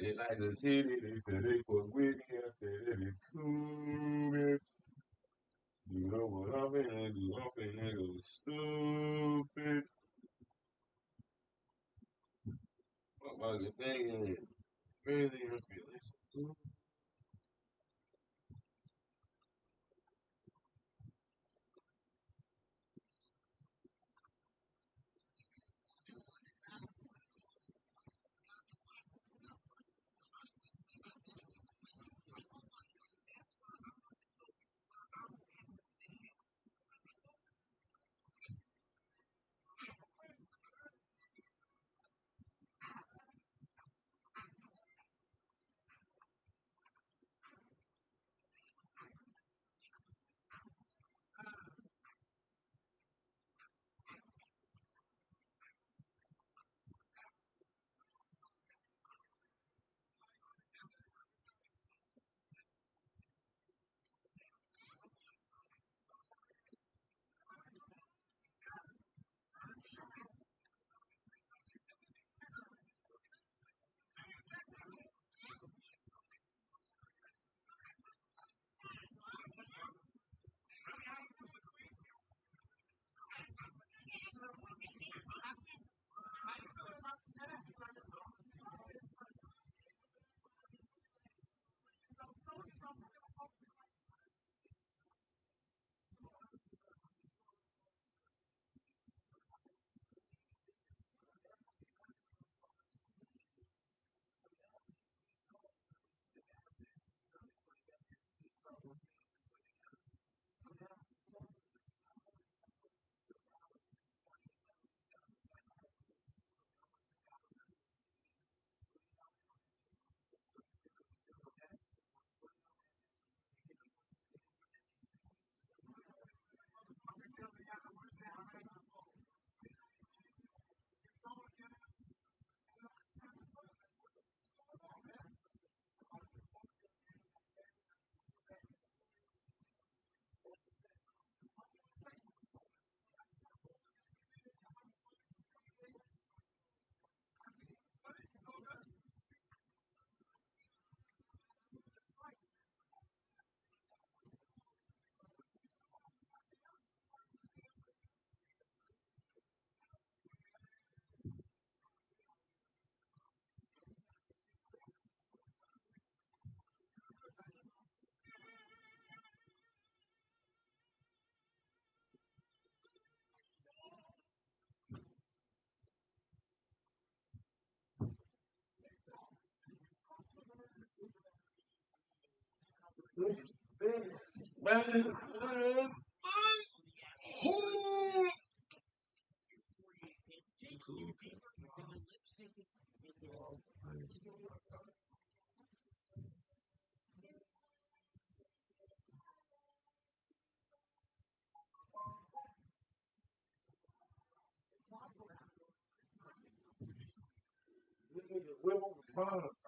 They like the titty, they said they fuck with me. I said it is cool, bitch. You know what I'm finna do? I'm finna go stupid. What about the thing? Crazy, I'm feeling stupid.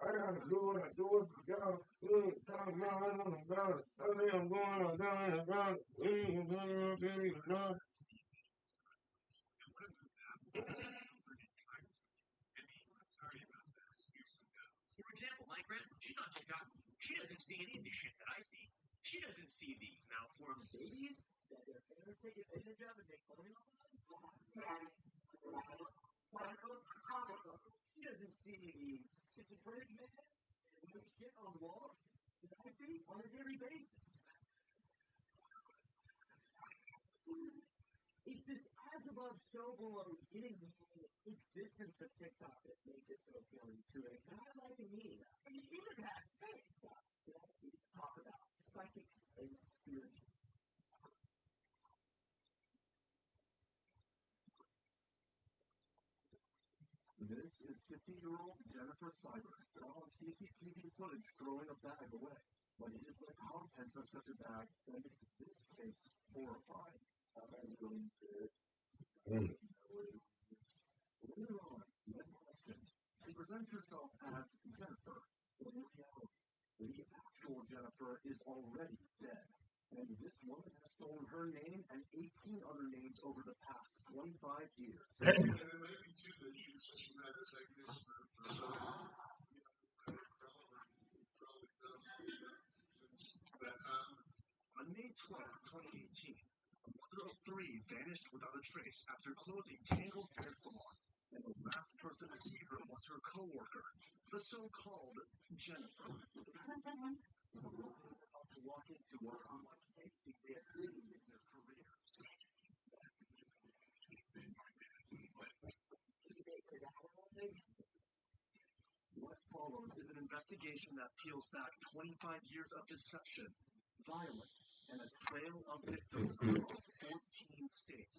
I gotta do it, I do it, I gotta do it, I'm going on the ground, I'm going on down the ground, 12th, 2018, a mother of three vanished without a trace after closing Tangle's hair salon, and the last person to see her was her co-worker, the so-called Jennifer. The role they were about to walk into was unlike anything they had seen in their careers. What follows is an investigation that peels back 25 years of deception, violence, and a trail of victims across 14 states,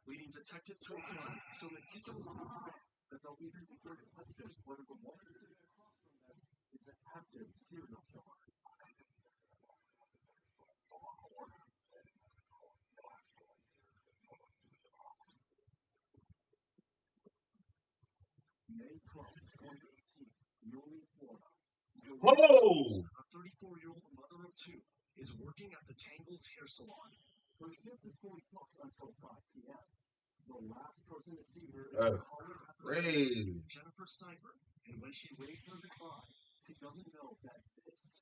leading detectives to a crime so meticulously planned that they'll even begin to question whether the woman sitting across from them is an active serial killer. May 12th, 2018, Yulee, Florida. Whoa! A 34-year-old mother of two is working at the Tangles hair salon. Her shift is fully booked until 5 p.m. The last person to see her is her colleague at the salon, Jennifer Cyber, and when she waves her goodbye, she doesn't know that this is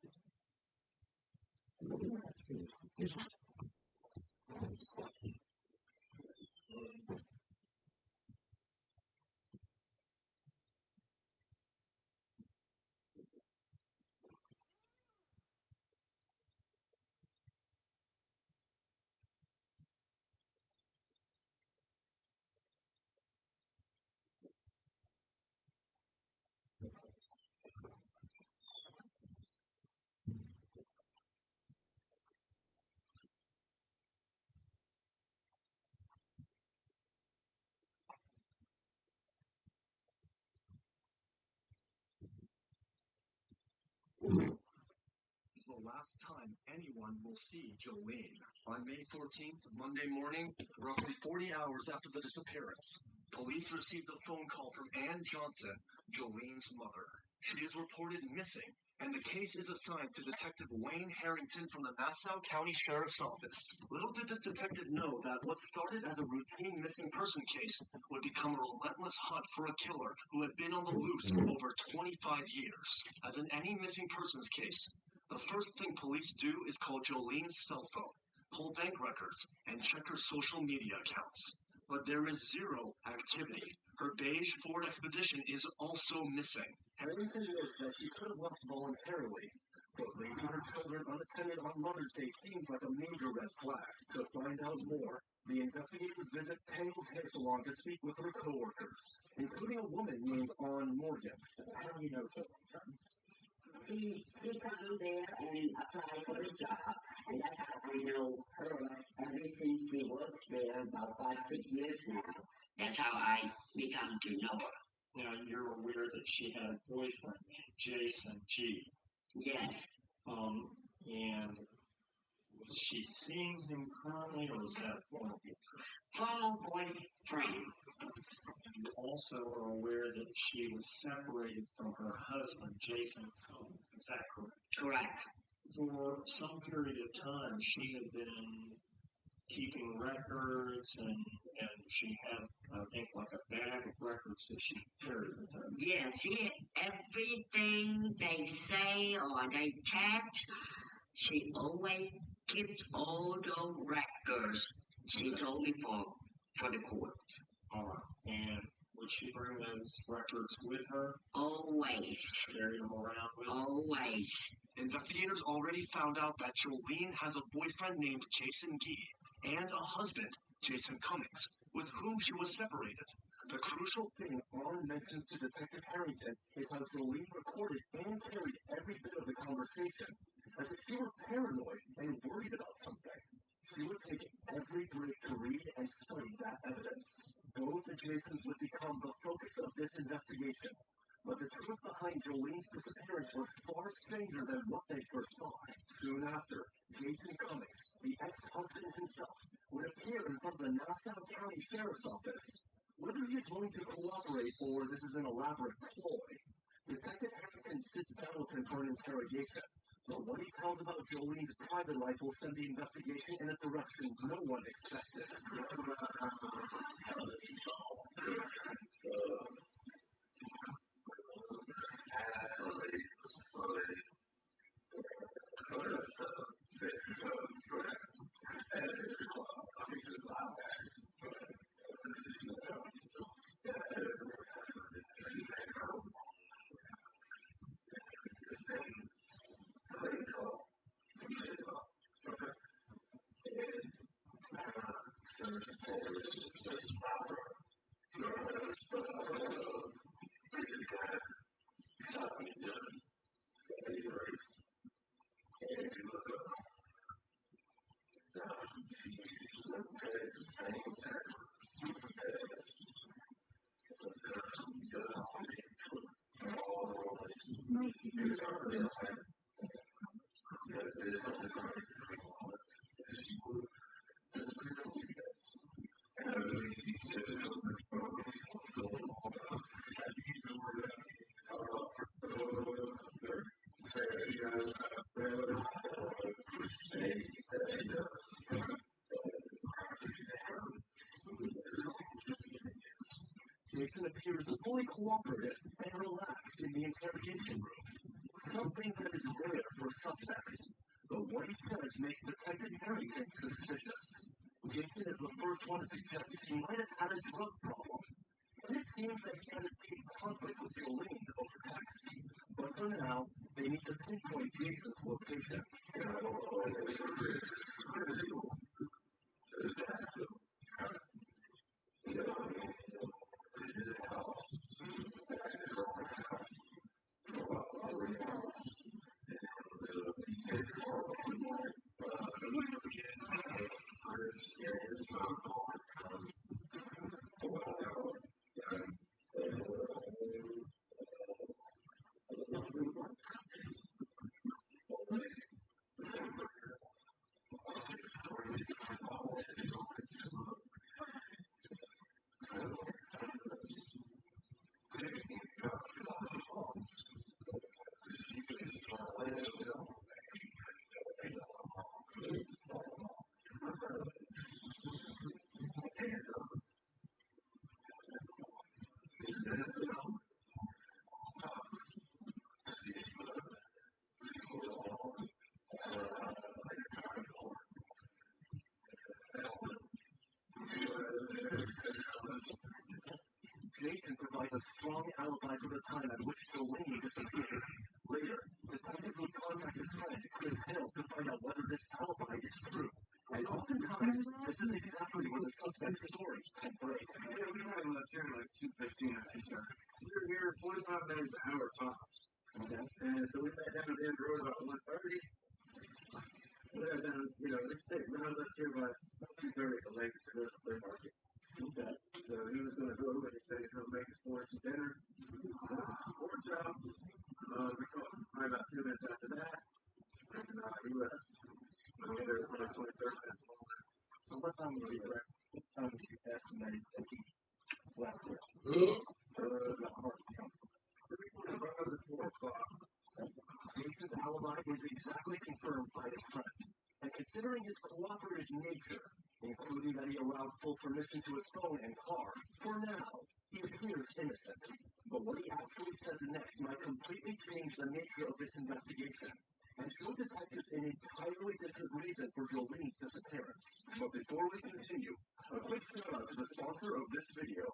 the last time anyone will see Jolene. On May 14th, Monday morning, roughly 40 hours after the disappearance, police received a phone call from Ann Johnson, Jolene's mother. She is reported missing, and the case is assigned to Detective Wayne Harrington from the Nassau County Sheriff's Office. Little did this detective know that what started as a routine missing person case would become a relentless hunt for a killer who had been on the loose for over 25 years. As in any missing persons case, the first thing police do is call Jolene's cell phone, pull bank records, and check her social media accounts. But there is zero activity. Her beige Ford Expedition is also missing. Harrington knows that she could have left voluntarily, but leaving her children unattended on Mother's Day seems like a major red flag. To find out more, the investigators visit Tangle's hair salon to speak with her co-workers, including a woman named Ann Morgan. How do you know so? She come there and apply for the job, and that's how I know her ever since we worked there about 5, 6 years now. That's how I become to know her. Now, you're aware that she had a boyfriend named Jason G. Yes. And was she seeing him currently, or was that a former boyfriend? Former boyfriend. You also are aware that she was separated from her husband, Jason Combs. Is that correct? Correct. For some period of time, she had been keeping records, and she had, I think, like a bag of records that she carried with her. Yeah, she everything they say or they text, she always keeps all the records. She told me for the court. All right. And would she bring those records with her? Always. Carry them around with her? Always. Investigators already found out that Jolene has a boyfriend named Jason Gee and a husband, Jason Cummings, with whom she was separated. The crucial thing Ann mentions to Detective Harrington is how Jolene recorded and carried every bit of the conversation, as if she were paranoid and worried about something. She would take every break to read and study that evidence. Both Jasons would become the focus of this investigation. But the truth behind Jolene's disappearance was far stranger than what they first thought. Soon after, Jason Cummings, the ex-husband himself, would appear in front of the Nassau County Sheriff's Office. Whether he is willing to cooperate or this is an elaborate ploy, Detective Harrington sits down with him for an interrogation. But what he tells about Jolene's private life will send the investigation in a direction no one expected. Jason appears fully cooperative and relaxed in the interrogation room, something that is rare for suspects. But what he says makes Detective Harrington suspicious. Jason is the first one to suggest he might have had a drug problem, and it seems that he had a deep conflict with Jolene over text. But for now, they need to pinpoint Jason's location. Jason provides a strong alibi for the time at which Jolene disappeared. Later, detectives would contact his friend, Chris Hill, to find out whether this alibi is true. And oftentimes, this is exactly where the suspect's story can break. We left here like 2:15, I think. We were here 45 minutes an hour tops. Okay. And so we met down at the end of the road about 1:30. We got down, we stayed. We left here by 2:30 at the lake to go to the flea market. Okay. So he was going to go, and he said he was going to make us for some dinner. Pork chops. We talked probably about 2 minutes after that. And he left. We were there for like 20, 30 minutes longer. So what time was he there? What time did you estimate that he left here? About 4 o'clock. Jason's alibi is exactly confirmed by his friend. And considering his cooperative nature, including that he allowed full permission to his phone and car, for now, he appears innocent. But what he actually says next might completely change the nature of this investigation and show detectives an entirely different reason for Jolene's disappearance. But before we continue, a quick shout out to the sponsor of this video,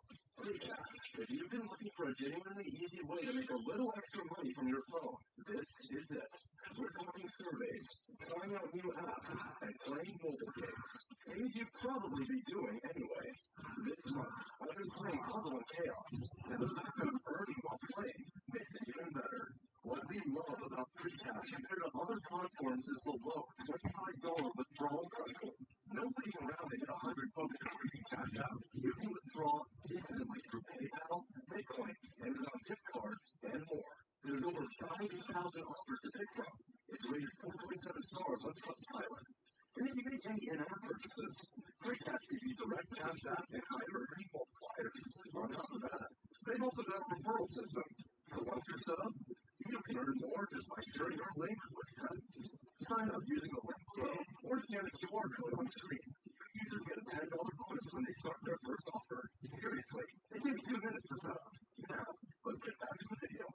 Freecast. If you've been looking for a genuinely easy way to make a little extra money from your phone, this is it. We're talking surveys, trying out new apps, and playing mobile games. Things you'd probably be doing anyway. This month, I've been playing Puzzle and Chaos, and the fact that I'm earning while playing makes it even better. What we love about Freecast compared to other platforms is the low $25 withdrawal threshold. Nobody around to get $100 in free cash out. You can withdraw instantly through PayPal, Bitcoin, Amazon gift cards, and more. There's over 5,000 offers to pick from. It's rated 4.7 stars on Trustpilot. And if you make any in-app purchases, Freecast gives you direct cash back and higher earning multipliers. On top of that, they've also got a referral system. So once you're set up, you can earn more just by sharing your link with friends. Sign up using the link below or scan the QR code on screen. Users get a $10 bonus when they start their first offer. Seriously, it takes 2 minutes to set up. Now, let's get back to the video.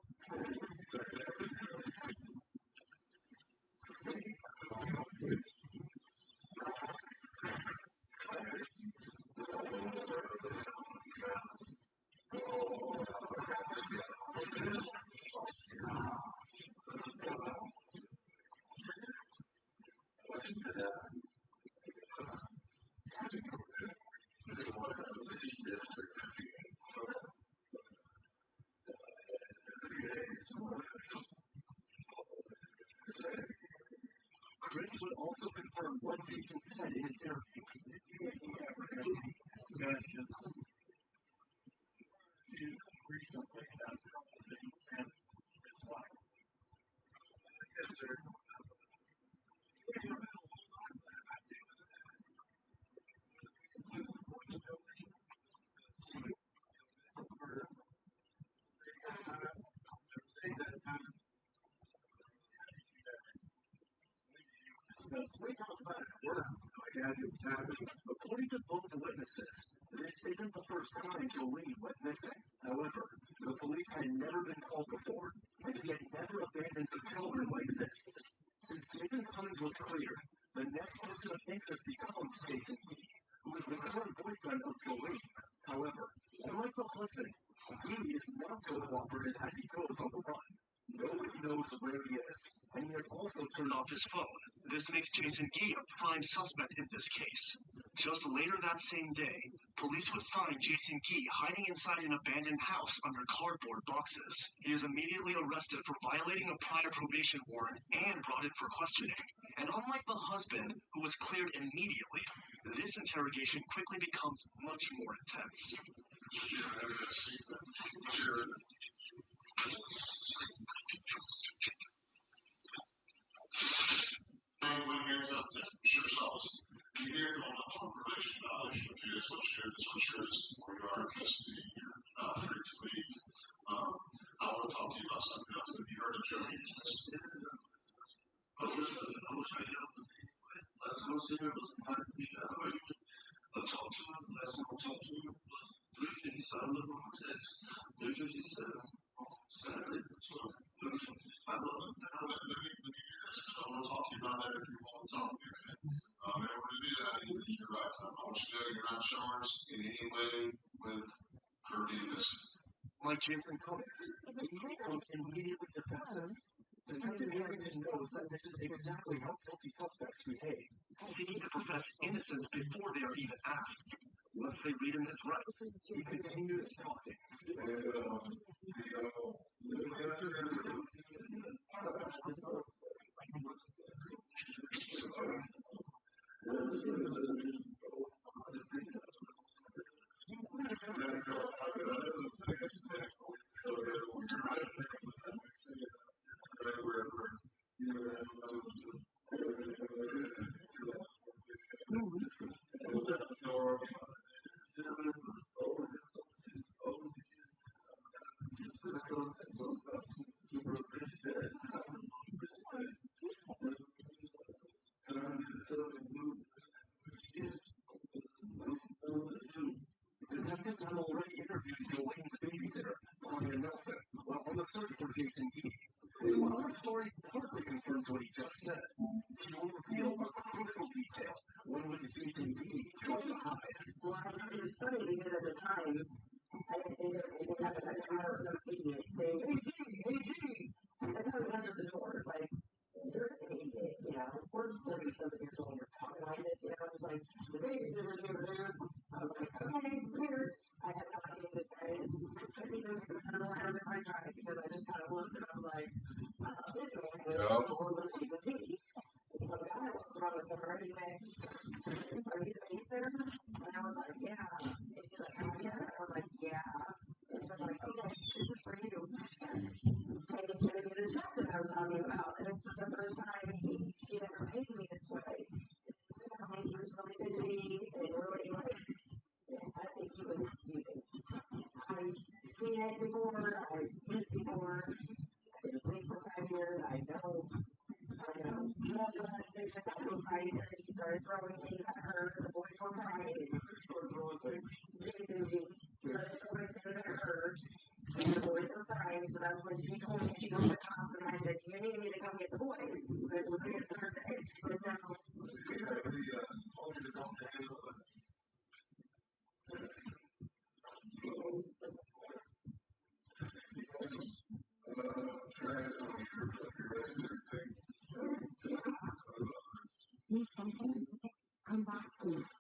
Chris would also confirm what Jason said in his interview. Recently had conversations with his wife. We talked about it at work, like as it was happening. According to both witnesses, this isn't the first time Jolene went missing. However, the police had never been called before, and she had never abandoned her children like this. Since Jason Cummings was cleared, the next person of interest becomes Jason Gee, who is the current boyfriend of Jolene. However, unlike the husband, Gee is not so cooperative as he goes on the run. Nobody knows where he is, and he has also turned off his phone. This makes Jason Gee a prime suspect in this case. Just later that same day, police would find Jason Gee hiding inside an abandoned house under cardboard boxes. He is immediately arrested for violating a prior probation warrant and brought in for questioning. And unlike the husband, who was cleared immediately, this interrogation quickly becomes much more intense. When here's up to sure sauce. You hear on probation violation, okay, this what you're before you are in custody, you're not free to leave. I want to talk to you about something else. Have you heard of Joey? I wish I had. Last time I was here was how to be that way. I talked to him, last time I talked to him was 3 things I looked on text. 357 on Saturday, that's what I love it. I want to talk to you about that if you want to talk to me. In order to do that, I need your right side. I want you to know you're not charged in any way with her being missing. Like Jason Cummings, Gee becomes immediately defensive. Detective Harrington knows that this is exactly how guilty suspects behave. They need to perfect innocence before they are even asked. Once they read him his rights, he continues talking. Detectives have already interviewed Jolene's babysitter, Tanya Nelson, while on the search for Jason Gee. And while the story partly confirms what he just said, she will reveal a crucial detail, one which Jason Gee chose to hide. Well, it was funny because at the time, I didn't think I was some idiot saying, hey, G. That's how he answered the door. Like, you're an idiot, you know. We're 30-something years old and we're talking like this, you know. I was like, the babysitter's here, dude. I was like, okay, clear. I had not been this way. I think I don't know how to my time because I just kind of looked and I was like, this man is a Jason Gee. So I don't know what's wrong with her anyway. Are you the babysitter? And I was like, yeah. And he's like, yeah. And I was like, yeah. And he was like, okay, this is for you. So I was going to get a check that I was talking about. And this is the first time she ever paid me this way. He was really fidgety and really like, I think he was using. I've seen it before. I've used it before. I've been clean for 5 years. I know. They just got so fighting and he started throwing things at her. The boys were crying. Jason Gee started throwing things at her. And the boys were crying, so that's when she told me she got the cops. And I said, do you need me to come get the boys? This was like Thursday. And she said, no. Come back, please.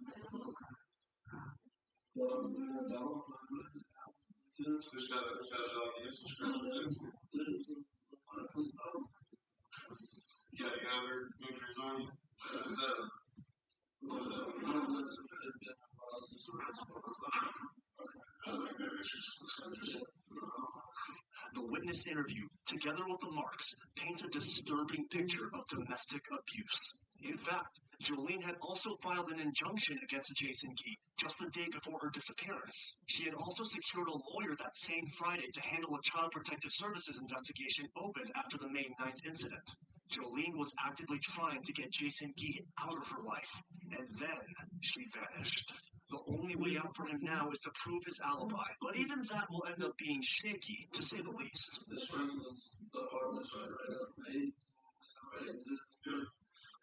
The witness interview, together with the marks, paints a disturbing picture of domestic abuse. In fact, Jolene had also filed an injunction against Jason Key just the day before her disappearance. She had also secured a lawyer that same Friday to handle a Child Protective Services investigation opened after the May 9th incident. Jolene was actively trying to get Jason Key out of her life, and then she vanished. The only way out for him now is to prove his alibi, but even that will end up being shaky, to say the least. The Franklin's apartment's right up from 8.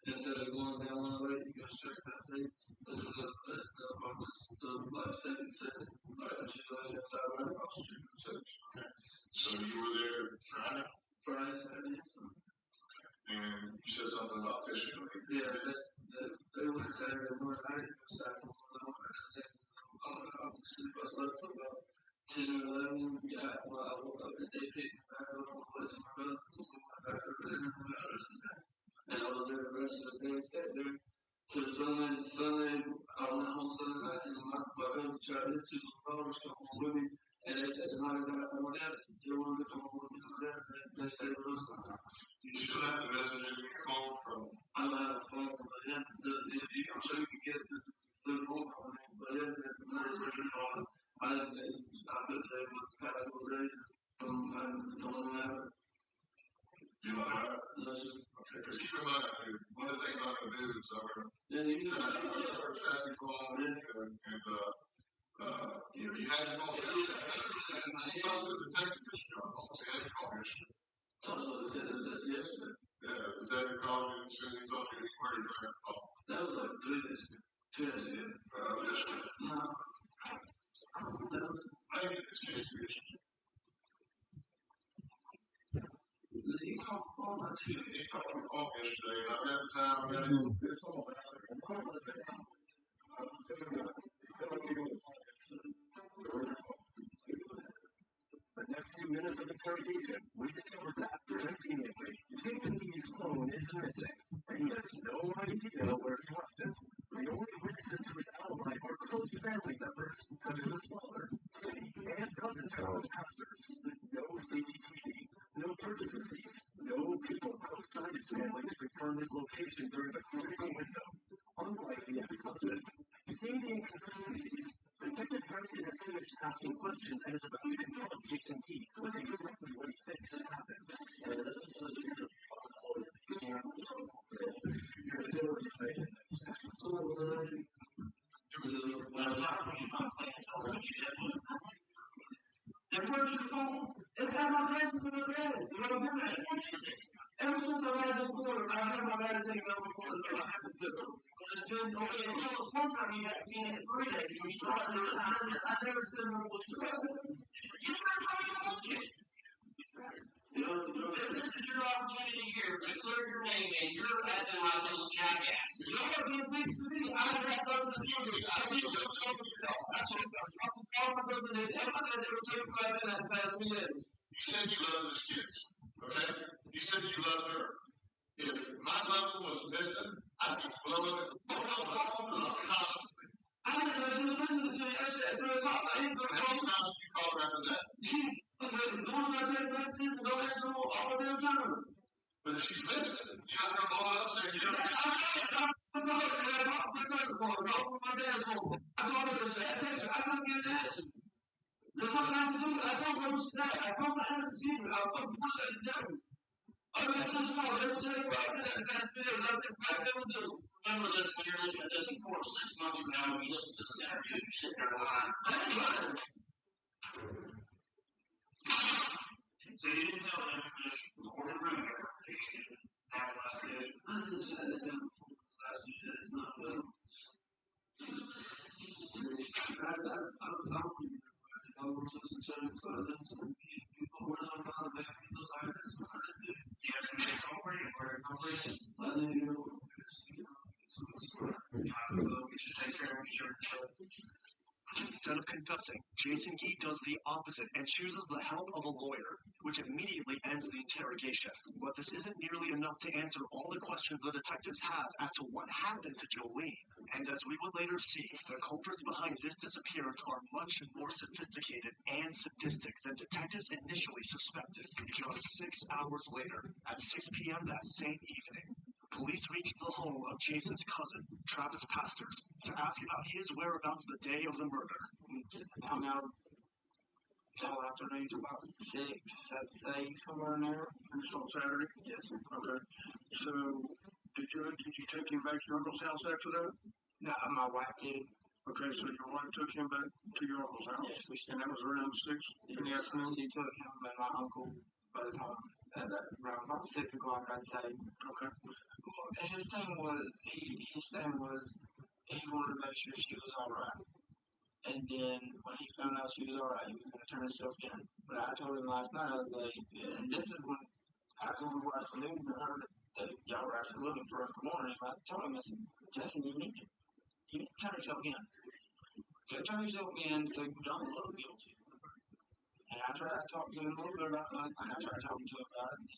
Instead of going down one way, you go straight past 8. The apartment's like 77. Right, she lives inside right across the street from the church. Okay. So you were there Friday? Friday, Saturday, Sunday. And you said something about fishing. Yeah, they went Saturday morning. I didn't go Saturday morning. I slept till about 10 or 11. Yeah, well, I woke up and they picked me back up on the place of my brother. We went back over there and the rest of the day. And I was there the rest of the day, stayed there till Sunday. I went home Sunday night and my cousin tried his two daughters to come home with me. And they said, no, they wanted to come home with me. They stayed with us. You should have the messages you phone from. I don't have a phone, but yeah, I'm sure you can get the phone from me. But yeah, I could say with the past couple days, I don't have it. You don't have it? No, sir. Okay, because keep in mind, one of the things I'm going to do is I'm going to Yeah, you can track your phone and you have your phone history. It's also the detective history on phone, so you have your phone history. also the yesterday. Yeah, the detective called you and said he told you where you were at phone. That was like 3 days ago. 2 days ago. Yesterday. No. I think this case is history. You called phone like 2 days. He called your phone yesterday, and I got the time, I got this phone. The next few minutes of interrogation, we discovered that, conveniently, Jason Key's phone is missing, and he has no idea where he left it. The only witnesses to his alibi are close family members, such as his father, Timmy, and cousin Charles Pastors. No CCTV, no purchase receipts, no people outside his family to confirm his location during the critical window. Unlike the ex-husband, seeing the inconsistencies, Detective Harrington has finished asking questions and is about to confront Jason Key with exactly what he thinks has happened. It's not my business to the bed. You know what I'm saying? Ever since I read this book, I had my dad take it over for the hospital. But it's been okay. It was one time you had seen it 3 days. We tried to do it. I never said it was true. You're not talking about it. This is your opportunity here to clear your name, and you're acting like this jackass. You're not being fixed to me. I have nothing to do with this. I think you're talking to yourself. That's what I'm talking about. Everybody that will take back in that past 3 days. You said you loved his kids, okay? You said you loved her. If my mother was missing, I'd be blowing it constantly. I didn't listen to yesterday at 3 o'clock. I didn't go How many times did you call her after that? Those my text messages and no answer all of them time. But if she's missing, you're not going to blow it up saying you don't. I'm not going to call her. My dad's home. I called her yesterday. I texted her. I couldn't get an answer. There's nothing I can do. I don't know what's that. I don't know how to see her. I don't know what to tell you. I mean, this is all. They will tell you right in that past video. Nothing I can do. Remember this when you're looking at this in court 6 months from now when you listen to this interview, you sit there lying. So you didn't tell them the court of room verification after last day. I didn't say that down before the last 2 days. Not well. I was listening to it. People were on the back. People like this. Do you have some medical for you? Where to complete it? I didn't know. Instead of confessing, Jason Key does the opposite and chooses the help of a lawyer, which immediately ends the interrogation. But this isn't nearly enough to answer all the questions the detectives have as to what happened to Jolene. And as we would later see, the culprits behind this disappearance are much more sophisticated and sadistic than detectives initially suspected. Just 6 hours later, at 6 p.m. that same evening, police reached the home of Jason's cousin, Travis Pastors, to ask about his whereabouts the day of the murder. I'm out all afternoon till about 6, I'd say, somewhere in there. It's on Saturday? Yes. Okay. So, did you take him back to your uncle's house after that? No, my wife did. Okay, so your wife took him back to your uncle's house? Yes. And that was around 6 in the afternoon? She took him and my uncle was home at around about 6 o'clock, I'd say. Okay. Well, and his thing was, he wanted to make sure she was alright. And then when he found out she was alright, he was going to turn himself in. But I told him last night, I was like, and this is when I told him watch the news and heard that y'all were actually looking for us in the morning. I told him, I said, Justin, you need to turn yourself in. You turn yourself in so you don't look guilty. And I tried to talk to him a little bit about it last night. I tried talking to him about it.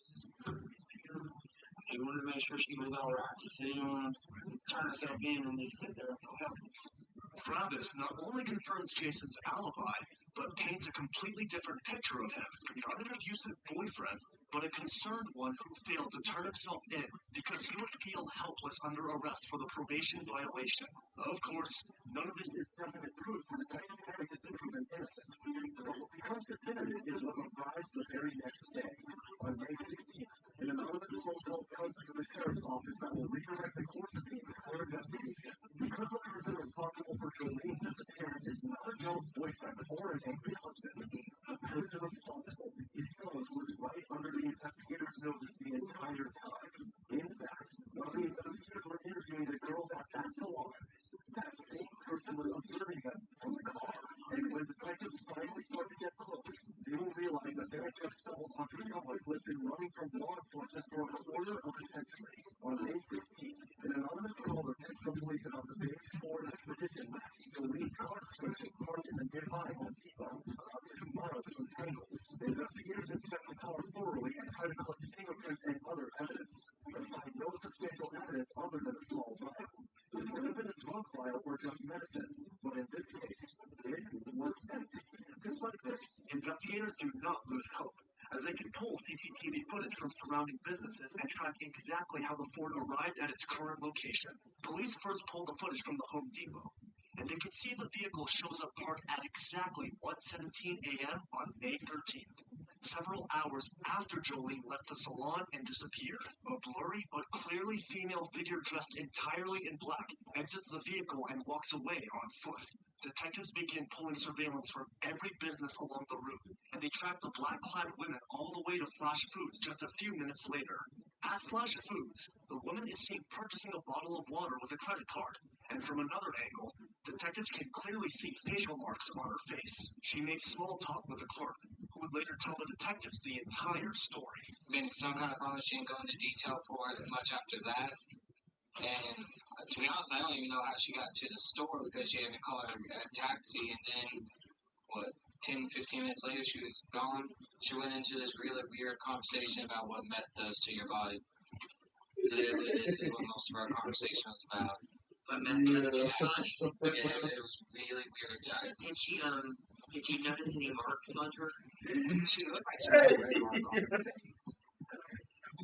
He wanted to make sure she was alright. He said he didn't want to turn herself in and just sit there and feel helpless. Travis not only confirms Jason's alibi, but paints a completely different picture of him. Not an abusive boyfriend, but a concerned one who failed to turn himself in because he would feel helpless under arrest for the probation violation. Of course, none of this is definite proof for Detective Harrington to prove him innocent. But what becomes definitive is what arrives the very next day. On May 16th, an anonymous phone call comes into the sheriff's office that will redirect the course of the entire investigation. Because the person responsible for Jolene's disappearance is not a jealous boyfriend or an angry husband, the person responsible is someone who was right under the investigator's noses the entire time. In fact, while the investigators were interviewing the girls at that salon, that same person was observing them from the car. And when detectives finally start to get close, they will realize that they had just stumbled onto someone who has been running from law enforcement for a quarter of a century. On May 16th, an anonymous caller texted the police about the Beige Ford Expedition matching Jolene's car description parked in the nearby Home Depot, about 2 miles from Tangles. Investigators inspect the car thoroughly and try to collect fingerprints and other evidence, but find no substantial evidence other than a small vial. This could have been a drug vial or just medicine, but in this case, it was empty. Despite this, investigators do not lose hope, as they can pull CCTV footage from surrounding businesses and track exactly how the Ford arrived at its current location. Police first pull the footage from the Home Depot, and they can see the vehicle shows up parked at exactly 1:17 a.m. on May 13th. Several hours after Jolene left the salon and disappeared, a blurry but clearly female figure dressed entirely in black exits the vehicle and walks away on foot. Detectives begin pulling surveillance from every business along the route, and they track the black-clad women all the way to Flash Foods just a few minutes later. At Flash Foods, the woman is seen purchasing a bottle of water with a credit card, and from another angle, detectives can clearly see facial marks on her face. She makes small talk with the clerk, who would later tell the detectives the entire story. Been some kind of problem. She didn't go into detail for it much after that. And to be honest, I don't even know how she got to the store because she had to call a taxi, and then, 10, 15 minutes later, she was gone. She went into this really weird conversation about what meth does to your body. Literally, this is what most of our conversation was about. What meth does to your body? Yeah, it was really weird, guys. Did you notice any marks on her? She looked like she had a red mark on her face.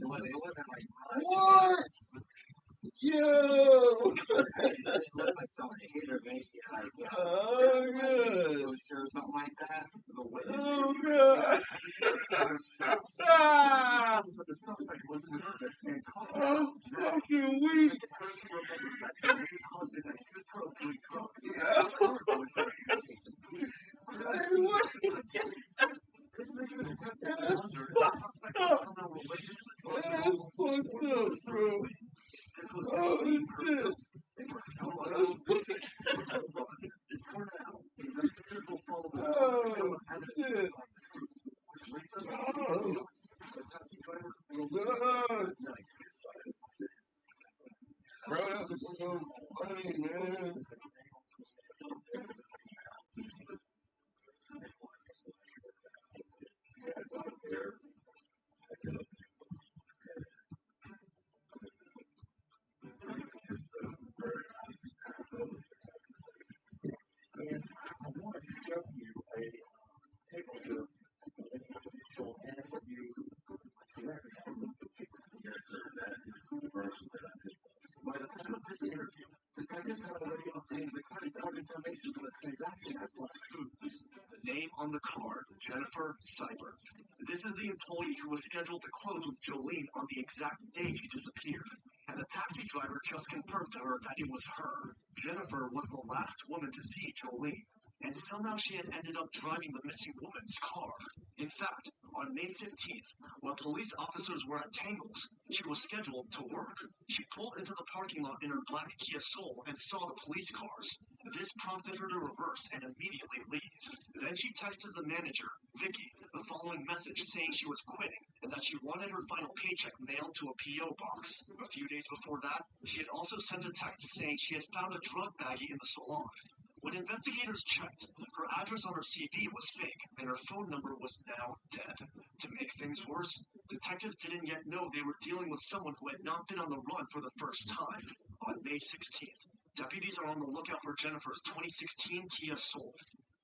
It wasn't like What? Yo! it looked like someone hit her, maybe Oh, good. or something like that. Oh, good. Ah! But the suspect was nervous and I'm fucking weak. This makes the detective wonder if the suspect was somehow related to the That's fucked up, bro. Oh, shit. For now, investigators will follow the Oh, evidence shit. to find the truth, which leads them to see the taxi driver drove the Oh. suspect at night. Bro, that was so funny, man. show you a picture will answer you recognize him. Yes, sir. That is the person that I did. By the time of this interview, detectives had already obtained the credit card information from the transaction at Flash Foods. The name on the card, Jennifer Cyber. This is the employee who was scheduled to close with Jolene on the exact day she disappeared. And the taxi driver just confirmed to her that it was her. Jennifer was the last woman to see Jolene. And somehow she had ended up driving the missing woman's car. In fact, on May 15th, while police officers were at Tangles, she was scheduled to work. She pulled into the parking lot in her black Kia Soul and saw the police cars. This prompted her to reverse and immediately leave. Then she texted the manager, Vicky, the following message saying she was quitting and that she wanted her final paycheck mailed to a P.O. box. A few days before that, she had also sent a text saying she had found a drug baggie in the salon. When investigators checked, her address on her CV was fake, and her phone number was now dead. To make things worse, detectives didn't yet know they were dealing with someone who had not been on the run for the first time. On May 16th, deputies are on the lookout for Jennifer's 2016 Kia Soul.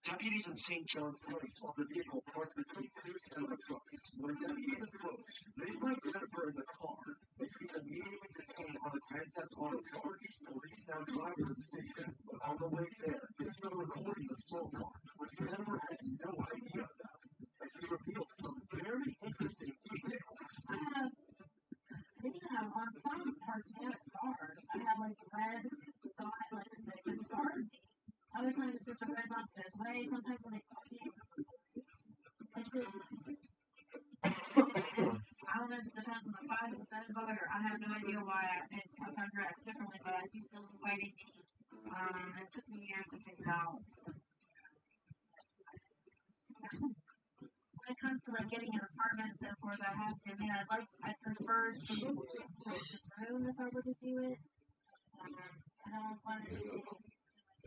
Deputies in St. John's County spot the vehicle parked between two semi-trucks. When deputies approach, they find Jennifer in the car, and she's immediately detained on a Grand Theft Auto charge. Police now drive her to the station, but on the way there, they start recording the small talk, which Jennifer has no idea about. And she reveals some very interesting details. On some Martinez cars, I have like red dot, like the star. Other times it's just a red bump this way. Sometimes when they call you, it's just, I don't know if it depends on the size of the bed bug, or I have no idea why it sometimes reacts differently, but I do feel it biting me. And it took me years to figure out. When it comes to like getting an apartment and so forth, I have to admit I prefer to rent a room if I were to do it. I don't want to do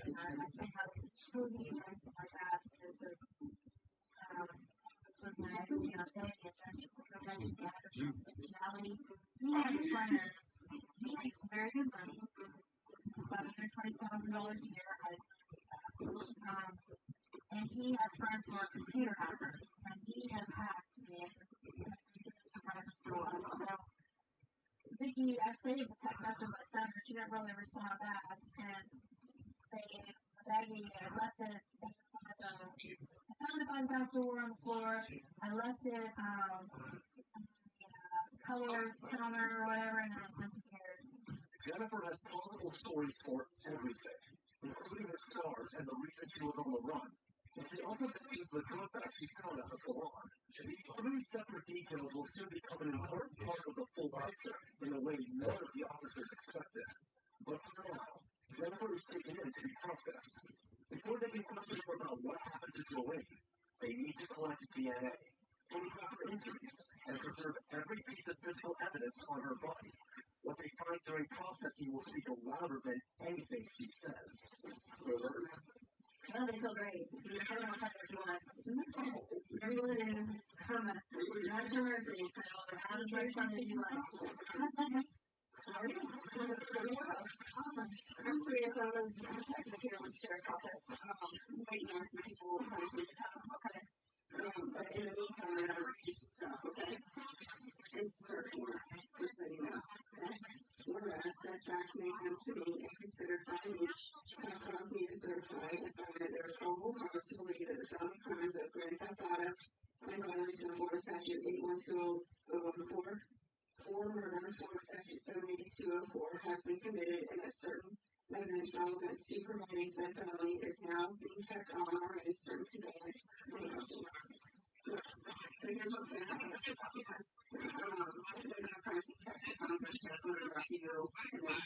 I have utilities or anything like that because of this was my ex-fiance, the attention personality. He has friends. He makes very good money. It's about $120,000 a year. And he has friends who are computer hackers, and he has hacked me. The prices go up. So, Vicky, I saved the text messages I sent her. She didn't really respond back, and I left it. I found it by the back door on the floor. I left it color counter or whatever, and then it disappeared. Jennifer has plausible stories for everything, including her scars and the reason she was on the run. And she also mentions the drug bag she found at the salon. These three separate details will soon become an important part of the full picture in a way none of the officers expected. But for now, Jennifer is taken in to be processed. Before they can question her about what happened to Jolene, they need to collect DNA, photograph her injuries, and preserve every piece of physical evidence on her body. What they find during processing will speak louder than anything she says. Oh, they feel great. You put them on top of your life. Every living, not your mercy, so how does my son as you like? Sorry? Awesome. I'm free if I'm here with the sheriff's office. Waiting on some people for us to come. Okay. But in the meantime, I have some stuff, okay? It's search warrant, just so you know. Okay? Whereas that facts may come to me and considered by me, and cause me to certify and find that there is probable cause to believe that the felony crimes of Grand Theft Auto and violation of Florida Statute 812.014, for murder, Florida Statute 782.04 has been committed, and that certain evidence relevant to providing said felony is now being kept on already certain conveyance and license. So here's what's going to happen. That's what's happening. They're going to find some text on which they're going to photograph you and then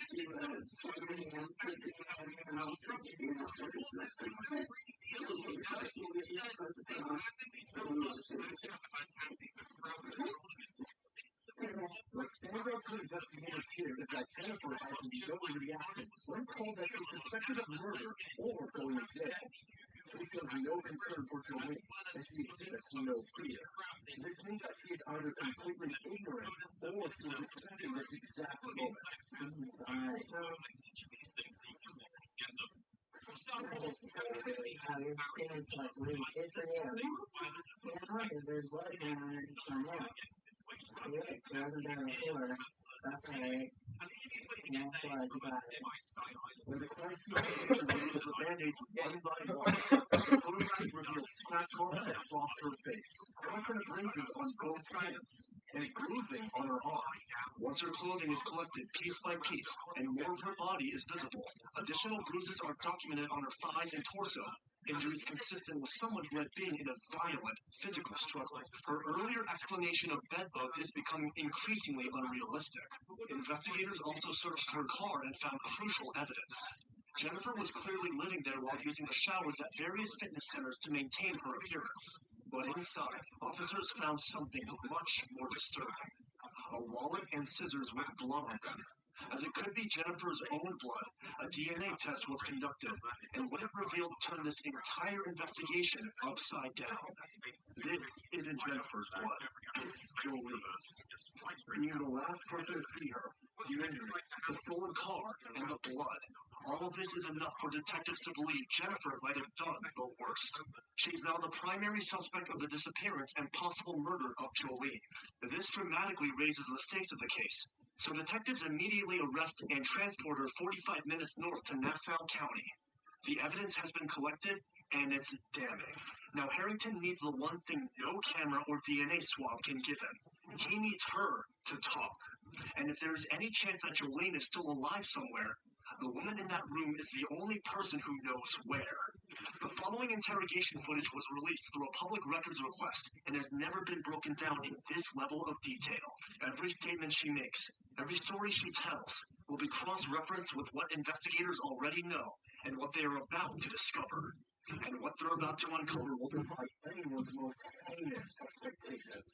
do swab your hands, take the hand of your mouth, and give you an instructions and that pretty much it. So you take your perfume that you're supposed to put on, and then you just finish it. What stands out to investigators here is that Jennifer has no reaction when told that she's suspected of murder or going to jail. She shows no concern for Jolene, and she exhibits no fear. This means that she is either completely ignorant or she was expecting this exact moment. It's like really good for you. Because there's blood coming out of each one out. See it? It wasn't there before. That's alright. No blood, you got it. When the crime scene was the band-aids one by one, photographs revealed crack marks across her face, often bleeding on both hands, and bruising on her arm. Once her clothing is collected piece by piece and more of her body is visible, additional bruises are documented on her thighs and torso, injuries consistent with someone who had been in a violent physical struggle. Her earlier explanation of bed bugs is becoming increasingly unrealistic. Investigators also searched her car and found crucial evidence. Jennifer was clearly living there while using the showers at various fitness centers to maintain her appearance. But inside, officers found something much more disturbing. A wallet and scissors with blood on them. As it could be Jennifer's own blood, a DNA test was conducted, and what it revealed turned this entire investigation upside down. This isn't Jennifer's blood. Jolene. Being the last person to see her, the injury, the stolen car, and the blood. All of this is enough for detectives to believe Jennifer might have done the worst. She's now the primary suspect of the disappearance and possible murder of Jolene. This dramatically raises the stakes of the case, so detectives immediately arrest and transport her 45 minutes north to Nassau County. The evidence has been collected, and it's damning. Now, Harrington needs the one thing no camera or DNA swab can give him. He needs her to talk. And if there's any chance that Jolene is still alive somewhere, the woman in that room is the only person who knows where. The following interrogation footage was released through a public records request and has never been broken down in this level of detail. Every statement she makes, every story she tells, will be cross-referenced with what investigators already know and what they are about to discover. And what they're about to uncover will defy anyone's most heinous expectations.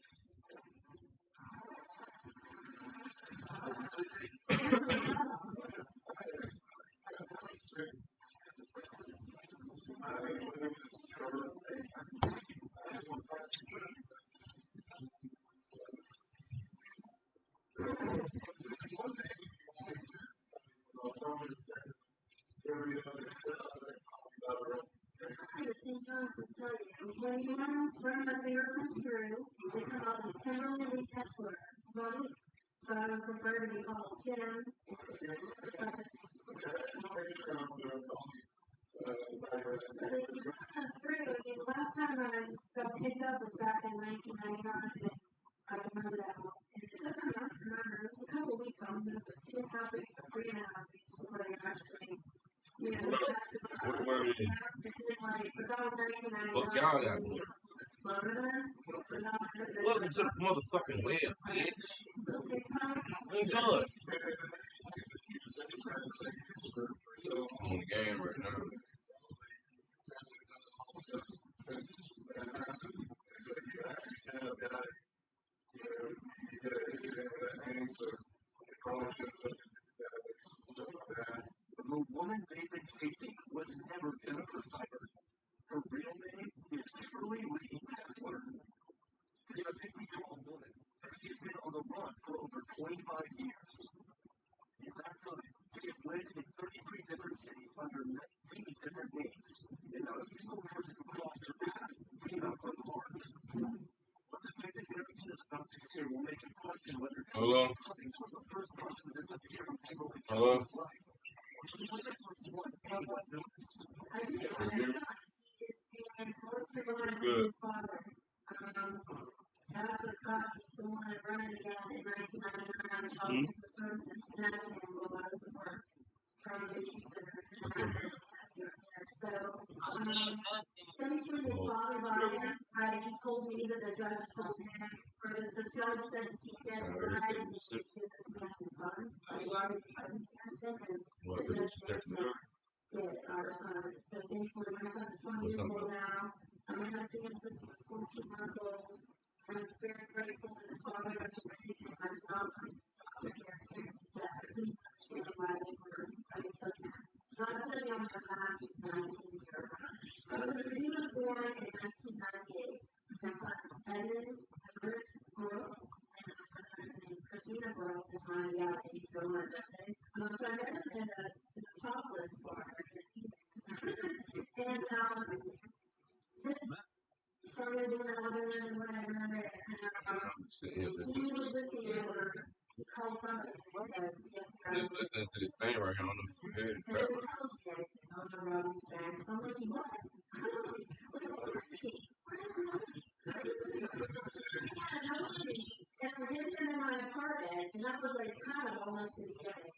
St. John's will tell you, when you run my fingerprints through, they come out as Kimberly Lee Kessler. So I would prefer to be called Kim. But it comes through. I mean, the last time I got picked up was back in 1999. I remember that one. And it took, I don't remember, it was a couple weeks on, but it was 2.5 weeks or 3.5 weeks before they actually. Yeah, What it is? Fuck y'all that boy. Welcome to the motherfucking web, bitch. Ain't done. I'm on the game right now. The woman they've been chasing was never Jennifer Cyber. Her real name is Kimberly Lee Kessler. She's a 50-year-old woman, and she's been on the run for over 25 years. In that time, she has lived in 33 different cities under 19 different names, and not a single person who crossed her path came out unharmed. What Detective Harrington is about to share will make him question whether Jolene Cummings was the first person to disappear from Kimberly Kessler's life. She was the first one anyone noticed. I do. My son is in North Carolina with his father. That's what got the one running again in 1999 to the services. And that's him while I was at work from the East Center. So, thankfully his father brought him. He told me that the judge told him, or that the judge said CPS died and he did this man's son. I asked him, and the judge did our son. So thankfully my son's 20 years old now. I've been seeing him since he was 14 months old. I'm very grateful that his father got to raise him. I was not my foster care student dad. I couldn't understand why they took him. So that's sitting on my last 19 year. So he was born in 1998. His son is Evan Everett Brooke, and my son named Christina Brooke is on the he's going. So I met him in the topless bar, and he was And just started doing all that and whatever. And he was with me or he called somebody and said, Just listening to this thing right here on the head. and it was close to everything. I was around his back. So I'm like, what? What is he? What is he? And I hit him in my apartment, and that was like kind of almost the beginning.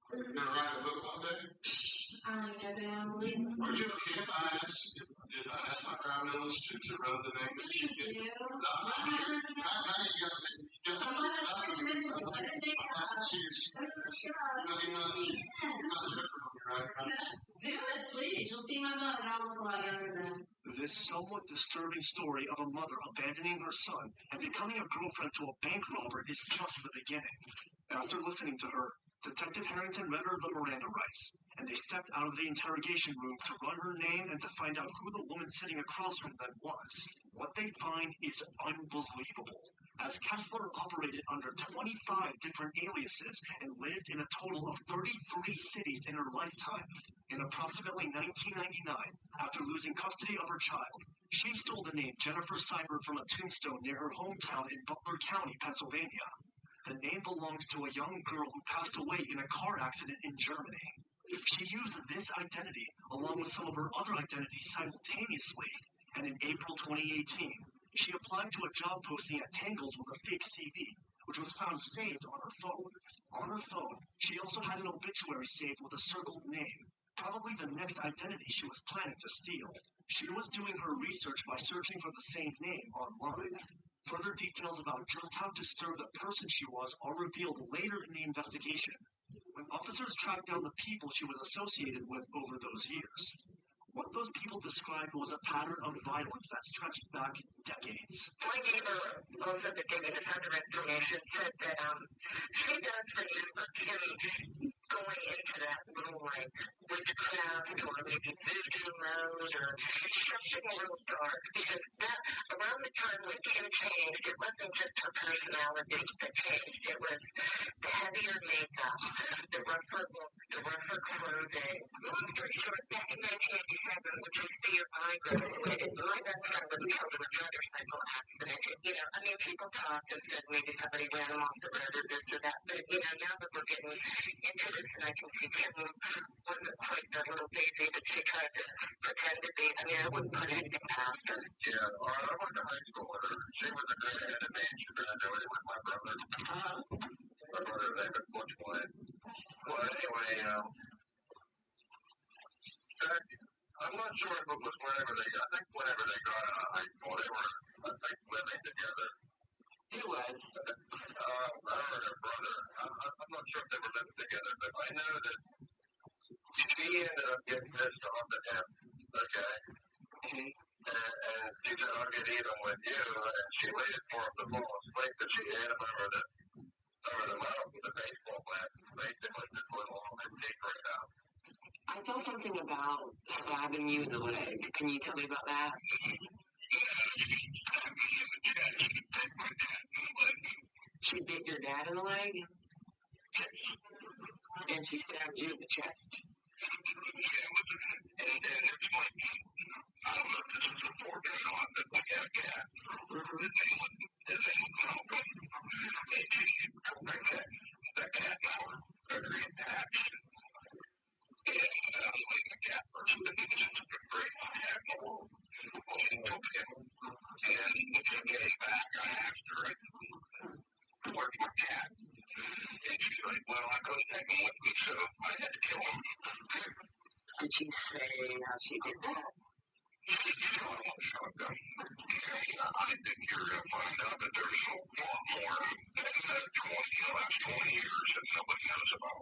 Are you gonna write a book one day? I don't even know if anyone believes me. Are you okay if I ask my grandmas to run the name? Please do. You got I'm not judgmental. I didn't think do it, please. You'll see my mother, and I'll look a lot younger than. This somewhat disturbing story of a mother abandoning her son and becoming a girlfriend to a bank robber is just the beginning. After listening to her, Detective Harrington read her the Miranda rights, and they stepped out of the interrogation room to run her name and to find out who the woman sitting across from them was. What they find is unbelievable, as Kessler operated under 25 different aliases and lived in a total of 33 cities in her lifetime. In approximately 1999, after losing custody of her child, she stole the name Jennifer Cyber from a tombstone near her hometown in Butler County, Pennsylvania. The name belonged to a young girl who passed away in a car accident in Germany. She used this identity along with some of her other identities simultaneously, and in April 2018, she applied to a job posting at Tangles with a fake CV, which was found saved on her phone. On her phone, she also had an obituary saved with a circled name, probably the next identity she was planning to steal. She was doing her research by searching for the same name online. Further details about just how disturbed the person she was are revealed later in the investigation, when officers tracked down the people she was associated with over those years. What those people described was a pattern of violence that stretched back decades. My neighbor, also that gave me this other information, said that she does remember him going into that little like witchcraft or maybe voodoo mode or something a little dark, because that around the time when Kim changed, it wasn't just her personality that changed, it was the heavier makeup, the rougher look, the rougher clothing. Long story short, back in 1987, which is the year I graduated, my best friend was killed in a motorcycle accident. You know, I mean, people talked and said maybe somebody ran him off the road or this or that, but you know, now that we're getting into this and I can see Kim wasn't quite the little baby that she tried to pretend to be. I mean, I wouldn't put anything past her. Yeah, I went to high school with her. She was a good head of me. She graduated with my brother. My brother's name is Butch Wayne. Well, anyway, I'm not sure if it was whenever they got out of high school, they were, I think, living together. He was. Her and her brother. I'm not sure if they were living together, but I know that she ended up getting pissed off at him, okay? Mm-hmm. And she said, I'll get even with you, and she waited for him to fall asleep, and she hit him over the mouth with a baseball bat, and basically just went along and deep right out. I saw something about stabbing you in the leg. Can you tell me about that? She bit your dad in the leg? And she stabbed you in the chest. And it's like, I don't know if this is important or not, but we had a cat. His name was Malcolm. That cat now is very attached. And I was like a cat person, and this is the greatest cat in the world. Well, she took him. And when she came back, I asked her, where's my cat? And she's like, well, I couldn't take him with me, so I had to kill him. Did she say how she did that? Shotgun. I think you're going to find out that there's a lot more than the last 20 years that nobody knows about.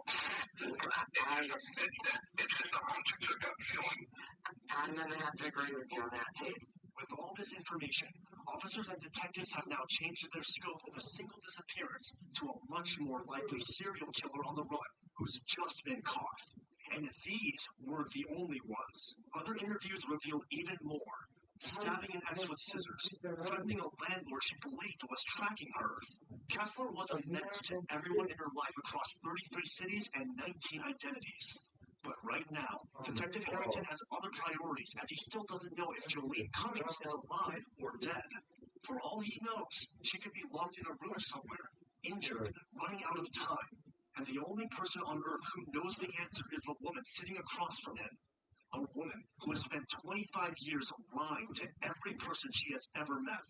It's just a hunch. It's a gut feeling. I'm going to have to agree with you on that, too. With all this information, officers and detectives have now changed their scope of a single disappearance to a much more likely serial killer on the run who's just been caught. And these weren't the only ones. Other interviews revealed even more. Stabbing an ex with scissors, threatening a landlord she believed was tracking her. Kessler was a menace to everyone in her life across 33 cities and 19 identities. But right now, Detective Harrington has other priorities as he still doesn't know if Jolene Cummings is alive or dead. For all he knows, she could be locked in a room somewhere, injured, running out of time. And the only person on Earth who knows the answer is the woman sitting across from him. A woman who has spent 25 years lying to every person she has ever met.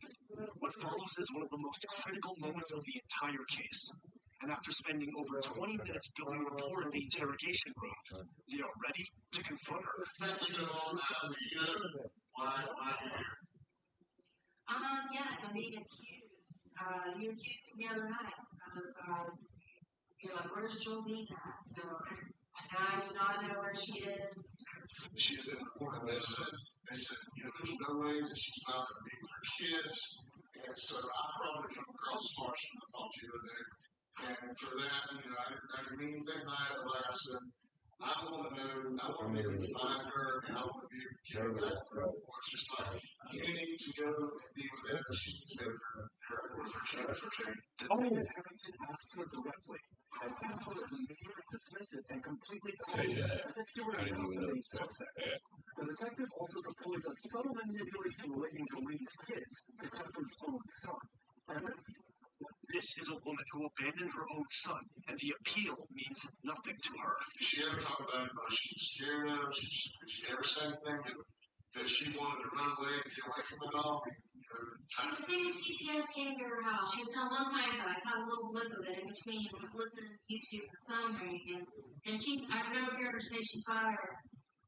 What follows is one of the most critical moments of the entire case. And after spending over 20 minutes building rapport in the interrogation room, they are ready to confront her. Yes, I'm being accused. You accused me the other night of, you're like, where's Jolene at? So, and I do not know where she is. She had been reported missing. They said, there's no way that she's not going to be with her kids. And so I probably come across harsh when I talked to you today. And for that, I didn't mean anything by it, but like I said, I want to know, I want to be able to find her, and I want to be able to get her back from her. It's just like, you need to go and be with her. She's with her kids, okay? Detective Harrington asks her directly, and Casper is immediately dismissive and completely calm, as if she were not the main suspect. The detective also deploys a subtle manipulation relating Jolene's kids to Casper's own son. This is a woman who abandoned her own son, and the appeal means nothing to her. Did she ever talk about anybody she was scared of? Did she ever say anything that she wanted to run away and get away from it all? She was saying CPS came to her house. She was telling one time that I caught a little blip of it in between listening to YouTube and phone ringing. And I remember hearing her say she thought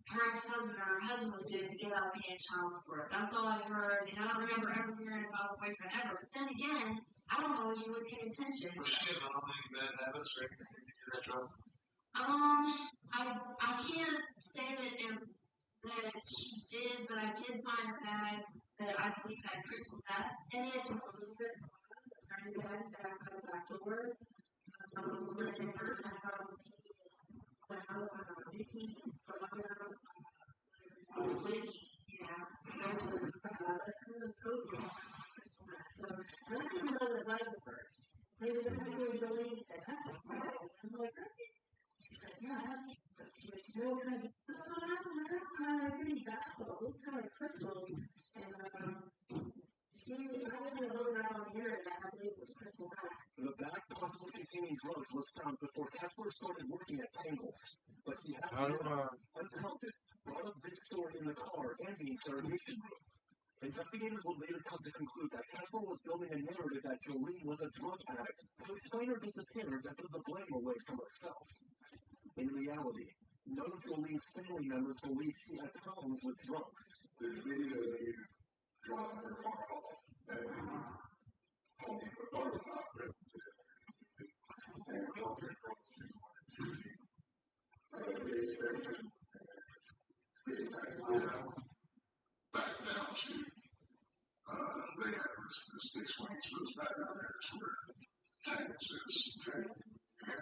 her ex-husband or her husband was doing to get out of paying child support. That's all I heard, and I don't remember ever hearing about a boyfriend ever. But then again, I don't always really pay attention. Was she involved in any bad habits or anything to get that job? I can't say that she did, but I did find a bag that I believe had crystal meth in it, just a little bit. A tiny bag that I put back to work. At first, I thought maybe it's Vicky's daughter. Whitney, there's a code crystal meth. So I didn't even know what it was at first. They was asking me, Jolene said, that's a bag. I'm like, right? She said, yeah, that's no kind of, I agree, that's all kind of crystals. And, I didn't look it up on the internet, I believe it was crystal meth. The bag possibly containing drugs was found before Kessler started working at Tangles. But she has unprompted, brought up this story in the car and the interrogation room. Investigators would later come to conclude that Kessler was building a narrative that Jolene was a drug addict to explain her disappearance and put the blame away from herself. In reality, none of Jolene's family members believed she had problems with drugs. There's video of you dropping her car off and told me what part of the opera and helped her from TV. They said, back down to, they had this big swing switch back down there to where Tangles is, okay? And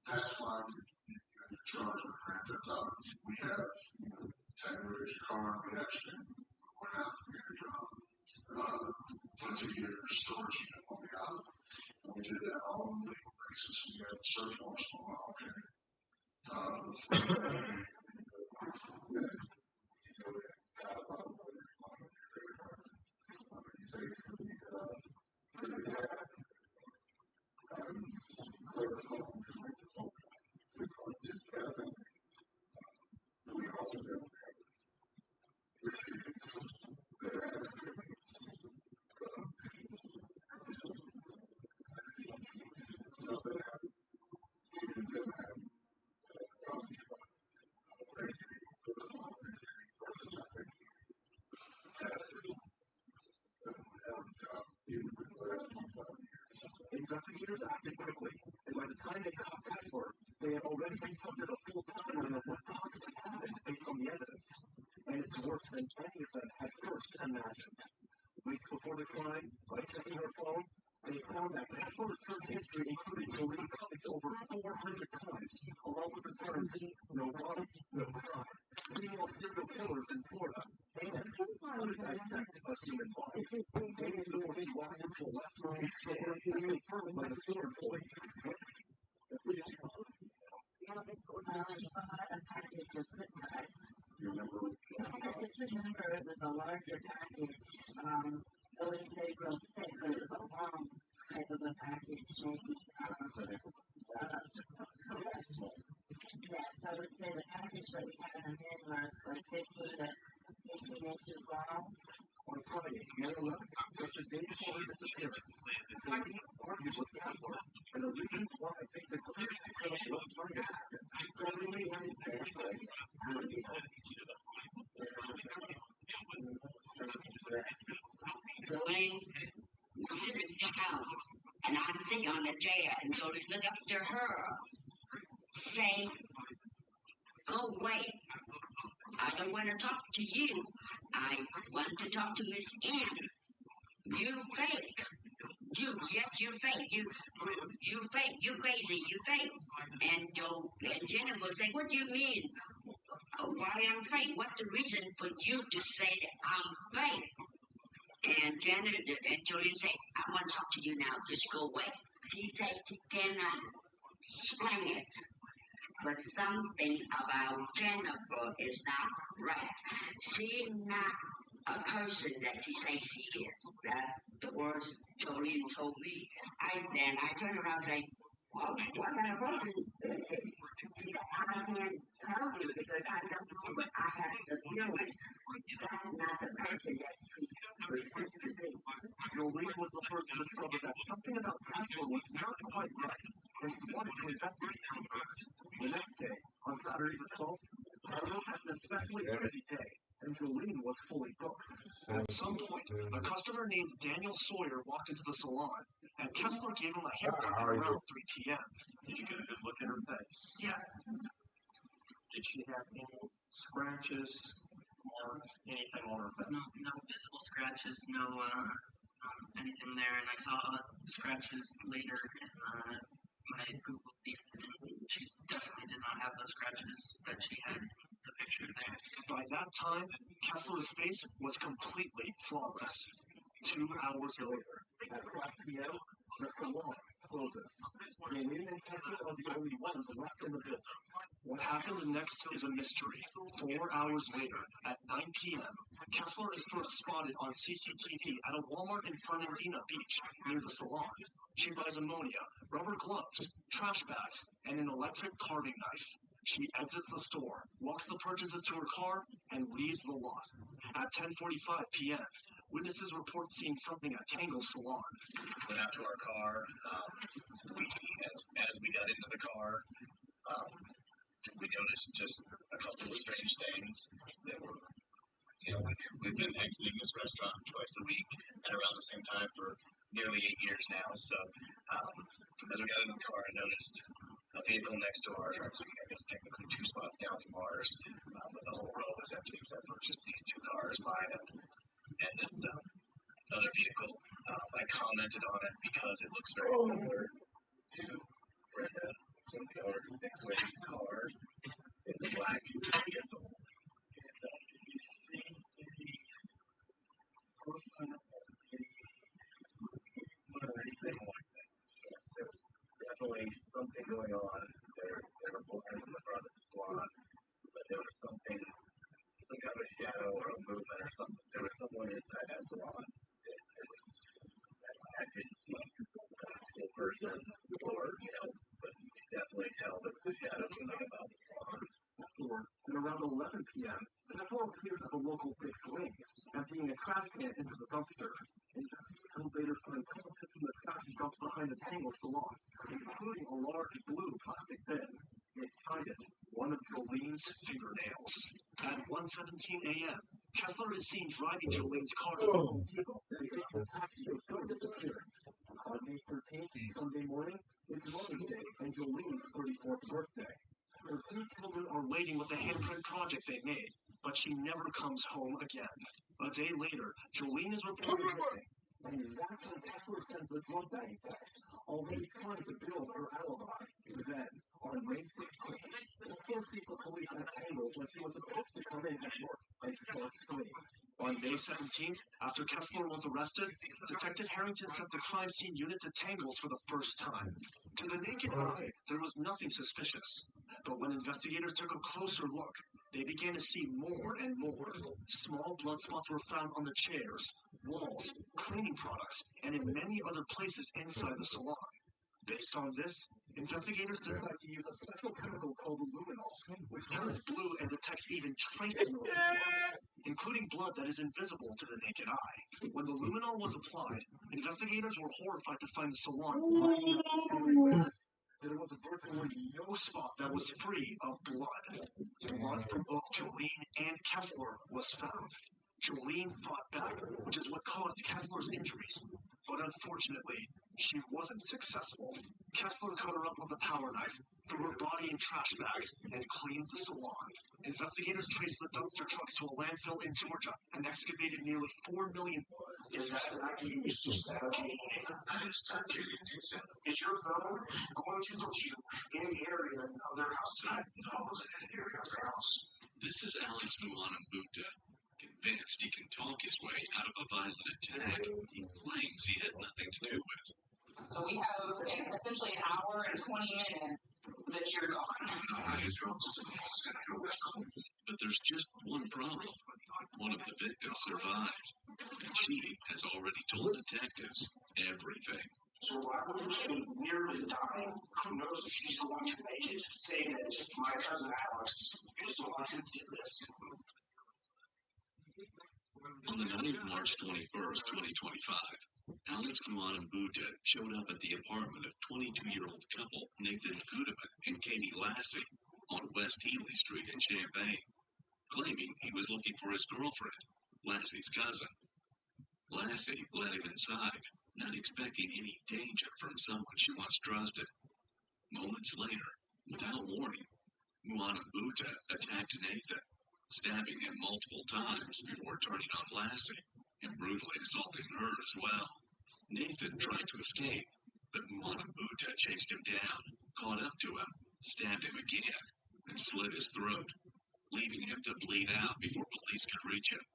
that's why you're charged with grand theft auto. We have, Tangles' car, we actually went out and put together storage unit on the island. And we did that all on a legal basis. We had search warrants for a while, okay? Investigators acted quickly, and by the time they caught Kessler, they had already constructed a full timeline of what possibly happened based on the evidence. And it's worse than any of them had first imagined. Weeks before the crime, by checking her phone, they found that Kessler's search history included Jolene Cummings over 400 times, along with the terms no body, no crime, female serial killers in Florida, and how to dissect a human body. Days before she walks into a West Marine store, as confirmed by the store employee. She bought a package of zip ties. You remember? Yes, I just remember it was a larger package. I wouldn't say real thick, but it was a long type of a package, maybe. Yes, I would say the package that we had them in was like 15 to 18 inches long. On Friday, May 11th, just a day before her disappearance, Jolene argued with Kessler, and the reasons why they declared to tell what might have happened. Jolene, sitting down, and I'm sitting on the chair, and Jolene looked up to her, saying, "Go away. I don't want to talk to you. I want to talk to Miss Ann. You fake. Yes, you fake. You fake. You crazy. You fake." And Jennifer would say, "What do you mean? Why I'm fake? What's the reason for you to say that I'm fake?" And Jolene say, "I want to talk to you now. Just go away." She said she cannot explain it. But something about Jennifer is not right. She's not a person that she says she is. That's the words Jolene told me. Then I turned around and say, "Well, what kind of person is it?" I can't tell you because I don't know, but I have the feeling that's not the person that she pretends to be. Jolene was the first to discover that something about Kessler was not quite right, and she wanted to investigate deeper. The next day, on Saturday the 12th, Carlo had an especially busy day, and Jolene was fully booked. At some point, a customer named Daniel Sawyer walked into the salon, and Kessler gave him a haircut at around 3 p.m. Did you get a good look at her face? Yeah. Did she have any scratches, marks, anything on her face? No visible scratches, no anything there. And I saw scratches later when I Googled the incident. She definitely did not have those scratches that she had in the picture there. By that time, Kessler's face was completely flawless. 2 hours later, at 5 p.m., the salon closes. Jolene and Kessler are the only ones left in the building. What happened next is a mystery. 4 hours later, at 9 p.m., Kessler is first spotted on CCTV at a Walmart in Fernandina Beach, near the salon. She buys ammonia, rubber gloves, trash bags, and an electric carving knife. She exits the store, walks the purchases to her car, and leaves the lot. At 10:45 p.m., witnesses report seeing something at Tangle's salon. Went out to our car. As we got into the car, we noticed just a couple of strange things that were, we've been exiting this restaurant twice a week at around the same time for nearly 8 years now. So as we got into the car, I noticed a vehicle next to ours, actually, I guess technically 2 spots down from ours, but the whole row was empty except for just these 2 cars, mine and this other vehicle. I commented on it because it looks very similar to Brenda, one of the owners of Next Wave's car. It's a black vehicle. Anything like that. There was definitely something going on. There were blinds in the front of the salon, but there was something, some kind of a shadow or a movement or something. There was someone inside that salon. I didn't see a full person or, but you could definitely tell there was a shadow moving about the salon. And around 11 p.m., Kessler appears at the local Big Swing, emptying a trash can into the dumpster. And later find contents in the trash dumped behind the Tangle salon, including a large blue plastic bin. Inside it, one of Jolene's fingernails. At 1:17 a.m., Kessler is seen driving Jolene's car to the Home Depot and taking a taxi before disappearing. On May 13th, Sunday morning, it's Mother's Day and Jolene's 34th birthday. Her 2 children are waiting with the handprint project they made, but she never comes home again. A day later, Jolene is reported missing, and that's when Kessler sends the drug bag text, already trying to build her alibi. Then, on May 16th, Kessler sees the police at Tangle's when she was supposed to come in at work and starts fleeing. On May 17th, after Kessler was arrested, Detective Harrington sent the crime scene unit to Tangle's for the first time. To the naked eye, there was nothing suspicious. But when investigators took a closer look, they began to see more and more. Small blood spots were found on the chairs, walls, cleaning products, and in many other places inside the salon. Based on this, investigators decided to use a special chemical called luminol, which turns blue and detects even trace amounts of blood, including blood that is invisible to the naked eye. When the luminol was applied, investigators were horrified to find the salon lining up everywhere. There was virtually no spot that was free of blood. Blood from both Jolene and Kessler was found. Jolene fought back, which is what caused Kessler's injuries. But unfortunately, she wasn't successful. Kessler cut her up with a power knife, threw her body in trash bags, and cleaned the salon. Investigators traced the dumpster trucks to a landfill in Georgia and excavated nearly 4 million. Is that you used to fabricate? Is your phone going to put you in the area of their house tonight? No, I wasn't in the area of their house. This is Alex Muanambutta. Convinced he can talk his way out of a violent attack he claims he had nothing to do with. So we have essentially an hour and 20 minutes that you're gone. But there's just one problem. One of the victims survived, and she has already told detectives everything. So why would she nearly die? Who knows if she's the one to make it say that my cousin Alex is the one who did this? On the night of March 21st, 2025, Alex Muanambutta showed up at the apartment of 22-year-old couple Nathan Gudeman and Katie Lassie on West Healy Street in Champaign, claiming he was looking for his girlfriend, Lassie's cousin. Lassie let him inside, not expecting any danger from someone she once trusted. Moments later, without warning, Muanambutta attacked Nathan, stabbing him multiple times before turning on Lassie and brutally assaulting her as well. Nathan tried to escape, but Muanambutta chased him down, caught up to him, stabbed him again, and slit his throat, leaving him to bleed out before police could reach him.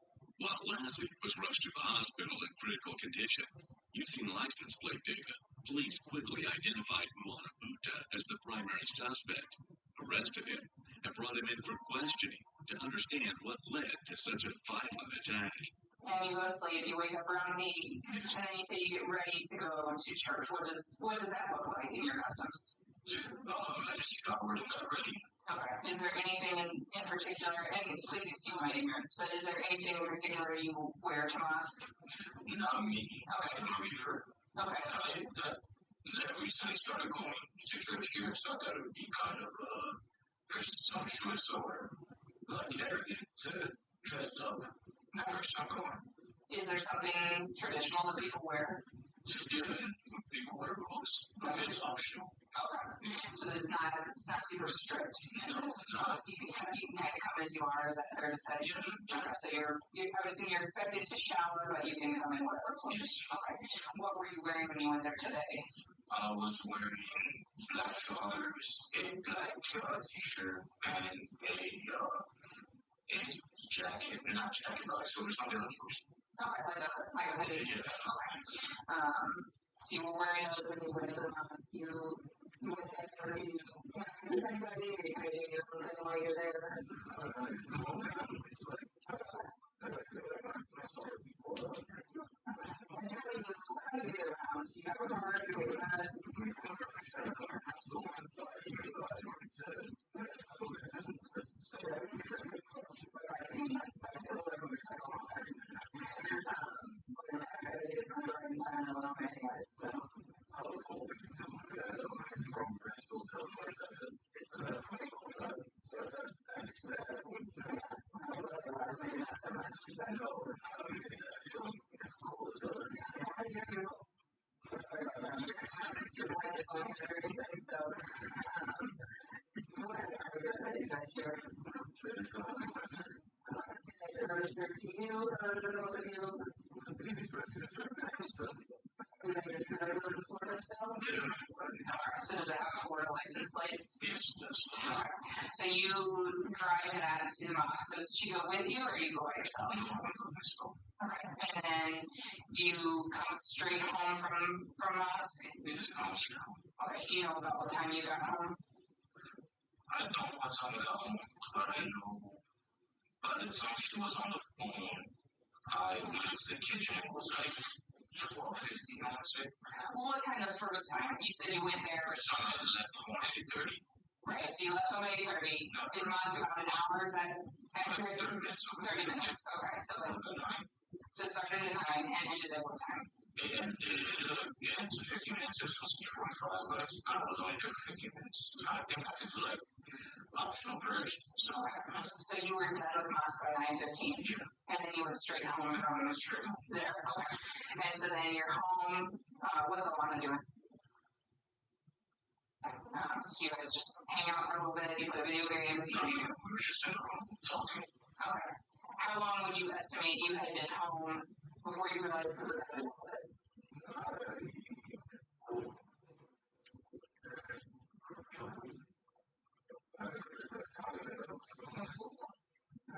While Lassie was rushed to the hospital in critical condition, using license plate data, police quickly identified Muanambutta as the primary suspect, arrested him, and brought him in for questioning to understand what led to such a violent attack. And you go to sleep, you wake up around 8, and then you say you get ready to go to church. What does that look like in your customs? I just showered and got ready. Okay. Is there anything in particular, and please excuse my ignorance, but is there anything in particular you wear to mosque? Not me. Okay. I'm a believer. Okay. That recently started going to church here, so I thought it would be kind of presumptuous or like arrogant to dress up the first time going. Is there something traditional that people wear? Yeah, people wear robes. It's optional. Okay. So it's not super strict. No, it's not. So you can kind of come as you are, is that fair to say? Yeah. Okay, so you're obviously you're expected to shower, but you can come in whatever clothes. Yes. Okay. What were you wearing when you went there today? I was wearing black joggers, a black t-shirt, and a jacket, not jacket, like so it's something else. Okay, like a hoodie. Yeah. Okay. So you were wearing those when you went to the mosque. You went there, did you does anybody or you kind of doing your own thing while you're there? And how do you get around? Do you have a car? Do you take a bus? So does it have Florida license plates? Yes. Okay. So you drive that to the mosque. Does she go with you or you go by yourself? Okay. And then do you come straight home from mosque? Yes, Okay. Do you know about what time you got home? I don't know what time I got home, but I know by the time she was on the phone, I went into the kitchen. It was like 12:50, I want to say. Well, what time the first time? You said you went there. First time I left home at 8:30. Right, so you left home at 8:30. Is Moss about an hour? Is that accurate? 30 minutes. 30 minutes. Okay, so it started at 9 and ended at what time? And it's 15 minutes. This was 45, but I was only there for 15 minutes. I think I could do like optional breaks. So you were done with Moss by 9:15? Yeah. And then you went straight home from there. Okay. And so then you're home. What's Alana doing? So you guys just hang out for a little bit, you play video games. We were just in the room talking. Okay. How long would you estimate you had been home before you realized this was a little bit?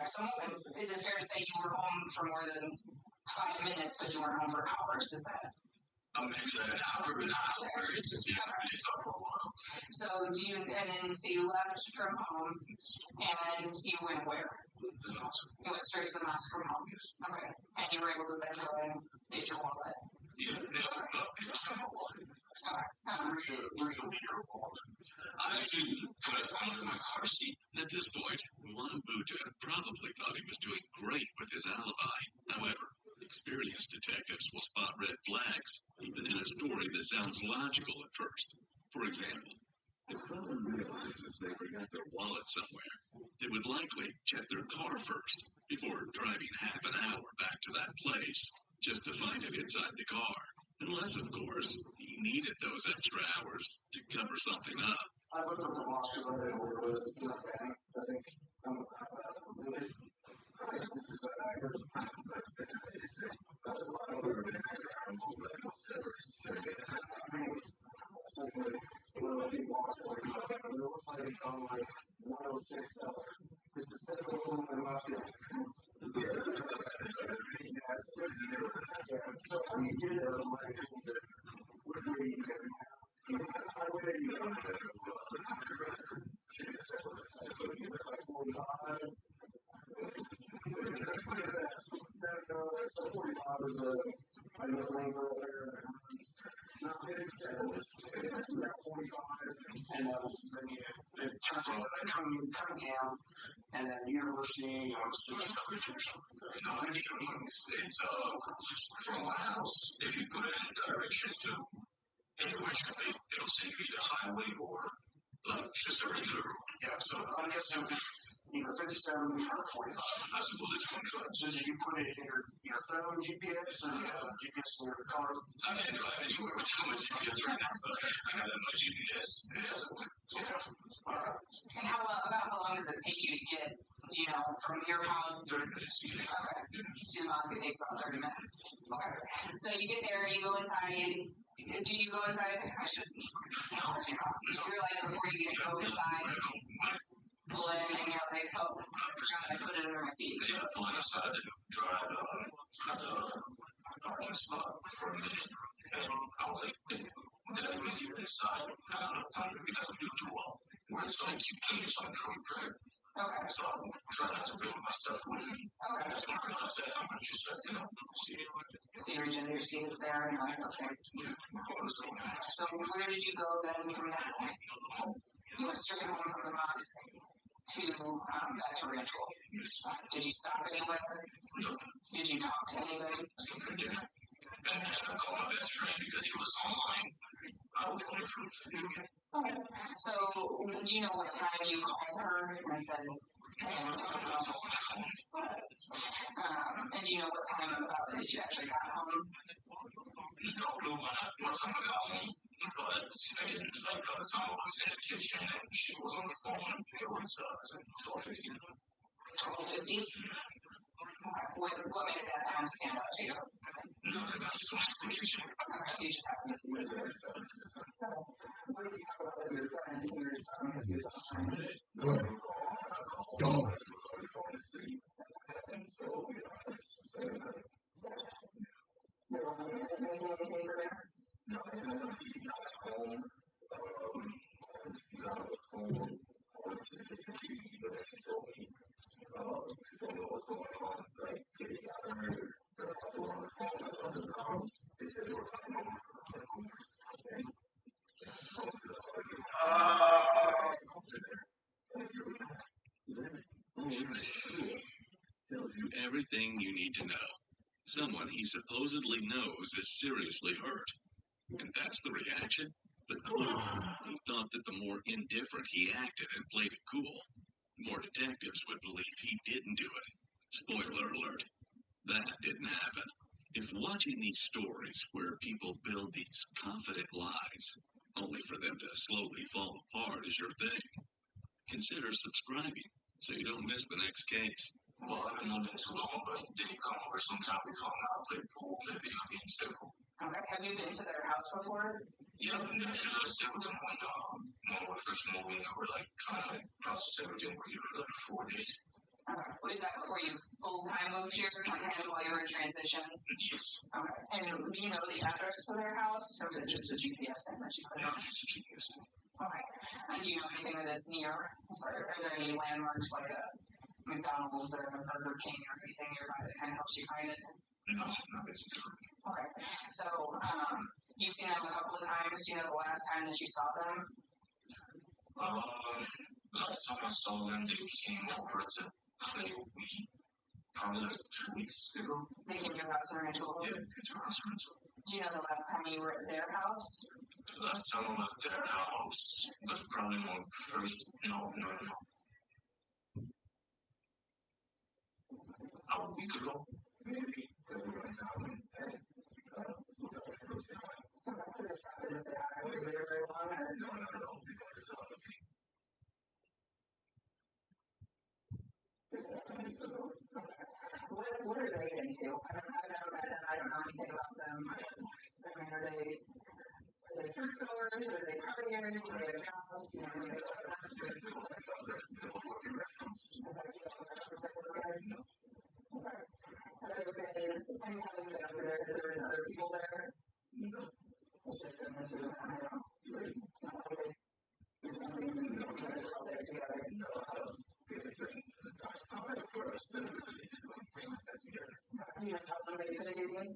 So is it fair to say you were home for more than 5 minutes, but you weren't home for hours? Is that? Maybe like an hour and a half. We talked for a while. So so you left from home and you went where? You went straight to the mosque from home. Okay. And you were able to then go and get your wallet. Yeah, where's your wallet? I actually put it under my car seat. At this point, Juan Buta probably thought he was doing great with his alibi. However, experienced detectives will spot red flags, even in a story that sounds logical at first. For example, if someone realizes they forgot their wallet somewhere, they would likely check their car first before driving half an hour back to that place just to find it inside the car. Unless, of course, he needed those extra hours to cover something up. I looked up the watch because I didn't know where it was. It's not bad. I think this is I heard and then university, from my house. If you put it in directions to anywhere shopping, it'll say either highway or like just a regular road. Yeah, so I'm guessing either 57 or 45. I suppose it's 25. So did you put it in your phone GPS or GPS in your car? I can't drive anywhere without my GPS right now, so I got no GPS. And about how long does it take you to get, from your house? 30 minutes. Okay. To the mosque, it takes about 30 minutes. Okay. So you get there, you go inside. Do you go inside? I should. No. You realize before you go inside, pull it in, and you're like, oh, I forgot I put it under my seat. Yeah, I flew outside to drive the parking spot for a minute, and I was like, did I really leave it inside? I don't know, because I'm doing too well. Where it's like, you clean yourself from crib. Okay. So I'm trying not to bring my stuff with me. Okay. That's my friend said, I'm going to just set it up. So your gender seat is there, and like, okay. So where did you go then from that point? You went straight home from the mosque to back to Ritual. Did you stop anywhere? Did you talk to anybody? And I called my best friend because he was online. I was going through the video game. Okay. So, do you know what time you called her and said, and do you know what time about that you actually got home? No clue what time I got home, but I didn't like by the time I was in the kitchen and she was on the phone. It was 12:50. 12:50? What makes that time stand out to you? Nothing, I just went to the kitchen. Okay, so you just happened to see it. What did you talk about with your friend when you were talking to his he supposedly knows is seriously hurt. And that's the reaction? But he thought that the more indifferent he acted and played it cool, the more detectives would believe he didn't do it. Spoiler alert, that didn't happen. If watching these stories where people build these confident lies, only for them to slowly fall apart is your thing, consider subscribing so you don't miss the next case. Well, I've been known too long, but did he come over sometime we come out, play pool, play video games too? Okay. Have you been to their house before? Yeah, I've been there to stay with them when we first moved in. We're like trying to process everything. We're here for like 4 days. Okay. Was that before you full-time moved here, like kind of while you were in transition? Yes. Okay. And do you know the address to their house, or is it just a GPS thing that you put in? No, just a GPS thing. Okay. And do you know anything that is near? Are there any landmarks like a McDonald's or a Burger King or anything nearby that kind of helps you find it? No, not basically. Okay. So, you've seen them a couple of times. Do you know the last time that you saw them? Last time I saw them, they came over to play weed. Probably like 2 weeks ago. They came to your house and ran into a Yeah, into our house. Do you know the last time you were at their house? The last time I was at their house was probably when we first, no. A week ago, maybe. What are they into? I've never met them. I don't know anything about them. I mean, are they church goers? Are they partiers? Do they have jobs? You know, Has there been anytime you've been over there, has there been other people there? No. It's just been the two of them, I don't know. It's not like there's nothing you guys are all there together. Do you know how long they've been dating?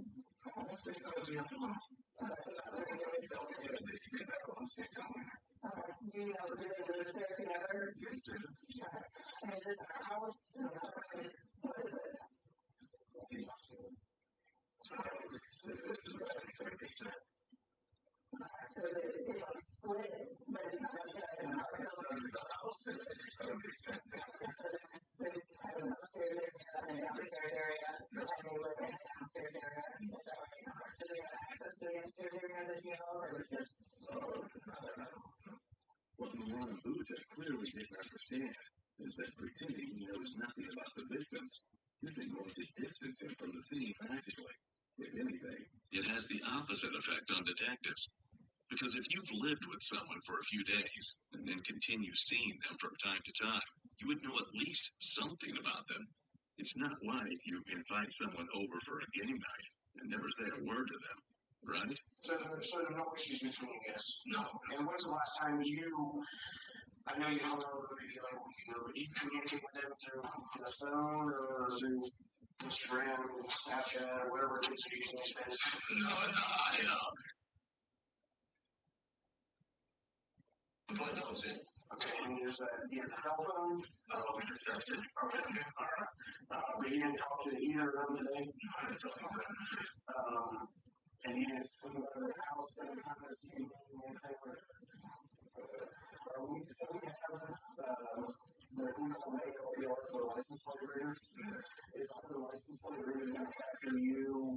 Do you know, do they live there together? And is this a house? What is it? So it's like split, but it's not necessarily an apartment building. So there's kind of an upstairs area and a downstairs area, and they live in a downstairs area. Is that right? Do they have access to the upstairs area that you know of, or is this? What Milan Buddha clearly didn't understand is that pretending he knows nothing about the victims isn't going to distance him from the scene magically. If anything, it has the opposite effect on detectives. Because if you've lived with someone for a few days and then continue seeing them from time to time, you would know at least something about them. It's not like you invite someone over for a game night and never say a word to them, right? So there's no issues between you guys? No. And when's the last time I know you hung over maybe like a week ago, but you communicate with them through the phone or through Instagram, Snapchat, or whatever it is you're using these days? No, but that was it. Okay, and you use the cell phone? We just started. But you didn't talk to either of them today? And you didn't see them at the house at the time to see anything with it? We have their email ALPR for license plate readers. Is that the license plate reader that's after you?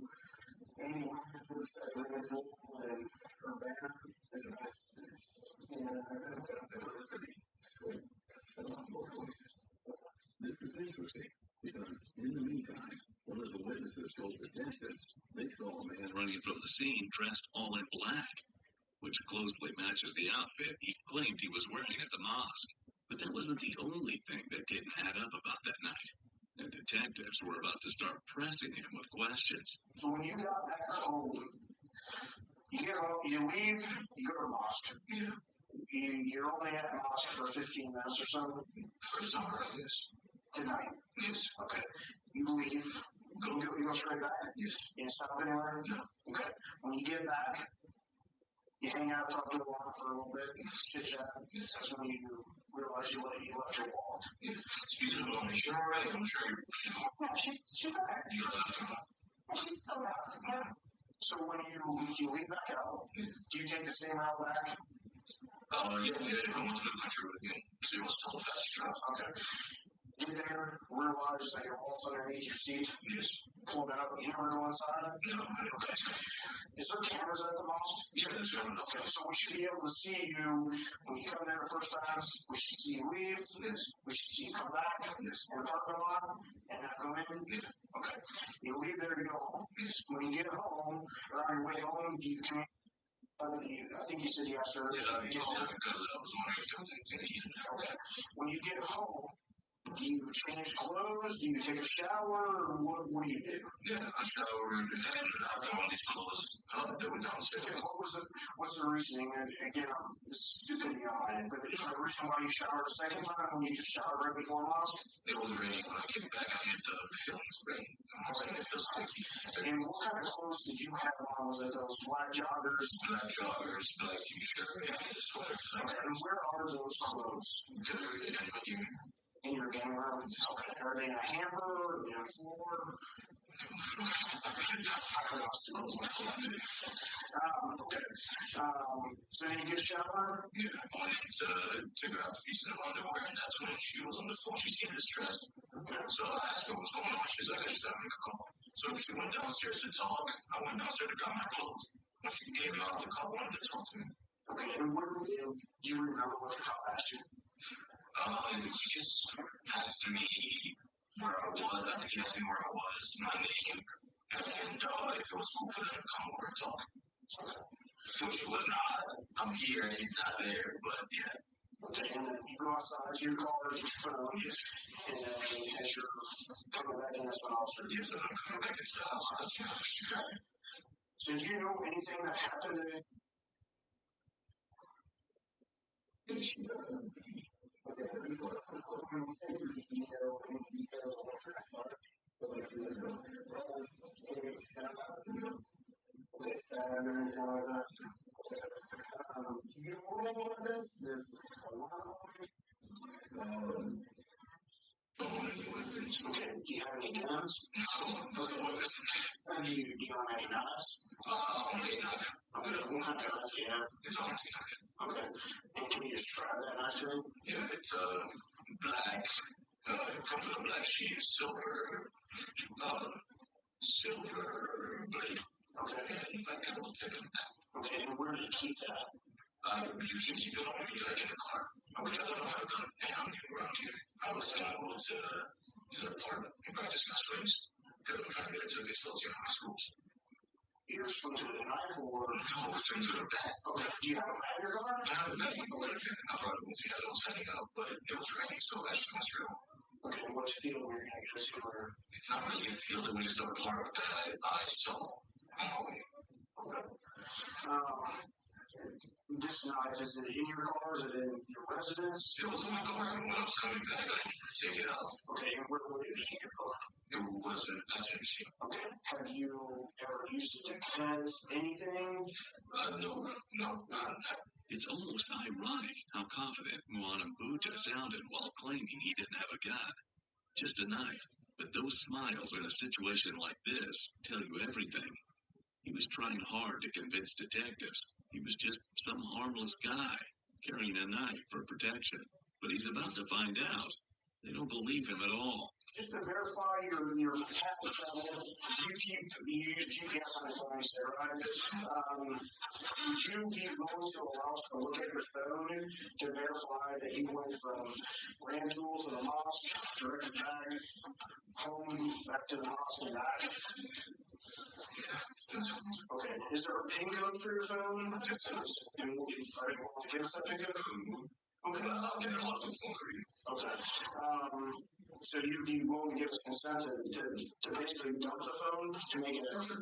Any witnesses as rental and Urbana? This is interesting because in the meantime, one of the witnesses told detectives they saw a man running from the scene dressed all in black, which closely matches the outfit he claimed he was wearing at the mosque. But that wasn't the only thing that didn't add up about that night. And detectives were about to start pressing him with questions. So when you got back home, you leave, you go to mosque. You're only at mosque for 15 minutes or so? For an hour, yes. Tonight? Yes. Okay. You leave, you go straight back? Yes. You stop anywhere? No. Okay. When you get back, you hang out, talk to the wallet for a little bit, chit chat. That's when you realize you left your wallet. Excuse me, I'm sure I'm ready. I'm sure you're. Yeah, she's okay. You got nothing. She's so fast. Yeah. So when you leave back out, do you take the same route back? Yeah, I went to the country road again. So it was still a fast drive. Okay. Get there, realize that your wallet's underneath your seat. Yes. Pull it out. You never go inside? No, okay. Is there cameras at the mosque? Yeah, there's cameras. Okay, so we should be able to see you when you come there the first time. We should see you leave. Yes. We should see you come back in the parking lot and not go in. Yeah. Okay. You leave there to go home. Yes. When you get home, or on your way home, do you come I think you said you asked her. Yeah, I told her because I was wondering if there was anything to eat. Okay. When you get home, do you change clothes? Do you take a shower? Or what do you do? Yeah, I showered and I got all these clothes that were downstairs. Okay, what's the reasoning? And again, this is stupid on but is there a reason why you showered the second time when you just showered right before mosque? It was raining. When I came back, I had the feeling of rain. It feels sticky. And what kind of clothes did you have on? Was it those black joggers? Black joggers, black t-shirt, and a sweater. Okay, and where are those clothes? In your game room? Okay, are they in a hamper? In a floor? Okay. So then you get a shower? Yeah, I wanted to grab a piece of underwear, and that's when she was on the phone. She seemed distressed. Okay. So I asked her what's going on. She's like, I just got to make a call. So she went downstairs to talk. I went downstairs to grab my clothes. When she came out, the cop wanted to talk to me. Okay, and do you remember what the cop asked you? He just asked me where I was. I think he asked me where I was, my name, and if it was cool for them to come over and talk. Okay. Which it was not. I'm here and he's not there, but yeah. Okay, and then you go outside to your car, get your phone, and then as you're coming back in, that's when officer. Yes, I'm coming back into the house. So do you know anything that happened today? Okay, do you have any guns? Do you have any knives? Okay, what kind of knives do you have? Okay, and can you describe that knife to me? Yeah, it's black. It comes with a black sheet, silver blade. Okay. And like a little tick in that. Okay, and where do you keep that? I usually keep it on me, like in the car. Because I don't have a gun and I'm new around here. I was going to go to the park and practice my strings. Because I'm trying to get into the facility of my schools. You're supposed to do the knife or? No, it's into the back. Okay, do you have a bag in your car? I have a bag in my car. I brought it with me. I was setting up, but it was raining, so I just messed around. Okay, what's the field where you're going to get a scooter? It's not really a field, it was just a park that I saw on my way. Okay. This knife, is it in your car? Is it in your residence? It was in my car, and when I was coming back, I didn't take it out. Okay, and where would it be in your car? It was in the passenger seat. Okay, have you ever used it to fence anything? No, not. It's almost ironic how confident Muanim Buddha sounded while claiming he didn't have a gun. Just a knife. But those smiles in a situation like this tell you everything. He was trying hard to convince detectives he was just some harmless guy carrying a knife for protection. But he's about to find out. They don't believe him at all. Just to verify your tax travel, you use GPS on the phone, you say, right? Would you be willing to allow us to look at your phone to verify that you went from Ram Tools to the mosque, direct back, home, back to the mosque and back? Okay, is there a PIN code for your phone? And are you willing to give us that PIN code? Okay, I'll get a lot of phone for you. Okay. So you'd be willing to give us consent to basically dump the phone to make it extra?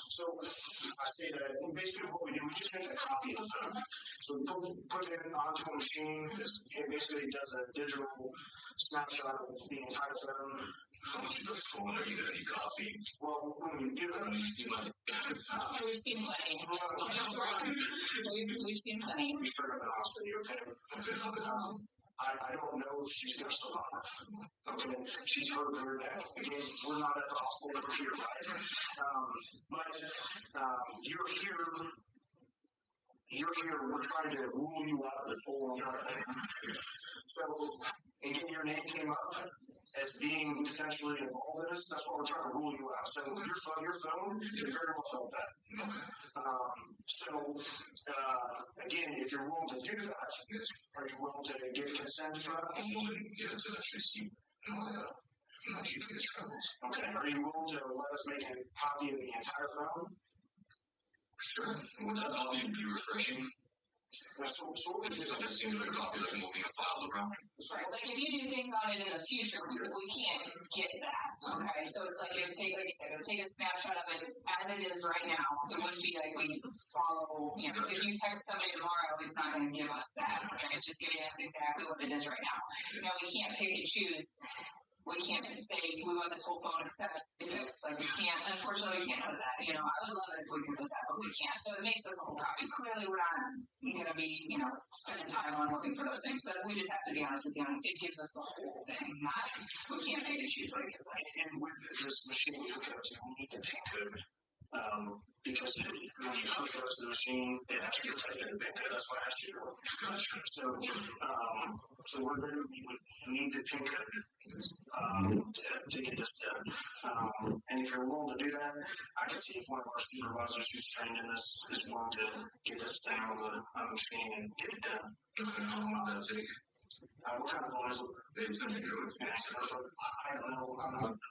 So I say that basically what we do, we just make a copy of the phone. So we put it onto a machine. It basically does a digital snapshot of the entire phone. How much of the phone are you going to need copy? Well, when we do it, We've seen plenty. We've seen plenty. you start at the hospital, okay? I don't know if she's going to survive. Okay, she's hurt very bad. Again, we're not at the hospital over here, right? But you're here, we're trying to rule you out of this whole entire thing. So, again, your name came up as being potentially involved in this. That's why we're trying to rule you out. So, your phone could very well help that. Again, if you're willing to do that, are you willing to give consent for that? I'm willing, yeah, to actually see my GPS travels. Okay, are you willing to let us make a copy of the entire phone? Sure. Would that copy be refreshing? So what would you do? I just seem to copy like moving a file around. Right, like if you do things on it in the future, we can't get that. Okay, so it's like it would take, like you said, it would take a snapshot of it as it is right now. It wouldn't be like we follow, if you text somebody tomorrow, it's not going to give us that. Okay, it's just giving us exactly what it is right now. Now we can't pick and choose. We can't say we want this whole phone except fixed. Like we can't, unfortunately, we can't put that. I would love it if we could put that, but we can't. So it makes us a whole copy. Clearly, we're not going to be, spending time on looking for those things, but we just have to be honest with you. It gives us the whole thing. We can't pick and choose what it gives us. And with this machine we hook up to, we need the PIN code. Because when you hook up to the machine, it actually will tell you the PIN code. That's why I asked you for it. So we would need the PIN code to get this done. And if you're willing to do that, I can see if one of our supervisors who's trained in this is willing to get this thing on the machine and get it done. How long will that take? What kind of phone is it? It's an Android. I don't know.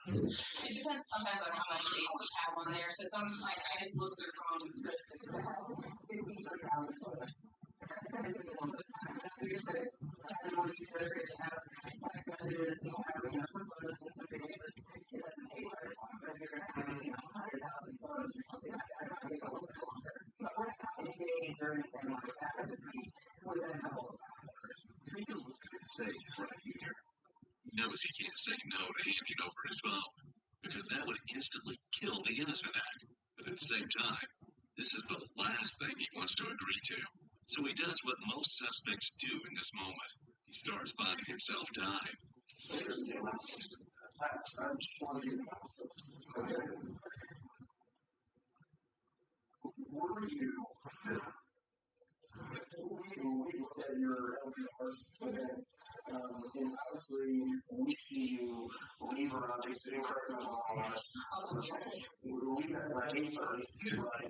It depends sometimes on how much data we have on there. So some, I just looked through phone lists that have 63,000 photos. That's kind of difficult. That's weird, but it's more considered. It has text messages, some photos and some videos. It doesn't take quite as long, but if you're going to have 100,000 photos or something like that, it might take a little bit longer. But we're not talking days or anything like that. It would be within a couple of hours. Take a look at his face right here. He knows he can't say no to handing over his phone, because that would instantly kill the innocent act. But at the same time, this is the last thing he wants to agree to. So he does what most suspects do in this moment. He starts buying himself time. So here's the deal. I just want to give you okay. Were you we looked at your LTRs, okay? And obviously, we see you leave around, they didn't correct me if I'm wrong, we leave at like 8:30, right?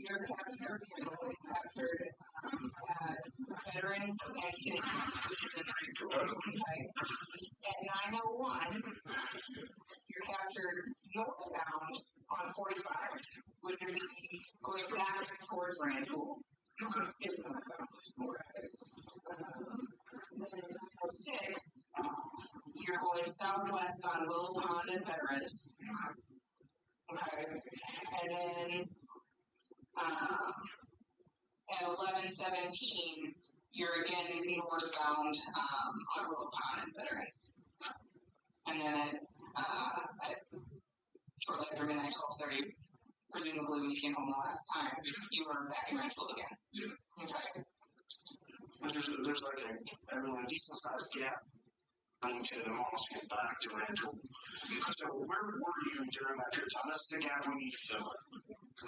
Your captured was captured as veteran and at 9:01, you're captured northbound on 45, which would be going back towards Grand Pool. It's northbound. Then at 9:06, you're going southwest on Willow Pond and Veteran. Okay. And then at 11:17, you're again northbound on Willow Pond and Veterans. And then at shortly after midnight, 12:30, presumably when you came home the last time, you were back in Ranchville again. Yeah. Okay. There's like a decent sized gap to almost get back to Ranchville. So where were you during that period of time? That's the gap we need to fill.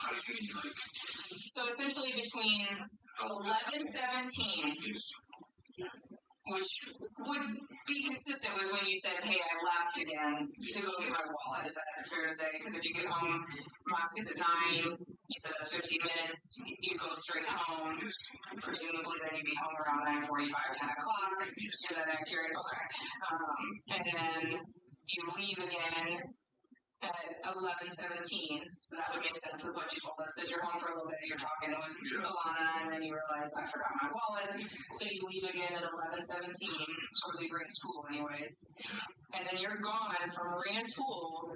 How do you mean, like? So essentially between 11:17, which would be consistent with when you said, hey, I left again to go get my wallet. Is that fair to say? Because if you get home, mosque is at 9, you said that's 15 minutes, you go straight home. Presumably then you'd be home around 9:45, 10 o'clock. Is that accurate? Okay. And then you leave again at 11:17, so that would make sense with what you told us, that you're home for a little bit, you're talking with Alana, and then you realize I forgot my wallet, so you leave again at 11:17, or leave Rantoul anyways, and then you're gone from Rantoul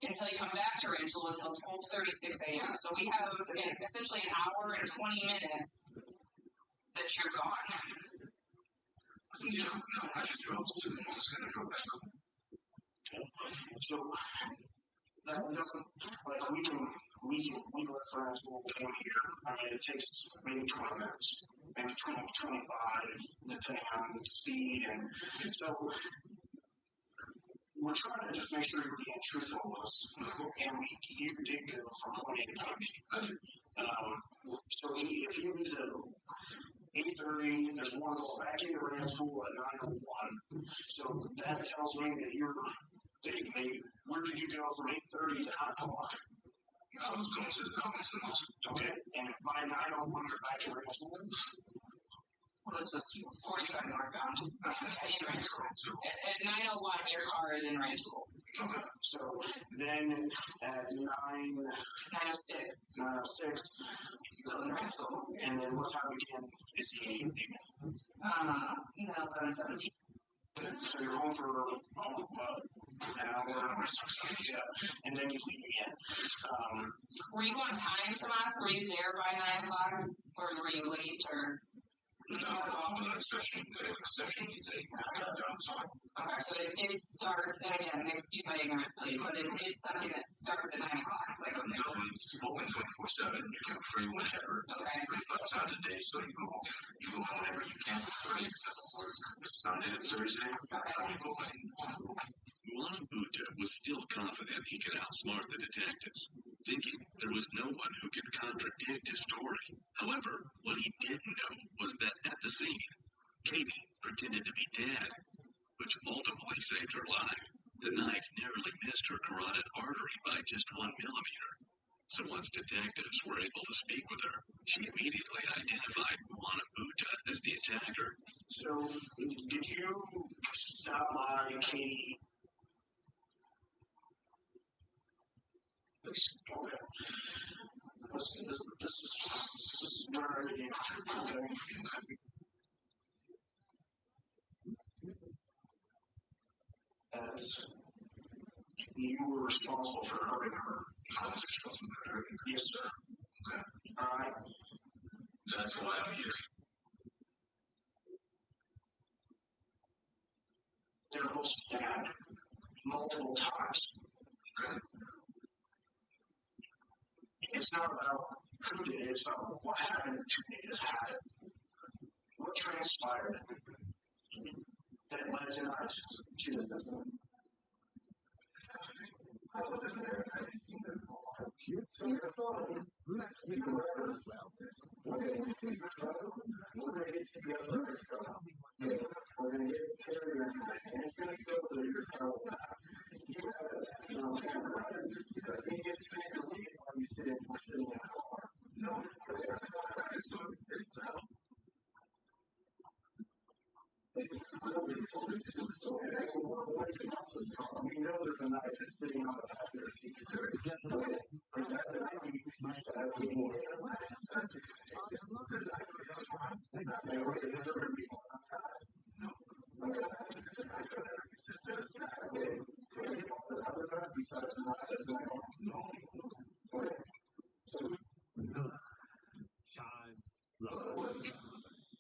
until you come back to Rantoul until 12:36 a.m. So we have essentially an hour and 20 minutes that you're gone. Yeah, no, I just drove to the mosque and I drove back home. So, that doesn't, like, we let friends who came here. I mean, it takes maybe 20 minutes, maybe 20, 25, depending on the speed. And so we're trying to just make sure you're being truthful with us. And you did go from point A to point B. So if you leave at 8:30, there's one call back in the rental at 9:01. So that tells me that where did you go from 8:30 to 9 o'clock? I was going to the comments. Okay, and by 9:01 you're back in rental. Well, this is 45 northbound. Okay, in rental. At 9:01, your car is in rental. Okay, so then at 9:06, you go in rental, and then what time again is he leaving? 11:17. So you're home for an hour or something, yeah, and then you leave again. Were you on time, Tomas? Were you there by 9 o'clock? Or were you late? Or exceptionally late. I got there on time. Okay, so it starts, and again, excuse my ignorance, please, but it's something that starts at 9 o'clock. It's like, okay. No, it's open 24/7. You can pray whenever. Okay. 35 times a day, so you go home whenever you can. Pretty accessible. Sunday to Thursday. Okay. Buddha was still confident he could outsmart the detectives, thinking there was no one who could contradict his story. However, what he didn't know was that at the scene, Katie pretended to be dead, which ultimately saved her life. The knife narrowly missed her carotid artery by just 1 millimeter. So once detectives were able to speak with her, she immediately identified Buddha as the attacker. So, did you stop by Katie? Okay. This is where I begin. Okay. As you were responsible for hurting her. I was responsible for hurting her. Yes, sir. Okay. All right. That's why I'm here. They're both stabbed multiple times. Okay. It's not about who did it, it's about what happened to make this happen. What transpired that led tonight to this incident? I wasn't there. I just seen them all. You tell your story. You can record as well. Okay, so we're going to get CPS records from them. Yeah, we're going to get Terry records, and it's going to go through your federal path. You have that on camera, right? Because he gets to make a lead while you're sitting in the car. No, that's so it's out. We know there's a knife that's sitting on the passenger seat. Okay. But that's a knife you used to stab people with.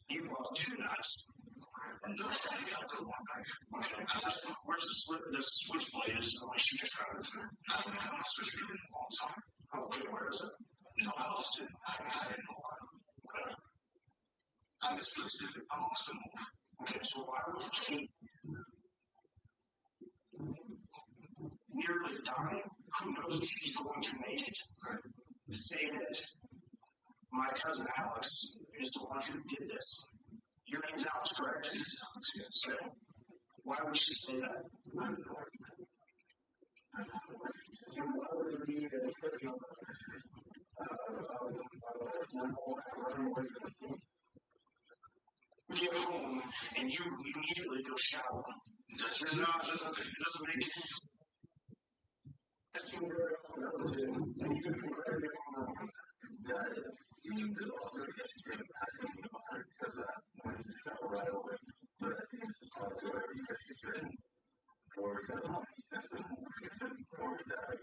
You brought 2 knives. Where's the switchblade? Is the way she just tried to do it. I don't have my switchblade in a long time. Okay, where is it? No, I lost it. I had it in a while. Okay. I misplaced it. I lost the move. Okay, so why would Kate nearly dying? Who knows if she's going to make it? Right. Say that my cousin Alex is the one who did this. Your name's Alex, correct? Yes. Okay. Why would she say that? Why would there be a description of you get home and you immediately go shower. You're not, it doesn't make that's very often and you can feel very different. That seemed to also get you to asking about her because when she fell right over, but I think it's possible because she's been forward that long, she's been forward that.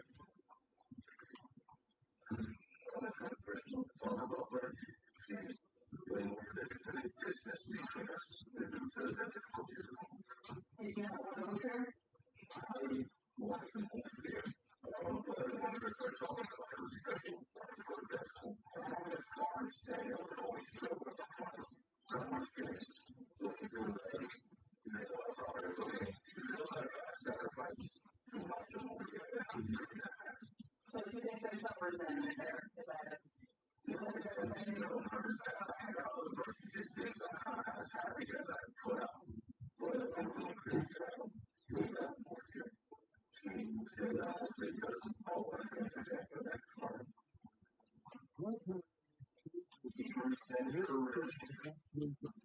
That's kind of personal. It's all about where she's doing more than distance between us. It's a difficulty to move. Did you have a home care? I wanted to move there. But So she thinks there's some resentment there. Is that it?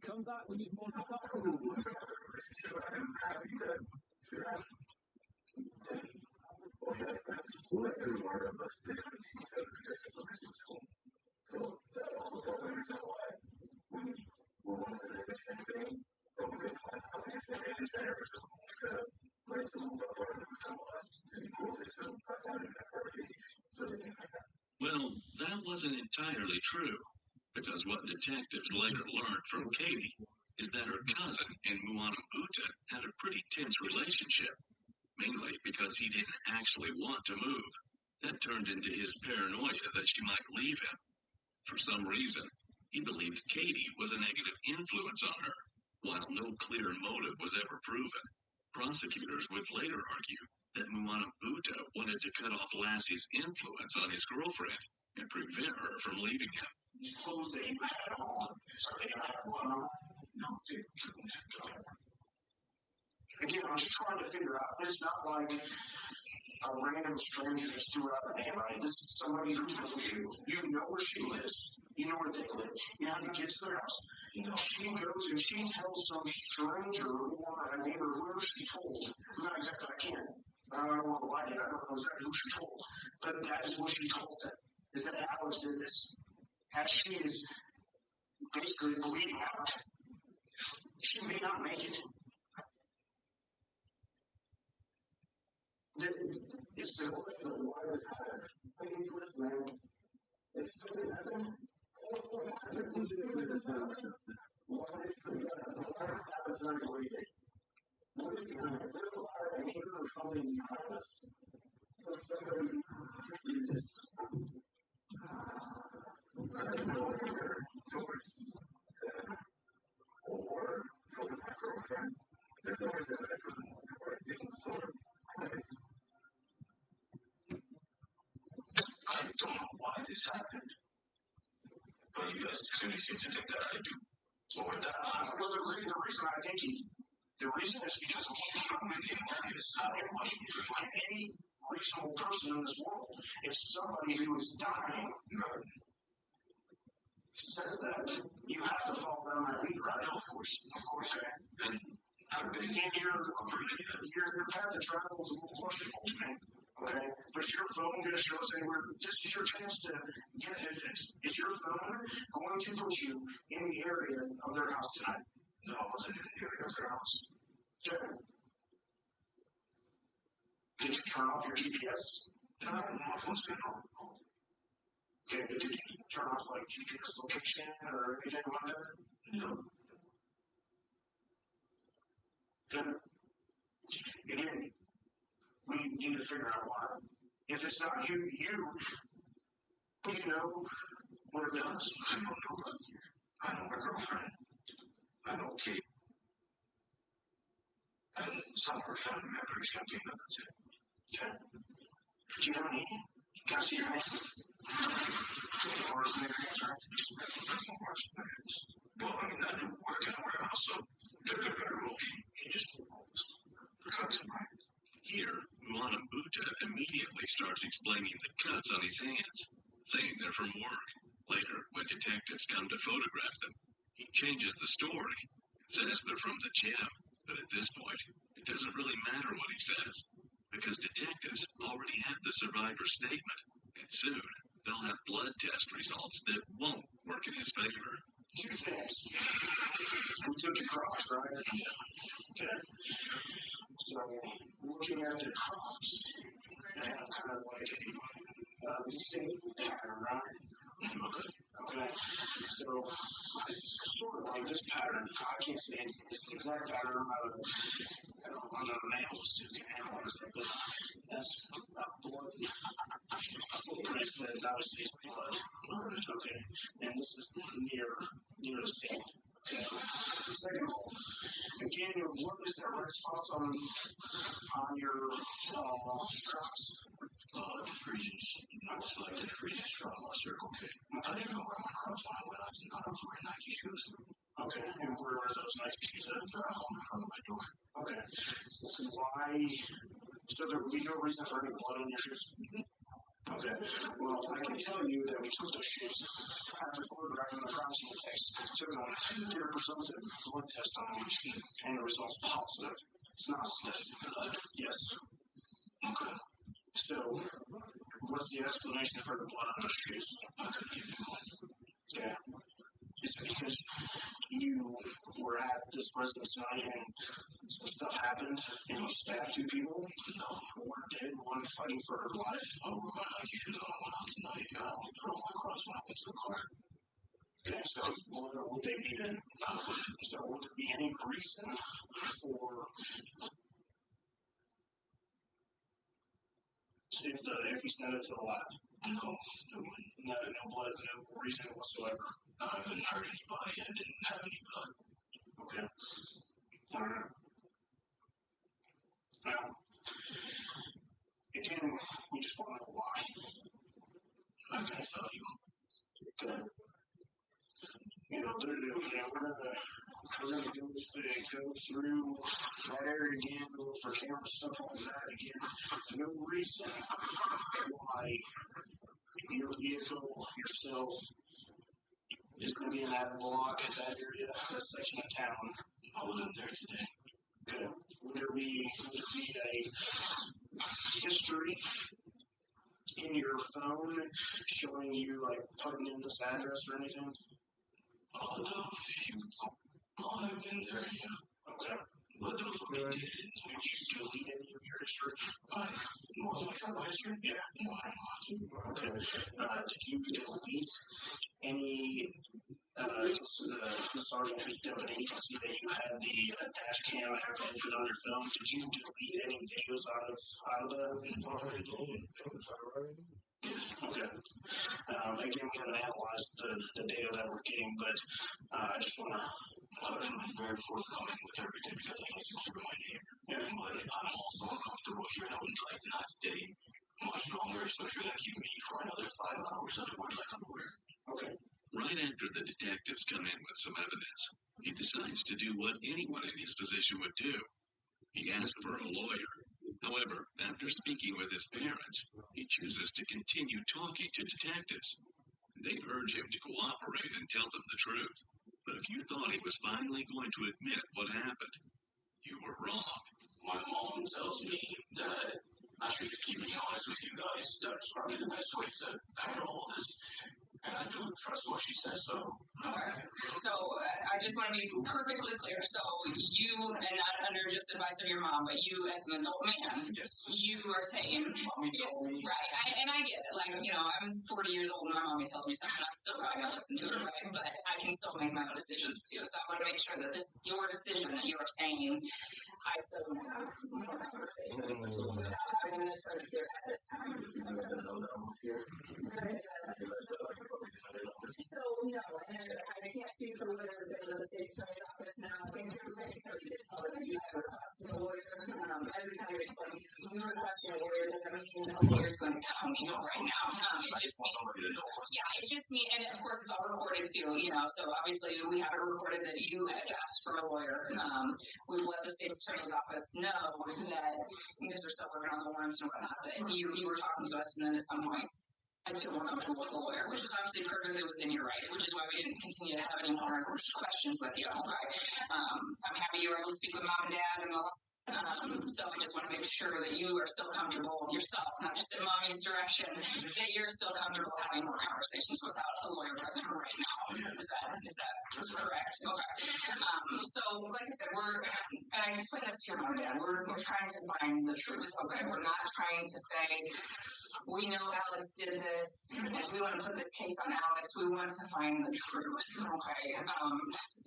Come back when you want to talk. Well, that wasn't entirely true, because what detectives later learned from Katie is that her cousin and Muanabuta had a pretty tense relationship, mainly because he didn't actually want to move. That turned into his paranoia that she might leave him. For some reason, he believed Katie was a negative influence on her, while no clear motive was ever proven. Prosecutors would later argue that Muanabuta wanted to cut off Lassie's influence on his girlfriend and prevent her from leaving him. These clothes that you had on, are they not one? No, dude. Again, I'm just trying to figure out. It's not like a random stranger just threw out a name, right? This is somebody who knows you. You know where she lives. You know where they live. You know how to get to their house. You know, she goes and she tells some stranger or a neighbor, whoever she told. Not exactly, I can't. I don't want to lie to you. I don't know exactly who she told. But that is what she told them. Is that Alex did this. As she is basically bleeding out. She may not make it. It's the question of why this happened. I think it was like, it's something happened. Also, what happened is this happened. Why this happens very lately. What is behind it? There's a lot of anger or something behind this. So somebody did this. I don't know where towards or towards my girlfriend. There's always a lesson where it didn't sort of place. I don't know why this happened, but you guys clearly seem to think that I do. Or that well, the reason I think the reason is because of how many any reasonable person in this world, if somebody who is dying says that, you have to fall down that lead, right? Of course, okay. And I've been in your path of travel is a little questionable to me. Okay, but is your phone going to show us anywhere? This is your chance to get it fixed. Is your phone going to put you in the area of their house tonight? No, I wasn't in the area of their house. Okay. Did you turn off your GPS? No, my phone's been on. Okay, but did you turn off like GPS location or anything like that? No. Good. Again, we need to figure out why. If it's not you know what it does. I don't know her. I know my girlfriend. I know Kate. And some of her family members, something that's it. Okay. But you don't need it. You gotta see your hands. Worse than your hands, right? Well, I mean, I do work in a warehouse, so there could very well be just cuts, right? Here, Muanabuta immediately starts explaining the cuts on his hands, saying they're from work. Later, when detectives come to photograph them, he changes the story and says they're from the gym. But at this point, it doesn't really matter what he says, because detectives already have the survivor's statement, and soon they'll have blood test results that won't work in his favor. Two things. We took your crops, right? Okay. So, looking at the crops, they have kind of like a distinct pattern, right? Okay. So, it's sort of like this pattern. I can't say it's this exact pattern. I'm not an analyst who can analyze it, but that's blood. Because obviously it's blood. Okay. And this is near the scene. Okay. Second of all, again, what is that red spots on your crocs? Freezes. I was like the freezes from my circle kit. I didn't know where my crocs when I went out tonight. I was wearing Nike shoes. Okay. And where are those Nike shoes at? They're out on the front of my door. Okay. Why? So there would be no reason for any blood on your shoes? Okay. Well, I can tell you that we took those shoes after photographing the crime scene text. Took them, did a presumptive blood test on them, and the result's positive. It's not blood. Yes. Okay. So, what's the explanation for the blood on those shoes? I couldn't give you one. Okay. Is it because you were at this residence night and some stuff happened and you stabbed two people? No. One dead, one fighting for her life? Oh, my Nike shoes on went out tonight. I only put on my cross when I went to the car. Okay, so what would they be then? So would there be any reason for if we send it to the lab? No. No blood, no reason whatsoever. I couldn't hurt anybody. I didn't have any blood. Okay. Alright. Now, again, we just want to know why. I can tell you. Okay. We're gonna go through that area again, look for camera stuff like that again. No reason why your vehicle, yourself, is going to be in that block, that area, that section of town. I wasn't there today. Okay. Would there be a history in your phone showing you, like, putting in this address or anything? Oh, no, you might have been there, yeah. Okay. But those were me. Did you delete any of your history? Most of my travel history? Yeah. No, I don't know. Okay. Did you delete any, the sergeant who's deputy, you can see that you had the dash cam entered on your phone. Did you delete any videos out of that? Okay. Again, we haven't analyzed the data that we're getting, but I just want to. I was very forthcoming with everything because I know you through my name. Yeah. But I'm also uncomfortable here and I wouldn't like to not stay much longer, so if you're going to keep me for another 5 hours, otherwise like I'm aware. Okay. Right after the detectives come in with some evidence, he decides to do what anyone in his position would do. He asks for a lawyer. However, after speaking with his parents, he chooses to continue talking to detectives. They urge him to cooperate and tell them the truth. But if you thought he was finally going to admit what happened, you were wrong. My mom tells me that I should keep being honest with you guys. That's probably the best way to handle all this. And I do trust what she says, so. Okay. So I just want to be perfectly clear. So you, and not under just advice of your mom, but you as an adult man, yes. You are saying, Mommy told me. Right. And I get it. Like, I'm 40 years old and my mommy tells me something. I'm still probably going to listen to her, right? But I can still make my own decisions too. So I want to make sure that this is your decision that you are saying. I still want to have more conversations without having an attorney here at this time. So, no, and I can't speak for whether it's been at the state's attorney's office now. I think so you did tell them that you had requested a lawyer. Every time you're explaining, you requesting a lawyer doesn't mean a lawyer's going to come here right now. It just means, and of course it's all recorded too, so obviously we have it recorded that you had asked for a lawyer. We've let the state's attorney's office know that, because they're still working on the warrants and whatnot, that you were talking to us, and then at some point I feel more comfortable with a lawyer, which is obviously perfectly within your right, which is why we didn't continue to have any more questions with you. Okay. I'm happy you were able to speak with mom and dad and so I just want to make sure that you are still comfortable yourself, not just in mommy's direction, that you're still comfortable having more conversations without a lawyer present right now. Is that correct? Okay. So like I said, and I explained this to your mom and dad, we're trying to find the truth. Okay. We're not trying to say, we know Alex did this, and we want to put this case on Alex. We want to find the truth. Okay.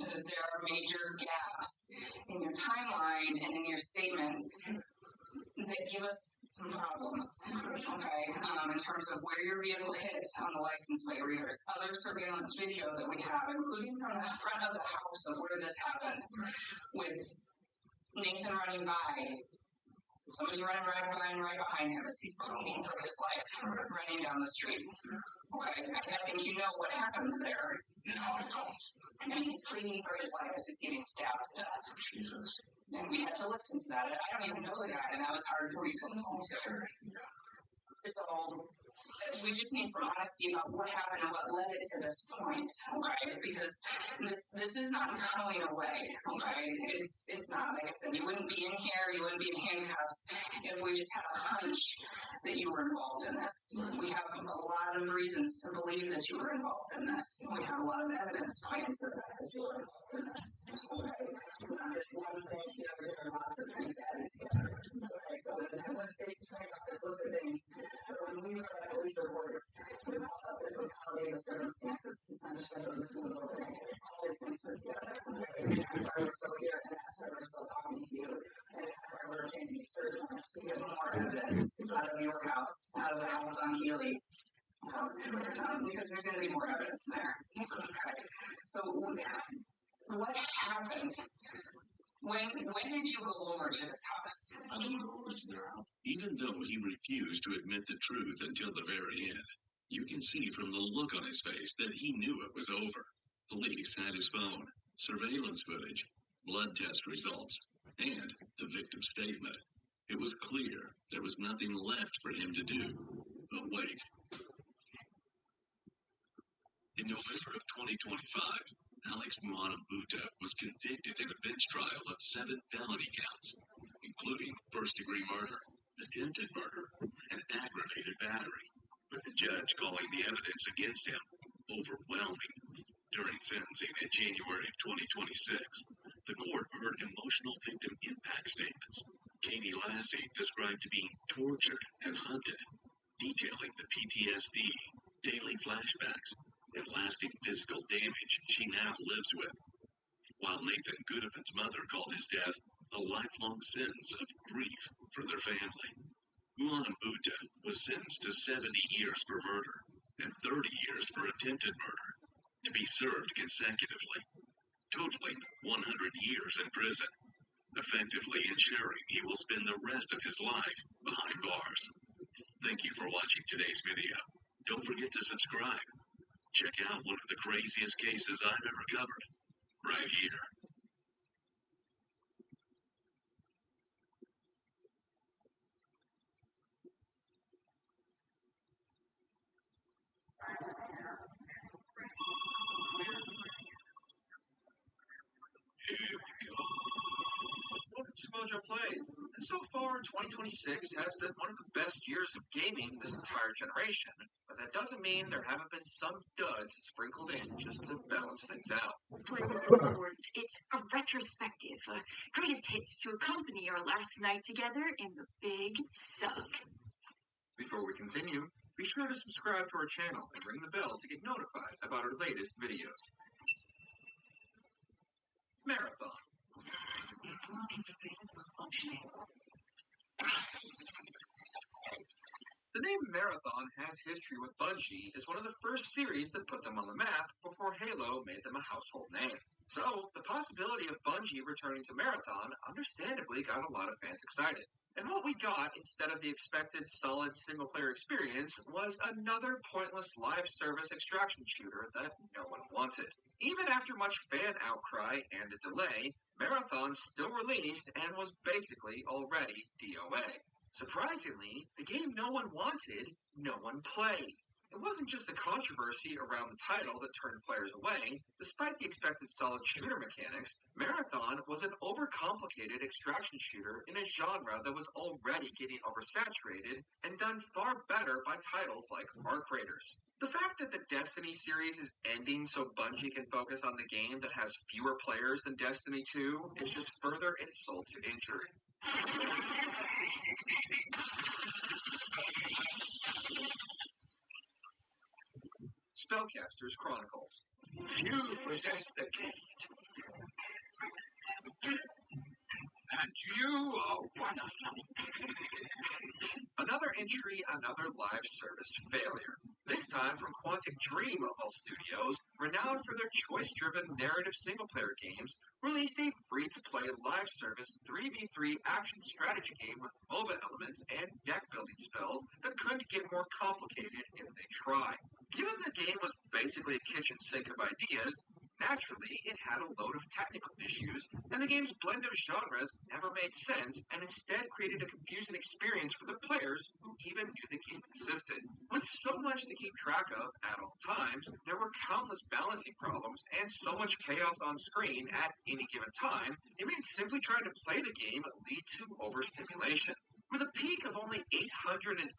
There are major gaps in your timeline and in your statement that give us some problems, okay, in terms of where your vehicle hit on the license plate readers. Other surveillance video that we have, including from the front of the house of where this happened, with Nathan running by, somebody running right behind him as he's pleading for his life, running down the street. Okay, I think you know what happens there. And he's pleading for his life as he's getting stabbed to death. Jesus. And we had to listen to that. I don't even know the guy, and that was hard for me to listen to. So we just need some honesty about what happened and what led it to this point, okay? Because this is not going away, okay? It's not, like I said, you wouldn't be in here, you wouldn't be in handcuffs if we just had a hunch that you were involved in this. We have a lot of reasons to believe that you were involved in this. We have a lot of evidence pointing to the fact that you were involved in this, okay? It's not just one thing, there are lots of things added together. Okay, so let's face those are things. When we read police reports, we all thought this was holiday circumstances. It's not just like this was over. All these things put together. I was still here, and that's why we're still talking to you. And that's why we're changing search warrants to get more evidence out of your house, out of the house on Healy. Because there's going to be more evidence there. Okay. So, what happened? When did you go over to this house? I don't know who was there. Even though he refused to admit the truth until the very end, you can see from the look on his face that he knew it was over. Police had his phone, surveillance footage, blood test results, and the victim's statement. It was clear there was nothing left for him to do. But wait. In November of 2025, Alex Muanambuta was convicted in a bench trial of 7 felony counts, including first-degree murder, attempted murder, and aggravated battery, with the judge calling the evidence against him overwhelming. During sentencing in January of 2026, the court heard emotional victim impact statements. Katie Lassie described being tortured and hunted, detailing the PTSD, daily flashbacks, and lasting physical damage she now lives with, while Nathan Goodman's mother called his death a lifelong sentence of grief for their family. Muanambuta was sentenced to 70 years for murder and 30 years for attempted murder, to be served consecutively, totaling 100 years in prison, effectively ensuring he will spend the rest of his life behind bars. Thank you for watching today's video. Don't forget to subscribe. Check out one of the craziest cases I've ever covered, right here. Welcome to Mojo Plays. And so far, 2026 has been one of the best years of gaming this entire generation. But that doesn't mean there haven't been some duds sprinkled in just to balance things out. It's a retrospective, greatest hits to accompany our last night together in the Big Suck. Before we continue, be sure to subscribe to our channel and ring the bell to get notified about our latest videos. Marathon. The name Marathon has history with Bungie as one of the first series that put them on the map before Halo made them a household name. So, the possibility of Bungie returning to Marathon understandably got a lot of fans excited. And what we got instead of the expected solid single-player experience was another pointless live service extraction shooter that no one wanted. Even after much fan outcry and a delay, Marathon still released and was basically already DOA. Surprisingly, the game no one wanted, no one played. It wasn't just the controversy around the title that turned players away. Despite the expected solid shooter mechanics, Marathon was an overcomplicated extraction shooter in a genre that was already getting oversaturated and done far better by titles like Arc Raiders. The fact that the Destiny series is ending so Bungie can focus on the game that has fewer players than Destiny 2 is just further insult to injury. Spellcaster's Chronicles. Few possess the gift. And you are one of them. Another entry, another live service failure. This time from Quantic Dream of all studios, renowned for their choice-driven narrative single-player games, released a free-to-play live service 3v3 action strategy game with MOBA elements and deck-building spells that couldn't get more complicated if they tried. Given the game was basically a kitchen sink of ideas, naturally, it had a load of technical issues, and the game's blend of genres never made sense and instead created a confusing experience for the players who even knew the game existed. With so much to keep track of at all times, there were countless balancing problems and so much chaos on screen at any given time, it made simply trying to play the game lead to overstimulation. With a peak of only 888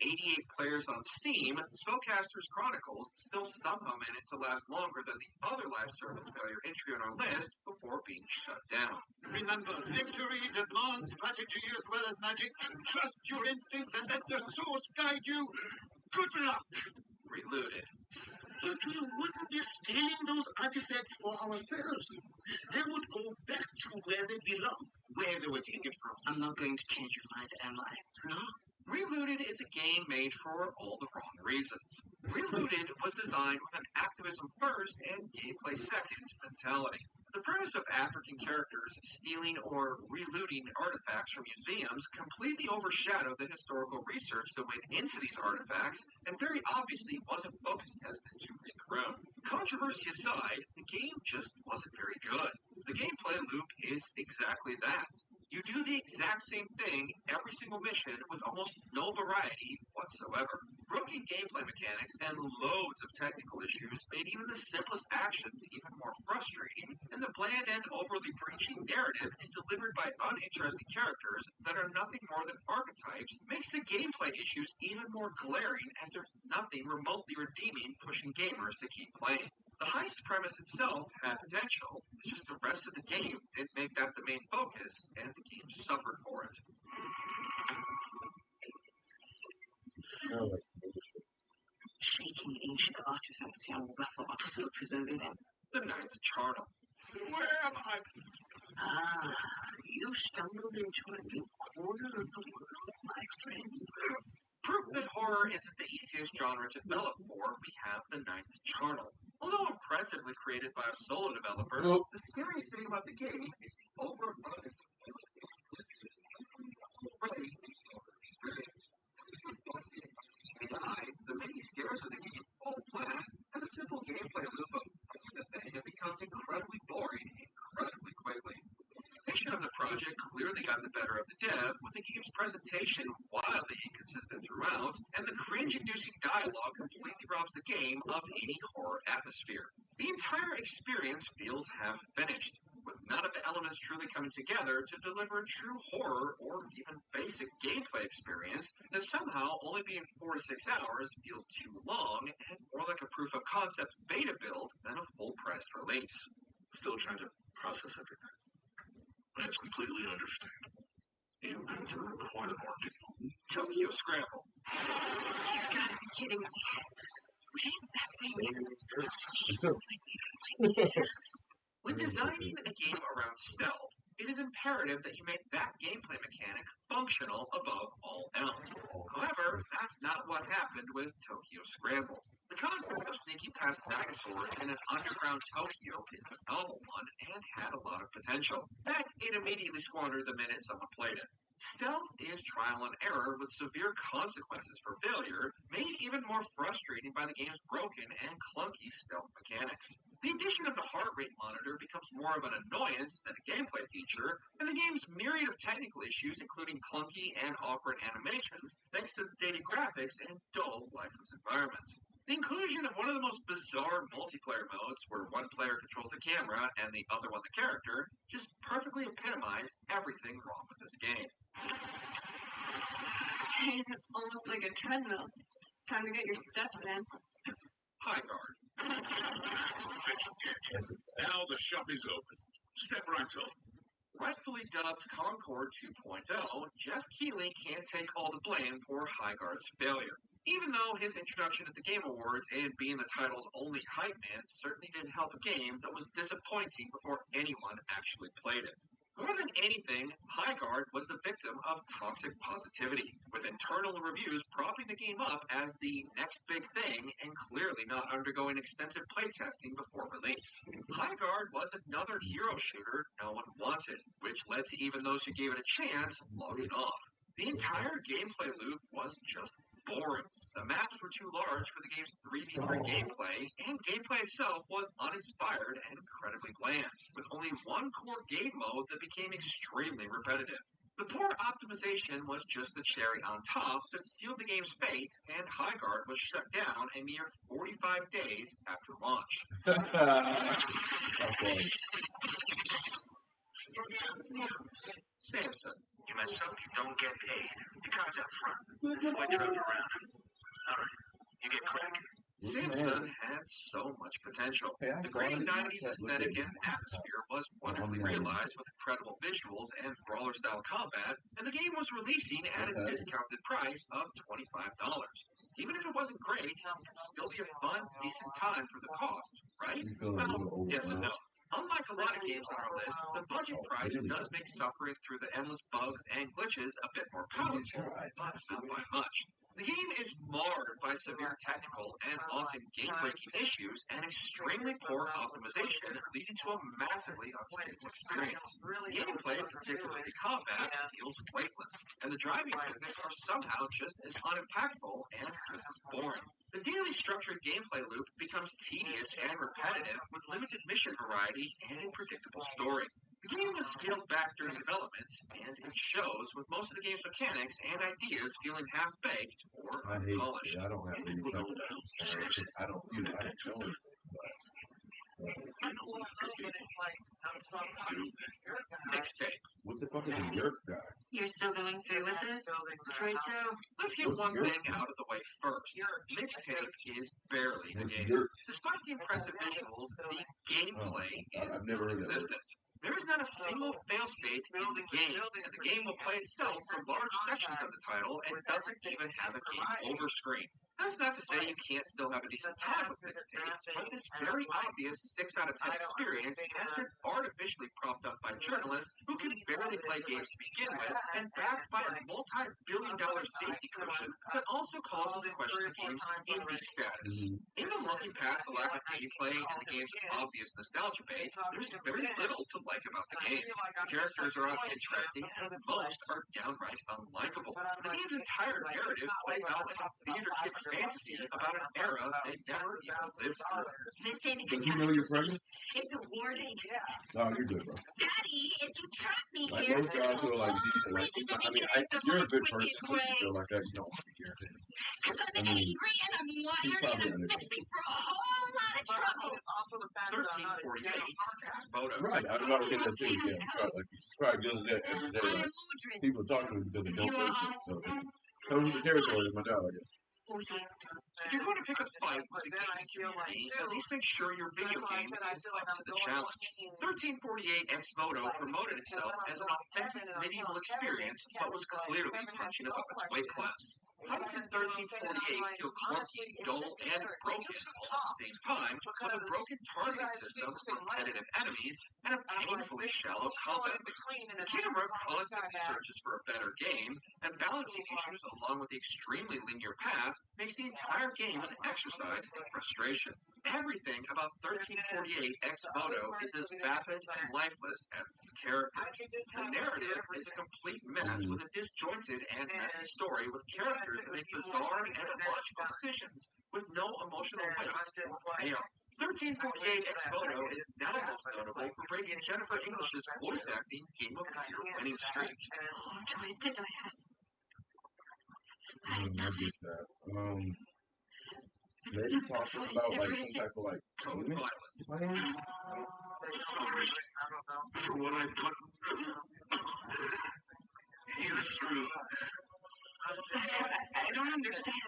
players on Steam, Spellcasters Chronicles still somehow managed to last longer than the other live service failure entry on our list before being shut down. Remember, victory demands strategy as well as magic. Trust your instincts and let the source guide you. Good luck. Reloaded. But we wouldn't be stealing those artifacts for ourselves. They would go back to where they belong, where they were taken from. I'm not going to change your mind, am I? No. Reloaded is a game made for all the wrong reasons. Reloaded was designed with an activism first and gameplay second mentality. The premise of African characters stealing or relooting artifacts from museums completely overshadowed the historical research that went into these artifacts and very obviously wasn't focus tested to read the room. Controversy aside, the game just wasn't very good. The gameplay loop is exactly that. You do the exact same thing every single mission with almost no variety whatsoever. Broken gameplay mechanics and loads of technical issues made even the simplest actions even more frustrating, and the bland and overly preachy narrative is delivered by uninteresting characters that are nothing more than archetypes, makes the gameplay issues even more glaring as there's nothing remotely redeeming pushing gamers to keep playing. The heist premise itself had potential, it's just the rest of the game didn't make that the main focus, and the game suffered for it. Shaking ancient artifacts, young vessel officer preserving them. The Ninth Charnel. Where am I? Ah, you stumbled into a new corner of the world, my friend. Proof that horror isn't the easiest genre to develop for, we have the Ninth Charnel. Although impressively created by a solo developer, the scariest thing about the game is the overloaded the many scares of the game fall flat, and the simple gameplay loop of fighting the thing becomes incredibly boring incredibly quickly. The mission of the project clearly got the better of the dev, with the game's presentation wildly inconsistent throughout, and the cringe-inducing dialogue completely robs the game of any horror atmosphere. The entire experience feels half-finished, with none of the elements truly coming together to deliver a true horror or even basic gameplay experience, that somehow only being 4 to 6 hours feels too long and more like a proof-of-concept beta build than a full-priced release. Still trying to process everything. That's completely understandable. You've been through quite an ordeal. Tokyo Scramble. You've got to be kidding me. What is that thing? When designing a game around stealth, it is imperative that you make that gameplay mechanic functional above all else. However, that's not what happened with Tokyo Scramble. The concept of sneaking past dinosaurs in an underground Tokyo is a novel one and had a lot of potential. That it immediately squandered the minute someone played it. Stealth is trial and error with severe consequences for failure, made even more frustrating by the game's broken and clunky stealth mechanics. The addition of the heart rate monitor becomes more of an annoyance than a gameplay feature, and the game's myriad of technical issues, including clunky and awkward animations, thanks to the dated graphics and dull, lifeless environments. The inclusion of one of the most bizarre multiplayer modes, where one player controls the camera and the other one the character, just perfectly epitomized everything wrong with this game. Hey, that's almost like a treadmill. Time to get your steps in. High guard. Now the shop is open. Step right up. Rightfully dubbed Concord 2.0, Jeff Keighley can't take all the blame for Highguard's failure. Even though his introduction at the Game Awards and being the title's only hype man certainly didn't help a game that was disappointing before anyone actually played it. More than anything, Highguard was the victim of toxic positivity, with internal reviews propping the game up as the next big thing and clearly not undergoing extensive playtesting before release. Highguard was another hero shooter no one wanted, which led to even those who gave it a chance logging off. The entire gameplay loop was just boring. The maps were too large for the game's 3v3 gameplay, and gameplay itself was uninspired and incredibly bland, with only one core game mode that became extremely repetitive. The poor optimization was just the cherry on top that sealed the game's fate, and Highguard was shut down a mere 45 days after launch. Samson. You mess up, you don't get paid. It comes out front. Floyd drove around him. All right, you get cracking. Samson had so much potential. The gritty 90s aesthetic and atmosphere was wonderfully realized with incredible visuals and brawler-style combat, and the game was releasing at a discounted price of $25. Even if it wasn't great, it could still be a fun, decent time for the cost, right? Well, yes and no. Unlike a lot of games on our list, the budget price does make suffering through the endless bugs and glitches a bit more palatable, but not by much. The game is marred by severe technical and often game-breaking issues and extremely poor optimization, leading to a massively unstable experience. Gameplay, particularly combat, feels weightless, and the driving physics are somehow just as unimpactful and just as boring. The daily structured gameplay loop becomes tedious and repetitive with limited mission variety and a predictable story. The game was scaled back during development, and it shows with most of the game's mechanics and ideas feeling half-baked or unpolished. I don't have any I don't, I don't know. Mixtape. What the fuck is a yerk guy? You're still going through with this? Afraid so? Let's get one thing out of the way first. Mixtape is barely a game. Despite the impressive visuals, the gameplay is non-existent. There is not a single fail state in the game, and the game will play itself for large sections of the title and doesn't even have a game over screen. That's not to say you can't still have a decent time with Mixtape, but this very obvious 6 out of 10 experience has been artificially propped up by journalists who can barely play games to begin with, and backed by a multi-billion-dollar safety cushion that also calls into question the game's indie status. Even looking past the lack of gameplay and the game's obvious nostalgia bait, there's very little to like about the game. The characters are uninteresting, and most are downright unlikable. The game's entire narrative plays out like a theater kid's fantasy about an era they never even lived through. This ain't a Did you know you're pregnant? It's a warning. No, you're good, bro. Daddy, if you trap me Like here, most guys feel like decent, like you're a good person, but you feel like that, you don't want to be irritated. because I'm angry and I'm wired and I'm fixing for a whole lot of trouble. 1348 Photo. Right, I'm about to get that too. Yeah, probably dealing with that every day. Like, people talk to me because they don't know shit. So, comes with the territory is my job, I guess. If you're going to pick a fight with the gaming community, at least make sure your video game is up to the challenge. 1348 X Photo promoted itself as an authentic medieval experience, but was clearly punching above its weight class. Fights in 1348 feel clunky, dull, and broken all at the same time, with a broken targeting system, repetitive enemies, and a painfully shallow combat loop. The camera constantly searches for a better game, and balancing issues along with the extremely linear path makes the entire game an exercise in frustration. Everything about 1348 X Photo is as vapid and lifeless as its characters. The narrative is a complete mess with a disjointed and messy story with characters that make bizarre and illogical decisions with no emotional weight or payoff. 1348 X Photo is now most notable for breaking Jennifer English's voice acting Game of the Year winning streak. Oh, Joy, what do I have? I get that. Maybe talking about like some type of like payment plan. Sorry for what I put you through. I don't understand.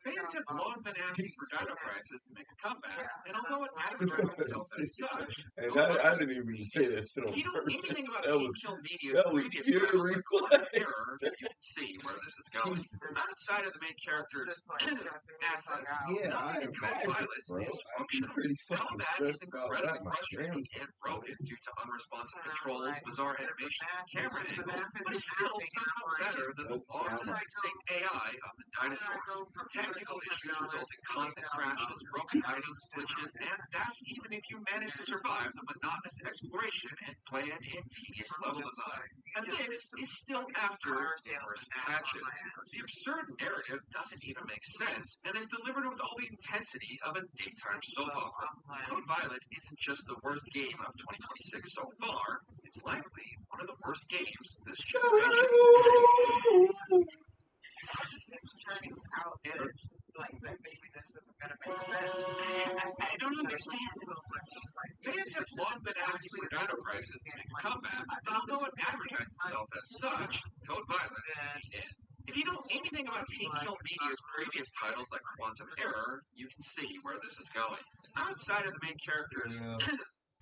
Fans have long been asking for Dino Crisis to make a comeback, and although it advertised itself as such, And I didn't even say that shit on if you know purpose. anything about That Team was Kill Media's previous pure titles like Quantum reflex. Error, you can see where this is going. Outside of the main character's assets, Yeah, I nothing in Code imagine, Violence bro. is I'm functional. pretty fucking Combat is stressed about incredibly that. My frustrating grandson. and broken due to unresponsive controls, bizarre animations, and camera angles, but is still somehow better than the long-since extinct AI of the dinosaurs. Technical issues result in constant crashes, broken items, glitches, and that's even if you manage to survive the monotonous exploration and bland and tedious level design. And this is still after numerous patches. The absurd narrative doesn't even make sense and is delivered with all the intensity of a daytime soap opera. Code Violet isn't just the worst game of 2026 so far, it's likely one of the worst games this generation. I don't understand. Fans have long been asking for Dino Crisis to make a comeback, and although it advertised itself as such, Code Violet beat it. If you know anything about Team Kill Media's previous titles like Quantum Error, you can see where this is going. Outside of the main character's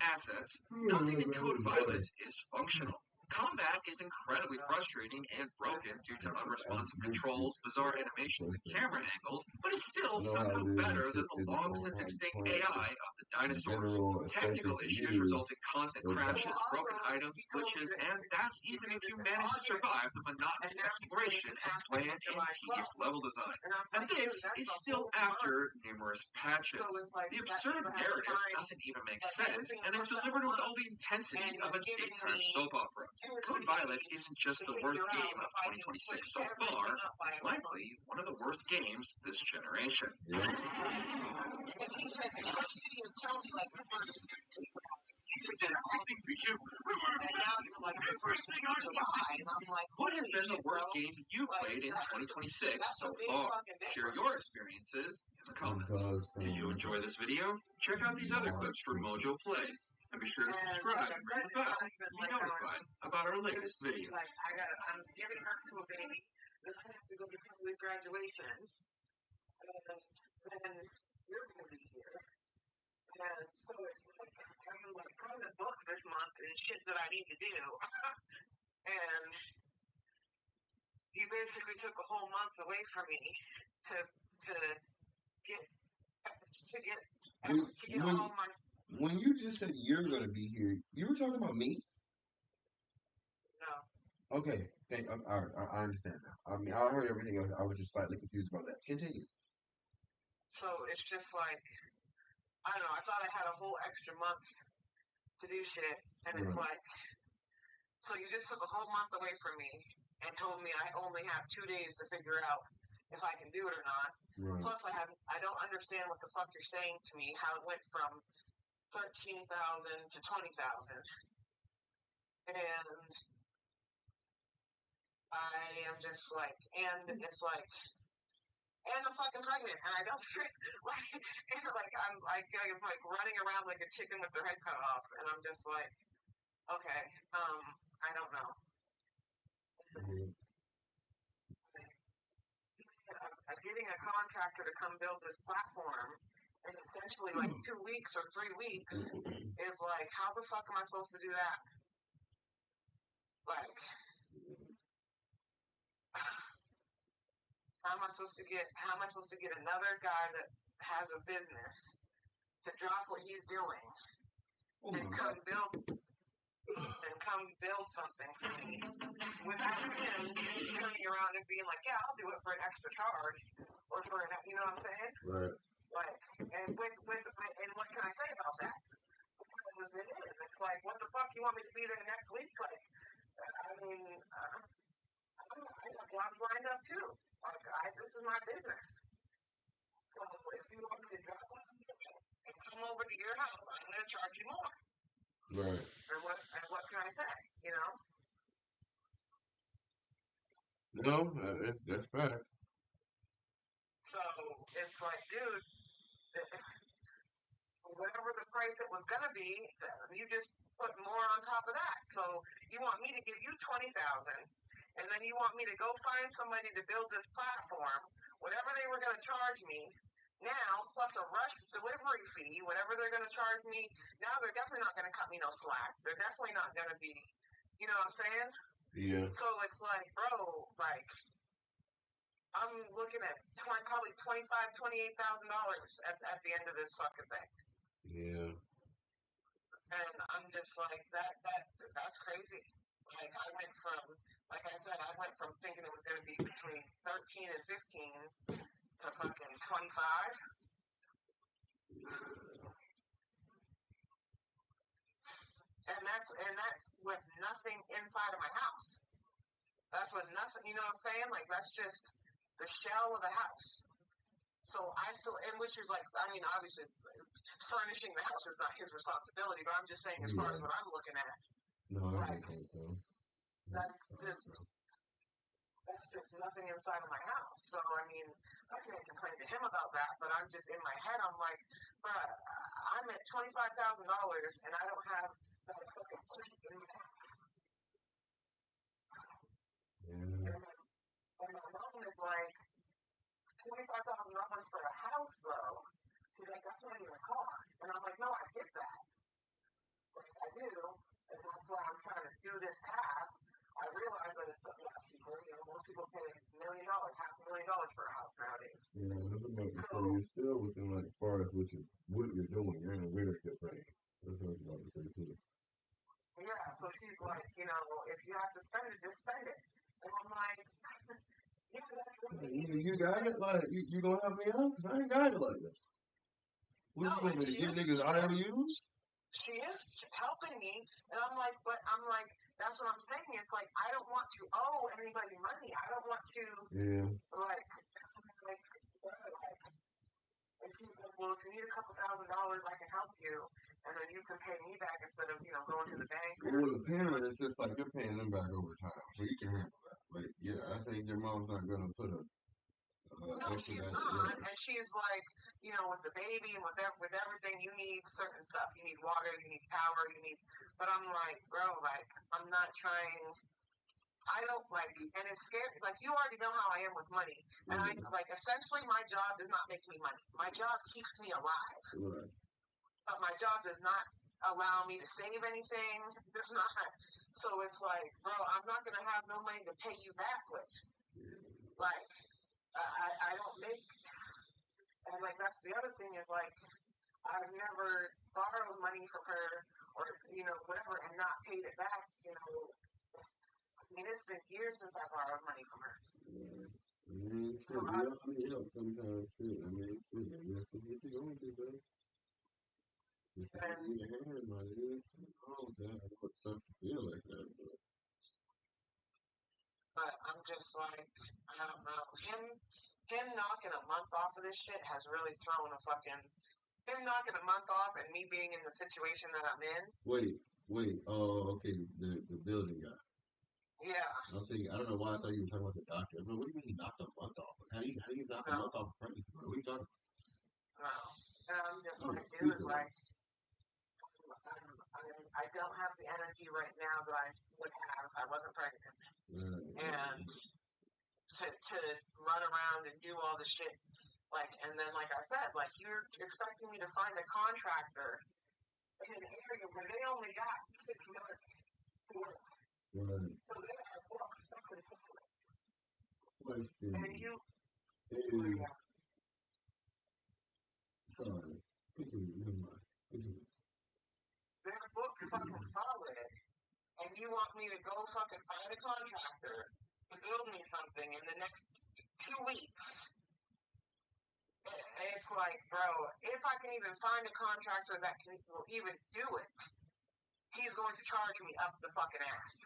assets, nothing in Code Violet is functional. Combat is incredibly frustrating and broken due to unresponsive controls, bizarre animations, and camera angles, but is still somehow better than the long-since extinct AI of the dinosaurs. Technical issues result in constant crashes, broken items, glitches, and that's even if you manage to survive the monotonous exploration and bland and tedious level design. And this is still after numerous patches. The absurd narrative doesn't even make sense and is delivered with all the intensity of a daytime soap opera. Code Violet isn't just the worst game of 2026 so far, it's likely one of the worst games this generation. What has been the worst game you've played in 2026 so far? Share your experiences in the comments. Did you enjoy this video? Check out these other clips from Mojo Plays. And be sure to subscribe and ring the bell to be notified about our latest videos. I'm giving birth to a baby. Then I have to go to college graduation. And then you're going to be here. And so it's like, I'm like trying to book this month and shit that I need to do. And you basically took a whole month away from me to get all my. When you just said you're going to be here, you were talking about me? No. Okay. All right. I understand now. I mean, I heard everything else. I was just slightly confused about that. Continue. So it's just like, I don't know. I thought I had a whole extra month to do shit. And it's like, so you just took a whole month away from me and told me I only have 2 days to figure out if I can do it or not. Right. Plus, I don't understand what the fuck you're saying to me, how it went from 13,000 to 20,000, and I am just like, and it's like, and I'm fucking pregnant, and I don't like I'm like running around like a chicken with their head cut off, and I'm just like, okay, I don't know. I'm getting a contractor to come build this platform. And essentially, like 2 weeks or 3 weeks is like, how the fuck am I supposed to do that? Like, how am I supposed to get another guy that has a business to drop what he's doing and come build something for me without him turning around and being like, yeah, I'll do it for an extra charge or for an, you know what I'm saying? Right. Like, and and what can I say about that? Because it is. It's like, what the fuck? You want me to be there next week? Like, I mean, I got jobs lined up too. Like, this is my business. So if you want me to drop one and come over to your house, I'm going to charge you more. Right. And what can I say? You know? No, that's fact. So it's like, dude, whatever the price it was going to be, you just put more on top of that. So you want me to give you $20,000, and then you want me to go find somebody to build this platform whatever they were going to charge me now, plus a rush delivery fee, whatever they're going to charge me, now they're definitely not going to cut me no slack. They're definitely not going to be, you know what I'm saying? Yeah. So it's like, bro, like, I'm looking at probably $28,000 at the end of this fucking thing. Yeah. And I'm just like, that's crazy. Like, I went from, like I said, I went from thinking it was going to be between 13 and 15 to fucking 25. And that's with nothing inside of my house. That's with nothing, you know what I'm saying? Like, that's just the shell of the house. So I still, and which is like, I mean, obviously, furnishing the house is not his responsibility, but I'm just saying, as far as what I'm looking at, No, I like, don't think so. that's just nothing inside of my house. So, I mean, I can't complain to him about that, but I'm just in my head, I'm like, bruh, I'm at $25,000 and I don't have that fucking plate in my house. Yeah. And my mom is like, $25,000 for a house, though. She's like, that's not even a car. And I'm like, no, I get that. Like, I do. And that's why I'm trying to do this path. I realize that it's something that people, you know, most people pay $1 million, $500,000 for a house nowadays. Yeah, that's about to say you're still within like as far as what you're doing, you're in a very good range. That's what I was about to say too. Yeah, so she's like, you know, if you have to spend it, just spend it. And I'm like, yeah, that's really You got it? Like, you gonna help me out? Because I ain't got it like this. What you want me to give niggas IOUs? She is helping me, and I'm like, that's what I'm saying. It's like, I don't want to owe anybody money. I don't want to, like, if she's like, well, if you need a couple $1,000, I can help you, and then you can pay me back instead of, you know, going to the bank. Well, with a parent, it's just like you're paying them back over time, so you can handle that. Like, yeah, I think your mom's not gonna put a no, she's not, and she's like, you know, with the baby and with everything, you need certain stuff. You need water, you need power, but I'm like, bro, like, I'm not trying. I don't like, and it's scary. Like, you already know how I am with money, and I like, essentially, my job does not make me money. My job keeps me alive, but my job does not allow me to save anything. Does not. So it's like, bro, I'm not gonna have no money to pay you back with. Like, I don't make, and like that's the other thing is like, I've never borrowed money from her or you know whatever and not paid it back. You know, I mean it's been years since I borrowed money from her. So sometimes too. I mean, that's what you're going to do. If you need a hand, my dude, I know it sucks to feel like that, but I'm just like, I don't know. Him knocking a month off of this shit has really thrown a fucking. Him knocking a month off and me being in the situation that I'm in. Wait. Oh, okay. The building guy. Yeah. I don't know why I thought you were talking about the doctor. I mean, what do you mean he knocked a month off? How do you knock a month off of pregnancy? What are you talking about? No. And I'm just like, dude, like, I don't have the energy right now that I would have if I wasn't pregnant. And to run around and do all the shit. Like, and then, like I said, like, you're expecting me to find a contractor in an area where they only got 6 months to work. So they are booked fucking solid. And you... They're booked fucking solid. And you want me to go fucking find a contractor to build me something in the next 2 weeks. It's like, bro, if I can even find a contractor that will even do it, he's going to charge me up the fucking ass.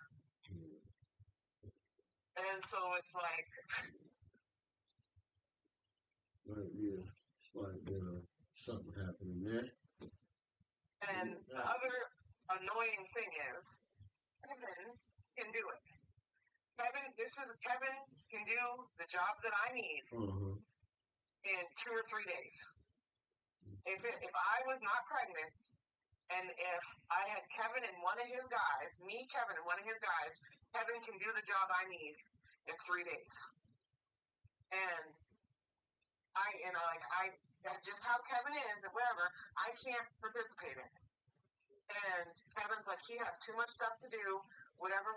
And so it's like... Yeah, it's like something happening there. And the other annoying thing is, Kevin can do it. Kevin can do the job that I need in 2 or 3 days. If I was not pregnant, and if I had Kevin and one of his guys, Kevin and one of his guys, Kevin can do the job I need in 3 days. And That's just how Kevin is, and whatever. I can't participate in it. And Kevin's like, he has too much stuff to do, whatever.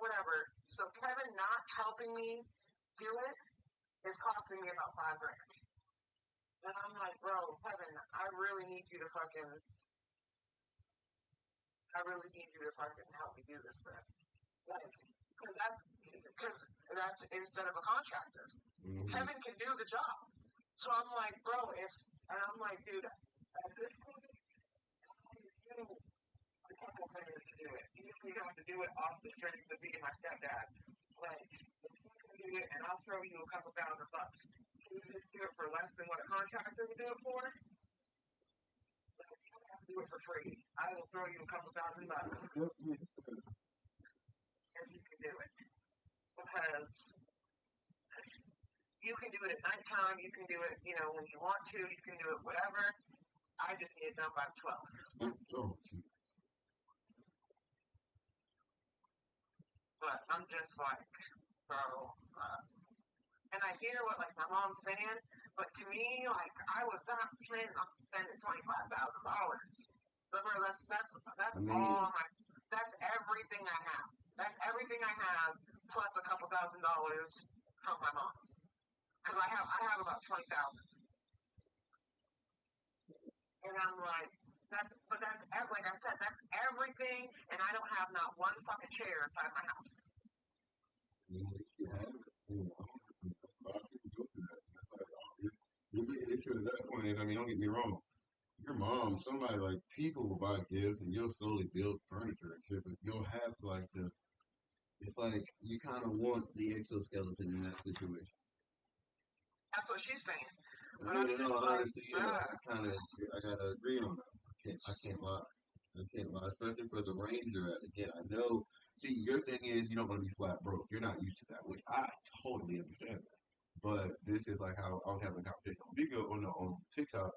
So Kevin not helping me do it is costing me about $5,000. And I'm like, bro, Kevin, I really need you to fucking help me do this, bro. Like, because that's instead of a contractor. Kevin can do the job. So I'm like, bro, I'm like, dude, at this point, you a couple players to do it. You have to do it off the strength of being my stepdad. Like, if you can do it, and I'll throw you a couple $1,000. Can you just do it for less than what a contractor would do it for? Like, you don't have to do it for free. I will throw you a couple $1,000 if you can do it. Because you can do it at nighttime, you can do it, when you want to, you can do it whatever. I just need it done by 12. But I'm just like, bro, and I hear what like my mom's saying, but to me, like I was not planning on spending $25,000. That's all that's everything I have. That's everything I have plus a couple $1,000 from my mom. Because I have about 20,000. And I'm like, that's like I said, that's everything, and I don't have not one fucking chair inside my house. The issue at that point is, don't get me wrong. Your mom, somebody like people will buy gifts and you'll slowly build furniture and shit, but you'll have it's like you kind of want the exoskeleton in that situation. That's what she's saying. Honestly, yeah, I gotta agree on that. I can't lie. Especially for the Ranger. Again, I know. See, your thing is you don't want to be flat broke. You're not used to that, which I totally understand that. But this is like how I was having a conversation on Bigo on TikTok.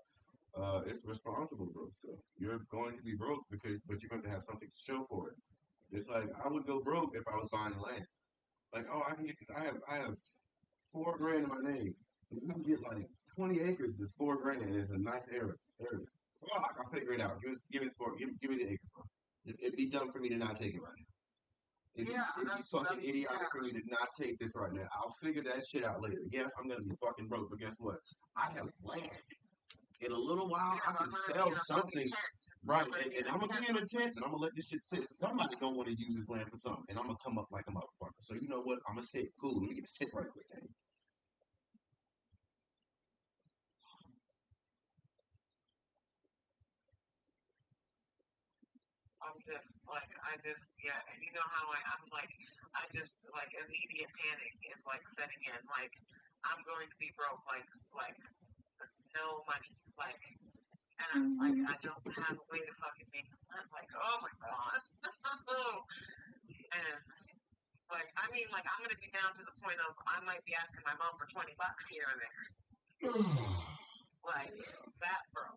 It's responsible broke stuff. You're going to be broke but you're going to have something to show for it. It's like I would go broke if I was buying land. Like, oh, I can get this. I have $4,000 in my name. And you can get like 20 acres. It's $4,000. And it's a nice area. Oh, I'll figure it out. Give me the acres. It'd be dumb for me to not take it right now. It'd be fucking idiotic for me to not take this right now. I'll figure that shit out later. Yes, I'm gonna be fucking broke, but guess what? I have land. In a little while, I can sell something. Right, and I'm gonna be in a tent, and I'm gonna let this shit sit. Somebody gonna want to use this land for something, and I'm gonna come up like a motherfucker. So you know what? I'm gonna sit. Cool. Let me get this tent right quick, man. You know how immediate panic is like setting in. Like, I'm going to be broke, like no money, and I don't have a way to fucking make it. I'm like, oh my god. And I'm gonna be down to the point of I might be asking my mom for $20 here and there. Like that, bro.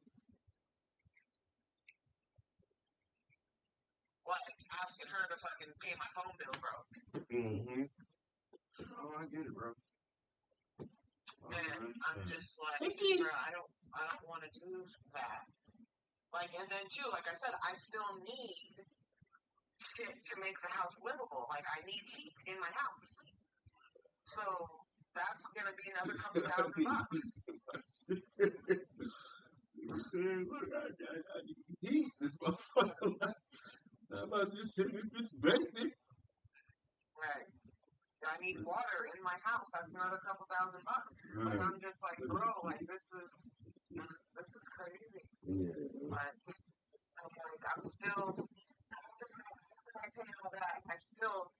Like asking her to fucking pay my phone bill, bro. Oh, I get it, bro. And I'm just like, bro, I don't want to do that. Like, and then too, like I said, I still need shit to make the house livable. Like, I need heat in my house. So that's gonna be another couple $1,000. Look, I need heat. This motherfucker. I'm about to just sit in this bitch basement. Right. I need water in my house. That's another couple $1,000. Right. Like, I'm just like, bro, like this is crazy. Yeah. Like, I'm still, after I pay all that, I still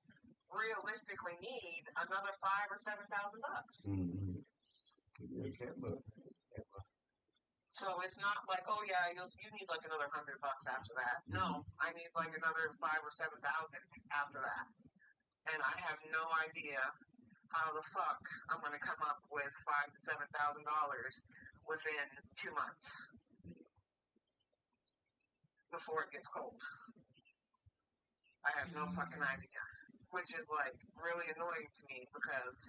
realistically need another $5,000 or $7,000. So it's not like, oh yeah, you need like another $100 after that. No, I need like another $5,000 or $7,000 after that. And I have no idea how the fuck I'm gonna come up with $5,000 to $7,000 within 2 months before it gets cold. I have no fucking idea, which is like really annoying to me because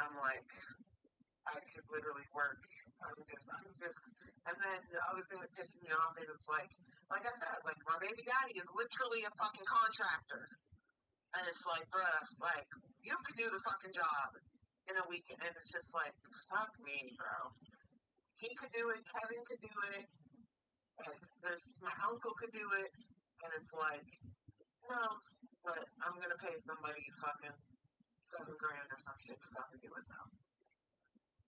I'm like, I could literally work And then the other thing that pisses me off is it's like I said, like my baby daddy is literally a fucking contractor. And it's like, bruh, like, you could do the fucking job in a week, and it's just like, fuck me, bro. He could do it, Kevin could do it, and my uncle could do it, and it's like, no, but I'm gonna pay somebody fucking $7,000 or some shit to fucking do it now.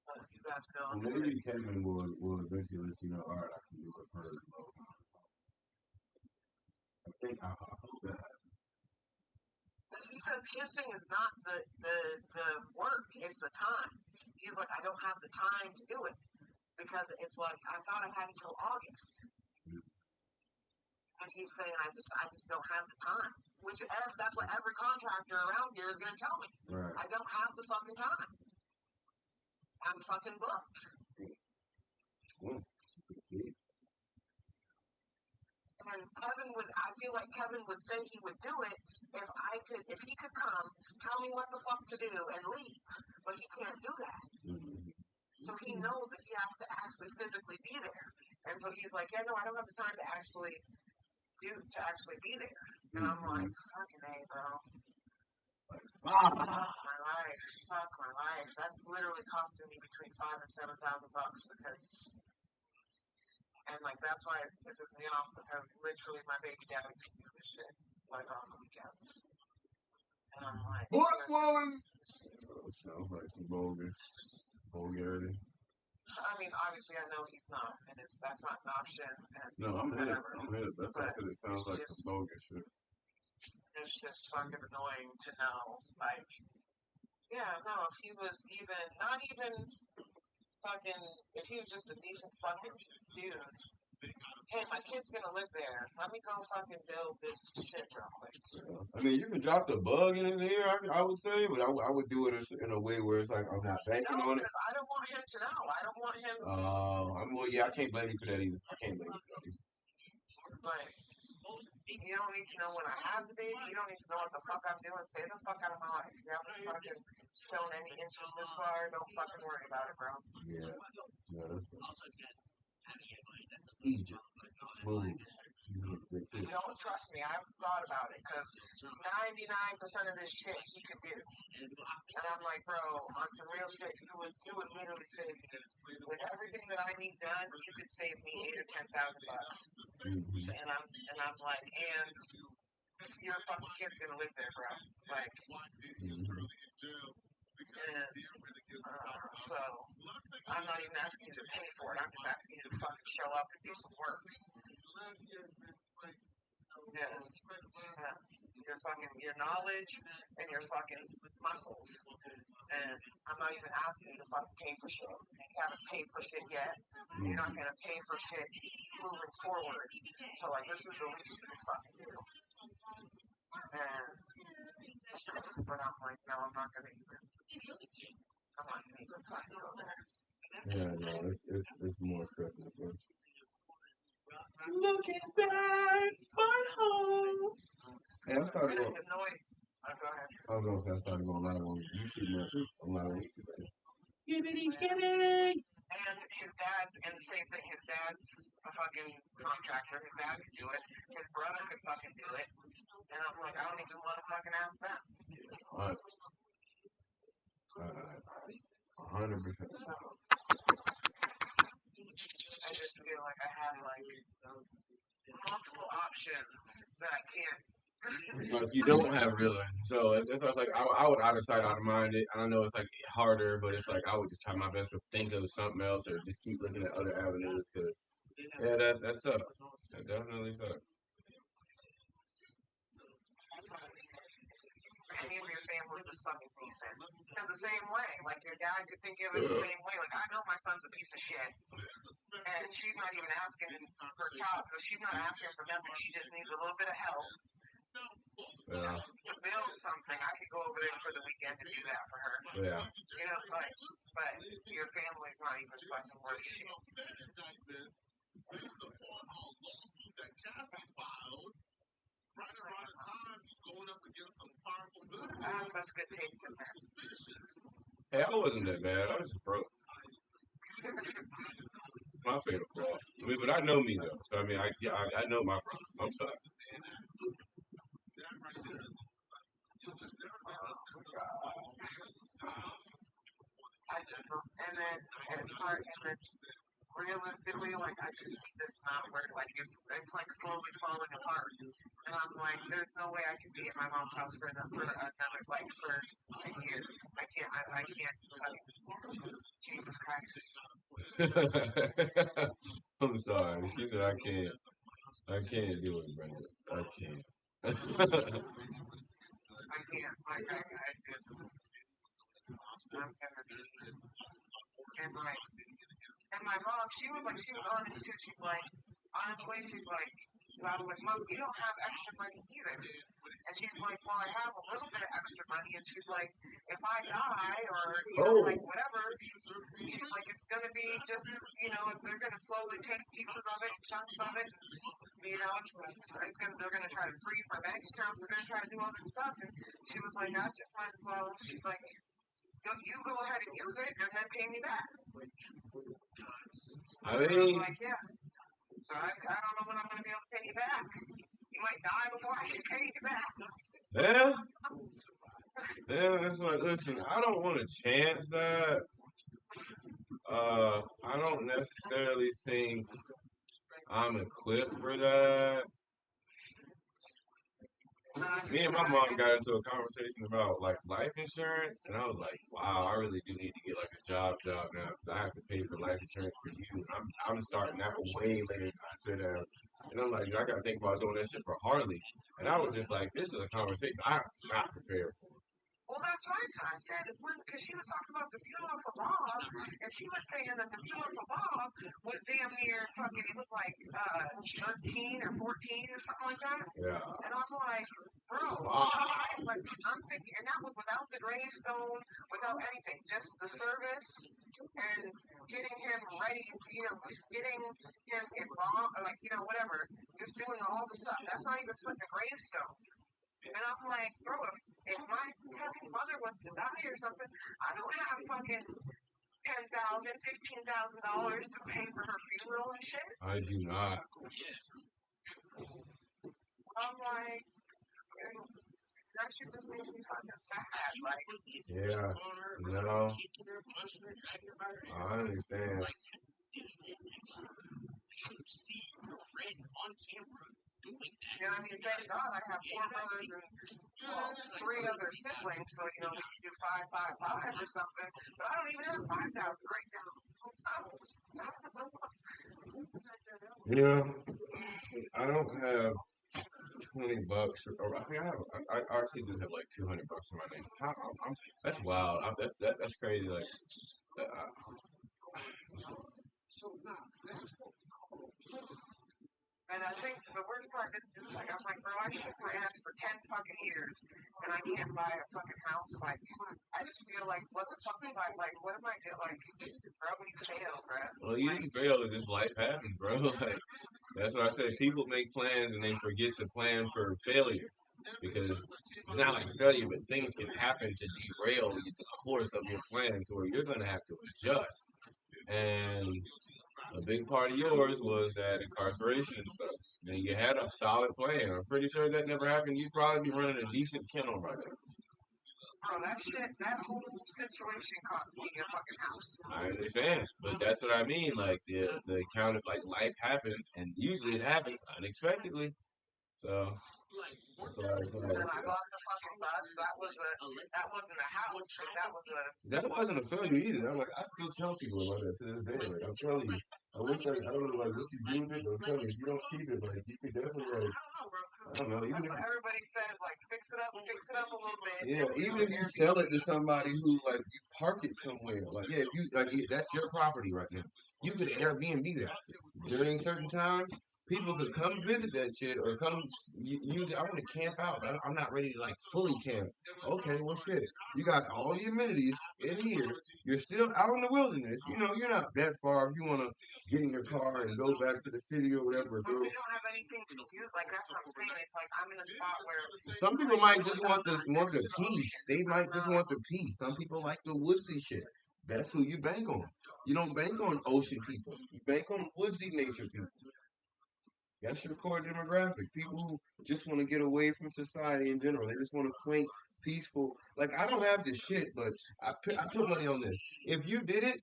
But you guys Well, maybe Kevin will eventually let you know, all right, I can do it for low. I hope that. He says his thing is not the work, it's the time. He's like, I don't have the time to do it. Because it's like, I thought I had until August. And he's saying, I just don't have the time. Which, that's what every contractor around here is going to tell me. Right. I don't have the fucking time. I'm fucking booked. And I feel like Kevin would say he would do it if he could come, tell me what the fuck to do and leave. But he can't do that. So he knows that he has to actually physically be there. And so he's like, yeah, no, I don't have the time to actually be there. And I'm like, fucking A, bro. My life. That's literally costing me between $5,000 and $7,000 because, and like that's why it pisses me off because literally my baby daddy can do this shit like on the weekends. And I'm like, what one? Sounds like some vulgarity. I mean, obviously, I know he's not, and that's not an option. And no, I'm hit. That's why I said it sounds like some bogus shit. It's just fucking annoying to know, like, yeah, no, if he was not even fucking, if he was just a decent fucking dude, hey, my kid's gonna live there. Let me go fucking build this shit real quick. I mean, you can drop the bug in there, I would say, but I would do it in a way where it's like I'm not banking on it. I don't want him to know. I don't want him. Well, yeah, I can't blame you for that either. But you don't need to know when I have the baby. You don't need to know what the fuck I'm doing. Stay the fuck out of my life. You haven't fucking shown any interest this far. Don't fucking worry about it, bro. Yeah, that's right. Egypt. Move. Don't trust me. I've thought about it because 99% of this shit he could do. And I'm like, bro, on some real shit, you would literally save me. With everything that I need done, you could save me $8,000 or $10,000. And I'm like, and your fucking kid's gonna live there, bro. Like, so I'm not even asking you to pay for it. I'm just asking you to fucking show up and do some work. Your knowledge and your fucking muscles. And I'm not even asking you to fucking pay for shit. You haven't paid for shit yet. You're not gonna pay for shit moving forward. So like this is the least you can fucking do. But I'm like, no, I'm not gonna even fucking go there. Yeah, no, it's more stressful. Look at that, my home. Hey, I started going. Go ahead. I was gonna say I started going live on YouTube now too. I'm live on YouTube. Gibbity. And his dad's, and the same thing, his dad's a fucking contractor. His dad could do it. His brother could fucking do it. And I'm like, I don't even want to fucking ask them. 100%. I just feel like I have like multiple options that I can't. Like you don't have really. So it's like I would out of sight, out of mind it. I know it's like harder, but it's like I would just try my best to think of something else or just keep looking at other avenues because that sucks. That definitely sucks. Any of your family is fucking decent. Because the same way, like your dad could think of it the same way. Like I know my son's a piece of shit, and she's not even asking for job. So she's not asking for nothing. She just needs a little bit of help to build something. I could go over there for the weekend and do that for her. Yeah. You know, but your family's not even fucking worth shit. Based upon a lawsuit that Cassie filed. Right around the time he's going up against some powerful millionaires. That's good taste in there. Suspicious. Hey, I wasn't that bad. I was just broke. my fatal flaw. I mean, but I know me though. So I mean, I know my problem. I'm sorry. And then realistically, like I just see this not work. Like it's like slowly falling apart. And I'm like, there's no way I can be at my mom's house for another like for a year. I can't. I can't. Jesus Christ. I'm sorry. She said I can't. I can't do it, Brenda. I can't. I can't. Like I just. I'm gonna and like, and my mom, she was honest too. She's like, honestly, she's like, so I was like, Mom, you don't have extra money either. And she's like, well, I have a little bit of extra money. And she's like, if I die or, you know, like whatever, she's like, it's going to be just, you know, they're going to slowly take pieces of it, chunks of it. You know, they're going to try to freeze my bank accounts. They're going to try to do all this stuff. And she was like, I just might as well. She's like, you go ahead and use it and then pay me back. I mean, like, yeah. So I don't know when I'm going to be able to pay you back. You might die before I can pay you back. yeah. Yeah, it's like, listen, I don't want to chance that. I don't necessarily think I'm equipped for that. Me and my mom got into a conversation about like life insurance, and I was like, "Wow, I really do need to get like a job now because I have to pay for life insurance for you." I'm starting that way later than I should have, and I'm like, I got to think about doing that shit for Harley. And I was just like, "This is a conversation I'm not prepared for." Well, that's what I said. Because she was talking about the funeral for Bob, and she was saying that the funeral for Bob was damn near fucking, it was like 13 or 14 or something like that. Yeah. And I was like, bro, like, I'm thinking, and that was without the gravestone, without anything, just the service and getting him ready, you know, just getting him embalmed, like, you know, whatever, just doing all the stuff. That's not even putting a gravestone. And I'm like, bro, if my fucking mother was to die or something, I don't have fucking $10,000, $15,000 to pay for her funeral and shit. I do not. I'm like, that shit just makes me fucking sad. Like, yeah, no, I understand. And I mean, thank God I have 4 brothers and 3 other siblings, so you know we can do 5, 5, 5 or something. But I don't even have 5,000 right now. Yeah, I don't have $20, or I think I actually do have like $200 in my name. That's wild. That's crazy. Like, and I think the worst part is just like, I'm like, bro, I kicked my ass for 10 fucking years, and I can't buy a fucking house. Like, I just feel like, what the fuck is I, like, what am I doing? Like, bro, we failed, bro. well, you didn't fail. It just life happens, bro. Like, that's what I said. People make plans and they forget to plan for failure. Because it's not like failure, but things can happen to derail the course of your plan to where you're going to have to adjust. And a big part of yours was that incarceration and stuff. And you had a solid plan. I'm pretty sure that never happened. You'd probably be running a decent kennel right now. Bro, that shit, that whole situation cost me a fucking house. I understand, but that's what I mean. Like the account of like life happens, and usually it happens unexpectedly. So that's what I was like. And I bought the fucking bus. That wasn't a house. That wasn't a failure either. I'm like, I still tell people about that to this day. Like, I'm telling you, I don't know, like, what you do with it, but I'm telling you, if you don't keep it, like, you could definitely, like, I don't know, even if everybody says, like, fix it up a little bit. Yeah, even if you sell it to somebody who, like, you park it somewhere, like, yeah, if you, like, that's your property right now. You could Airbnb that during certain times. People could come visit that shit or come. I want to camp out, but I'm not ready to like fully camp. Okay, well shit. You got all the amenities in here. You're still out in the wilderness. You know, you're not that far. If you want to get in your car and go back to the city or whatever. But we don't have anything to do. Like that's what I'm saying. It's like I'm in a spot where some people might just want the peace. They might just want the peace. Some people like the woodsy shit. That's who you bank on. You don't bank on ocean people. You bank on woodsy nature people. That's your core demographic. People who just want to get away from society in general. They just want to quaint, peaceful. Like I don't have this shit, but I put money on this. If you did it,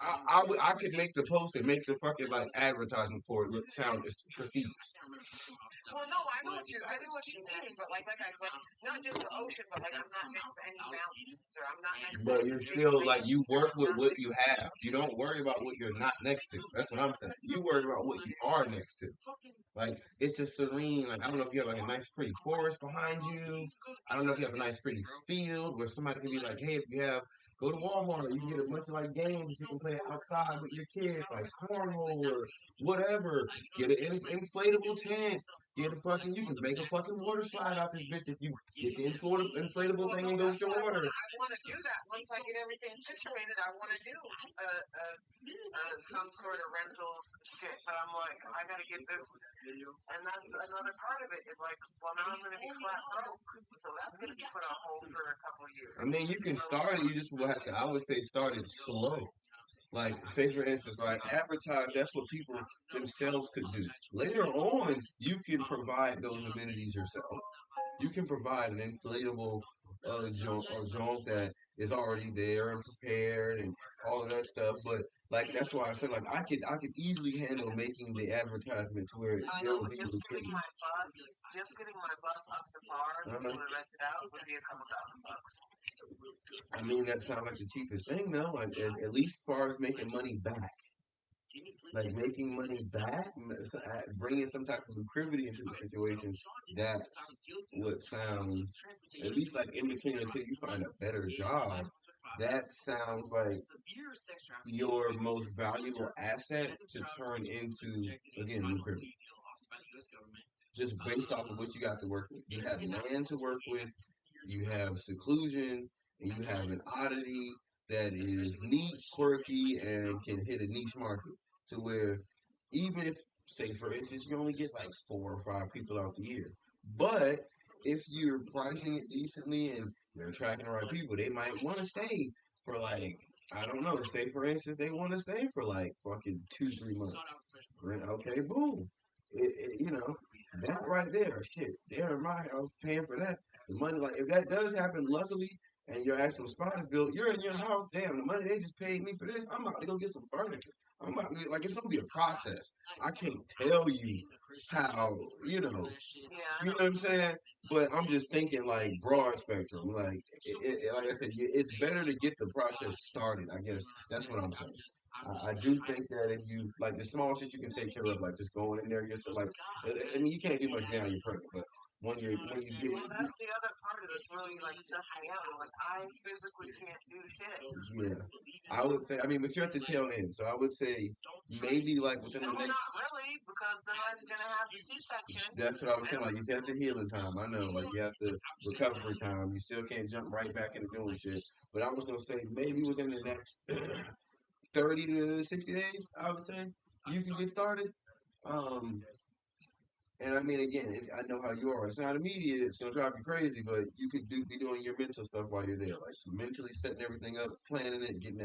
I could make the post and make the fucking like advertisement for it look sound prestigious. Well, no, I know what you mean, but like not just the ocean, but like I'm not next to any mountains, or I'm not next to. But you're still like you work with what you have. You don't worry about what you're not next to. That's what I'm saying. You worry about what you are next to. Like it's a serene. Like I don't know if you have like a nice pretty forest behind you. I don't know if you have a nice pretty field where somebody can be like, hey, if you have go to Walmart, you can get a bunch of like games that you can play outside with your kids, like cornhole or whatever. Get an inflatable tent. Get a fucking. You can make a fucking water slide out this bitch if you get the inflatable thing and go with your water. I want to do that once I get everything situated. I want to do some sort of rentals shit, but I'm like, I gotta get this, and that's another part of it. Is like, well, now I'm gonna be flat broke, so that's gonna be put on hold for a couple of years. I mean, you can start it. You just will have to. I would say start it slow. Like, say for instance, right? Advertise. That's what people themselves could do. Later on, you can provide those amenities yourself. You can provide an inflatable joint that is already there and prepared and all of that stuff. But like that's why I said like I could easily handle making the advertisement to where there would be liquidity. Just getting my bus up to bars and rent it out would be a couple $1,000. I mean that sounds like the cheapest thing though. Like at least as far as making money back. Like making money back, bringing some type of lucrativity into the situation. That's what sounds, at least like in between until you find a better job. That sounds like your most valuable asset to turn into again lucrativity. Just based off of what you got to work with. You have land to work with. You have seclusion, and you have an oddity that is neat, quirky, and can hit a niche market to where even if, say, for instance, you only get like 4 or 5 people out the year, but if you're pricing it decently and you're attracting the right people, they might want to stay for like, I don't know, say for instance, they want to stay for like fucking 2-3 months. Okay, boom. You know, that right there, shit, they're in my house paying for that. The money, like, if that does happen, luckily, and your actual spot is built, you're in your house, damn, the money they just paid me for this, I'm about to go get some furniture. I'm about to, like, it's going to be a process. I can't tell you how, you know what I'm saying? But I'm just thinking, like, broad spectrum. Like, like I said, it's better to get the process started, I guess. That's what I'm saying. I do think that if you, like, the small shit you can take care of, like, just going in there, just to, like, I mean, you can't do much now, you're pregnant, but when you get that's the other part of this really like stressing me out. Like I physically can't do shit. Yeah, I would say. I mean, but you're at the tail end, so I would say maybe like within the next. Not really, because then I'm gonna have the C-section. That's what I was saying. Like you have the healing time. I know. Like you have the recovery time. You still can't jump right back into doing shit. But I was gonna say maybe within the next 30 to 60 days, I would say you can get started. And I mean, again, I know how you are. It's not immediate. It's gonna drive you crazy, but you could be doing your mental stuff while you're there, like mentally setting everything up, planning it, getting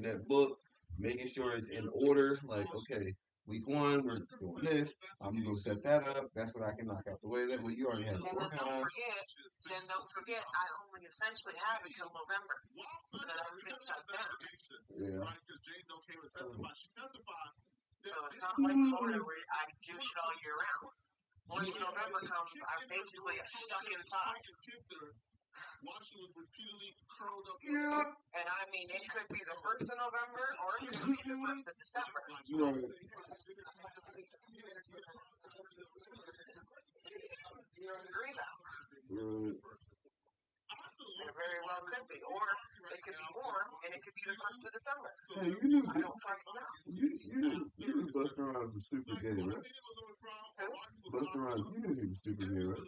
that book, making sure it's in order. Like, okay, week 1, we're doing this. I'm gonna set that up. That's what I can knock out the way. That way, you already have it organized. Then don't forget, I only essentially have until November. So then everything shuts down. Yeah. So it's not like Florida where I do shit all year round. Once November comes, I'm basically stuck inside. Yeah. And I mean, it could be the 1st of November or it could be the 1st of December. Right. You agree now? It very well could be. Or it could be warm and it could be the 1st of December. Hey, you I don't fucking know. You knew Busta Rhymes was super gay, right? Busta Rhymes, you knew he was super gay, right?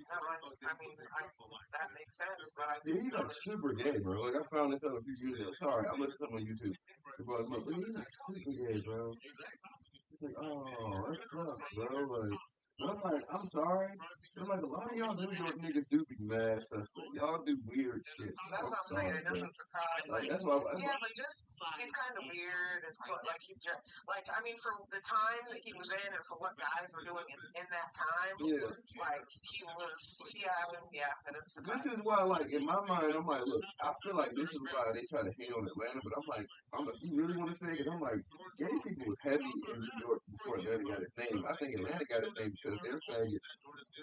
I mean, that makes sense, but I Yeah, he's like super gay, bro. Like I found this out a few years ago. Sorry, I'm listening to him on YouTube. But he's like super gay, bro. It's like, oh, that's rough, bro. Like, And I'm like, I'm sorry. I'm like, a lot of y'all New York niggas do be mad suspect. Y'all do weird shit. That's I'm what I'm sorry, saying. It bro. doesn't surprise. Like, that's why. That's Yeah, why but just he's kind of weird. It's like he just like I mean, for the time that he was in and for what guys were doing in that time, yeah. like he was. Yeah, I mean, yeah, that doesn't surprise. This is why, like, in my mind, I'm like, look, I feel like this is why they try to hate on Atlanta, but I'm like, you really want to say it? I'm like, gay people was heavy in New York before Atlanta got its name. I think Atlanta got its name because they're faggots.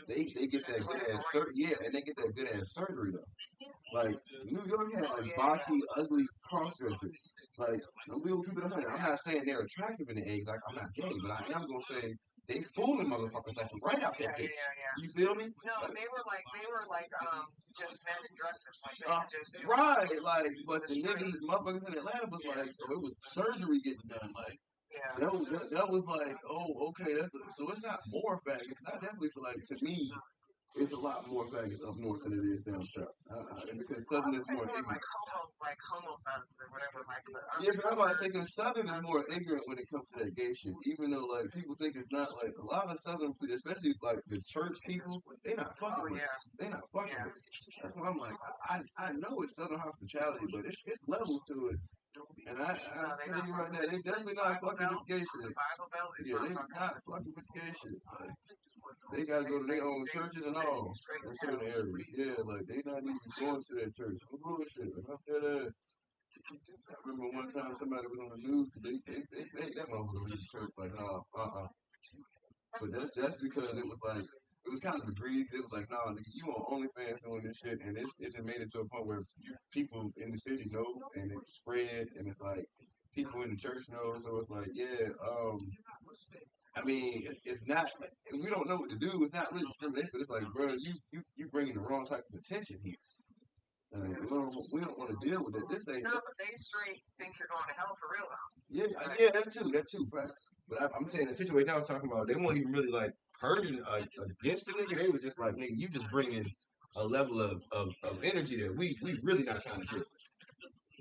They get that good ass surgery, yeah, and they get that good ass surgery though. Like New York had like botchy, ugly cross dressers. Like we will keep it 100. I'm not saying they're attractive in the egg, like I'm not gay, but I am gonna say they fooling motherfuckers like right out that bitch. You feel me? No, Like, they were like just men in dresses, like they could just do right, like, but the niggas, motherfuckers in Atlanta was like, it was surgery getting done, like. Yeah. That was like, oh, okay, so it's not more faggots. I definitely feel like, to me, it's a lot more faggots up north than it is down south. Because Southern is more ignorant. Like homo thugs or whatever. Like yeah, but I'm about to say, because Southern is more ignorant when it comes to that gay shit. Even though, like, people think it's not, like, a lot of Southern, especially, like, the church people, they not fucking with it. They not fucking with it. That's why I'm like, I know it's Southern hospitality, but it's levels to it. And I tell you right now, they definitely not fucking with gay shit. Yeah, they not fucking with gay shit. Like, they gotta go to their own churches and all in certain areas. Yeah, like they not even going to that church. No bullshit. Like, I'm dead ass. I remember one time somebody was on the news. They that motherfucker leave the church. Like, nah, But that's because it was like it was kind of agreed. It was like, nah, nigga, you on OnlyFans doing this shit, and it just made it to a point where people in the city know, and it spread, and it's like people in the church know. So it's like, yeah, I mean, it's not. We don't know what to do. It's not really discrimination, but it's like, bro, you bringing the wrong type of attention here. We don't want to deal with it. This ain't. No, but they straight think you're going to hell for real though. Yeah, that too, fact. But I'm saying the situation I was talking about, they weren't even really like hurting against the nigga. They was just like, nigga, you just bringing a level of energy that we really not trying to hit.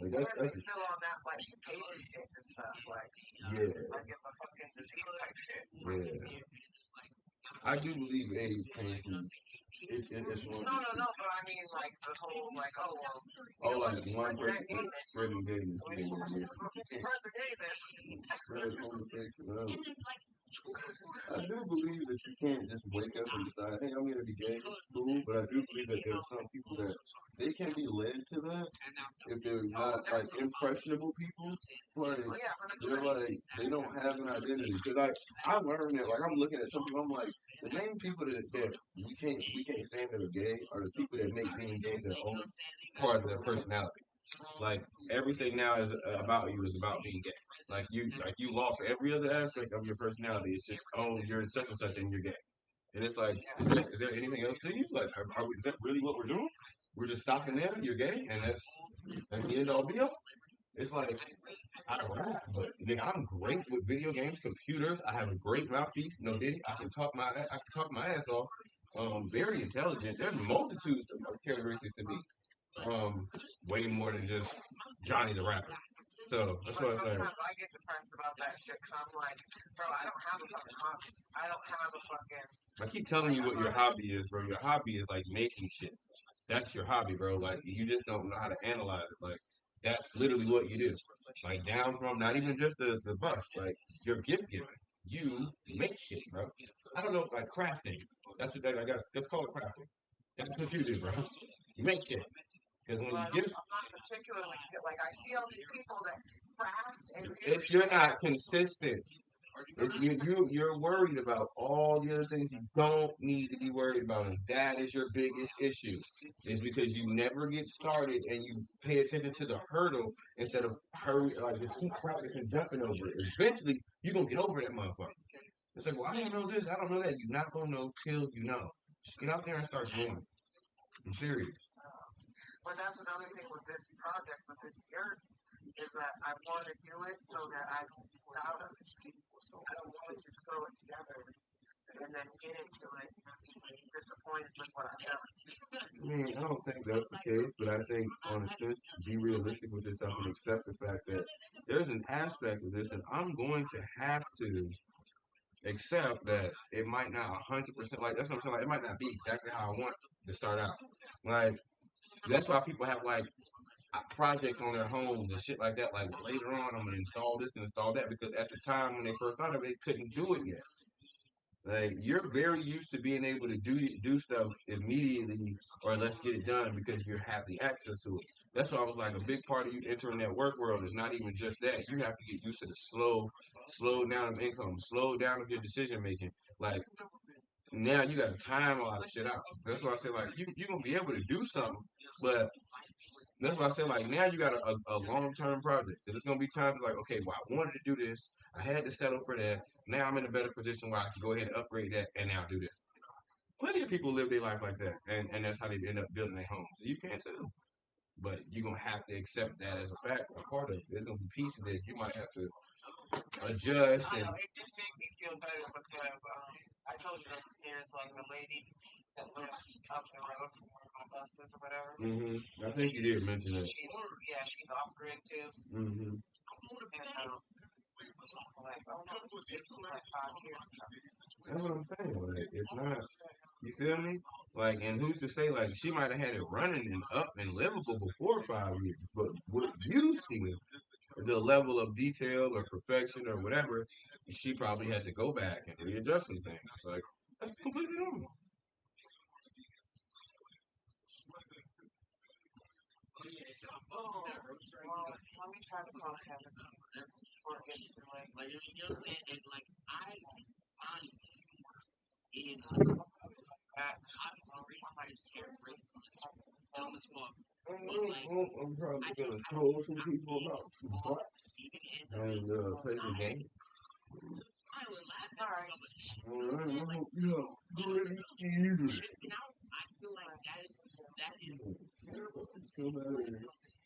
Like that's still on that like paper shit and stuff, like like it's a fucking disease type shit. Yeah. I do believe AIDS came from it's one. No, but I mean like the whole like like one person spreading gayness. Spread the gayness. Spread homosexuality. I do believe that you can't just wake up and decide, hey, I'm going to be gay in school, but I do believe that there are some people that they can be led to that if they're not like impressionable people. Like they're like they don't have an identity. Because I learned that like I'm looking at some people, I'm like the main people that we can't stand that are gay are the people that make being gay their own part of their personality. Like everything now is about you is about being gay. Like you lost every other aspect of your personality. It's just you're such and such and you're gay. And it's like, is there anything else to you? Like, is that really what we're doing? We're just stopping there. You're gay, and that's the end all be all. It's like I rap, but nigga, I'm great with video games, computers. I have a great mouthpiece. No diddy. I can talk my ass off. Very intelligent. There's multitudes of characteristics to me. Way more than just Johnny the rapper. So that's what I'm saying. Sometimes I get depressed about that shit because I'm like, bro, I don't have a fucking hobby. I don't have a fucking. I keep telling you what your hobby is, bro. Your hobby is like making shit. That's your hobby, bro. Like you just don't know how to analyze it. Like that's literally what you do. Like down from not even just the bus, like your gift giving. You make shit, bro. I don't know, like crafting. That's what I guess. Let's call it crafting. That's what you do, bro. You make shit. Because when you get, I'm not particularly like I see all these people that craft and if you're not consistent, if you're worried about all the other things you don't need to be worried about, and that is your biggest issue. Is because you never get started and you pay attention to the hurdle instead of just keep practicing jumping over it. Eventually, you're gonna get over that motherfucker. It's like, well, I don't know this, I don't know that. You're not gonna know till you know. Just get out there and start doing it. I'm serious. But that's another thing with this project, with this year, is that I want to do it so that I don't doubt it. I don't want to just throw it together and then get into it and be disappointed with what I've done. I mean, I don't think that's the case, but I think, on a sense, be realistic with yourself and accept the fact that there's an aspect of this that I'm going to have to Except that it might not 100% like that's what I'm saying. Like it might not be exactly how I want to start out. Like that's why people have like projects on their homes and shit like that. Like later on, I'm gonna install this and install that because at the time when they first thought of it, they couldn't do it yet. Like you're very used to being able to do stuff immediately or let's get it done because you have the access to it. That's why I was like a big part of you entering that work world is not even just that. You have to get used to the slow down of income, slow down of your decision making. Like now you gotta time a lot of shit out. That's why I say like you're gonna be able to do something, but that's why I said like now you got a long term project. Cause it's gonna be times like, okay, well I wanted to do this, I had to settle for that. Now I'm in a better position where I can go ahead and upgrade that and now do this. Plenty of people live their life like that, and that's how they end up building their homes. You can too, but you're gonna have to accept that as a fact, a part of it. There's gonna be pieces that you might have to adjust I and. know, it did make me feel better because I told you that there's like a lady that lives up the road from where my bus is or whatever. I think you did mention that. She's off grid too. Mm-hmm. And like, oh no, it's like 5 years. That's what I'm saying. Like, it's not. You feel me? Like, and who's to say? Like, she might have had it running and up and livable before 5 years, but what you see, the level of detail or perfection or whatever, she probably had to go back and readjust some things. Like, that's completely normal. Oh, well, let me try to call him before it gets too late. Like, you know what I'm saying? And like, I find in obviously racism is terrible. Racism is dumb as fuck. But like, I'm probably gonna troll some people about some butts and play the game. I would laugh at some of this shit. Yeah, great evening. And I feel like that is terrible to say to when it comes to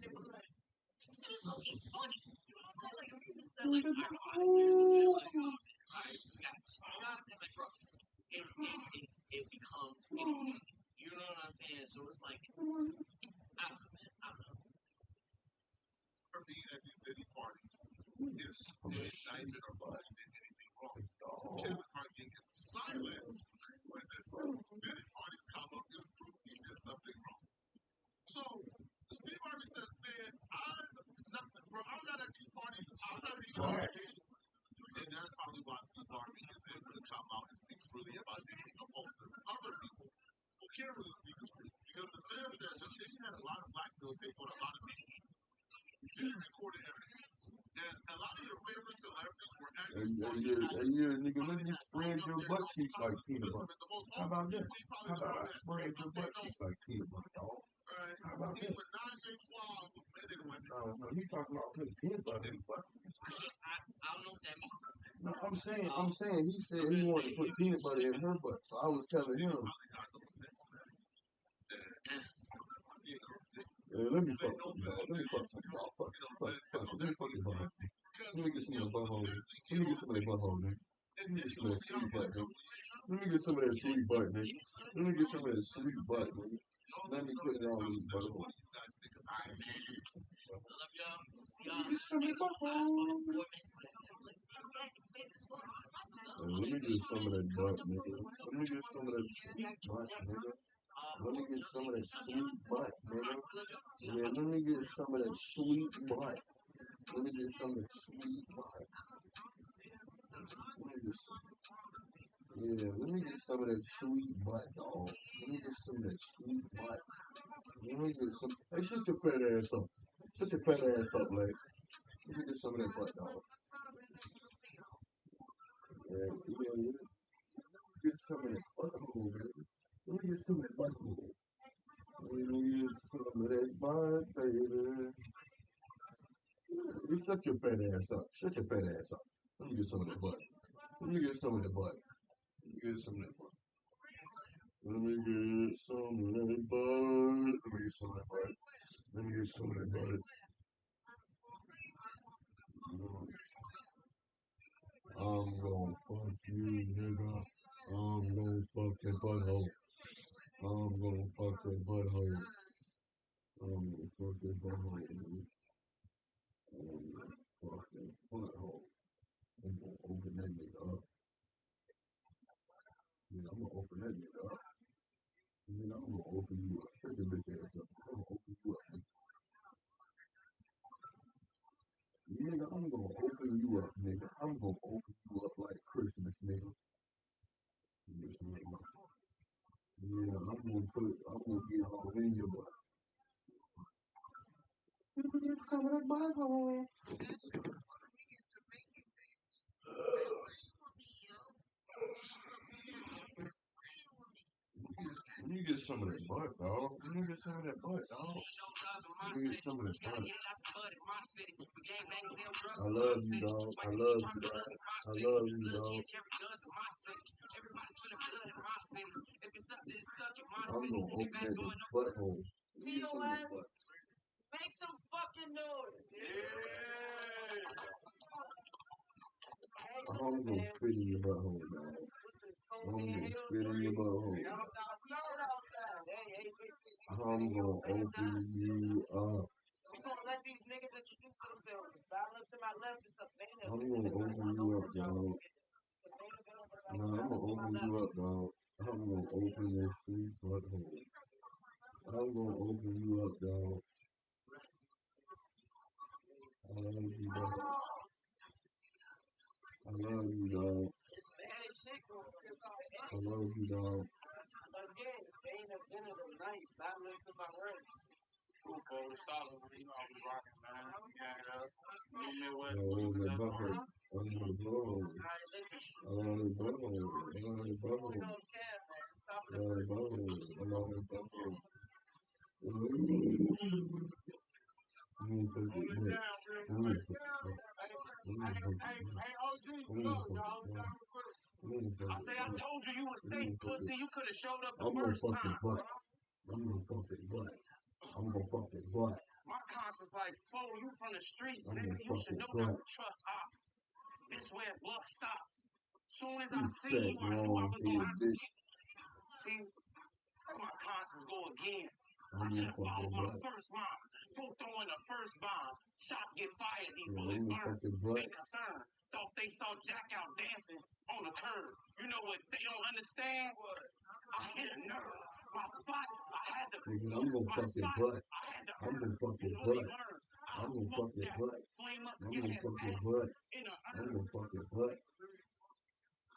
it's just looking funny. You know what I'm saying? Like, if you just said, like, alright, this guy. You know what I'm saying? Like, bro, it becomes, you know what I'm saying? So it's like, I don't know, man. I don't know. For being at these Diddy parties is indictment or bust did anything wrong. Kevin Hart being silent when the Diddy parties come up is proof he did something wrong. So Steve Harvey says, man, I'm not at these parties. I'm not hanging out with Diddy. And that's probably why Steve Harvey is able to come out and speak freely about Diddy opposed to other people who can't really speak as freely. Because the fan said that Diddy had a lot of blackmail tape on a lot of people. Diddy recorded everything. And a lot of your favorite celebrities were at these parties. Nigga, let me spread your butt cheeks like peanut butter. How about that? How about I spread your butt cheeks like peanut butter, dog? How about that? No, you talking about putting peanut butter in butter. I don't know what that means. No, I'm saying, he said he wanted to put peanut butter in her butt, so I was telling him. Let me fuck something, dog. Let me fuck something, dog. Fuck. Let me fuck your butt. Let me get some of the butthole. Let me get some of that butthole, man. Let me get some of that sweet butt, man. Let me get some of that sweet butt, man. Let me get some of that sweet butt, man. Let me put it on these butthole. Alright, man. I love y'all. See y'all next butthole. Let me get some of that butt, nigga. Let me get some of that sweet butt, nigga. Let me get some of that sweet butt, nigga. Yeah, let me get some of that sweet butt. Let me get some of that sweet butt. Let me get some of that sweet butt, dog. Let me get some of that sweet butt. Let me get some. Hey, shut your fat ass up. Shut your fat ass up, like. Let me get some of that butt, dog. Yeah. Get some of that butthole, baby. Let me get some of that butthole. Let me get some of that butt, baby. You shut your fat ass up. Shut your fat ass up. Let me get some of that butt. Let me get some of that butt. Let me get some of that butt. Let me get some of that butt. Let me get some of that butt. Let me get some of that butt. I'm gonna fuck you, nigga. I'm gonna fuck that butthole. I'm gonna fuck that butthole. I'm gonna fuck that butthole, nigga. I'm gonna fuck that butthole. open that nigga up. Yeah, I'm gonna open that nigga up. Nigga, I'm gonna open you up. Shut your bitch ass up. I'm gonna open you up. Nigga, I'm gonna open you up, nigga. I'm gonna open you up like Christmas, nigga. Yeah, I'm gonna get all in your butt. Come on, my home. Let me get some of that butt, dog. Let me get some of that butt, dog. Let me get some of that butt. I love you, dog. I love you, dog. I love you, dog. I'm gonna open that nigga's butthole. Let me get some of that butt. Make some fucking noise. I'm gonna spit in your butthole, dog. I'm gonna spit in your butthole. I'm gonna open you up. We're gonna let these niggas introduce themselves. Balance to my left is a man. I'm gonna open you up, dog. Nah, I'm gonna open you up, dog. I'm gonna open this sweet butthole. I'm gonna open you up, dog. I love you, dog. I love you, dog. I love you, dog. Again, ain't a dinner tonight. Balance to my right. Yo, that butthole. I love the butthole. I love the butthole. I love the butthole. I love the butthole. I love the butthole. I told you you were safe, pussy. You could have showed up the I'm gonna first fuck your time. butt. I'm gonna fuck your butt. I'm gonna fuck your butt. My cops is like, fool, you from the streets, I'm nigga. gonna You fuck should your know not butt. to trust ops. This where luck stops. Soon as I You see fat you, I knew I long was gonna head have to bitch. get. See, my conscience go again. I'm I should gonna have fuck your followed my butt. first line. Full throwing the first bomb. Shots get fired, these Yeah, bullets I'm gonna burn. fuck your butt. Big concern. Thought they saw Jack out dancing on the curb. You know what they don't understand? I hit a nerve. My spot, I had to. Nigga, I'm gonna My fuck your spot, butt. I had to I'm earn. gonna fuck You your know they butt. learn. I'm gonna fuck your That butt. flame up I'm your gonna ass fuck your ass butt. in a I'm gonna fuck your butt.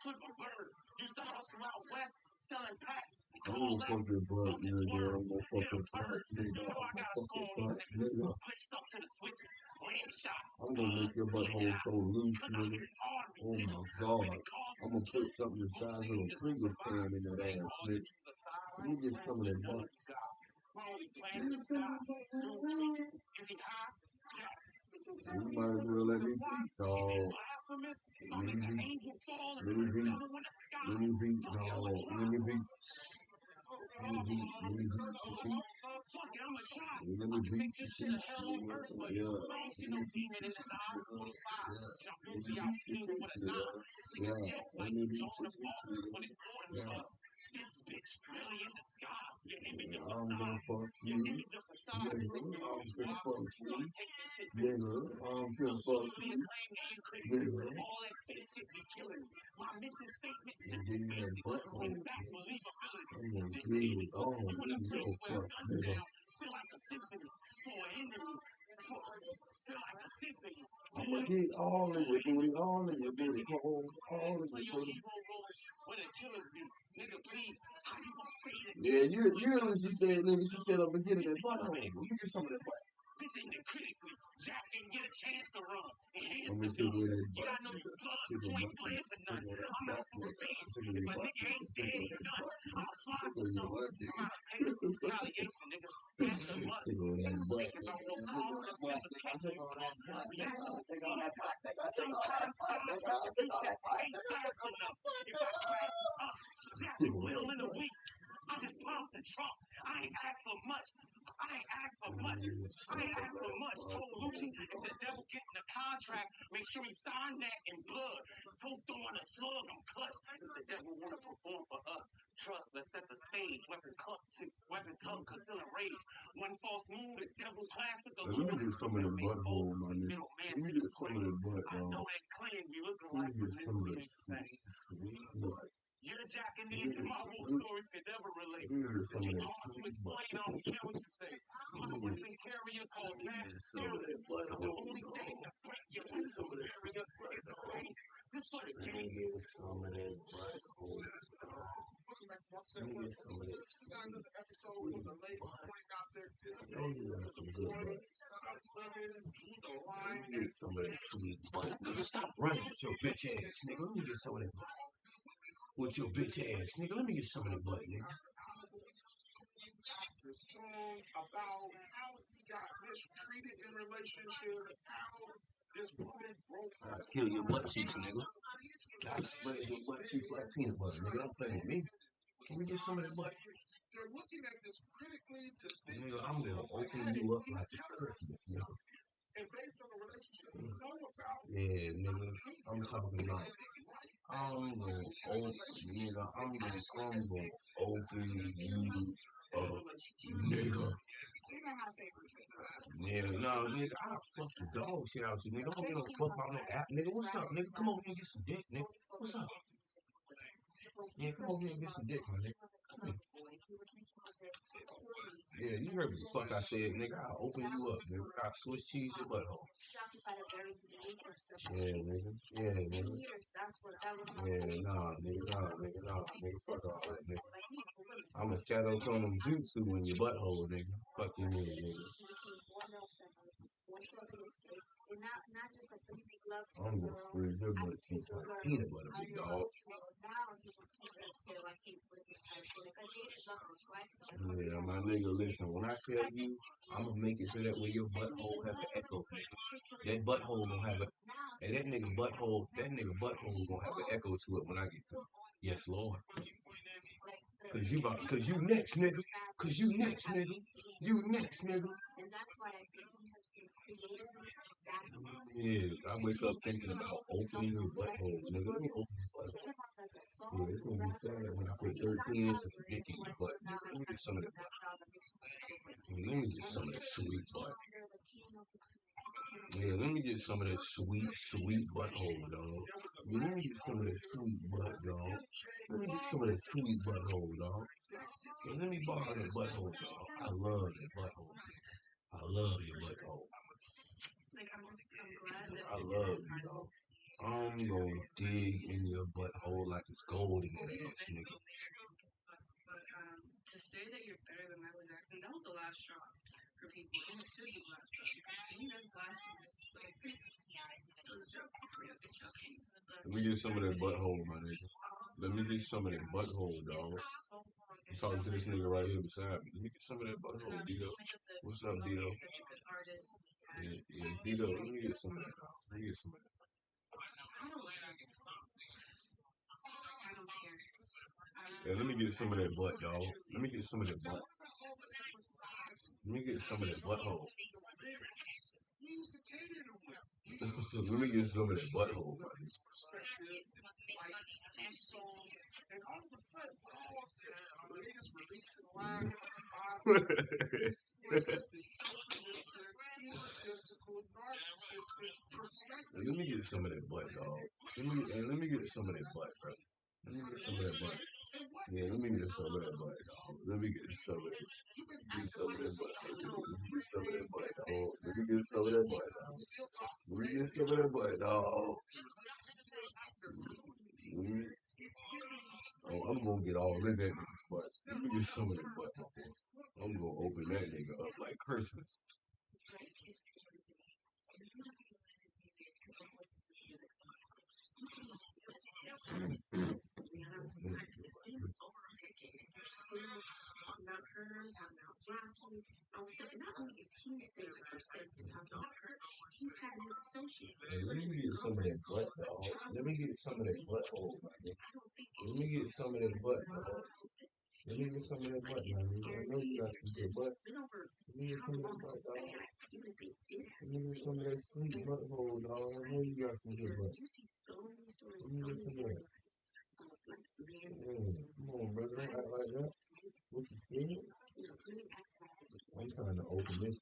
Flip a bird. Used to hustle out west, selling packs. I'm gonna fuck your butt, nigga. I'm gonna fuck your butt, nigga. You know I'm I gonna got a fuck score your on these butt, niggas. nigga. Glitched up to the switches, land shot. I'm gonna make your butthole so loose, nigga. Oh my god. I'm gonna put something the size of a Pringles can in that ass, nigga. Let me get some of that butt. You might as well let me beat, dog. Let me beat. Let me beat. Let me beat, dog. Let me beat. Let me beat. Let me beat some beats. Let me beat some beats, nigga. Yeah. Let me beat some beats, nigga. Yeah. Let me beat some beats, nigga. Yeah. Let me beat some beats, nigga. Yeah. I'm gonna fuck you, nigga. I'm gonna fuck you, nigga. I'm gonna fuck you, nigga. And give me that butthole, nigga. I'm gonna give it all in your butt, nigga. I'm gonna get all in your booty, all in your booty hole, all in your booty. Yeah, you hear what she said, nigga. She said, I'm gonna get in that butthole. Let me get some of that butt. This ended critically. Jack didn't get a chance to run. And hands I'm were gonna take away done. that Yeah, butt, I know you nigga. blood, Take you away ain't that playing for butt, nothing. nigga. I'm out for revenge. Take away If that a butt, nigga nigga. ain't Take dead, away he that done. butt, I'm nigga. slide Take for away your something. butt, I'm nigga. out of pace for retaliation, nigga. That's a must. Take away that Ain't butt, thinking about nigga. no Take karma, away the that butt, feelings nigga. catch Take me. all that butt, nigga. Back on Take all that butt, nigga. Take all that sometimes butt, God's nigga. Take all retribution that butt, ain't nigga. fast Take all that enough. butt, If I crash, it's up. Jack Take the all wheel that in the butt. week. I just pumped the trunk. I ain't asked for much. I ain't asked for much. I ain't asked for much. Told Lucci if the devil getting the contract, make sure he sign that in blood. Don't throw on a slug, I'm clutch. If the devil wanna perform for us, trust, let's set the stage. Weapon tongue, concealing rage. One false move, the devil plastic. Let me get some of the butthole, my nigga. Let me get some of the butt, I know dog. that claim you looking Let like me get some of the that sweet butt. you're jacking these and my wolf stories could never relate. Let me get some of It's that hard to sweet butt. explain, I don't care what you say. My listen carrier called mass hysteria. The only thing that break your mental barrier is the pain. This sort of Let me get some of that butthole. Let me get some of that another episode sweet from the ladies butt. pointing out their I disdain know you got for some the good boy, butt. some women drew the Let line me get some of that sweet butt. Nigga, stop running with your bitch ass, nigga. Let me get some of that butt. With your bitch ass, nigga. Let me get some of that butt, nigga. song about how he got mistreated in relationships, how this woman broke I'll kill your butt cheeks, nigga. I'll spread your butt cheeks like peanut butter, nigga. Don't play with me. Let me get some of that butt. They're looking at this critically to think Nigga, I'm gonna open you up like it's Christmas, nigga. and based on the relationship you know about. Yeah, nigga. I'm talking about I'm gonna open nigga. I'm gonna open you up, nigga. Nigga, no, nigga, I'll fuck the dog shit out you, nigga. I don't give a fuck about no app, nigga. What's up, nigga? Come over here and get some dick, nigga. What's up? Yeah, come over here and get some dick, my nigga. Come here. Yeah, you heard me the fuck I said, nigga. I'll open you up, nigga. I'll Swiss cheese your butthole. Yeah, nigga. Yeah, nigga. Yeah, nah, nigga. Fuck all that, nigga. I'm a shadow clone of jutsu in your butthole, nigga. Fuck you, nigga. I'm gonna freeze your butt cheeks like peanut butter, big dog. Yeah, my nigga, listen, when I tell you, I'm gonna make it so that way your butthole has an echo, nigga. That butthole gonna have a, and that nigga butthole gonna have an echo to it when I get through. Yes, Lord. Cause you next, nigga. Cause you next, nigga. You next, nigga. Yeah, I wake up thinking about opening your butthole, nigga. Let me open your butthole. Yeah, it's gonna be sad when I put 13 inches of dick in your butt, nigga. Let me get some of that butt. Yeah, let me get some of that sweet butt. Yeah, let me get some of that sweet butthole, dog. Yeah, let me get some of that sweet butt, dog. Let me get some of that sweet butthole, dog. Yeah, let me borrow that butthole, dog. I love that butthole. I love your butthole. I love you, dog. I'm gonna dig in your butthole like it's gold in that ass, nigga. To say that you're better than Michael Jackson, that was the last straw for people. And it should be the last straw because to me, that's blasphemous. Let me get some of that butthole, my nigga. Let me get some of that butthole, dog. I'm talking to this nigga right here beside me. Let me get some of that butthole, Dito. What's up, Dito? Yeah, Dito. Let me get some of that, dog. Let me get some of that. Yeah, let me get some of that butt, dog. Let me get some of that butt. Let me get some of that butthole. Let me get some of that butthole, buddy. And all of a sudden, all of this latest release in live Let me get some of that butt, dog. Let me get some of that butt, bro. Let me get some of that butt. Yeah, let me get some of that butt, dog. Let me get some of it. Get some of that butt. Let me get some of that butt, dog. Let me get some of that butt, dog. Let me get some of that butt, dog. Oh, I'm gonna get all in that nigga's butt. Let me get some of that butt, my boy. I'm gonna open that nigga up like Christmas. Let me get some of that butt, dog. Let me get some of that butthole, my nigga. Let me get some of that butt, dog. Let me get some of that butt, man. I know you got some good butt. Let me get some of that butt, dog. Let me get some of that sweet butthole, dog. I know you got some good butt. Let me get some of that. Come on, brother. Don't act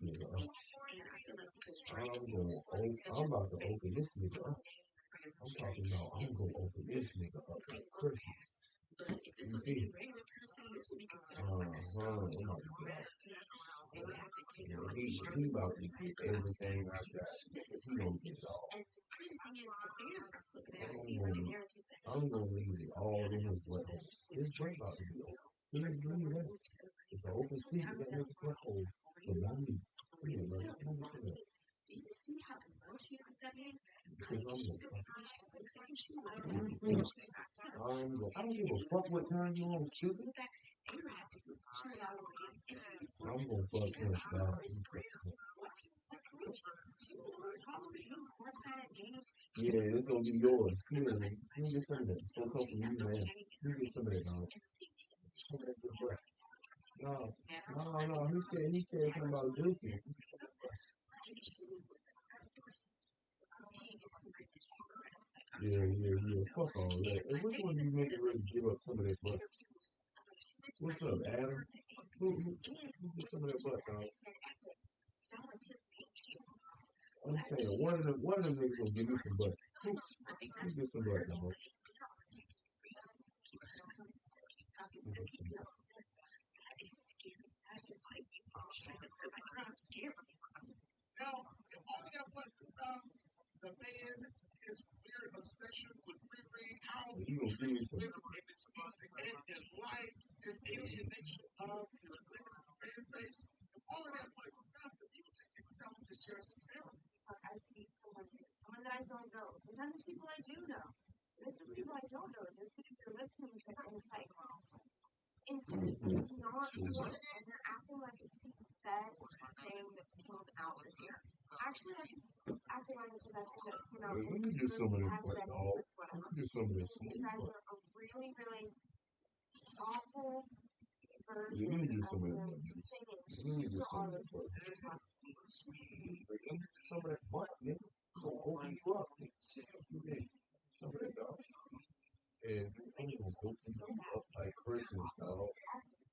this nigga up. I'm about to open this nigga up. I'm talking about I'm gonna open this nigga up like Christmas. You see? I'm about to get out. He about to get everything I got. He gonna get it all. I'm gonna leave it all in his butthole. His brain about to be open. He ain't doing that. It's an open secret that makes a butthole. But not me. Yeah, like, I'm gonna say that. Because I don't give a fuck what time you on stupid. I'm gonna fuck him back. Yeah, it's gonna be yours. Come here, man. Let me get some of that. It's gonna come from you, man. Let me get some of that, dog. Some of that good breath. No. He said something about Dookie. Yeah. Fuck all that. And which one do you make it really give up some of that butt? What's up, Adam? Who get some of that butt, dog? I'm saying one of them niggas gonna give me some butt. Who get some butt, dog? Now, if all that was the man is weird obsession with Riri, how he treats women in his music and in life, his alienation of his fan base, if all of that was not the music itself is just terrible. Someone that I don't know. Sometimes it's people I do know. There's some people I don't know. There's people who are listening to and it's like, it's not good, and they're acting like it's the best thing that's come out this year. Actually, acting like it's the best thing that's come out. Let me get some of that butt, dog. Let me get some of this sweet It's butt. either a really, really awful version Yeah, let me get some of that of butt. them singing Let me get super some of that butt. Let me get some of that butt, nigga. Gonna open you up, nigga. Some of that, dog. And I'm gonna open you up like Christmas, dog.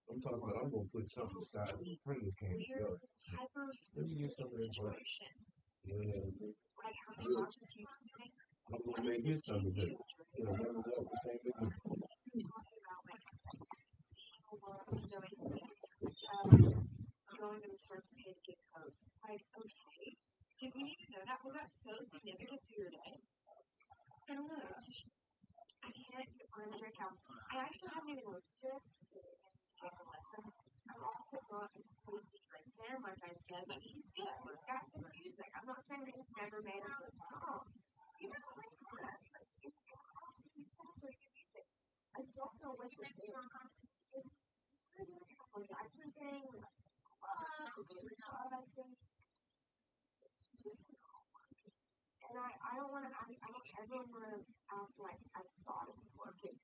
I'm talking about I'm gonna put something aside and turn this game together. Let me get some of that butt. Yeah. I'm gonna make his stomach big. You know, remember what we saying with me? Going to the store to pay to get code. Like, okay. Did we need to know that? Was that so significant for your day? I don't know. I can't get on my account. I actually haven't even listened to it. I'm also not a completely great fan, like I said, but he's good. He's got good music. I'm not saying that he's never made a good song. Even though it's awesome, he's got pretty good music. I don't know what this is. It's pretty like a Michael Jackson thing. And I don't want to, I don't ever want to act like I thought it was working.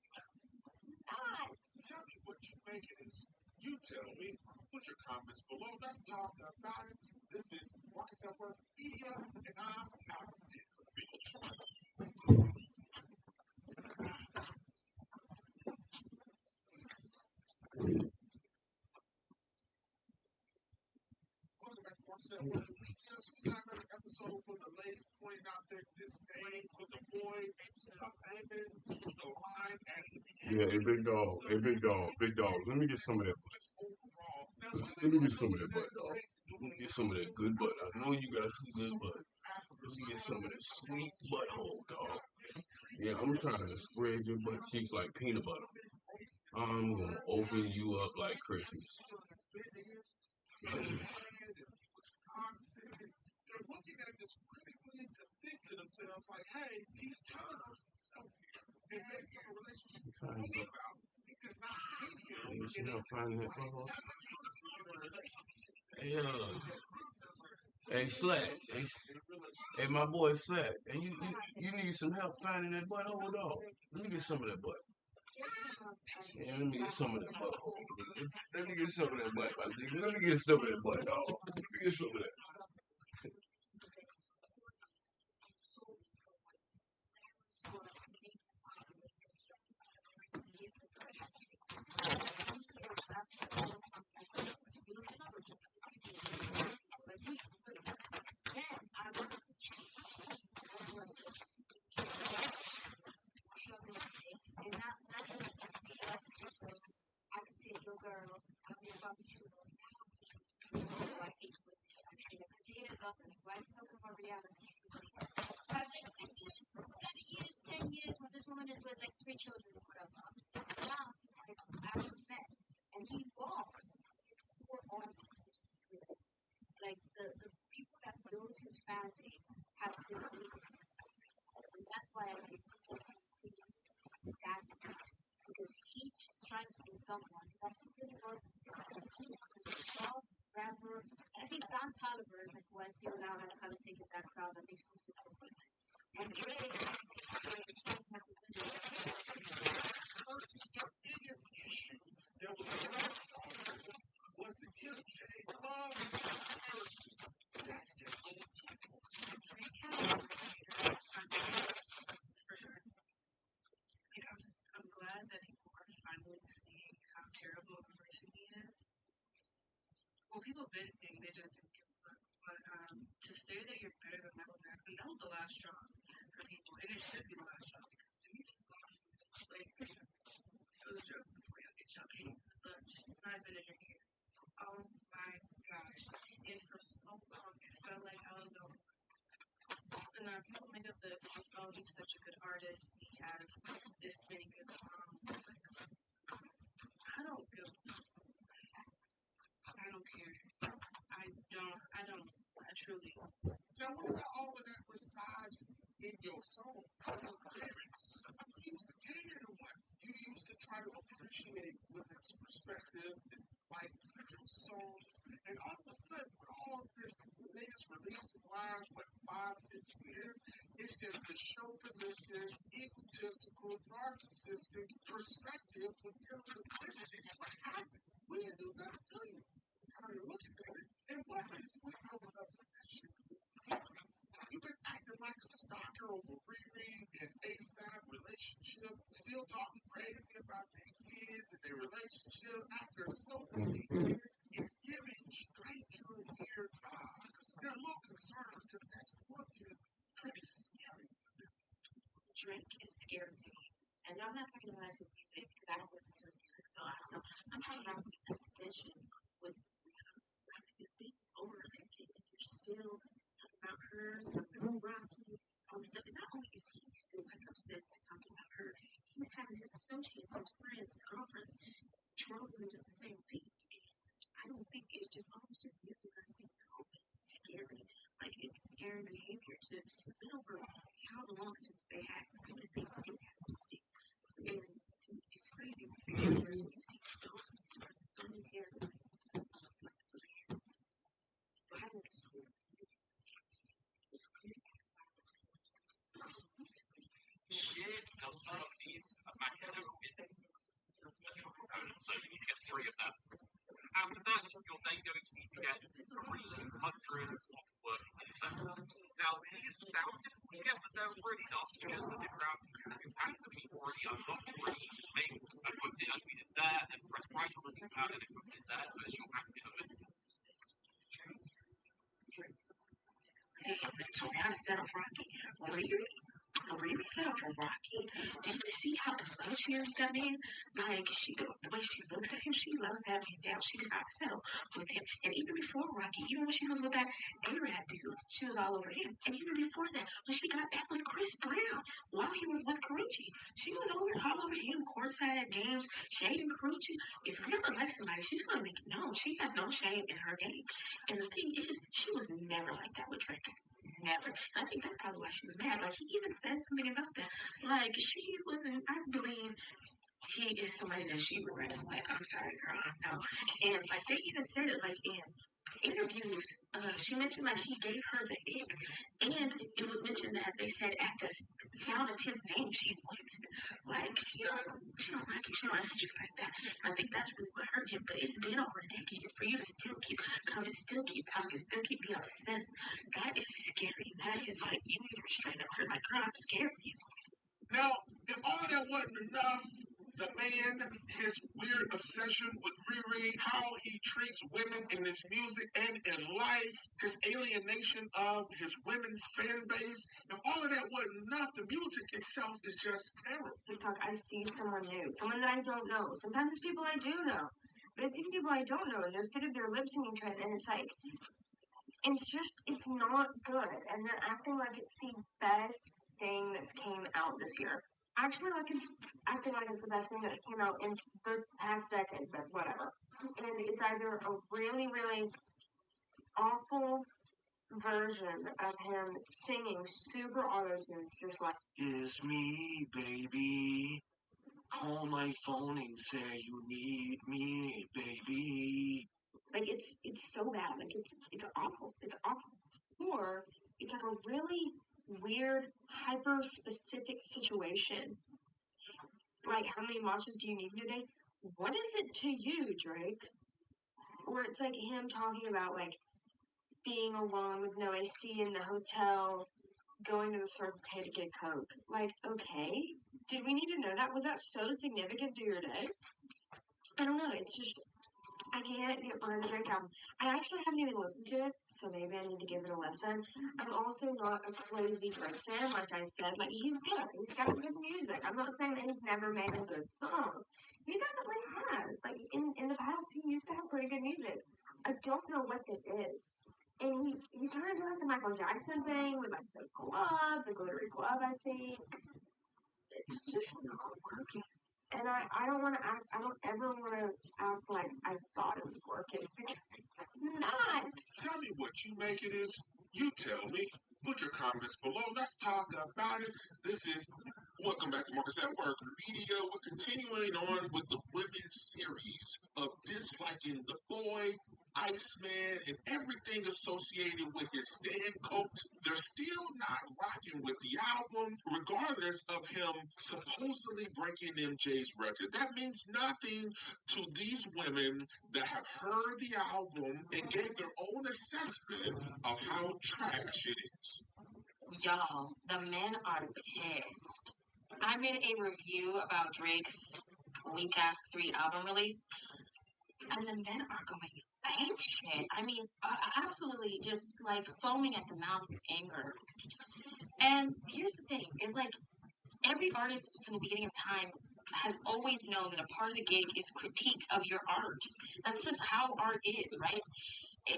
Not. Tell me what you make it is. You tell me. Put your comments below. Let's talk about it. This is Marcus at Work Media, and I'm out of this video. Welcome back to Marcus at Work Media. We got another episode for the ladies pointing out their disdain for the boy, some women who the line at the beginning. Yeah, hey, big dog. Hey, big dog. Big dog. Let me get some of that butt. Let me get some of that butt, dog. Let me get some of that good butt. I know you got some good butt. Let me get some of that sweet butthole, dog. Yeah, I'm trying to spread your butt cheeks like peanut butter. I'm gonna open you up like Christmas. They're looking at this really to think to themselves like, hey, he's kind of and maybe a relationship about. He does not take him. You know, finding that butthole. Hey, Slack. Hey, my boy Slack. Hey, you need some help finding that butthole, dog. Let me get some of that butt. Yeah, let me get some of that butthole. Let me get some of that butt, my nigga. Let me get some of that butt, dog. Let me get some of that. 3 children or whatever. Now he's like out of bed. And he walks his 4 arms. Like the people that build his fan base have been and that's why I think that because he strikes to someone that's really hard to solve rapper. I think Don Toliver is like who I feel now has kind of taken that crowd that makes music so good. And Drake is so much of a the biggest issue that was going on was the Kim K love person. That's just for sure. Like I'm glad that people are finally seeing how terrible of a person he is. Well, people have been saying they just didn't give a fuck. But to say that you're better than Michael Jackson, that was the last straw for people, and it should be the last straw. Like, it was a joke before you get shot in the butt. Not as in a drink here. Oh my gosh. And for so long, it felt like I was going. And people make up this, oh, he's such a good artist. He has this many good songs. Like, I don't give a fuck. I don't care. I truly. Now, what about all of that misogyny in your song? The lyrics. You used to cater to what? You used to try to appreciate women's perspective and fight your songs. And all of a sudden, with all this latest release in the last, 5-6 years, it's just a chauvinistic, egotistical, narcissistic perspective when dealing with women. And what happened? We didn't do nothing to you. How you're looking at it. And what is we coming up with this shit? You've been acting like a stalker over Riri and ASAP relationship, still talking crazy about their kids and their relationship after so many years. It's giving stranger weird vibes. They're a little concerned because that's what you're pretty scary. Drake is scary to me. And I'm not talking about his music because I don't listen to his music, so I don't know. I'm talking about the obsession with his being over a decade and you're still talking about her, Rocky, all this stuff. And not only is he still like obsessed with talking about her, he was having his associates, his friends, his girlfriends troubling with the same thing. And I don't think it's just always just music. I think it's scary. Like it's scary behavior to it's been over however long since they had so many things to do music. And it's crazy. So many characters. Shit, no fun of these. I can never get them. So you need to get 3 of them. After that, you're then going to need to get 300 working insects. Now, these sound difficult to get, but they're really not. You just put it around, you pack them already unlocked, already made, equipped it as we did there, and press right on the D-pad and equipped it there, so it's your active of it. To be honest, settle for Rocky. Riri settled for Rocky. And to see how in love she is with that man, like the way she looks at him, she loves that man down. She did not settle with him. And even before Rocky, even when she was with that A-Rap dude, she was all over him. And even before that, when she got back with Chris Brown, while he was with Karuchi, she was all over him, courtside at games, shading Karuchi. If you're gonna like somebody, she's gonna make it known. She has no shame in her game. And the thing is, she was never like that with Drake. Never. I think that's probably why she was mad. Like, he even said something about that. Like, she wasn't, I believe he is somebody that she regrets. Like, I'm sorry, girl, I know. And, like, they even said it, like, in interviews, she mentioned, like, he gave her the ick. And it was mentioned that they said at the sound of his name, she winced. Like, she don't like him. She don't like you like that. I think that's really what hurt him. But it's been over a decade. For you to still keep coming, still keep talking, still keep being obsessed, that is scary. That is like, you need to restrain her. Like, girl, I'm scared of you. Now, if all that wasn't enough, the man, his weird obsession with Riri, how he treats women in his music and in life, his alienation of his women fan base, if all of that wasn't enough, the music itself is just terrible. TikTok, I see someone new, someone that I don't know. Sometimes it's people I do know, but it's even people I don't know, and they're sitting there lip syncing to it, and it's like, it's not good, and they're acting like it's the best thing that's came out this year. actually acting like it's the best thing that came out in the past decade, but whatever. And it's either a really, really awful version of him singing super auto-tuned, just like, It's me, baby. Call my phone and say you need me, baby. like it's so bad, like it's awful, it's awful. Or it's like a really weird, hyper-specific situation. Like, how many matchas do you need today? What is it to you, Drake? Or it's like him talking about like being alone with no AC in the hotel, going to the Circle K to get Coke. Like, okay, did we need to know that? Was that so significant to your day? I don't know. It's just I can't get behind the Drake album. I actually haven't even listened to it, so maybe I need to give it a listen. I'm also not a crazy Drake fan, like I said. Like, he's good. He's got good music. I'm not saying that he's never made a good song. He definitely has. Like, in the past, he used to have pretty good music. I don't know what this is. And he's trying to do like the Michael Jackson thing with like the glittery glove, I think. It's just not working. And I don't want to act, I don't ever want to act like I thought it was working because it's not. Tell me what you make it is. You tell me. Put your comments below. Let's talk about it. This is Welcome Back to Marcus at Work Media. We're continuing on with the women's series of disliking the boy, Iceman, and everything associated with his Stan cult. They're still not rocking with the album, regardless of him supposedly breaking MJ's record. That means nothing to these women that have heard the album and gave their own assessment of how trash it is. Y'all, the men are pissed. I made a review about Drake's weak ass 3 album release, and the men are going ape shit. I mean, absolutely just like foaming at the mouth with anger. And here's the thing: is like every artist from the beginning of time has always known that a part of the gig is critique of your art. That's just how art is, right?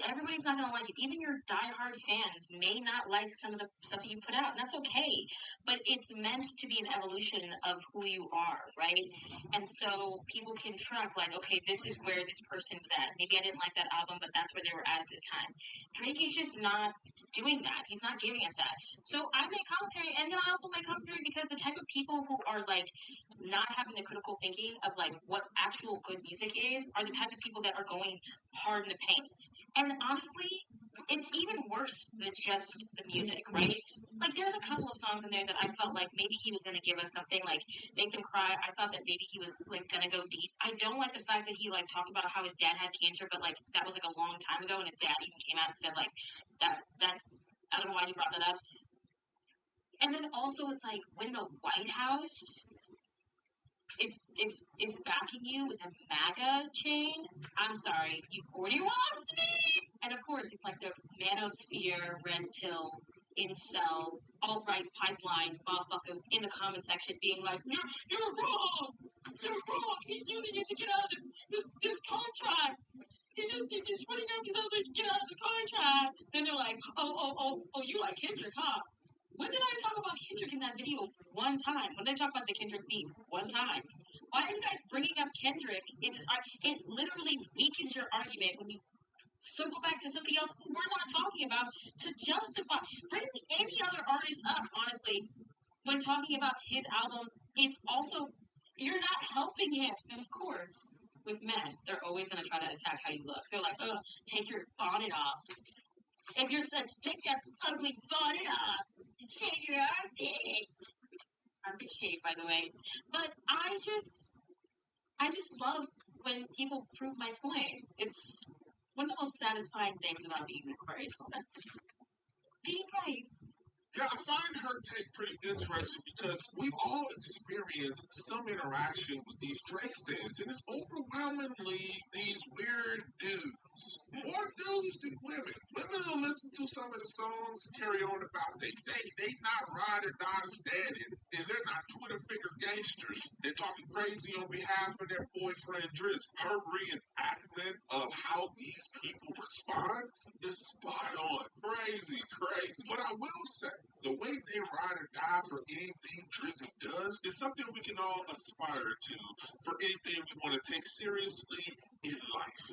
Everybody's not gonna like it. Even your diehard fans may not like some of the stuff that you put out, and that's okay. But it's meant to be an evolution of who you are, right? And so people can track, like, okay, this is where this person was at. Maybe I didn't like that album, but that's where they were at this time. Drake is just not doing that. He's not giving us that. So I make commentary, and then I also make commentary because the type of people who are like not having the critical thinking of like what actual good music is are the type of people that are going hard in the paint. And honestly, it's even worse than just the music, right? Like, there's a couple of songs in there that I felt like maybe he was going to give us something, like, make them cry. I thought that maybe he was, like, going to go deep. I don't like the fact that he, like, talked about how his dad had cancer, but, like, that was, like, a long time ago, and his dad even came out and said, like, that I don't know why you brought that up. And then also, it's like, when the White House is backing you with a MAGA chain, I'm sorry, you've already lost me! And of course, it's like the manosphere, red pill, incel, alt-right pipeline motherfuckers in the comment section being like, you're wrong! You're wrong! He's using it to get out of this contract! He's just $29,000 to get out of the contract! Then they're like, oh, you like Kendrick, huh? When did I talk about Kendrick in that video one time? When did I talk about the Kendrick beat one time? Why are you guys bringing up Kendrick in this argument? It literally weakens your argument when you circle back to somebody else who we're not talking about to justify. Bring any other artist up, honestly, when talking about his albums is also, you're not helping him. And of course, with men, they're always going to try to attack how you look. They're like, take your bonnet off. If you're saying, take that ugly bonnet off, shave your armpit. Armpit shave, by the way. But I just love when people prove my point. It's one of the most satisfying things about being an Aquarius woman. Being right. Yeah, I find her take pretty interesting because we've all experienced some interaction with these Drake stands, and it's overwhelmingly these weird dudes. More dudes than women. Women will listen to some of the songs and carry on about they date. They not ride or die standing, and they're not Twitter figure gangsters. They're talking crazy on behalf of their boyfriend Driz. Her reenactment of how these people respond is spot on. Crazy. But I will say, the way they ride or die for anything Drizzy does is something we can all aspire to for anything we want to take seriously in life.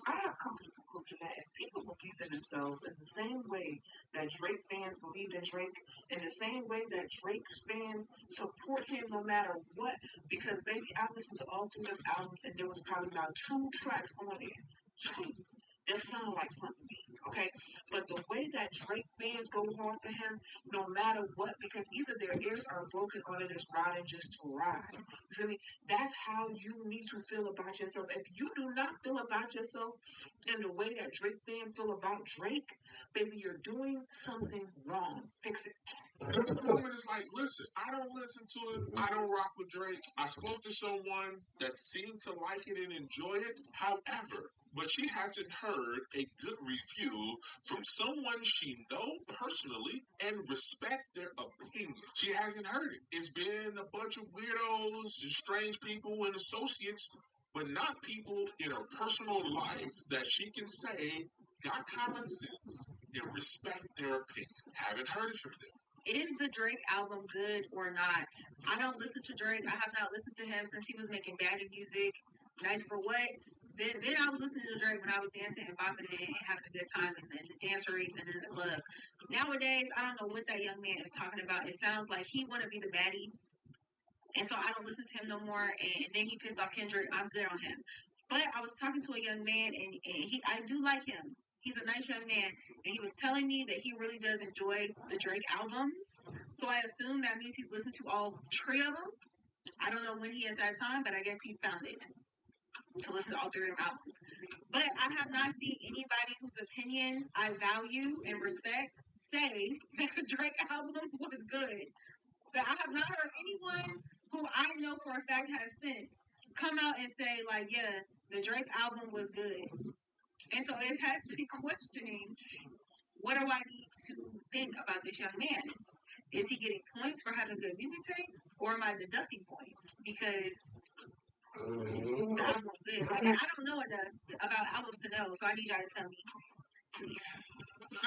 I have come to the conclusion that if people believe in themselves in the same way that Drake fans believed in Drake, in the same way that Drake's fans support him no matter what, because baby, I listened to all 3 of them albums and there was probably about 2 tracks on it. 2 that sound like something to me, okay? But the way that Drake fans go hard for him, no matter what, because either their ears are broken or they're just riding just to ride. You feel me? That's how you need to feel about yourself. If you do not feel about yourself in the way that Drake fans feel about Drake, baby, you're doing something wrong. Fix it. The woman is like, listen, I don't listen to it. I don't rock with Drake. I spoke to someone that seemed to like it and enjoy it. However, but she hasn't heard a good review from someone she knows personally and respect their opinion. She hasn't heard it. It's been a bunch of weirdos and strange people and associates, but not people in her personal life that she can say got common sense and respect their opinion. Haven't heard it from them. Is the Drake album good or not? I don't listen to Drake. I have not listened to him since he was making baddie music. Nice for what? Then I was listening to Drake when I was dancing and bopping and having a good time in the danceries and in the club. Nowadays, I don't know what that young man is talking about. It sounds like he want to be the baddie. And so I don't listen to him no more. And then he pissed off Kendrick. I'm good on him. But I was talking to a young man and I do like him. He's a nice young man, and he was telling me that he really does enjoy the Drake albums. So I assume that means he's listened to all 3 of them. I don't know when he has had time, but I guess he found it to listen to all 3 of them albums. But I have not seen anybody whose opinion I value and respect say that the Drake album was good. But I have not heard anyone who I know for a fact has sense come out and say, like, yeah, the Drake album was good. And so it has me questioning, what do I need to think about this young man? Is he getting points for having good music taste, or am I deducting points? Because the album was good. Like, I don't know enough about albums to know, so I need y'all to tell me.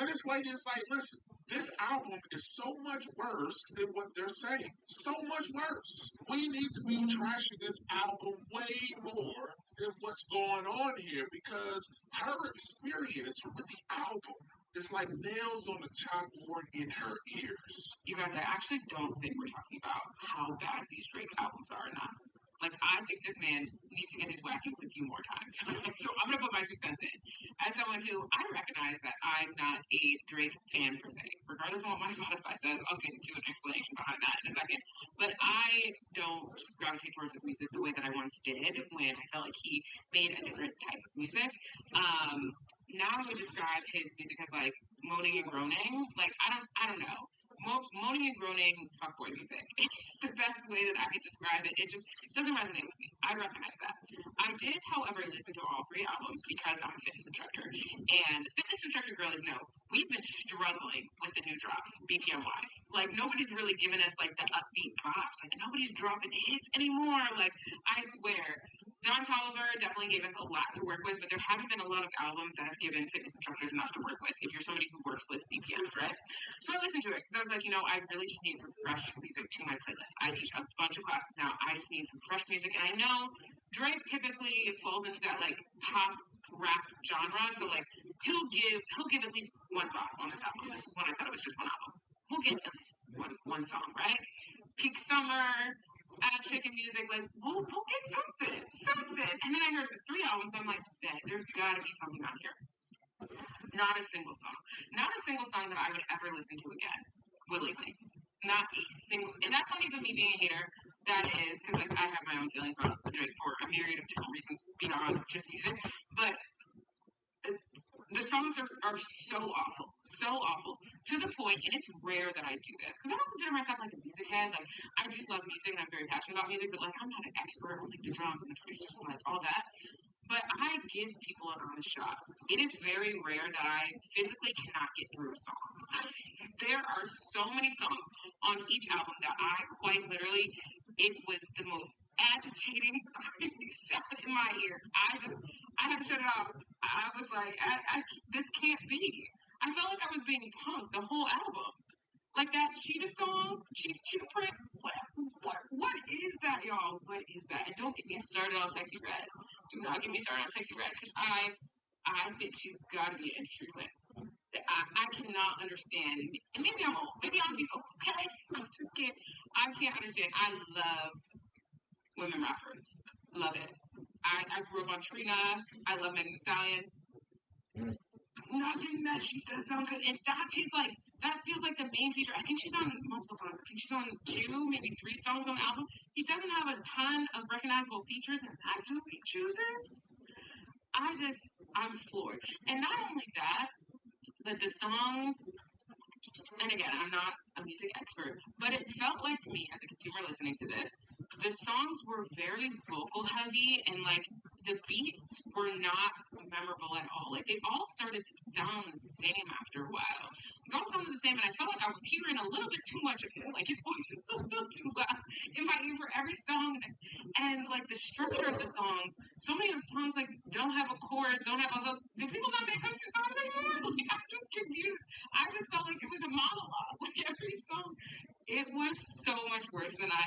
And this lady is like, listen, this album is so much worse than what they're saying. So much worse. We need to be trashing this album way more than what's going on here, because her experience with the album is like nails on the chalkboard in her ears. You guys, I actually don't think we're talking about how bad these Drake albums are enough. Like, I think this man needs to get his whackings a few more times. So I'm going to put my 2 cents in. As someone who, I recognize that I'm not a Drake fan per se. Regardless of what my Spotify says, I'll get into an explanation behind that in a second. But I don't gravitate towards his music the way that I once did when I felt like he made a different type of music. Now I would describe his music as, like, moaning and groaning. Like, I don't know. Moaning and groaning fuckboy music. It's the best way that I could describe it. It just doesn't resonate with me. I recognize that. I did, however, listen to all 3 albums because I'm a fitness instructor. And fitness instructor girlies know we've been struggling with the new drops, BPM wise. Like, nobody's really giving us, like, the upbeat pops. Like, nobody's dropping hits anymore. Like, I swear. Don Toliver definitely gave us a lot to work with, but there haven't been a lot of albums that have given fitness instructors enough to work with if you're somebody who works with BPMs, right? So I listened to it because I was like, I really just need some fresh music to my playlist. I teach a bunch of classes now. I just need some fresh music. And I know Drake typically falls into that, like, pop rap genre. So, like, he'll give at least 1 bop on this album. This is one I thought it was just 1 album. We'll get at least one song, right? Peak Summer, Add Chicken Music, like, we'll get something. And then I heard it was 3 albums. I'm like, there's got to be something on here. Not a single song. Not a single song that I would ever listen to again, willingly. Not a single, and that's not even me being a hater. That is, because, like, I have my own feelings about Drake for a myriad of different reasons beyond just music. But the the songs are so awful, to the point, and it's rare that I do this, because I don't consider myself like a music head. Like, I do love music, and I'm very passionate about music, but like, I'm not an expert on like the drums and the producers and all that. But I give people an honest shot. It is very rare that I physically cannot get through a song. There are so many songs on each album that I quite literally, it was the most agitating, crazy sound in my ear. I had to shut it off. I was like, this can't be. I felt like I was being punked the whole album. Like that Cheetah song, Cheetah Print. What is that, y'all? What is that? And don't get me started on Sexy Red. Do not get me started on Sexy Red, because I think she's got to be an industry plant. I cannot understand, and maybe I'm old, maybe I'm too old, okay? I just can't, I can't understand. I love women rappers. Love it. I grew up on Trina. I love Megan Thee Stallion. Nothing that she does sounds good. And that feels like the main feature. I think she's on multiple songs. I think she's on 2, maybe 3 songs on the album. He doesn't have a ton of recognizable features, and that's who he chooses. I'm floored. And not only that, but the songs, and again, I'm not a music expert, but it felt like to me as a consumer listening to this, the songs were very vocal heavy, and like the beats were not memorable at all. Like they all started to sound the same after a while. They all sounded the same, and I felt like I was hearing a little bit too much of him. Like his voice was a little too loud in my ear for every song, and like the structure of the songs. So many of the songs like don't have a chorus, don't have a hook. Do people not make hooks in songs anymore? Like I'm just confused. I just felt like it was a monologue. Like every song, it was so much worse than I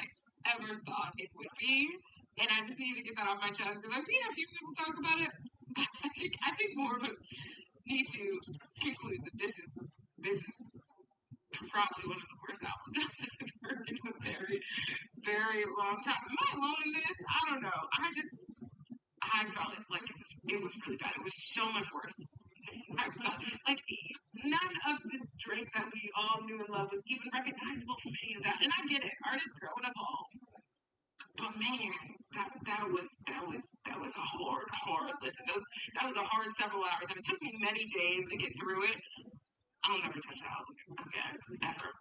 ever thought it would be. And I just needed to get that off my chest because I've seen a few people talk about it. But I think more of us need to conclude that this is probably one of the worst albums I've heard in a very, very long time. Am I alone in this? I don't know. I felt it like it was really bad. It was so much worse. I thought, like, none of the Drake that we all knew and loved was even recognizable from any of that. And I get it, artists grow and evolve. But man, that was a hard listen. That was a hard several hours, and it took me many days to get through it. I'll never touch that album again, ever.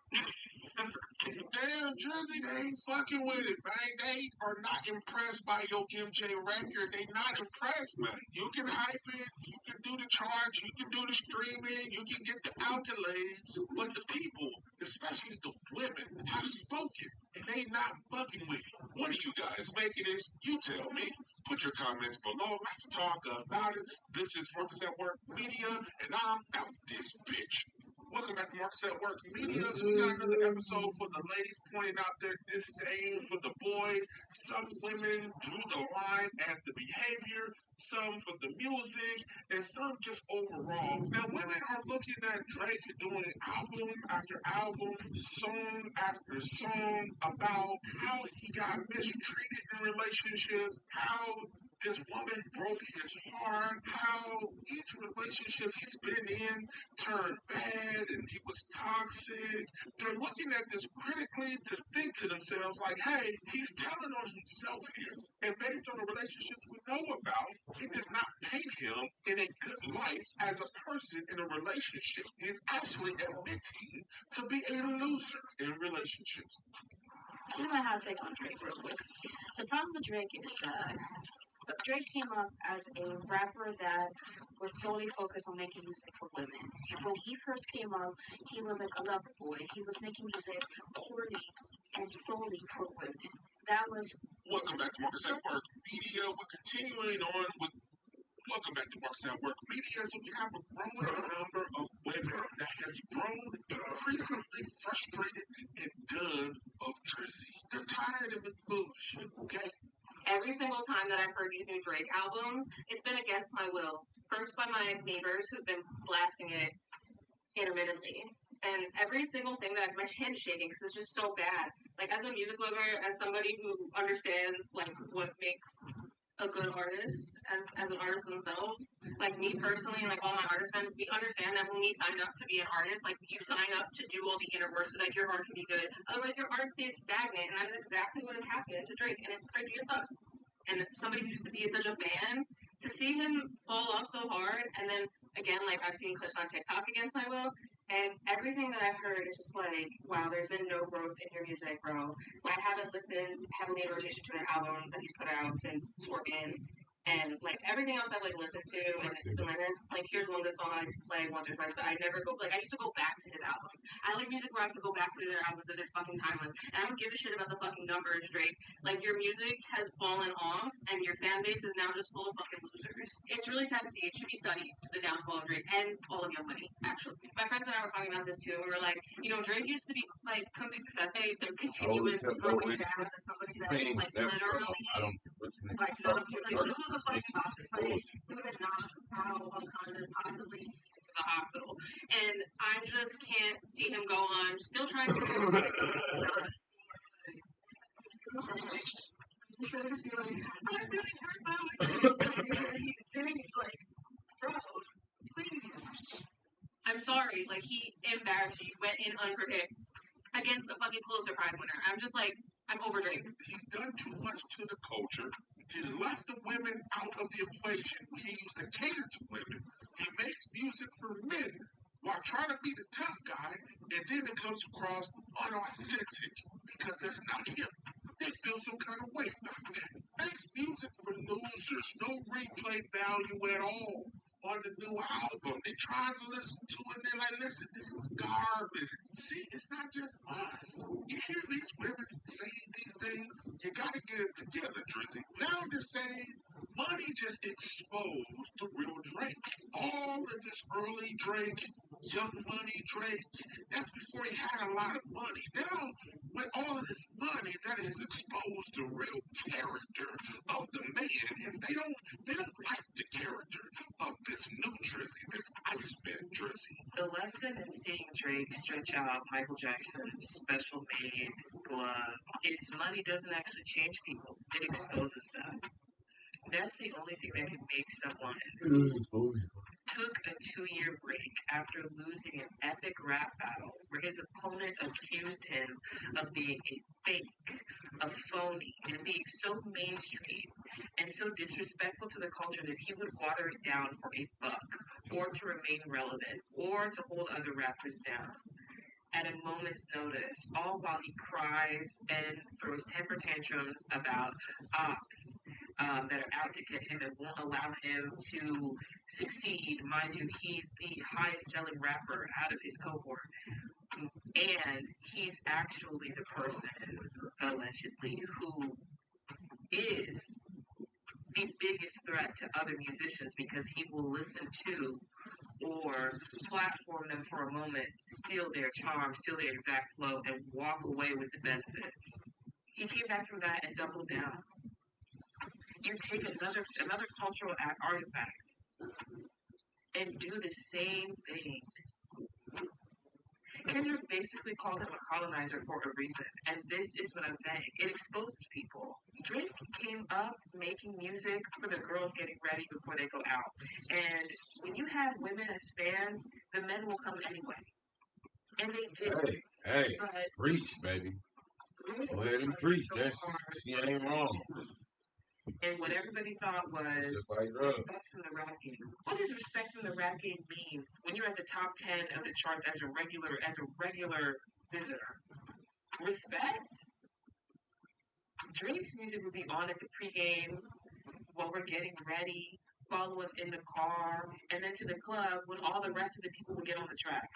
Damn, Drizzy, they ain't fucking with it, man. They are not impressed by your MJ record. They not impressed, man. You can hype it, you can do the charge, you can do the streaming, you can get the accolades, but the people, especially the women, have spoken, and they not fucking with it. What are you guys making this? You tell me. Put your comments below. Let's talk about it. This is Marcus at Work Media, and I'm out this bitch. Welcome back to Marcus at Work Media. So we got another episode for the ladies pointing out their disdain for the boy. Some women drew the line at the behavior, some for the music, and some just overall. Now, women are looking at Drake doing album after album, song after song about how he got mistreated in relationships, how this woman broke his heart, how each relationship he's been in turned bad and he was toxic. They're looking at this critically to think to themselves like, hey, he's telling on himself here. And based on the relationships we know about, it does not paint him in a good light as a person in a relationship. He's actually admitting to be a loser in relationships. I don't know how to take on Drake real quick. The problem with Drake is that Drake came up as a rapper that was solely focused on making music for women. When he first came up, he was like a lover boy. He was making music purely and solely for women. That was... Welcome back to Marcus at Work Media. We're continuing on with Welcome back to Marcus at Work Media. So we have a growing number of women that has grown increasingly frustrated and done of Drizzy. They're tired of the bullshit, okay? Every single time that I've heard these new Drake albums, it's been against my will. First by my neighbors who've been blasting it intermittently. And every single thing that my hand is shaking because it's just so bad. Like as a music lover, as somebody who understands like what makes a good artist, as an artist themselves, like me personally, like all my artist friends, we understand that when we sign up to be an artist, like you sign up to do all the inner work so that your art can be good. Otherwise, your art stays stagnant, and that is exactly what has happened to Drake, and it's crazy as fuck. And somebody who used to be such a fan to see him fall off so hard, and then again, like I've seen clips on TikTok against my will, and everything that I've heard is just like, wow, there's been no growth in your music, bro. I haven't listened heavily in rotation to an album that he's put out since Scorpion. And like everything else I've like listened to, and it's been like here's one good song I play once or twice, but I never go like I used to go back to his albums. I like music where I could go back to their albums that are fucking timeless, and I don't give a shit about the fucking numbers, Drake. Like your music has fallen off, and your fan base is now just full of fucking losers. It's really sad to see. It should be studied, the downfall of Drake and all of Young Money. Actually, my friends and I were talking about this too. We were like, you know, Drake used to be like the continuous growing bad of somebody that like literally like not the fucking hospital. Like, he would have knocked out unconscious, possibly to the hospital. And I just can't see him go on, still trying to do it. I'm sorry, like he embarrassed you, went in unprepared against the fucking Pulitzer Prize winner. I'm just like, I'm over Drake. He's done too much to the culture. He's left the women out of the equation. He used to cater to women. He makes music for men while trying to be the tough guy, and then it comes across unauthentic because that's not him. They feel some kind of way about that. Makes music for losers, no replay value at all on the new album. They try to listen to it, and they're like, listen, this is garbage. See, it's not just us. You hear these women saying these things? You gotta get it together, Drizzy. Now they're saying money just exposed the real Drake. All of this early Drake, Young Money Drake, that's before he had a lot of money. Now, with all of this money, that has exposed the real character of the man, and they don't like the character of this new Drizzy, this Iceman Drizzy. The lesson in seeing Drake stretch out Michael Jackson's special made glove is money doesn't actually change people, it exposes them. That's the only thing that can make someone took a 2-year break after losing an epic rap battle where his opponent accused him of being a fake, a phony, and being so mainstream and so disrespectful to the culture that he would water it down for a buck, or to remain relevant, or to hold other rappers down at a moment's notice, all while he cries and throws temper tantrums about ops that are out to get him and won't allow him to succeed. Mind you, he's the highest selling rapper out of his cohort. And he's actually the person, allegedly, who is the biggest threat to other musicians because he will listen to or platform them for a moment, steal their charm, steal their exact flow, and walk away with the benefits. He came back from that and doubled down. You take another cultural artifact and do the same thing. Kendrick basically called him a colonizer for a reason, and this is what I'm saying. It exposes people. Drake came up making music for the girls getting ready before they go out. And when you have women as fans, the men will come anyway. And they did. Hey, preach, baby. Go ahead and preach. She ain't wrong. And what everybody thought was respect from the rap game. What does respect from the rap game mean when you're at the top 10 of the charts as a regular visitor? Respect? Drake's music would be on at the pregame while we're getting ready, follow us in the car, and then to the club when all the rest of the people would get on the track.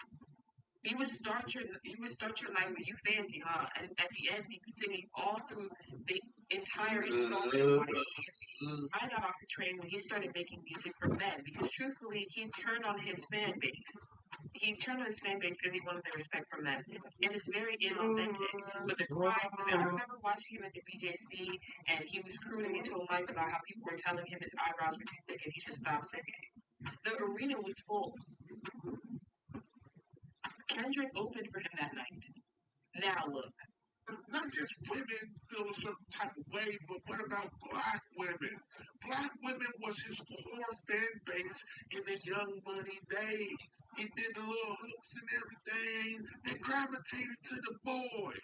You would start your night when you fancy, huh? And at the end, be singing all through the entire installment. I got off the train when he started making music for men because, truthfully, he turned on his fan base. He turned on his fan base because he wanted the respect from men, and it's very inauthentic. But the crowd, I remember watching him at the BJC, and he was crooning into a mic about how people were telling him his eyebrows were too thick and he should stop singing. The arena was full. Kendrick opened for him that night. Now look. Not just women feel a certain type of way, but what about black women? Black women was his core fan base in the Young Money days. He did the little hooks and everything. They gravitated to the boy.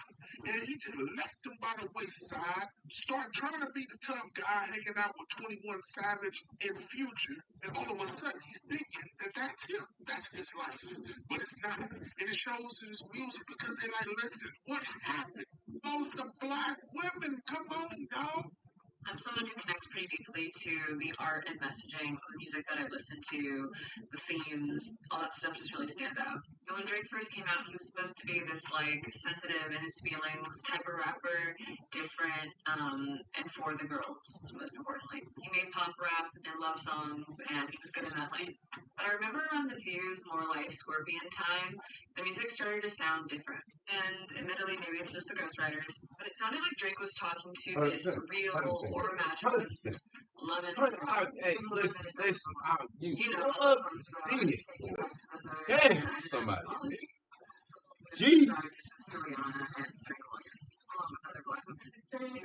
And he just left them by the wayside, start trying to be the tough guy hanging out with 21 Savage and Future, and all of a sudden he's thinking that that's him, that's his life, but it's not. And it shows in his music because they're like, listen, what happened? Most of black women, come on, dog. I'm someone who connects pretty deeply to the art and messaging of the music that I listen to, the themes, all that stuff just really stands out. And when Drake first came out, he was supposed to be this like sensitive in his feelings type of rapper, different, and for the girls, most importantly. He made pop rap and love songs, and he was good in that lane. But I remember around the Views More Life Scorpion time, the music started to sound different. And admittedly, maybe it's just the ghostwriters, but it sounded like Drake was talking to this real or imagined love and Hey, listen, you love singing. Damn, somebody. Jeez.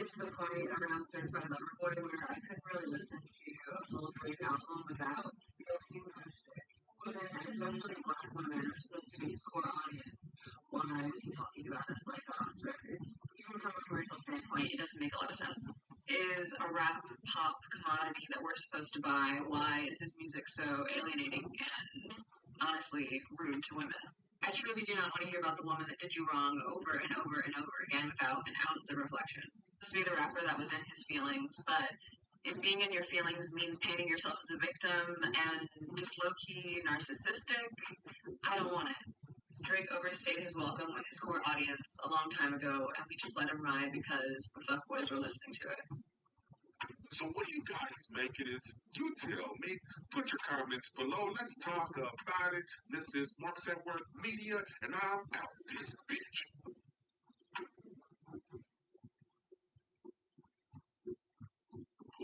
It's the point around Certified Lover Boy where I couldn't really listen to a full Drake album without women, especially black women, are supposed to be his core audience. Why is he talking about us like that on his record? Even from a commercial standpoint, it doesn't make a lot of sense. Is a rap pop commodity that we're supposed to buy? Why is his music so alienating and honestly rude to women? I truly do not want to hear about the woman that did you wrong over and over and over again without an ounce of reflection. This would be the rapper that was in his feelings, but if being in your feelings means painting yourself as a victim and just low-key narcissistic, I don't want it. Drake overstayed his welcome with his core audience a long time ago, and we just let him ride because the fuckboys were listening to it. So what do you guys make of this? You tell me. Put your comments below. Let's talk about it. This is Marcus at Work Media, and I'm out this bitch.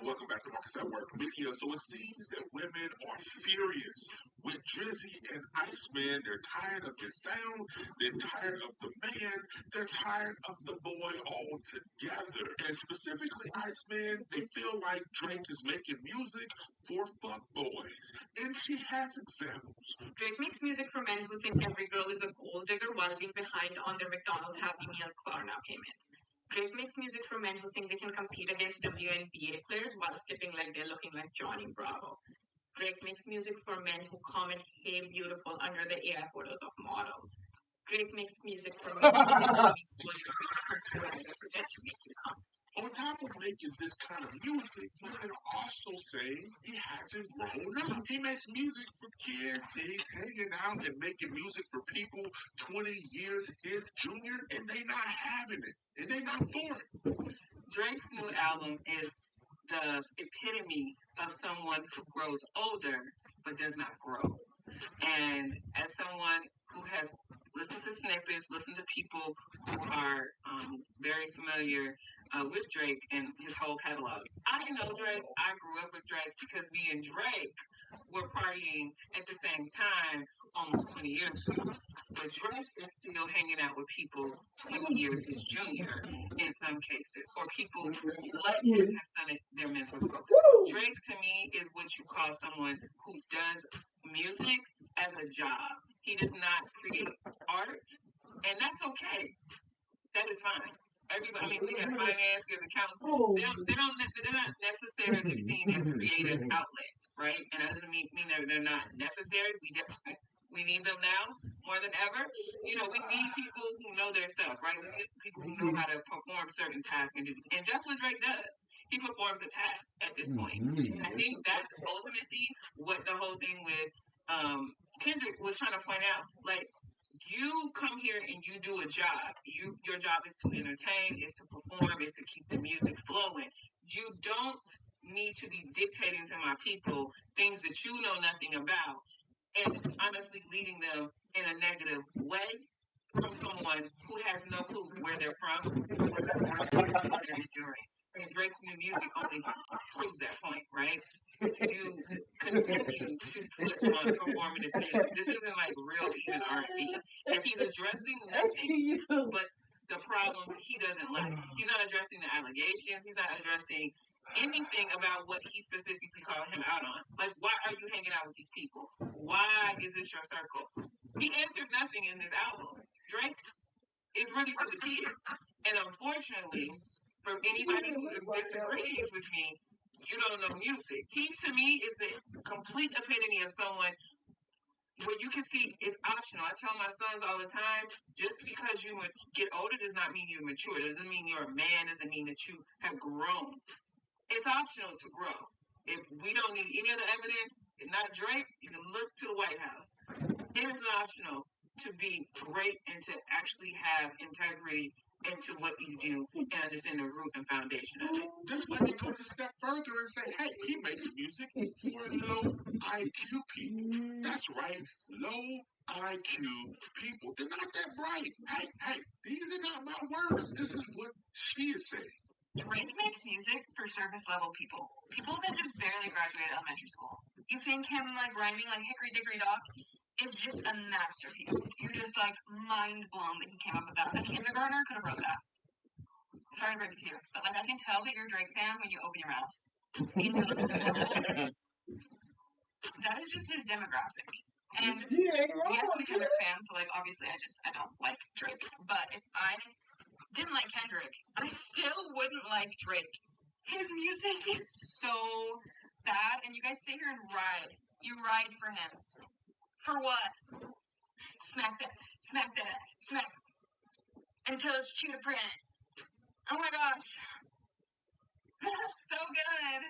Welcome back to Marcus at Work Media. So it seems that women are furious with Drizzy and Iceman. They're tired of his sound. They're tired of the man. They're tired of the boy altogether. And specifically Iceman, they feel like Drake is making music for fuck boys. And she has examples. Drake makes music for men who think every girl is a gold digger while being behind on their McDonald's Happy Meal Klarna payments. Drake makes music for men who think they can compete against WNBA players while skipping like they're looking like Johnny Bravo. Drake makes music for men who comment "Hey beautiful" under the AI photos of models. Drake makes music for men who On top of making this kind of music, women are also saying he hasn't grown up. He makes music for kids. He's hanging out and making music for people 20 years his junior, and they not having it. And they not for it. Drake's new album is the epitome of someone who grows older but does not grow. And as someone who has listened to snippets, listened to people who are very familiar with Drake and his whole catalog. I didn't know Drake. I grew up with Drake because me and Drake were partying at the same time almost 20 years ago. But Drake is still hanging out with people 20 years his junior in some cases, or people like him have done their mental growth. Drake to me is what you call someone who does music as a job. He does not create art, and that's okay. That is fine. Everybody, I mean, we have finance, we have accounts. They're not necessarily seen as creative outlets, right? And that doesn't mean they're not necessary. We need them now more than ever. You know, we need people who know their stuff, right? We need people who know how to perform certain tasks and duties. And that's what Drake does. He performs a task at this point. And I think that's ultimately what the whole thing with Kendrick was trying to point out. Like, you come here and you do a job. Your job is to entertain, is to perform, is to keep the music flowing. You don't need to be dictating to my people things that you know nothing about and honestly leading them in a negative way from someone who has no clue where they're from or what they're enduring. And Drake's new music only proves that point, right? You continue to put on performative things. This isn't like real even R&B. And he's addressing nothing but the problems he doesn't like. He's not addressing the allegations. He's not addressing anything about what he specifically called him out on. Like, why are you hanging out with these people? Why is this your circle? He answered nothing in this album. Drake is really for the kids. And unfortunately, from anybody who disagrees with me, you don't know music. He, to me, is the complete epitome of someone where you can see it's optional. I tell my sons all the time, just because you get older does not mean you mature. It doesn't mean you're a man. Doesn't mean that you have grown. It's optional to grow. If we don't need any other evidence, not Drake, you can look to the White House. It is optional to be great and to actually have integrity into what you do and understand the root and foundation of it. This way it goes a step further and say, hey, he makes music for low IQ people. That's right, low IQ people. They're not that bright. Hey, these are not my words. This is what she is saying. Drake makes music for surface level people. People that just barely graduated elementary school. You think him like rhyming like Hickory Dickory Dock is just a masterpiece. You're just like mind blown that he came up with that. A kindergartner could have wrote that. Sorry to break it to you, but like I can tell that you're a Drake fan when you open your mouth. That is just his demographic. And yes, I'm a Kendrick fan, so like obviously I don't like Drake. But if I didn't like Kendrick, I still wouldn't like Drake. His music is so bad, and you guys sit here and ride. You ride for him. For what? Smack that, smack. Until it's cheetah print. Oh my gosh. That's so good.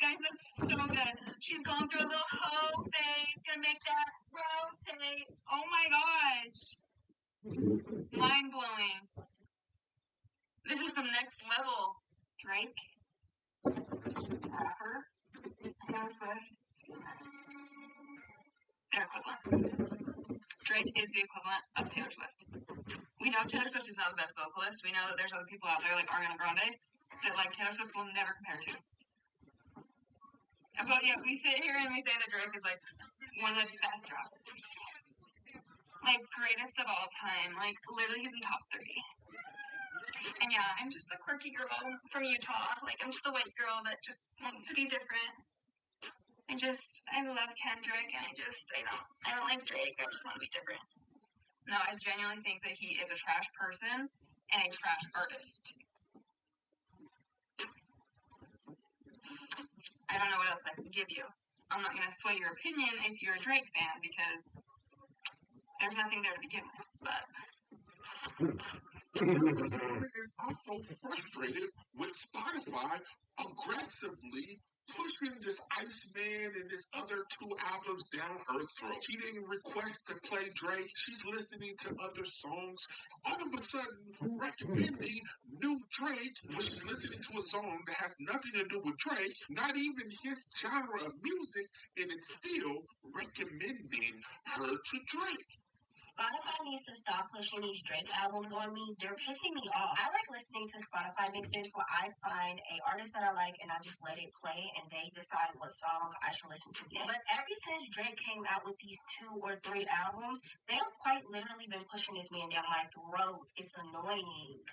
Guys, that's so good. She's going through a little hoe phase. Gonna make that rotate. Oh my gosh. Mind blowing. This is some next level. Drake. Rapper. Taylor Swift. They're equivalent. Drake is the equivalent of Taylor Swift. We know Taylor Swift is not the best vocalist. We know that there's other people out there like Ariana Grande that like Taylor Swift will never compare to. But yeah, we sit here and we say that Drake is like one of the best rappers. Like greatest of all time. Like literally he's in top 30. And yeah, I'm just the quirky girl from Utah. Like I'm just a white girl that just wants to be different. I love Kendrick and I don't like Drake. I just want to be different. No, I genuinely think that he is a trash person and a trash artist. I don't know what else I can give you. I'm not going to sway your opinion if you're a Drake fan because there's nothing there to begin with. But I'm so frustrated with Spotify aggressively pushing this Iceman and this other two albums down her throat. She didn't request to play Drake. She's listening to other songs. All of a sudden, recommending new Drake when she's listening to a song that has nothing to do with Drake, not even his genre of music, and it's still recommending her to Drake. Spotify needs to stop pushing these Drake albums on me. They're pissing me off. I like listening to Spotify mixes where I find an artist that I like and I just let it play and they decide what song I should listen to next. But ever since Drake came out with these 2 or 3 albums, they have quite literally been pushing this man down my throat. It's annoying.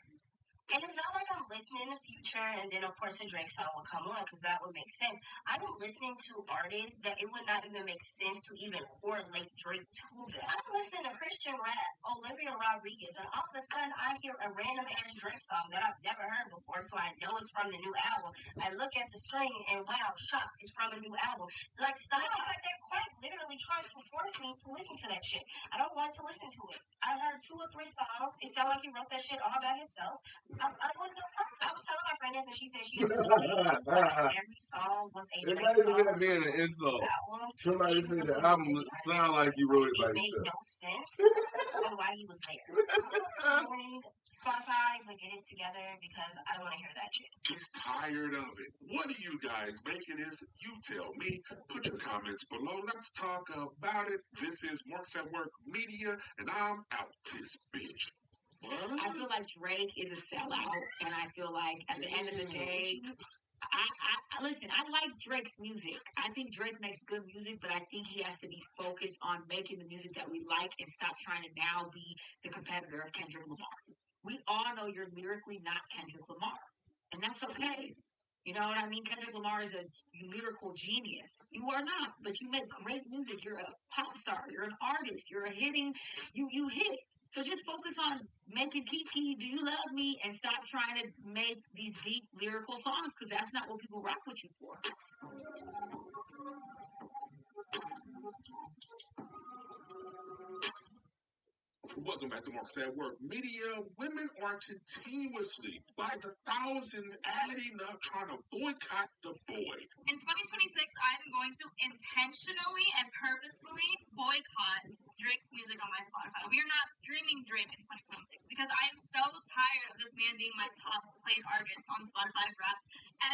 And it's not like I'm listening in the future and then of course the Drake song will come on because that would make sense. I'm listening to artists that it would not even make sense to even correlate Drake to them. I'm listening to Christian rap, Olivia Rodrigo, and all of a sudden I hear a random ass Drake song that I've never heard before, so I know it's from the new album. I look at the screen and wow, shock, it's from a new album. Like stop, it's like they're quite literally trying to force me to listen to that shit. I don't want to listen to it. I heard 2 or 3 songs. It sounded like he wrote that shit all by himself. I was telling my friend this, and she said she had every song was a It Drake might song. have been an insult. Somebody said the album sound like you wrote it by It made yourself. no sense on why he was there. Spotify, but get it together because I don't want to hear that shit. Just tired of it. What do you guys make of this? You tell me. Put your comments below. Let's talk about it. This is Works at Work Media, and I'm out this bitch. I feel like Drake is a sellout, and I feel like at the end of the day, I listen. I like Drake's music. I think Drake makes good music, but I think he has to be focused on making the music that we like and stop trying to now be the competitor of Kendrick Lamar. We all know you're lyrically not Kendrick Lamar, and that's okay. You know what I mean? Kendrick Lamar is a lyrical genius. You are not, but you make great music. You're a pop star. You're an artist. You're a hitting. You hit. So just focus on making Kiki, do you love me? And stop trying to make these deep lyrical songs because that's not what people rock with you for. Welcome back to Mark Sad Work Media. Women are continuously, by the thousands, adding up, trying to boycott the boy. In 2026, I'm going to intentionally and purposefully boycott Drake's music on my Spotify. We are not streaming Drake in 2026 because I am so tired of this man being my top played artist on Spotify Wrapped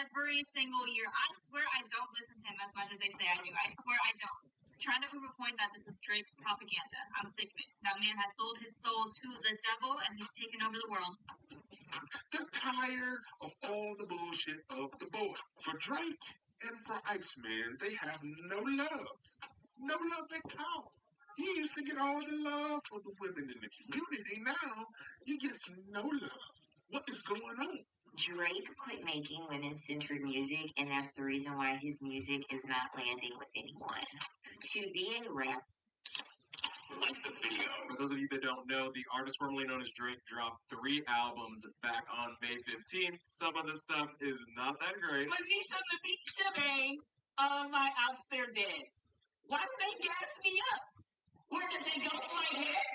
every single year. I swear I don't listen to him as much as they say I do. I swear I don't. Trying to prove a point that this is Drake propaganda. I'm sick of it. That man has sold his soul to the devil and he's taken over the world. They're tired of all the bullshit of the boy. For Drake and for Iceman, they have no love. No love at all. He used to get all the love for the women in the community. Now, he gets no love. What is going on? Drake quit making women-centered music, and that's the reason why his music is not landing with anyone. To be a rap. Like the video. For those of you that don't know, the artist formerly known as Drake dropped 3 albums back on May 15th. Some of the stuff is not that great. But me some of the beat today, my ops, they're dead. Why do they gas me up? Where did they go in my head?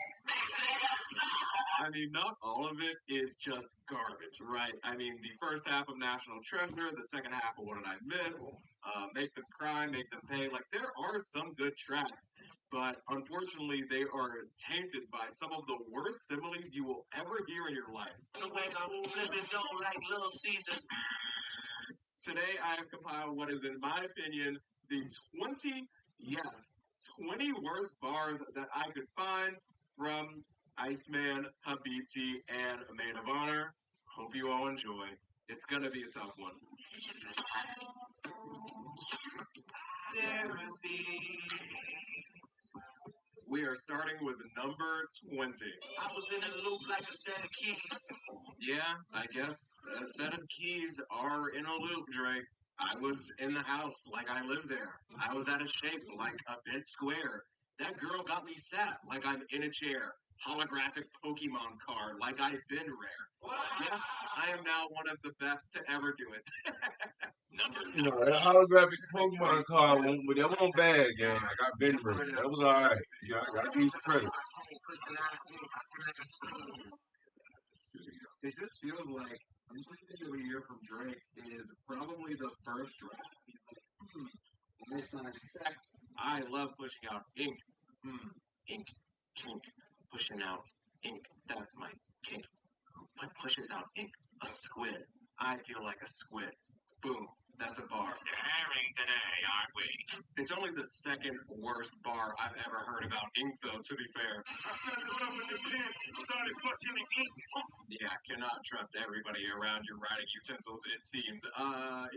I mean, not all of it is just garbage, right? I mean, the first half of National Treasure, the second half of What Did I Miss, Make Them Cry, Make Them Pay. Like, there are some good tracks, but unfortunately, they are tainted by some of the worst similes you will ever hear in your life. Today, I have compiled what is, in my opinion, the 20 worst bars that I could find from Iceman, Habibti, and Maid of Honor. Hope you all enjoy. It's gonna be a tough one. We are starting with number 20. I was in a loop like a set of keys. Yeah, I guess a set of keys are in a loop, Drake. I was in the house like I lived there. I was out of shape like a bent square. That girl got me sat like I'm in a chair. Holographic Pokemon card like I've been rare. Yes, I am now one of the best to ever do it. No, that holographic Pokemon card won't, but that wasn't bad, gang. Like, I've been ready. That was alright. Yeah, I gotta give you credit. It just feels like something that we hear from Drake is probably the first draft. He's like, this is sex. I love pushing out ink. Ink, kink, pushing out ink. That's my kink. What pushes out ink? A squid. I feel like a squid. Boom. That's a bar. Daring today, aren't we? It's only the second worst bar I've ever heard about ink, though, to be fair. Yeah, cannot trust everybody around your writing utensils, it seems.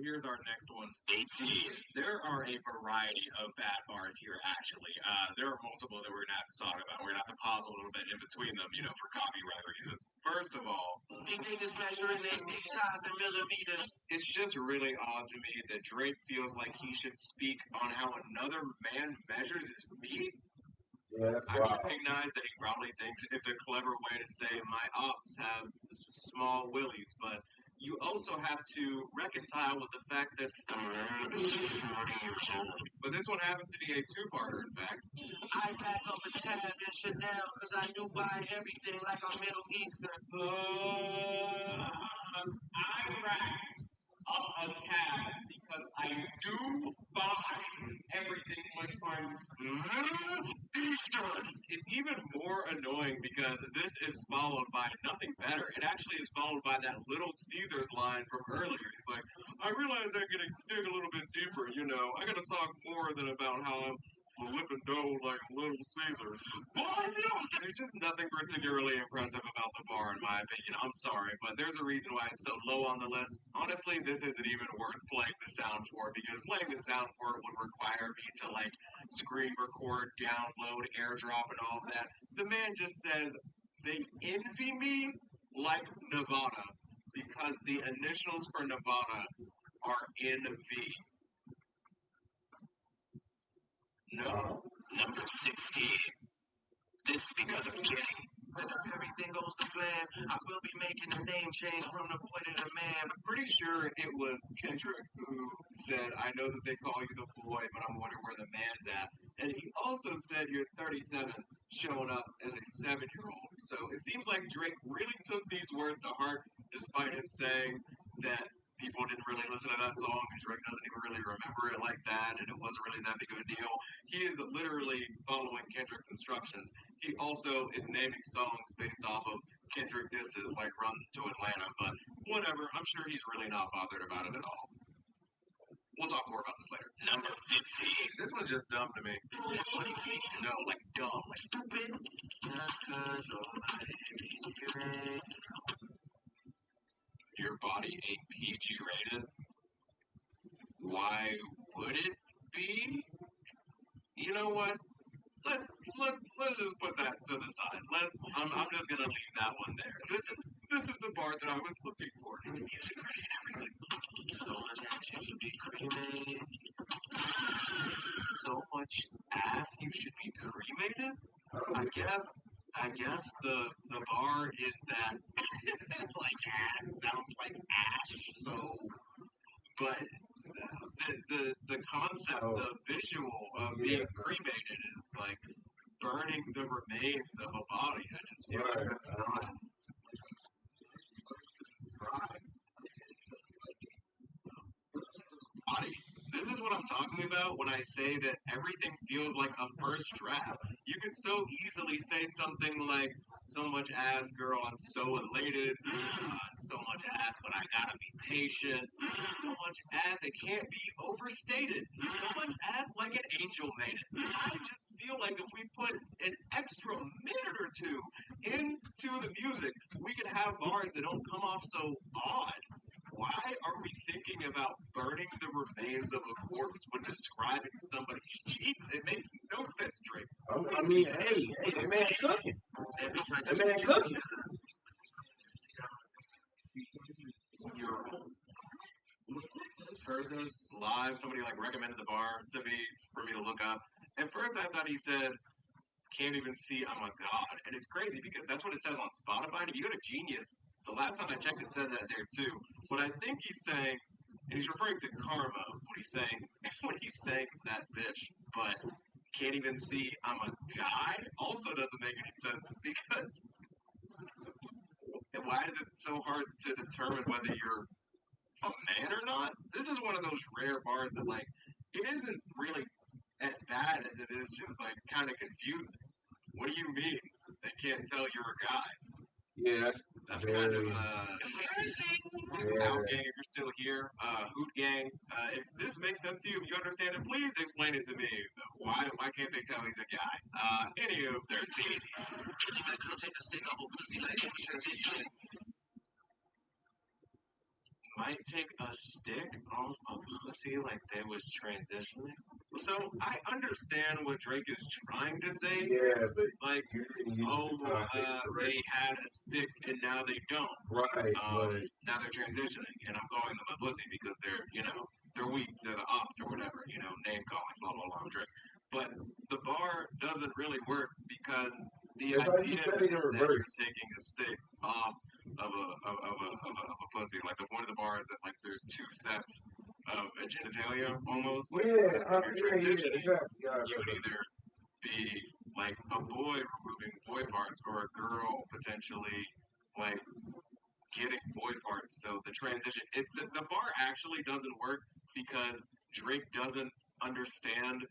Here's our next one. 18. There are a variety of bad bars here, actually. There are multiple that we're going to have to talk about. We're going to have to pause a little bit in between them, for copyright reasons. First of all, these niggas measuring their dick size in millimeters. It's just really odd to me that Drake feels like he should speak on how another man measures his meat. Yeah, I recognize that he probably thinks it's a clever way to say my ops have small willies, but you also have to reconcile with the fact that but this one happens to be a two-parter, in fact. I back up a tab in Chanel because I do buy everything like I'm Middle Eastern. I rack up a tab because I do buy everything like I'm Eastern. It's even more annoying because this is followed by nothing better. It actually is followed by that Little Caesars line from earlier. He's like, I realize I'm going to dig a little bit deeper, I got to talk more than about how I'm flipping dough like Little Caesars. There's just nothing particularly impressive about the bar, in my opinion. I'm sorry, but there's a reason why it's so low on the list. Honestly, this isn't even worth playing the sound for, because playing the sound for it would require me to, screen record, download, airdrop, and all of that. The man just says, they envy me like Nevada, because the initials for Nevada are NV. No. Number 16. This is because of kidding. And if everything goes to plan, I will be making a name change from the boy to the man. I'm pretty sure it was Kendrick who said, I know that they call you the boy, but I'm wondering where the man's at. And he also said you're 37 showing up as a 7-year-old. So it seems like Drake really took these words to heart, despite him saying that people didn't really listen to that song. Drake doesn't even really remember it like that, and it wasn't really that big of a deal. He is literally following Kendrick's instructions. He also is naming songs based off of Kendrick disses, like Run to Atlanta, but whatever. I'm sure he's really not bothered about it at all. We'll talk more about this later. Number 15. This was just dumb to me. What do you mean? No, like dumb, like Stupid. Just cause nobody needs you, man. your body ain't PG rated. Why would it be? You know what? Let's just put that to the side. I'm just gonna leave that one there. This is the part that I was looking for. The music ready and everything. So much action should be cremated. So much ass you should be cremated? I guess the bar is that like ass sounds like ash, so but the concept, the visual of being cremated is like burning the remains of a body. I just feel like that's not right. Body. This is what I'm talking about when I say that everything feels like a first draft. You could so easily say something like, so much ass, girl, I'm so elated. So much ass, but I gotta be patient. So much ass, it can't be overstated. So much ass, like an angel made it. I just feel like if we put an extra minute or two into the music, we could have bars that don't come off so odd. Why are we thinking about burning the remains of a corpse when describing somebody's cheeks? It makes no sense, Drake. I mean, hey, that man cooking. That man cooking. Heard this live. Somebody like recommended the bar to me for me to look up. At first, I thought he said, "Can't even see I'm a god," and it's crazy because that's what it says on Spotify. If you go to Genius, the last time I checked, it said that there too. But I think he's saying, and he's referring to karma when he's saying when he's saying that bitch. But can't even see I'm a guy also doesn't make any sense because why is it so hard to determine whether you're a man or not? This is one of those rare bars that like it isn't really as bad as it is just like kind of confusing. What do you mean? They can't tell you're a guy. Yeah, That's kind of Embarrassing. Out gang, if you're still here, Hoot gang. If this makes sense to you, if you understand it, please explain it to me. Why can't they tell he's a guy? Anywho, 13. Even come take a stick off a pussy like any transition. Might take a stick off a pussy like they was transitioning. So I understand what Drake is trying to say. Yeah, but like, they had a stick and now they don't. Right. Now they're transitioning, and I'm calling them a pussy because they're weak, they're the ops or whatever, name calling, blah blah blah, Drake. But the bar doesn't really work because the idea is that you're taking a stick off of a pussy. Like the point of the bar is that like there's two sets of a genitalia almost. Like you're transitioning. You would either be like a boy removing boy parts or a girl potentially like getting boy parts. So the transition, the bar actually doesn't work because Drake doesn't understand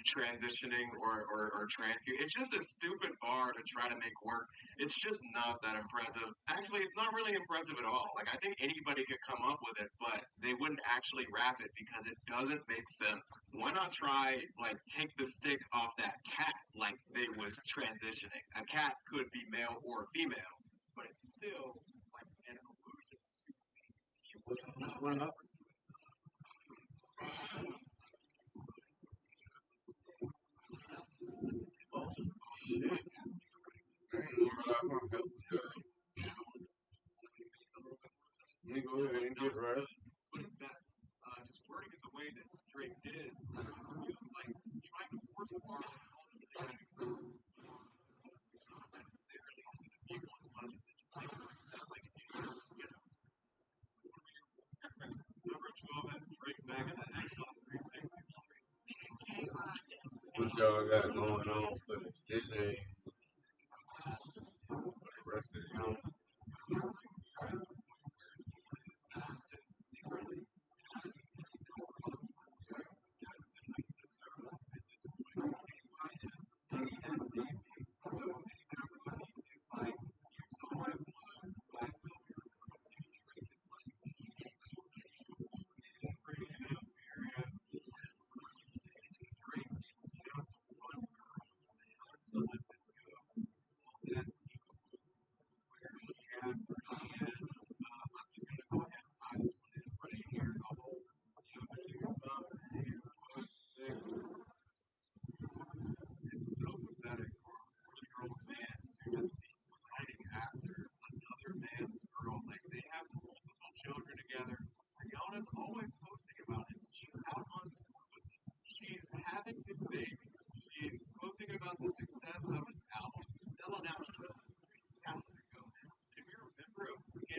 transitioning or transcue. It's just a stupid bar to try to make work. It's just not that impressive. Actually, it's not really impressive at all. Like, I think anybody could come up with it, but they wouldn't actually rap it because it doesn't make sense. Why not try, like, take the stick off that cat like they was transitioning? A cat could be male or female, but it's still, like, an illusion. What happened? Oh, shit. I ain't even realize my help was good. Let me go ahead and get right. But it's that just wording it the way that Drake did, feels like trying to force a bar What y'all got going on for this day? For the rest of the month?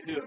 Yeah.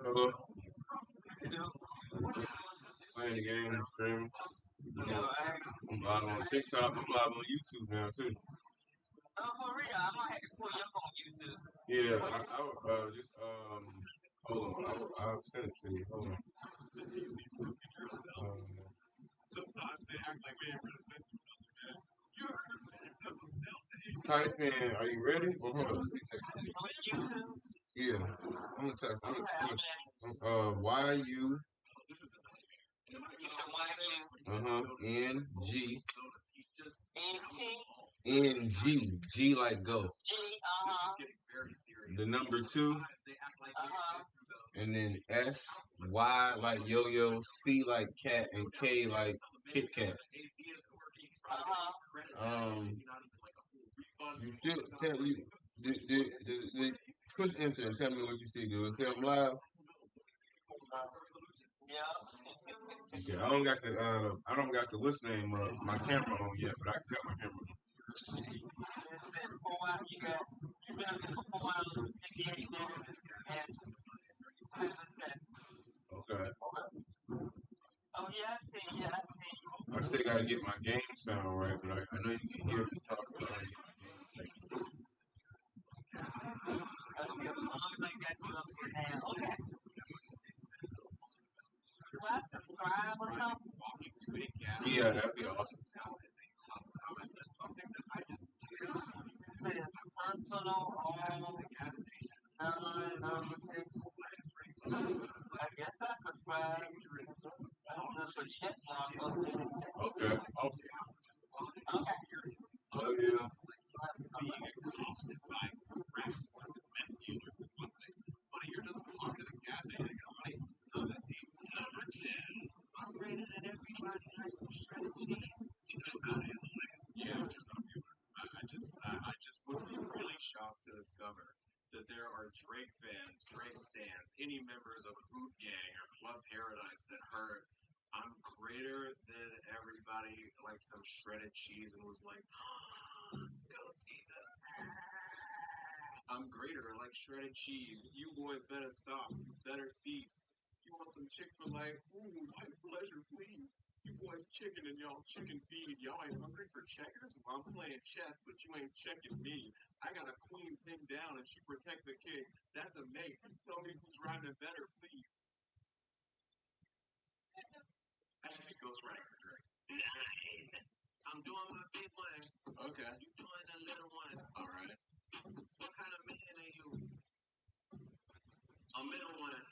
Hello. Playing the game, streaming. I'm live on TikTok. I'm live on YouTube now too. Oh, for real? I'm gonna have to pull you up on YouTube. Yeah, I just hold on. I'll send it to you. Hold on. Sometimes they act like they ain't really Type in. Are you ready? Well, hold on. Let me text it to you. Yeah, I'm gonna text. YU. NG. NG. G like go. The number 2. And then SY like yo-yo, C like cat, and K like Kit Kat. You still tell you the push enter and tell me what you see. Do it say I'm live? Okay, I don't got the what's name my camera on yet, but I got my camera on. Okay. Oh yeah, I see. I still gotta get my game sound right, but I know you can hear me talking. Yeah, that'd be awesome. I guess I subscribe. Okay, awesome. Oh yeah. being accosted by rats or meth dealers or something. But you're just parked at a gas station and like, number 10. I'm greater than everybody. I some shredded cheese. Yeah, I just would be really shocked to discover that there are Drake fans, Drake stands, any members of Boot Gang or Club Paradise that heard I'm greater than everybody, like some shredded cheese, and was like, go Caesar. I'm greater, like shredded cheese. You boys better stop. Better seats. You want some Chick-fil-A? Ooh, white pleasure, please. You boys chicken and y'all chicken feed. Y'all ain't hungry for checkers? Well, I'm playing chess, but you ain't checking me. I got a queen pinned down and she protect the king. That's a mate. Tell me who's riding better, please. I should be Ghost Rider for Drake. 9. I'm doing my big one. Okay. You doing a little one. All right. What kind of man are you? A middle one.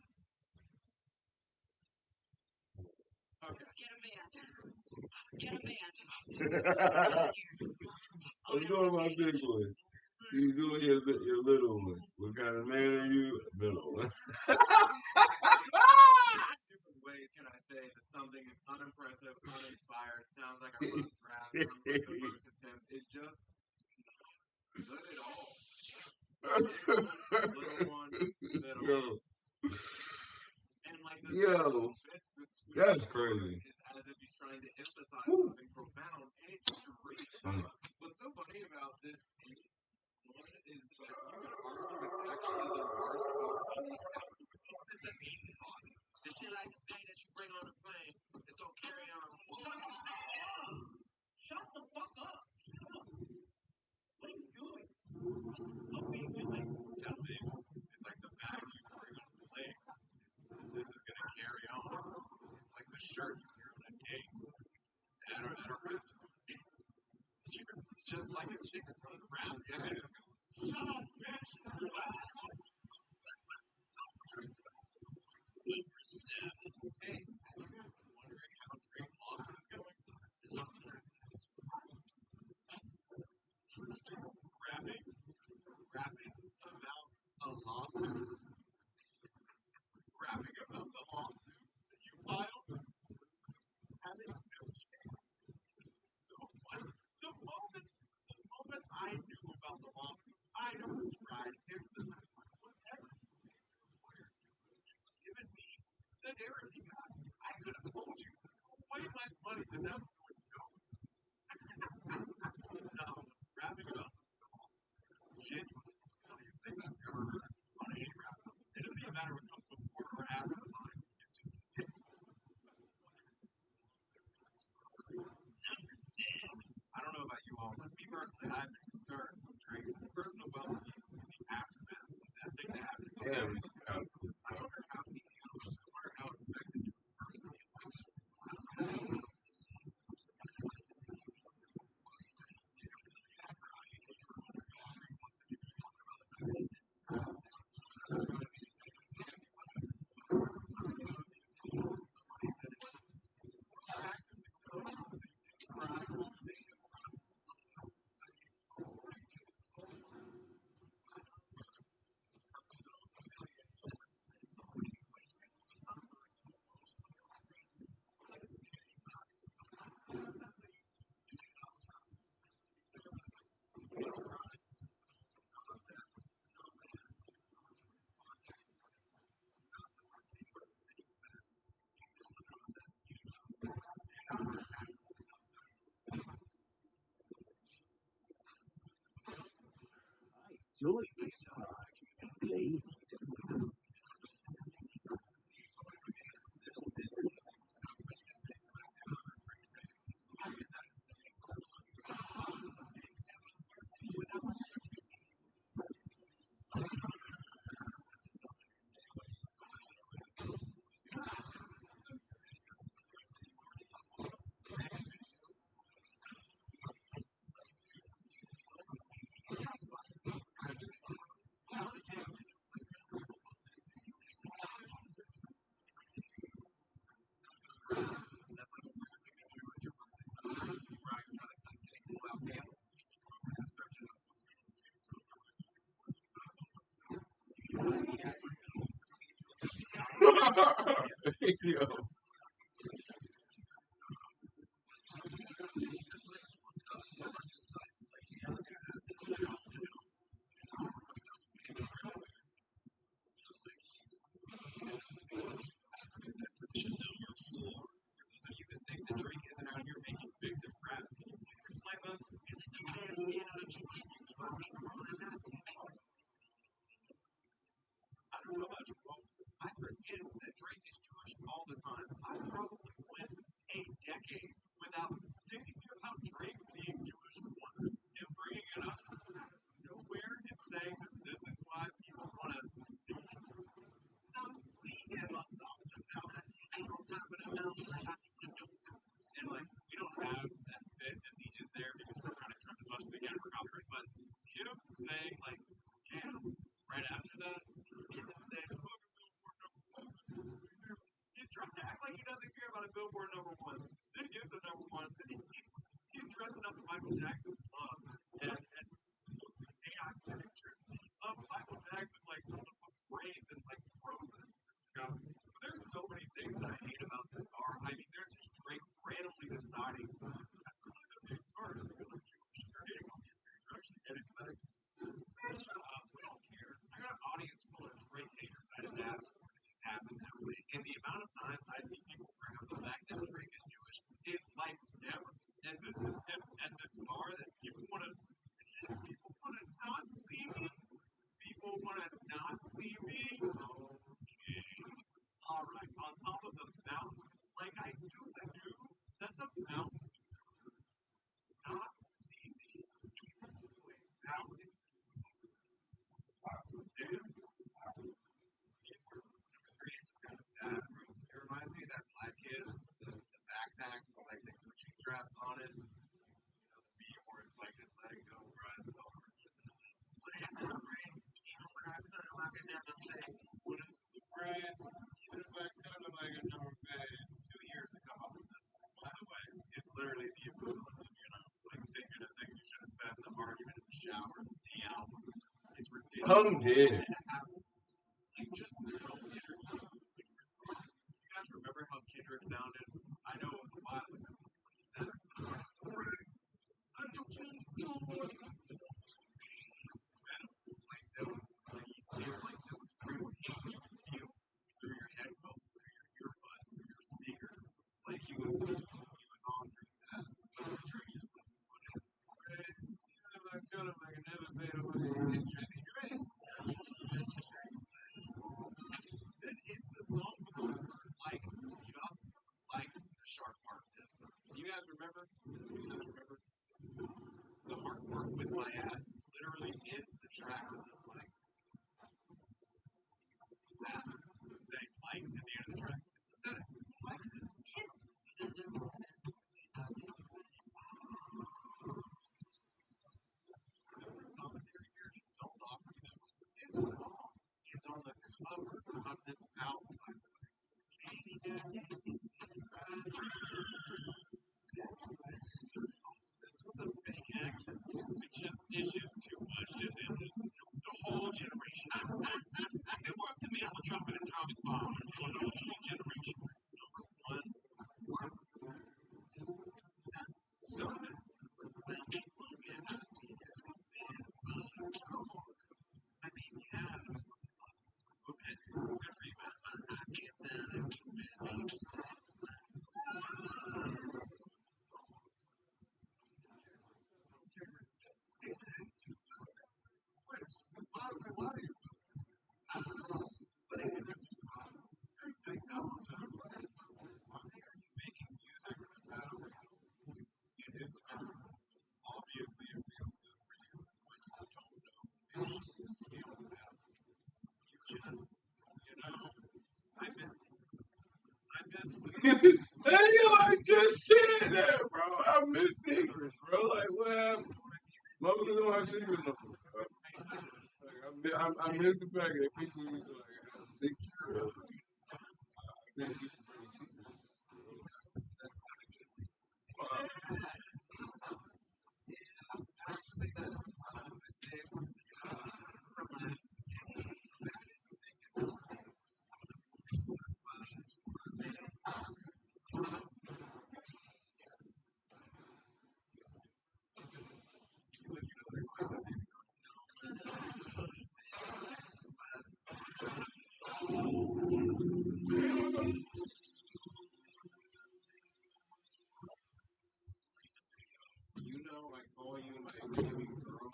Okay. Get a band. Get a band. I'm doing my big one. You do your little one. What kind of man are you? Little one. Different ways can I say that something is unimpressive, uninspired, sounds like a rough draft, sounds like the first attempt. It's just not good at all. Little one, little. And like the Yo, that's crazy. It's as if he's trying to emphasize something profound, and it's great. What's so funny about this one is that you could argue it's actually the worst book that the beat spot. The shit like the pain that you bring on the plane, it's gonna carry on. Shut the fuck up. What are you doing? What are you doing? Tell me. It's like the bag you bring on the plane. This is gonna carry on. It's like the shirt you wear on a date. At a restaurant. It's just like a chicken running around. Shut up, bitch. Number 7. Hey, wondering how Drake Lawson is going? Rapping about a lawsuit. Rapping about the lawsuit that you filed. Having no shame. So what? The moment I knew about the lawsuit, I was right instantly. Whatever it's given me the narrative guy. I could have told you way less money than that was going to go. No, rapping about this lawsuit. Genuinely, the funniest thing I've ever heard on any rap. It doesn't even matter what comes before or after the line. It's just Number 6. I don't know about you all, but me personally, I've been concerned with Drake's personal well-being in the aftermath of that thing that happened. Damn. I wonder how he feels. I wonder how it affected him personally. Yo. Brian, you look like kind of like a number man. 2 years to come up with this. By the way, it's literally the equivalent of, like thinking of things you should have said in the argument in the shower, the album. It's ridiculous. I'm dead. Like, just the energy. You guys remember how Kendrick sounded? I know it was a while ago. I don't just know what like that was like you feel like that was real heat you could feel through your headphones, through your earbuds, through your speaker. Like he was on Drake's ass. Drake just was like, I feel like I never made a way in history. Then it's the song like just like the Shark Park disc. You guys remember? The hard work with my ass literally ends the track with this like that saying like at the end of the track. It's pathetic. Like this. Commentary here, don't talk to them. It's wrong. It's on the cover of this album, by the way. This with the fake accents. It's just too much. The whole generation. It worked to me. I would drop an atomic bomb on the whole generation. One. So I mean, yeah. Okay. Good for you, man. I can't say that. Why do you? I don't know. But it is. Take that one. Why are you making music about it's obviously it feels good for you when you don't know any skill about it. You just, I miss Hey, yo, I just said that, bro. I miss secrets, bro. Like, what happened? Motherfuckers don't have secrets no more, bro. Like, I miss the fact that people used to, like, have secrets, bro. I think used to bring secrets. I call you my baby girl.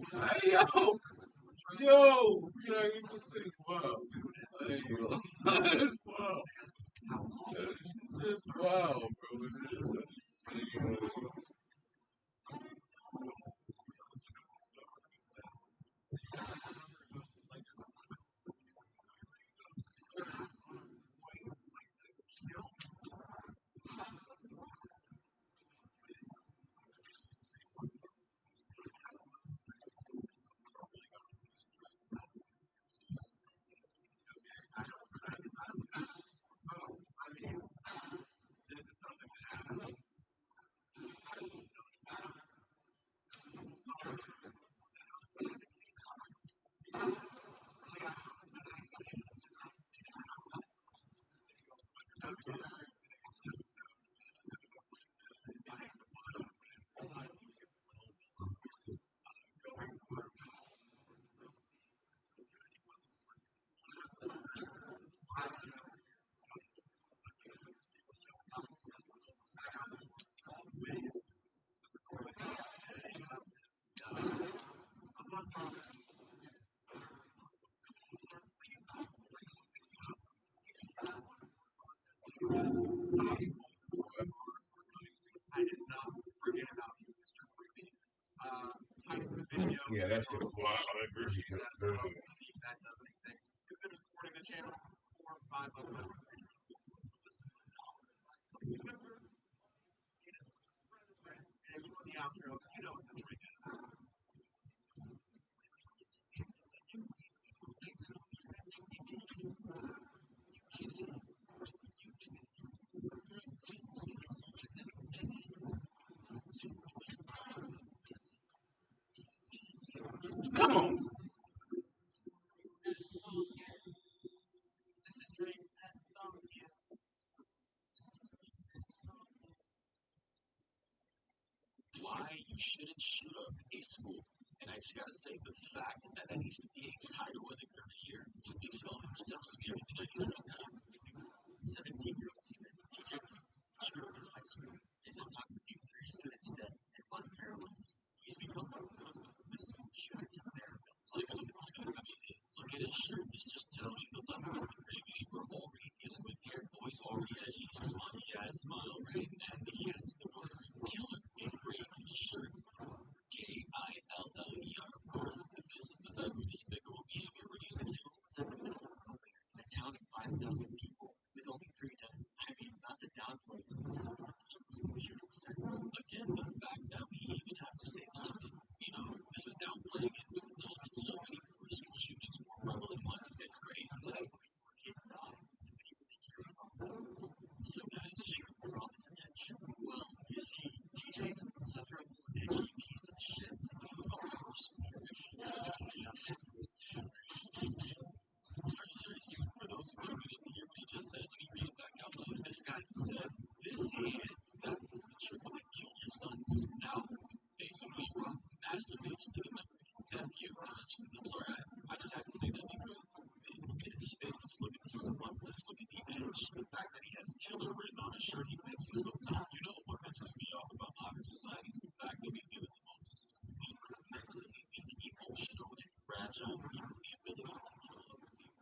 Hey, yo, can I get this thing? Wow. Hey, yo. That's wow. That's wow, bro. I did not forget about you, Mr. Creepy. I have the video. Yeah, that shit was wild. That groupie shit was crazy. See if that does anything. Consider supporting the channel. 4 or 5 of them. And for the outro, you know what the trick is. Come on. Why you shouldn't shoot up a school. And I just gotta say, the fact that that needs to be a title in the current year speaks volumes, tells me everything I need to know. 17-year-olds teaching children's high school is unlocking 3 students dead and 1 paralyzed. He's become one of the school shooters in America. Take a look at this guy. I mean, look at his shirt. This just tells you the level of gravity we're already dealing with here. Boy's already has his smiley ass smile, right? And he has the word killer engraved in his shirt. Killer. Of course, if this is the type of despicable behavior we're using to a town of 5,000 people with only 3 dead. I mean, not to downplay it. Again, the fact that we even have to say there's, this is downplaying it because there's been so many more school shootings more prevalent ones. It's crazy. Like, so guys, for all this attention, well, you see, TJ's an insufferable, edgy piece of shit. Are you serious? For those who didn't hear what he just said, let me read it back out loud. This guy just said, this is that triple that killed your sons. Now, basically, masturbates to the memory that you essentially. I'm sorry, I just had to say that because look at his face, look at the smugness, look at the edge, the fact that he has killer written on his shirt, he makes you so tough. You know what pisses me off about modern society is the fact that we give it the most mentally weak, emotional, and fragile people the ability to kill other people.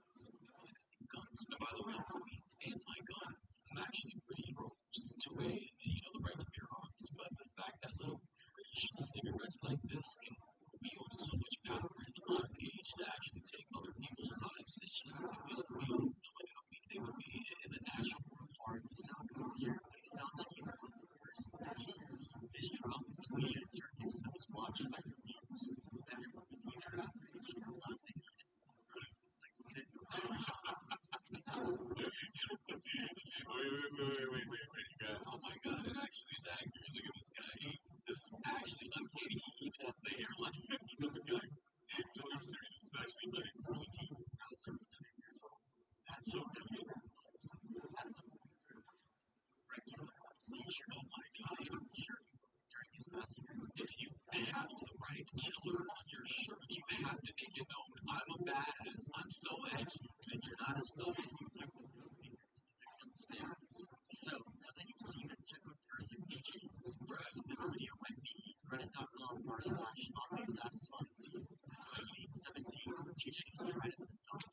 Guns. And by the way, he stands my gun. I'm actually pretty just to weigh, the right to bear arms. But the fact that little British cigarettes like this can wield so much power in the modern age to actually take other people's lives, it's just pisses me off. Knowing how weak they would be in the natural world. Hard to sound familiar, but it sounds like he's one of the worst. His trauma is a media circus that was watched by millions. Everyone was either outraged or laughing at it. It's like sick. Wait, you guys. Oh my god, it actually is accurate. Look at this guy. This is actually uncanny. He even has the hairline. This guy. Toy Story, this is actually my TV. I was like 7 years old. That's so good. That's a regular seizure. Oh my god. During his massacre, if you have the right killer on your shirt, you have to make it known. I'm a badass. I'm so edgy. And you're not a stuff. So, now that you've seen the type of person DJ is, this video might be reddit.com/satisfying. This might be 17. TJ is tried as an adult.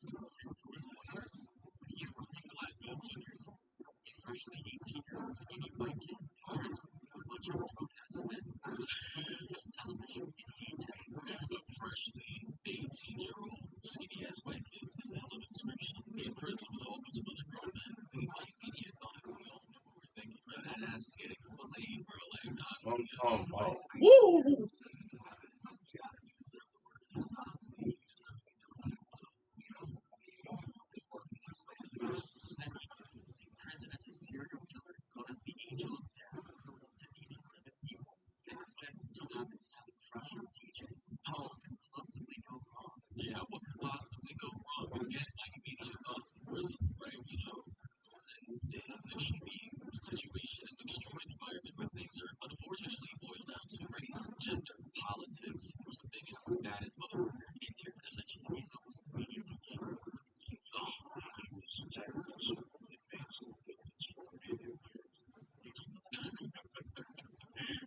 You legalized 18 years old. A freshly 18-year-old skinny white kid has a bunch of protests and television idiots. A freshly 18-year-old skinny ass white kid is a hell of a description. In prison with a whole bunch of other grown men. We white media thought we all knew what we're thinking. But that ass is getting filleted, bro. Like, honestly. Woo! Prison as a serial killer, known as the Angel of Death, defeating 11 people. And instead, to have his family crush on TJ. How could possibly go wrong? Yeah, what could possibly go wrong? Again, my immediate thoughts in prison, right? The cheating situation in an extreme environment where things are unfortunately boiled down to race, gender, politics. Who's the biggest, baddest motherfucker in there? Essentially, he's almost immediately getting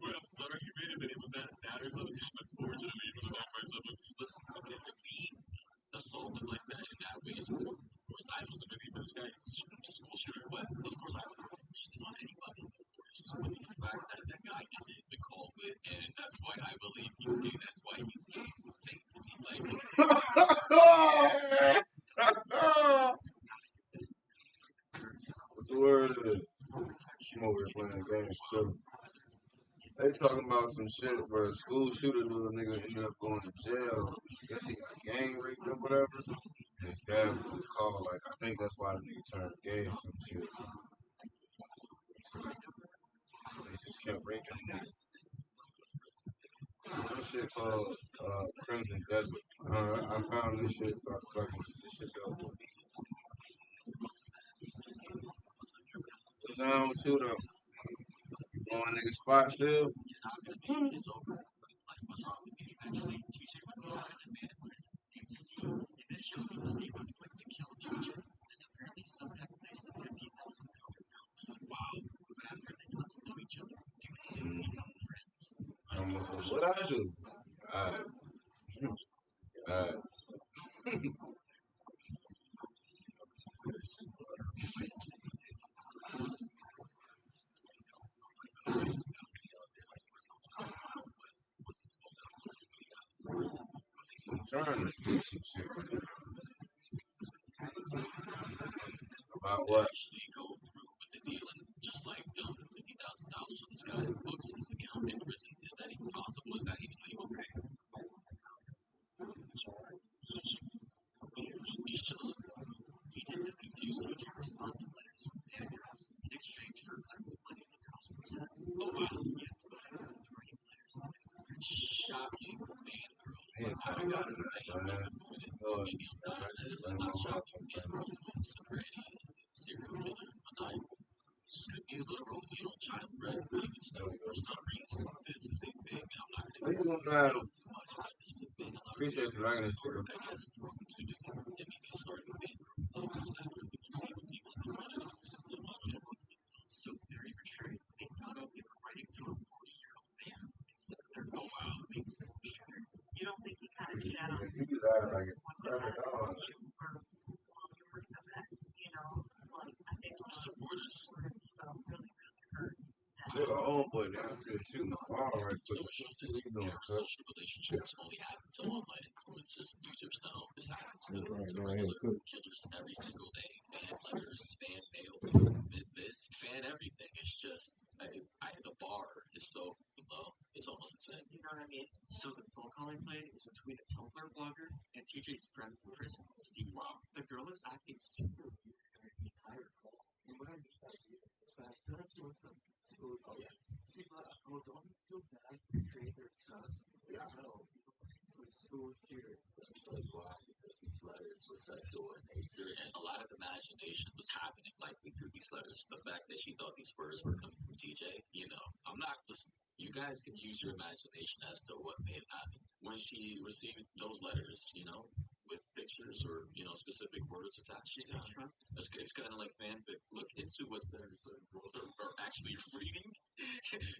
Well, I'm sorry you made it, but it was that sad or something. Unfortunately, it was that by someone. Listen, okay, you're being assaulted like that in that way is, of course, I wasn't really, but this guy is school shooter. What? Of course, I was. games too. They talking about some shit where a school shooter knew a nigga ended up going to jail. I guess he got gang raped or whatever. And his dad was called, like, I think that's why the nigga turned gay or some shit. So they just kept raping him. That shit called Crimson Desert. I found this shit, started fucking with this shit though. What's down with you though? You going nigga spot still? What I do? Alright. Alright. I'm trying to do some shit. About what? Just like $50,000 on this guy's books, his account in prison. Is that even possible? Is that even legal? He shows he didn't confuse the response letters in exchange for oh wow, yes, shocking man girl. I got it. Maybe I'm not. This is not shocking man girl. Sobriety, serial killer, maniacal. Could be a literal, child bred, even still, for some reason, this is a thing. I'm not going to What you gonna appreciate you writing this shit. I guess broken to do. It may be a starting band close after people see what people in the front of it. So very restrained. They thought of you writing to a 40-year-old man. Oh wow, it makes sense. You don't think he kind of shadow? You do that like it's perfect dog. I think supporters. Look, a homeboy down here shooting the ball right quick. Social relationships only happen to online influencers and YouTube style. This happens to killers every single day. Fan letters, fan mail, this, fan everything. It's just, the bar is so low. It's almost insane. You know what I mean? So the phone call I played is between a Tumblr blogger and TJ's friend from prison, Steve. Wow. The girl is acting super weird during the entire call. And what I mean by weird is that I feel like she wants to expose oh, yes. She's like, oh, don't you feel bad for betraying their trust? Yeah. No, people want to expose here. That's like why? Because these letters were sexual in nature, and a lot of imagination was happening likely through these letters. The fact that she thought these words were coming from TJ, I'm not listening. You guys can use your imagination as to what may have happened. When she received those letters, with pictures or, specific words attached to them. It's kind of like fanfic. Look into what's there. Are actually reading.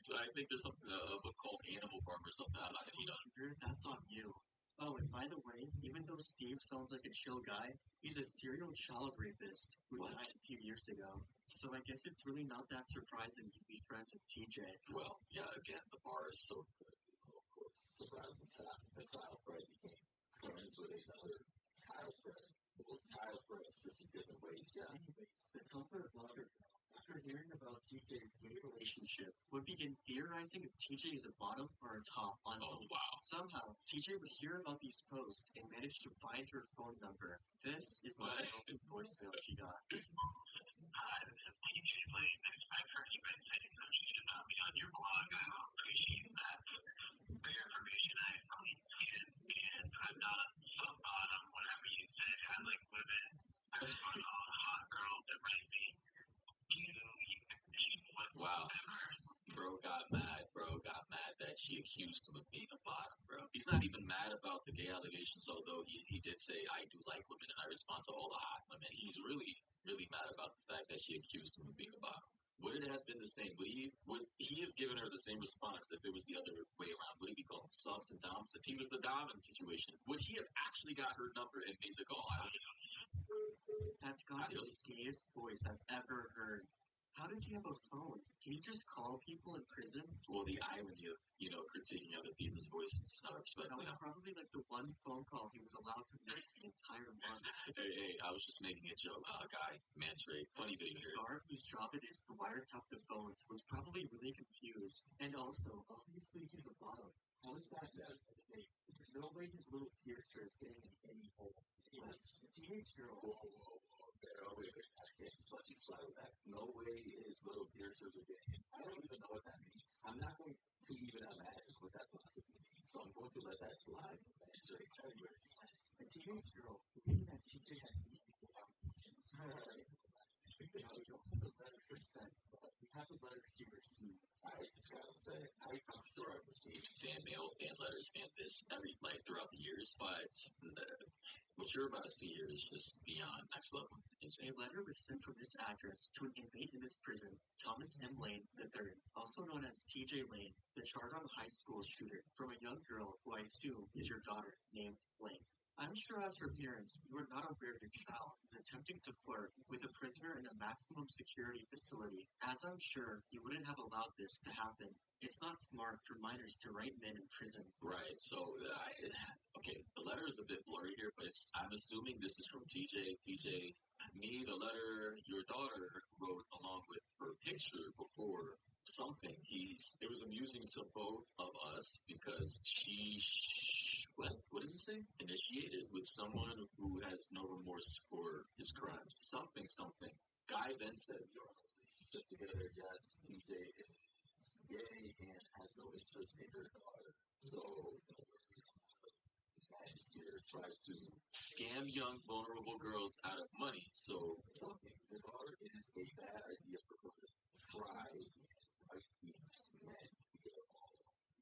So I think there's something, a book called Animal Farm or something. I'm not going to That's on you. Oh, and by the way, even though Steve sounds like a chill guy, he's a serial child rapist who died a few years ago. So I guess it's really not that surprising to be friends with TJ. Well, yeah, again, the bar is so good. Of course, surprising fact that child bred became friends with another child bred. Well, child bred is just in different ways, yeah. Anyways, the Tumblr blogger girl, after hearing about TJ's gay relationship, would begin theorizing if TJ is a bottom or a top on him. Oh, wow. Somehow, TJ would hear about these posts and manage to find her phone number. This is the resulting voicemail she got. Hi, this is TJ Lane. I've heard you've been saying some shit about me on your blog. I appreciate that. For your information, I have clean skin, and I'm not some bottom, whatever you say. I like women. I want all the hot girls that write me. Wow. Bro got mad that she accused him of being a bottom, bro. He's not even mad about the gay allegations, although he did say, I do like women and I respond to all the hot women. He's really, really mad about the fact that she accused him of being a bottom. Would it have been the same? Would he have given her the same response if it was the other way around? Would he be called subs and doms? If he was the dom in the situation, would he have actually got her number and made the call? I don't know. That's got to be the gayest voice I've ever heard. How does he have a phone? Can you just call people in prison? Well, the irony of, critiquing other people's voices is not respectful. That was probably like the one phone call he was allowed to make the entire month. Hey, Hey, I was just making a joke. Guy, Mantrey, funny video here. Guard whose job it is to wiretap the phones was probably really confused. And also, obviously he's a bottom. How is that done? There's no way his little piercer is getting in any hole. It's a teenage girl. Whoa. Wait. I can't just let you slide with that. No way his little piercers are getting in. I don't even know what that means. I'm not going to even imagine what that possibly means. So I'm going to let that slide. Mantrey, tell me what it says. A teenage girl believing that TJ had beaten the allegations. We don't have the letter for sent, but we have the letter she received. I just gotta say, I'm sure I've received fan mail, fan letters, fan this, throughout the years, but what you're about to see here is just beyond next level. A letter was sent from this address to an inmate in this prison, Thomas M. Lane III, also known as TJ Lane, the charged high school shooter, from a young girl who I assume is your daughter, named Lane. I'm sure as her parents, you are not aware your child is attempting to flirt with a prisoner in a maximum security facility, as I'm sure you wouldn't have allowed this to happen. It's not smart for minors to write men in prison. Right, so, okay, the letter is a bit blurry here, but I'm assuming this is from TJ. TJ's, the letter your daughter wrote along with her picture before something. It was amusing to both of us because she... What does it say? Initiated with someone who has no remorse for his crimes. Something. Guy then said, "Your relationship together, yes, TJ is gay and has no interest in your daughter. So, don't worry, men here try to scam young, vulnerable girls out of money. So, something. Your daughter is a bad idea for her to try and write these men.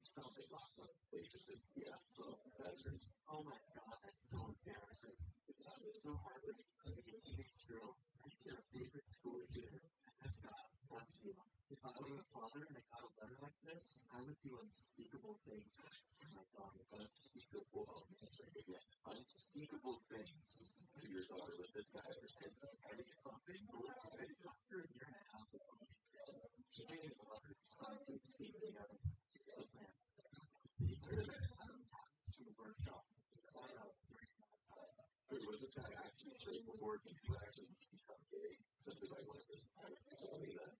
Something locked up, basically. Yeah, so that's crazy. Oh my god, that's so embarrassing. It was so heartbreaking to be a teenage girl and to your favorite school shooter. Scott, that's you. If I was a father and I got a letter like this, I would do unspeakable things for my daughter. Unspeakable things to your daughter with this guy. Is this heavy or something? What's this heavy? After a year and a half of being in prison, TJ and his lover decide to escape together. Here's the plan. They put him out of cabinets from the workshop and fly out during nighttime. Was this guy actually straight before? Can people actually become gay simply by going to prison? I don't believe that.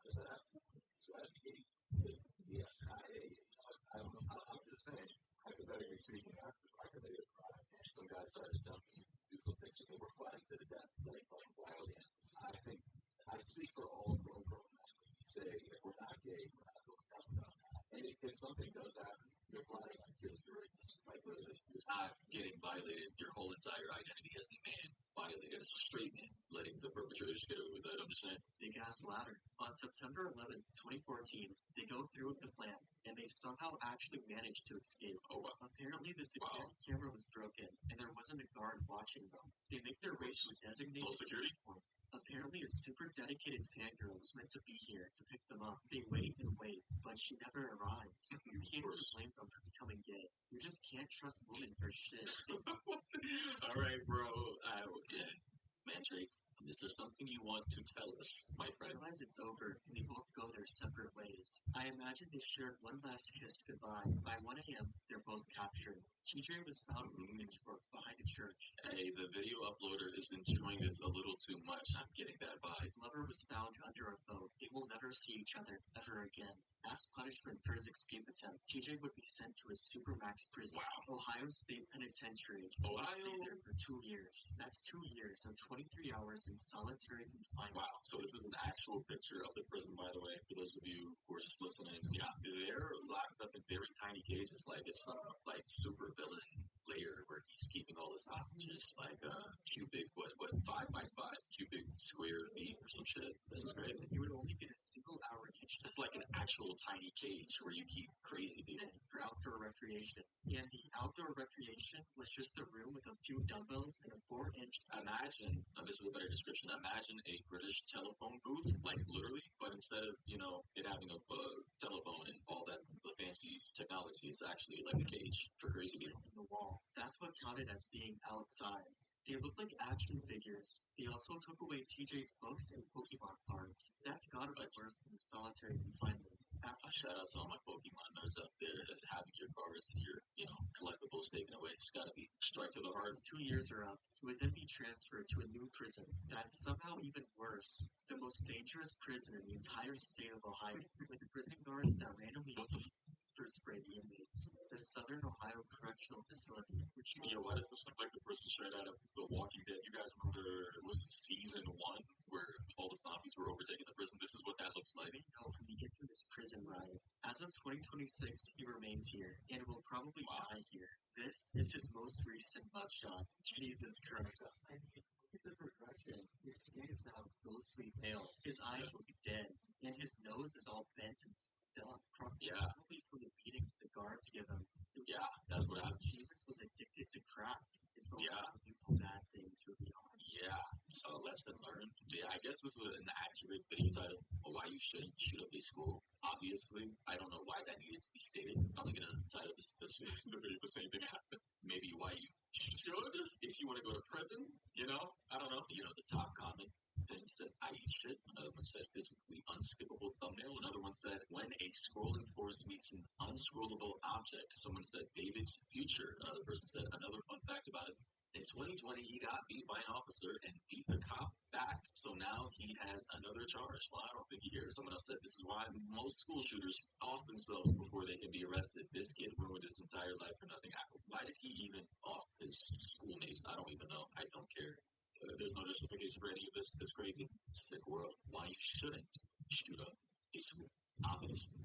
Does that happen? You gotta be gay. Yeah, I don't know. I'm just saying, hypothetically speaking, I committed a crime and some guy started to jump me and do something so we're fighting to the death like wild animals. I think I speak for all grown men when we say if we're not gay, we're not going down without that. And if something does happen, you're plotting on killing your rapist. Like literally, you're not getting violated. Your whole entire identity as a man violated as a straight man, letting the perpetrators get away with that. I'm just saying. Big ass ladder. On September 11th, 2014, they go through with the plan, and they somehow actually managed to escape. Oh, wow. Apparently, the security camera was broken, and there wasn't a guard watching them. They make their way to a designated security point. Apparently, a super dedicated fangirl was meant to be here to pick them up. They wait and wait, but she never arrives. You can't blame them for becoming gay. You just can't trust women for shit. All right, bro. Yeah. Mantrey, is there something you want to tell us, my friend? I realize it's over, and they both go their separate ways. I imagine they shared one last kiss goodbye. By 1 a.m., they're both captured. TJ was found in Lynchburg behind a church. Hey, the video uploader is enjoying this a little too much. I'm getting that vibe. His lover was found under a boat. They will never see each other ever again. As punishment for his escape attempt, TJ would be sent to a supermax prison, Ohio State Penitentiary. Ohio? He stayed there for 2 years. That's 2 years and 23 hours in solitary confinement. Wow. So this is an actual picture of the prison, by the way, for those of you who are just listening. Yeah, they're locked up in very tiny cages, like it's some super villain layer where he's keeping all his hostages, like cubic, what 5x5 cubic square feet or some shit. This is crazy. You would only get a single hour each. It's like an actual tiny cage where you keep crazy people. For outdoor recreation. And the outdoor recreation was just a room with a few dumbbells and a 4-inch. Imagine, this is a better description, imagine a British telephone booth, like literally, but instead of, it having a telephone and all that, the fancy technology, it's actually like a cage for crazy people. In the wall. That's what counted as being outside. They look like action figures. They also took away TJ's books and Pokemon cards. That's gotta be worse than solitary confinement. Shout out to all my Pokemon nerds out there having your cards and your, collectibles taken away. It's gotta be strike to the heart. 2 years are up. He would then be transferred to a new prison that's somehow even worse. The most dangerous prison in the entire state of Ohio, with prison guards that randomly pepper spray the inmates. The Southern Ohio Correctional Facility, which Why does this look like the person straight out of The Walking Dead? You guys remember it was season 1 where all the zombies were overtaking the prison? This is what that looks like. when we get through this prison ride. As of 2026, he remains here and will probably die here. This is his most recent mugshot. Jesus Christ. Look at the progression. His skin is now ghostly pale. His eyes look dead. And his nose is all bent and stuck. Probably from the beatings the guards give him. Yeah, that's what happened. Jesus was addicted to crack. How bad things really are. Yeah, so lesson learned. Yeah, I guess this is an accurate video title of why you shouldn't shoot up a school. Obviously, I don't know why that needed to be stated. I'm only gonna title the video the same thing happened. Maybe why you should if you want to go to prison. I don't know. The top comment thing said I eat shit. Another one said physically unskippable thumbnail. Another one said when a scrolling force meets an unscrollable object. Someone said David's future. Another person said another fun fact about it. In 2020, he got beat by an officer and beat the cop back. So now he has another charge. Well, I don't think he cares. Someone else said this is why most school shooters off themselves before they can be arrested. This kid ruined his entire life for nothing. Why did he even off his schoolmates? I don't even know. I don't care. There's no justification for any of this. It's crazy. Sick world. Why you shouldn't shoot up a school? Obviously.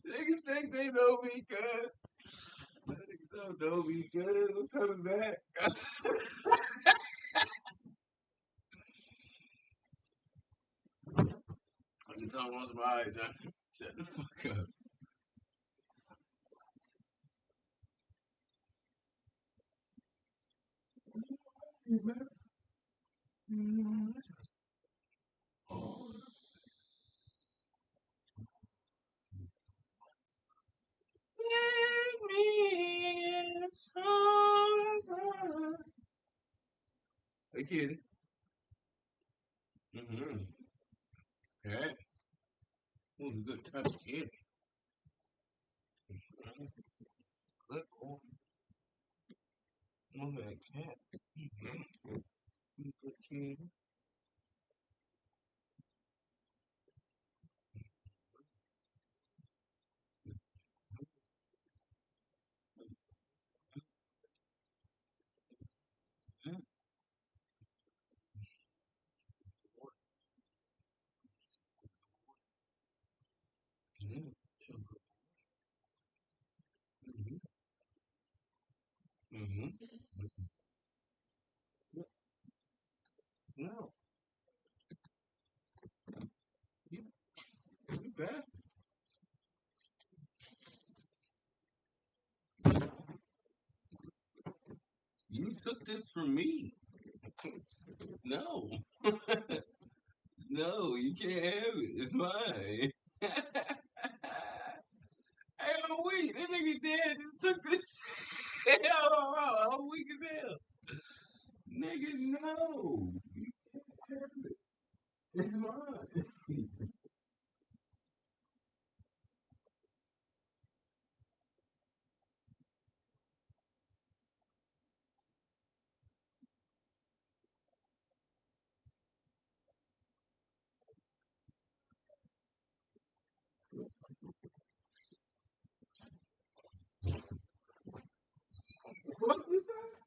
Niggas think they know me, cuz. Niggas don't know me, cuz. I'm coming back. I just don't want my eyes done. Shut the fuck up. Let me stronger. Hey, kitty. Mm-hmm. Yeah. Who's a good type of kitty? Mhm. Good boy. Look at that cat. Mm-hmm. Good kitty. Mm-hmm. Mm-hmm. No, you, you bastard. You took this from me. No. No, you can't have it. It's mine. Hey, I'm weak. That nigga dad just took this. I'm weak as hell. Nigga, no. You can't have it. It's mine. What you say?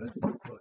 That's a good point.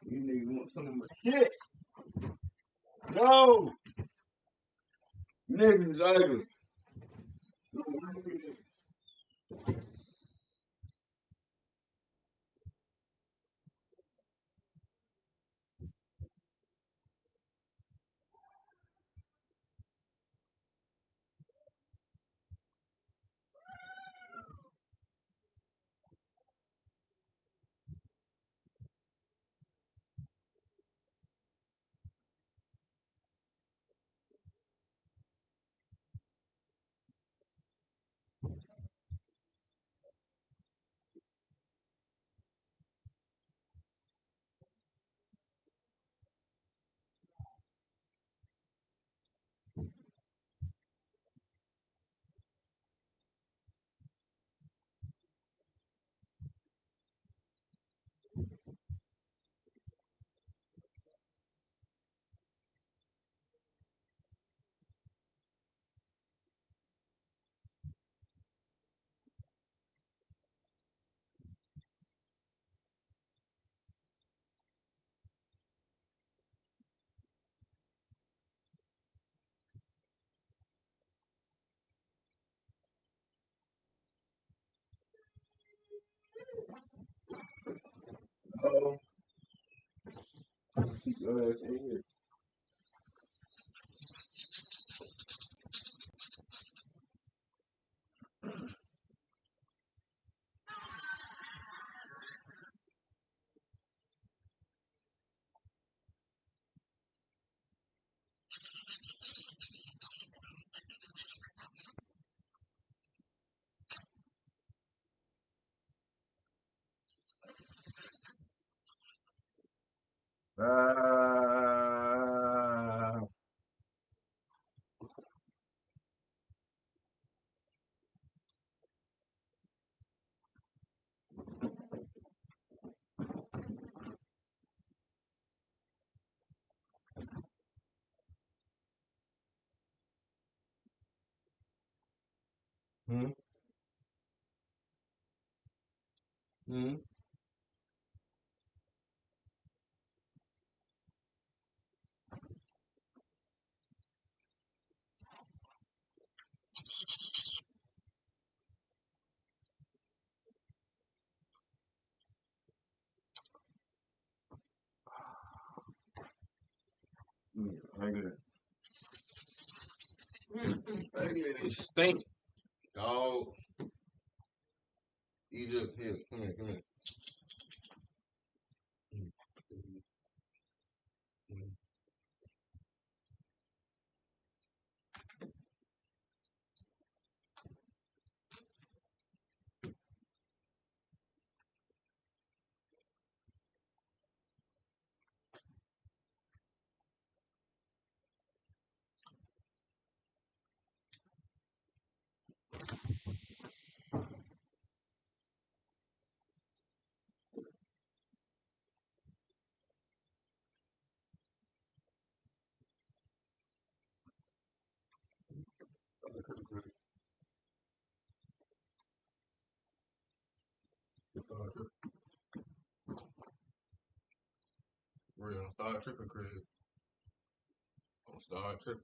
You niggas want some of my shit. No! Niggas is ugly. Oh, your ass in here. Ah. Hmm. Hmm. Ugly. Ugly. They stink. Dog. Egypt. Here. Come here. Come here. tripping. Real, start tripping, Chris. Don't start tripping.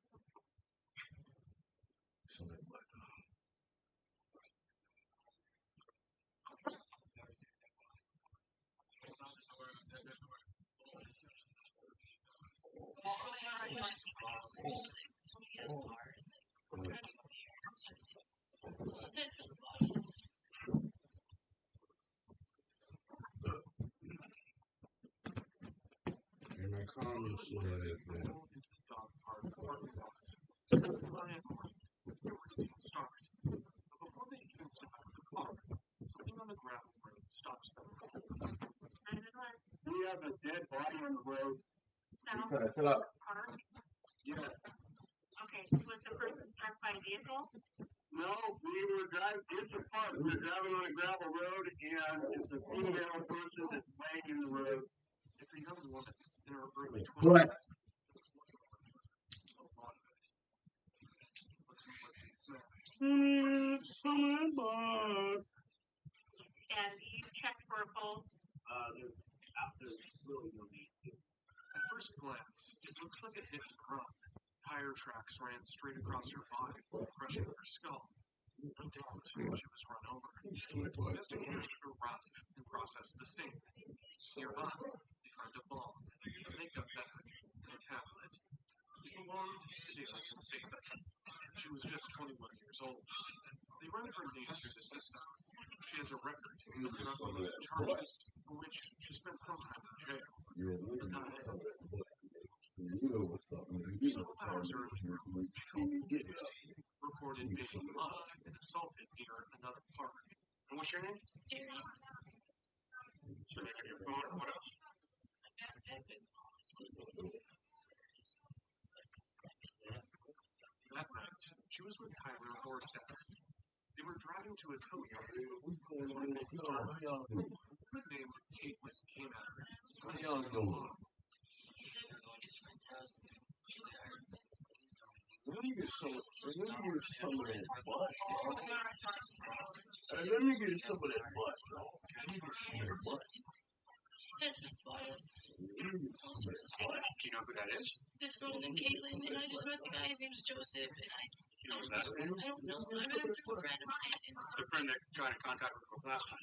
And I calm your shit out of that. Before they even step out of the car, something on the gravel road stops them. We have a dead body on the road. Chill out. Yeah. Okay, was the person struck by a vehicle? No, we were driving, it's a park. We were driving on a gravel road, and it's a female person that's laying in the road. It's a young woman in her early 20s. What? And you checked for a pulse? There's really no need to. At first glance, it looks like a hit and run. Tire tracks ran straight across her body, crushing her skull. No doubt she was run over. Investigators arrive and process the scene. Nearby, they find a bomb, a makeup bag, and a tablet. It belonged to Yung2Syck. She was just 21 years old. They run her name through the system. She has a record of drug-related charges, for which she spent some time in jail. But not it. Several hours earlier, she told police reported being mugged and assaulted near another park. And what's your name? So you have your phone, what else? That night, she was with Tyler Vortex. They were driving to a tow yard. A woman named Caitlin came at her. How y'all doing? Let me get some of that butt, bro. Hey, let me get some of that butt, bro. Let me get some of that butt. Do you know who that is? This girl named Caitlin, and I just met the guy. His name's Joseph, and You know his last name? I don't know. I met him through a friend of mine. The friend that got in contact with us last time.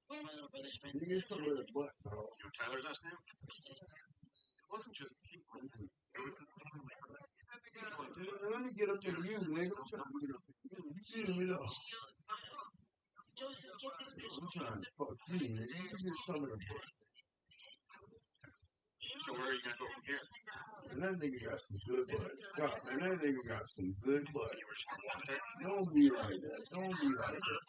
One of my little brother's friends. Let me get some of that butt, bro. You know Tyler's last name? It wasn't just Caitlin. It was the family from it. Let me get up to you, nigga. I'm trying to get up to you. You kidding me, though? Joseph, get this bitch. I'm trying to fuck you, nigga. Let me get some of the butt. So where are you gonna go from here? And that nigga got some good butt. Stop, man. That nigga got some good butt. You were just gonna walk there? Don't be like that. Don't be like that.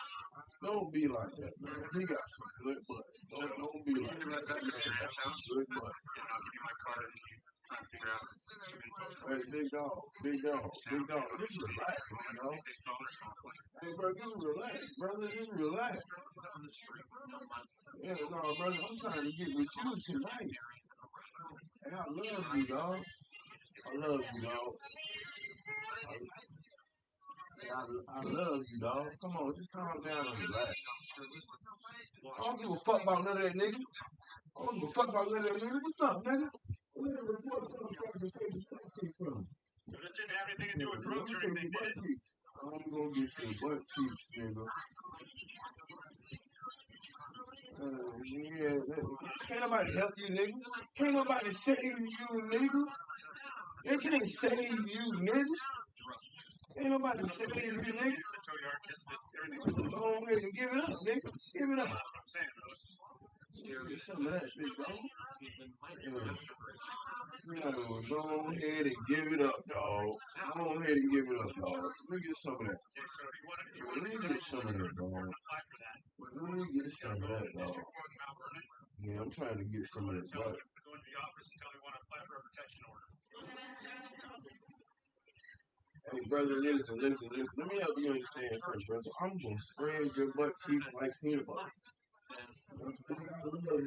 Don't be like that, man. He got some good butt. Don't be like that. He got some good butt. And I'll give you my card and you try to figure out some info. Hey, big dog. Big dog. Big dog. Just relax, you know? Hey, bro, just relax, brother. Just relax. Yeah, no, brother. I'm trying to get with you tonight. Hey, I love you, dog. I love you, dog. I love you, dog. Come on, just calm down and relax. I don't give a fuck about none of that, nigga. I don't give a fuck about none of that, nigga. What's up, nigga? Where's the report from? So this didn't have anything to do with drugs or anything, did it? I'm gonna get your butt cheeks, nigga. Yeah, can't nobody help you, nigga. Can't nobody save you, nigga. They can't save you, nigga. Ain't nobody save you, nigga. Go ahead and give it up, nigga. Give it up. Get some of that, big dog. Go ahead and give it up, dog. Go ahead and give it up, dog. Let me get some of that. Let me get some of that, dog. Let me get some of that, dog. Yeah, I'm trying to get some of that, dog. Hey, brother, listen. Let me help you understand something, brother. I'm gonna spread your butt cheeks like peanut butter. I love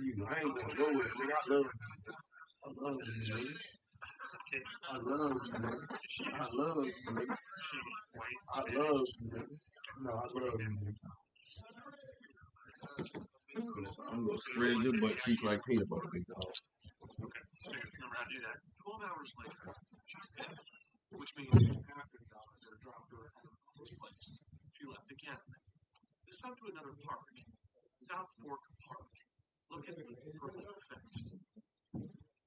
you. I ain't gonna go with it, nigga. I love you. I love you, nigga. I love you, nigga. I love you, nigga. I love you, nigga. No, I love you, nigga. I'm gonna spread your butt cheeks like peanut butter, big dog. Okay, so you're about to do that. 12 hours later, she's dead, which means after the officer dropped her at his place, she left again. This time to another park, South Fork Park, looking for a new effects.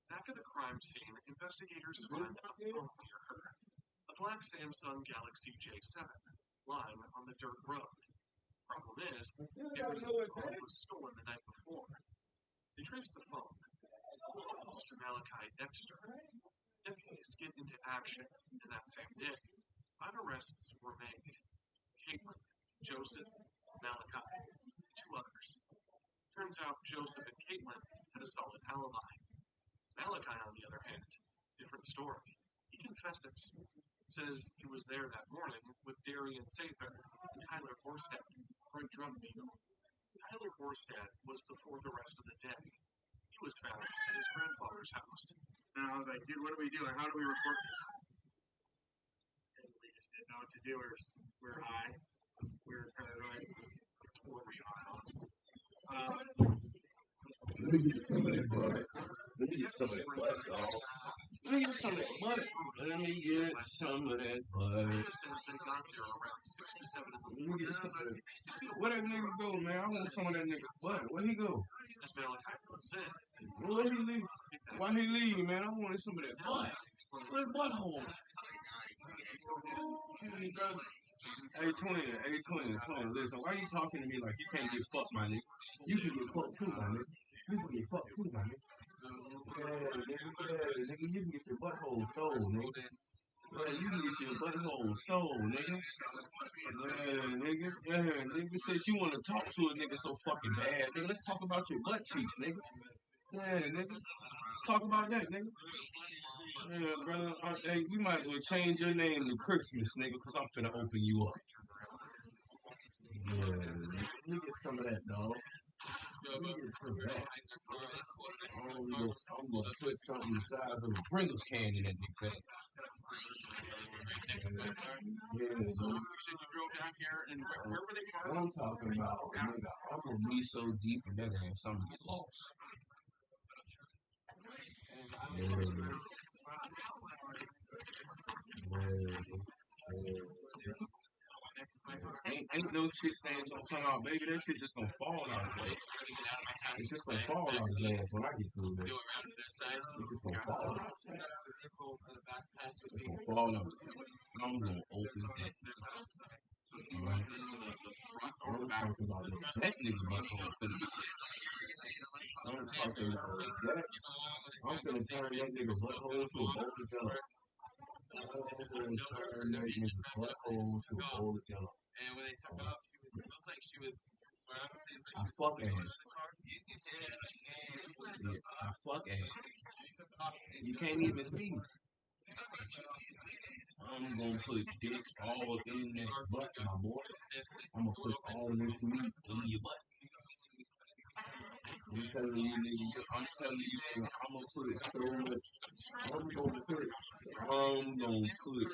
Back at the crime scene, investigators find a phone near her, a black Samsung Galaxy J7, lying on the dirt road. Problem is, the phone was stolen the night before. They traced the phone. Mr. Malachi Dexter. Deputies get into action, and that same day, 5 arrests were made. Caitlin, Joseph, Malachi, and 2 others. Turns out Joseph and Caitlin had a solid alibi. Malachi, on the other hand, different story. He confesses. Says he was there that morning with Darian Sather and Tyler Borstad for a drug deal. Tyler Borstad was the 4th arrest of the day. He was found at his grandfather's house. And I was like, dude, what do we do? Like, how do we report this? And we just didn't know what to do. We're high. We were kind of like, what were we on? Let me get some of that butt. Let me get some of that butt, dog. Let me get some of that butt. Let me get some of that butt. Let me get some of that. Where that nigga go, man? I want some of that nigga's butt. Where he go? Where he leave? Why he leave, man? I wanted some of that butt. Where's butthole? Hey, twin, listen, why you talking to me like you can't get fucked, my nigga? You can get fucked too, my nigga. You can get fucked too, my nigga. Yeah, nigga, you can get your butthole stole, nigga. Yeah, you can get your butthole stole, nigga. Yeah, nigga. Since you want to talk to a nigga so fucking bad, nigga, let's talk about your butt cheeks, nigga. Yeah, nigga. Let's talk about that, nigga. Yeah, brother. Hey, we might as well change your name to Christmas, nigga, because I'm finna open you up. Yeah, let me get some of that, dog. Let me get some of that. I'm gonna put something the size of a Pringles can in that nigga's ass. Yeah, dude. I'm talking about, nigga, I'm gonna be so deep in that ass, I'm gonna get lost. Ain't no shit stains gonna come out, baby. That shit just gonna fall out of his ass. It's just gonna fall out of his ass when I get through this. It's just gonna fall out. It's gonna fall out. I'm gonna open that. Alright? I'm talking about that nigga butthole finna be I'm talking about that. I'm finna turn that nigga butthole to a bowl of jello. I'm finna turn that nigga's butthole to a bowl of jello. And when they took off, she looked like she was. I fuck ass. Yeah, I fuck ass. You can't even see me. I'm gonna put dick all in that butt, my boy. I'm gonna put all this meat in your butt. I'm telling you, nigga, I'm gonna put so much. I'm gonna put.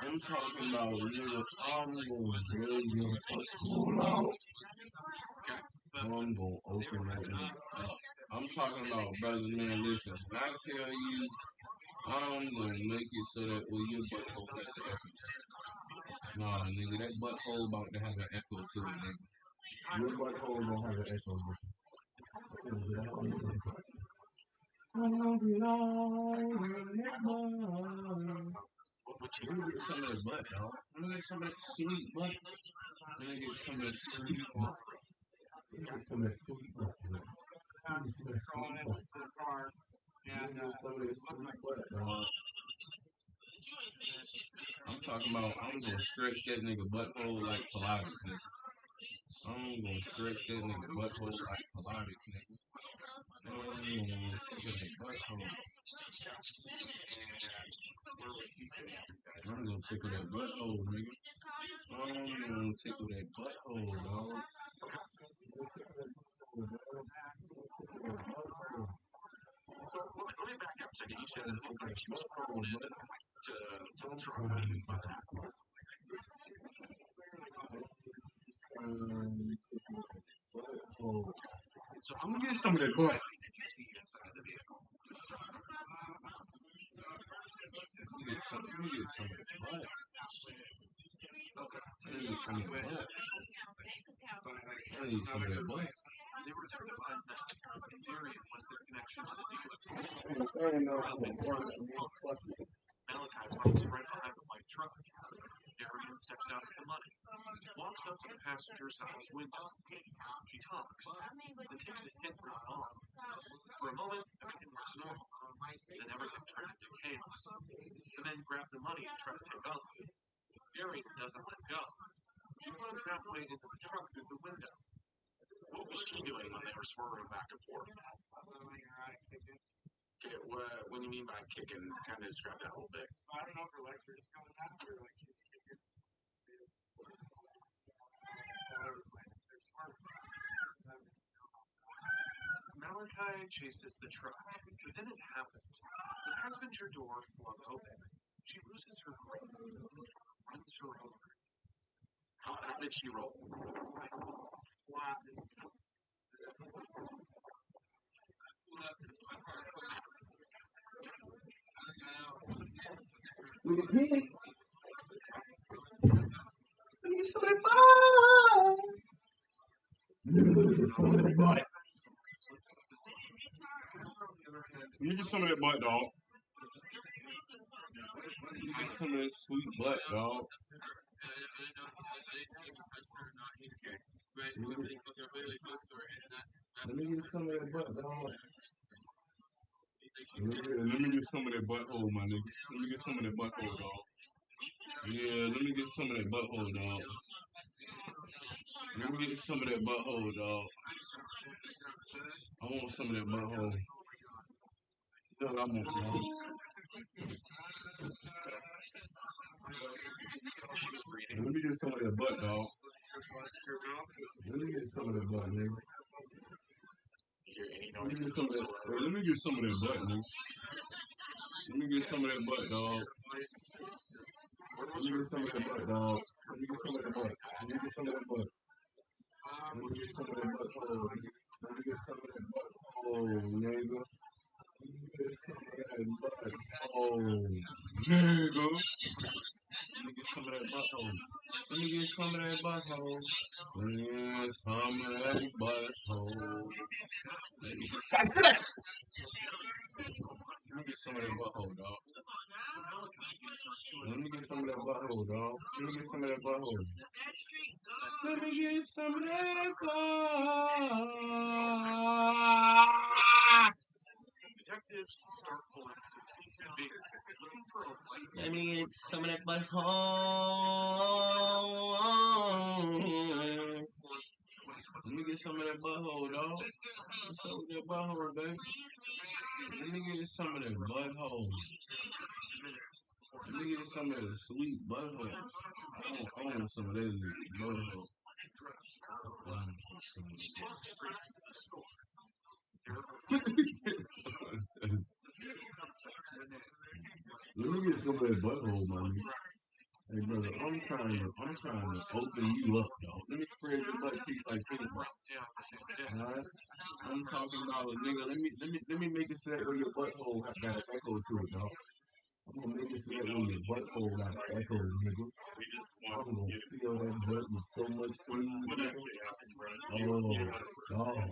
I'm talking about, nigga, I'm gonna drill your butthole out. I'm gonna open that nigga up. I'm talking about, brother, man, listen, when I tell you, I'm gonna make it so that when your butthole has an echo. Nah, nigga, that butthole about to have an echo to it, nigga. Your butthole gonna have an echo, nigga. I'm gonna get all in that butt. I'm gonna get all in that butt. Let me get some of that butt, dog. Let me get some of that sweet butt. Let me get some of that sweet butt. Let me get some of that sweet butt, man. Let me get some of that sweet butt. Let me get some of that sweet butt, dog. I'm talking about, I'm gonna stretch that nigga butthole like Pilates, nigga. I'm gonna stretch that nigga butthole like Pilates, nigga. I'm gonna stretch that butthole. I'm gonna tickle that butthole, nigga. I'm gonna tickle that butthole, dog. Second, you said that it looked like she was thrown into the truck. So I'm gonna get some of that butt. Let me get some of that butt. I need some of that butt. I need some of that butt. They were certified that Darian was their connection to the dealer. Malachi follows right behind the white truck. Darian steps out at the money, walks up to the passenger side's window. She talks, then takes a hit from her arm. For a moment, everything looks normal. Then everything turned into chaos. The men grab the money and try to take off. Darian doesn't let go. She climbs halfway into the truck through the window. What was she doing when they were swerving back and forth? Okay, what do you mean by kicking? Kind of describe that a little bit. I don't know if her legs are just coming after, like she's kicking. Malachi chases the truck, but then it happens. The passenger door flung open. She loses her grip and the truck runs her over. How did she roll? Look at me. Let me get some of that butt. Let me get some of that butt. Let me get some of that butt, dog. Let me get some of that sweet butt, dog. Let me get some of that butt, dog. Let me get some of that butthole, my nigga. Let me get some of that butthole, dog. Yeah, let me get some of that butthole, dog. Let me get some of that butthole, dog. I want some of that butthole. You know what I want, dog. Let me get some of that butt, dog. Let me get some of that butt, nigga. Let me get some of that. Hey, let me get some of that butt, nigga. Let me get some of that butt, dog. Let me get some of that butt, dog. Let me get some of that butt. Let me get some of that butt. Let me get some of that butt, oh, nigga. Let me get some of that butt, oh, nigga. Let me get some of that butt, oh, nigga. Let me get some of that butthole. Let me get some of that butthole. Let me get some of that butthole. Let me get some of that butthole, dog. Let me get some of that butthole, dog. Let me get some of that butthole. Let me get some of that butt. Detectives start pulling 62B, looking for a light. Let me get some of that butthole. Let me get some of that butthole, dog. What's up with that butthole, baby? Let me get some of that butthole. Let me get some of that sweet butthole. I want some of that butthole. Let me get some of that butthole, man. Hey, brother, I'm trying to open you up, dog. Let me spread your butt cheeks like peanut butter. Alright? I'm talking about, nigga, let me make it so that way your butthole got an echo to it, dog. I'm gonna make it so that way your butthole got an echo, nigga. I'm gonna fill that butt with so much seed, nigga. Oh, dog.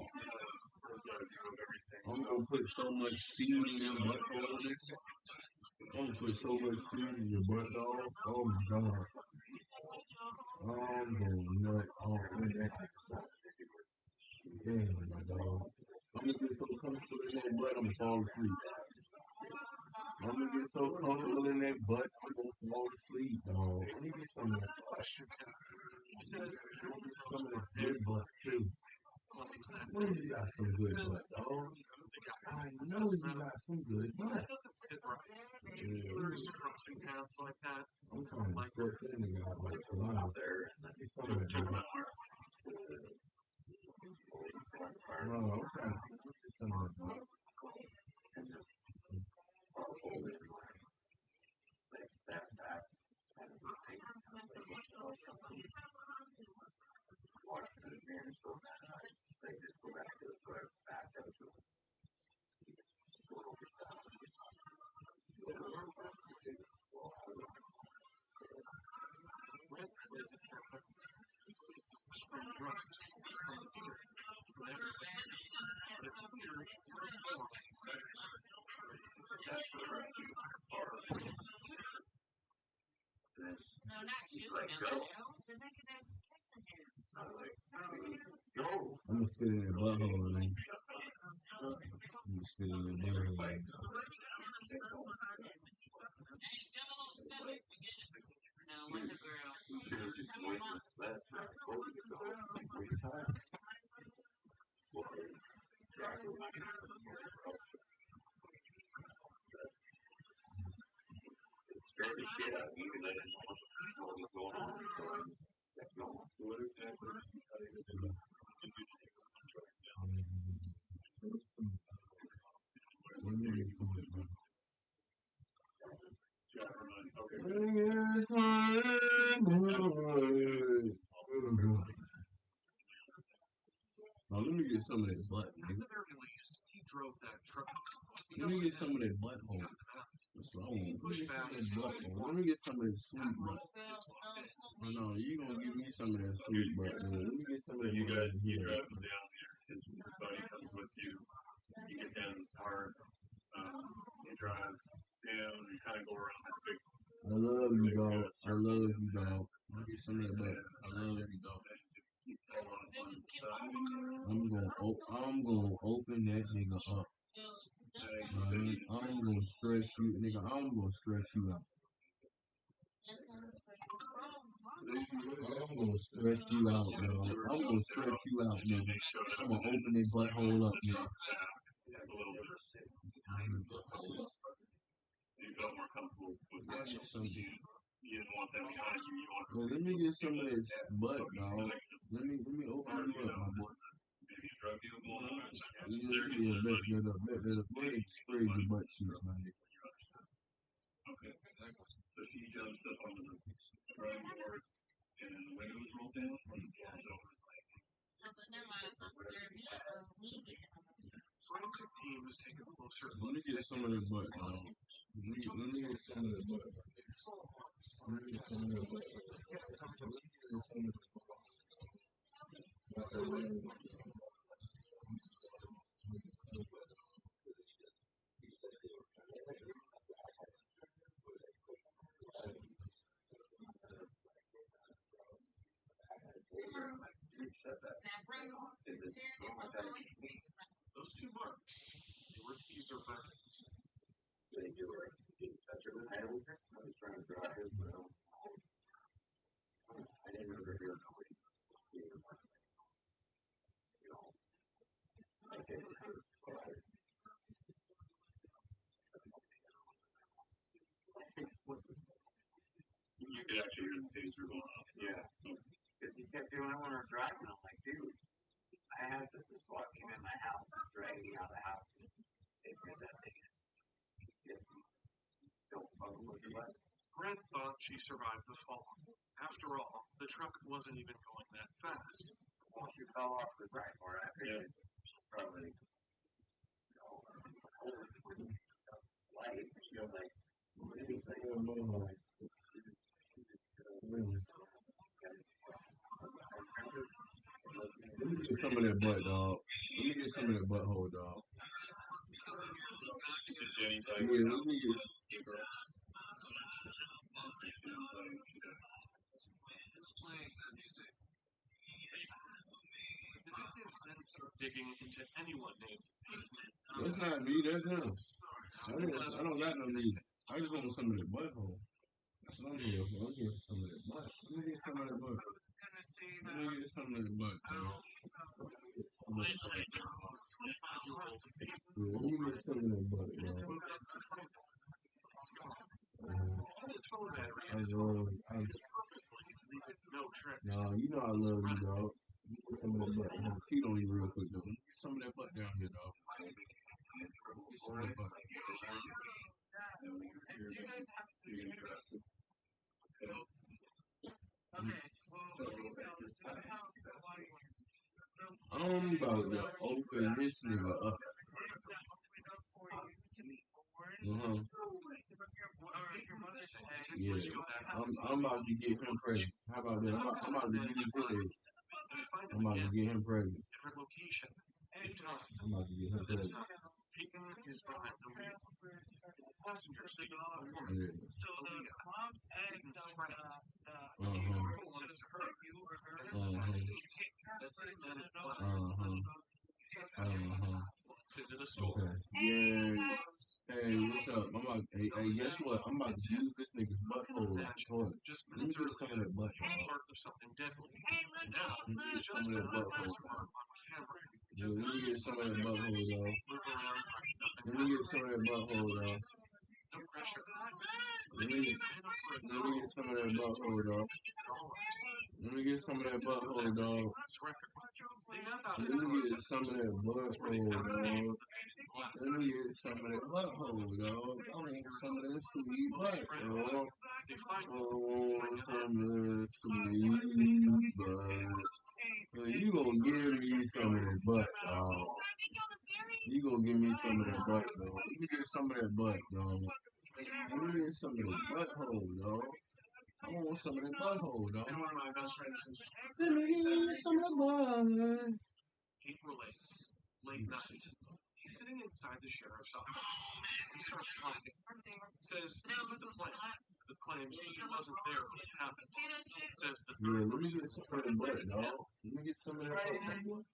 I'm gonna put so much seed in your butthole, nigga. I'm gonna put so much seed in your butt, dog. Oh my god. I'm gonna nut all in that. Damn, my dog. I'm gonna get so comfortable in that butt, I'm gonna fall asleep. I'm gonna get so comfortable in that butt, I'm gonna fall asleep, dog. Let me get some of that butt. I'm gonna get some of that good butt, too. Well, you got some good butt, dog. I know you got some good butt. Yeah. I'm trying to stretch that nigga out like Toronto. Let me get some of that butt. No, I'm trying to get some of that butt. No, not shooting him. They're making that kissing him. I'm gonna spit in that butthole, man. I'm gonna spit in that butthole. No, with the girl. Now let me get some of that butt, nigga. At the very least, he drove that truck. Let me get some of that butthole. What's wrong? Let me get some of that butthole. Let me get some of that sweet butt. No, you gonna give me some of that sweet butt, man. Let me get some of that You butt. guys, you drive them down here, his buddy comes with you. You get down in the park, you drive down, you kind of go around that big. I love you, dog. I love you, dog. Let me get some of that butt. I love you, dog. I'm gonna open that nigga up. Man, I'm gonna stretch you, nigga. I'm gonna stretch you out. I'm gonna stretch you out, dog. I'm gonna stretch you out, nigga. I'm gonna open that butthole up, nigga. You felt more comfortable with that. You didn't want that behind you. Well, let me get some of that butt, dog. Let me open you up, my boy. Maybe a drug deal going on. Yeah, back that up. Go ahead and spray your butt cheeks, man. Okay. So she jumps up on the front door and the windows roll down and the door's over. Forensic team is taking a closer Let look. me get some of that butt, dog. Let me get some of that butt. Let me get some of that butt. Those two marks, they were teaser burns. You could actually hear the taser going off. Yeah. Because he kept doing it when we were driving. I'm like, dude, I had this SWAT team in my house, dragging me out of the house. They did that thing. Don't fucking look at that. Brent thought she survived the fall. After all, the truck wasn't even going that fast. Once you fell off the right or after you probably life, you're like, Let me get some of that butt, dog. Let me get some of that butthole, dog. Yeah, let me get. Digging into anyone named That's not me, that's him. I don't got no need. I just want some of that butthole. That's what I'm here for. I'm here for some of that butt. Let me get some of that butt. Let me get some of that butt, dog. Yeah, let me get some of that butt, dog. Nah, you know I love you, dog. Let me get some of that butt. I'm gonna cheat on you real quick, though. Let me get some of that butt down here, dog. Get some of that butt. I'm about to open this nigga up. Yeah, I'm about to get him pregnant. How about that? I'm about to get his head. I'm about to get him pregnant. Different location. In time, I'm about to get her pregnant. Peyton is behind the wheel. The passenger seat, a woman. Yeah. So the mom's eggs are Uh-huh. belongs to her. Okay. Yeah. Hey, what's up? I'm about. Hey, guess what? I'm about to use this nigga's butthole as a toilet. Just Let me minutes get earlier, some of that butt. was part of something deadly. And now, Let me he's get just some of that another butthole. customer on camera. Yeah, let me get some of that butthole, dog. Move around like nothing Let me get happened. some of that butthole, dog. No pressure. Let me get some of that butthole, dog. Let me get some of that butthole, dog. Let me get some of that butthole, dog. Let me get some of that butthole, dog. I want some of that sweet butt, dog. I want some of that sweet butt. You gonna give me some of that butt, dog. You gonna give me some of that butt, dog. Let me get some of that butt, dog. Let me get some of that butthole, dog. I want some of that butthole, dog. Let me get some of that butt. He relates. Late night. He's sitting inside the sheriff's office. He starts talking. Says the plan. The claims he wasn't there when it happened. Says the Yeah, third let me person get some of that butt, dog. Let me get some of that butt, dog.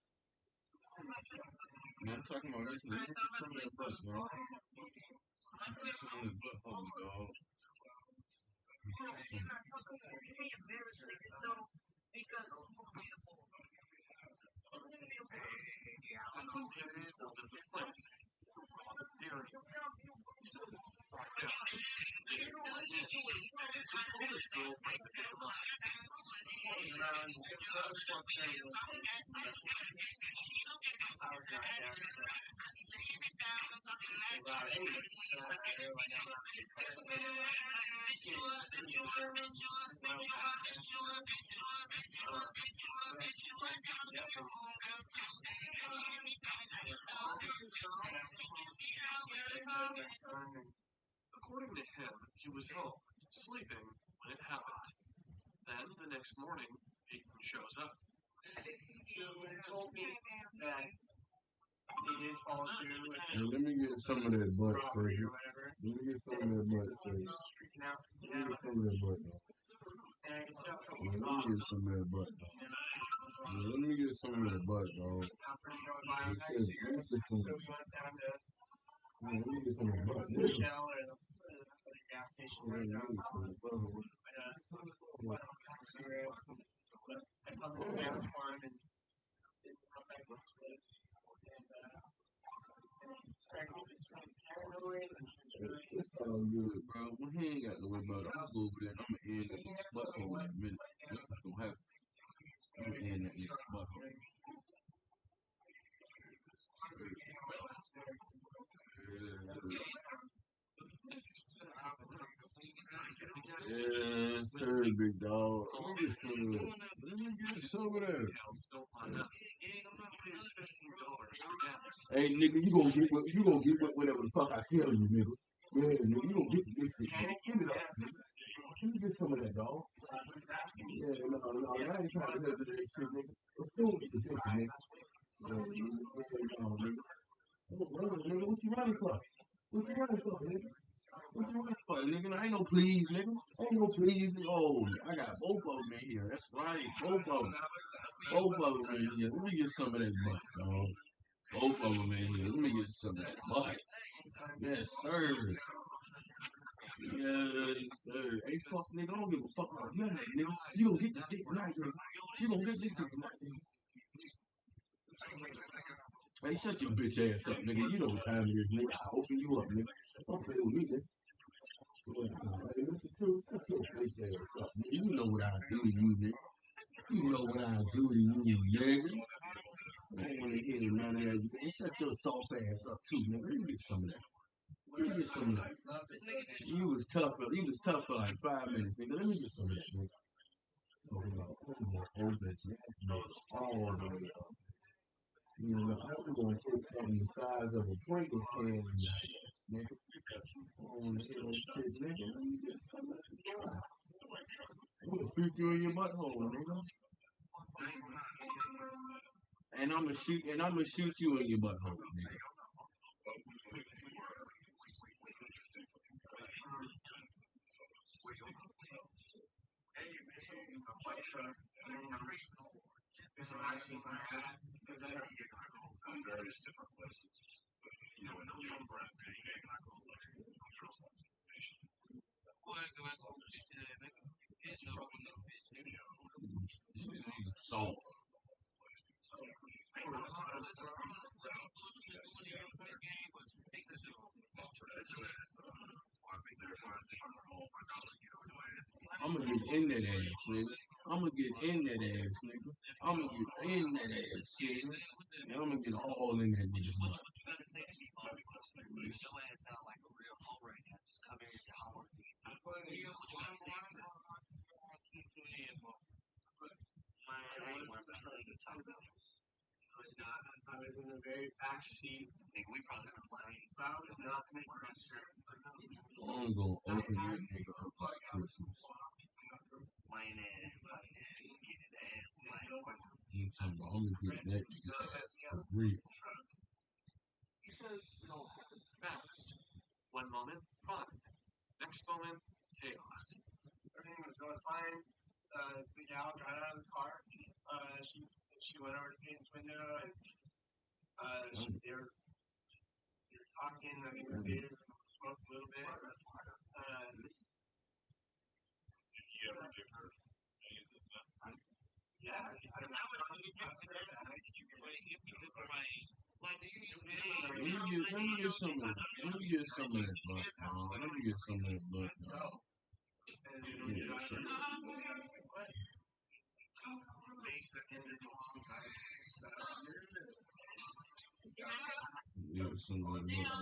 No, I'm talking about this. Let me get some of that butt, dog. Let me get some of that butthole, dog. According to him, he was home, sleeping when it happened. Then, the next morning, Peyton shows up. Hey, let me get some of that butt, Sergio. Let me get some of that butt, Sergio. Let me get some of that butt, dog. Yeah, let me get some of that butt, dog. Yeah, let me get some of that butt, dog. It says everything. Yeah, let me get some of that butt, nigga. Yeah, let me get some of that butthole. It's all good, bro. When he ain't got to worry about it, I'm gonna go over there and I'm gonna end that nigga's butthole in a minute. That's what's gonna happen. I'm gonna end that nigga's butthole. Yeah, sir, big dog. Let me get some of that. Let me get some of that. Hey, nigga, you gonna get whatever the fuck I tell you, nigga. Yeah, nigga, you gonna get this shit, nigga. Give it up, nigga. Let me get some of that, dog. Yeah, no, I ain't trying to hear that shit, nigga. Let's go get the pussy, nigga. Yeah, nigga. Yeah, no, nigga. Nigga, what you running for? What you running for, nigga? What you running for, nigga? I ain't no please, nigga. Ain't no please. Oh, I got both of them in here. That's right. Both of them. Both of them in here. Let me get some of that butt, dog. Both of them in here. Let me get some of that butt. Yes, sir. Yes, sir. Hey, fuck, nigga. I don't give a fuck about none of that, nigga. You gonna get this dick tonight, nigga. You gonna get this dick tonight, nigga. Hey, shut your bitch ass up, nigga. You know what time it is, nigga. I'll open you up, nigga. Don't play with me, nigga. Yeah, hey, Mr. Two, shut your bitch ass up, nigga. You know what I do to you, nigga. You know what I do to you, nigga. I don't want to hear none of that, nigga. Shut your soft ass up, too, nigga. Let me get some of that. Let me get some of that. You was tough for like 5 minutes, nigga. Let me get some of that, nigga. Talking about over that, nigga. All the way up. You know, I'm gonna put something the size of a Pringles can in your ass, nigga. I don't wanna hear that shit, nigga. Let me get some of that. I'm gonna shoot you in your butthole, nigga. And I'ma shoot you in your butthole, nigga. Salt. I'ma get in that ass, nigga. I'ma get in that ass, nigga. I'ma get in that ass, nigga. And I'ma get all in that nigga's butt. I'm gonna open that nigga up like Christmas. I'm gonna get that nigga ass for real. He says it'll happen fast. One moment, fun. Next moment, chaos. Everything was going fine. The gal got out of the car. She went over to Kane's window and they were talking. I mean, they smoked a little bit. Did you ever give her any of the yeah. Let me get some of that. Let me get some of that butt, dog. Let me get some of that butt, dog. Yeah, some of that butt.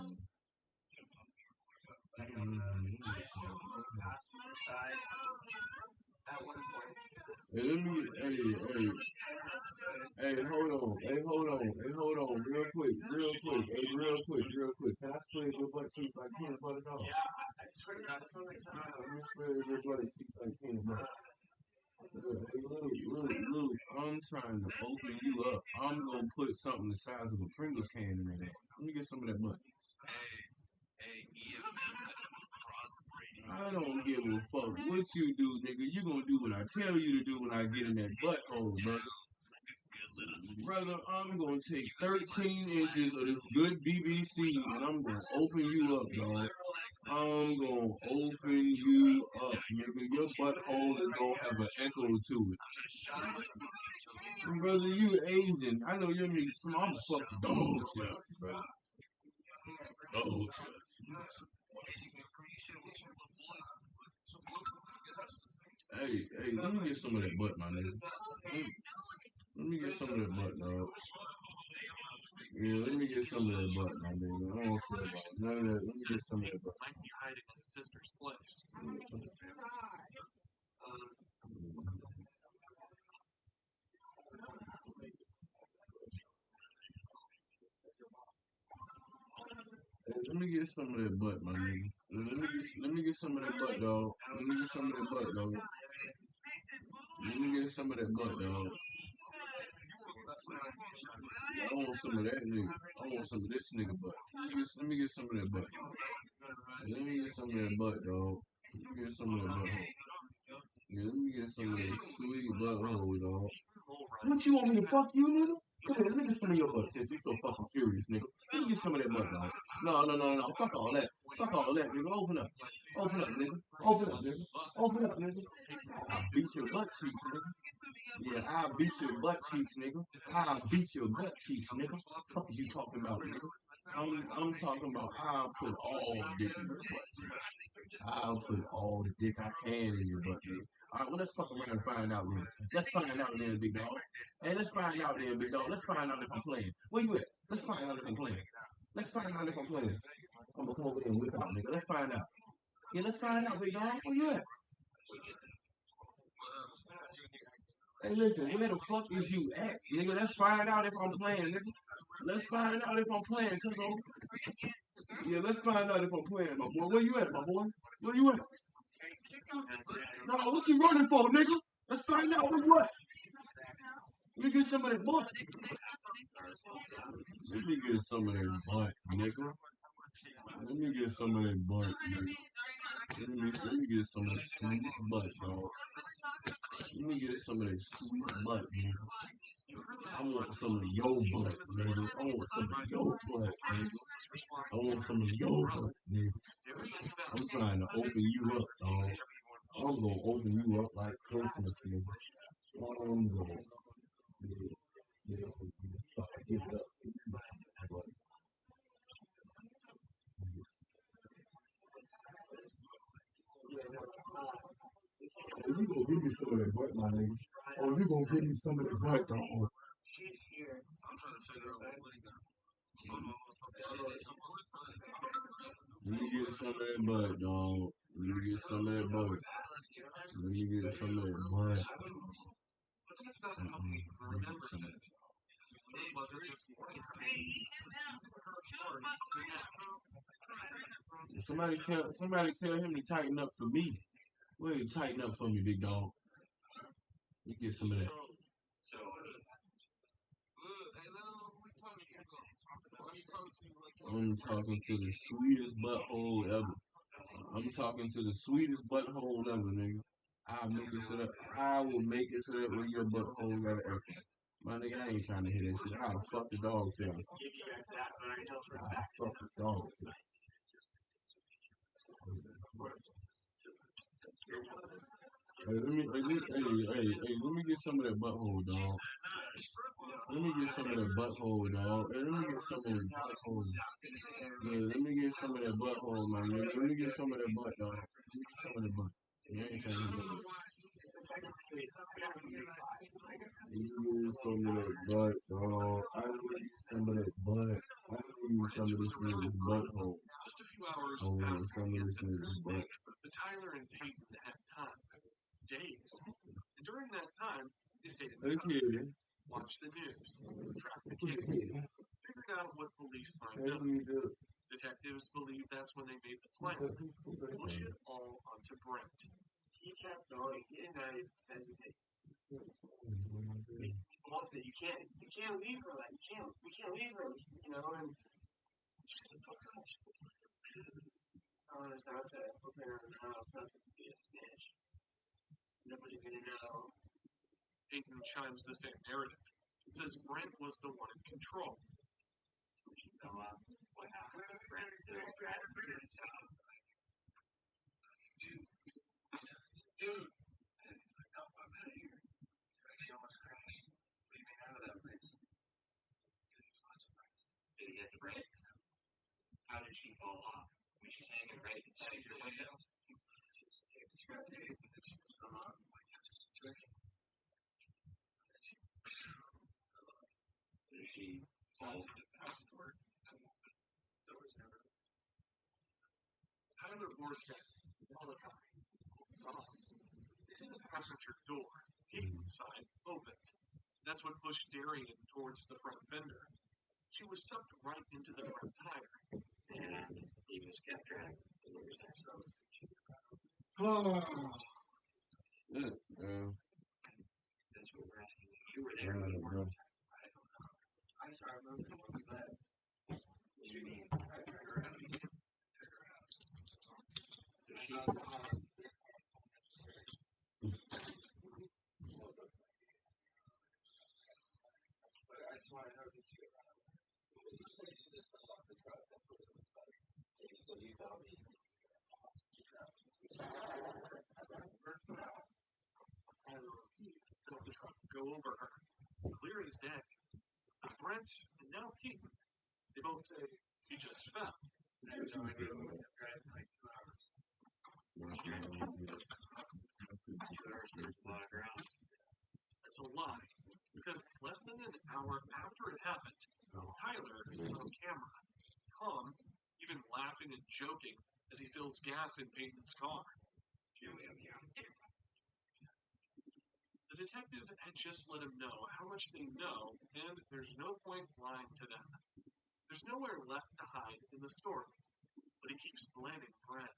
Hey, let me hey, hold on, real quick. Can I spread your butt cheeks like peanut butter, dog? Let me spread your butt cheeks like peanut butter. Hey, look, I'm trying to open you up. I'm gonna put something the size of a Pringles can in that ass. Let me get some of that butt. I don't give a fuck what you do, nigga. You gonna do what I tell you to do when I get in that butthole, brother. Brother, I'm gonna take 13 inches of this good BBC and I'm gonna open you up, dog. I'm gonna open you up, nigga. Your butthole is gonna have an echo to it. Brother, you Asian. I know your meat small. I'm fucking dog shit, brother. Dog shit. Hey, let me get some of that butt, my nigga. Let me get some of that butt, dog. Yeah, let me get some of that butt, my nigga. I don't care about none of that. Let me get some of that butt. Might be hiding in his sister's place. Hey, let me get some of that butt, my nigga. Let me get some of that butt, dog. Let me get some of that butt, dog. Let me get some of that butt, dog. I want some of that nigga. I want some of this nigga butt. Let me get some of that butt, dog. Let me get some of that butt, dog. Let me get some of that butthole. Yeah, let me get some of that sweet butthole, dog. What you want me to fuck you, nigga? Come here, let me get some of your butt since you so fucking curious, nigga. Let me get some of that butt, dog. No. Fuck all that. Fuck all that, nigga. Open up, nigga. Open up, nigga. I'll beat your butt cheeks, nigga. Yeah, I'll beat your butt cheeks, nigga. I'll beat your butt cheeks, nigga. Fuck you talking about, nigga. I'm talking about I'll put all the dick in your butt. I'll put all the dick I can in your butt, nigga. Alright, well, let's fuck around and find out then. Let's find out then, big dog. Hey, let's find out then, big dog. Let's find out if I'm playing. Where you at? Let's find out if I'm playing. I'm gonna come over there and whip out, nigga. Let's find out. Yeah, let's find out, big dog. Where you at? Hey, listen, where the fuck is you at, nigga? Let's find out if I'm playing, nigga. Let's find out if I'm playing, cuz yeah, let's find out if I'm playing, my boy. Where you at, my boy? Where you at? No, what you running for, nigga? Let's find out with what? Let me get some of that butt. Let me get some of that butt, nigga. Let me get some of that butt, nigga. Let me get some of that sweet butt, dog. Let me get some of that sweet butt, nigga. I want some of your butt, nigga. I want some of your butt, nigga. I want some of your butt, nigga. I'm trying to open you up, dog. I'm gonna open you up like Christmas, nigga. I'm gonna get it up. Oh, you gonna give me some of that butt, my nigga. Oh, you gonna give me some of that butt, dog. I'm trying to figure out what money got. Let me get some of that butt, dog. Let me get some of that butt. Let me get some of that butt. Somebody tell him to tighten up for me. Well, you tighten up for me, big dog. You get some of that. I'm talking to the sweetest butthole ever. I'm talking to the sweetest butthole ever, nigga. I'll make it so that I will make it so that when your butthole got an echo. My nigga, I ain't trying to hear that shit. I'll fuck the dog shit. I'll fuck the dog shit. Hey, let me get some of that butthole, dog. Let me get some of that butthole, dog. Hey, let me get some of that butthole. Yeah, let me get some of that butthole, man. Let me get some of that butt, dog. Let me get some of that butt. Yeah, I ain't trying to hear that. Let me get some of that butt, dog. I need some of that butt. I need some of this nigga's butthole. Just a few hours I want after some of this nigga's butt. the Tyler and Peyton had time, days. And during that time, they stayed in the house, watched the news, tracked the kids, figured out what police find out. Detectives believe that's when they made the plan. Push it all onto Brent. He kept going. He didn't hesitate. You can't leave her like we can't leave her, you know, and she's like, oh gosh. It's not to open her house, not to be a snitch. Nobody's gonna know. Peyton chimes the same narrative. It says Brent was the one in control. So, what happened to Brent? Dude, I'm out of here. She almost crashed. What do you mean out of that place? Did he get the brake? How did she fall off? Was she hanging right inside your window? Did she fall to the passport? Tyler works at all the time. Sounds. They see the passenger door, Peyton's side, opens. That's what pushed Darian towards the front fender. She was sucked right into the front tire. And he was kept track. Oh. Yeah, That's what we're asking. You were there when you were. I saw her moving when we left. What do you mean? I took her out. Go over her, clear as day. Brent and now Peyton, they both say he just fell. That's a lie, because less than an hour after it happened, Tyler is on camera, calm, even laughing and joking as he fills gas in Peyton's car. The detective had just let him know how much they know, and there's no point lying to them. There's nowhere left to hide in the story, but he keeps blaming Brent.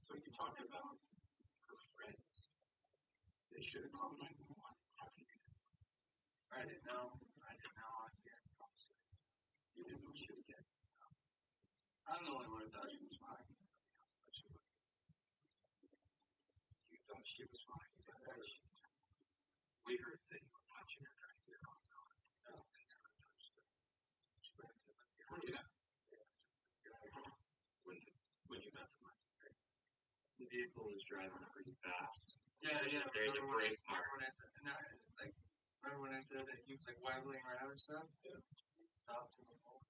So you talked about her friends. They should have called 911. I didn't know. I didn't know. you didn't do shit again. I'm the only one who thought she was fine. You thought she was fine. We heard that you were punching her right there on the no, they never touched her. Yeah. When you met them, the vehicle was driving pretty fast. Yeah. There's a brake mark. Remember when I said that he was like waggling around and stuff? Yeah. Stopped in the hole.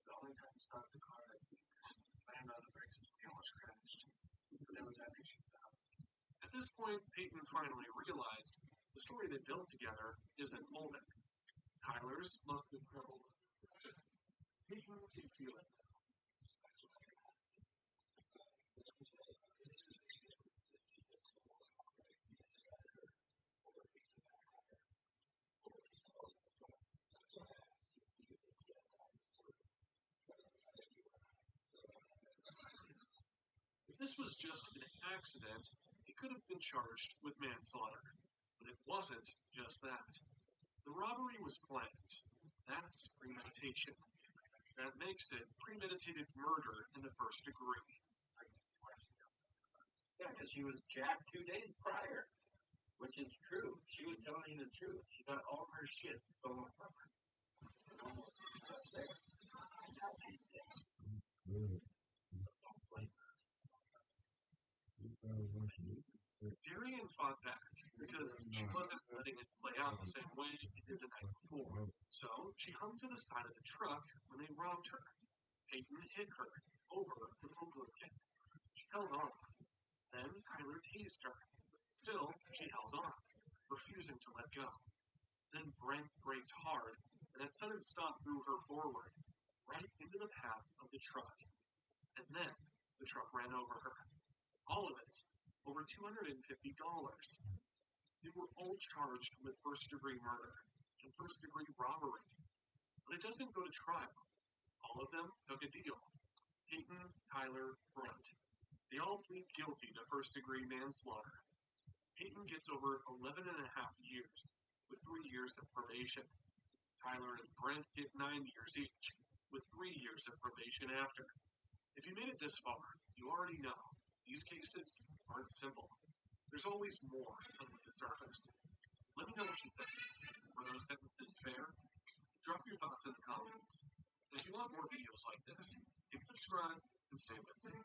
The only time he stopped the car, I slammed on the brakes and he almost crashed. But that was after she stopped. At this point, Peyton finally realized the story they built together isn't holding. Tyler's must have crumbled. Peyton can feel it. If this was just an accident, he could have been charged with manslaughter. But it wasn't just that. The robbery was planned. That's premeditation. That makes it premeditated murder in the first degree. Yeah, because she was jacked 2 days prior, which is true. She was telling you the truth. She got all her shit stolen from her. Darian fought back because she wasn't letting it play out the same way it did the night before. So she hung to the side of the truck when they robbed her. Peyton hit her over and over again. She held on. Then Tyler tased her. Still, she held on, refusing to let go. Then Brent braked hard, and that sudden stop threw her forward, right into the path of the truck. And then the truck ran over her. All of it. Over $250. They were all charged with first-degree murder and first-degree robbery. But it doesn't go to trial. All of them took a deal. Peyton, Tyler, Brent. They all plead guilty to first-degree manslaughter. Peyton gets over 11 and a half years, with 3 years of probation. Tyler and Brent get 9 years each, with 3 years of probation after. If you made it this far, you already know. These cases aren't simple. There's always more under the surface. Let me know what you think. Were those sentences fair? Drop your thoughts in the comments. And if you want more videos like this, hit subscribe and stay with me.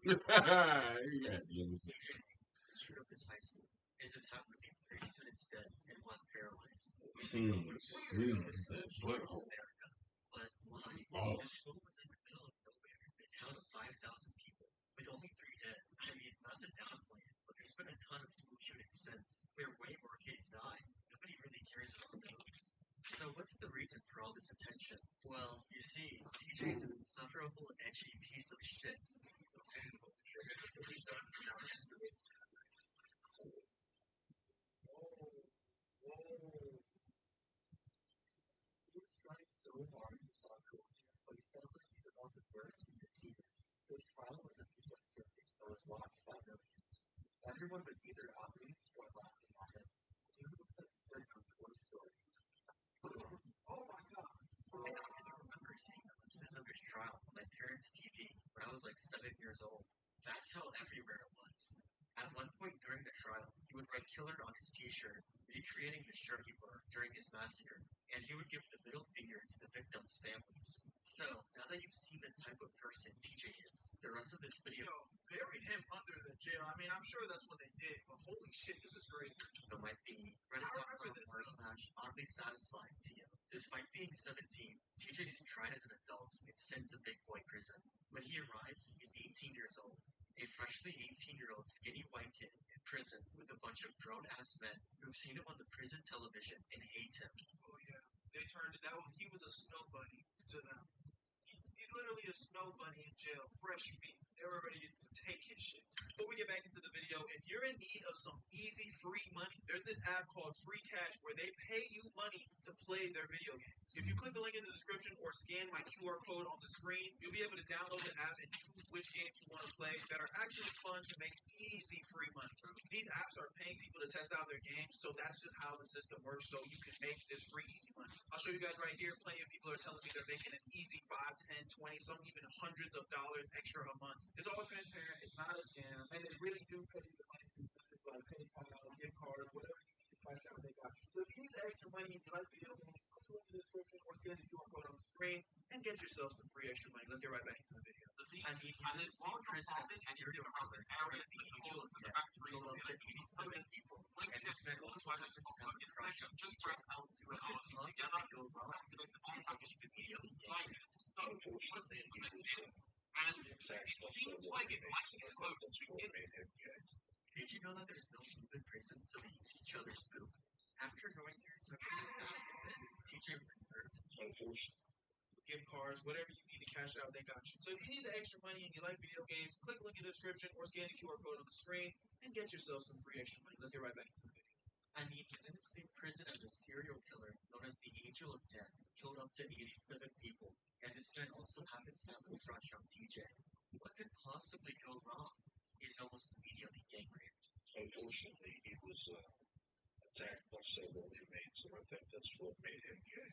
You got to give me Straight up his high school. His attack would leave 3 students dead and 1 paralyzed. butthole. But why? Oh. The school was in the middle of nowhere, a town of 5,000 people, with only 3 dead. I mean, not to downplay it, but there's been a ton of school shootings since, where way more kids die. Nobody really cares about those. So what's the reason for all this attention? Well, you see, TJ is an insufferable, edgy piece of shit. He's trying so hard to stop Kobe, but he sounds like he's about to burst into tears. His trial was a news service that was watched by millions. Everyone was either outraged or laughing at him. He looks like he said from Toy Story. Oh my god! I actually remember seeing glimpses of his trial on my parents' TV when I was like 7 years old. That's how everywhere it was. At one point during the trial, he would write killer on his t-shirt, recreating the shirt he wore during his massacre, and he would give the middle finger to the victims' families. So, now that you've seen the type of person TJ is, the rest of this video Buried him under the jail. I mean, I'm sure that's what they did, but holy shit, this is crazy. might be Reddit.com / oddly satisfying to you. Despite being 17, TJ is tried as an adult and sent to big boy prison. When he arrives, he's 18 years old. A freshly 18-year-old skinny white kid in prison with a bunch of grown-ass men who've seen him on the prison television and hate him. Oh yeah, they turned it. He was a snow bunny to them. He's literally a snow bunny in jail, fresh meat. They were ready to take his shit. Before we get back into the video, if you're in need of some easy, free money, there's this app called Free Cash where they pay you money to play their video games. If you click the link in the description or scan my QR code on the screen, you'll be able to download the app and choose which games you want to play that are actually fun to make easy, free money. These apps are paying people to test out their games, so that's just how the system works, so you can make this free, easy money. I'll show you guys right here. Plenty of people are telling me they're making an easy 5, 10, 20, some even hundreds of dollars extra a month. It's all transparent. It's not a scam, and they really do pay you the money through methods like PayPal, gift cards, whatever you need to cash out, they got you. So if you need the extra money and you like video games, click the link in the description or scan the QR code on the screen and get yourself some free extra money. Let's get right back into the video. I mean, he's in the same prison as a serial killer as the angel of death, killed up to 87 people, and this man also happens to have a crush on TJ. What could possibly go wrong? He's almost immediately gay. And it seems like it might be supposed to get Did you know that there's no food in prison, so they use each other's food? After going through such a traumatic event, TJ reverts. Gift cards, whatever you need to cash out, they got you. So if you need the extra money and you like video games, click the link in the description or scan the QR code on the screen and get yourself some free extra money. Let's get right back into the video. I mean, he's in the same prison as a serial killer known as the Angel of Death, killed up to 87 people, and this man also happens to have a crush on TJ. What could possibly go wrong? He's almost immediately gang raped. Unfortunately, he was attacked by several inmates, and I think that's what made him gay.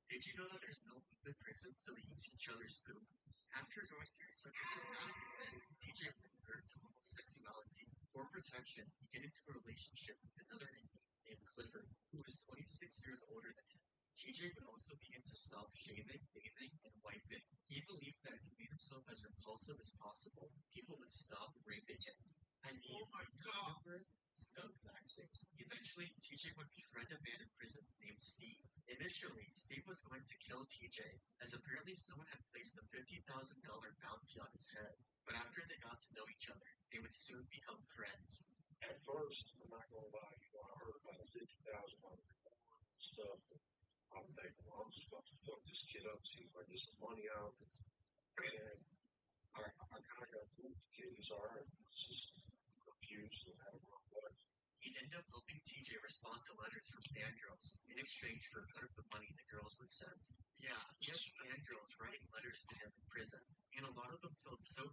Did you know that there's no food in prison, so they use each other's food? After going through such a traumatic event, TJ reverted to homosexuality. For protection, he get into a relationship with another inmate named Clifford, who is 26 years older than him. TJ would also begin to stop shaving, bathing, and wiping. He believed that if he made himself as repulsive as possible, people would stop raping him. I mean, oh my god! Skunk maxing. Eventually, TJ would befriend a man in prison named Steve. Initially, Steve was going to kill TJ, as apparently someone had placed a $50,000 bounty on his head. But after they got to know each other, they would soon become friends. At first, I'm not going to lie, I heard about the $50,000 stuff. I'm thinking, well, I'm just about to fuck this kid up, seems like there's some money out. And I kind of got fooled. The kid is alright. It's just confused and I don't know what. He'd end up helping TJ respond to letters from fangirls in exchange for a cut of the money the girls would send. Yeah, he has fangirls writing letters to him in prison, and a lot of them felt so...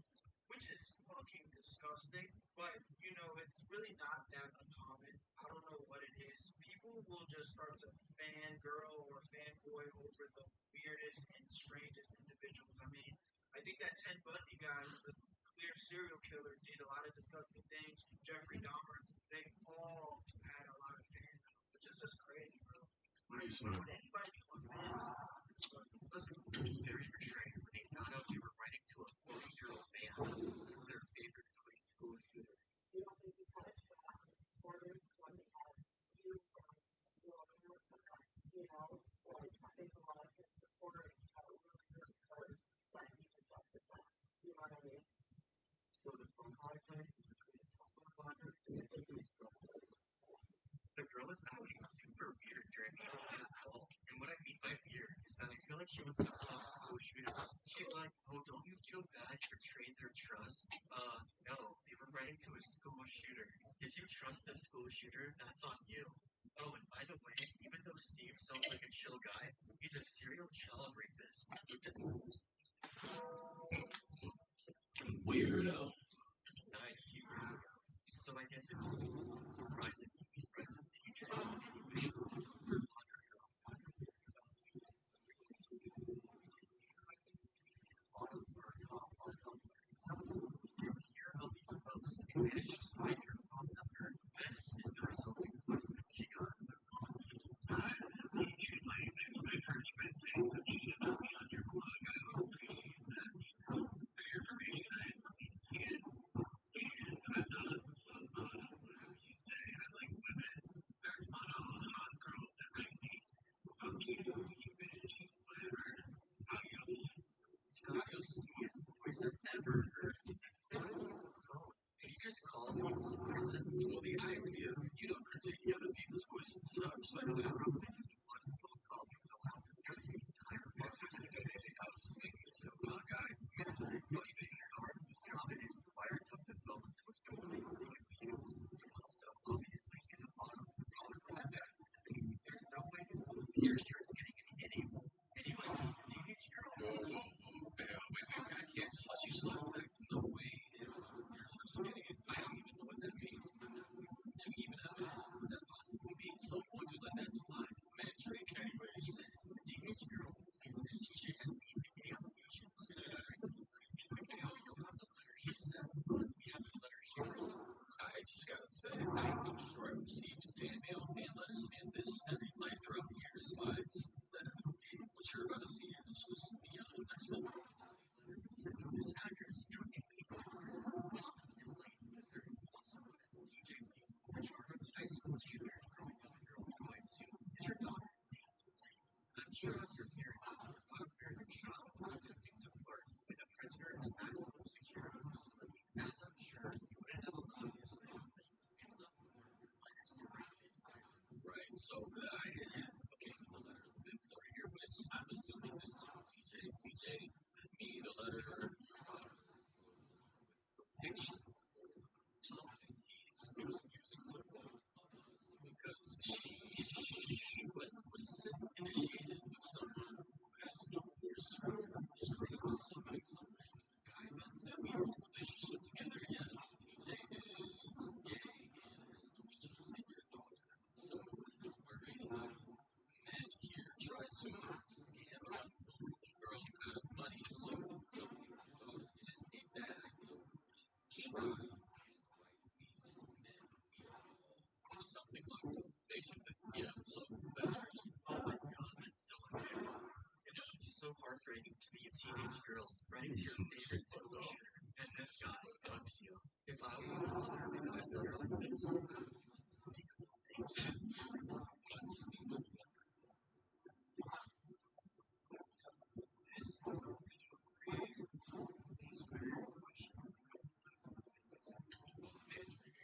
Which is fucking disgusting, but, you know, it's really not that uncommon. I don't know what it is. People will just start to fangirl or fanboy over the weirdest and strangest individuals. I mean, I think that Ted Bundy guy was a clear serial killer, did a lot of disgusting things. Jeffrey Dahmer, they all had a lot of fans, which is just crazy, bro. Like, why would anybody be on fans? Let's go. Very restrained when they found out they were writing to a 40-year-old man, one of their favorite The girl is acting super weird during the entire call, and what I mean by weird is that I feel like she wants to kill school shooters. She's like, oh, don't you feel bad you betrayed their trust? No, they were writing to a school shooter. If you trust a school shooter, that's on you. Oh, and by the way, even though Steve sounds like a chill guy, he's a serial child rapist. Weirdo. Died a few years ago. So I guess it's surprising to be friends with TJ. You hear all these posts and manage to find your phone number. This is the resulting voicemail she got. Easiest voice I've ever heard. Phone. Can you just call me from prison? Well, the irony of, criticking other people's voices sucks, but really, One phone call was allowed to carry the entire market. I was just thinking, guy, funny thing, Nowadays, the wire took the phone and switched to a big view. So obviously, he's a bottom. There's no way his picture is getting any. Anyways, TV's girl. wait, I can't just let you slide back. No way. Yours was getting it. I don't even know what that means. To even imagine what that possibly means. So I'm going to let that slide. Man, Drake, anyways. Teenage girl. TJ and me the allegations. You'll have the letter she sent. We have the letter she received. I just gotta say, I'm sure I've received fan mail, fan letters, and this every light throughout the years slides. What you're about to see here is just beyond next level. This address is 28 Thomas and Lane, also known as TJ Lane, the Charlotte High School shooter from a young girl who I assume is your daughter named Lane. I'm sure as your parents are aware that child attempting to flirt with a prisoner in a maximum security facility, as I'm sure you wouldn't have allowed this thing. It's not smart for minors to break into prison. Right, so the letter is a bit blurry here, but I'm assuming this is from TJ's, me, the letter, picture, something he's using to quote us, because she was initiated with someone who has no course is critical to somebody, some guidance that we are in a relationship together. Yes, TJ is gay and has no interest in your daughter. So we're a lot of men here try to scam girls out of money. So tell me your daughter is a bad idea. Try something like that. Basically, yeah. So that's really, oh my god, that's so embarrassing. It must be so heartbreaking to be a teenage girl writing to your favorite school shooter, and this guy fucks you. If I was a father of a guy with a girl like this, I would do unspeakable things. unspeakable.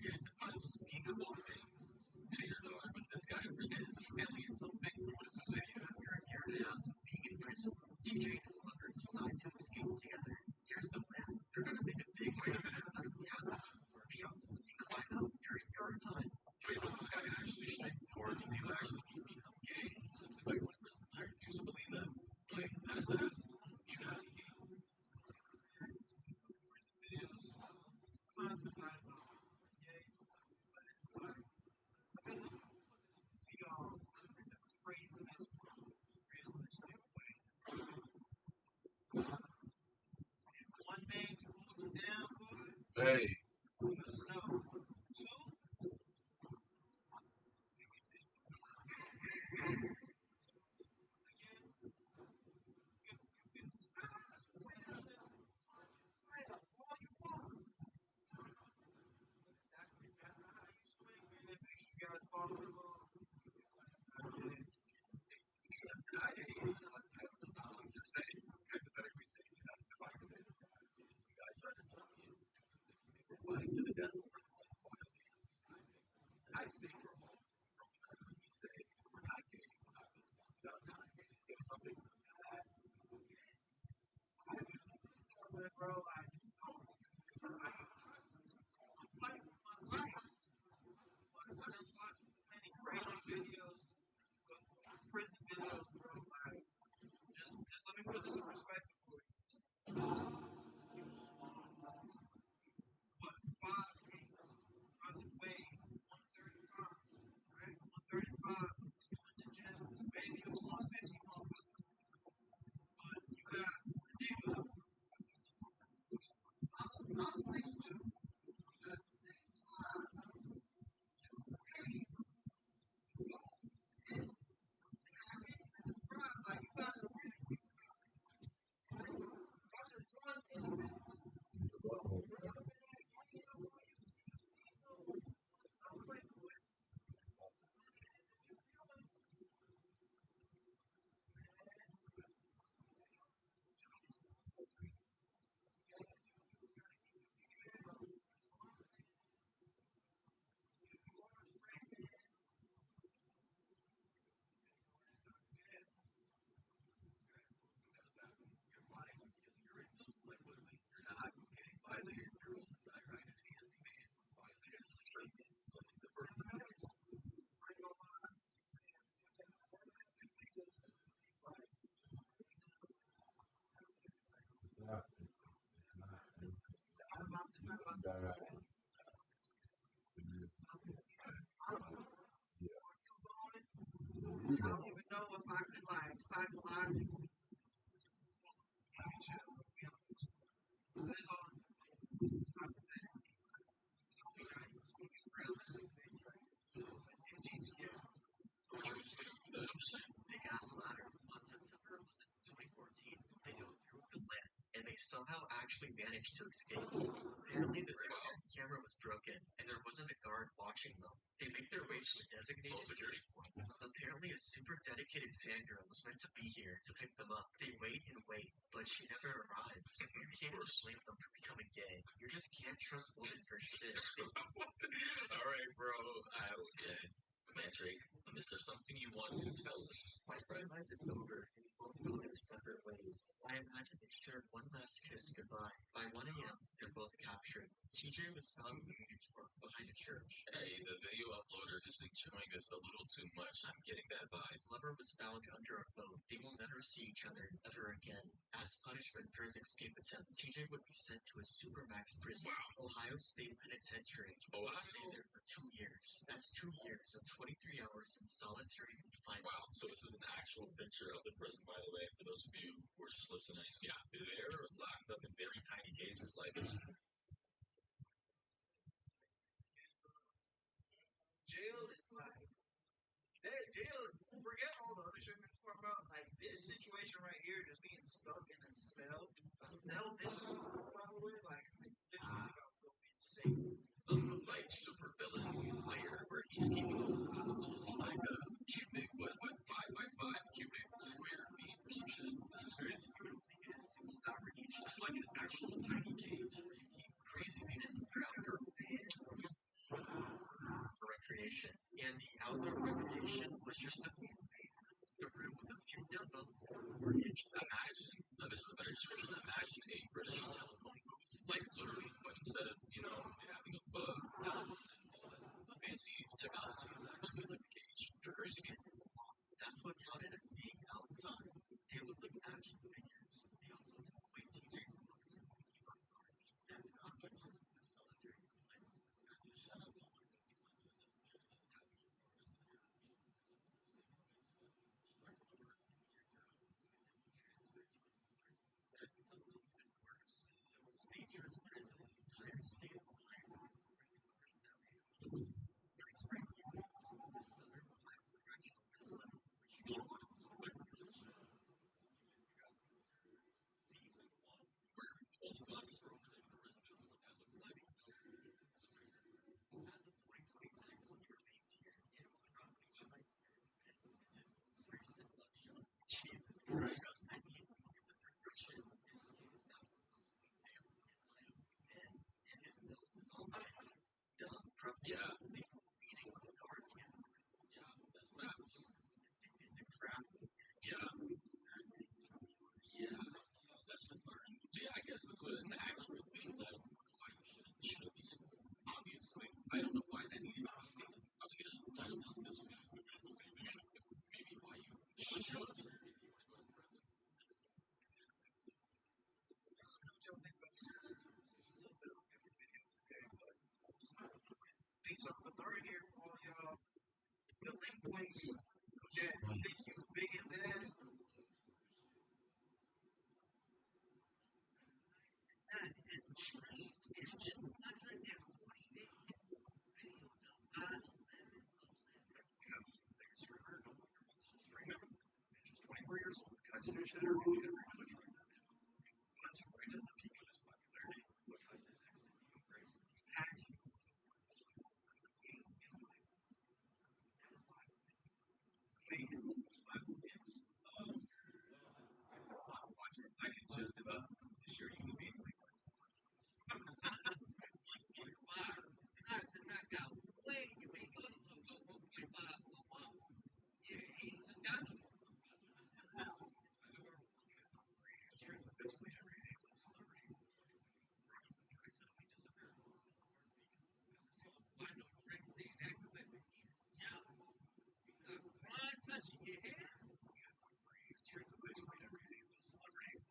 This unspeakable things to your daughter, but this guy is alien something. What is this video? After a year and a half of being in prison, TJ and his mother decide to escape together. Here's the plan. They're gonna make a big way out of the house or beyond and climb out during your time. Wait, was this guy actually straight before he actually become gay? Simply by going to prison. I refuse to believe that. Like, how does that happen? You gotta be gay. Hey. To the death. Big ass ladder. On September 11th, 2014, they go through the land, and they somehow actually managed to escape. Apparently, this camera was broken, and there wasn't a guard watching them. They make their way to a designated security point. Apparently, a super dedicated fangirl was meant to be here to pick them up. They wait and wait, but she never arrives. You can't blame them for becoming gay. You just can't trust women for shit. Alright, bro. Okay. Patrick, is there something you want to tell me? My friend realized it's over, and we both go their separate ways. I imagine they shared one last kiss goodbye. By 1 a.m., they're both captured. TJ was found in the truck behind a church. Hey, the video uploader is enjoying this a little too much. I'm getting that vibe. His lover was found under a boat. They will never see each other ever again. As punishment for his escape attempt, TJ would be sent to a supermax prison, Ohio State Penitentiary. He would stay there for 2 years. That's 2 years of 23 hours in solitary confinement. Wow, so this is an actual picture of the prison, by the way, for those of you who are just listening. Yeah, they're locked up in very tiny cages like this. Jail is like, jail, forget all the other shit we're talking about. Like, this situation right here, just being stuck in a cell this probably, like, I literally about to go insane. Like, super villain layer where he's keeping all his hostages like a cubic, what, 5x5 cubic square feet or some shit. This is crazy. Just like an actual tiny cage where you keep crazy people for outdoor recreation. And the outdoor recreation was just a room with a few dumbbells and a mortgage. Imagine, this is a better description, imagine a British telephone booth, like literally, but instead of, having a telephone and all the fancy technology, it's actually like a cage for crazy people. That's what counted as being outside. They looked like action figures. They also took away TJ's books and keyboard cards. That's conflict with solitary confinement. Shout out to all the people who do That's something even worse. The most dangerous prison in the entire state of Ohio. Prison guards that were very spring units. The Southern Ohio Correctional Facility, which you know is a quick position. Season 1, where all the zombies were over in the prison. This is what that looks like. As of 2026, you're being here in property line. This is his most recent mugshot. Jesus Christ. I mean, the progression of his skin is now mostly pale. His eyes are thin, and his nose is all dumb. Yeah. Meetings the guards get. Yeah, that's what happens. It's a crap. Yeah. Yeah. So that's the part. Yeah, I guess this is an accurate thing. I don't know why you shouldn't be school. Obviously. I don't know why that needed to be stated. I'm going to title this maybe why you should if you want to go to prison. So the learn here for all y'all, the delinquents that think you big and bad. That is trained in 240 days. Video done by 11. Biggest streamer, just 24 years old. The guy's finished interview every Twitch right now. Not too great at the peak of his popularity. What I did next is even crazy. I can just about assure you to be like 1.5. I said, I got way you ain't going to go 1.5 for 1. Yeah, he just got you. Basically every day with celebrity. I said, we just have very well I know you're ready to say that clip. Yeah. Why touching your hair? Basically every day with celebrity.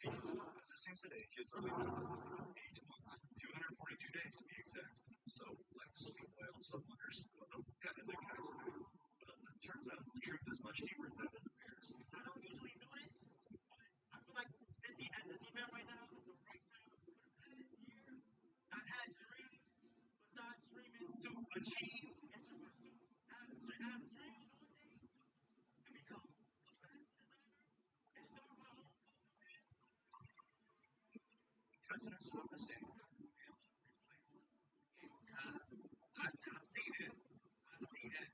As it seems today, he has only been 8 months, 242 days to be exact. So, like social whales, some wonders, yeah, and the guys do. But it turns out The truth is much deeper than it appears. I don't usually do this, but I feel like this event right now is the right time to put a pen in this year. I've had dreams besides streaming to achieve and to pursue. I have dreams one day to become a fashion designer and start my own clothing brand. That's what I'm saying. I see this. I see that.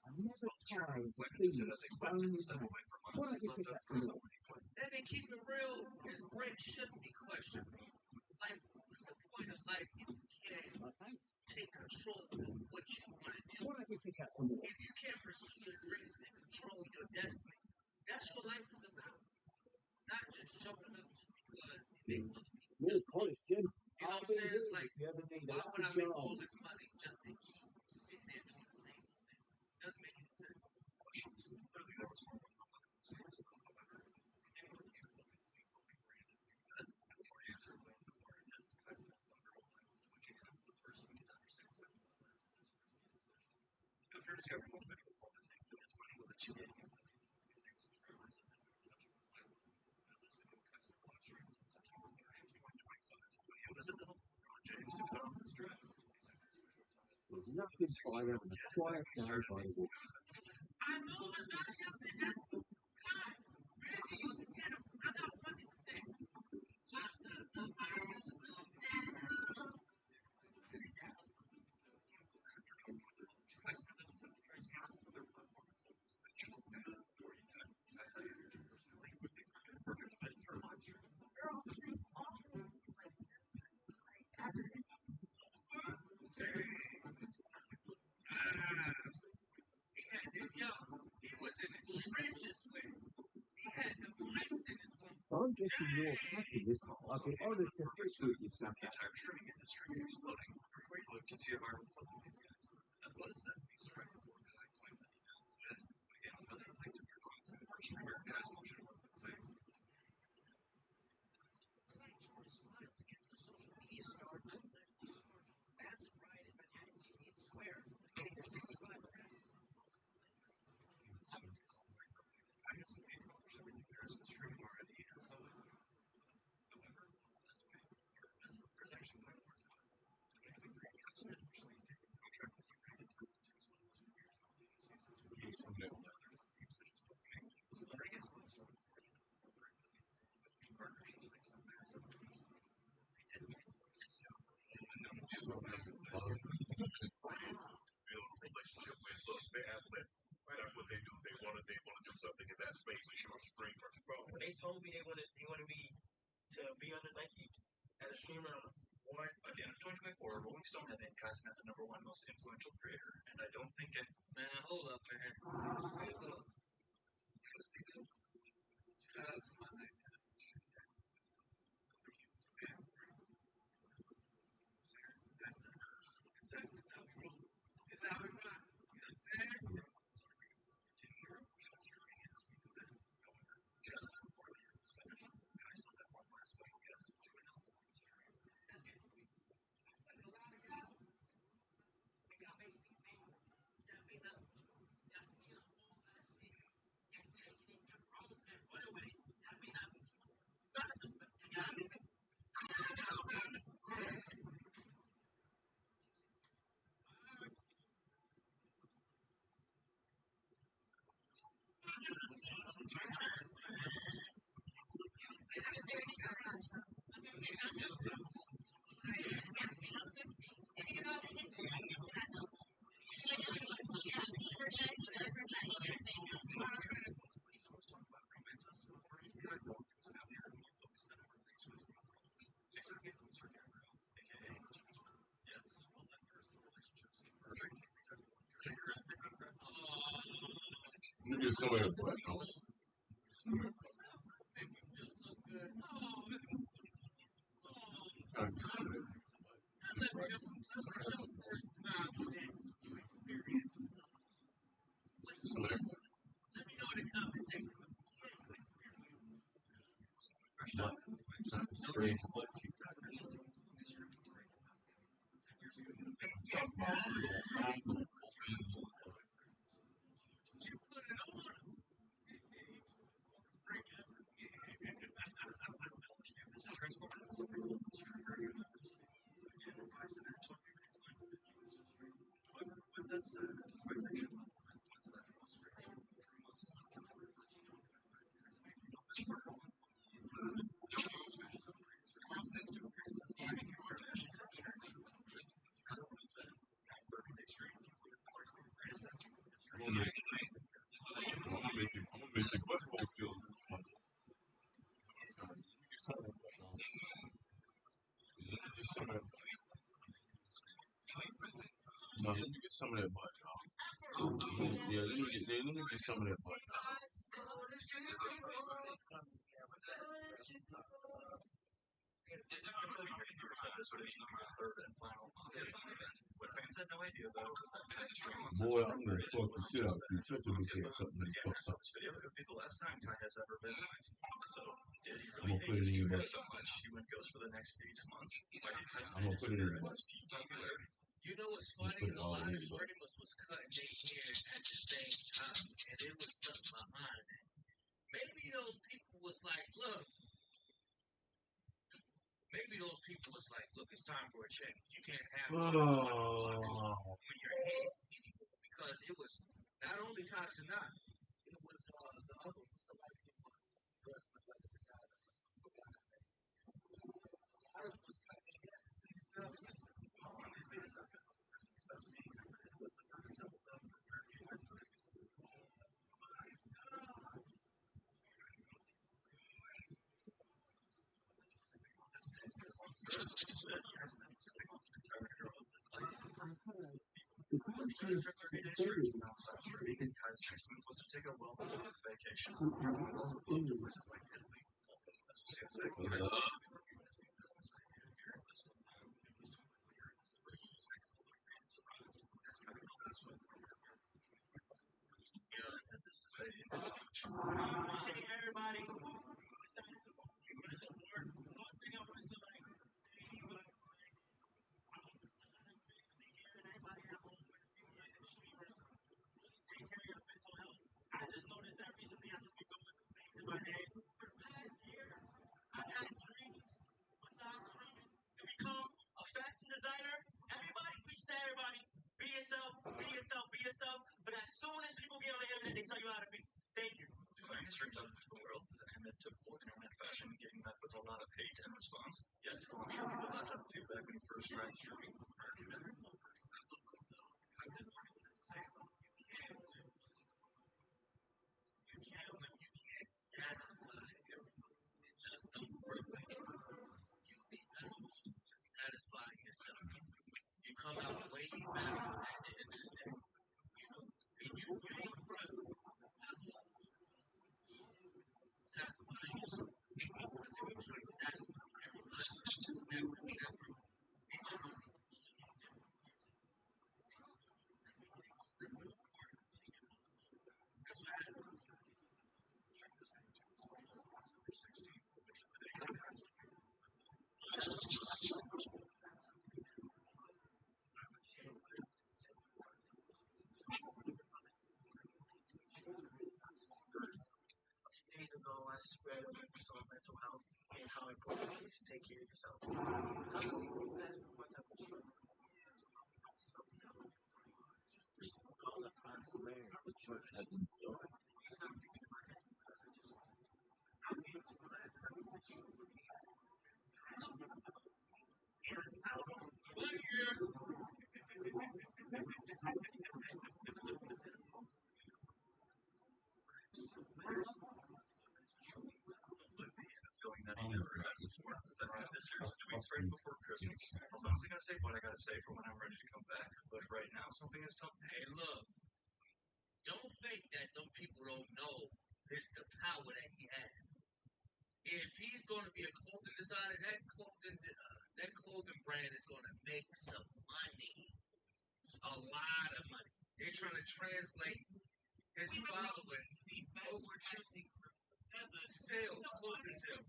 I've never tried to feed so many. Why don't you pick up some more? And they keep it real. His brain shouldn't be questioned. Like, what's the point of life if you can't take control of what you want to do? Why don't you pick up some more? If you can't pursue your dreams and control your destiny, that's what life is about. Not just showing up because it makes other people. More college, Jim. You know what I'm saying? It's like, if you ever need why would I make all this money just to keep sitting there doing the same old thing? Doesn't make any sense. Clearly, there was more going on behind the scenes. However, anyone who should look at the people being branded that before you answer when the word is because of the underlying looking at the person who can understand exactly what led to this risky decision. After discovering what the medical call is saying, it's money will let you in. Thanks to subscribers and potential reliable. This video cuts its live streams in September 30th, 2025. Video is available on James to come on the stress. There's nothing finer than a quiet day by the water. I know I'm not young to ask you. God, really, you can I'm not funny to say. What does the Bible say? He was in the trenches with it. He had the mice in his home. I'm guessing you're happiness. I'd be honored to fish with you sometime. The entire trimming industry exploding. Everywhere you look, you see a viral photo of these guys. And what is that piece right before I find that email? Again, whether like if you're going through the first streamer, guys, motion was the same. Tonight, George smiled against the social media star allegedly sparking a massive riot in Manhattan's Union Square, getting the 65 arrests. I guess the main published everything there is streaming already, and so is it. However, that's way there's actually way more to it. If the green customer officially take a contract with you and into the two schools in years of the season to be someday will let their teams such as booking, celebrity gets close to partnerships like some massive ones. Build a relationship with. Look, they're athletic. That's what they do. They want to do something in that space. They want to spring from. When they told me they wanted me to be under Nike as a streamer on Warren. At the end of 2024, Rolling Stone had named Kai Smith the #1 most influential creator, and I don't think it. Man, hold up, man. Hold up. Shout out to my night. It's how we roll. It's how we ride. You know what I'm saying? Look at some of them. Let me know in the comment section. I'm gonna make you much more feel this one. Get some of that button off. Get some of that button. No, let me get some of that button off. Yeah, let me get some of that button off. Boy, I'm gonna fuck the shit out of you. Such a bitch ass something that fucks up. I'm gonna put it in your butt. I'm gonna put it in your butt. You know what's funny? A lot of streamers was cutting their hair at the same time, and it was something behind it. Maybe those people was like, look, it's time for a change. You can't have on your head anymore because it was not only Kasanat, it was the other one. Satisfying yourself. You come out way better at the end of the day. And you ain't right. Satisfying yourself. Because if you're trying to satisfy everybody, it's never separate. Days ago, I spread awareness on mental health and how important it is to take care of yourself. Feeling that he never had before. Then I had this series of tweets right before Christmas. I was honestly gonna say what I gotta say for when I'm ready to come back, but right now something is telling me. Hey, look, don't think that them people don't know the power that he had. If he's going to be a clothing designer, that clothing brand is going to make some money, a lot of money. They're trying to translate is following over to sales, clothing sales,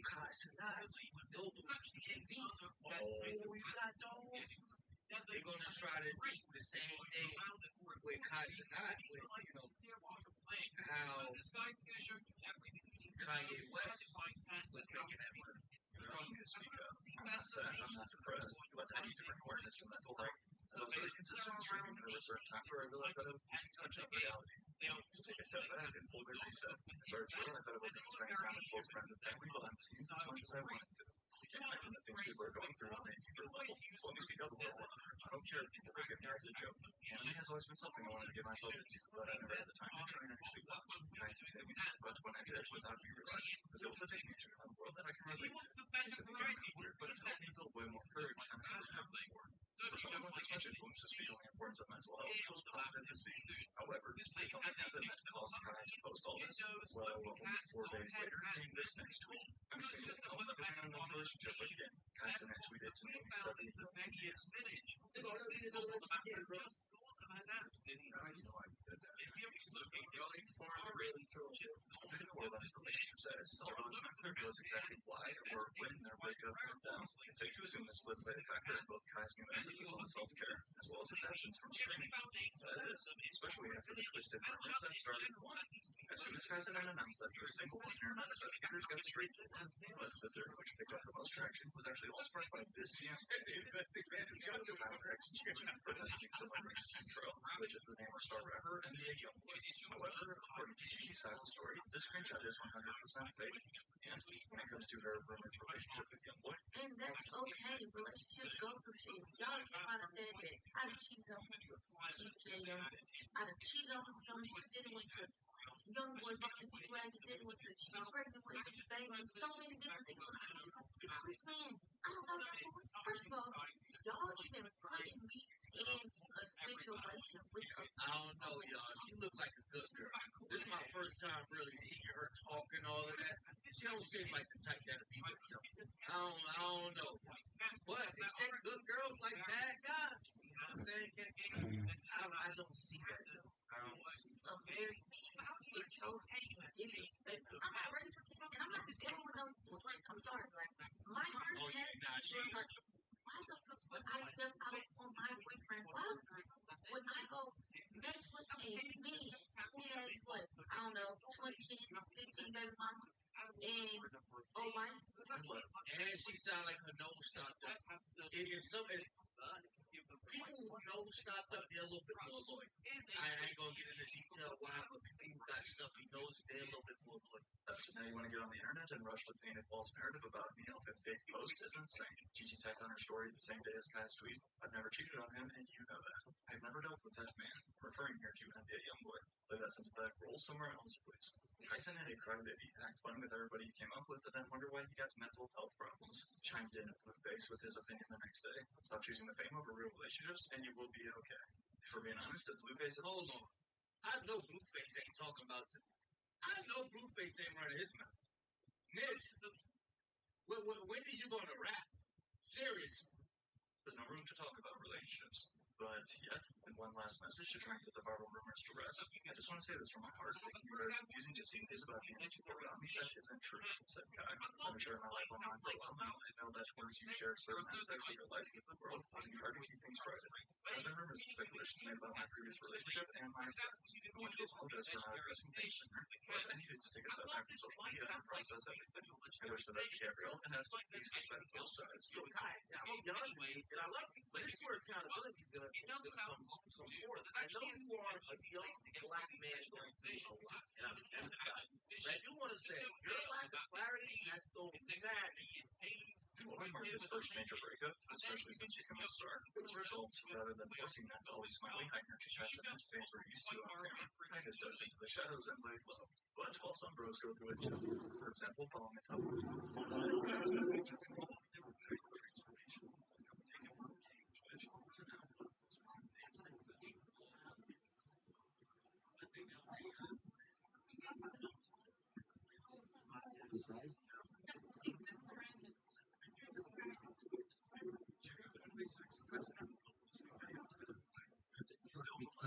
Casanat, those PNVs. Oh, you got those? They're gonna try to do the same thing with Casanat, with how Kanye West was making that money. The problem is because I'm not depressed, but I need different awareness from mental health. As I was really consistent in streaming for a certain time where I realized that I was losing touch of reality. To take a step back and fully reset, I started to realize that I wasn't spending time with close friends and family behind the scenes as much as I wanted to. You can't imagine the things people are going through on a deeper level. So let me speak up a little. I don't care if people look at me as a joke. Anime has always been something I wanted to get myself into, but I never had the time to train or actually watch. And I continued, but when I did, without me realizing, I was able to take me to another world that I can relate to. It's weird, but it helped me build way more courage than I ever had before. For someone with as much influence as me on the importance of mental health, it was positive to see. However, it's something happened that caused Kai to post all this. Well, only 4 days later came this next tweet. I'm single, I'll never be in a relationship again. Kai sent a tweet to me 70 years. I didn't know about his relationship status, so it was not clear to us exactly why or when their breakup went down. It's safe to assume this was a factor in both Kai's new emphasis on self-care, as well as his absence from streaming. That is, especially after the twisted rumors that started flying. As soon as Casanat announced that he was single, internet investigators got straight to work. But the theory which picked up the most traction was actually all sparked by this DM. For messaging someone named Intro, which is the name of star rapper NBA Youngboy. However, according to Gigi's side of the story, this screenshot is 100% fake. And when it comes to her rumored relationship with Youngboy, and that's okay. Relationships go through shit. Y'all just kind of said that I done cheated on I done cheated on Youngboy, then went to Youngboy, fucking T-Wags, then went to she pregnant with his baby. So many different things. Chris, man, I don't know Youngboy. First of all, y'all even putting me in a situation with a I don't know, y'all. She looked like a good girl. This is my first time really seeing her talk and all of that. She don't seem like the type that'll be with you. I don't know. But they say good girls like bad guys. You know what I'm saying? I don't see that. I don't see that. I'm very it's so disrespectful. I'm not ready for kids, and I'm not just dealing with no twins. I'm sorry. Like, my heart has why the fuck would I step out on my boyfriend? Why would I go mess with a man who has what? I don't know, 20 kids, 15 baby mamas, and oh my. And she sound like her nose stopped up. If people who nose stopped up, they're a little bit more loyal. I ain't gonna get into detail why, but people who got stuffy noses, they're a little bit more loyal. Now you want to get on the internet and rush the painted false narrative about me off a fake post is insane. Gigi tagged on her story the same day as Kai's tweet. I've never cheated on him, and you know that. I've never dealt with that man, referring here to NBA Youngboy. Play that sympathetic role somewhere else, please. Kai sent in a crybaby, act fun with everybody he came up with, and then wonder why he got mental health problems. Chimed in at Blueface with his opinion the next day. Stop choosing the fame over real relationships, and you will be okay. If we're being honest, at Blueface... Hold on. I know Blueface ain't talking about... I know Blueface ain't running his mouth. Mitch, when are you going to rap? Seriously. There's no room to talk about relationships. But yet, in one last message to try and put the viral rumors to rest, I just want to say this from my heart. Thank you very confusing to see news about me and people around me. That isn't true, said Kai. I've been sharing my life online for a while now. I know that once you share certain aspects of your life with the world, it can be hard to keep things private. There have been rumors and speculations made about my previous relationship and my friends. I want to apologize for not addressing things sooner, but I needed to take a step back from social media and process everything. I wish the best to Gabrielle and ask to please respect both sides. Yo, Kai, I'm gonna be honest with you, and I love you, but this is where accountability is gonna come forth. I know you are a young black man going through a lot, and I'm empathizing. But I do want to say, your lack of clarity has thrown madness. Well, I marked his first major breakup, especially since becoming a star. It was results rather than forcing that always smiling, high-energy passionate fans we're used to on camera. I has dove into the shadows and laid low. But while some bros go through it too, for example, following a couple of transformation, taken from King Twitch to now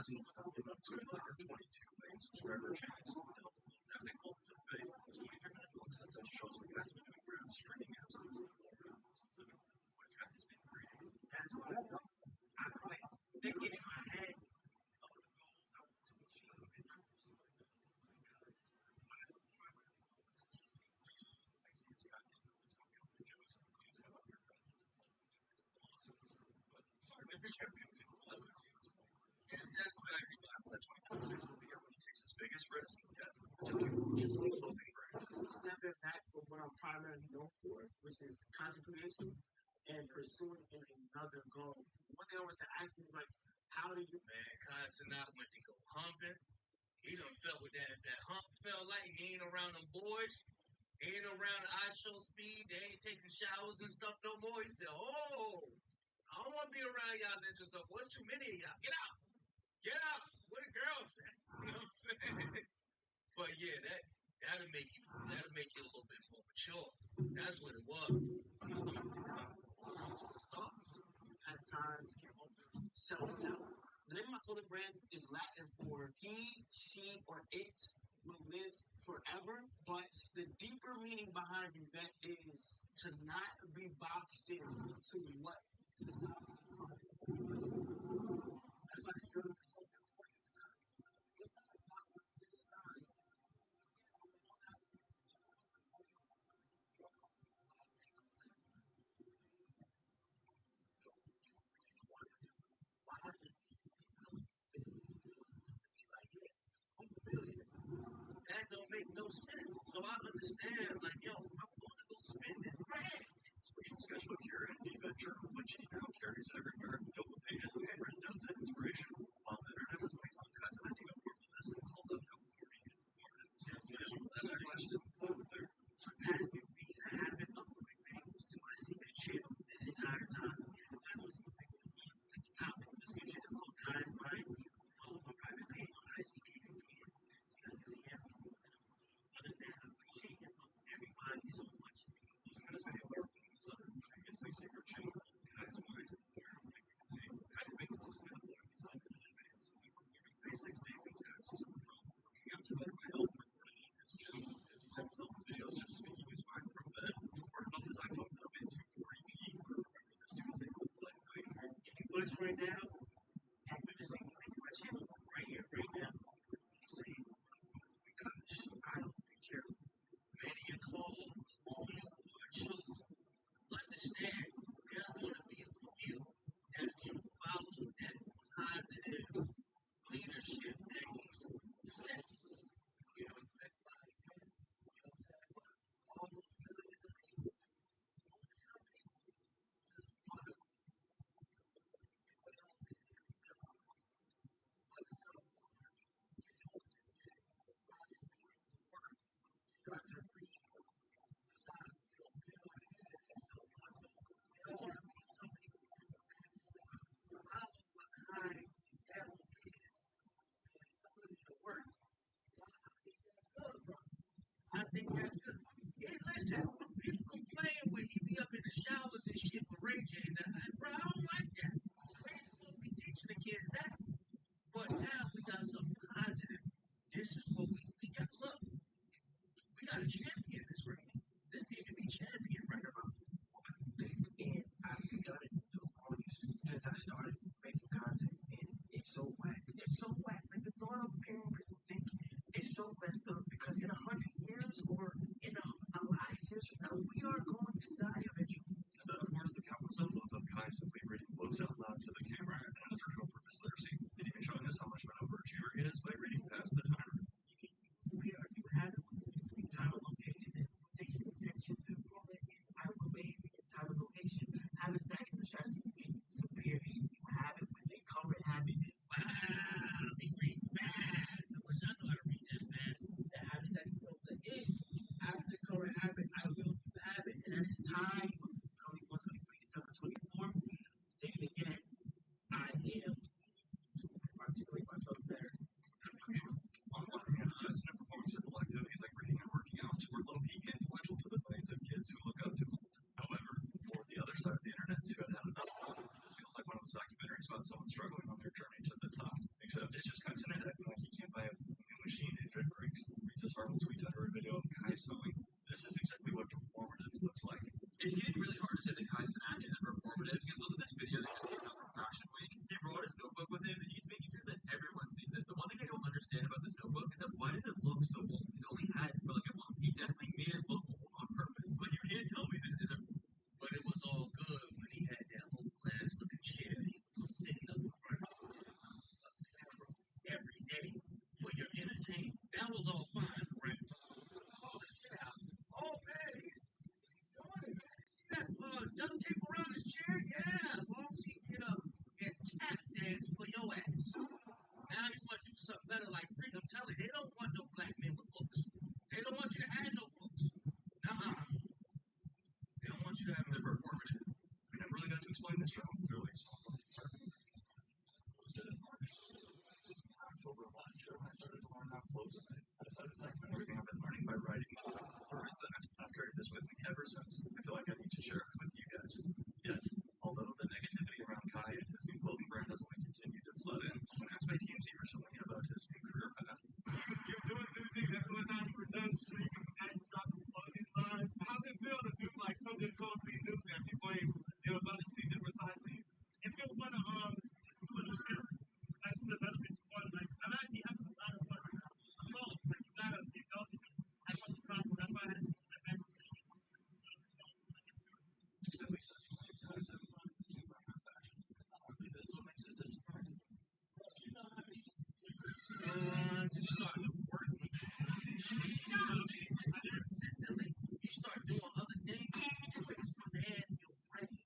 seen something of 22 million subscriber channels. I think all the video is 23-minute looks at such shows like that's been doing around streaming apps and stuff. So what kind has been created. That's what I know. I'm like thinking in my head. Biggest risk yet, which is also Stepping back from what I'm primarily known for, which is content creation, and pursuing another goal. One thing I want to ask you is like, how do you? Man, Casanat went to go humping. He done felt what that hump felt like. He ain't around them boys. He ain't around the show speed. They ain't taking showers and stuff no more. He said, oh, I don't want to be around y'all ninjas no more. It's too many of y'all. Get out. Get out. Where the girls at? You know what I'm saying? But yeah, that'll make you a little bit more mature. That's what it was. He started to come thoughts. At times can open self-doubt. The name of my clothing brand is Latin for he, she, or it will live forever. But the deeper meaning behind that is to not be boxed in to what. That's why the show is so important. That don't make no sense. So I understand, like, yo, I'm going to go spend this bread. Special sketchbook here and David journal, which he now carries everywhere, filled with pages of handwritten notes and inspiration. On the internet is my phone has an idea for this called the film party. Other questions there. For the past few weeks, I have been uploading videos to my secret channel this entire time. That's what's at the top of the description. It's called Kai's Mind. Follow my private page on IG so you can see every single video. Other than that, I appreciate everybody so much. This video are from this other previously secret channel called Kai's Mind, where you can see Kai makes this kind of design and videos. Basically, because from working out to better my health, recording on his channel, 57 self videos just speaking his mind from bed, working on his iPhone up into 40p, or whatever the students say it's like. If you watch right now, I'm going to see you in my channel right here, right now. Say, oh my gosh, I don't think you're many a call, few are chosen. Understand, there's going to be a few that's going to follow that positive leadership that he's set. You know, that body, all those millions of people. I think that's good. Hey, listen, people complain when he be up in the showers and shit with Ray J. Bro, I don't like that. Ray's supposed to be teaching the kids that. But now we got something positive. This is what we got. Look, we got a champion this right here. This need to be champion right about. And I've done it for the longest since I started making content, and it's so whack. It's so whack. Like the thought of hearing people think it's so messed up because in 100 years or in a lot of years from now, we are going to die eventually. And then, of course, the countless uploads of Kai simply reading books out loud to the camera and his virtual purpose literacy, and even showing us how much of an overachiever he is by reading past the timer. You can use where you have it with specific time and location and rotation, attention, influence is out of behavior and time and location. Habits that is the strategy you can use superior. You have it with a current habit. Wow, he read fast. I wish I knew how to read that fast. The habits that he felt that is after current habit, I will have it, and that is time. Only 123, December 24th. Stating again, I am to articulate myself better. On one hand, constant performing simple activities like reading and working out were low-key influential to the millions of kids who look up to him. However, for the other side of the internet who had had enough, this feels like one of those documentaries about someone struggling on their journey to the top. Except it's just constant acting like he can't buy a new machine if it breaks. Reese's heart will tweet under a video of Kai sewing. This is exactly what performative looks like. It's getting really hard to say that Kai's act isn't performative because look at this video that just came out from Fashion Week. He brought his notebook with him and he's making sure that everyone sees it. The one thing I don't understand about this notebook is that why does it look so old? He's only had it for like a month. He definitely made it look old on purpose. Like you can't tell me this isn't. But it was all good when he had that old ass looking chair he was sitting up in front of every day for your entertainment. That was all fine, right? Oh man, he's doing it. See that duct tape around his chair? Yeah, as long as he get up and tap dance for your ass. Now you want to do something better like Rick. I'm telling you, they don't want no black men with books. They don't want you to have no books. Nuh-uh. They don't want you to have no performative. I never really got to explain this show clearly. October of last year, I started to learn how clothes are made. I decided to document everything I've been learning by writing words in it. I've carried this with me ever since. I feel like I need to share it with you guys. Yet, although the negativity around Kai and his new clothing brand has only continued to flood in, when asked by TMZ recently about his new career path, You're doing everything that was not for done streaks and dropping clothing line. How's it feel to do like something totally new that people ain't about to see different sides of you? If you want to just do a new skill, that's just another bit fun. Like I'm actually having a lot of fun right now. It's cool. So you gotta indulge in it as much as possible. That's why I had to step back and say, at least as he claims guys having fun with this new brand of fashion. Honestly, this is what makes it disappointing. Just start working consistently. You start doing other things to expand your brain.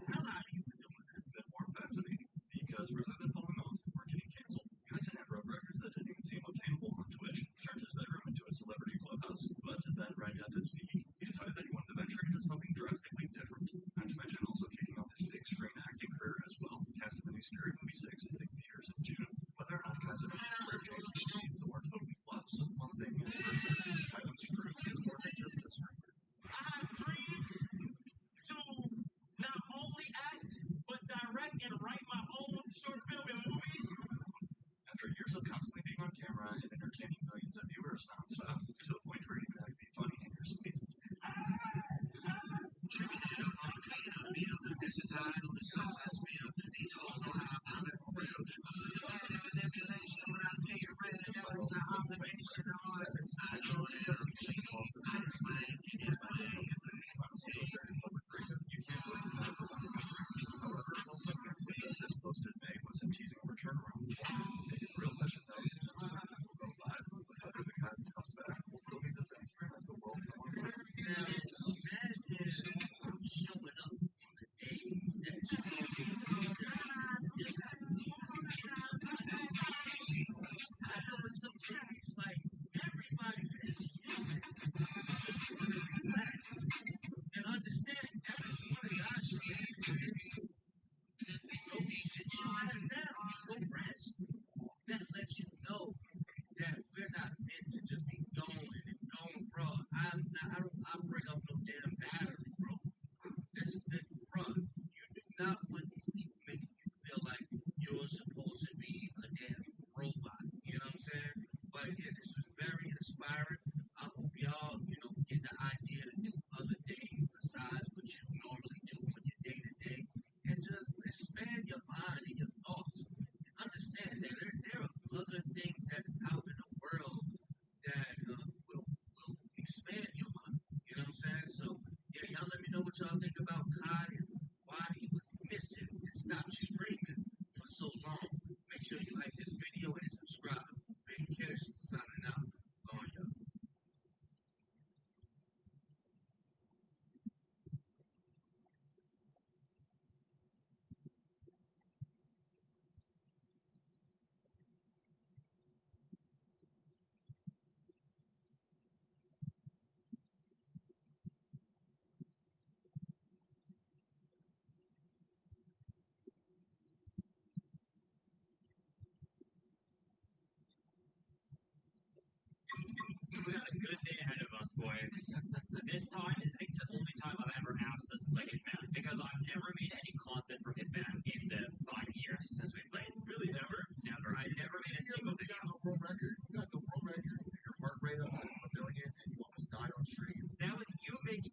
How are you doing that? Bit more fascinating because rather than falling off or getting canceled, Tyson had broke records that didn't even seem obtainable on Twitch. Turned his bedroom into a celebrity clubhouse, but then right at his peak, he decided that he wanted to venture into something drastically different. Not to mention also kicking off his big screen acting career as well. Cast in the new scary movie 6 hitting theaters in June. Whether or not Cassidy succeeds or totally flops, one thing is certain. Tyler's group is more than just a screamer. I have dreams to not only act, but direct and write my own short film and movies. After years of constantly being on camera and entertaining millions of viewers nonstop, to the point where you can actually be funny in your sleep. This is how I know the sauce I spill. These hoes know how I pop it for real. Manipulation when I pay your rent. That was an obligation. I know that I'm cheating. I explain. You can't believe that was on the however, also this posted May was him teasing a return around the corner. The real question though is go live with how the guy comes back will still be the same experiment the world Imagine showing up on the days that I know it's some tracks like everybody's human. Relax and understand that is one of God's creations. So sit your ass down, go rest. That lets you know that we're not meant to just be going and going, bro. I don't operate off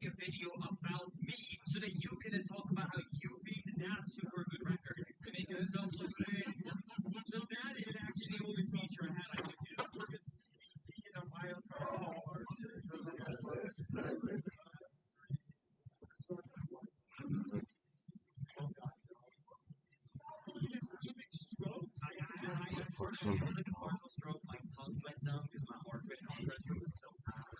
a video about me so that you can then talk about how you beat that super good record to make yourself look good. So that is actually the only feature I had. I could do. Unfortunately, it was like a partial stroke. My tongue went numb because my heart rate and heart pressure was so high.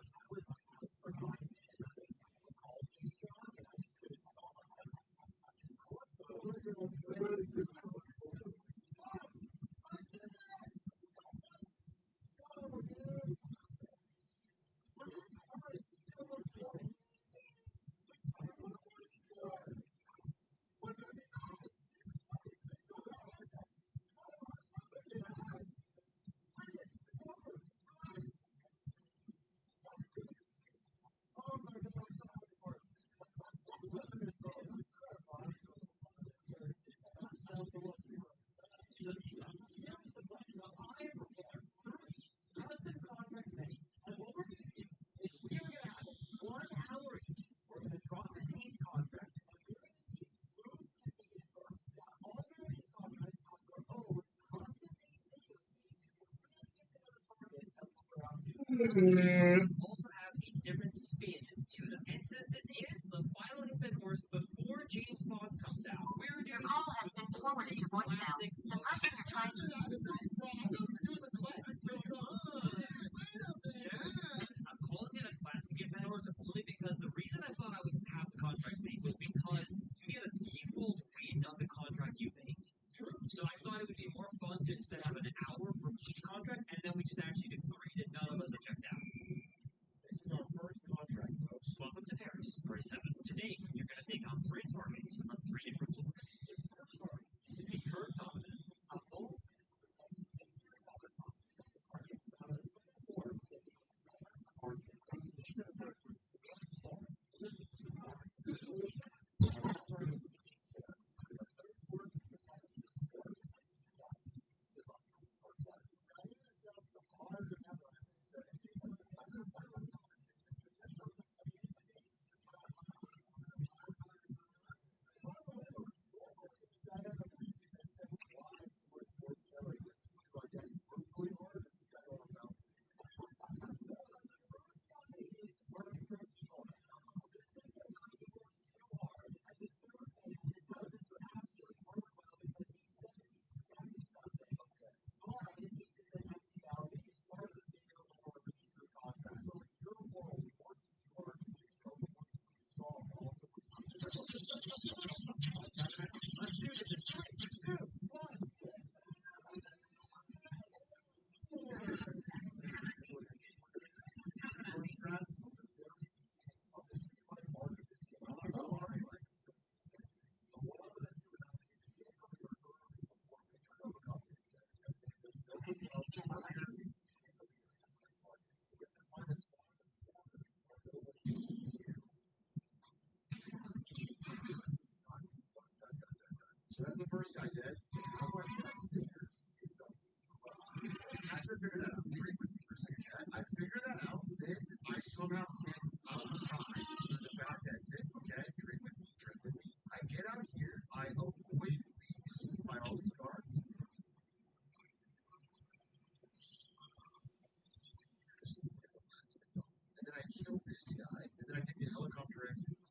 Also have a different spin to them. And since this is the final Hit Horse before James Bond comes out, we're doing Your call has been forwarded to voicemail. classic. The person you're trying to I'm calling it a classic Hit Horse only because the reason I thought I would have the contract made was because you get a default win of the contract you make. So I thought it would be more fun to instead have an hour for each contract, and then we just actually do 3 that none of us have checked out. This is our first contract, folks. Welcome to Paris, 47. Today, you're going to take on 3 targets on 3 different floors. A curve dominant, a bolt, So that's the first guy dead. How much after I figured that out, drink with me for a second. I figured that out, then I somehow get outside the back exit, okay? Drink with me, drink with me. I get out here, I avoid being seen by all these guards. And then I kill this guy, and then I take the helicopter exit.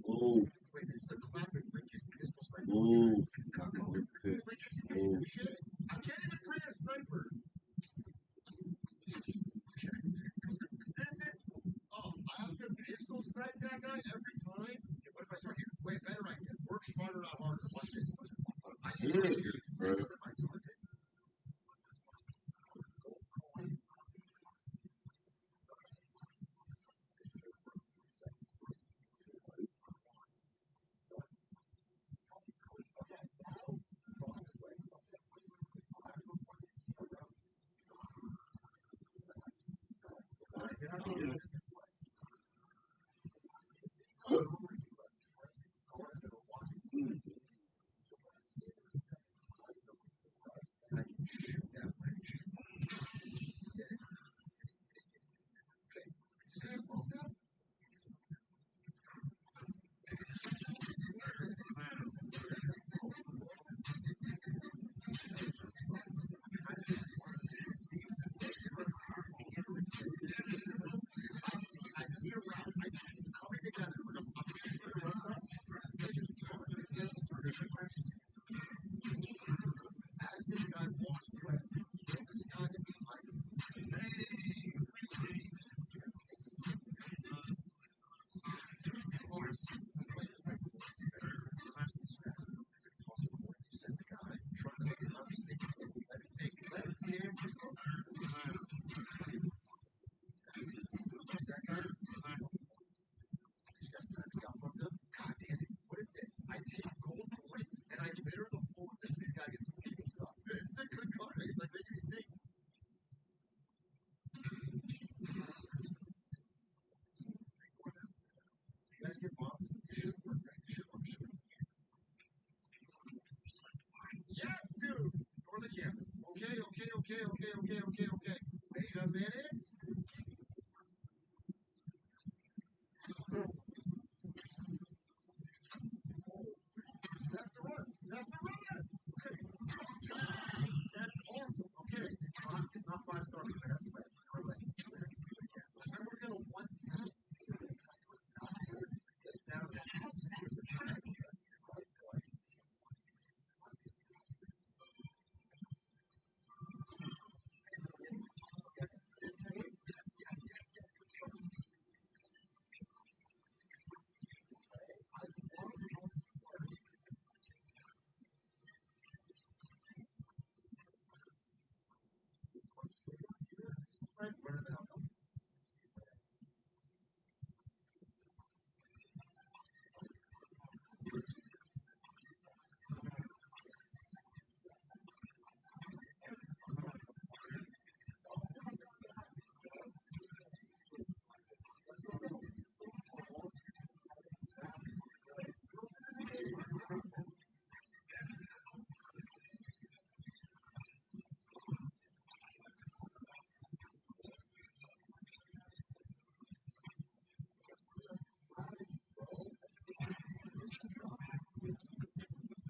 Oh. Wait, this is a classic Ricky's pistol sniper. Oh. Ricky's a piece of shit. I can't even bring a sniper. This is, I have to pistol snipe that guy every time. Okay, what if I start here? Wait, better idea. Work smarter, not harder. Watch this. I start here. Bro. My target. God damn it. What is this? I take gold points and I litter the floor. This guy gets some kidney stuff. This is a good card. It's like making me think. You guys get bombs? It should work, right? It should work. Yes, dude! Ignore the camera. Okay. Wait a minute. That's the run. Okay. That's awesome. Okay. Not 5 stars. That's right. And we're going to 110. Down to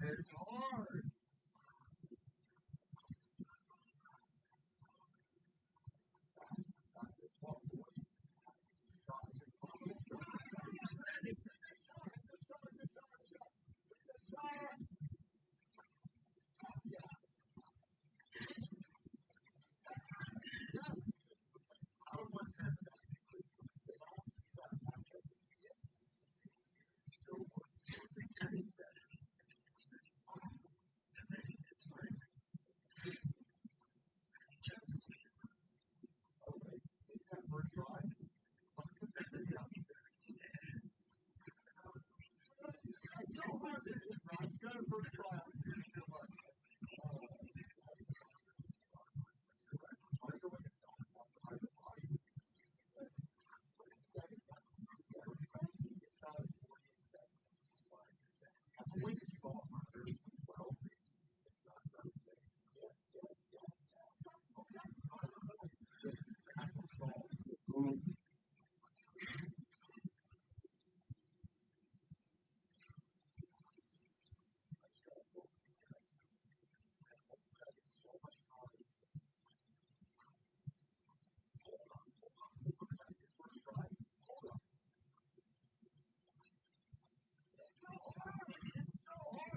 it's hard. Out of 110. First try. It's so hard, isn't it, Ron? You got a first try.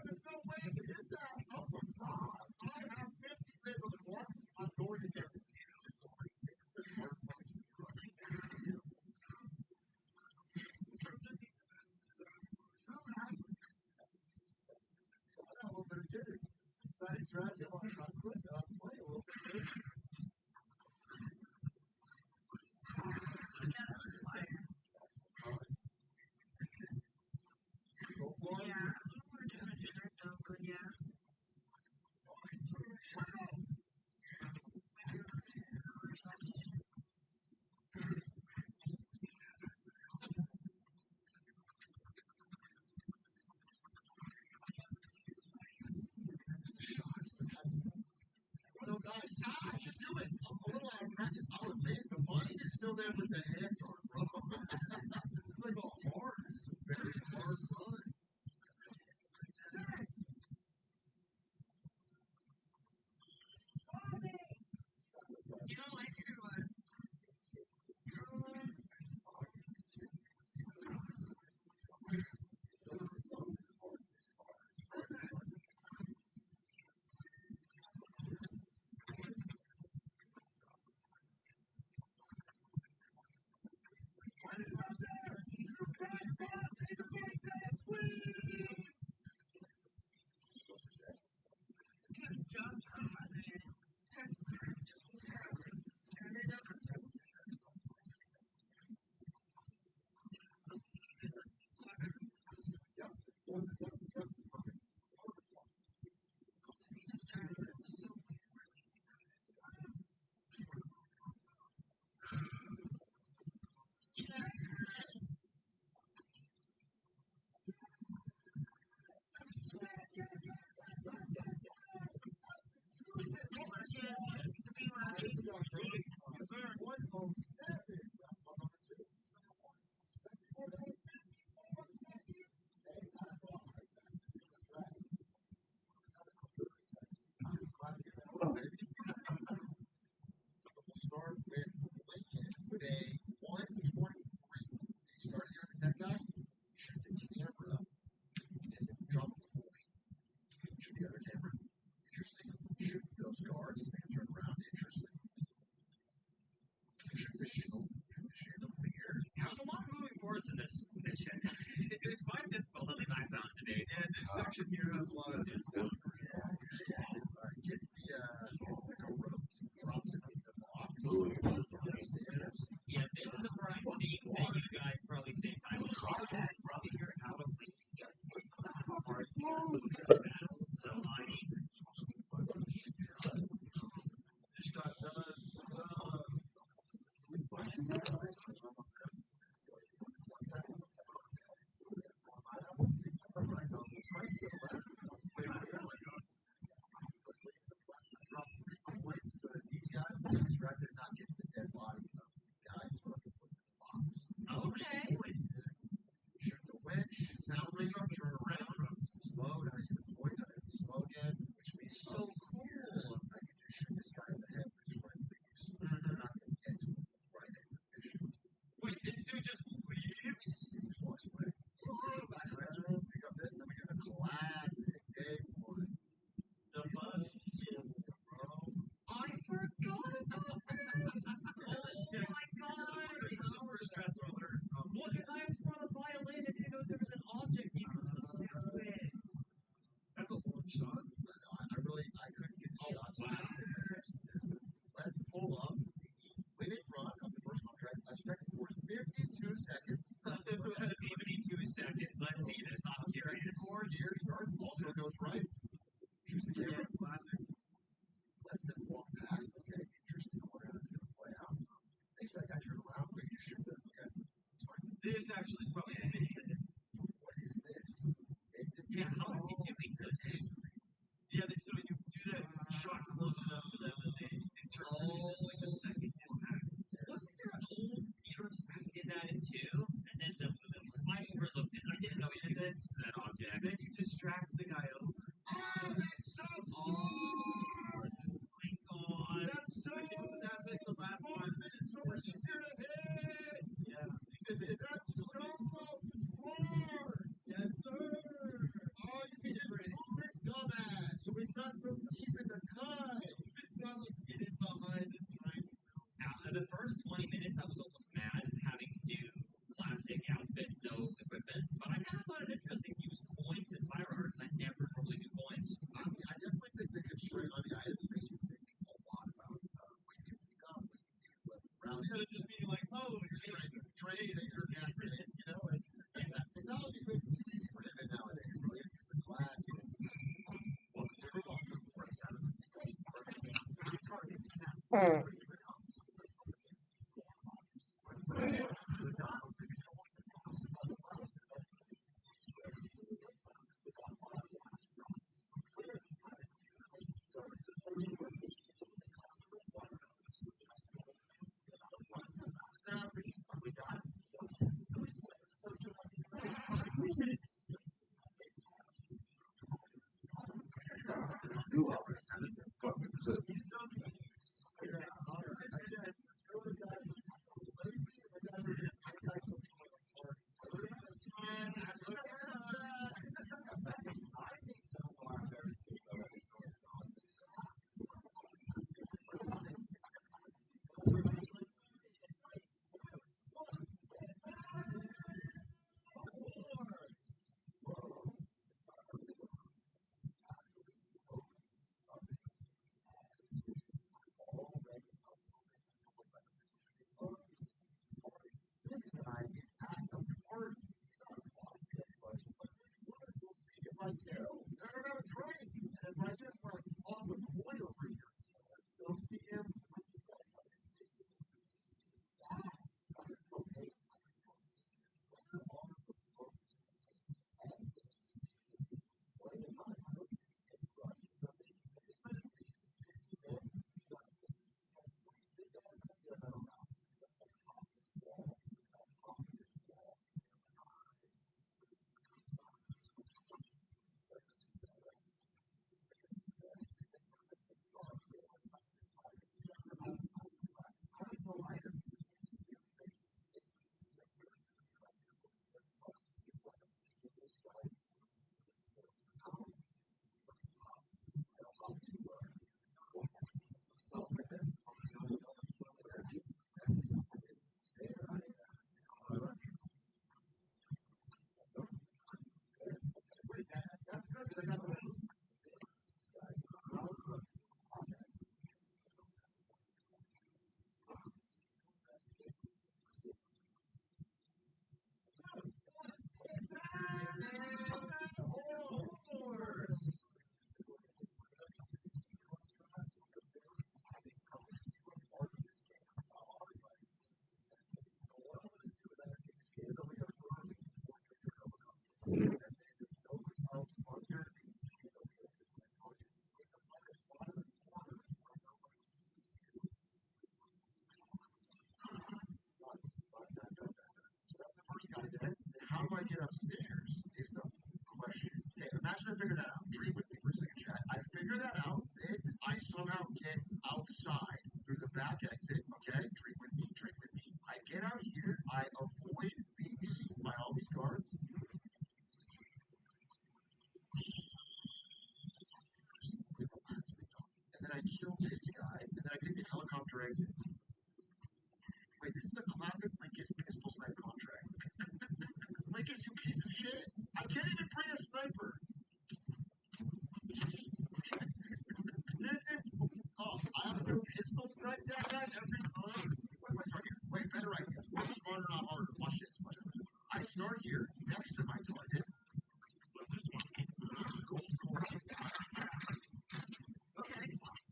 There's no way to hit that. Oh my God. I have 50 bids on the clock. I'm going to get it. Thanks, Raj. I'm quick. I'm playing a little bit. Go for it. Yeah, we're doing it so good, yeah. No, guys, I should do it. A little out of practice. I would make the mind is still there with the hands on, bro. This is like a hard. This is a very hard run. You don't like it or what? Start with Lincoln Day 123. They started here at the tech guy. Shoot the camera. Drop a coin. Shoot the other camera. Interesting. Shoot those guards. They can turn around. Interesting. Shoot the shield. Shoot the shield. Weird. There's a lot of moving parts in this mission. It's quite difficult, at least I found today. Yeah, this section here has a lot of It's still Gets the rope. Drops it in the box. Stairs. Yeah, this is the part I think that you guys probably same time will try that. Figure out a way to get this part fast. So, I mean, this shot does. These guys will be distracted and not get to the dead body of the guy who's looking for the box. okay. Shoot the winch, sound laser, turn around, slow, now I see the points, I can slow again, which means So cool. I can just shoot this guy in the head with his friend leaves. They're not going to get to him before I end the mission. Wait, this dude just leaves? He just walks away. Pick up this, then we do the classic day one. The bus. I forgot about this! Oh my god! Well, because I was brought a violin and didn't know there was an object you could lose that way. That's a long shot. I couldn't get the shots out of distance. Let's pull up the winning run of the first contract. A spectator's 52 seconds. 52 seconds. Let's see this. I'm curious. Spectator here starts, also goes right. Choose the camera. Classic. Lets them walk past. Okay, interesting. I wonder how that's going to play out. Makes that guy turn around. Maybe you shoot them. Okay, it's fine. This actually is probably the base hit. What is this? Yeah, how are you doing this? Yeah, so when you do that shot close enough to them, and they turn it's like a second impact. Wasn't there an old Beatles who did that in two? And then the spy overlooked this. I didn't know he did that object. Then you distract the guy over. Oh, that's so smart! Oh my god. That's so that's like the last one. It's so much easier to hit! Yeah. That's so smart! Yes, sir. Oh, you can just move this dumbass so he's not so deep in the cut. It's not like hidden behind the time. The first 20 minutes, I was almost mad having to do classic outfit, no equipment. But I kind of thought it interesting to use coins and firearms. I never normally do coins. I definitely think the constraint on the items makes you think a lot about what you can pick up, what you can use weapons around. Instead of just being like, oh, train, taser, gas grenade, you know, like technology's making it too easy for him nowadays. We're going to use the classics. You already had it. Fucking clip. how do I get upstairs is the question. Okay, imagine I figure that out. Dream with me for a second, chat. I figure that out, then I somehow get outside through the back exit. Okay, dream with me, dream with me. I get out here, I avoid being seen by all these guards. Just relax, and then I kill this guy, and then I take the helicopter exit. Wait, this is a classic Linkus pistol snipe contract. Linkus, you piece of shit! I can't even bring a sniper! This is... Oh, I have to pistol snipe that guy every time? What if I start here? Wait, better idea. Smarter, not harder. Watch this. Watch this. I start here, next to my target. What's this one? Gold coin. Okay, fine.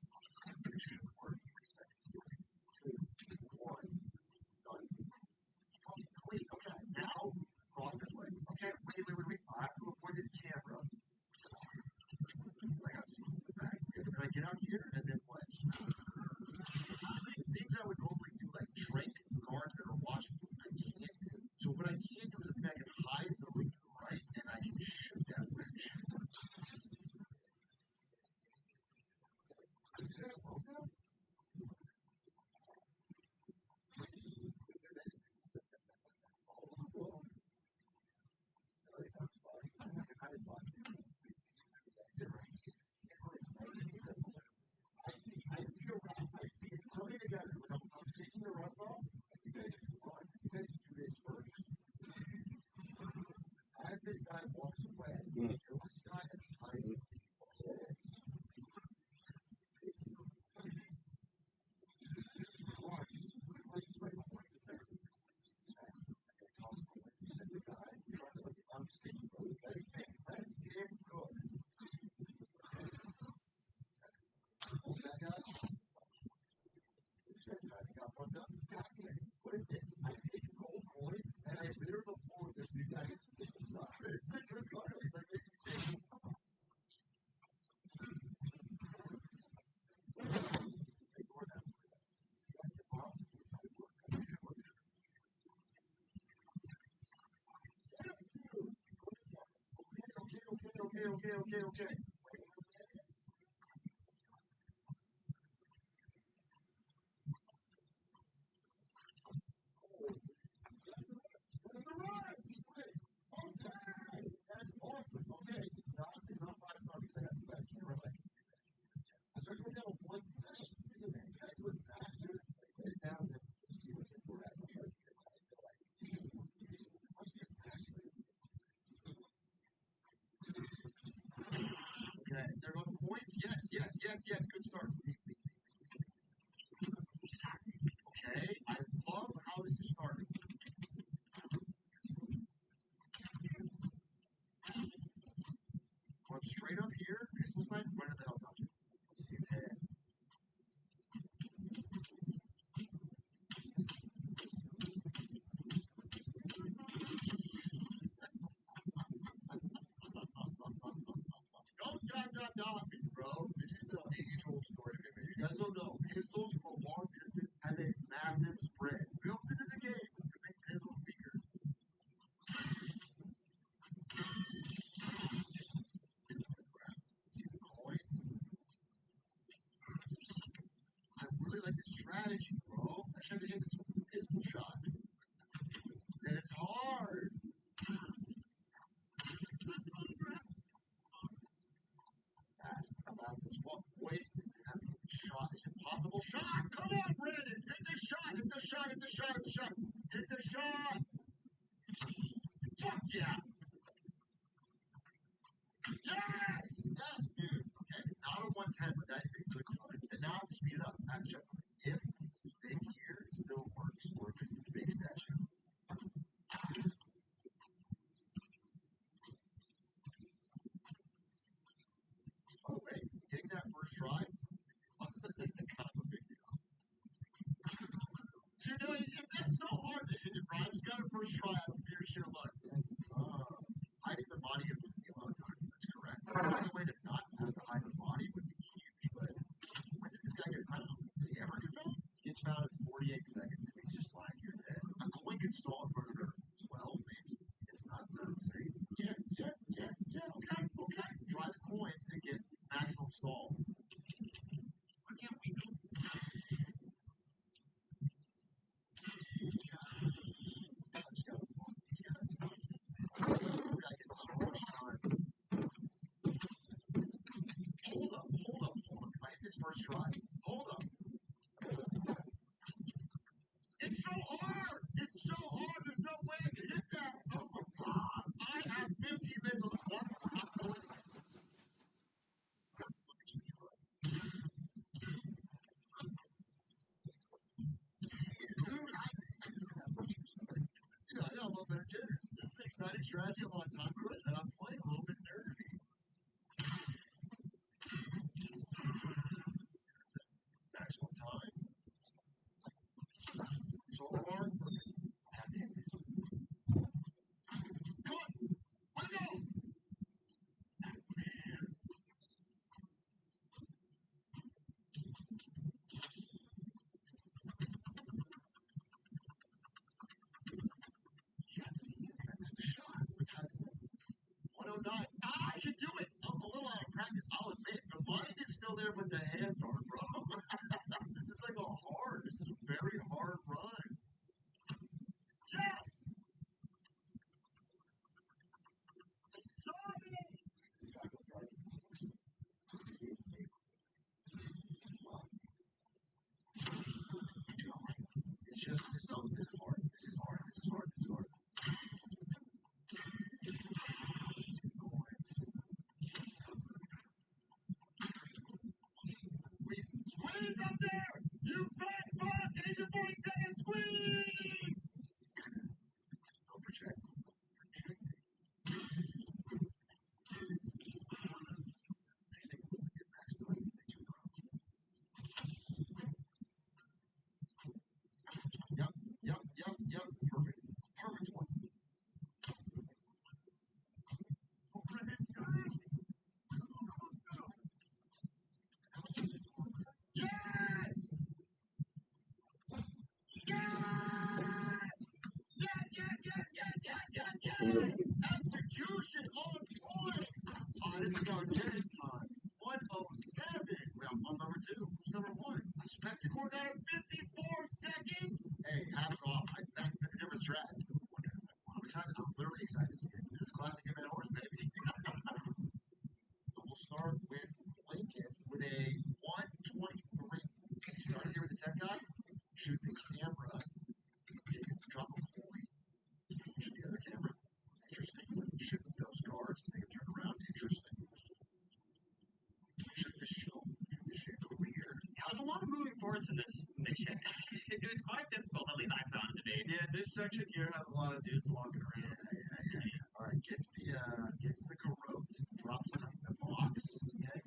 2, 1, done. Wait, okay, now, cross this way. Okay, wait. I have to avoid this camera. I got seen in the back. Then I get out here, and then what? The things I would normally do, like trank guards that are watching me, I can't do. So what I can do is I can hide in the room to the right, and I can shoot that witch. Is that a logo? I see a wrap. I see it's coming together. Like I'm taking the rust off. You guys just run. You guys just do this first. As this guy walks away, kill this guy and hide with this. This is crushed. He's right points of everything. I toss him away. You said the guy trying to look at I'm sticking bro. That's damn good. Hold that guy. This guy's trying to get fucked up. God damn it. What is this? I take gold coins and I litter the floor with this. These guys get the stuff. It's like good card. It's like ignore that. Okay. That's the run! Okay. That's awesome. Okay, it's not 5-star because I got some bad camera, but I can do that. Especially when you have a point tonight. Can I do it faster? Put it down and then see what's before that. I'll try to get it. I have no idea. It must be a fast way. Okay, there go the points. Yes. Good start. Okay, I love how this is starting. Going straight up here, pistol snipe, right at the helicopter. See his head. Don't dot me, bro. This is the age-old story. You guys don't know. Pistols are long distance and a massive spread. Built into the game to make pistols weaker. See the coins? I really like the strategy, bro. I should have hit this pistol shot. And it's hard. Fast as fuck. Wait, I have to hit the shot. It's an impossible shot. Come on, Brandon. Hit the shot. Hit the shot. Fuck yeah. Yes, dude. Okay, not a 110, but that is a good time. And now I have to speed it up. I have to check if the thing here still works or if it's the fake statue. By the way, getting that first try, kind of a big deal. So you know, it's so hard to hit it, right? I just got a first try out of sheer luck. That's tough. Hiding the body is losing me a lot of time. That's correct. Finding a way to not have to hide the body would be huge, but when does this guy get found? Does he ever get found? He gets found in 48 seconds and he's just lying here dead. A coin could stall in front of her 12, maybe. It's not let's see. Yeah. Okay. Dry the coins and get maximum stall. Why can't we go? Just gotta walk these guys. We gotta get so much time. Hold up. If I hit this first try, hold up. It's so hard. There's no way I can hit that. Oh my god. I have 15 minutes on the clock. I got a little bit of jitters. This is an exciting strategy. I'm on time crunch, and I'm playing a little bit nervy. Maximum time. So far, perfect. I have to hit this. Come on! Let go! Man. Yes, I missed a shot. What time is it? 109. I can do it! I'm a little out of practice, I'll admit. The mind is still there, but the hands aren't, bro. This is like this is a very hard run. Yes! It's just, this is hard. This is hard. Squeeze up there! You fat fuck! Agent 47, squeeze! Don't project. I think we'll get back to it. Yep. Perfect one. Yes! Yes! Execution on point! I didn't go get it time. 107. Round one, number two. Who's number one? A spectacle got it 54 seconds. Hey, hats off. That's a different strat. I'm excited. I'm literally excited to see it. This is classic event horse, baby. We'll start with Linkus with a 123. Okay, start here with the tech guy. Shoot the camera. Drop a coin. Shoot the other camera. Interesting. Shoot those cards. Make them turn around. Interesting. Shoot the shell. Clear. There was a lot of moving parts in this mission. It was quite difficult, at least I found it to be. Yeah, this section here has a lot of dudes walking around. Yeah. Alright, gets the garrote, drops it in the box,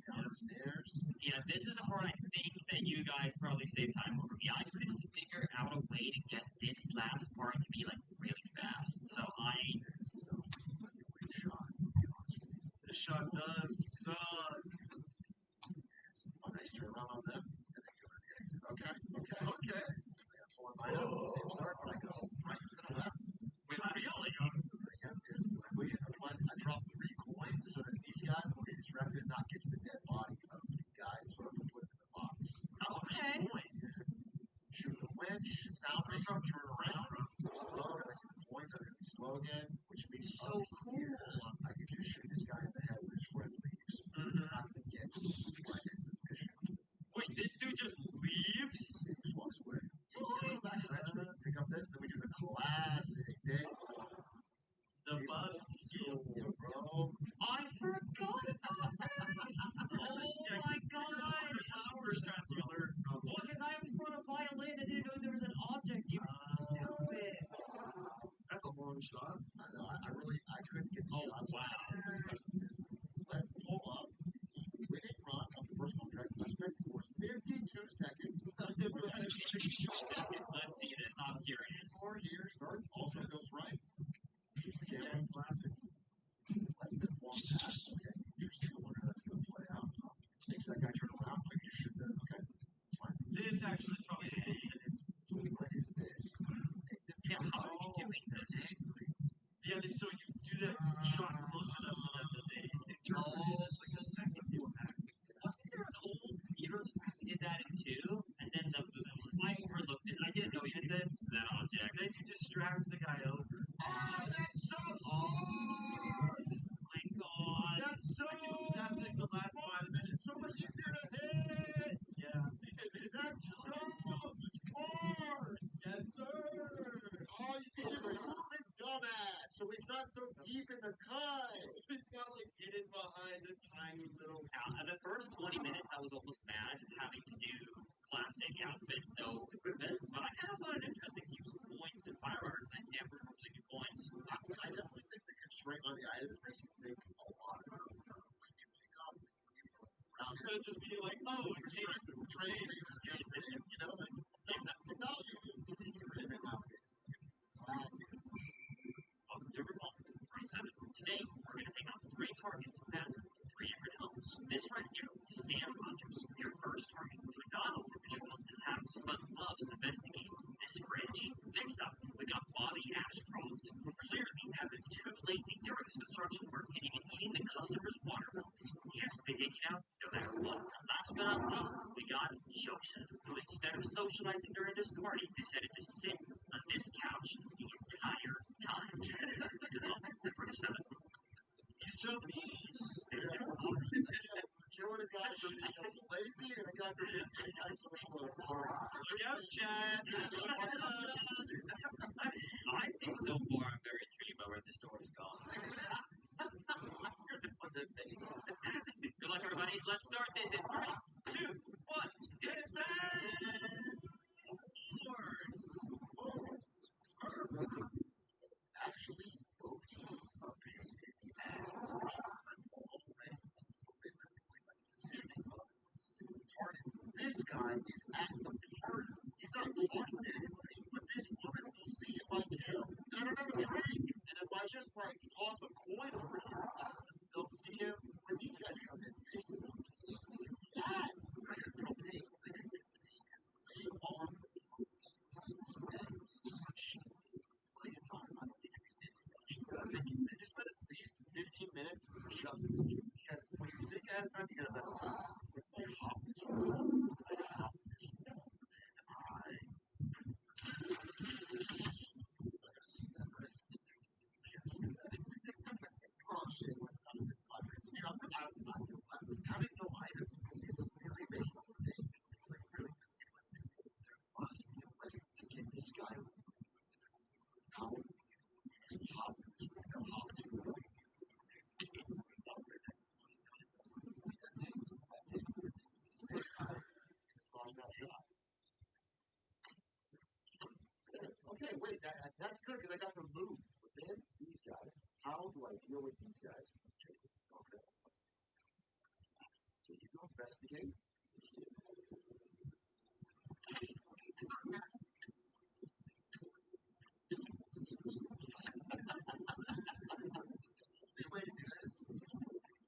down the stairs. Yeah, this is the part I think that you guys probably saved time over me. I couldn't figure out a way to get this last part to be like really fast. So This is a weak shot. This shot does suck. A nice turn around on them, and then go to the exit. Okay. I'm pulling mine up. Same start, but I go right instead of left. wait, really? Otherwise, I drop 3 coins so that these guys will get distracted and not get to the dead body of the guy who's going to put it in the box. Okay. Coins. Shoot the winch. Sound makes them turn around. Slow. I see the coins are going to be slow again, which means So cool. I can just shoot this guy in the head when his friend leaves. I'm not going to get to the mission. Wait, this dude just leaves? He just walks away. Pick up this, then we do the classic day. The bust skill. Yeah, bro. I forgot about this! Oh my god! It's a tower strat, brother. Well, because I was going to violin, I didn't know there was an object. You stupid. That's a long shot. I know, I couldn't get the shots. Wow. Let's pull up the winning run of the first contract. A spectacle was 52 seconds. Let's see this. I'm curious. 4 here starts, also goes right. Yeah, classic. Let's do one pass. Okay, interesting. I wonder how that's going to play out. Makes that guy turn around. I can just shoot that. Okay, it's fine. This actually is probably the decent. So what is this? Yeah, how are you doing this? Yeah, so you do that shot close enough to let them interpret it as like a second impact. Wasn't there an old theaters that did that in two? And then the I overlooked it. I didn't know you could use that object. Then you distract the guy over. Oh, that's so smart! My God. That's so That's like the last 5 minutes. It's so much easier to hit! Yeah. That's so smart! Yes, sir! All you need is move his dumbass so he's not so deep in the cut! He's got like hidden behind a tiny little. The first 20 minutes, I was almost mad having to do classic outfit, no equipment, but I kind of found it interesting to use points and firearms. I never really do points. I definitely think the constraint on the items makes you think a lot about what you can pick up. Instead of just being like, oh, train, you know, like, technology is getting too easy for him nowadays. Welcome to Remote 27. Today, we're going to take on 3 targets that 3 different homes. This right here is Sam Rogers, your first target, who not only patrols this house, but loves to investigate this fridge. Next up, we got Bobby Ashcroft, who clearly had been too lazy during his construction work hitting and eating the customer's water bills. He has to pay out no matter what. Last but not least, we got Joseph, who instead of socializing during this party, decided to sit on this couch the entire time. Good luck for the 7. he's so mean. Killing a guy for being lazy and a guy for being antisocial at a party. Look out, Chad. I think so far I'm very intrigued by where this story is going. Good luck, everybody. Let's start this in 3, 2, 1. Hit Actually, both are paid in the ass, especially when I'm already positioning of these targets. This guy is at the party. He's not talking to anybody, but this woman will see if I kill. And I don't have a drink. And if I just like toss a coin over him, they'll see him when these guys come in. This is a yes! I could propane. I could lay on the tights and such plenty of time. I don't need to be I'm thinking, I just spent at least 15 minutes just thinking. Because when you think ahead of time, you're going to bet, if I hop this wall, I hop this wall, and I. See that, right? Yes. Oh, shit. What time is it? 5 minutes. You know, having no items is really making me think. It's like really thinking like there must be a way to get this guy out. Just hop to this window, hop to the right. That's it. That's it. Lost my shot. Okay, wait, that's good because I got to move. But then these guys, how do I deal with these guys? Okay. So you go investigate. The way to do this is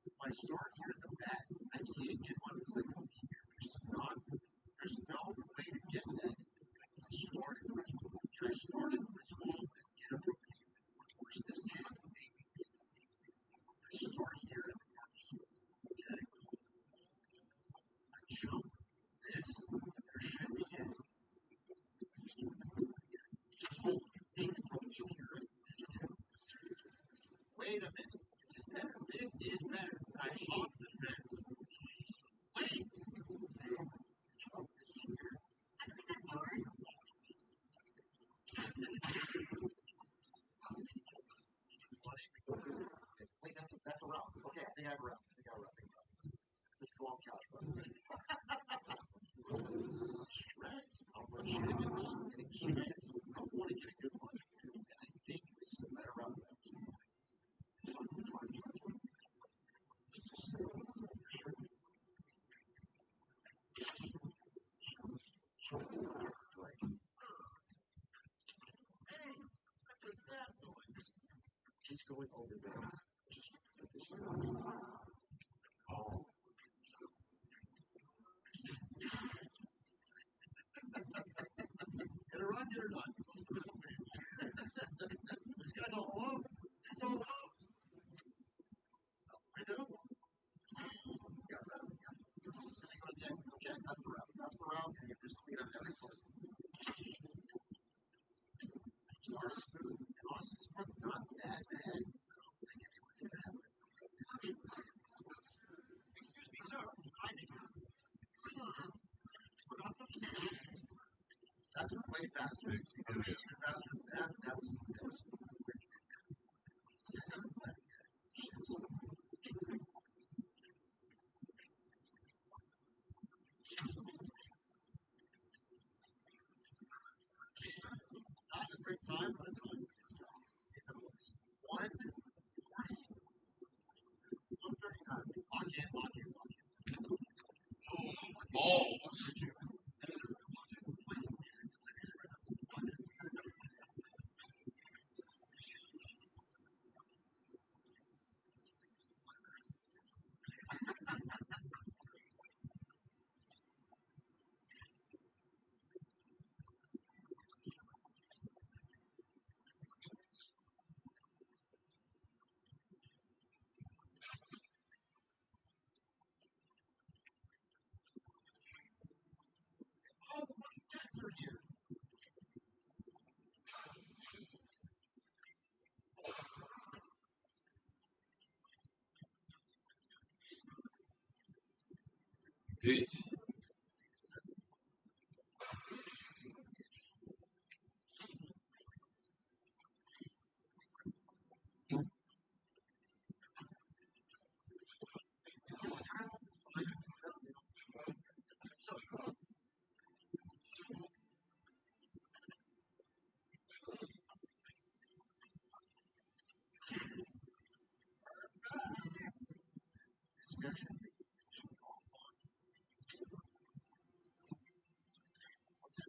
if I start here in the back, I can't get one that's like a figure, which is not, there's no way to get that. Because I started in this wall. Can I start in this wall and get a propane? Push this in, maybe. I start here and push. Okay. I jump this, there should be a. Wait a minute. This is better. This is better. I hop the fence. Wait. Jump this here. It's funny because wait, that's a route. Okay, I think I have a route. Let's go on couch, bro. I'm stressed. I'm legitimately getting stressed. I want to get a good one. And I think this is a better route than I was doing. It's fine. It's just so sure. It's like, hey, what's that noise? He's going over there. Just put this here. Oh. Get her on, get her done. Close to the This guy's all alone. He's all alone. bad, man. I don't think anyone's gonna have it. Excuse me, sir. I think forgot something. That's way faster. It was even faster than that. That was quick. These guys haven't left yet. Shit's not a great time, but it's fine. It's fine. It looks 139. Lock in. Balls. Peace.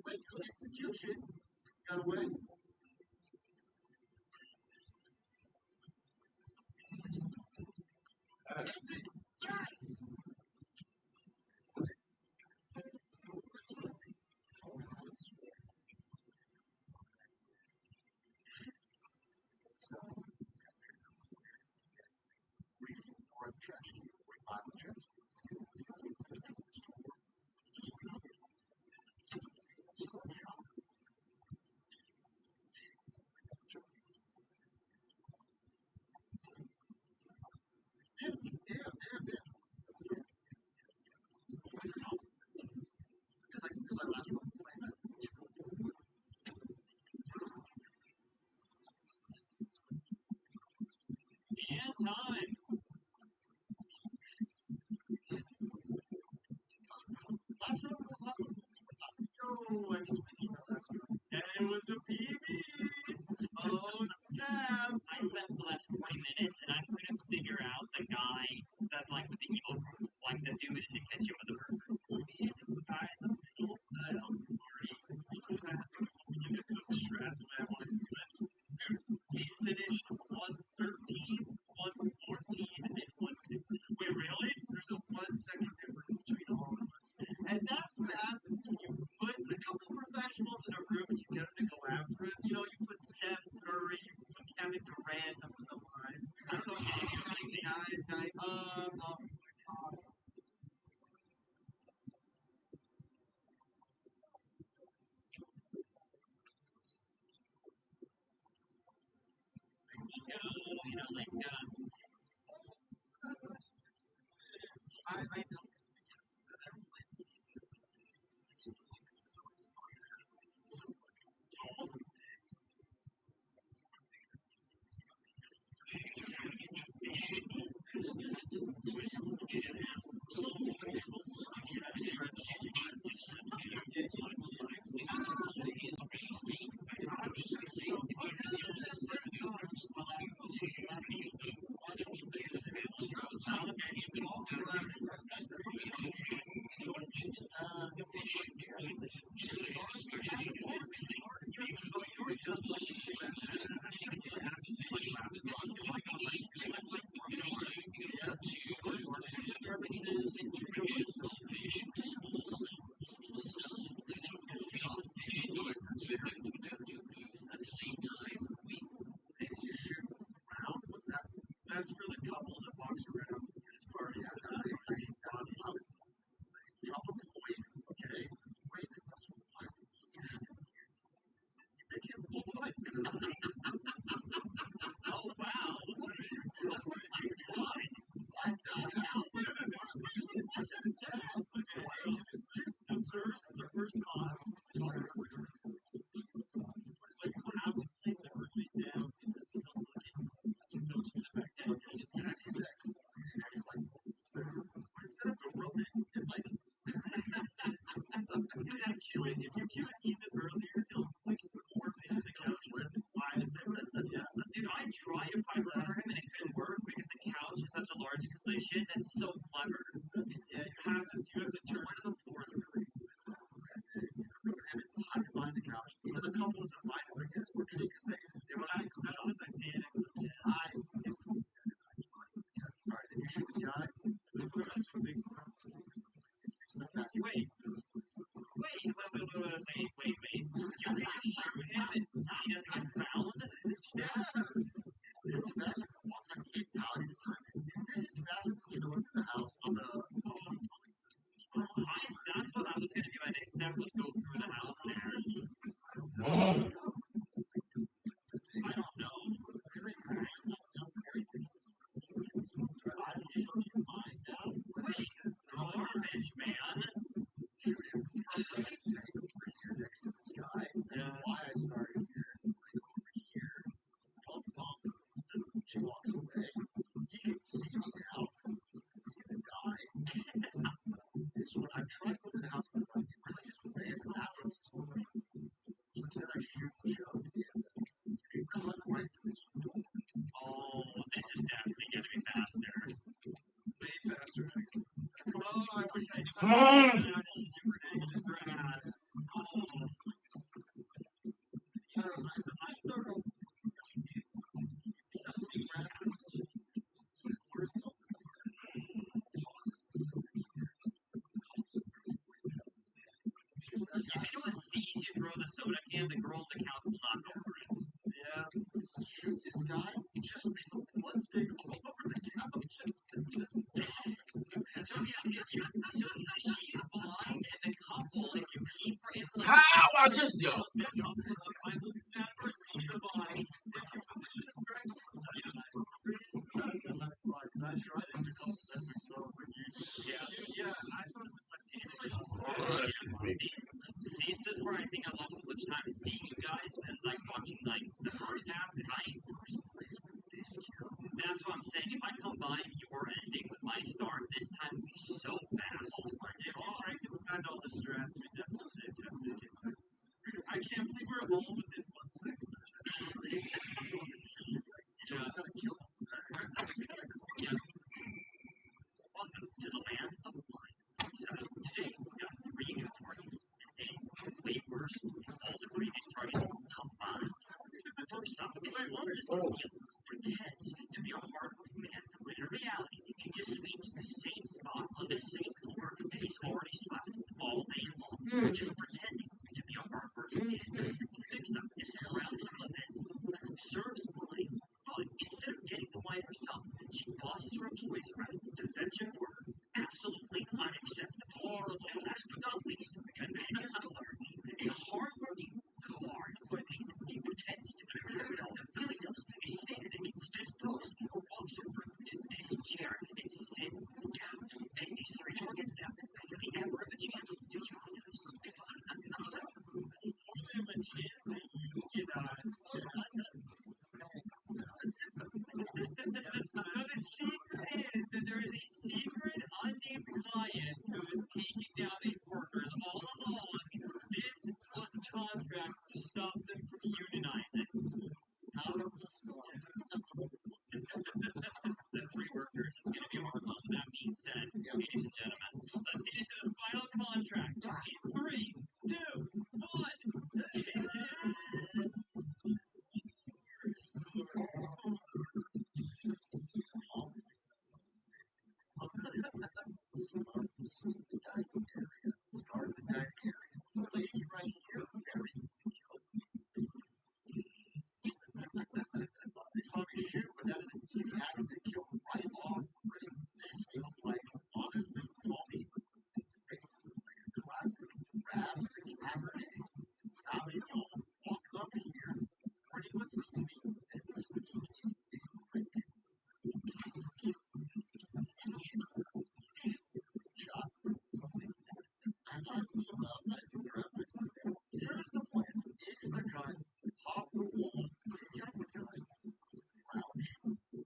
Wait for execution. Got away. Yes! So, 44 at the trash can, 45 at the trash can. It's good. Slow down. 50, damn. This is my last one. And time. Last one. Oh, I just finished my last one. And it was a PB. Oh, snap. I spent the last 40 minutes and I couldn't figure out the guy that's like with the evil, like the dude in the kitchen with the burger. It's the guy in the middle. I don't worry. Because I have to put a strap and I want to do it. He finished 113, 114, and 115. Wait, really? There's a 1 second difference between all of us. And that's what happens when you put a couple professionals in a room and you get them to go after it. You know, you put Steph Curry, you put Kevin Durant up on the line. I don't know, guy. Oh my God. I know. You shoot around? What's that for? That's for the couple that walks around his party. Drop a coin. Okay. Wait, that's what? You make him what? they'll just sit back down. Instead of GoPro and like, dude, actually, if you cue it even earlier, he'll like more face the couch with wide. Yeah. Dude, I tried to find him and it couldn't work because the couch is such a large collision. That's so clever. Yeah, you have to turn to the floor through. Hide behind the couch. Even the couple isn't fine with it because they were like, that's what I did. Alright, then you shoot this guy. So fast. Wait. You can shoot him and he doesn't get found? It's fast. Keep tallying the time. This is faster than going to the house on the. That's what I was going to do. My next step was go through the house there. I don't know. Wait, garbage, man. Shoot him. Next to this guy. That's why I started here. Over here. Bump. She walks away. He can see me now. He's gonna die. This one, I tried to go to the house, but it really just ran after me. So instead, I shoot Joe and you can cut right to this door. Oh, this is definitely going to be faster. Way faster, actually. Oh, I wish I had If anyone sees you throw the soda can, the girl in the couch will knock over it. Yeah. Shoot this guy, just leave a blood stain all over the couch. So she's blind and the couple, if you keep her in the How? I just go. Yeah, I thought it was my This is where I think I lost so much time in seeing you guys and like watching like the first half. That's what I'm saying. If I combine your ending with my start, this time would be so fast. If I can spend all the strats, we definitely saved 10 seconds. I can't believe we're all within 1 second. Welcome to the land of wine. So today we've got 3 new targets and laborers from all the previous targets combined. First off, is one of this pretends to be a hardworking man, when in reality he just sweeps the same spot on the same floor that he's already swept all day long, just pretending to be a hardworking man. Next up is Corral Lopez, who serves wine, but instead of getting the wine herself, she bosses her employees around to fetch it for her. Absolutely unacceptable. And last but not least, we got Penny's Colour, a hardworking guard who at least he pretends to be. All he really does is stand against this post or walks over to this chair and sits down. Take these 3 targets down before they ever have a chance to join us. Now the secret is that there is a secret unnamed client who is taking down these workers all alone. This was a contract to stop them from unionizing. The 3 workers, it's going to be a hard one. With that being said, ladies and gentlemen, let's get into the final contract. In 3, 2, 1. Start the back area. Lady right here, very easy to kill. They saw me shoot, but that is an easy accident kill right off the ring. This feels like, honestly, call me like a classic rap, hammer hitting, Sauvignon. Walk up here, before anyone sees me, and sneak in. I'm not seeing about nice and crap. Here's the plan. It's the gun. Pop the wall. Here's the gun. Crouch.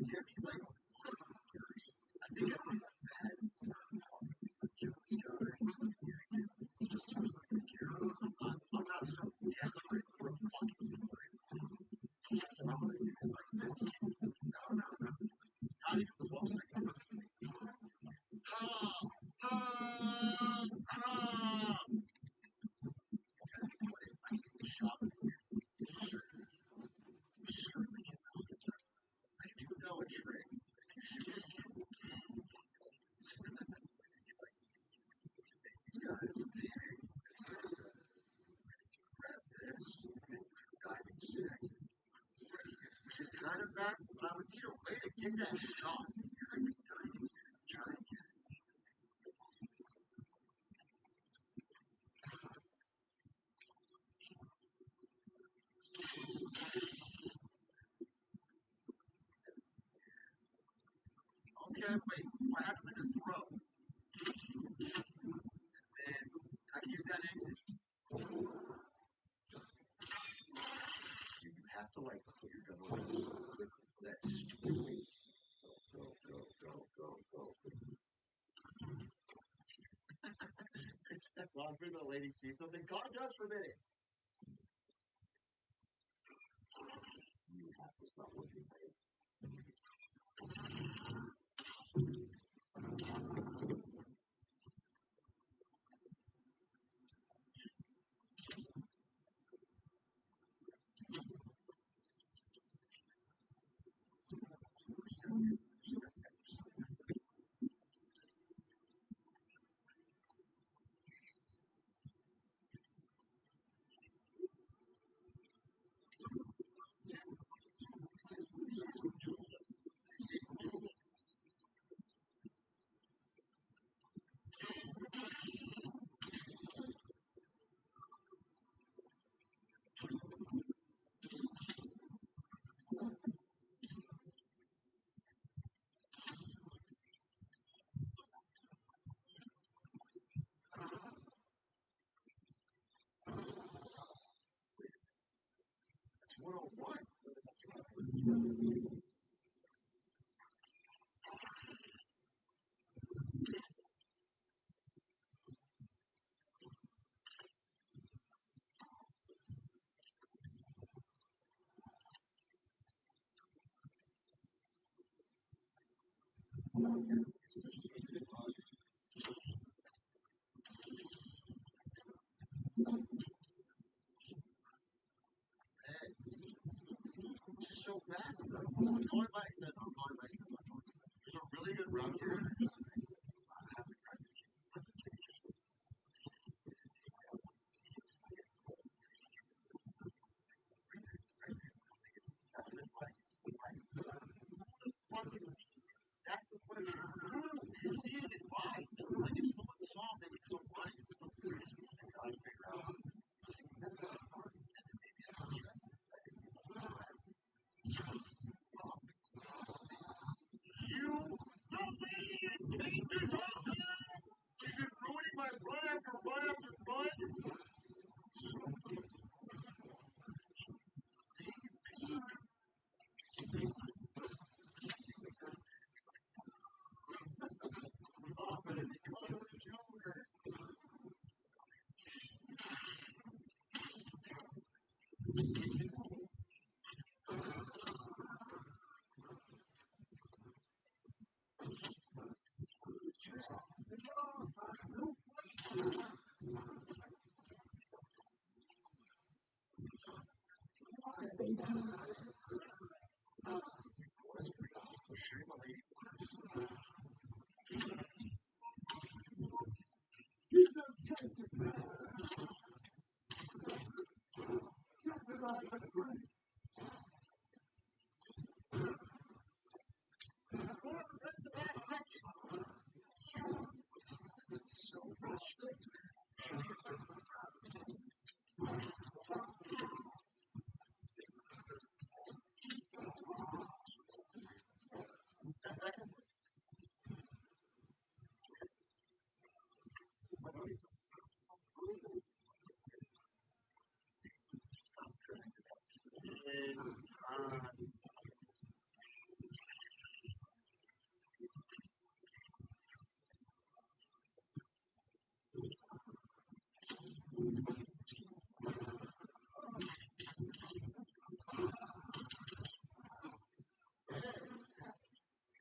activity. It's like, I think I might have had kill this guy. It's just too much to take care of. I'm not so desperate for a fucking story. I'm gonna do it like this. No. Not even close. What if I get shot? You certainly cannot. I do know a trick. If you shoot this kid, these guys, grab this, diving stick, which is kind of fast, but I would need a way to get that shot. Try and get it. Okay, wait, if I have to make a throw, then I can use that exit. You have to like put your gun away for that stupid way. Go. God forbid a lady sees something. God does forbid it. You have to stop looking at it. That's 101. See. It's just so fast. I'm going by accident. There's a really good route here. That's the question. You see it is why. Like if someone saw them, they would come running. It's the weirdest thing I gotta figure out. See, that's the part. And then maybe I can try that is the part. You filthy idiot! Take this off! You've been ruining my run after run.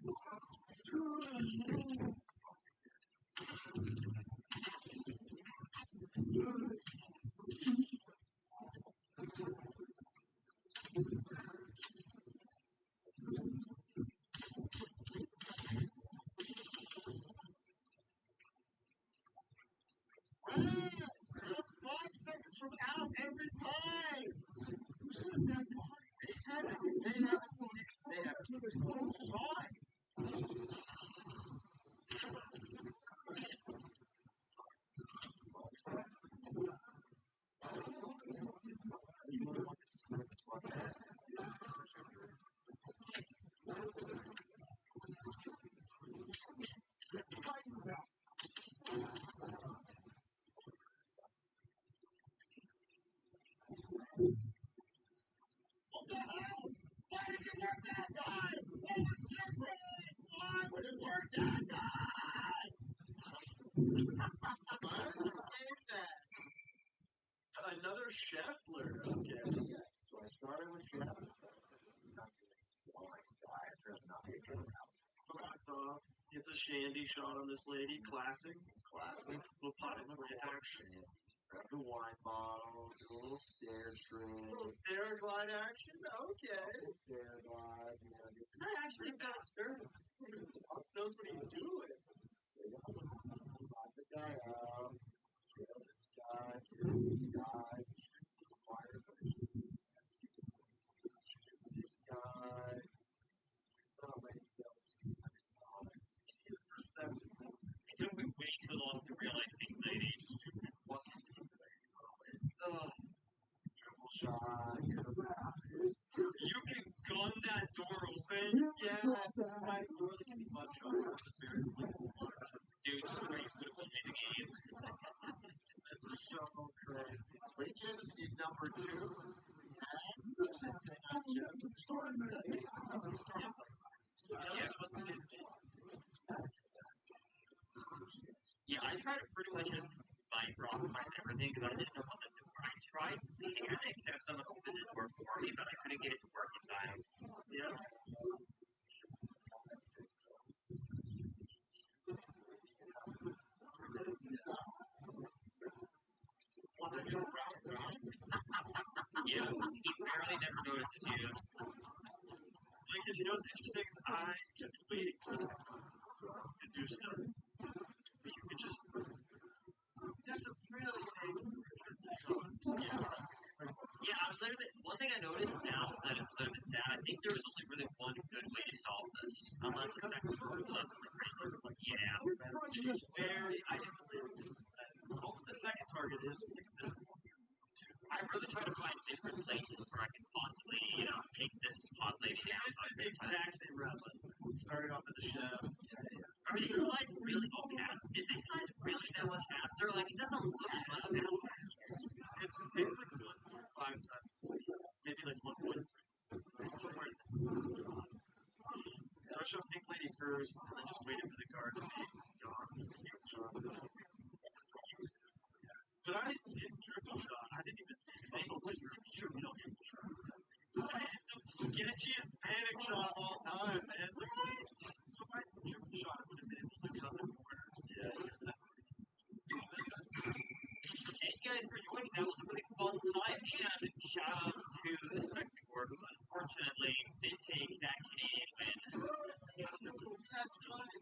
5 seconds from out every time. They haven't seen it. They haven't seen it. No sign. What the hell? Why did it work that time? What was different? Why would it work that time? Another Scheffler. Okay. So I started with Scheffler. That's off. It's a shandy shot on this lady. Classic. Little pot in the action. Grab the wine bottle. Do a little stair trick. Little stair glide action. Okay. Stair glide. That actually faster. Knows what he's doing. Knock the guy out. Kill this guy. Fire this guy. It took me way too long to realize things, ladies. Triple shot. You can gun that door open. Yeah, it's a sliding door that can be butt shot. Dude, straight would have won me the game. That's so crazy. Lincoln in number 2. Yeah, I tried to pretty much just find everything because I didn't know what to do. I tried the panic and someone opened the door for me, but I couldn't get it to work in time. Yeah. Yeah, he barely never notices you. Because you know what's interesting is I typically to do stuff. But you can just that's a really Yeah, I'm literally one thing I noticed now that is a little bit sad. I think there was only really one good way to solve this, unless the second yeah. It's very isolated. Also, the second target is I really try to find different places where I can possibly, take this hot lady down. It's the exact same route. Started off at the chef. Are these slides really is these slides really that much faster? Like, it doesn't look much faster. It's basically 5 times. Maybe like 1.3. So I showed Pink Lady first, and then just waited for the card to be gone. But I did triple shot. I didn't even think to triple shot. The sketchiest panic shot of all time, man. So if I triple shot, it would have been able to cut the corner. Yeah, Thank you guys for joining. That was a really fun time. And shout out to the second board who unfortunately did take that Canadian win. That's funny.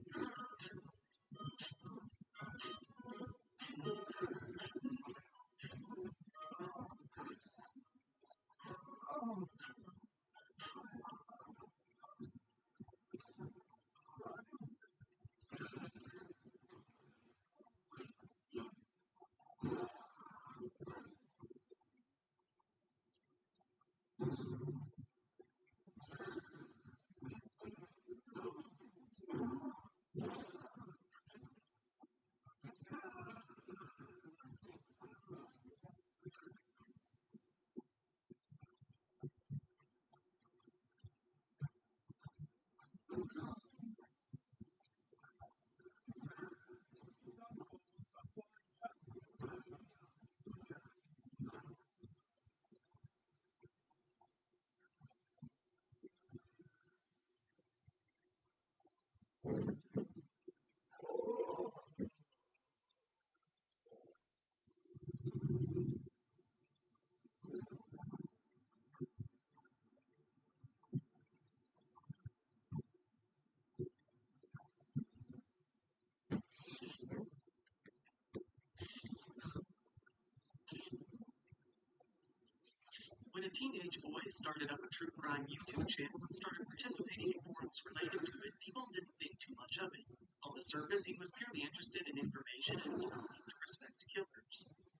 teenage boy started up a true crime YouTube channel and started participating in forums related to it, people didn't think too much of it. On the surface, he was purely interested in information and didn't seem to respect killers.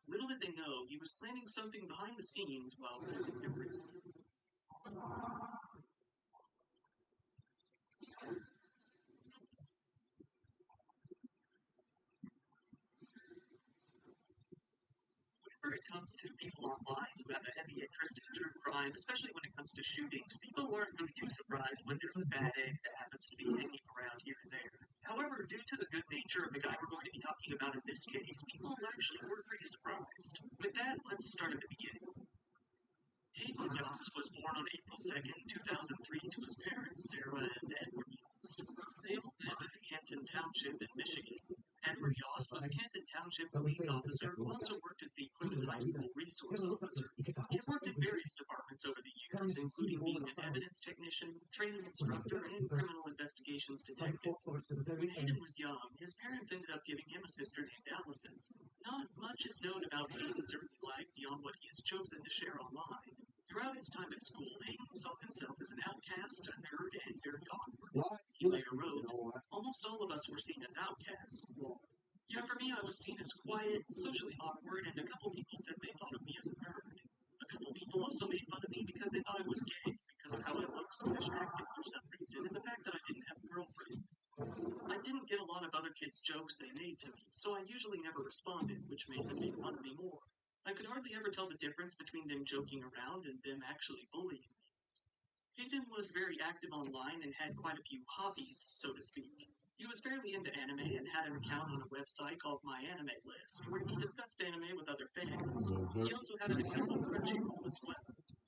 Little did they know, he was planning something behind the scenes while living their real life. Whenever it comes to people online who have a heavy interest in true crime, especially when it comes to shootings, people aren't really too surprised when there's a bad egg that happens to be hanging around here and there. However, due to the good nature of the guy we're going to be talking about in this case, people actually were pretty surprised. With that, let's start at the beginning. Hayden Yost was born on April 2nd, 2003 to his parents, Sarah and Edward Yost. They all lived in Canton Township in Michigan. Edward Yost was a Canton Township police officer who also worked as the Plymouth High School resource officer. He had worked in various departments over the years, including being an evidence technician, training instructor, and criminal investigations detective. When Hayden was young, his parents ended up giving him a sister named Allison. Not much is known about Hayden's early life beyond what he has chosen to share online. Throughout his time at school, Hayden saw himself as an outcast, a nerd, and very awkward. He later wrote, "Almost all of us were seen as outcasts. Yeah, for me, I was seen as quiet, socially awkward, and a couple people said they thought of me as a nerd. A couple people also made fun of me because they thought I was gay, because of how I looked so distracted for some reason, and the fact that I didn't have a girlfriend. I didn't get a lot of other kids' jokes they made to me, so I usually never responded, which made them make fun of me more. I could hardly ever tell the difference between them joking around and them actually bullying me." Hayden was very active online and had quite a few hobbies, so to speak. He was fairly into anime and had an account on a website called My Anime List, where he discussed anime with other fans. He also had an account on Crunchyroll as well.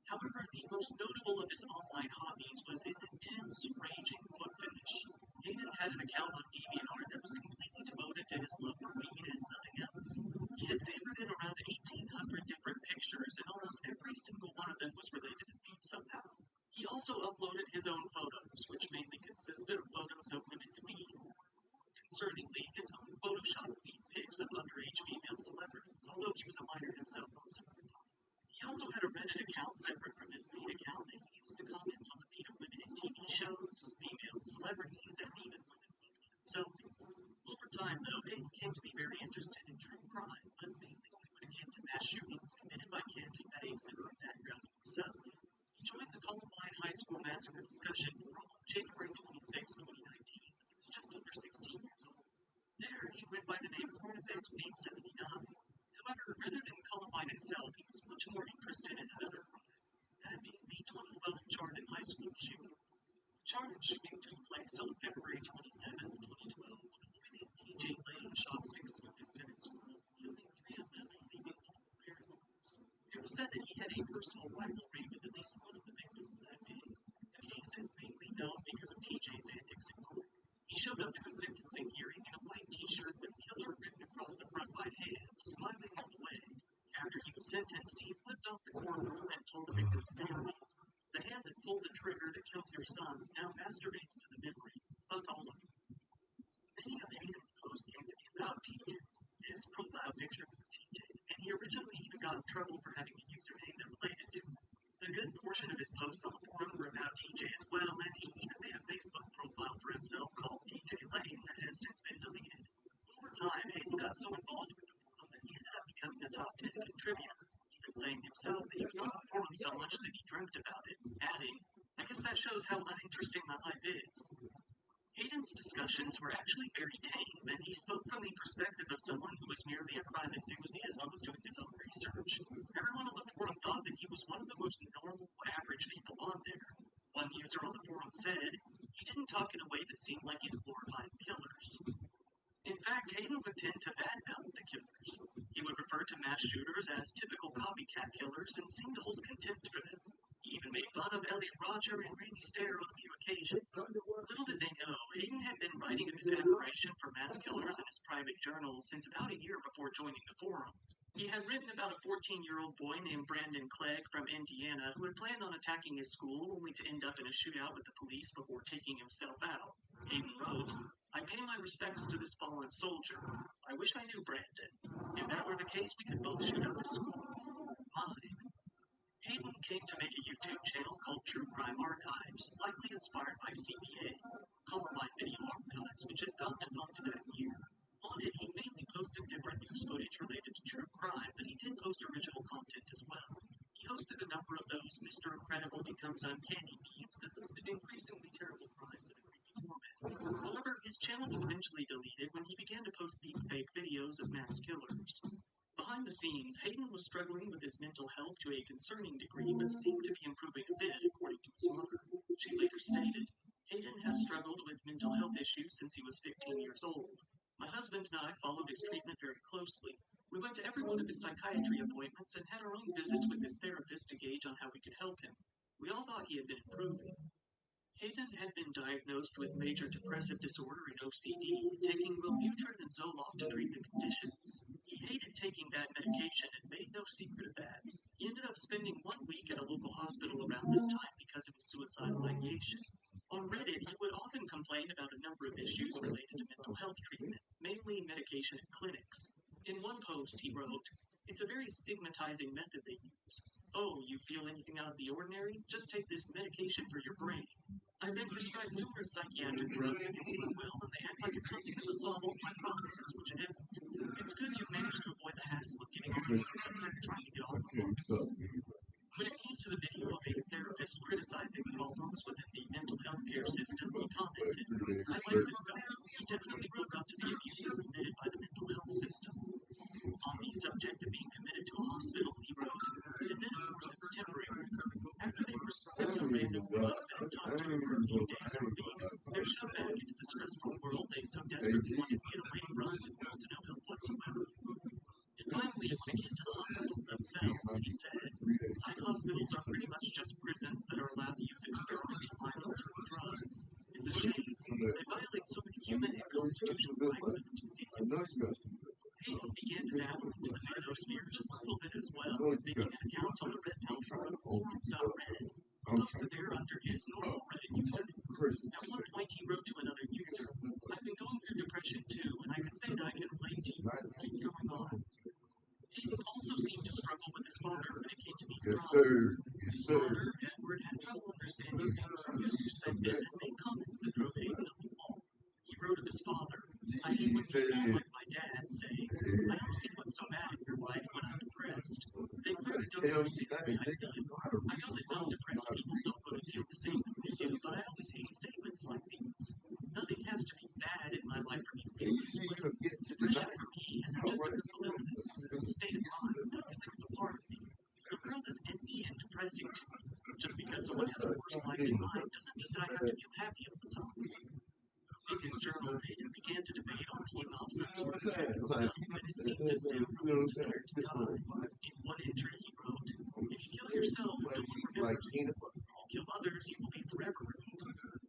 However, the most notable of his online hobbies was his intense, raging foot fetish. Hayden had an account on DeviantArt that was completely devoted to his love for weed and nothing else. He had favorited around 1,800 different pictures, and almost every single one of them was related to feet somehow. He also uploaded his own photos, which mainly consisted of photos of women's feet. Concerningly, his own Photoshop feet pics of underage female celebrities, although he was a minor himself most of the time. He also had a Reddit account separate from his main account that he used to comment on the feet of women in TV shows, female celebrities, and even women uploaded selfies. Over time, though, Hayden came to be very interested in true crime, but mainly when it came to mass shootings committed by kids who had a similar background to himself. He joined the Columbine High School Massacre discussion forum on January 26, 2019. He was just under 16 years old. There, he went by the name Hornbeck-State79. However, rather than Columbine itself, he was much more interested in another crime, that being the 2012 Chardon High School shooting. The Chardon shooting took place on February 27, 2012, when a boy named TJ Lane shot 6 students in his school, killing 3 of them and leaving all very wounds. It was said that he had a personal rivalry with at least one of the victims that day. The case is mainly known because of TJ's antics in court. He showed up to a sentencing hearing in a white t-shirt with "Killer" written across the front by hand, smiling all the way. After he was sentenced, he flipped off the courtroom and told the victim's family, "The hand that pulled the trigger that killed your sons now masturbates to the memory. Fuck all of you." Many of Hayden's posts came to be about TJ. His profile picture was of TJ, and he originally even got in trouble for having a username that related to him. A good portion of his posts on the forum were about TJ as well, and he even made a Facebook profile for himself called TJ Lane that has since been deleted. Over time, Hayden got so involved with the forum that he ended up becoming a top 10 contributor, even saying himself that he was on the forum so much that he dreamt about it, adding, "I guess that shows how uninteresting my life is." Hayden's discussions were actually very tame, and he spoke from the perspective of someone who was merely a crime enthusiast who was doing his own research. Everyone on the forum thought that he was one of the most normal, average people on there. One user on the forum said, "He didn't talk in a way that seemed like he's glorifying killers." In fact, Hayden would tend to badmouth the killers. He would refer to mass shooters as typical copycat killers and seemed to hold contempt for them. He even made fun of Elliot Rodger and Randy Stair on a few occasions. Little did they know, Hayden had been writing of his admiration for mass killers in his private journal since about a year before joining the forum. He had written about a 14-year-old boy named Brandon Clegg from Indiana who had planned on attacking his school only to end up in a shootout with the police before taking himself out. Hayden wrote, "I pay my respects to this fallen soldier. I wish I knew Brandon. If that were the case, we could both shoot up his school. Mine." Hayden came to make a YouTube channel called True Crime Archives, likely inspired by CBA, Columbine Video Archives, which had gotten defunct that year. On it, he mainly posted different news footage related to true crime, but he did post original content as well. He hosted a number of those Mr. Incredible Becomes Uncanny memes that listed increasingly terrible crimes in a creepy format. However, his channel was eventually deleted when he began to post deepfake videos of mass killers. Behind the scenes, Hayden was struggling with his mental health to a concerning degree, but seemed to be improving a bit, according to his mother. She later stated, Hayden has struggled with mental health issues since he was 15 years old. My husband and I followed his treatment very closely. We went to every one of his psychiatry appointments and had our own visits with his therapist to gauge on how we could help him. We all thought he had been improving. Hayden had been diagnosed with major depressive disorder and OCD, taking Wellbutrin and Zoloft to treat the conditions. He hated taking that medication and made no secret of that. He ended up spending 1 week at a local hospital around this time because of his suicidal ideation. On Reddit, he would often complain about a number of issues related to mental health treatment, mainly medication at clinics. In one post, he wrote, "It's a very stigmatizing method they use. Oh, you feel anything out of the ordinary? Just take this medication for your brain. I've been prescribed numerous psychiatric drugs against my will, and they act like it's something that will solve all my problems, which it isn't. It's good you've managed to avoid the hassle of getting on these drugs and trying to get off the meds." When it came to the video of a therapist criticizing problems within the mental health care system, he commented, "I like this guy. He definitely woke up to the abuses committed by the mental health system." On the subject of being committed to a hospital, he wrote, "And then, of course, it's temporary. After they prescribe some random drugs and talk to you for a few days or weeks, they're shoved back into the stressful world they so desperately wanted to get away from with little to no help whatsoever." And finally, when it came to the hospitals themselves, he said, "Psych hospitals are pretty much just prisons that are allowed to use experimental mind-altering drugs. It's a shame. They violate so many human and constitutional rights that it's ridiculous." Hayden began to dabble into the manosphere just a little bit as well, making an account on the Red Pill forum, forums.red. He posted there under his normal Reddit username. At one point, he wrote to another user, "I've been going through depression too, and I can say that I can relate to you. Keep going on." Hayden also seemed to struggle with his father when it came to these problems. His father, Edward, had trouble understanding things from his perspective and made comments that drove Hayden up the wall. He wrote of his father, "I hate when people like my dad say, I don't see what's so bad in your life when I'm depressed. They clearly don't understand the way I feel. I know that non-depressed people don't really feel the same that we do, but I always hate statements like these. Nothing has to be bad in my life for me to feel this way. Depression for me isn't just a mental illness, it's a state of mind. I feel like it's a part of me. The world is empty and depressing to me. Just because someone has a worse life than mine doesn't mean that I have to feel happy all the time." In his journal, Hayden began to debate on pulling off some sort of attack himself, and it seemed to stem from his desire to die. In one entry, he wrote, "If you kill yourself, no one remembers you. If you kill others, you will be forever remembered."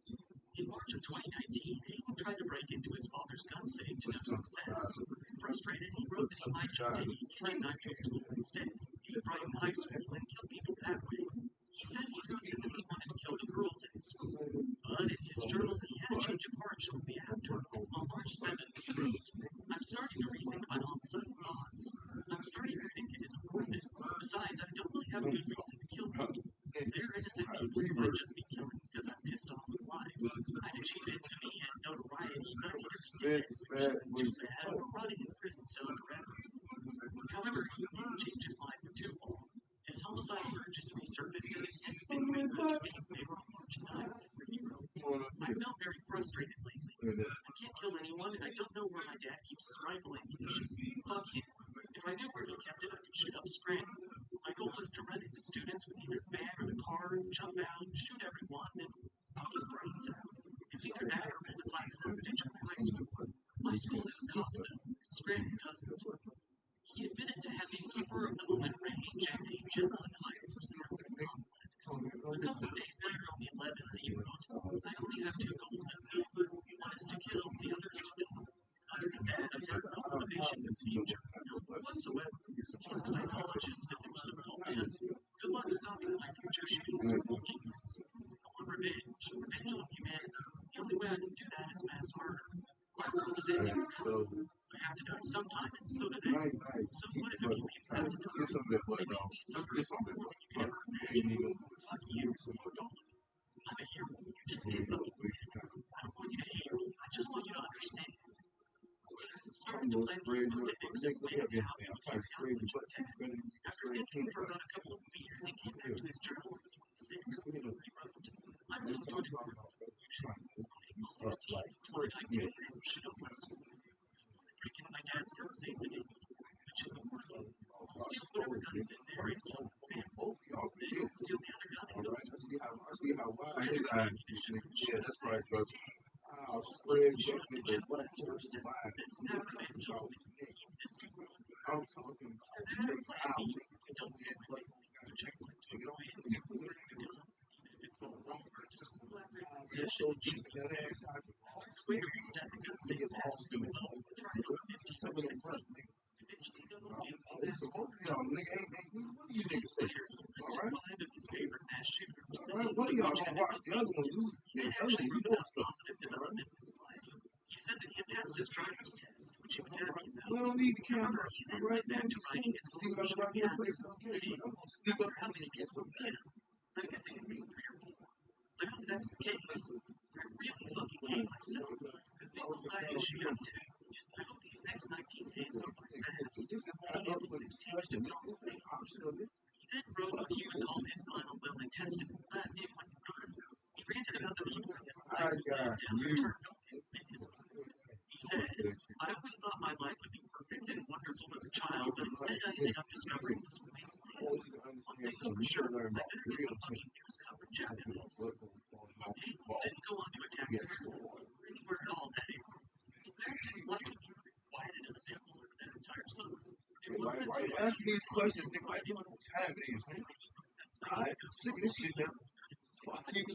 In March of 2019, Hayden tried to break into his father's gun safe to no success. Frustrated, he wrote that he might just take a kitchen knife to school instead, a Brighton High School, and kill people that way. He said he specifically wanted to kill the girls in his school, but in his journal he had a change of heart shortly after. On March 7th, he wrote, "I'm starting to rethink my homicidal thoughts. I'm starting to think it isn't worth it. Besides, I don't really have a good reason to kill people. They're innocent people who I'd just be killing because I'm pissed off with life. I'd achieve infamy and notoriety, but I'd either be dead, which isn't too bad, or rotting in a prison cell forever." However, he didn't change his mind for too long. His homicidal urges resurfaced in his next entry, which released later on March 9th, where he wrote, "I felt very frustrated lately. I can't kill anyone, and I don't know where my dad keeps his rifle ammunition. Fuck him. If I knew where he kept it, I could shoot up Scranton. My goal is to run into students with either the van or the car, jump out, shoot everyone, then knock their brains out. It's either that or hold a class hostage at my high school. My school has a cop, though. Scranton doesn't." He admitted to having spur-of-the-moment rage and a genuine ire for suburban complex. A couple of days later, on the 11th, he wrote, "I only have two goals in life. One is to kill, the other is to die. Other than that, I have no motivation for the future, none whatsoever. I'm a psychologist, and there's some call him. Good luck stopping my future shootings with multi-units. I want revenge on humanity. The only way I can do that is mass murder. My world is ending. I have have to die sometime, and so do they. So what if a few people have to die? They may be suffering far more than you can ever imagine. Fuck you, Dawn. I'm a hero. You just ain't fucking sick. I don't want you to hate me. I just want you to understand. Starting to plan the specifics of when and how they would carry out such an attack. After thinking for about a couple of years, he came back to his journal on the 26th. He wrote, I moved to an important conclusion. On April 16th, 2019, she opened my school. Break into my dad's gun safe today. But you don't work. I'll steal whatever gun is in there and kill my family. Then he'll steal the other gun and go to school. That's right, bro. I'll spread shoot up the gentleman's first and then have the man jump in this school. I'm talking Either that or plan B, and don't get my which I'd like to go ahead and school where you go. Even if it's the wrong part to school after its inception and shoot the gun. Later, we set the gun safe past food level and tried it on 15 or 16. Eventually, the little game past 4. 2 weeks later, he listed 5 of his favorite mass shooters that he took much benefit from. He then actually wrote down positive development in his life. He said that he had passed his driver's test, which he was happy about. However, he then went back to writing his conclusion again, saying, I wonder how many people can. I'm guessing it was 3 or 4. I hope that's the case. I really fucking hate myself. Good thing I'll die this year, too. I hope these next 19 days go by fast. Heading April 16th to be on his way home. He then wrote what he would call his final will and testament, but it wouldn't burn. He ranted about the people in his life who let him down and turned on him and his life. He said, I always thought my life would be perfect and wonderful as a child, but instead everything I'm discovering is a wasteland. One thing's for sure, I better get some fucking news coverage after this. He didn't go on to attack his school or anywhere at all that April. In fact, his life would be quiet and uneventful for that entire summer. It wasn't until Why ask me these questions, nigga? I didn't know what time it is. Alright, sick of this shit now. Fuck you.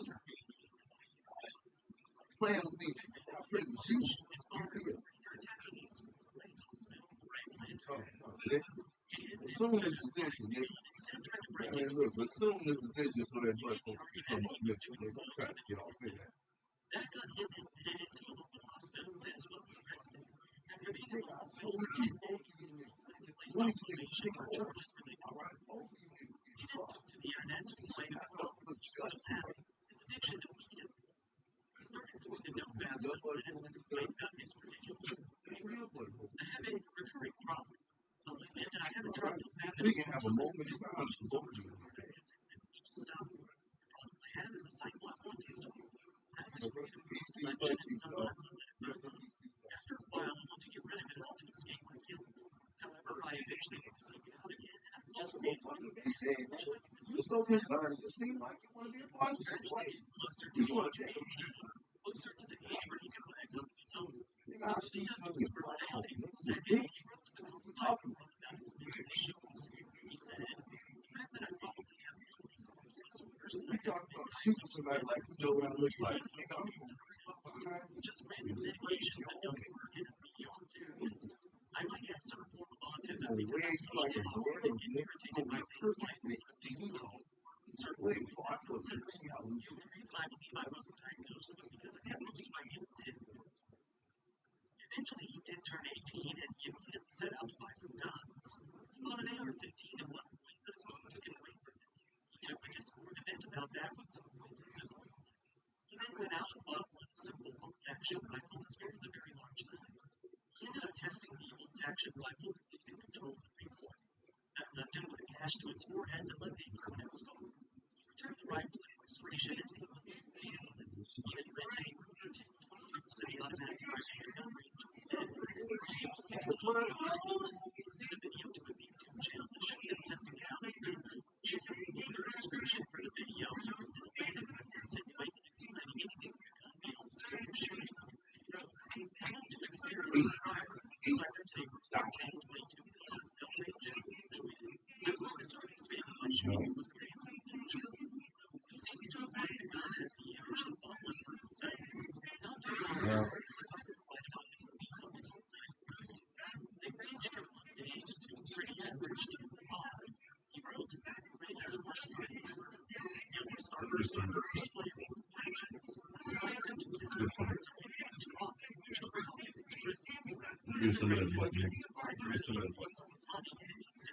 Playing with me. I'm pretty much you. His father, after attacking his school, lay in hospital, right? Assume this position, nigga. Man, look, assume this position so that much will come up with you. They're gonna try to get off of that. That got him admitted to a local hospital as well as arrested. After being in the hospital for 10 days, he was ultimately placed on probation for charges related to alcohol. He then took to the internet to complain about problems he still having, his addiction to weed. He started going to no-fab supplements to complain about his predicament. He wrote, I have a recurring problem. I'll admit that I haven't tried no-fab in a long time. I'm so much more hard at it and need to stop. The problem I have is a cycle I want to stop. I always forget about collection and somehow I let it go. After a while, I want to get rid of it all to escape my guilt. However, I eventually want to seek it out again, and I'm just waiting for you to say it. So concerned, it seems like you want to be a part of the situation. Closer to the age of 18, closer to the age where he could write on his own. The youngest birthday on April 2nd, he wrote to the local biker about his mental issues. He said, the fact that I probably have one of these mental disorders that I haven't been diagnosed with is still what it looks like. Just random medications that don't work in a mediocre therapist. I might have some form of autism because I'm socially awkward and get irritated by things like certain reasons. The only reason I believe I wasn't diagnosed was because I had most of my feelings hidden from me. Eventually, he did turn 18 and he immediately set out to buy some guns. He bought an AR-15 at one point, but his mom took it away from him. He took the Discord event about that with some acquaintances. He then went out and bought one simple bolt-action rifle as well as a very large knife. He ended up testing the bolt-action rifle and losing control of the recoil. That left him with a gash to his forehead that left a permanent scar. He returned the rifle in frustration as he was not feeding with it. He then went to a 22 semi-automatic gun range instead. On April 16th, he posted a video to his YouTube channel that showed him testing it out at gun range. In the description for the video, he wrote that abandoned and insinuated that he was planning anything with the gun beyond the scope of shooting. He wrote, I want to experiment with fire. I'd like to take 10-22 no range and enjoy it. My goal is to expand my shooting experience in the future. He seems to have liked the gun as he actually bought one for himself. Not too long ago, he decided to write about his beliefs on the whole thing. They range from mundane to pretty average to odd. He wrote, range is a worst part of the word. Yellow starters and burst flavor patches. My sentences refer to language odd, which overcome its prisons. Get some of that butt, nigga. Get some of that butt. Get some of that butt.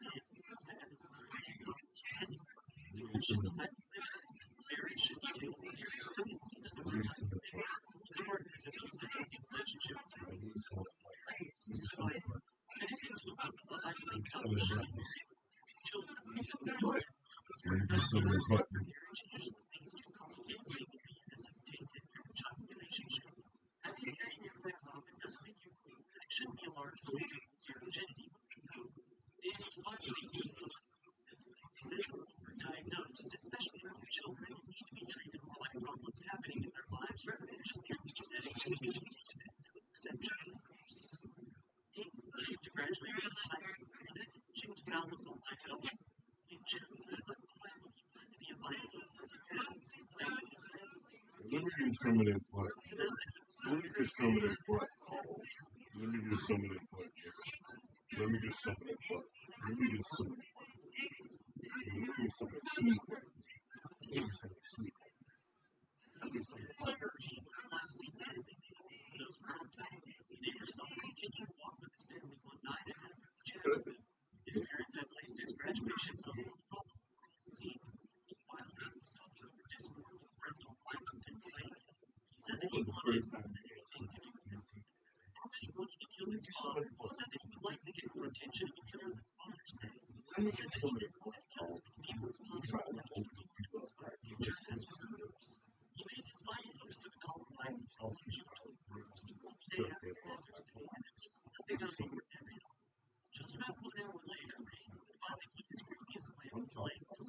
Diagnosed, especially for children who need to be treated for life problems happening in their lives rather than just purely genetic exceptions. He came to graduate from high school and then changed his outlook on life health. In general, he left behind what he planned to be a viable person. Let me get some of that butt. Let me get some of that butt. Let me get some of that butt. Let me get some of that butt. Let me get some of that butt. Let me get some of that sweet butt. Let me get some of that sweet butt. Summer he was last seen heading to those prompted. He never saw him continue to walk with his family one night and had a chat with him. His parents had placed his graduation photo on the front of the world to see. While he was talking over Discord with a friend online from Pennsylvania, he said that he wanted more than anything to do with him. He wanted to kill his father. He said that he would like to get more attention if he killed his Father's Day. He said that he didn't want to kill as many people as possible and he would want to inspire future test murderers. He made his final post to the column life on June 21st, one day after Father's Day, and it was nothing out of the ordinary. Just about 1 hour later, he would finally put his previous plan in place.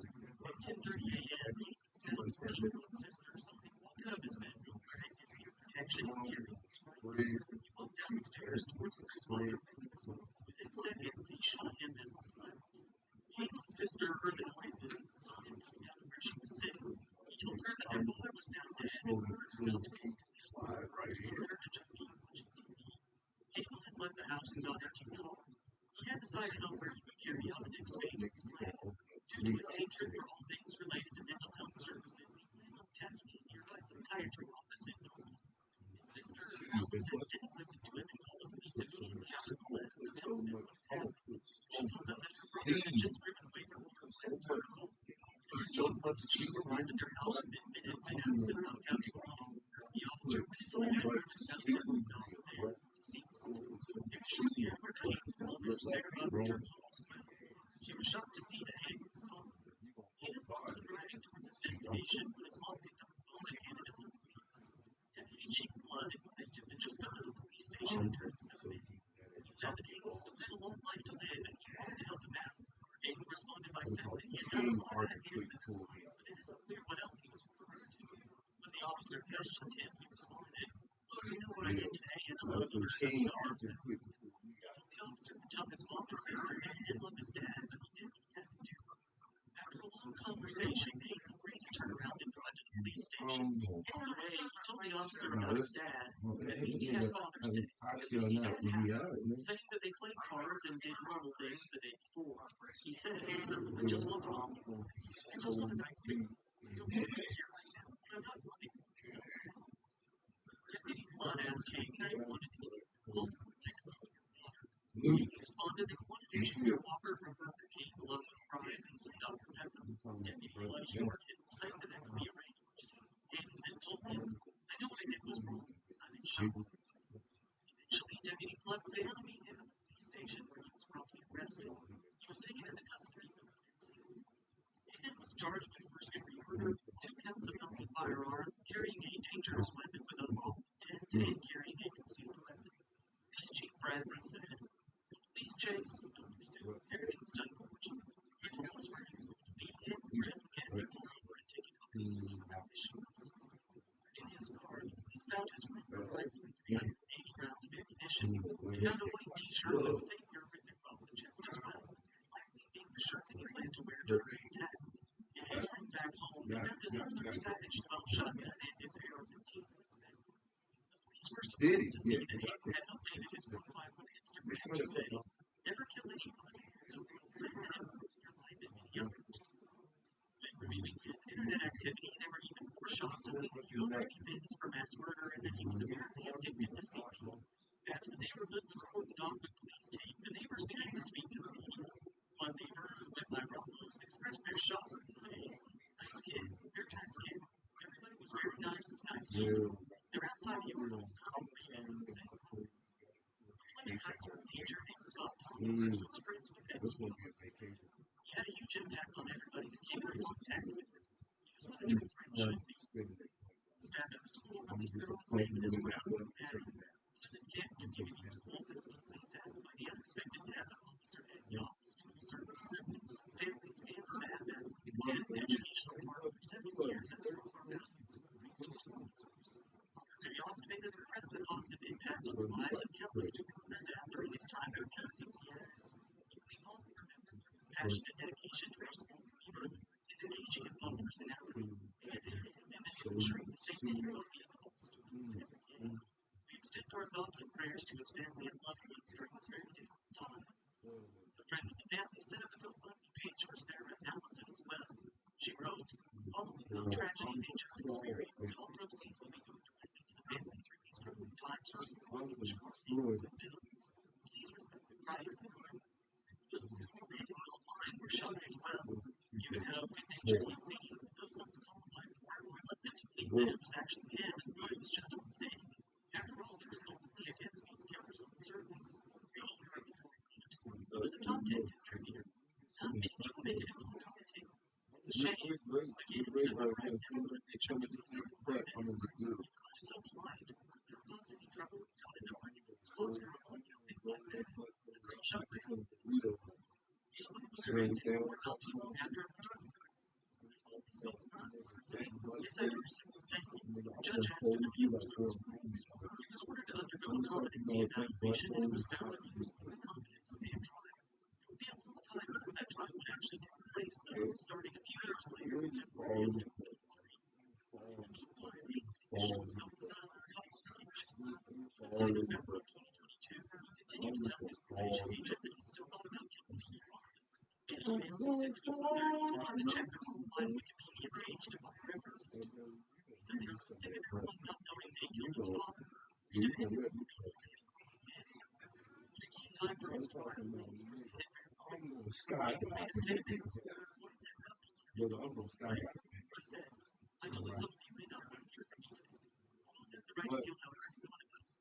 At 10:30 a.m., he said his 14-year-old sister saw him walking up his bedroom wearing his ear protection and carrying his rifle. He walked down the stairs towards where his mother was. Within seconds, he shot him as he slept. Hayden's sister heard the noises and saw him come down to where she was sitting. He told her that their father was now dead and ordered her not to call the police. He told her to just keep watching TV. Hayden had left the house and got into a car. He had decided on where he would carry out the next phase of his plan. Due to his hatred for all things related to mental health services, he planned on tapping a nearby psychiatry office in Norway. His sister, Allison, didn't listen to him and called the police immediately after the letter to tell them what happened. She told them that her brother had just driven away from her and her home. So much she arrived at their house within minutes and Allison knocked out her phone. The officer went into the bedroom and found that everyone else there deceased. They were shortly after that Hayden's mother, Sarah, returned home as well. She was shocked to see that Hayden was gone. Hayden was still driving towards his destination when his mom picked up the phone and handed it to the police. Deputy Chief Flood advised him to just go to the police station and turn himself in. He said that Hayden still had a long life to live and he wanted to help him out. Hayden responded by saying that he had done a lot of innocence, but it is unclear what else he was referring to. When the officer questioned him, he responded, "Well, you know what I did today, and a lot of other stuff you are." He told the officer to tell his mom and sister that he did love his dad, but he did what he had to do. After a long conversation, Hayden agreed to turn around and drive to the police station. On the way, he told the officer about his dad. At least he had Father's Day. At least he didn't have it. Saying that they played cards and did normal things the day before. He said, "I just want to mom. I just want to die quickly. I don't want to be here right now, but I'm not running for myself." Deputy Flood asked Hayden if he wanted anything from home or like food or water. Hayden responded that he wanted a junior walker from Burger King along with fries and some Dr. Pepper. Deputy Flood humored him, saying that could be arranged. Hayden then told him, "I know what I did was wrong. I'm in shock." Eventually, Deputy Flood was able to meet him at the police station where he was promptly arrested. He was taken into custody for the incident. Hayden was charged with first-degree murder, 2 counts of owning a firearm, carrying a dangerous weapon with a lawful intent, and carrying a concealed weapon. Police Chief Bradford said, "The police chase, no pursuit, everything was done fortunately. He told us where he was going to be, and we were able to get him to pull over and take him out this week without issues." In his car, the police found his rifle with 380 rounds of ammunition. They found a white t-shirt with Savior written across the chest as well, likely being the shirt that he planned to wear during the attack. In his room back home, they found his older Savage 12 shotgun and his AR-15 in his bed. The police were surprised to see that Hayden had updated his profile on Instagram to say, "Never kill anybody, so we'll save an in your life and many others." When reviewing his internet activity, they were even more shocked to see that he owned many bins for mass murder and that he was apparently addicted to CP. As the neighborhood was cordoned off with police tape, the neighbors began to speak to the media. One neighbor with eyebrow moves expressed their shock, saying, "Nice kid, very nice kid. Everybody was very nice kid. They're outside the order, Tom began saying. A high school teacher named Scott Thomas who was friends with everyone else. He had a huge impact on everybody who came in contact with him. He was what a true friend should be. Staff at the school released their own statement as well, adding, "Plymouth Camp Community Schools is deeply saddened by the unexpected death of Officer Ed Young's two service servants, families, and staff at an educational partner for 7 years as one of our values resource officers. Officer Yost made an incredibly positive impact on the lives of countless students and staff during his time at KCCS. We all remember his passionate dedication to our school community, his engaging and fun personality, and his areas commitment to ensuring the safety and well-being of all students every day. We extend our thoughts and prayers to his family and loved ones during this very difficult time." A friend of the family set up a GoFundMe page for Sarah and Allison as well. She wrote, "Following the tragedy they just experienced, all proceeds will be going directly to the family through these troubling times for mortgage, payments, and bills. Please respect the privacy." Those who were reading online were shocked as well. Given how good natured he seemed, those on the Columbine forum were reluctant to believe that it was actually him and thought it was just a mistake. After all, there was no plea against these killers on the surface. We all heard the forum. It was a top 10 contributor. Not many people make it into the top 10. It's a shame. Again, it was a no-brainer neighborhood picture with these apartments. God is so polite. Never caused any trouble, got into arguments, closed her own, things like that. I'm so shocked by all this. It was arranged not too long after a photographer. He spoke once, saying, "Yes, I do, sir. Thank you. The judge asked him if he was those rights. He was ordered to undergo a competency evaluation, and it was found that he was fully competent to stand trial. It would be a long time before that trial would actually take place, though, starting a few years later in February of 2023. In the meantime, the issue was something that I learned about convictions. In November of 2022, he continued to tell his probation agent that he still thought about killing people. In emails, he said he was married to him and checked the Columbine Wikipedia page to find references to him. He said that he was sick of everyone not knowing that he killed his father. He demanded that he be again. When it came time for his trial, he was presented for he made a statement. He said, "I know that some of you may not want to hear from me today. All of you have the right to feel however you want about it.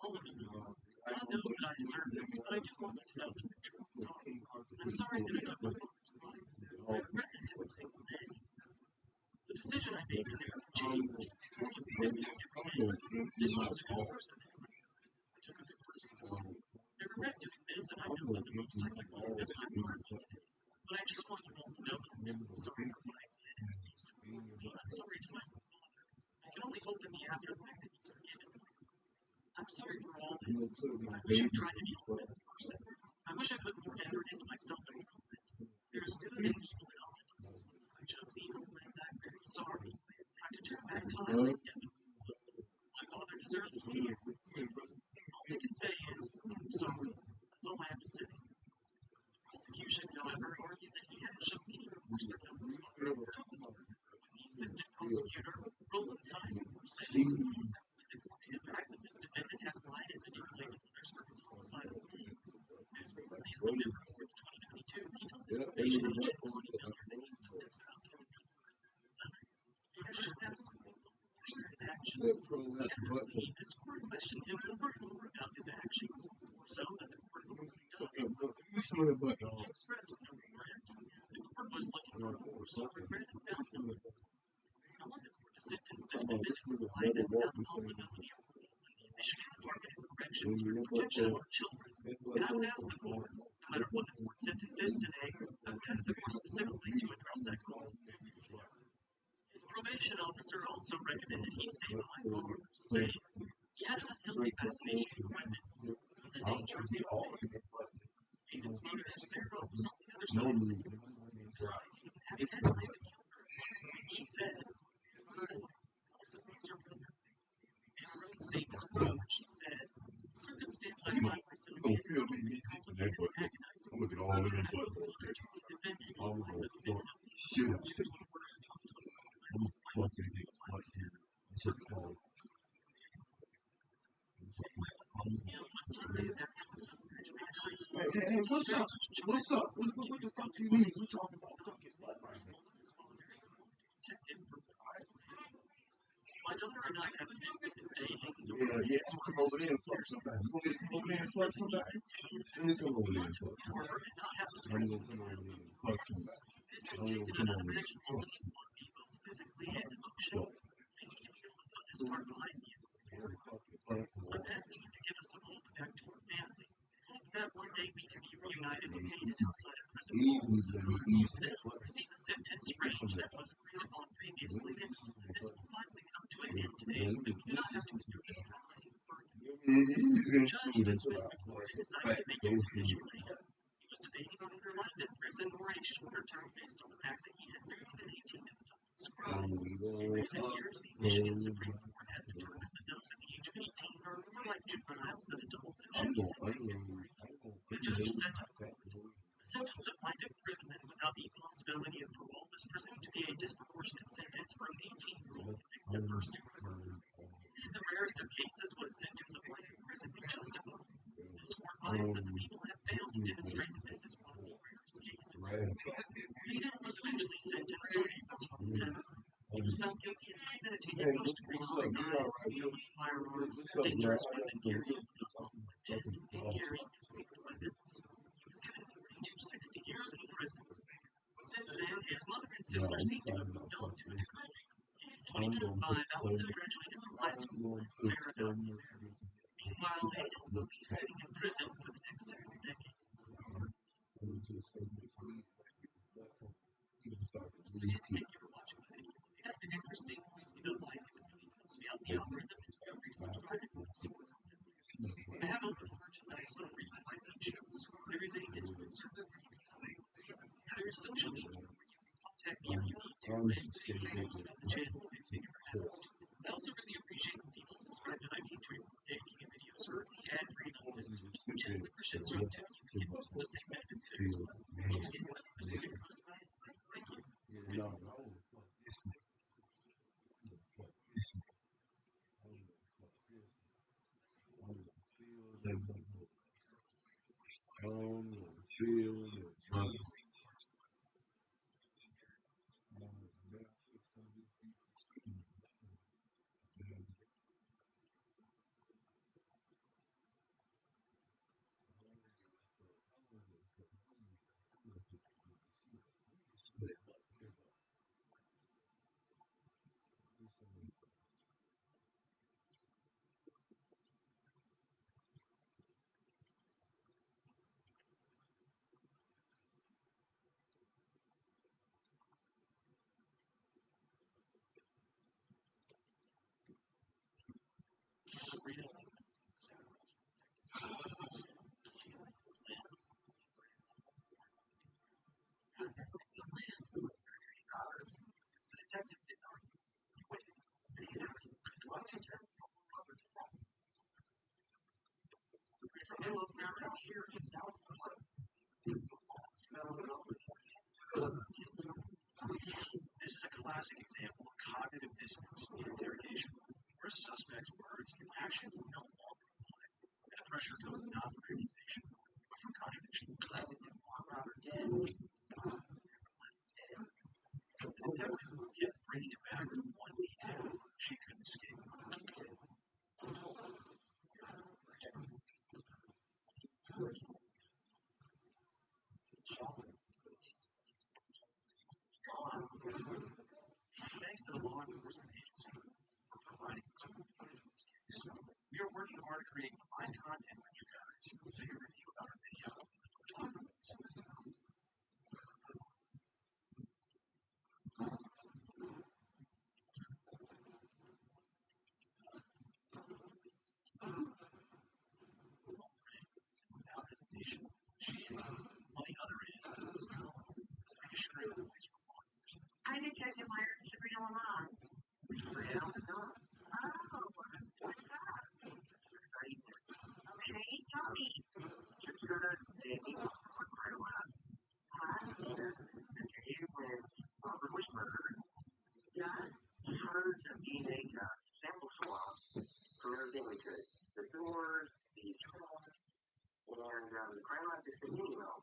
All of you know. God knows that I deserve this, but I do want you to know that I'm truly sorry. I'm sorry that I took my father's life. I regret this every single day. The decision I made to never change. All of these have been different ways. It must have been worse than ever. I took a good person's life. I regret doing this, and I know that the most I can do is my part today. But I just want you all to know that I'm truly sorry for what I did. I'm sorry to my father. I can only hope in the afterlife that he's forgiven me. I'm sorry for all this. I wish I tried to be a better person. I wish I put more effort into my self-improvement. There is good and evil in all of us. If I chose evil, then I'm very sorry. If I could turn back time, I definitely would. My father deserves to be here. All I can say is, I'm sorry. That's all I have to say. The prosecution, however, argued that he hadn't shown any remorse for killing his father or Thomas murder. The assistant prosecutor, Roland Sizemore, said, "The court to impact that this defendant has lied and manipulated others for his homicidal aims. As recently as November 4th, 2022, he told his probation agent, Bonnie Miller, that he still thinks about killing people for the third time. He has shown absolutely no remorse for his actions. After the plea, this court questioned him over and over about his actions, more so than the court normally does. He expressed no regret. The court was looking for remorse or regret and found no. I want the court to sentence this defendant with life and without the possibility of parole in the Michigan Department of Corrections for the protection of our children. And I would ask the court, no matter what the court sentence is today, I would ask the court specifically to address that call in sentencing." His probation officer also recommended he stay behind bars, saying, "He had an unhealthy fascination with weapons. He's a dangerous young man." Aiden's mother, Sarah, was on the other side of things. Despite Aiden having had time to kill her, she said, "His mother also loves her brother." In her own statement to the court, she said, "The circumstance I find myself in is very complicated and agonizing. I would love to defend any life of the victim. was 10 days after my son graduated high school. Hey, what's up? What's up? What the fuck do you mean? We talking about fucking blood right now. My daughter and I have been this day hanging over. Yeah, I'm gonna come over there and fuck somebody. You want me to come over there and fuck somebody? Let me come over there and fuck somebody. I'm gonna come over there and fuck somebody. I'm gonna come over there and fuck somebody. Physically and emotionally. I need to be able to put this part behind me. I'm asking you to give us some hope back to our family. Hope that one day we can be reunited with Hayden outside of prison walls. That we'll receive a sentence range that wasn't agreed upon previously, and this will finally come to an end today so that we do not have to endure this trial any further. The judge dismissed the court and decided to make his decision later. He was debating whether life in prison or a shorter term based on the fact that he had barely been 18 at the time of his crime. In recent years, the Michigan Supreme Court has determined that those at the age of 18 are more like juveniles than adults and should be sentenced. The judge said to the court, "The sentence of life imprisonment without the possibility of parole is presumed to be a disproportionate sentence for an 18-year-old convicted of first-degree murder. In the rarest of cases would a sentence of life in prison be justified. This court finds that the people have failed to demonstrate that this is one of the rarest cases." Hayden was eventually sentenced on April 27th. He was found guilty of premeditated first-degree homicide, wielding firearms, dangerous weapon carrying without lawful intent, and carrying concealed weapons. He was given 40 to 60 years in prison. Since then, his mother and sister seem to have moved on to a different life. In 2025, Allison graduated from high school and Sarah got married. Meanwhile, Hayden will be sitting in prison for the next several decades. Thank you for watching the video. If you have been interesting, please give it a like as it really helps me out the algorithm, and feel free to subscribe if you want to see more content like this. I have open merchandise store where you can buy t-shirts. There is a Discord server where you can talk and see. There is social media where you can contact me if you need to and see videos about the channel if anything ever happens to it. I also really appreciate when people subscribe to my Patreon for dedicated videos early, ad-free, and uncensored. Channel memberships are up too. You can get most of the same benefits there as well. Once again, this is your host, Ryan. Thank you. This is a classic example of cognitive dissonance in interrogation, where a suspect's words and actions no longer apply, and the pressure comes not from accusation, but from contradiction. Robert dead. The detective kept bringing it back to one detail she couldn't escape. Thanks to the law enforcement agency for providing us with the footage of this case. We are working hard to create combined content for you guys, so your review about our video will talk about this. Without hesitation, she is on the other end of this girl, reassuring the police responders. I'm Detective Meyer, Sabrina Lamont. Sabrina? Oh, what's up? Okay, tell me. Just heard Danny for quite a while. The day when Robert was murdered, he heard of being a sample swab from everything we could. The doors, the And the crime lab just sent me an email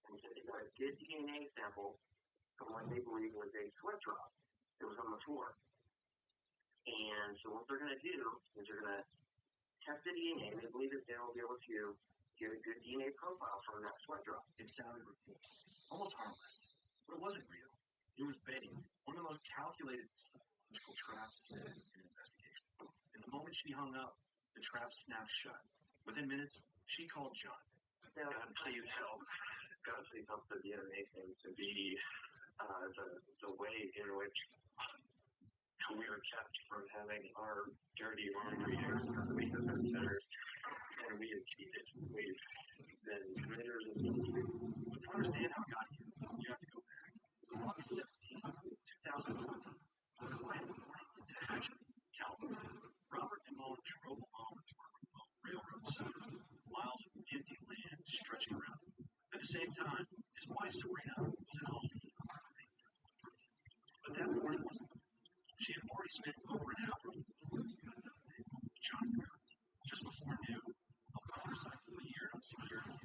and said they got a good DNA sample from what they believe was a sweat drop that was on the floor. And so what they're going to do is they're going to test the DNA. They believe that they'll be able to get a good DNA profile from that sweat drop. It sounded routine, almost harmless, but it wasn't real. It was Betty, one of the most calculated psychological traps in investigation. And the moment she hung up, the trap snapped shut. Within minutes, she called Jonathan. Please help. Please help the DNA thing to be the way in which we are kept from having our dirty laundry we have been centers and we have cheated. We've been winners of the year. To understand how it got here, you have to go back. August 17, 2001, a quiet morning in Tehachapi, California. Robert and Mona drove along to a remote railroad site, miles of empty land stretching around him. At the same time, his wife Sabrina was at home. But that morning wasn't. She had already spent over an hour with Jonathan. Just before noon, a motorcycle appeared on security.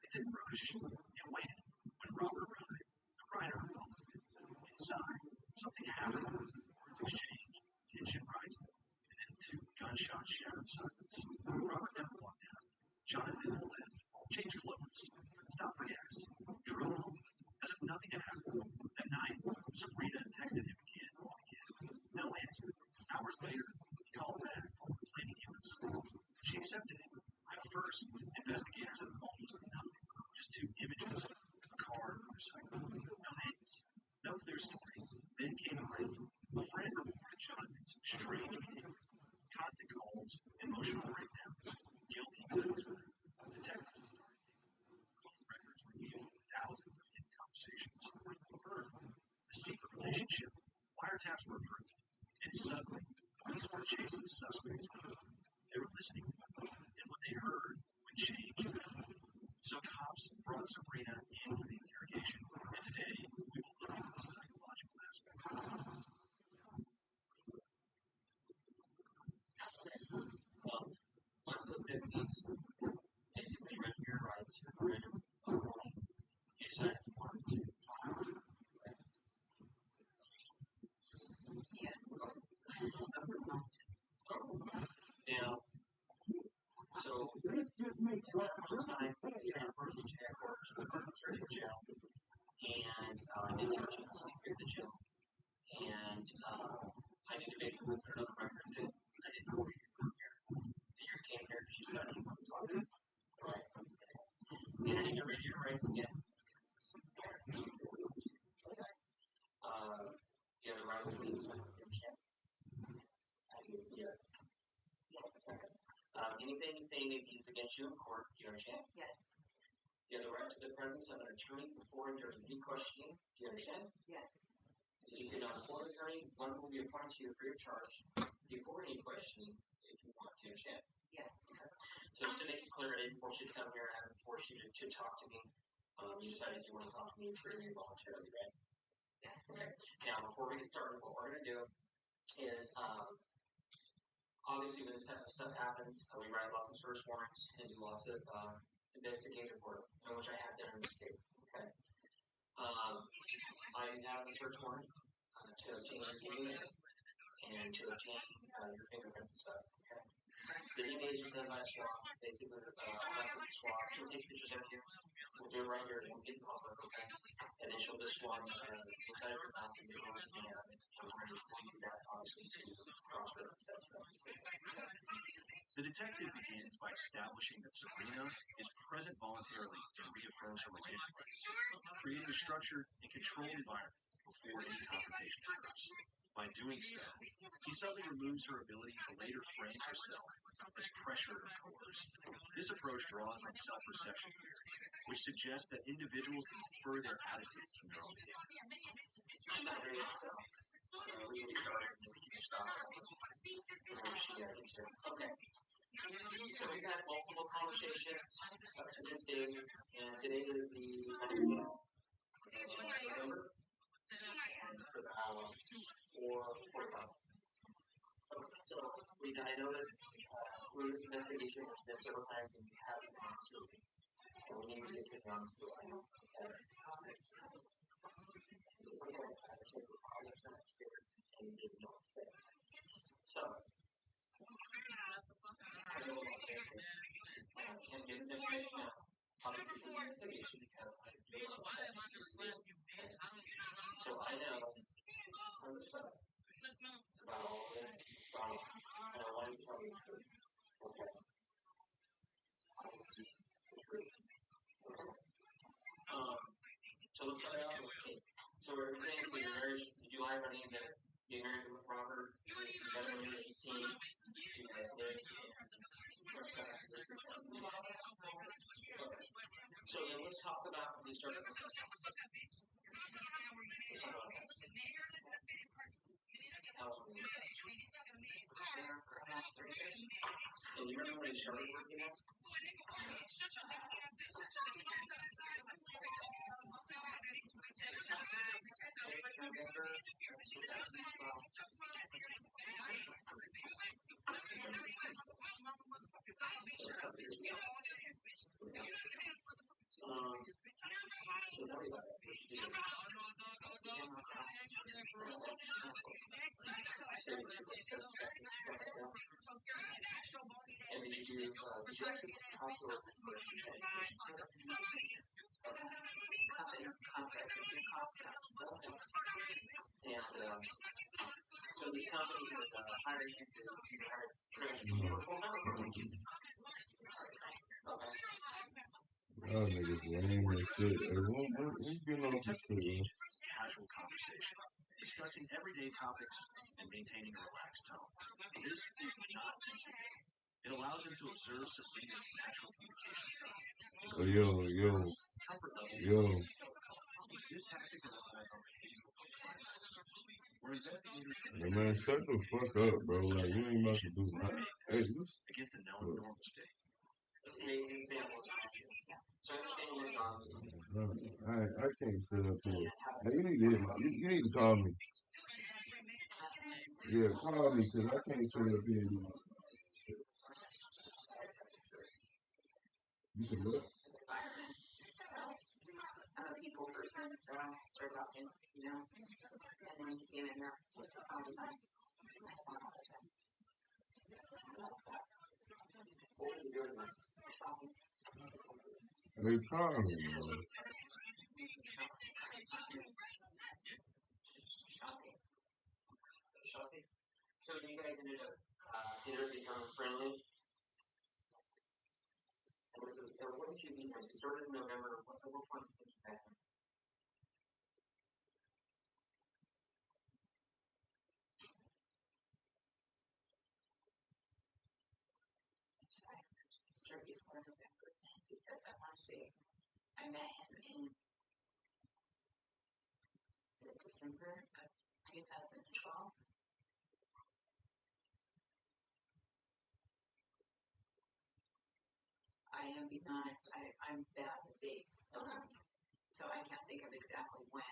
They didn't rush. It waited. When Robert arrived, the rider followed. Inside, something happened. Words exchanged, tension rising, and then two gunshots shattered silence. Robert never walked out. Jonathan left, changed clothes, stopped for gas, drove home, as if nothing had happened. That night, Sabrina texted him again. No answer. Hours later, he called back, claiming he was asleep. She accepted it. At first, investigators had almost nothing. Just two images, a car and motorcycle. No names. No clear story. Then came a break. A friend reported Jonathan's strange behavior. Constant calls, emotional breakdowns, guilty feelings. Detectives started phone records revealed thousands of hidden conversations. The secret relationship. Wiretaps were approved. And suddenly, police were chasing suspects. They were listening to them. And what they heard would change everything. So cops brought Sabrina in for the interrogation. And today, we will look at the psychological aspects of it. Once the 50s, basically read your rights, read you decided you wanted to talk. Yeah. Now, so one time, you had working headquarters, treasure jail, and I didn't have a chance to get the jail. And I need to basically put it on the record that I didn't know you from here. That you came here because you decided you wanted to talk to me. Right. And I need to read your rights again. You have the right to leave. Anything you say may be used against you in court. Do you understand? Yes. You have the right to the presence of an attorney before and during any questioning. Do you understand? Yes. If you cannot afford an attorney, one will be appointed to you free of charge before any questioning if you want. Do you understand? Yes. Okay. So just to make it clear, I didn't force you to come here. I haven't forced you to talk to me. You decided you want to talk to me freely and voluntarily, right? Yeah. Okay. Now, before we get started, what we're going to do is, obviously, when this type of stuff happens, we write lots of search warrants and do lots of investigative work, which I have done in this case. Okay. I have a search warrant to obtain your DNA and to obtain your fingerprints and stuff. Okay. The DNA is just done by a swab. Basically, that's what the swab. She'll take pictures of you. We'll do it right here in the public, okay? And then she'll just swab inside of your mouth and your nose and your hand. And we'll use that, obviously, to cross-reference that stuff. The detective begins by establishing that Sabrina is present voluntarily and reaffirms her romantic rights, creating a structured and controlled environment before any confrontation occurs. By doing so, he subtly removes her ability to later frame herself as pressured or coerced. This approach draws on self-perception theory, which suggests that individuals infer their attitudes from their own behavior. Okay. So we've had multiple conversations up to this day, and today is the November. So I know that we investigated this several times and we haven't been able to. And we need to get down to So, I can't get this information out. I'll do the investigation because I do So I know tons of stuff about all this trauma, and I want to tell you the truth. Okay. So let's start out with Kate. So everything with your marriage, did you lie about any of that? You married Robert, you got when you were 18, you had kids. So then let's talk about when you started. And you remember when you started working at? And did you do hospital and so this company was hiring you to Y'all niggas lame as shit. Hey, when getting off this shit, man? Casual conversation, discussing everyday topics and maintaining a relaxed tone. This is not easy. It allows him to observe Sabrina's natural communication style. Yo. This tactic relies on behavioral Hey, man, shut the fuck up, bro. Like, you ain't about to do nothing. Hey, against a known normal state. I can't sit up here. Hey, you need to hit my, you need to call me. Yeah, call me, because I can't sit up here and do my shit. You said what? I'm a people person, so I start talking, you know, and then he came in there all the time. Hey, call me, man. So you guys ended up becoming friendly. And what did you mean? You started in November. What point did you get back? Start before November 10th because I want to say I met him in December of 2012. I am being honest, I'm bad with dates, so I can't think of exactly when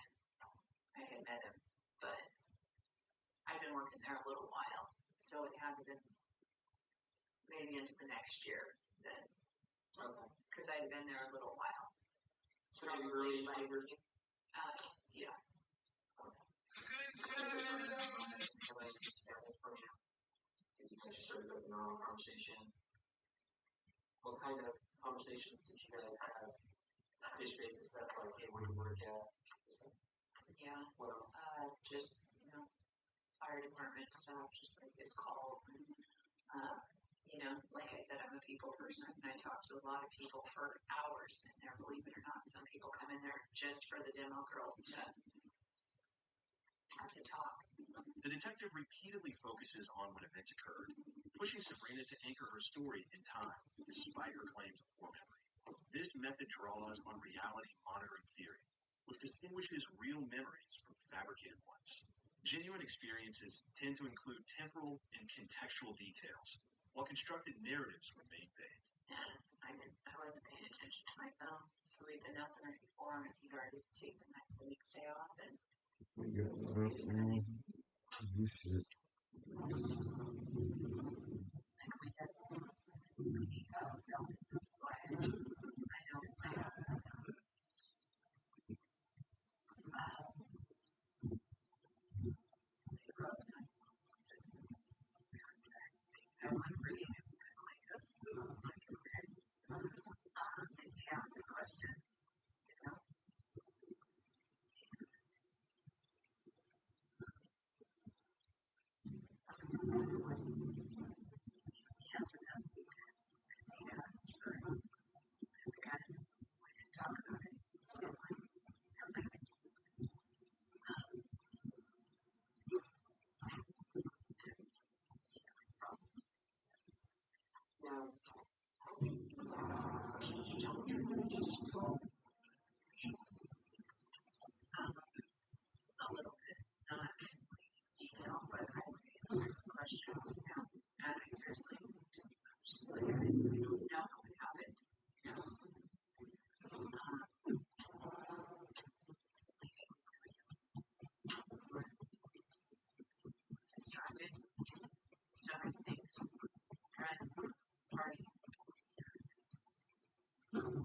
I had met him, but I've been working there a little while, so it had to been maybe into the next year then, because I had been there a little while. So maybe early like working? Yeah. Sort of a normal conversation. What kind of conversations did you guys have? Fish basic stuff like, hey, where do you work at? Yeah. What else? Just, you know, fire department stuff, just like his calls. And, you know, like I said, I'm a people person, and I talk to a lot of people for hours in there, believe it or not. Some people come in there just for the demo girls to talk. The detective repeatedly focuses on when events occurred, pushing Sabrina to anchor her story in time, despite her claims of poor memory. This method draws on reality monitoring theory, which distinguishes real memories from fabricated ones. Genuine experiences tend to include temporal and contextual details, while constructed narratives remain vague. I wasn't paying attention to my phone, so we'd been out the night before, and he'd already taken the next day off, and This shit. like we had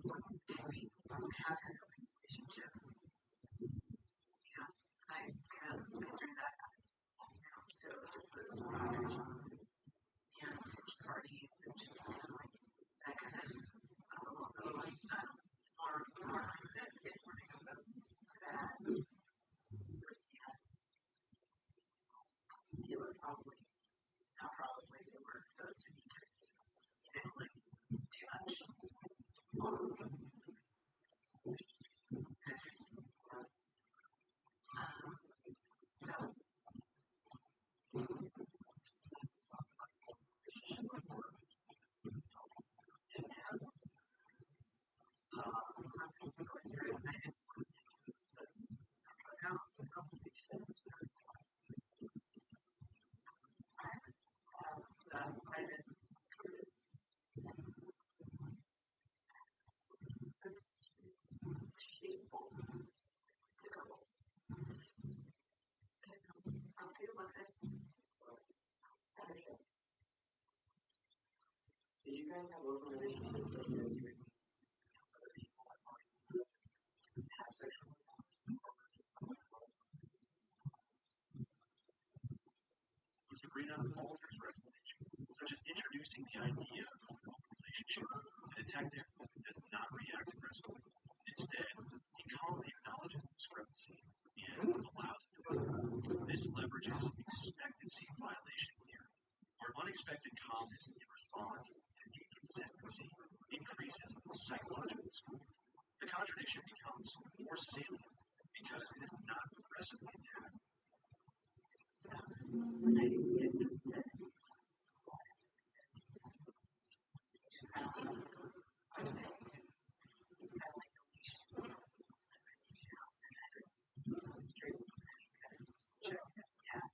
have had open relationships. I kind of went through that. So this was private and parties and just kind of like that kind of lifestyle. More that is more exposed to that. They were probably, not probably, they were exposed to me, like too much. Almost. So, do you guys have open relationships like this with other people that want to have sexual with the great unaltered reformation, such as introducing the idea of an open relationship, the detective does not react aggressively. Instead, he calmly acknowledges the discrepancy and allows it to work. This leverages expectancy violation theory, where unexpected comment in response to inconsistency increases psychological score. The contradiction becomes more salient because it is not aggressively attacked. So, I get upset. Just kind of like, it's kind of like a leash. Straight. Sure. Yeah.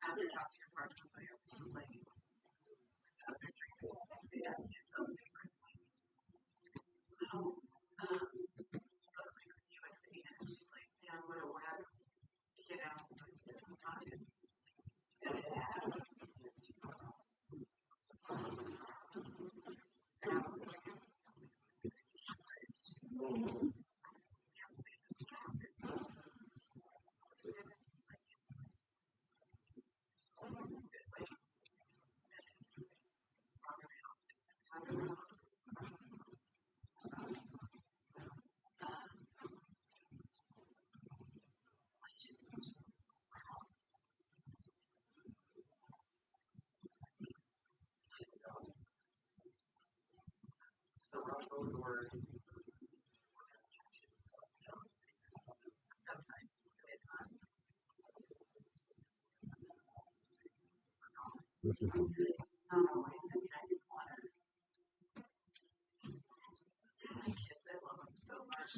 After talking to partner, it's just like, after 3 days, yeah, it's so different. But like you were saying, it's just like, man, what a web, it's fine. And it has. Not always. I mean, I didn't want to. My kids, I love them so much.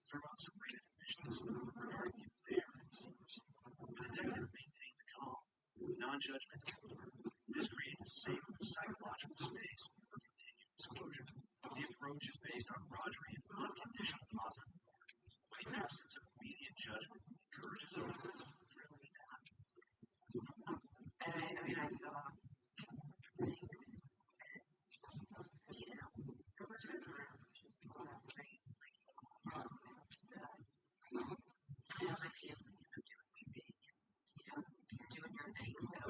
Throughout Sabrina's admissions regarding the affair and secrecy, the detective maintains a calm, non-judgmental humor. This creates a safe psychological space for continued disclosure. The approach is based on Roderick's unconditional positive work, but the absence of immediate judgment encourages openness. And I mean, I saw things, there was just people that were great, I have my family, and I'm doing my thing, you're doing your thing, so.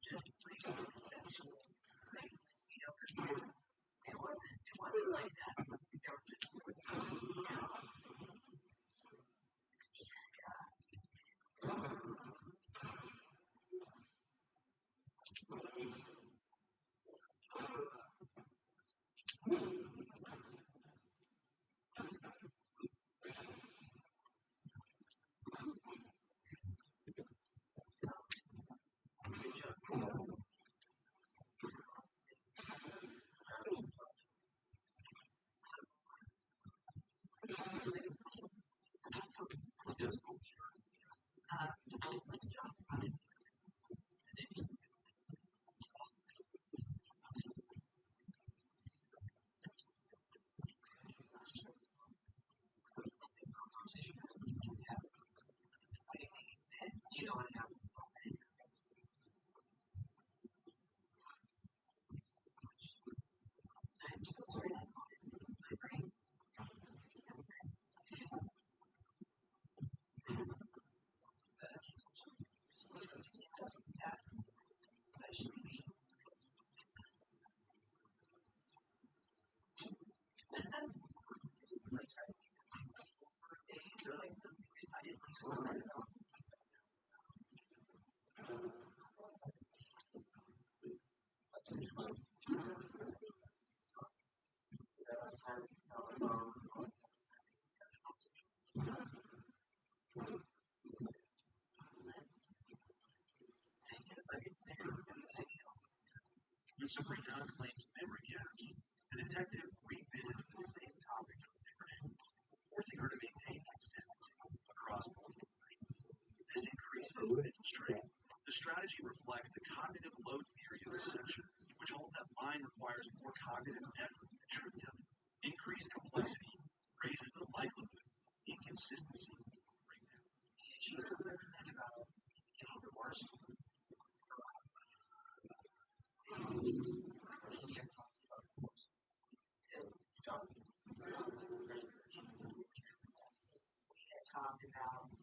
Just like sexual, like, it wasn't like that. There was I'm so sorry that honestly my brain. When Sabrina claims memory gaps, the detective revisits the same topic from a different angle, forcing her to maintain consistency across multiple nights. This increases mental strain. The strategy reflects the cognitive load theory of deception, which holds that lying requires more cognitive effort than truth telling. Increased complexity raises the likelihood of inconsistency or breakdown. Remorse. Talked about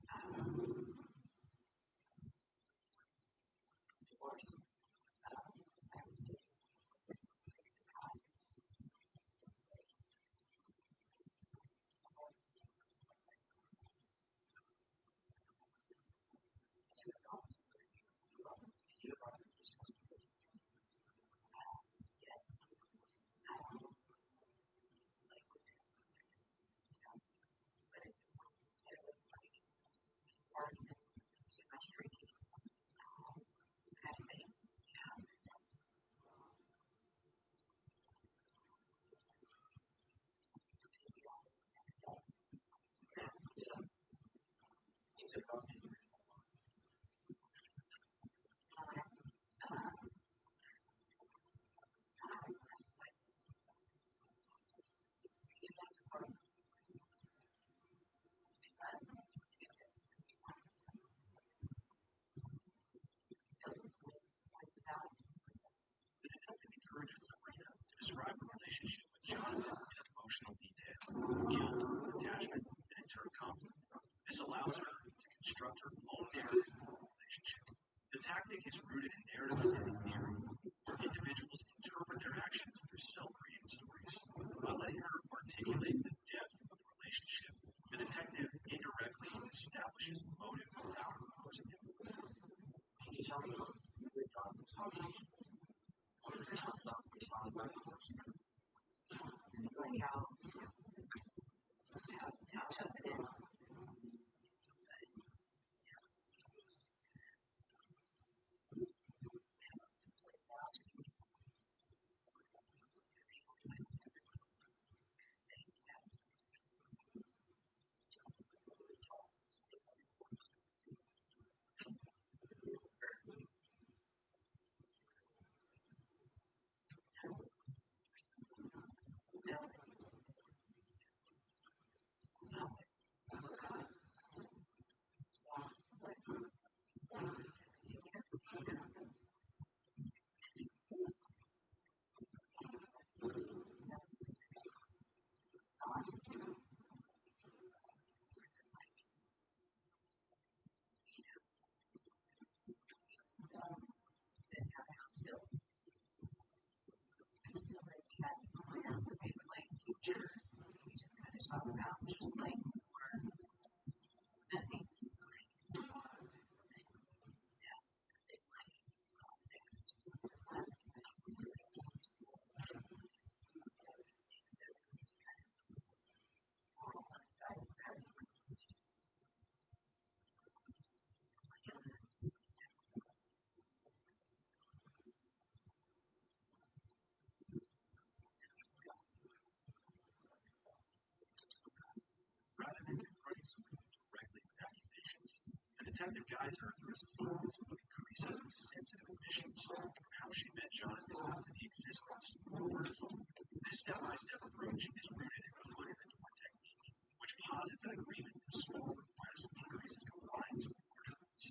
divorce. Describe a relationship with Jonathan in emotional detail, guilt, attachment, and internal conflict. This allows her to construct her own narrative for the relationship. The tactic is rooted in narrative identity theory, where individuals interpret their actions through self-created stories. By letting her articulate the depth of the relationship, the detective indirectly establishes motive without imposing it. Can you tell me with Jonathan's conversations? What did they talk about? They talk about divorce. Like how tough it is. Talk about just like nothing. Detective guides her through his performance of increasingly sensitive admissions from how she met Jonathan to the existence of the murder phone. This step-by-step approach is rooted in the foot in the door technique, which posits an agreement to small requests increases compliance with order codes.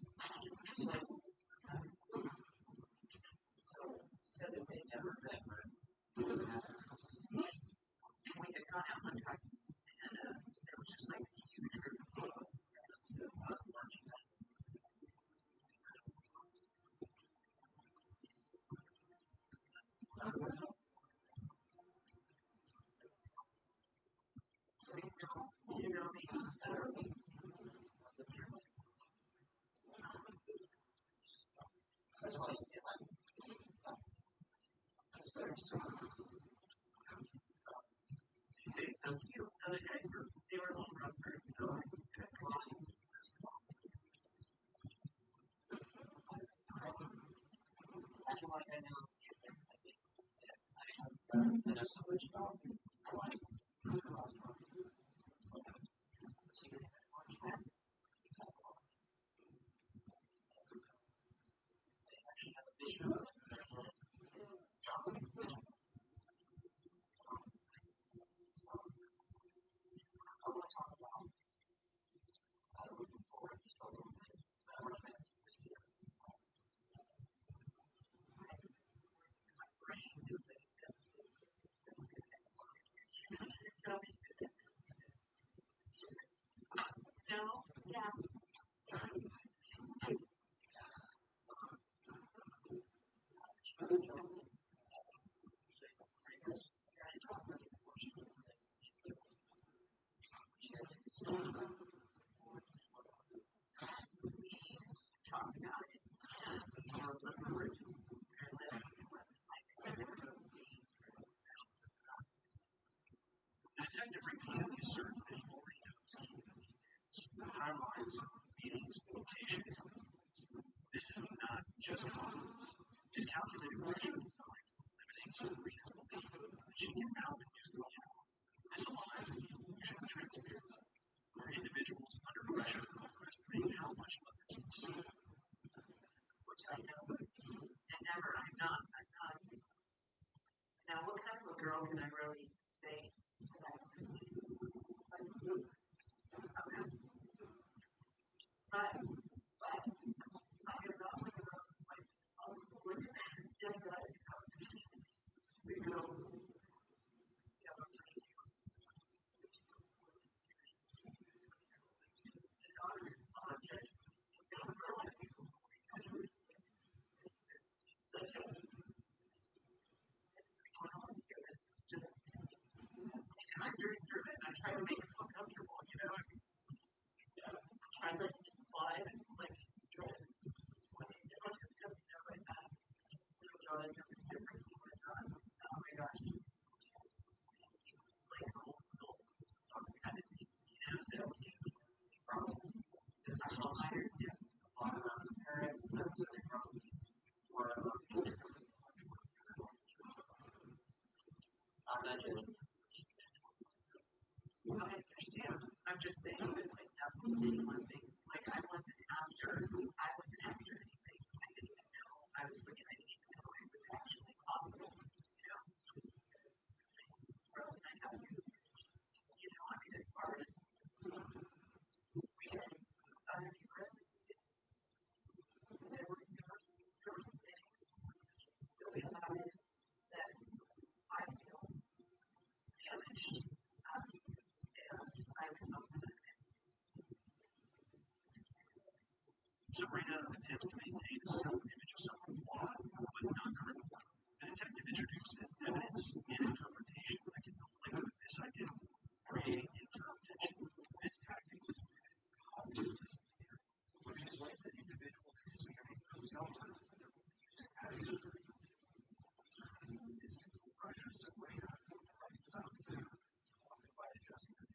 So said that they never met, right? We had gone out one time, and there was just like a huge group of people. So, you know me. That's why you get like that's very strong. See, some cute other guys were they were a little rougher, so that's why I know I know so much about no, yeah. Talk about it. The detective repeatedly asserts that he already knows key timelines, meetings, locations. This is not just confidence. His calculated pressure is designed to eliminate Sabrina's belief that she can outproduce the law. This aligns with the illusion of transparency, where individuals under pressure overestimate how much others can see. Which I know, and never, I'm not. Now, what kind of a girl can I really say? But I am not like a girl like look at that, just like you know, I'm very through it. I try to make it so comfortable, you know. I listen to slide and like try to like that. Oh my gosh. Like old school kind of thing. You know, so probably it's actual higher, yeah. Parents and stuff, so they probably more of I understand. I'm just saying that like that would be one thing. Like I wasn't after anything. I didn't even know I was looking at it even though it was actually possible. You know? Rather than have to, you know, I mean as far as we had other people there were some things that we thought that I feel damaged and I was open. Sabrina attempts to maintain a self-image of someone flawed, but not criminal. The detective introduces evidence and interpretation that can conflict with this idea, creating internal tension. This tactic is competence theory, where he explains that individuals experience discomfort with their beliefs and attitudes are inconsistent. This is Russia's Sabrina, right? Often by adjusting her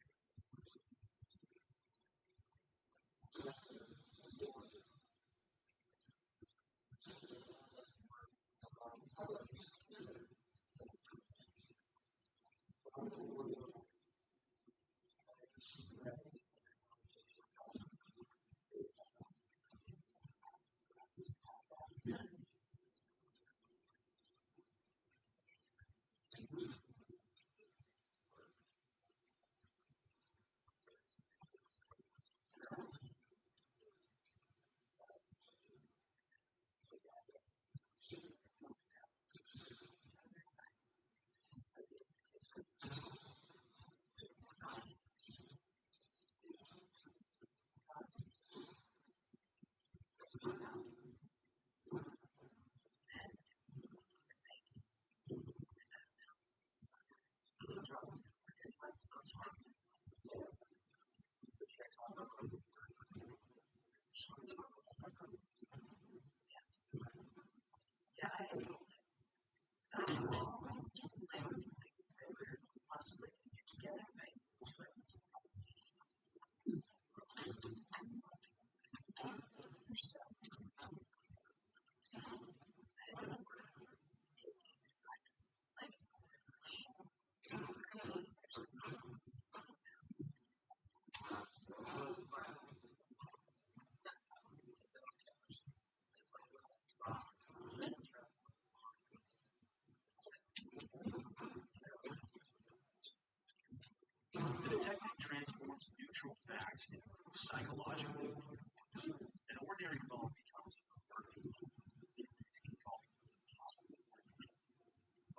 Yeah, I don't know. Possibly get together, right? The detective transforms neutral facts into psychological themes. An ordinary phone becomes a murder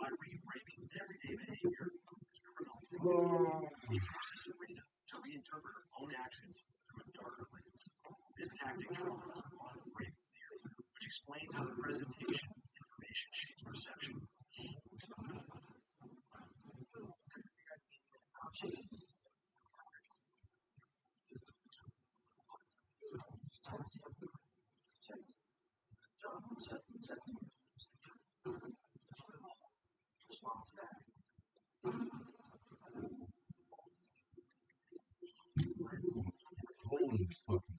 by reframing everyday behavior as criminal. He forces Serena to reinterpret her own actions through a darker lens. This tactic draws on framing theory, which explains how the presentation of information shapes perception. Holy fucking.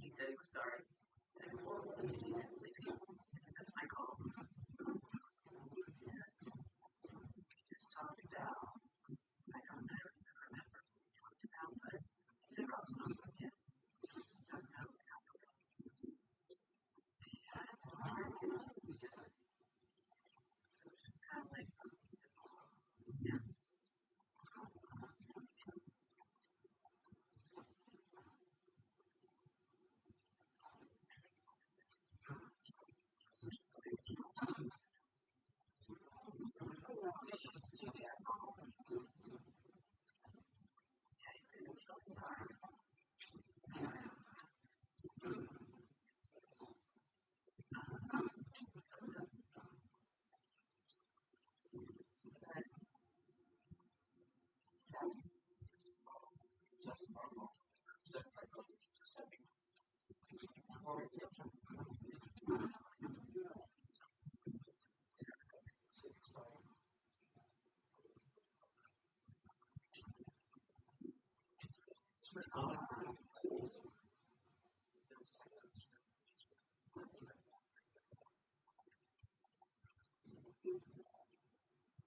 He said he was sorry. And before it was sleeping. That's my call. We just talked about, I don't remember what we talked about, but he said Rob's not with him. Doesn't know what happened. It's kind of like, yeah.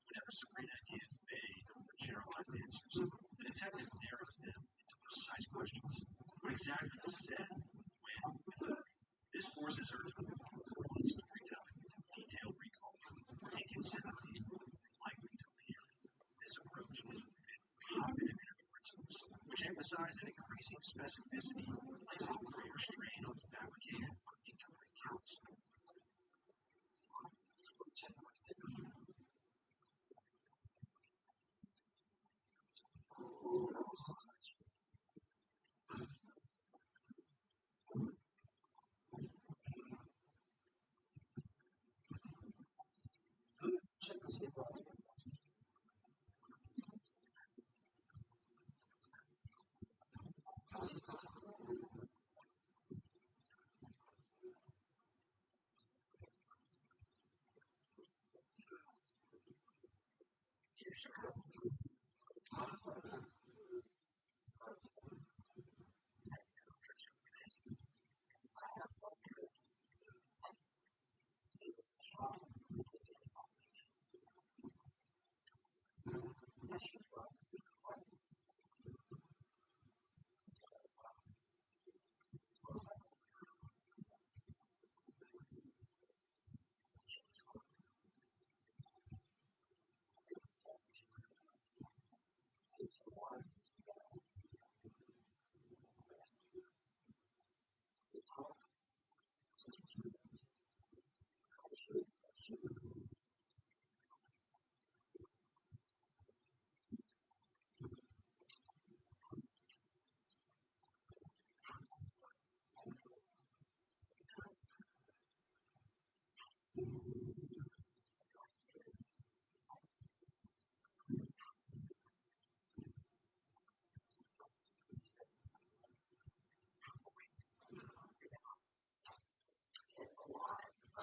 Whenever Serena gives vague or generalized answers, the detective narrows them into precise questions. What exactly was said, when, with whom? This forces her to move from broad storytelling to detailed recall, where inconsistencies are likely to appear. This approach is rooted in cognitive interview principles, which emphasize that increasing specificity places greater strain on fabricated or incomplete counts.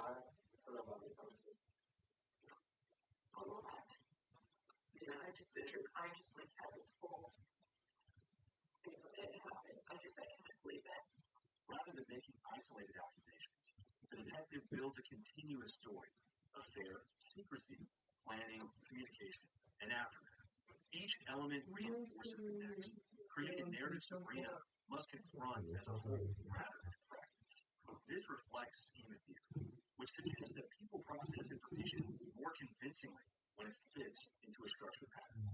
Rather than making isolated accusations, the detective builds a continuous story of fair secrecy, planning, communication, and aftermath. Each element reinforces the next, creating a narrative Sabrina must confront as a whole rather than a fragment. This reflects schema theory, which suggests that people process information more convincingly when it fits into a structured pattern.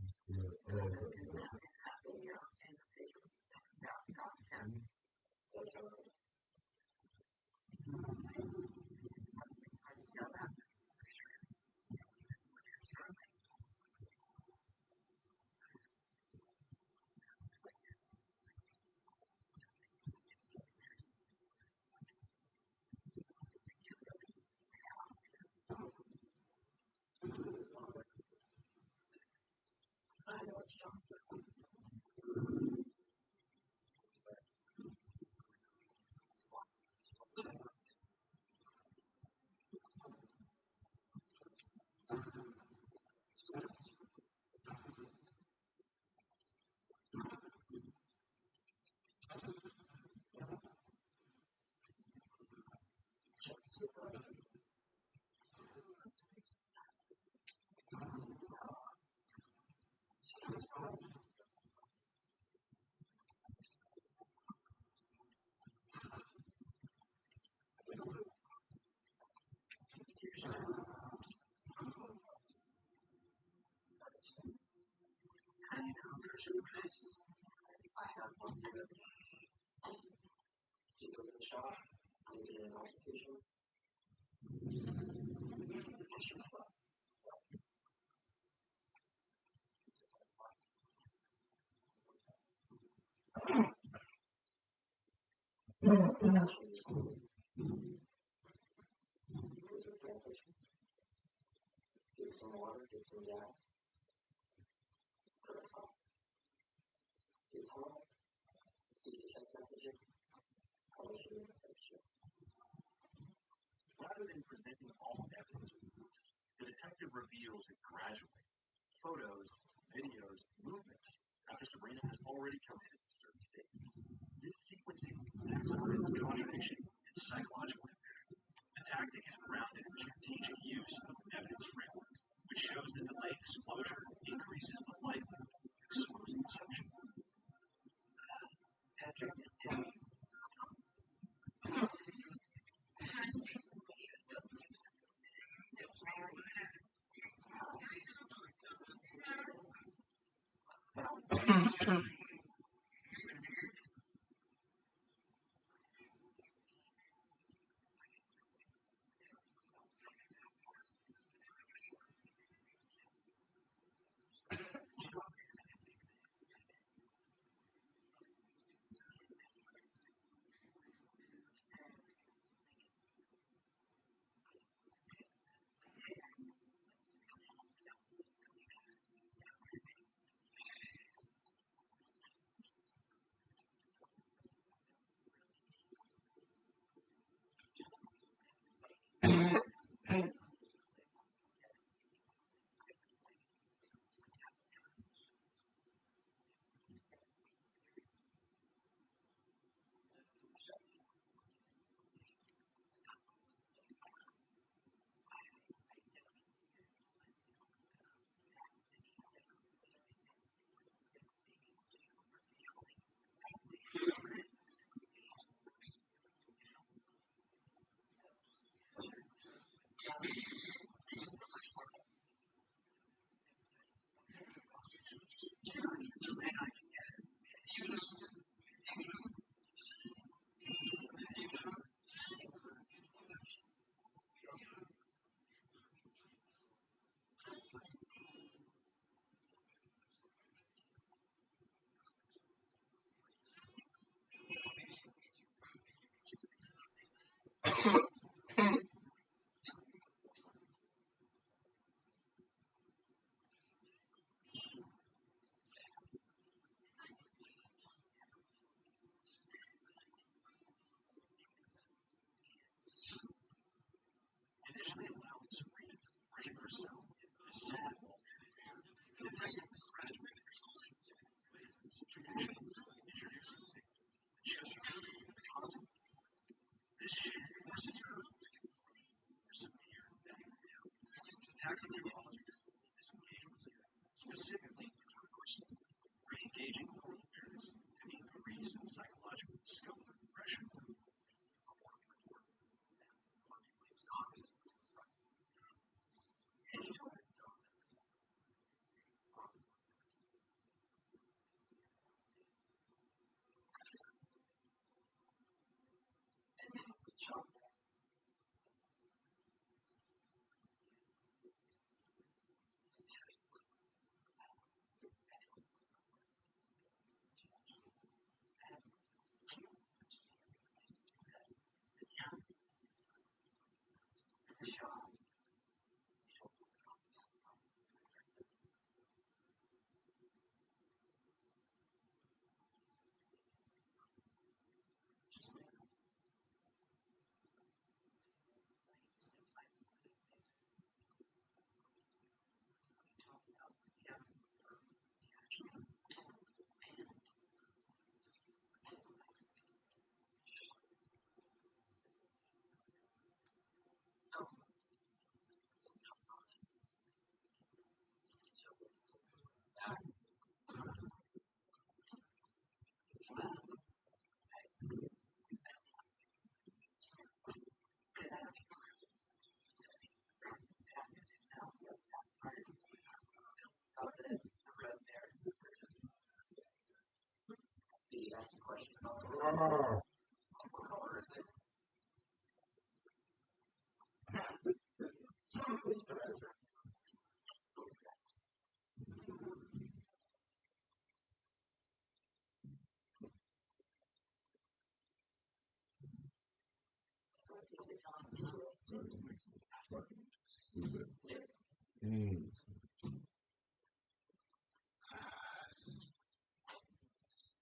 Rather than presenting all evidence, the detective reveals it gradually. Photos, videos, movements, after Sabrina has already committed to certain states. This sequencing maximizes contradiction and psychological impact. The tactic is grounded in the strategic use of evidence framework, which shows that delayed disclosure increases the likelihood of exposing deception.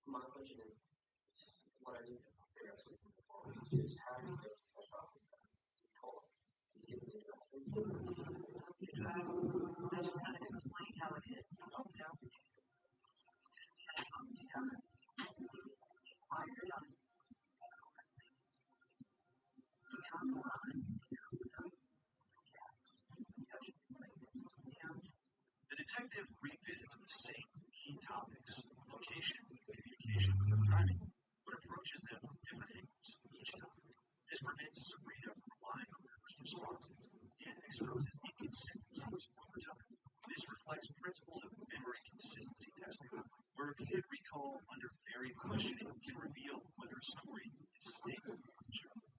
My question is, what I need to figure out so we can move forward is how do you get such a control? You give me I just kind of explain how it is. You know, The detective revisits the same key topics: location, communication, and timing, but approaches them from different angles each time. This prevents Sabrina from relying on Rivers' responses and exposes inconsistencies over time. This reflects principles of memory consistency testing, where repeated recall under varied questioning can reveal whether a story is stable or unstable.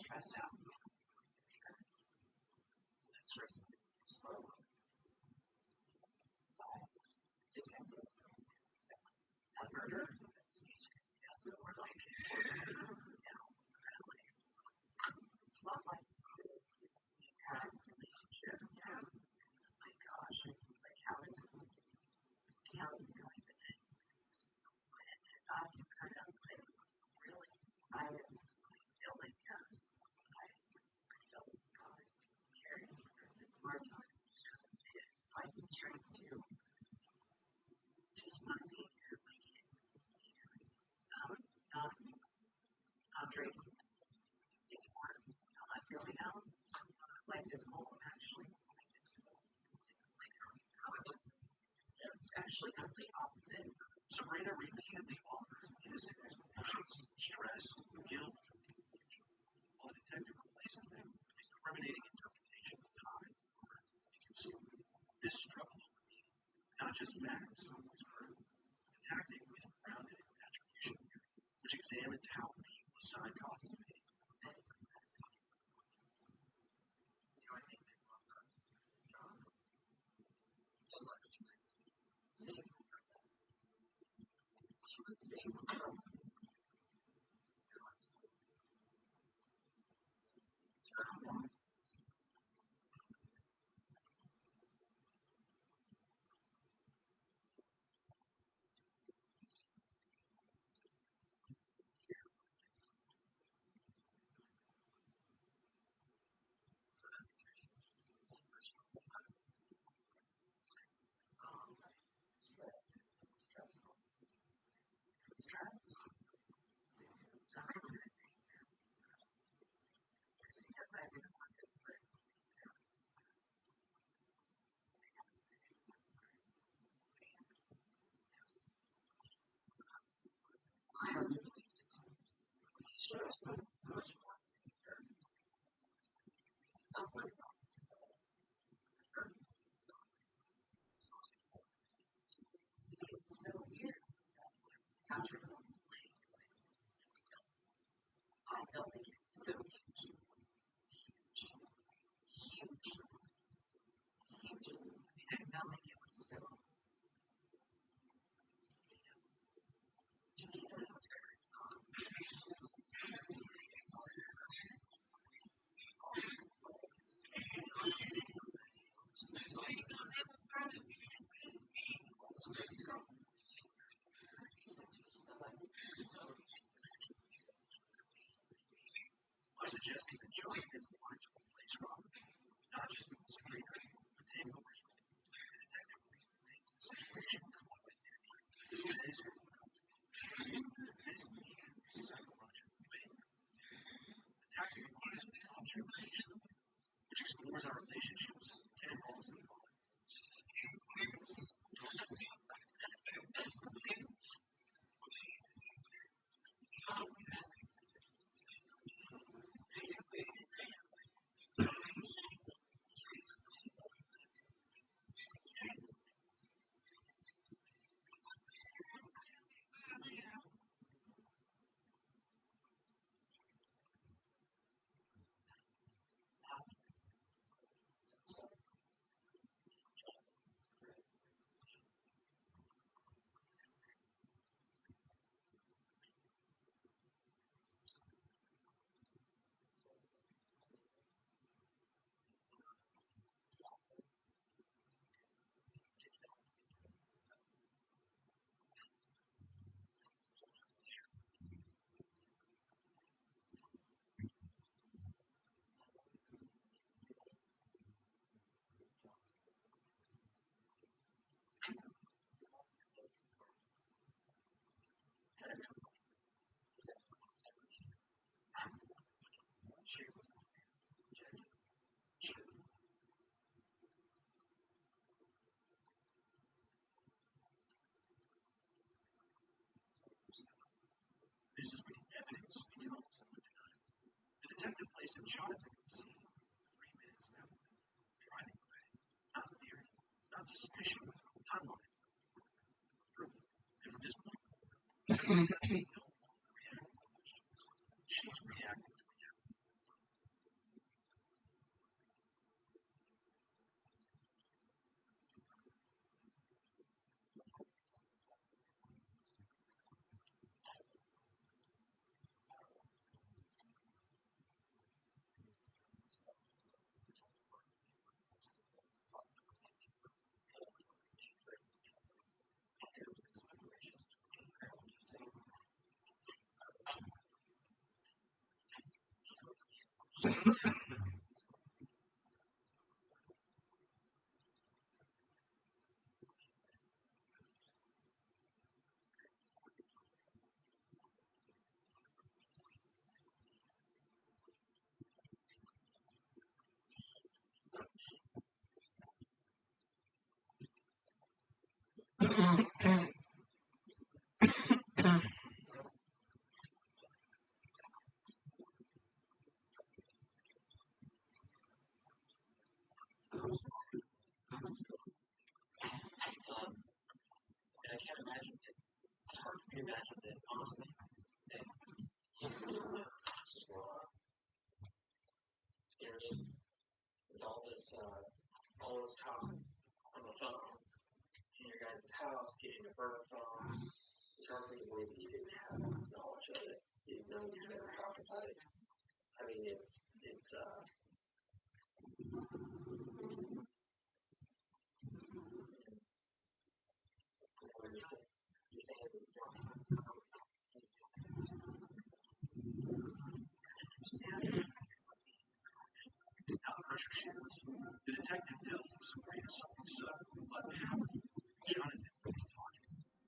stressed out. Detectives. A murder. So we're like, it's not like this. Yeah. Oh my gosh. Like, how is this going to end? It's often kind of like, really, I feel like, I feel carrying this hard time. Finding strength to just want to take care of my kids. Not drinking anymore. I'm not feeling out. Like this whole actually, it's actually complete opposite. Sabrina repeatedly offers innocent explanations, stress, guilt, while the detective replaces them with incriminating interpretations tied to murder and concealment. This struggle, not just facts, is proof. The tactic is grounded in attribution theory, which examines how people assign causes of pain.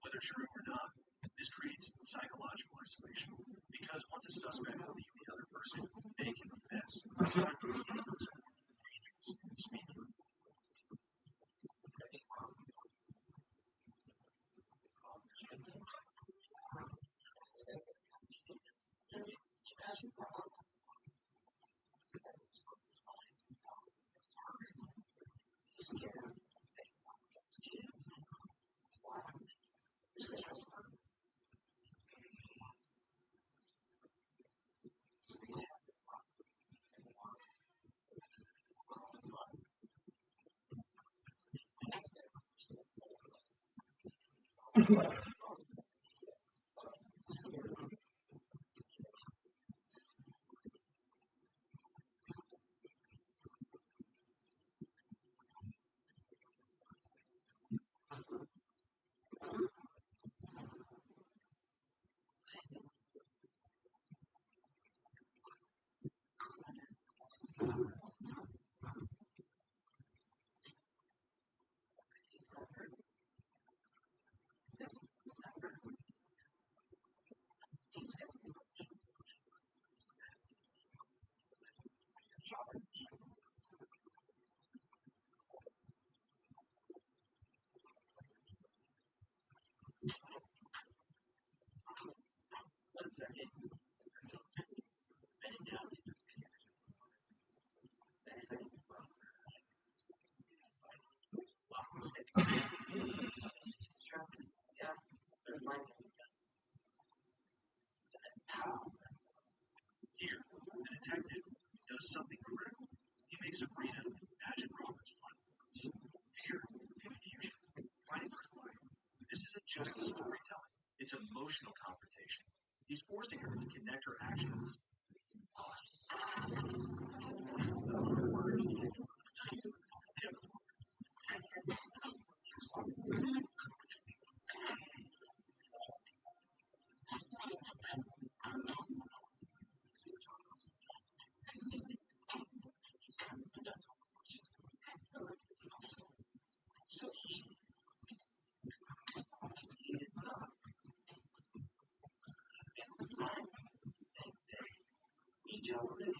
Whether true or not, this creates suspect will leave the other person vague and confess. It's not going to be speak. One second. Bending down. Next second. Struck. Yeah. They're fine. Here, the detective does something critical. He makes a read of Imagine Robert's words. Here, fighting for his life. This isn't just storytelling, it's emotional confrontation. He's forcing her to connect her actions. So he is he jumps in hand.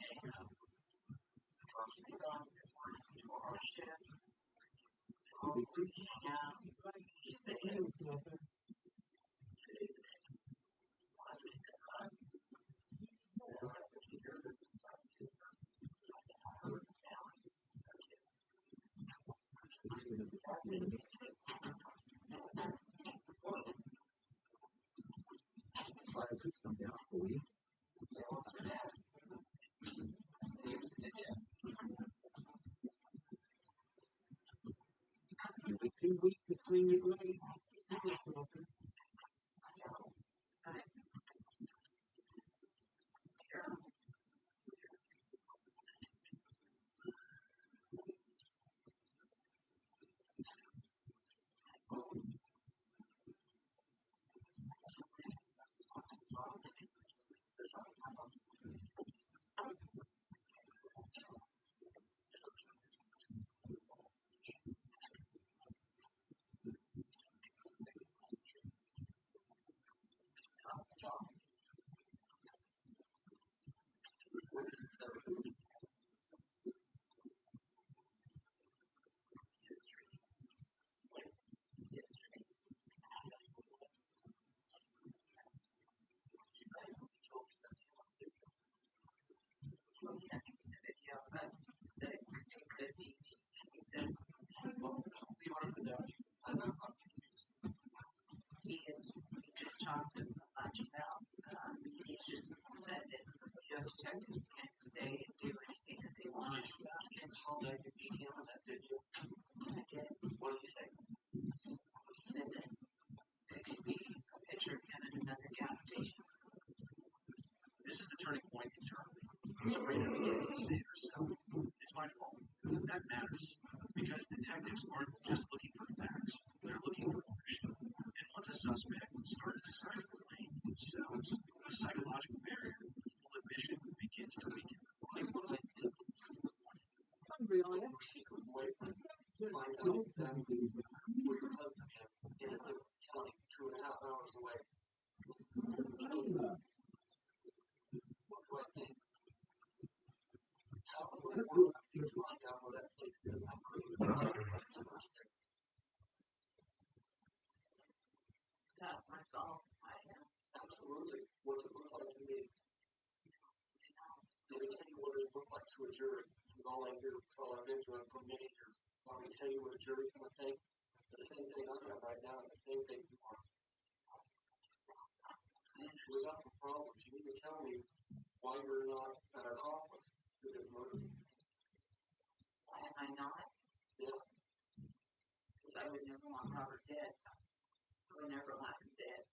Something out for you. It's a week to swing it right. He just talked a bunch about, he's just said that, detectives can say and do anything that they want. How did you detail that video? I did. What did you say? He said that it could be a picture of him at another gas station. This is the turning point internally. Sabrina begins to say to herself, it's my fault. That matters. Because detectives aren't just looking for facts, they're looking for ownership. And once a suspect starts assigning blame to themselves, the psychological barrier to full admission begins to weaken. Unreal. to a jury. All I've been through for many years. I'm going to tell you what a jury's going to think. The same thing I'm at right now, and the same thing you are. We got some problems. You need to tell me why you're not at our conference to this murder. Why am I not? Yeah. Because I would never want Robert dead. I would never want him dead.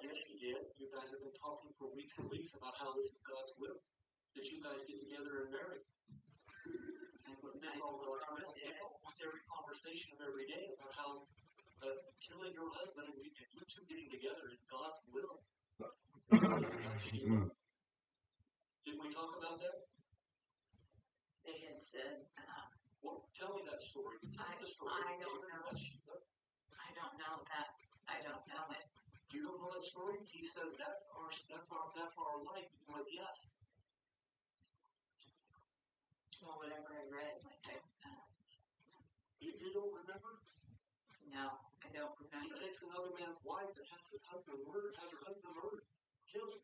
Yes, you did. You guys have been talking for weeks and weeks about how this is God's will. That you guys get together and marry. Almost every conversation of every day about how killing your husband and you two getting together is God's will. Did we talk about that? They had said, well, tell me that story. I don't know. I don't know that. I don't know it. You don't know that story? He says that's our life. You went, yes. Well, whatever I read, You don't remember? No, I don't remember. He takes another man's wife and has her husband murdered, killed him.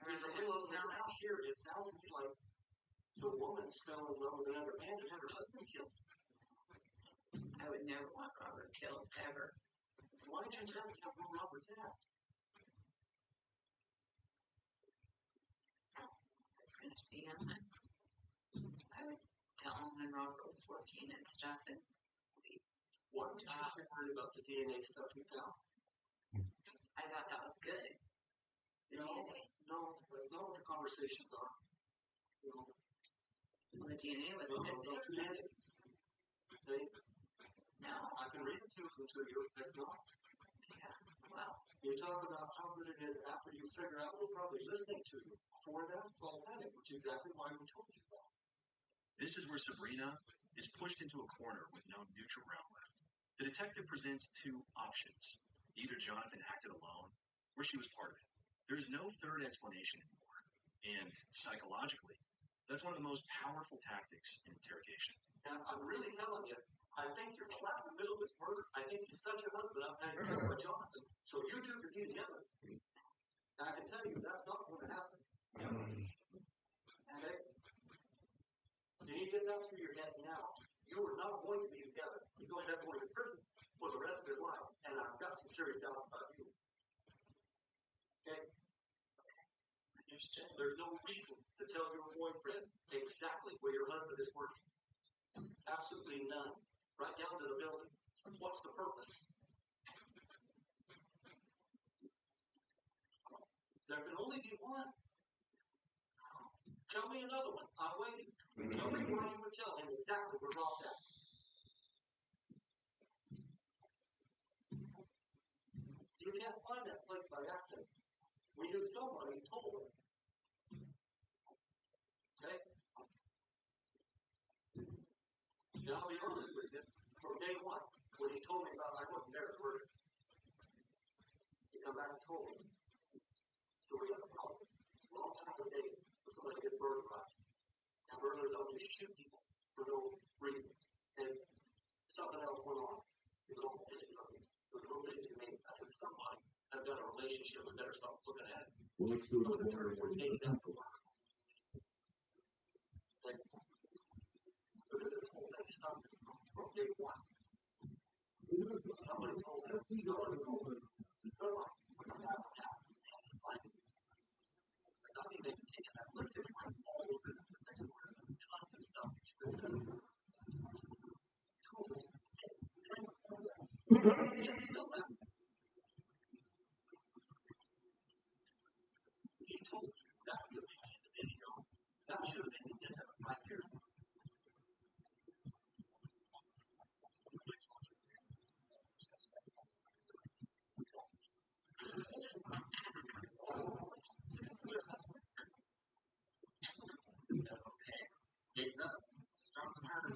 There's a little out here. It sounds to me like the woman fell in love with another man and had her husband killed. I would never want Robert killed, ever. Why did you tell me how poor Robert's at? I was going to see him, and I would tell him when Robert was working and stuff, and why would you be worried about the DNA stuff you found? I thought that was good. The DNA. No, that's not what the conversations are. No. Well, the DNA was a good thing. No. I can read it to you. That's not. Yeah, well. You talk about how good it is after you figure out we're probably listening to you. Before that, it's all panic, which is exactly why we told you that. This is where Sabrina is pushed into a corner with no neutral ground left. The detective presents two options. Either Jonathan acted alone, or she was part of it. There is no third explanation anymore. And psychologically, that's one of the most powerful tactics in interrogation. And I'm really telling you, I think you're flat in the middle of this murder. I think you set your husband up and killed by Jonathan, so you two could be together. And I can tell you that's not going to happen. Okay? Do you get that through your head now? You are not going to be together. You're going to end up going to prison for the rest of your life. And I've got some serious doubts about you. Okay? Understood. There's no reason to tell your boyfriend exactly where your husband is working. Absolutely none. Right down to the building. What's the purpose? There can only be one. Tell me another one. I'm waiting. Tell me why you would tell him exactly where Rob's at. You can't find that place by accident. We knew somebody told him. Okay? Now, I'll be honest with you. From day one, when he told me about I wasn't there at work, he come back and told me. So we got a problem. Long time of day, we're going to get burglarized. Now, burglars don't just shoot people for no reason. And something else went on. It was all physical. It was no reason to me. I said, somebody has got a relationship. We better stop looking at it. What's the water? From day one. Somebody told him. Somebody told him. He told you that should have been in the video. That should have been in the video right here. Okay. Gates up. Start the turn.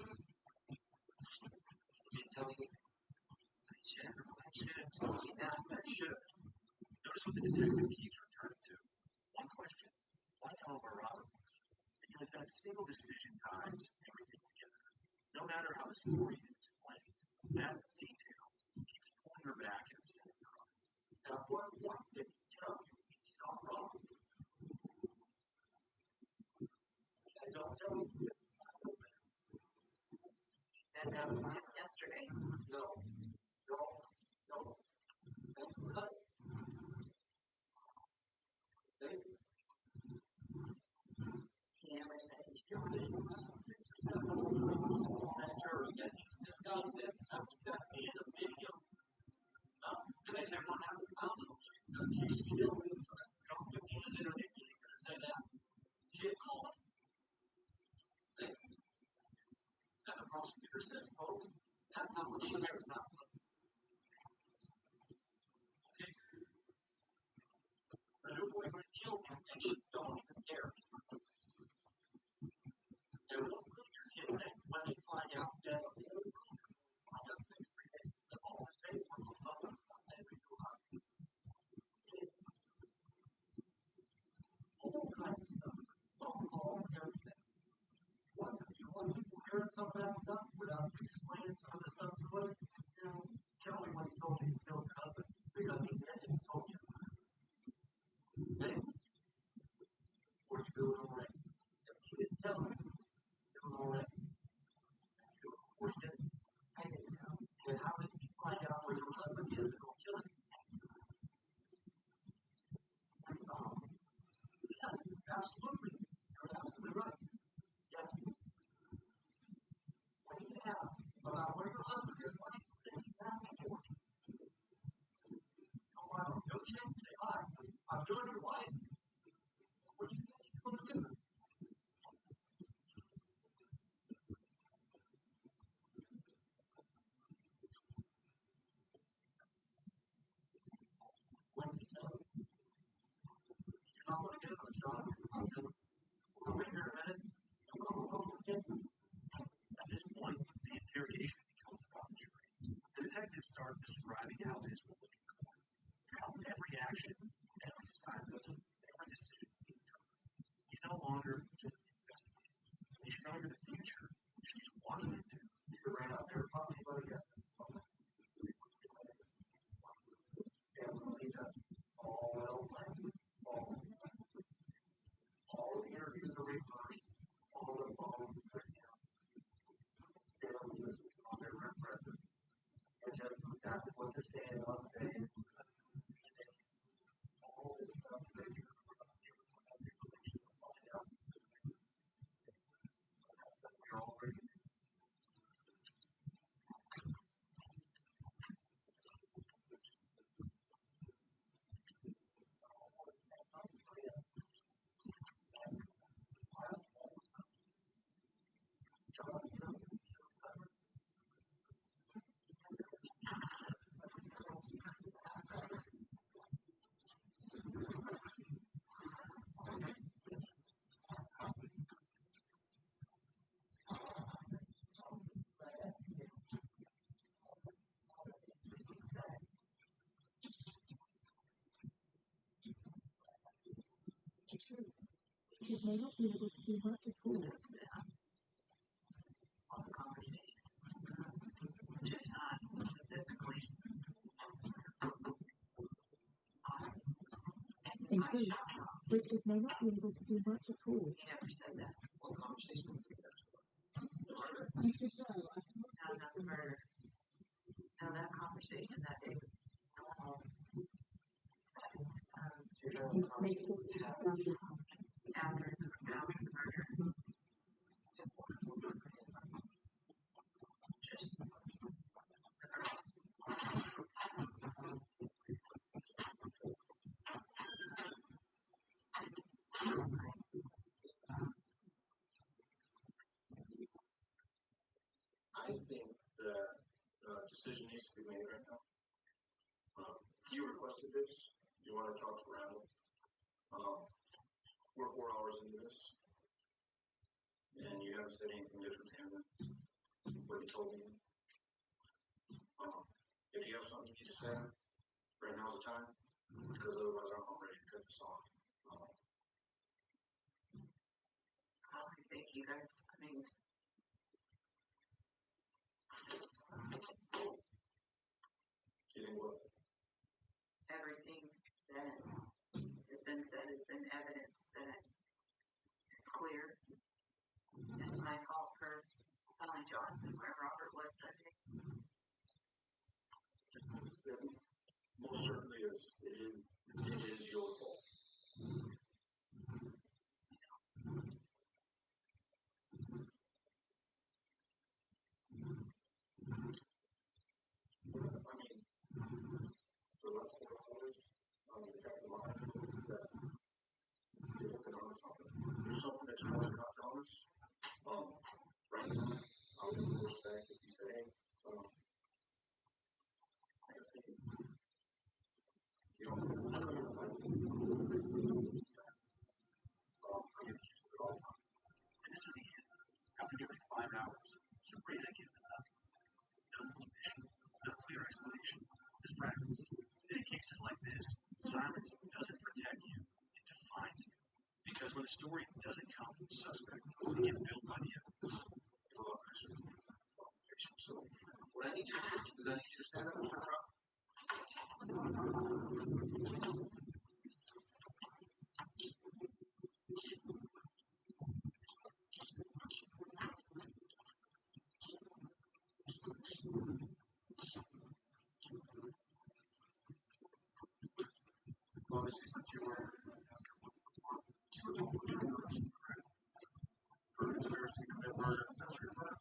Tell me. I should have told you that. I should have. Notice what the detective keeps returning to. One question. Why tell him where Robert was? Because that single decision ties everything together. No matter how the story is explained, that detail keeps pulling her back into the story. At what point did he tell you he saw Robert? I don't. yesterday. No. Cut. He never said he That jury that discussed it after that in the video. And they said, what happened? I don't know. She still lives for that. You can't interview me. You're going to say that. She had called. And the prosecutor says, folks, that's not what she meant. Okay? The new boyfriend killed him, and she don't even care. And what will your kids think when they find out that the other room find out things for you? The all the same for the mother and the new husband. All kinds of stuff. Phone calls and everything. What if you want people hearing some of that stuff without explaining some of the stuff to us? Tell me when he told you to kill your husband. Because he did and he told you. Okay? Or you do it already. If he didn't tell you, do it already. Or you didn't. I didn't know. And how did you find out where your husband is and go kill him? Yes, absolutely. You're absolutely right. Yes. When you ask about where your husband is, what do you think he's asking for? Oh, I don't know. You didn't say, hi, I'm doing your wife. What do you think he's going to do? When you tell him, you're not going to get him a job. I'm going to wait here a minute. I'm going to go get him. At this point, the interrogation becomes about jury. The detectives start describing how this will look. How every action, every side of it, every decision he's no longer just investigating. He's showing the future. He's wanting it to. He's right out there talking about it. And believe that all well planned. All the interviews are reversed. All the phones are down. They don't listen on their repressive. And just exactly what they're saying on stage. All this stuff that you're already. In truth, witches may not be able to do much at all. On the conversation. Just not specifically. In truth, witches may not be able to do much at all. He never said that. What conversation was it? I said no, I have not. No, not the murder. No, that conversation that day was normal. His place was after the After the murder. Just I think that decision needs to be made right now. You requested this. You want to talk to Randall. We're 4 hours into this, and you haven't said anything different to him than what you told me. If you have something you need to say, right now's the time, because otherwise I'm not ready to cut this off. I think you guys, Do you think what? everything that has been said has been evidence that it's clear. It's my fault for telling Jonathan where Robert was that day. It most certainly is. It is your fault. I mean, for the last 4 hours, the fact of the matter that you're looking on something. There's something that you want to tell us. Right now, I would of course thank if you say, hey, you know, I know you're trying to do this. I get accused of it all the time. And this is the end. After nearly 5 hours, Sabrina gives it up. No explanation, no clear explanation, just practice. In cases like this, silence doesn't protect you, it defines you. Because when a story doesn't come from the suspect, it gets built by the evidence. It's a lot nicer. So, what I need you to do is I need you to stand up and talk. Obviously, since you were told what you were correct. For conspiracy to commit murder and sensory murder.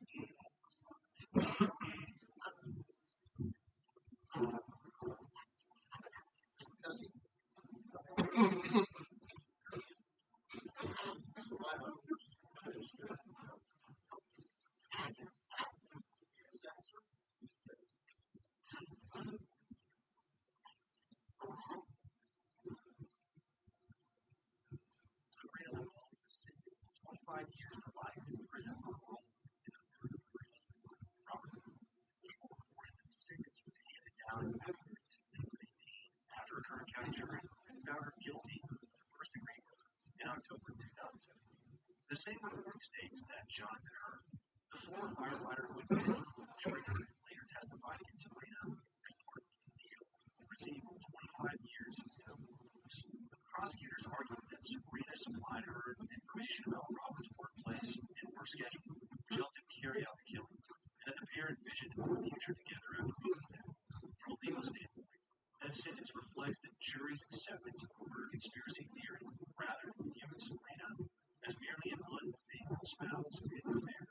After a Kern County jury found her guilty of the first degree murder in October of 2007. The same report states that Jonathan Hearn, the former firefighter who admitted Trigger later testified against Sabrina as part of the deal, received 25 years in jail. Prosecutors argued that Sabrina supplied her with information about Robert's workplace and work schedule, which helped him carry out the killing, and that the pair envisioned a future together after Robert's death. From a legal standpoint, that sentence reflects the jury's acceptance of a murder conspiracy theory rather than viewing Sabrina as merely an unfaithful spouse who hid the affair.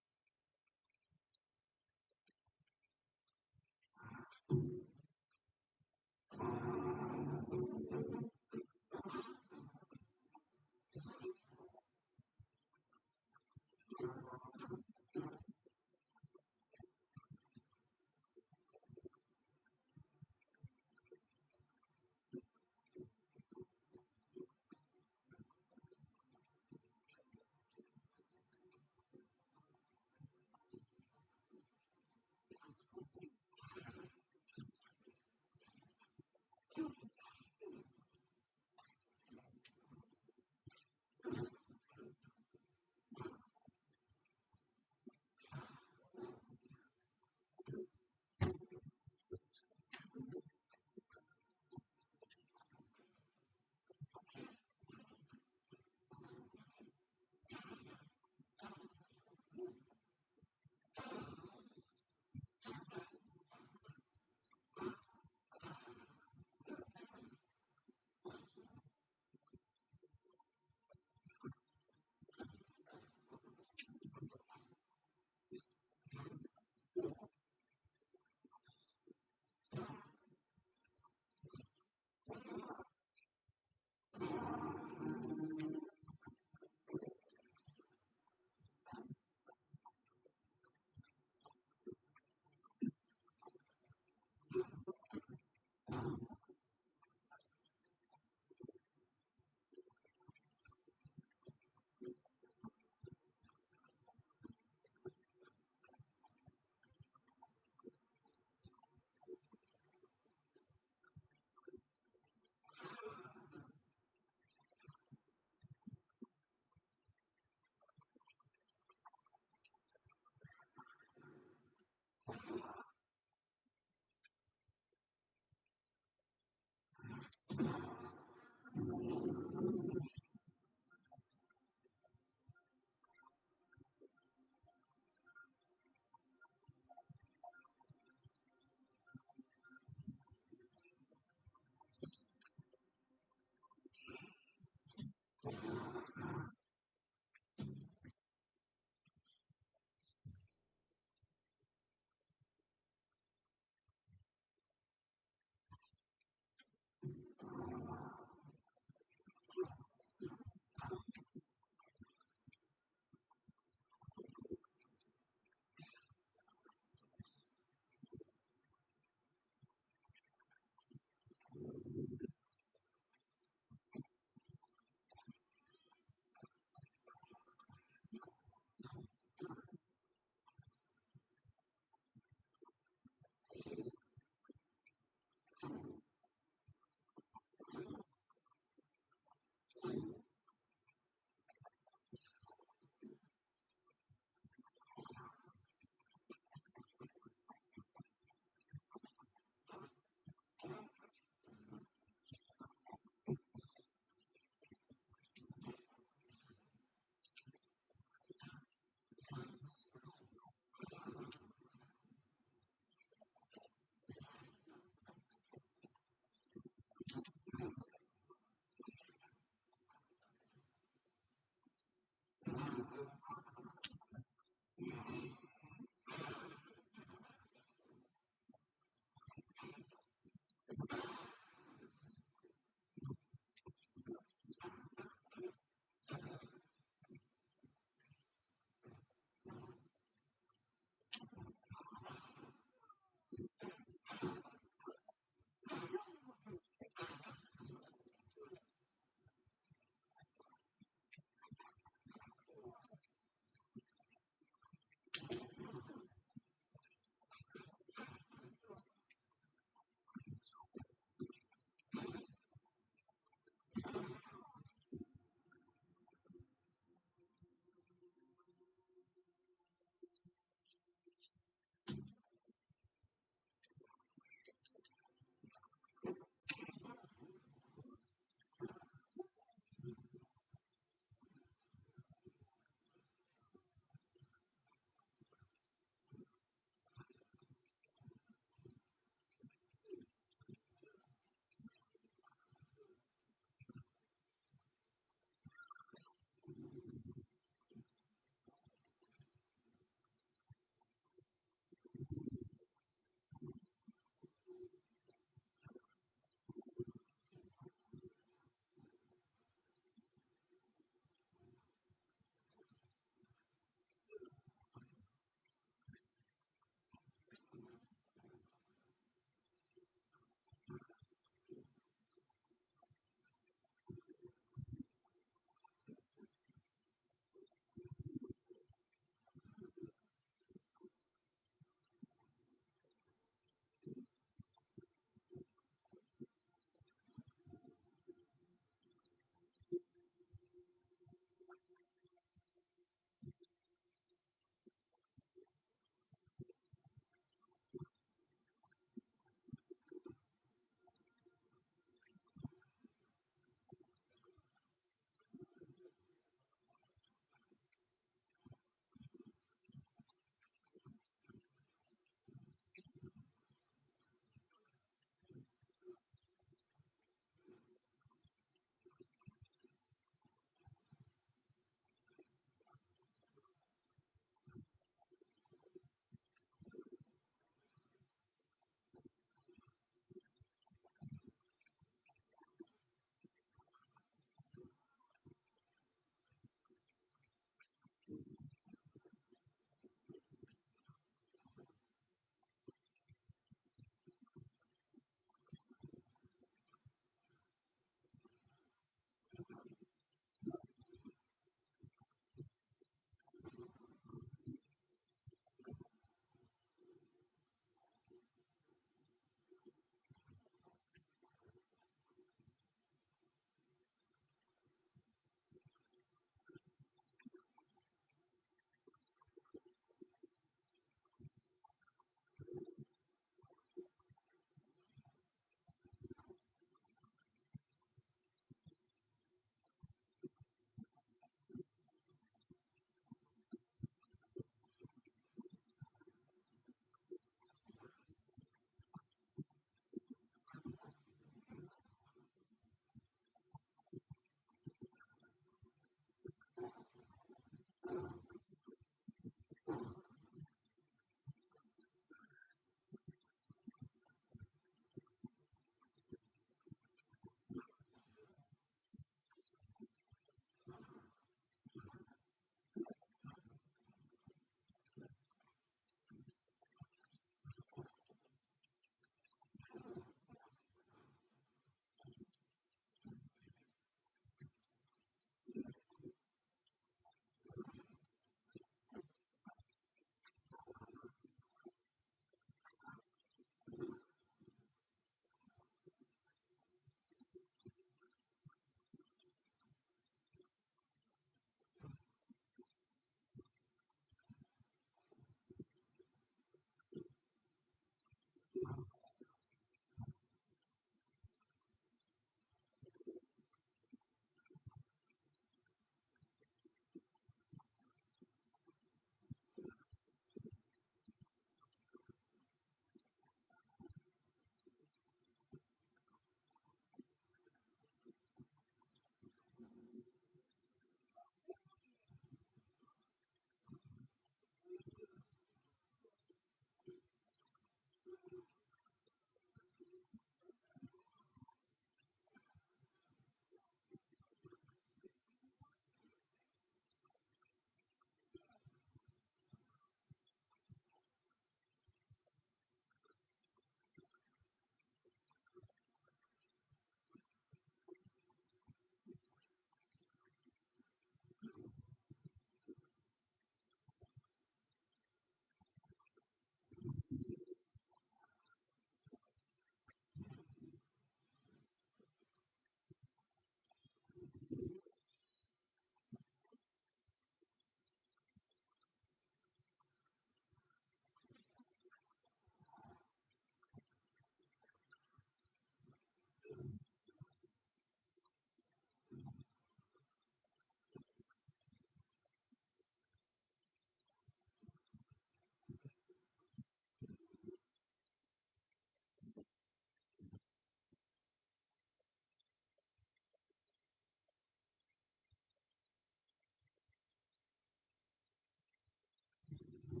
I'm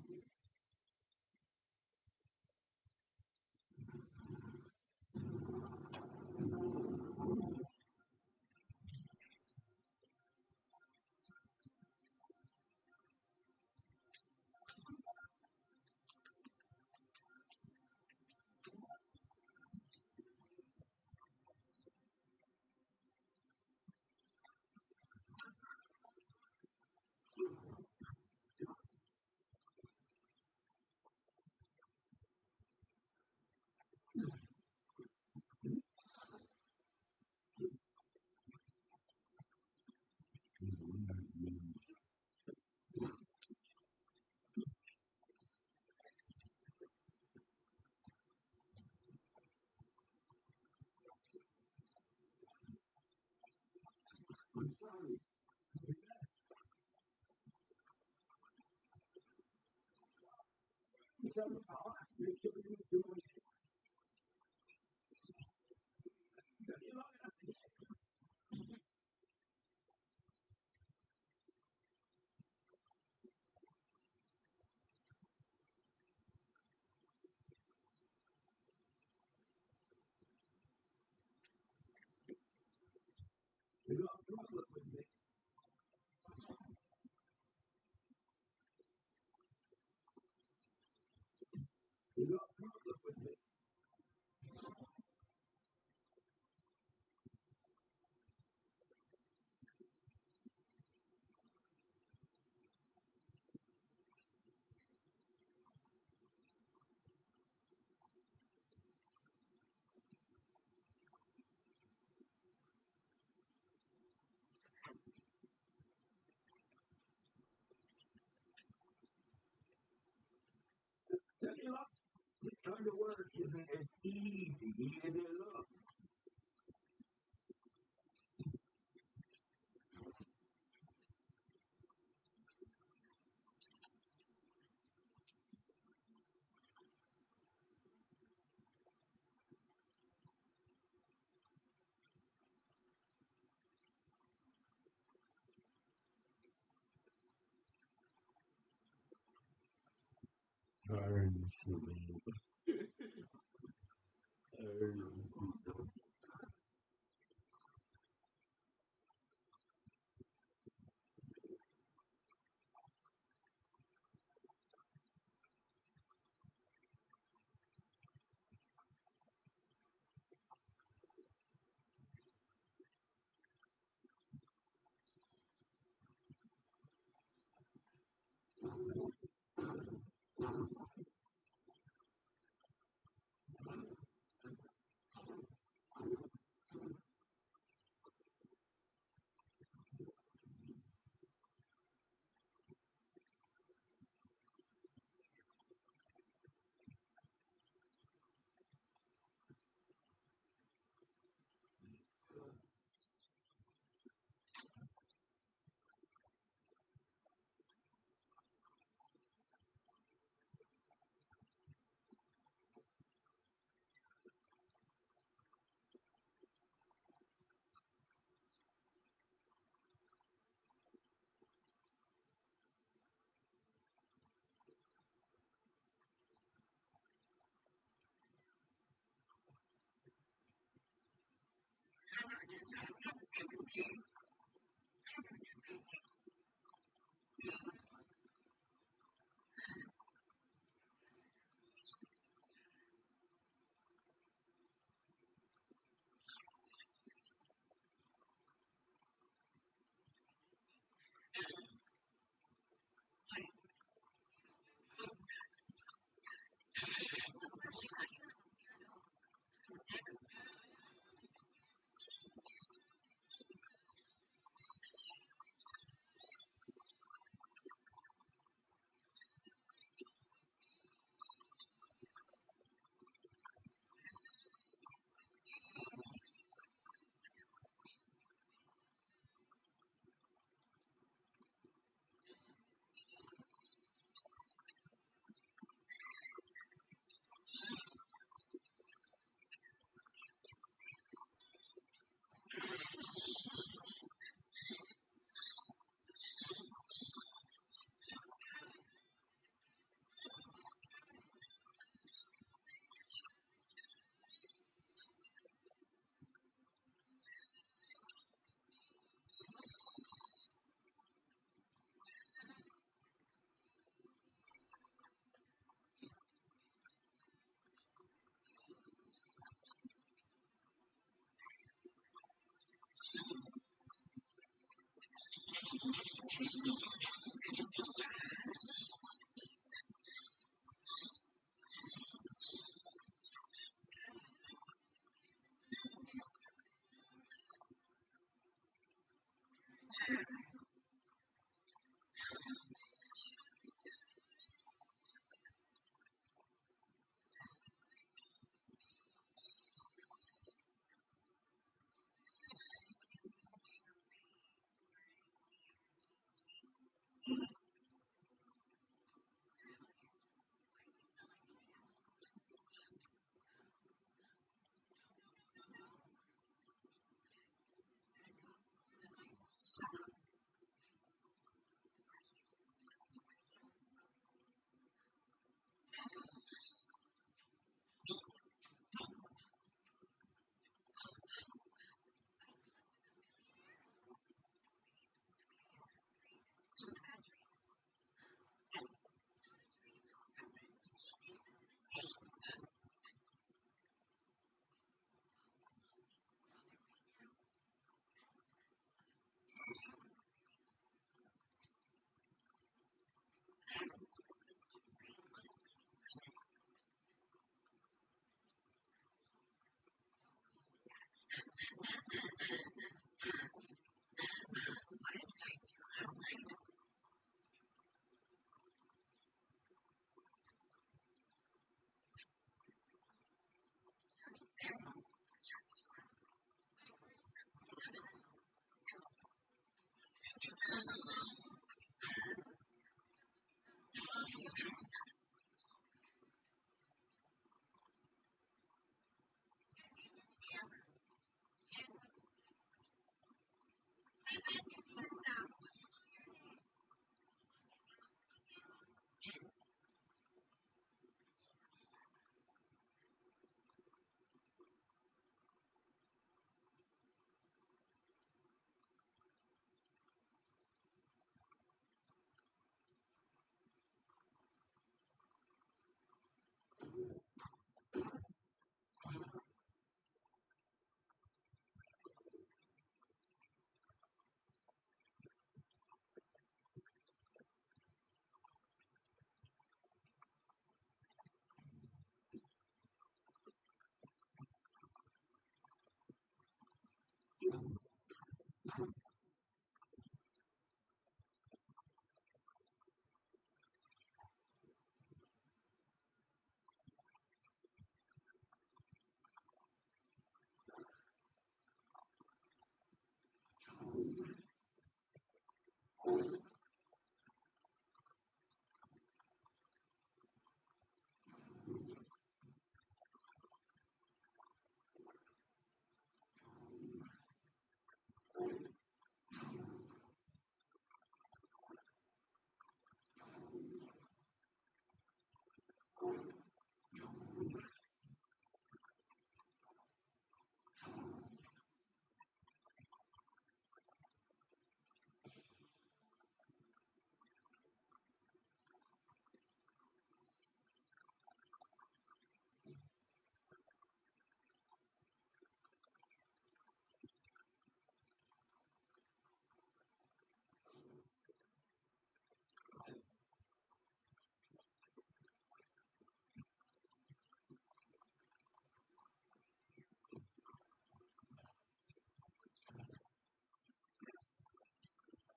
sorry. It's a power. You're killing me too much. You got a problem with me. You got a problem with me. Tell you what, this kind of work isn't as easy as it looks.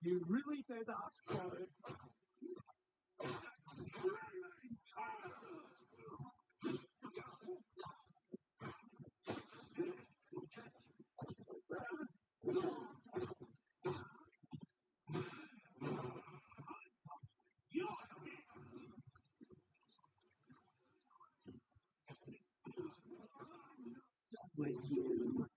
You really think I'm sorry? With you.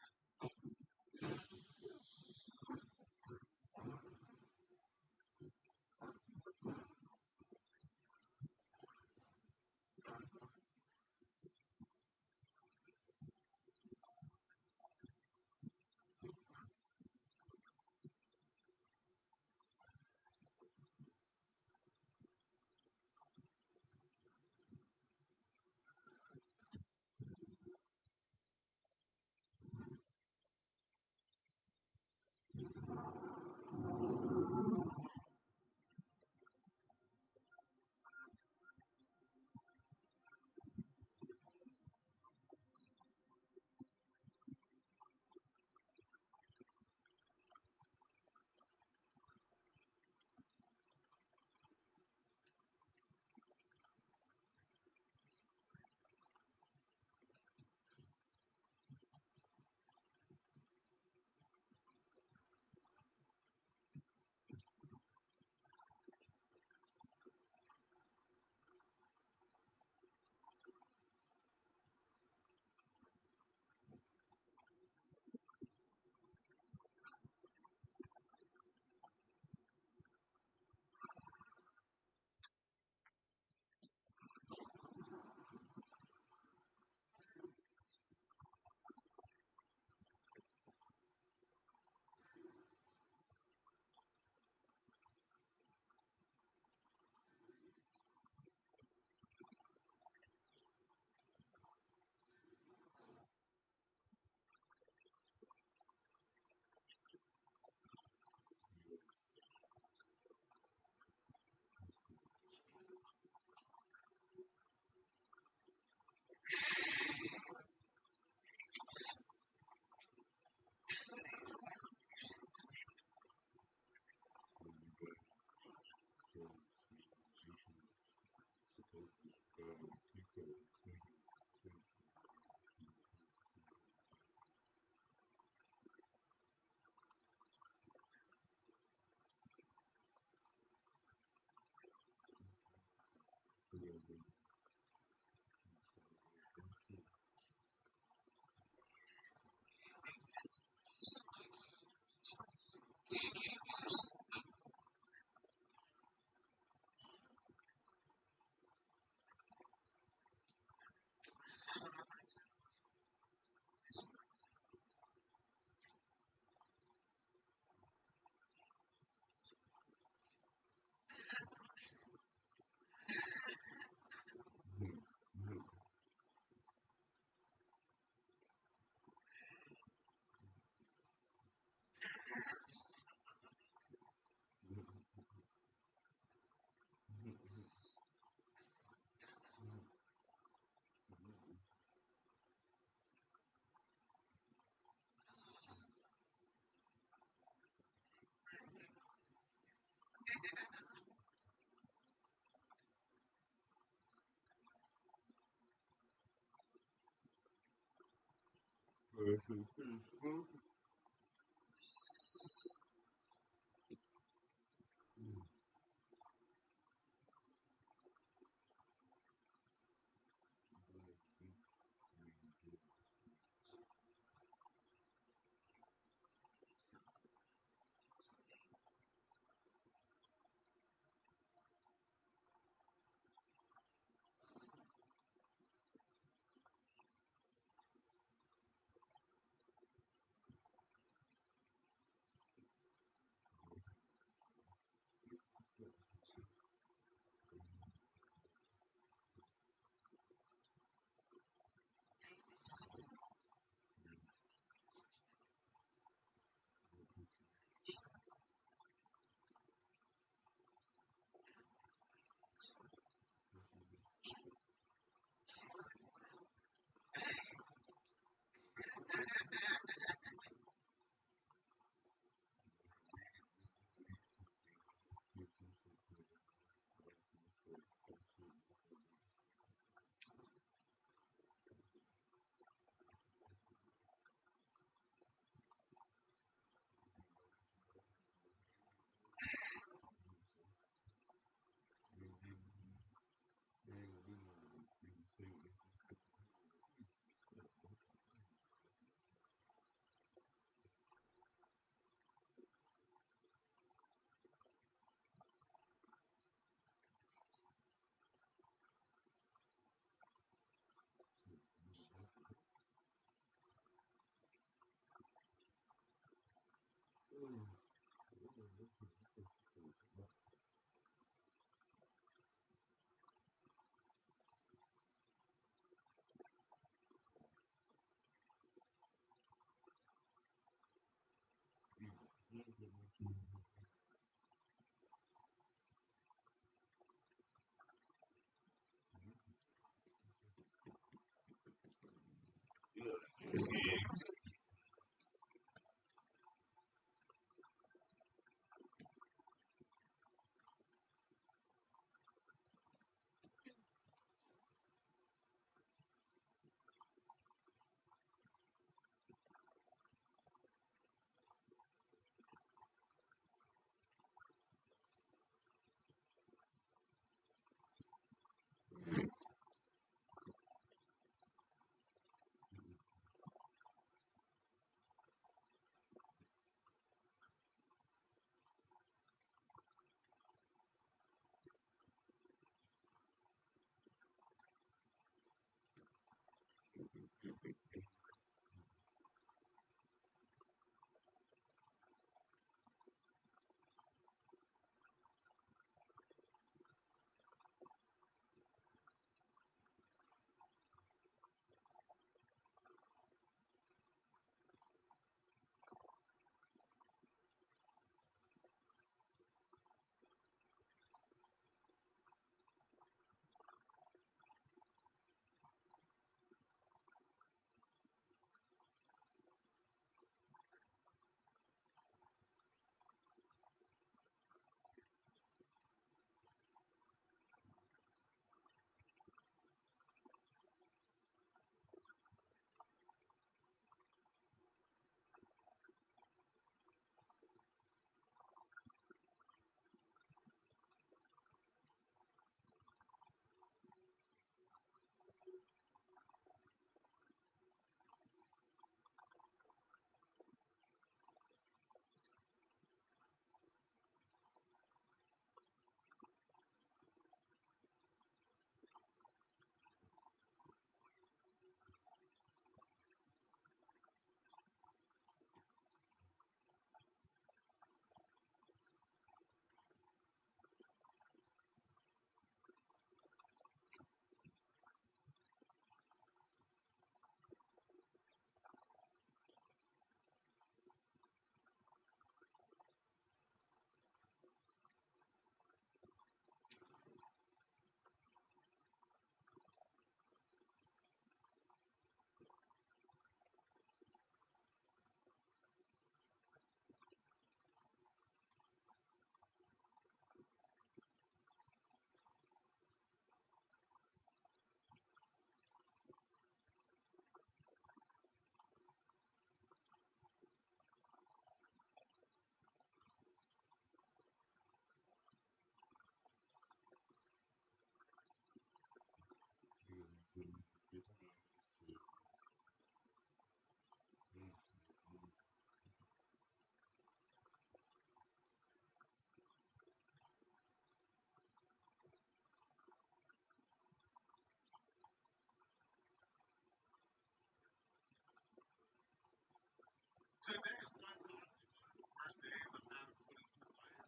Today is quite possibly one of the worst days of Adam footage in his life.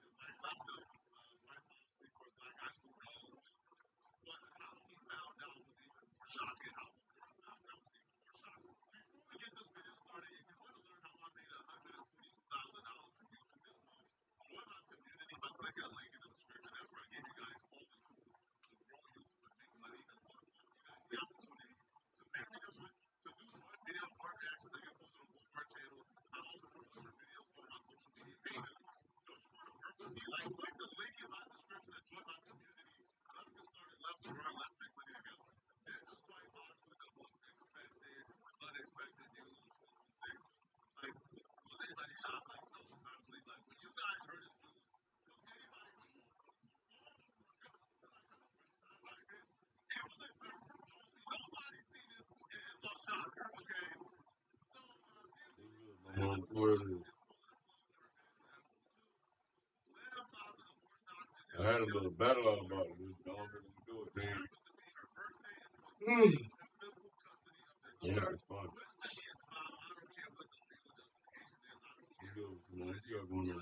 His wife left him, quite possibly for his black high school college. But how he found out was even more shocking. How the world found out was even more shocking. Before we get this video started, if you want to learn how I made $120,000 from YouTube this month, join my community by clicking the link in the description. That's where I give you guys all the tools to grow YouTube and make money, as well as offer you guys the opportunity to make videos, to do joint videos, joint reactions that get posted on both our channels. I also promote your videos on my social media pages. Don't you want to work with me? Like, click the link in my description and join my community. Let's get started. Let's learn. Let's make money together. This is quite possibly the most expected, unexpected news of 2026. Like, was anybody shocked? Like, no, honestly. Like, when you guys heard this news, was anybody, oh my God, it was expected. Nobody seen this and it was shocker, okay? So, I had a little battle about this. I don't think we do it, man. You're not responding. You're going to.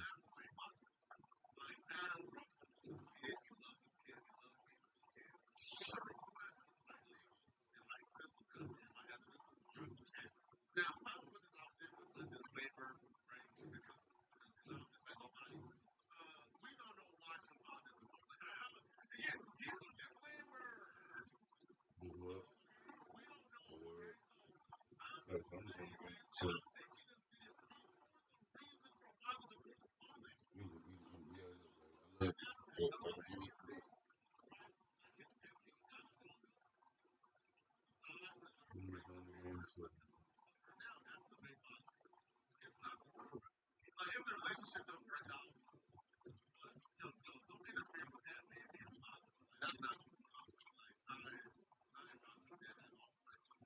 Now, I put this out there with a disclaimer, right? Because I don't expect nobody. We don't know why she found this. Yeah, give a disclaimer. What? We don't know. Word. Okay, so I'm saying this, and I'm making this video for the reason for why the divorce is falling. Yeah, Now, that's the main line. It's not the boyfriend. Like, if the relationship don't work out, don't interfere with that man being a father. Like, that's not cool. Like, I understand that all.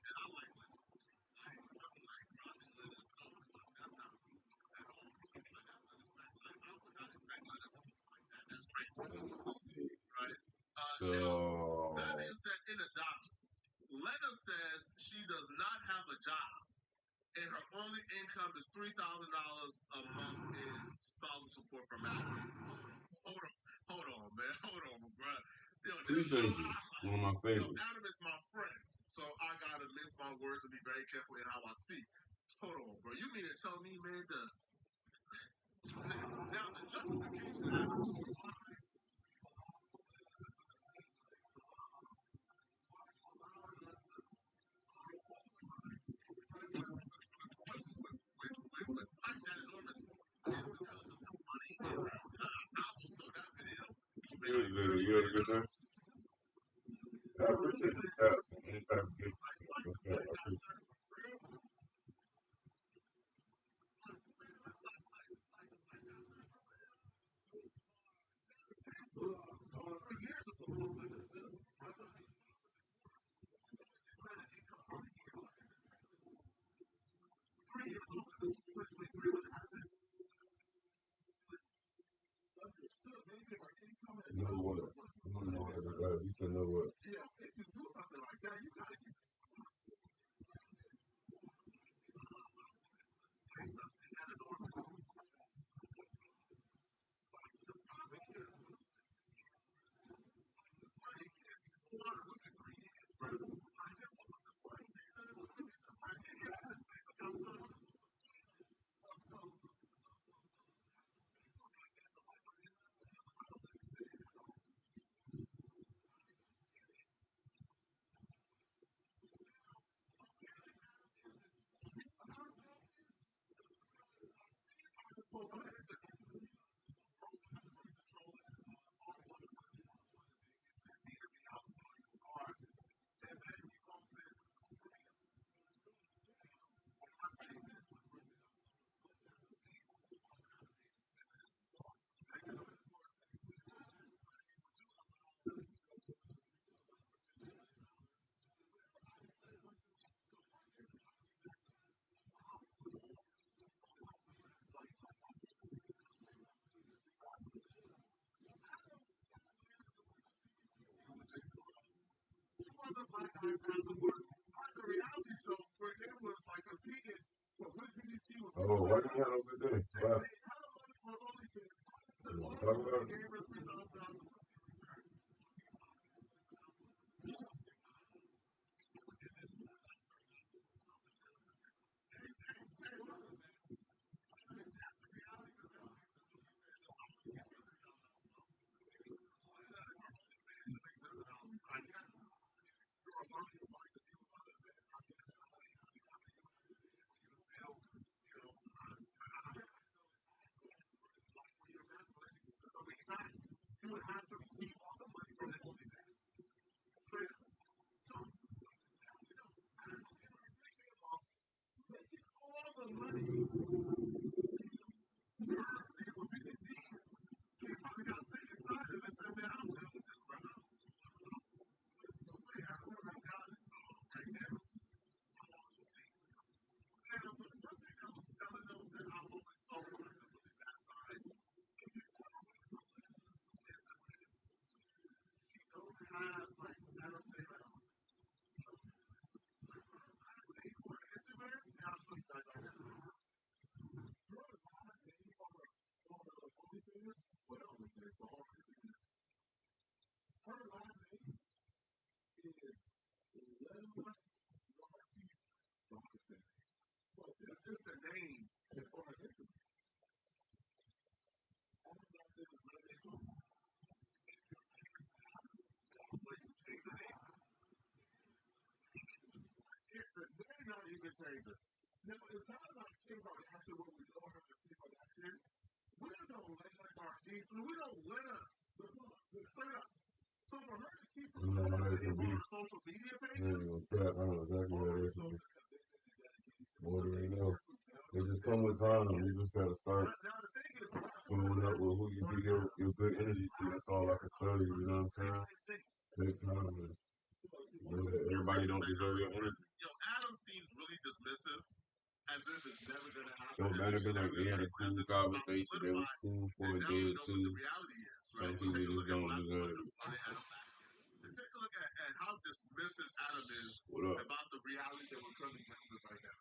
And I like when I ain't trouble like Robin let us know. Like, that's not cool at all. Like, that's unexpected. Like, I would not expect her to talk like that. That's crazy. Right? So. Now, that being said, in adoption, Lena says she does not have a job. And her only income is $3,000 a month in spousal support from Adam. Hold on, man. Hold on, bro. Appreciate you. One of my favorites. Adam is my friend, so I gotta mince my words and be very careful in how I speak. Hold on, bro. You mean to tell me, man, now the justification as to why with like that enormous is because of the money. I almost saw that video. You had a good time? I appreciate the tap. Anytime you get I appreciate it. Know what? You don't know everybody. You should know what. Yeah, if you do something like that, you gotta keep something that enormous. Other black guys afterwards had the reality show where they was like competing for what BBC Oh, why didn't you have a good day? Wow. Talk about it. You know how that can be. Yeah, crap, I know exactly how that can be. More than you know. It just come with time. You just gotta start following up with who you give your good energy to. That's all I can tell you, you know what I'm saying? Take time and know that everybody don't deserve your energy. Yo, Adam seems really dismissive, as if it's never gonna happen. So it might have been like they had a cool conversation. They was cool for a day or two. Some people just don't deserve it. Let's take a look at how dismissive Adam is about the reality that we're currently dealing with right now.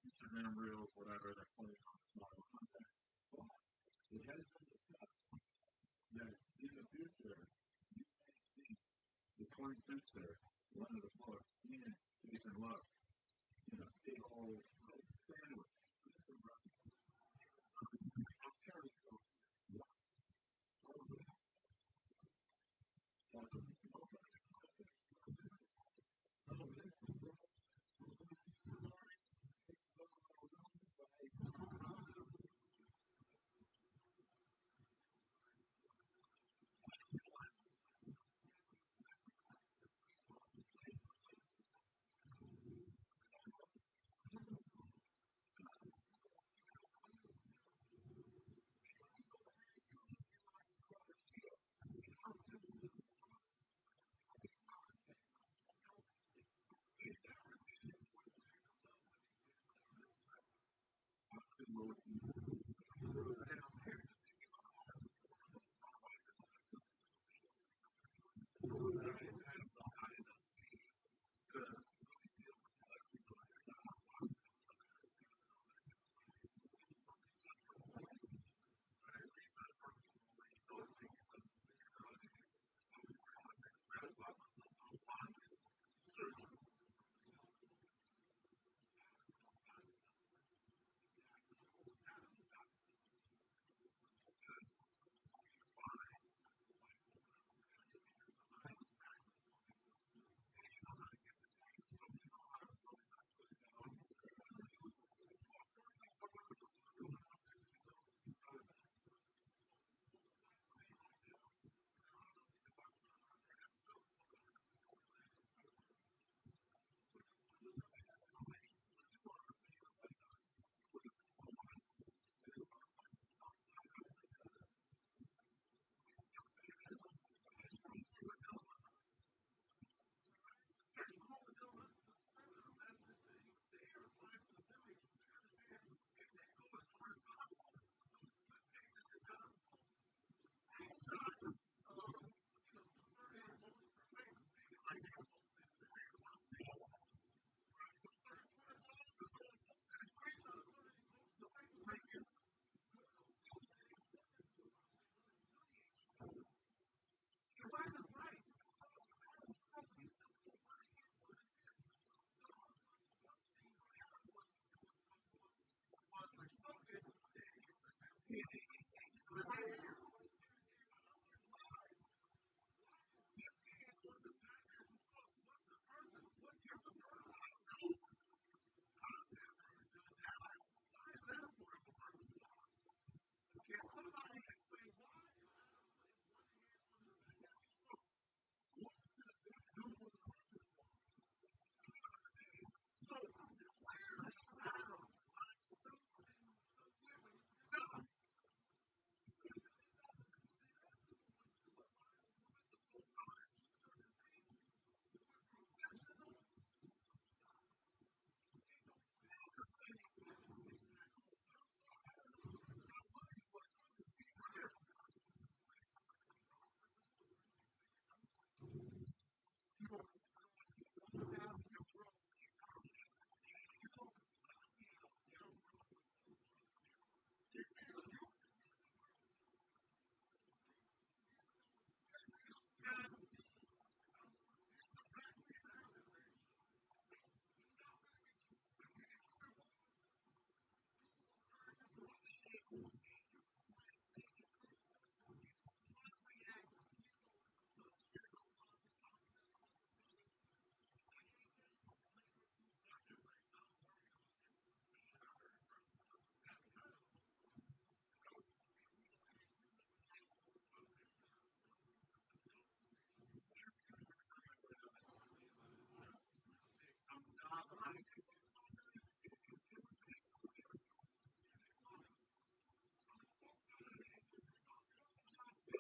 Instagram reels, whatever, they're playing on this model content. But it has been discussed that in the future, you may see the twin sister, Leonard the Book, and Jason Love in a big old sandwich. I'm telling you,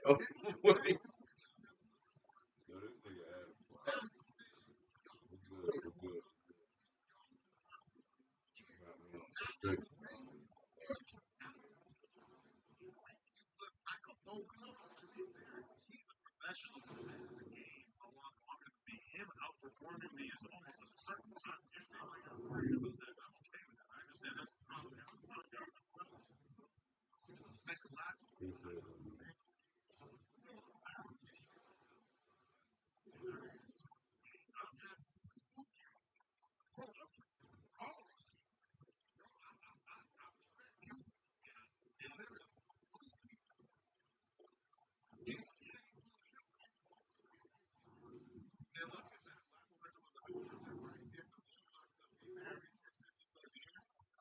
Oh, wait. No, this nigga ass. We're good. We're good. Straight. Professional in the game a lot longer than me. Him outperforming me is almost a certain time. You seem like you're worried about that. I'm okay with that. I understand that's probably second last.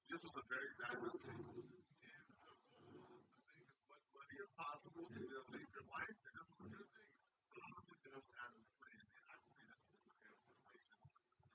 This was a very bad mistake. As much money as possible to leave your life, and this was a good thing. I don't think that was out of his plan. I just think this is just a terrible situation.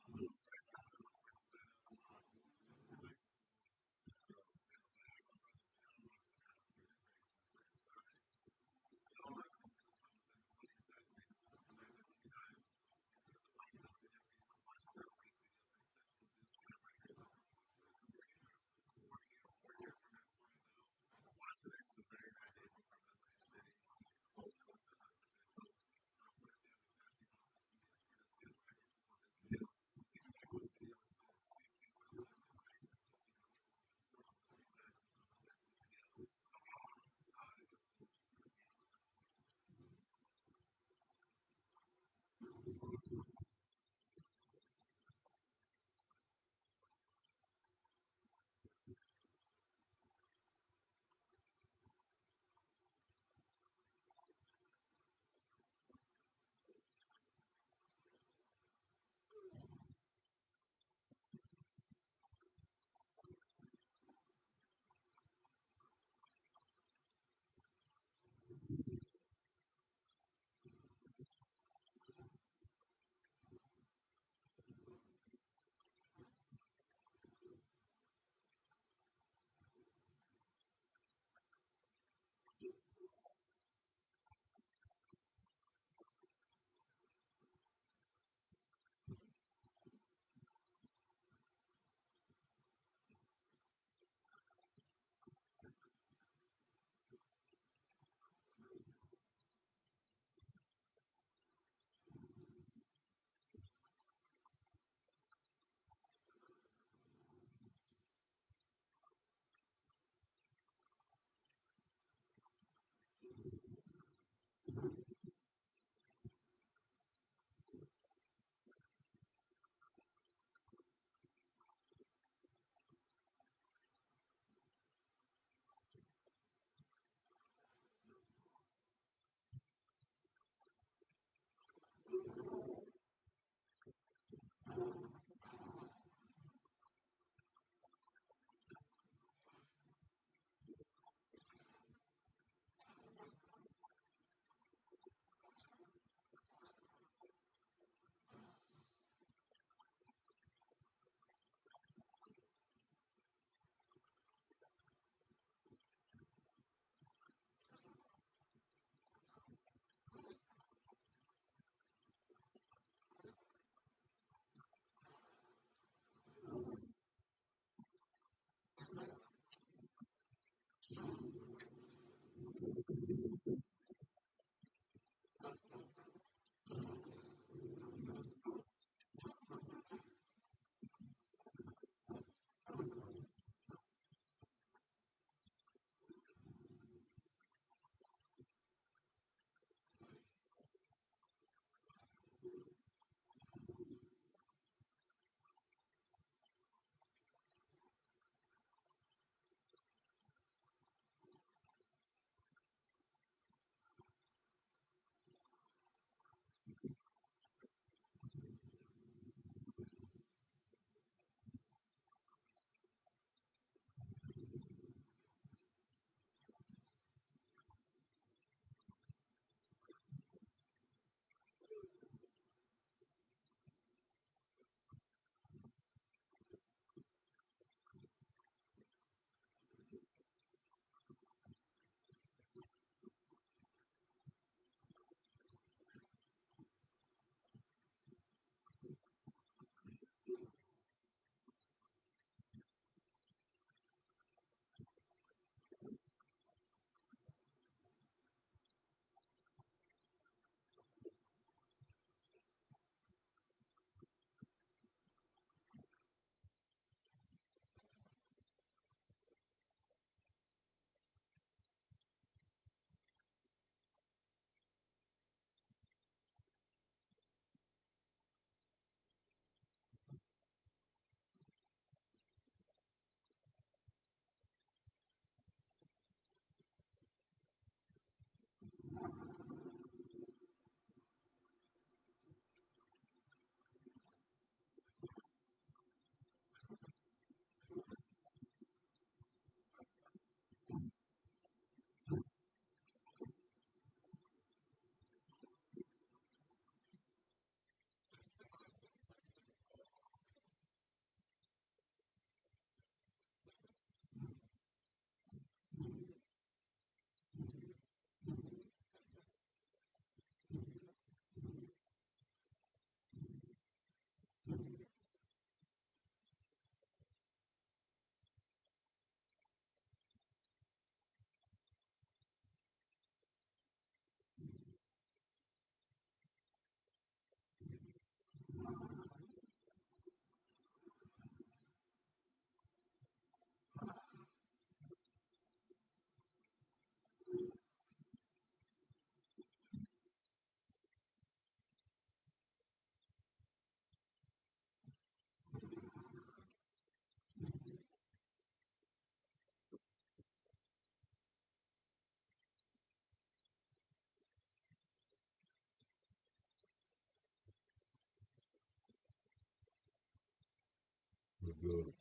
What's good?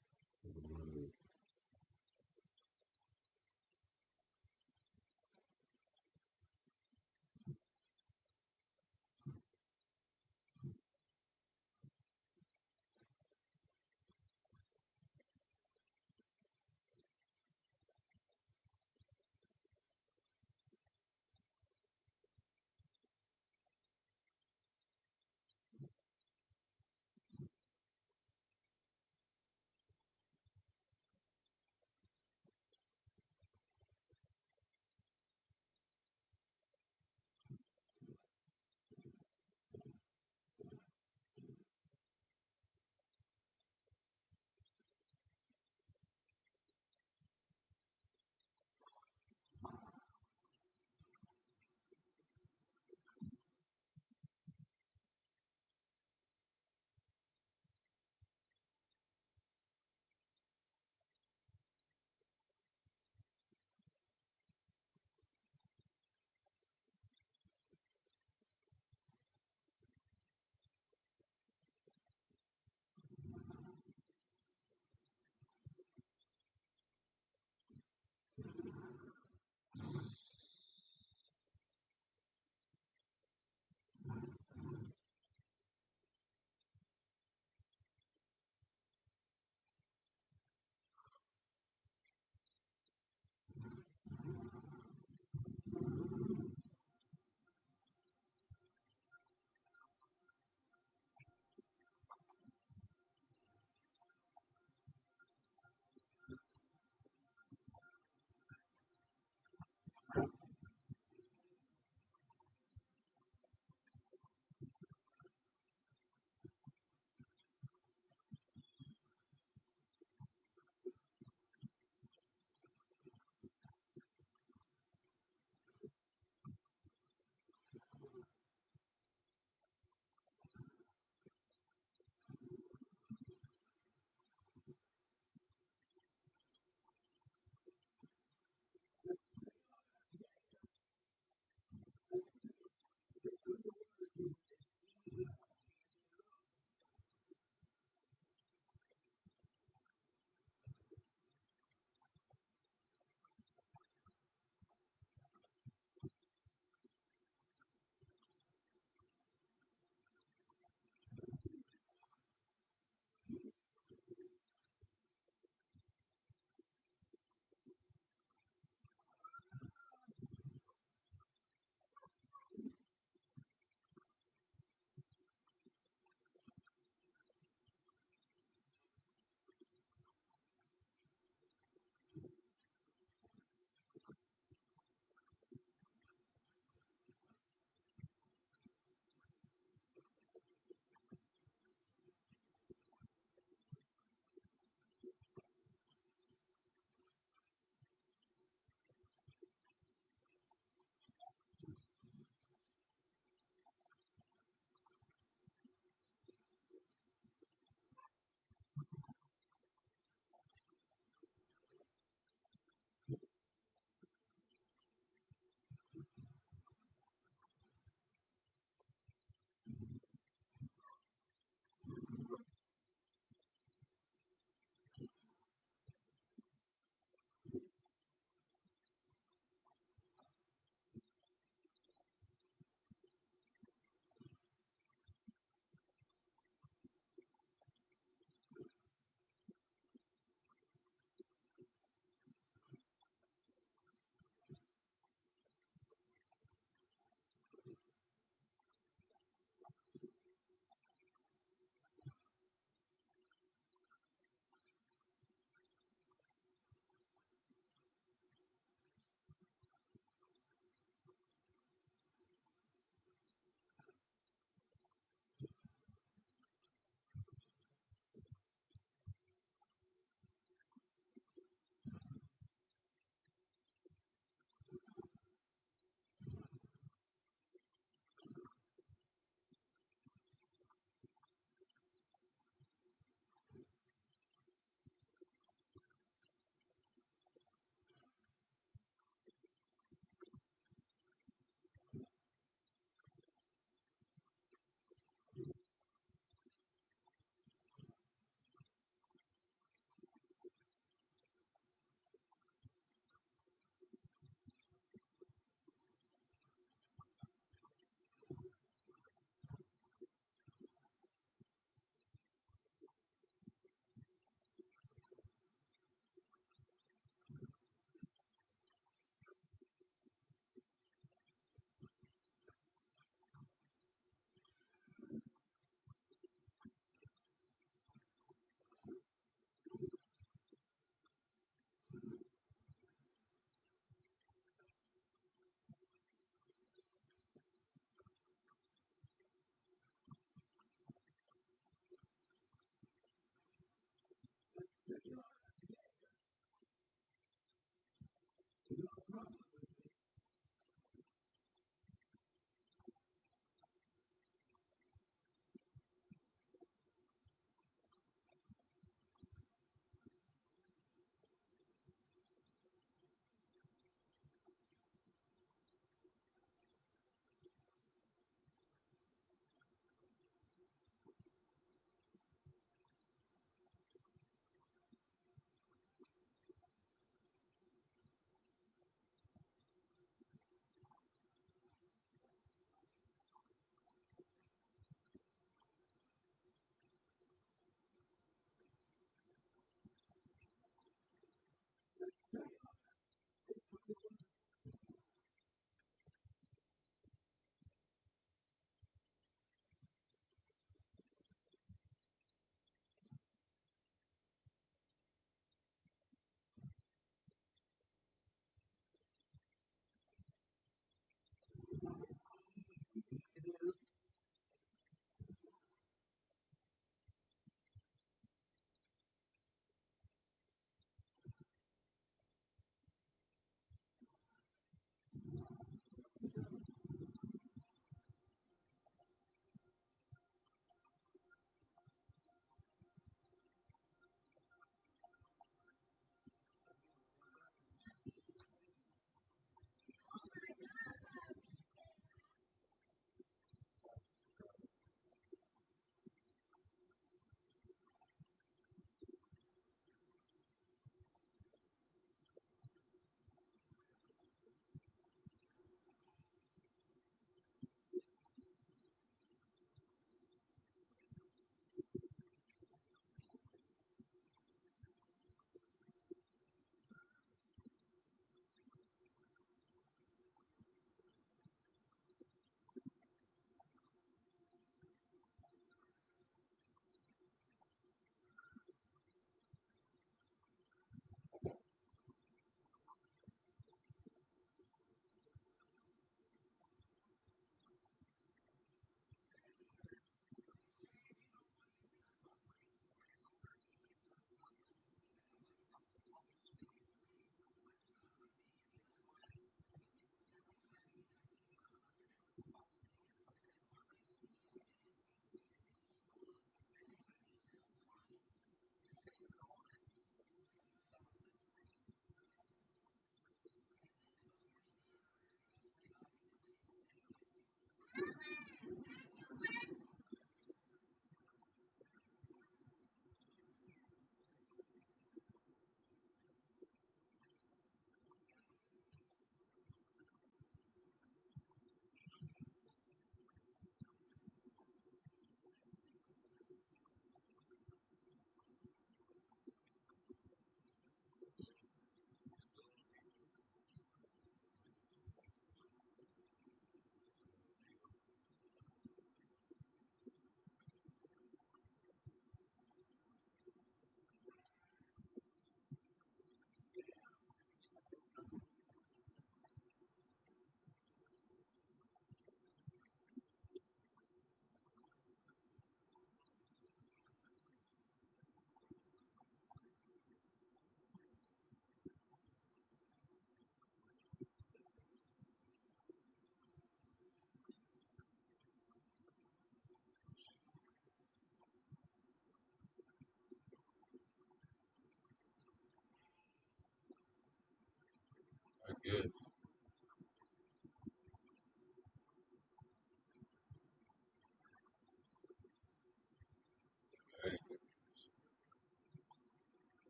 What's good?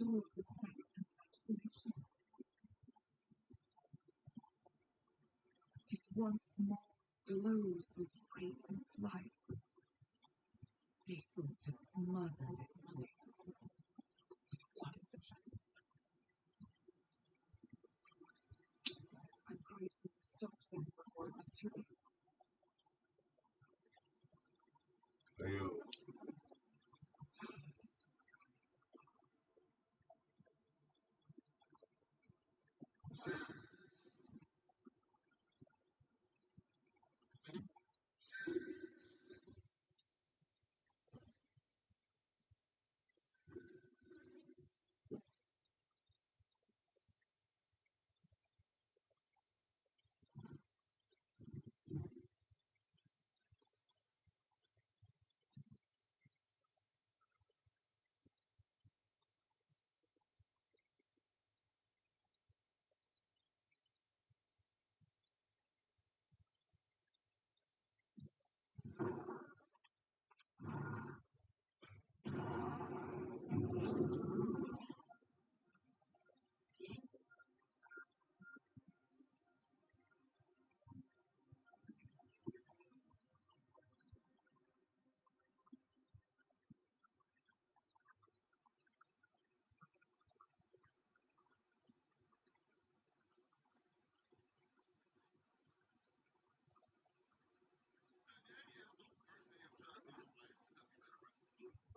Restores the sight of absolution. It once more glows with radiant light. They sought to smother this place. What is it? I'm grateful you stopped them before it was too late. Damn.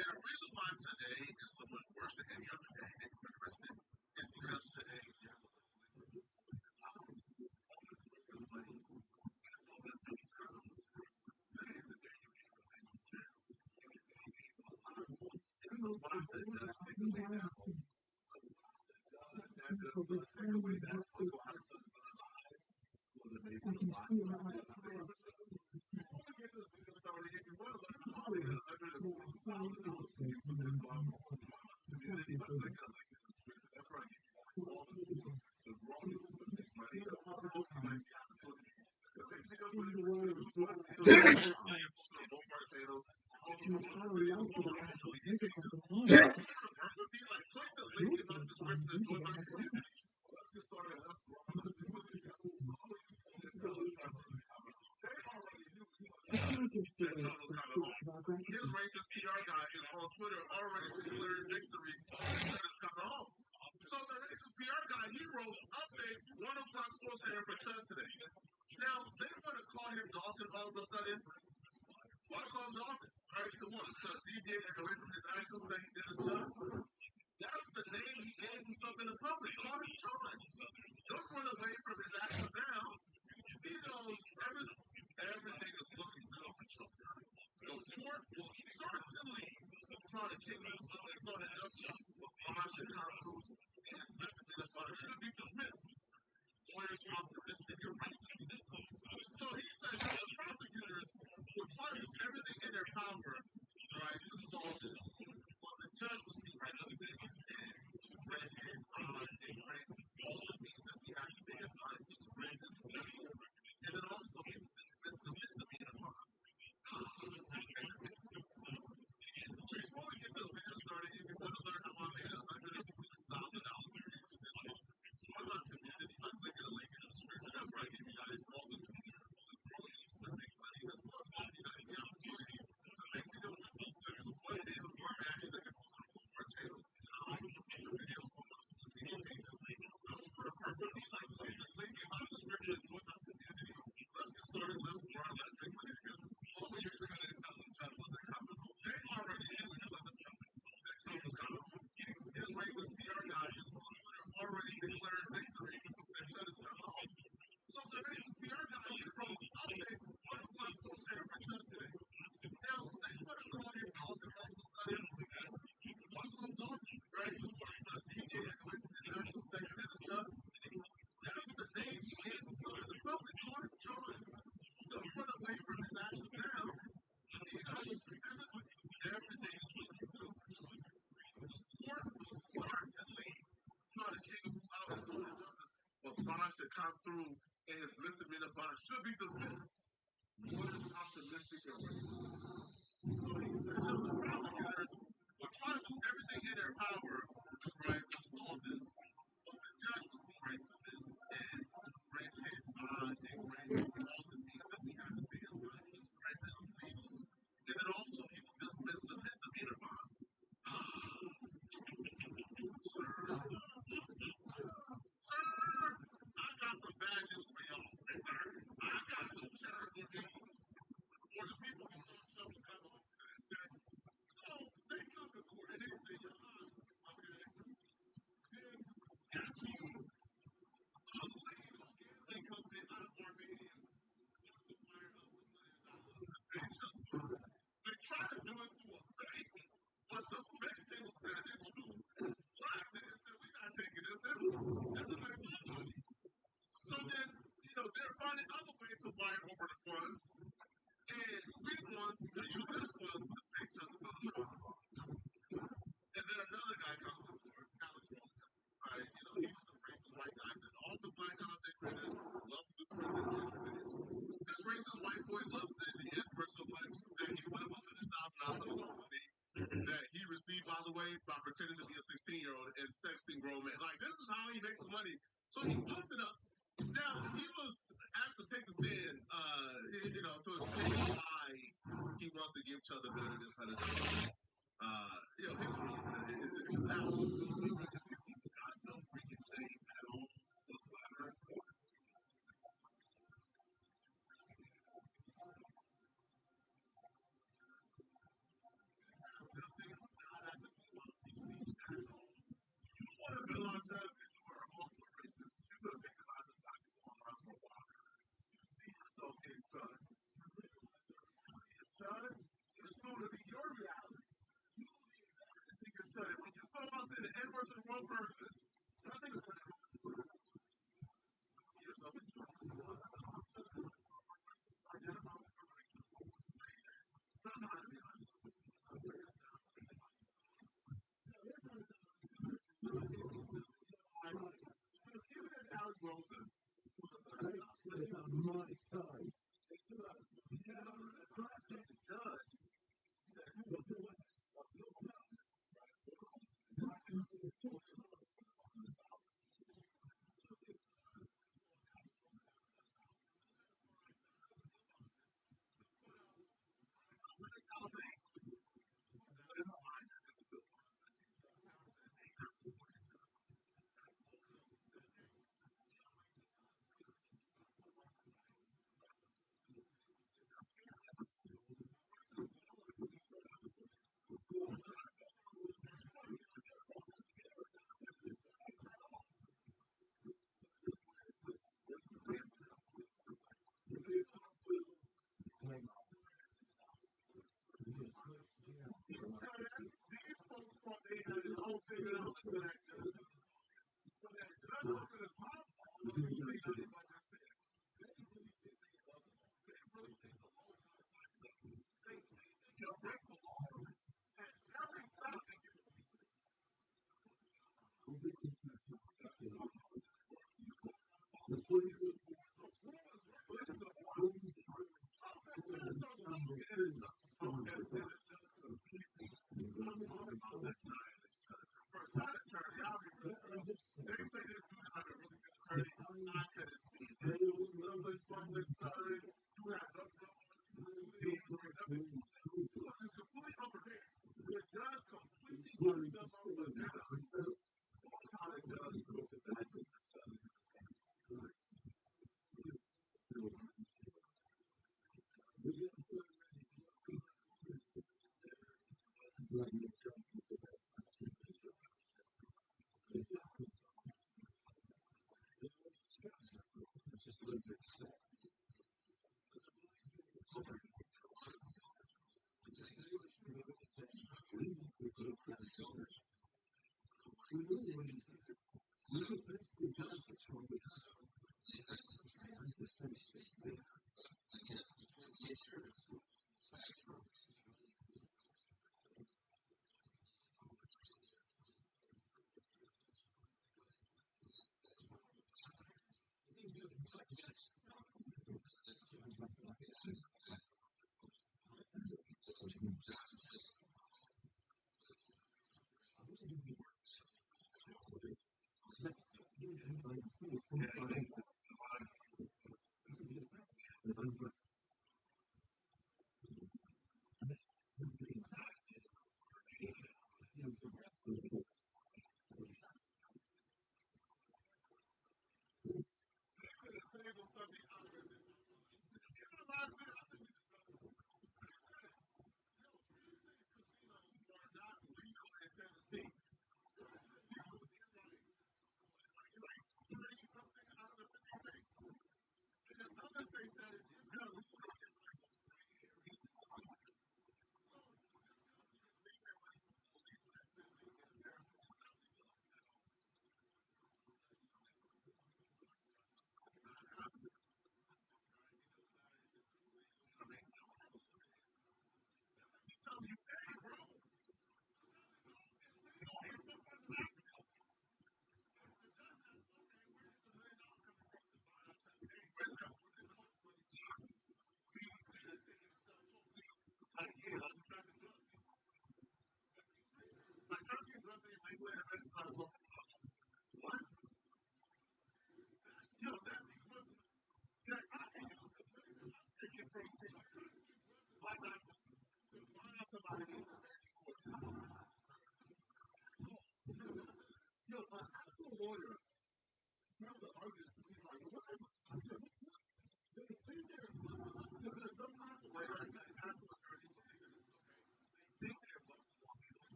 And the reason why today is so much worse than any other day that you've been arrested is because today there was a police in his house. All the police money. I told him many times. Today's the day you can't go to jail. A lot of folks, there's a lot that does take away that hope. That good son take away that hope. Our son's lives was amazing to watch. Get this nigga started getting one of them. $142,000 from this bomb. Community, but look at that's right. All the grown ups with this money, the ones who might be opportunity. Because they think of what it is. Let's get started. Let's grow up. His racist PR guy is on Twitter already declaring victory. He said it's coming home. So the racist PR guy, he wrote, update, 1 o'clock sports here for Chud today. Now, they want to call him Dalton all of a sudden. Why call him Dalton? Right? deviated away from his actions that he did his job. That was the name he gave himself in the public. Call him John. Don't run away from his actions now. He knows everything is looking good for Trump. The court will certainly try to kick him out. It's not a justice. Behind the Congress and his misdemeanor fund should be dismissed. Lawyers optimistic and racist. So he said that the prosecutors would try to do everything in their power, right, to solve this. But the judge was see right up this and grant him and grant all the pieces he had to pay his fines. He was saying this is very over. And then also he dismissed the misdemeanor fund. Before we get to the video started, if you want to learn how I made $150,000 for YouTube this month, join my community by clicking the link in the description. That's where I give you guys all the tools to grow YouTube and make money, as well as giving you guys the opportunity to make videos, to do one video for reaction that can post on more channels, and I also do future videos for my social media pages. What we like to the link in my description is join my community. Let's get started. Let's grow. Let's make money because all of your credit and talent channels that come they already knew it was the company that Trump was coming home. His racist CR guy is already declared victory and said it's coming home. So the racist CR guy, he wrote update on the Sun Social for today. Now, say what a call your calls and all of a sudden, one little dog, right, to DJ away from his actual second in his job. That's the name he is to the public. Call him John. Don't run away from his actions now. He's always everything is looking good. The court will certainly try to kick him out of the justice, but bond should come through and his misdemeanor bond should be dismissed. What is optimistic and realistic? So the prosecutors will try to do everything in their power, right, to solve this. But the judge will see right through this and grant him bond and grant him all the things that we have to pay his money. He will grant this legal. And then also he will dismiss the misdemeanor bond. Sir, I got some bad news for y'all. I got some terrible news for the people who know Trump is coming home today. So they come to court and they say, okay, this statute of legal gambling company out of Armenia wants to wire us $1 million to pay just they try to do it through a bank, but the bank didn't send it to Black. They said, we're not taking this. This is like money. So then, they're finding other ways to wire over the funds, and we want to use those funds to pay Chuck Trump. And then another guy comes on board, Alex Rosen, right? He's the racist white guy that all the black content creators love to do presidential videos. This racist white boy loves it. The N-word so much that he put up $100,000 of money that he received, by the way, by pretending to be a 16-year-old and sexting grown men. Like, this is how he makes money. So he puts it up. Now, he was asked to take a stand, to explain why he wants to give Chuck better than Senator Trump. His reason is just absolutely because these people got no freaking shame at all whatsoever. Nothing, not at the free speech at all. You want to bill on Chuck because you are also racist. You could have taken lots of black people online for a while. You see yourself in Chuck. You realize the reality of Chuck is soon to be your reality. You believe everything is Chuck. When you go out and say the N-word to the wrong person, something is going to happen to you. You see yourself in Chuck. Identify with your racist. Say that. It's not hard to be honest with you. Because even if Alex Rosen was on my side, they still have to get on the practice judge. These folks thought they had it all figured out until that judge. When that judge opened his mouth, all of them say nothing but this thing. They really think they love the law. They really think the law is not like them. They can break the law at every stop they give it. The police is a board. Something just doesn't look at it. I'm talking about that guy in this church. First, that attorney, I'll be real. They say this dude had a really good attorney. I couldn't see it. It was numbers from this side. You had nothing. It was just completely unprepared. The judge completely gave them up a dinner. That's how the judge broke it back to the judge.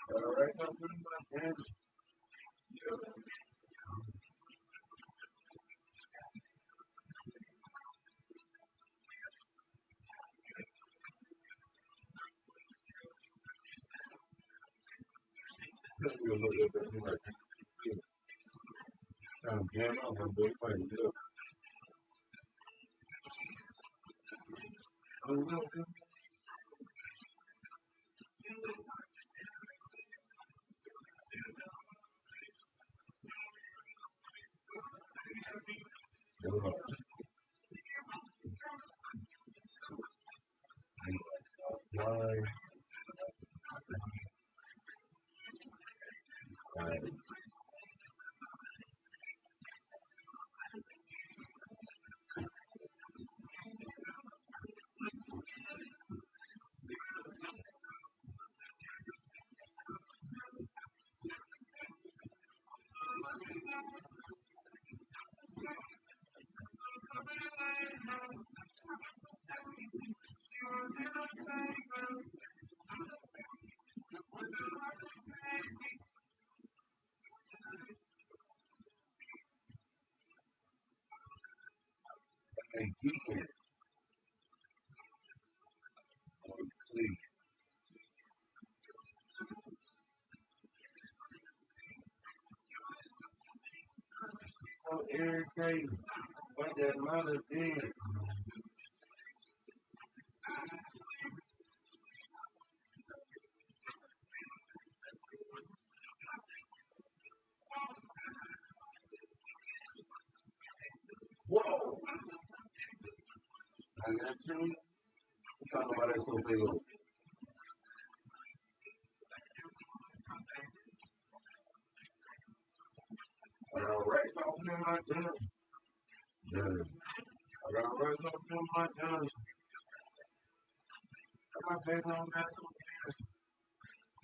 Alright, so pretty much then. You look at this like kind of jam out my big fight. And geeking. See. So irritating. What that mother did. Whoa! I got you. Talk about that so big. I got rice off in my dinner. Yeah. I got rice off in my dinner. I got paper on that so big.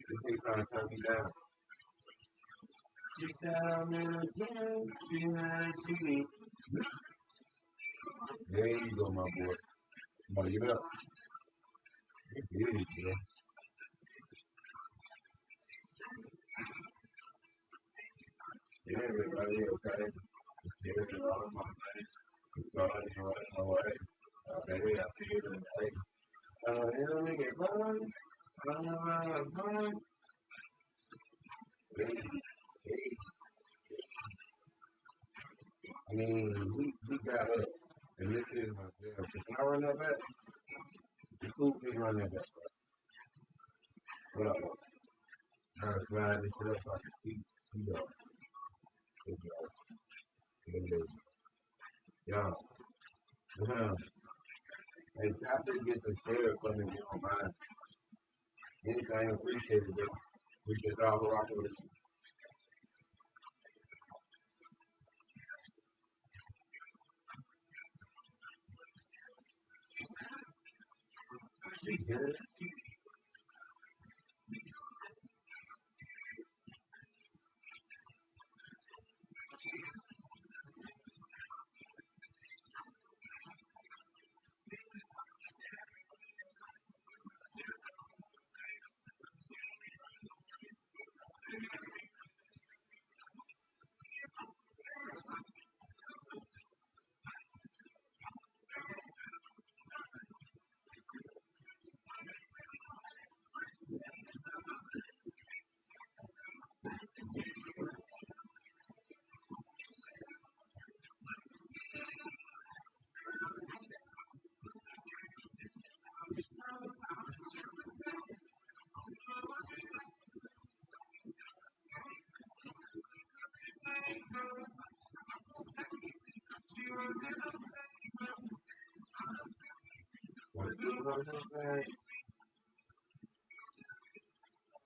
This thing trying to turn me down. She said I'm in a jam. She see me. There you go, my boy. Come on, give it up. It is, bro. Yeah, everybody, okay. It's all of my money. It's all in my way. Baby, I see you today. It'll make it run. Run. I mean, we got up. And this is my jail. Can I run that back? The cool can run that back, bro. What up, bro? Trying to slide this shit up so I can see y'all. Good job. Good job. Y'all. Hey, I think get some share from if you don't mind. Anything appreciated, bro. We just all rock with it. She good. What do you want to say?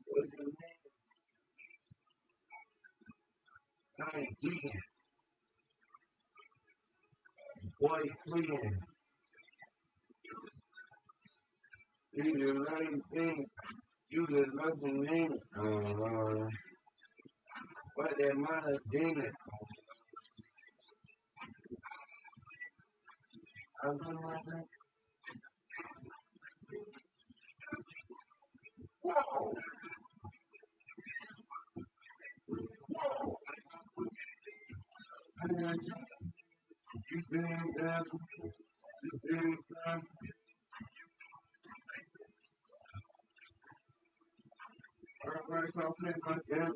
What's your name? I ain't geeking. Boy, fleeing. You the right thing. You the listening. What that mother demon? I'm gonna say, whoa. I know it's all something like that.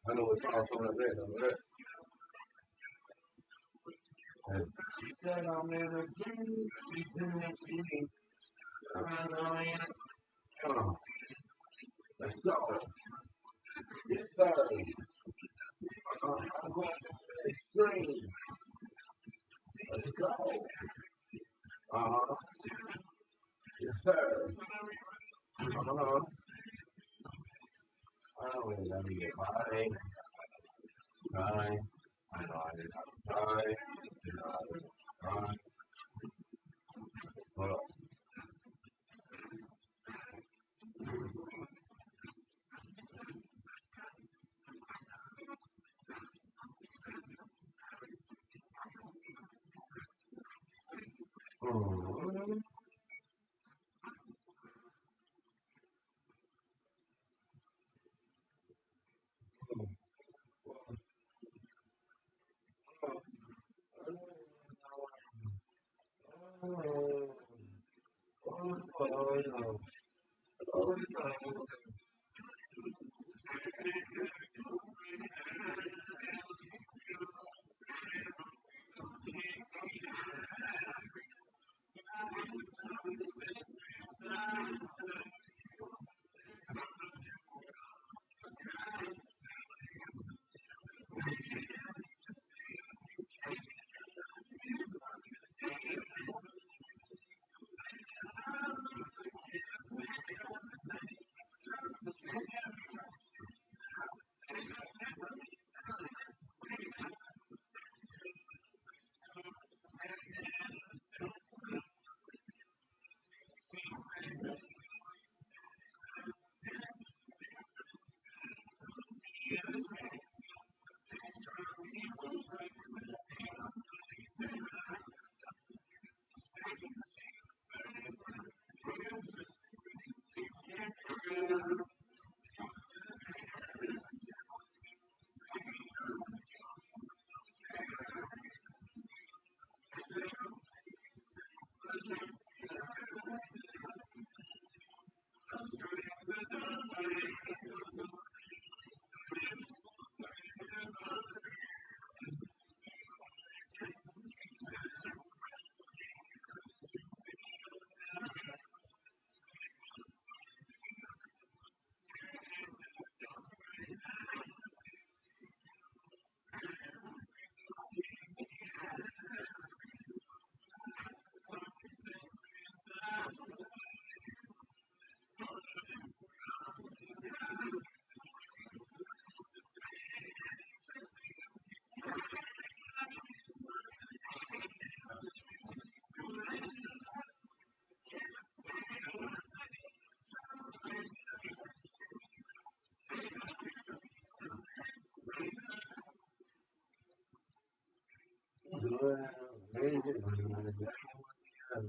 I know that. She said I'm in a dream. She's in a dream. Come on. Let's go. Yes, sir. I'm going to the extreme. Let's go. Yes, sir. Oh, let me get bye. Bye. I know I did not bye. Bye. Hold on.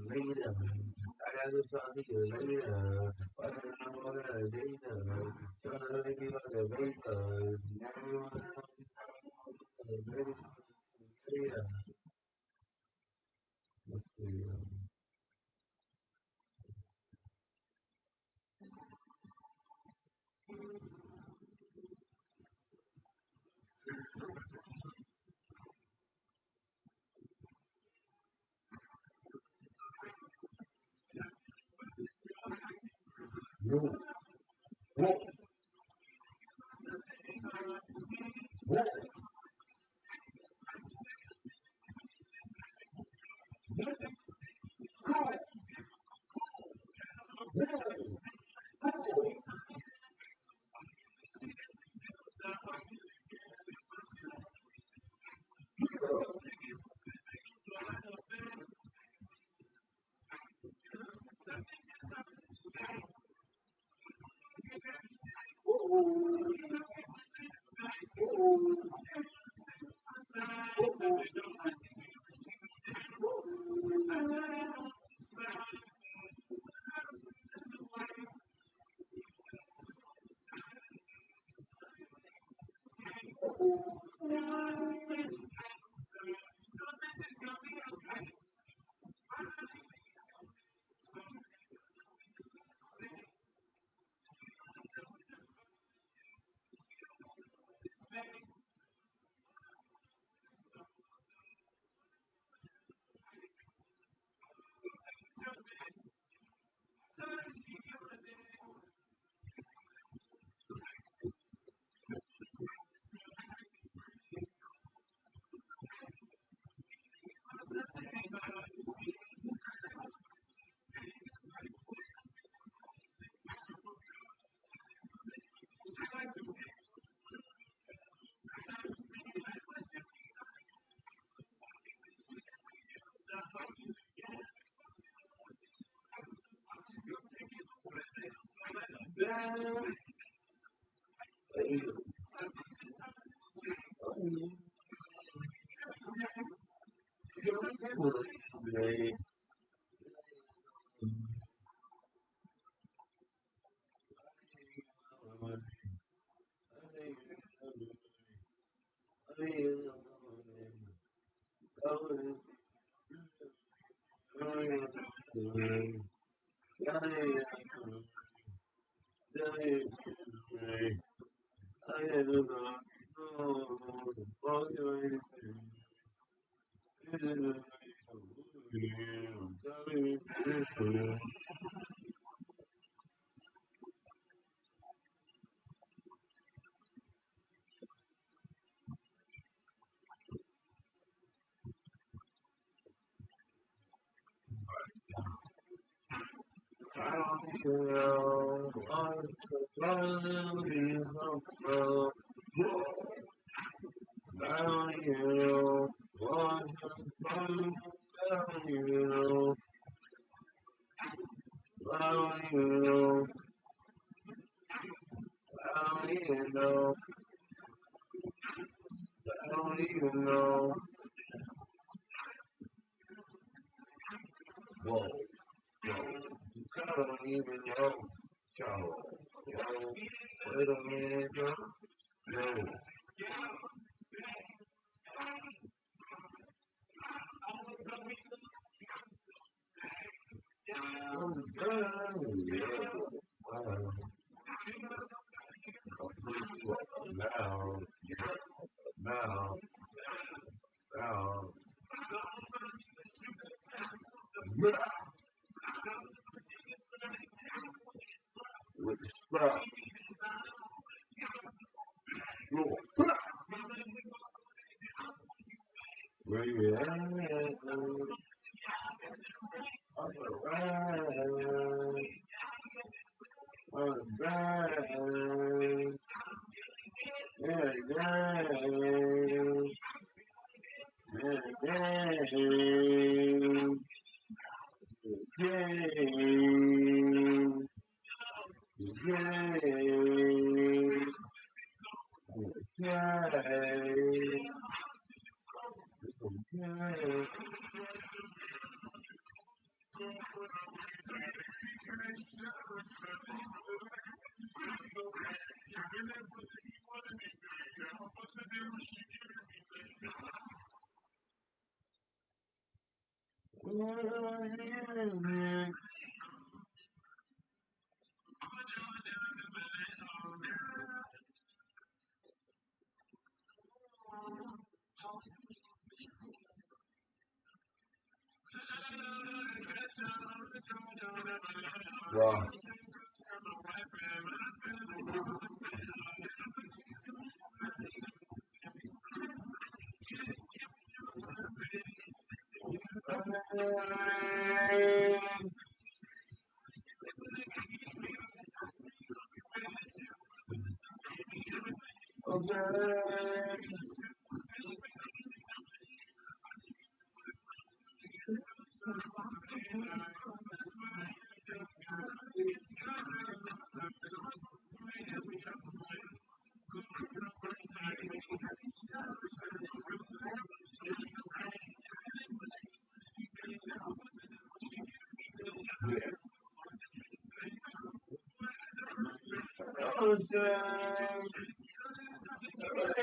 Later. I got to talk to you later. But I want to later. So let me like a vapor. Later. Let's see. Whoa.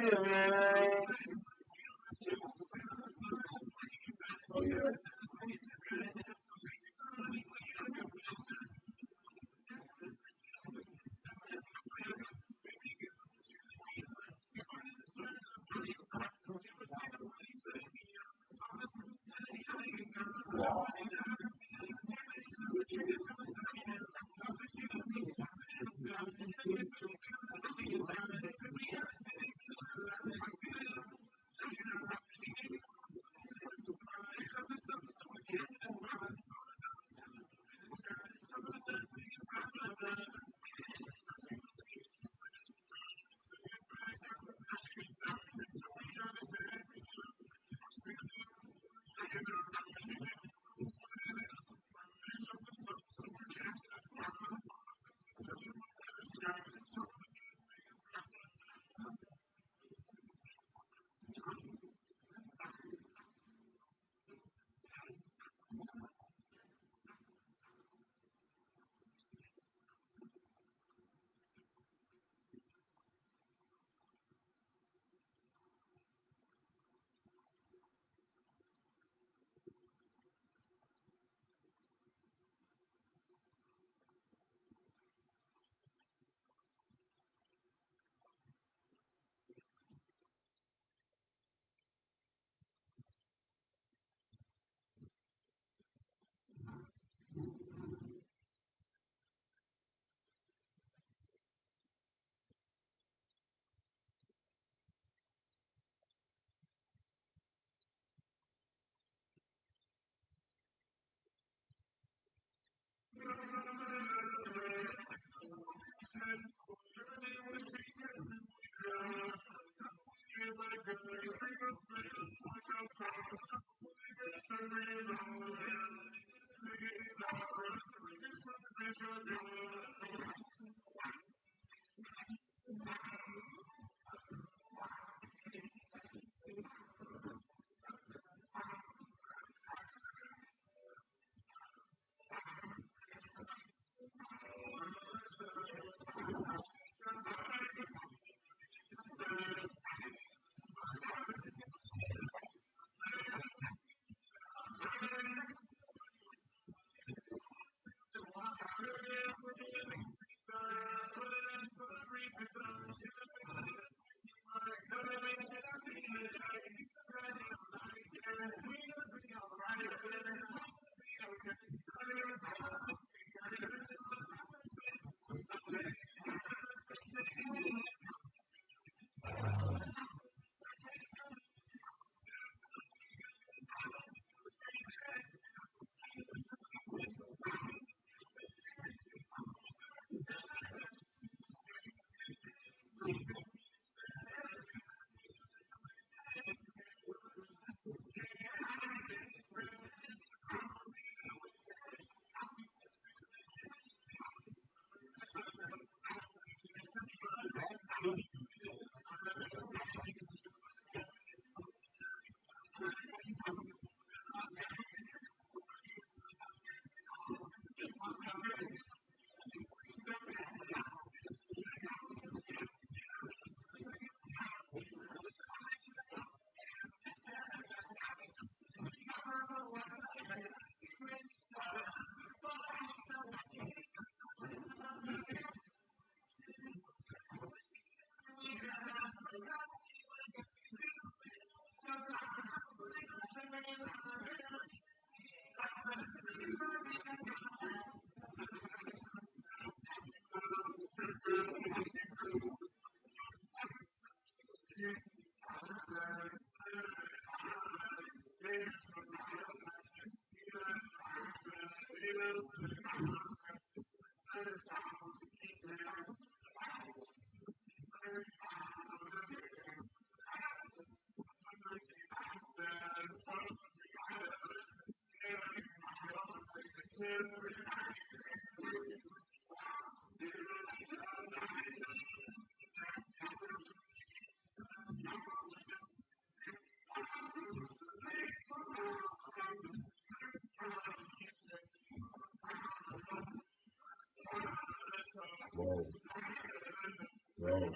Whoa.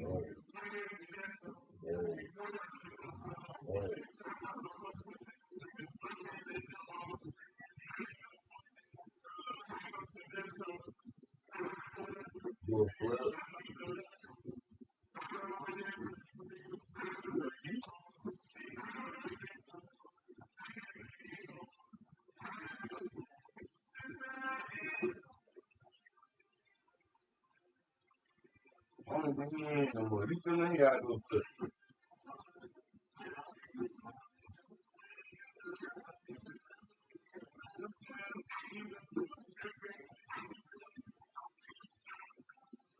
Whoa. a flip. Only thing he ain't no more. He still ain't got no flip.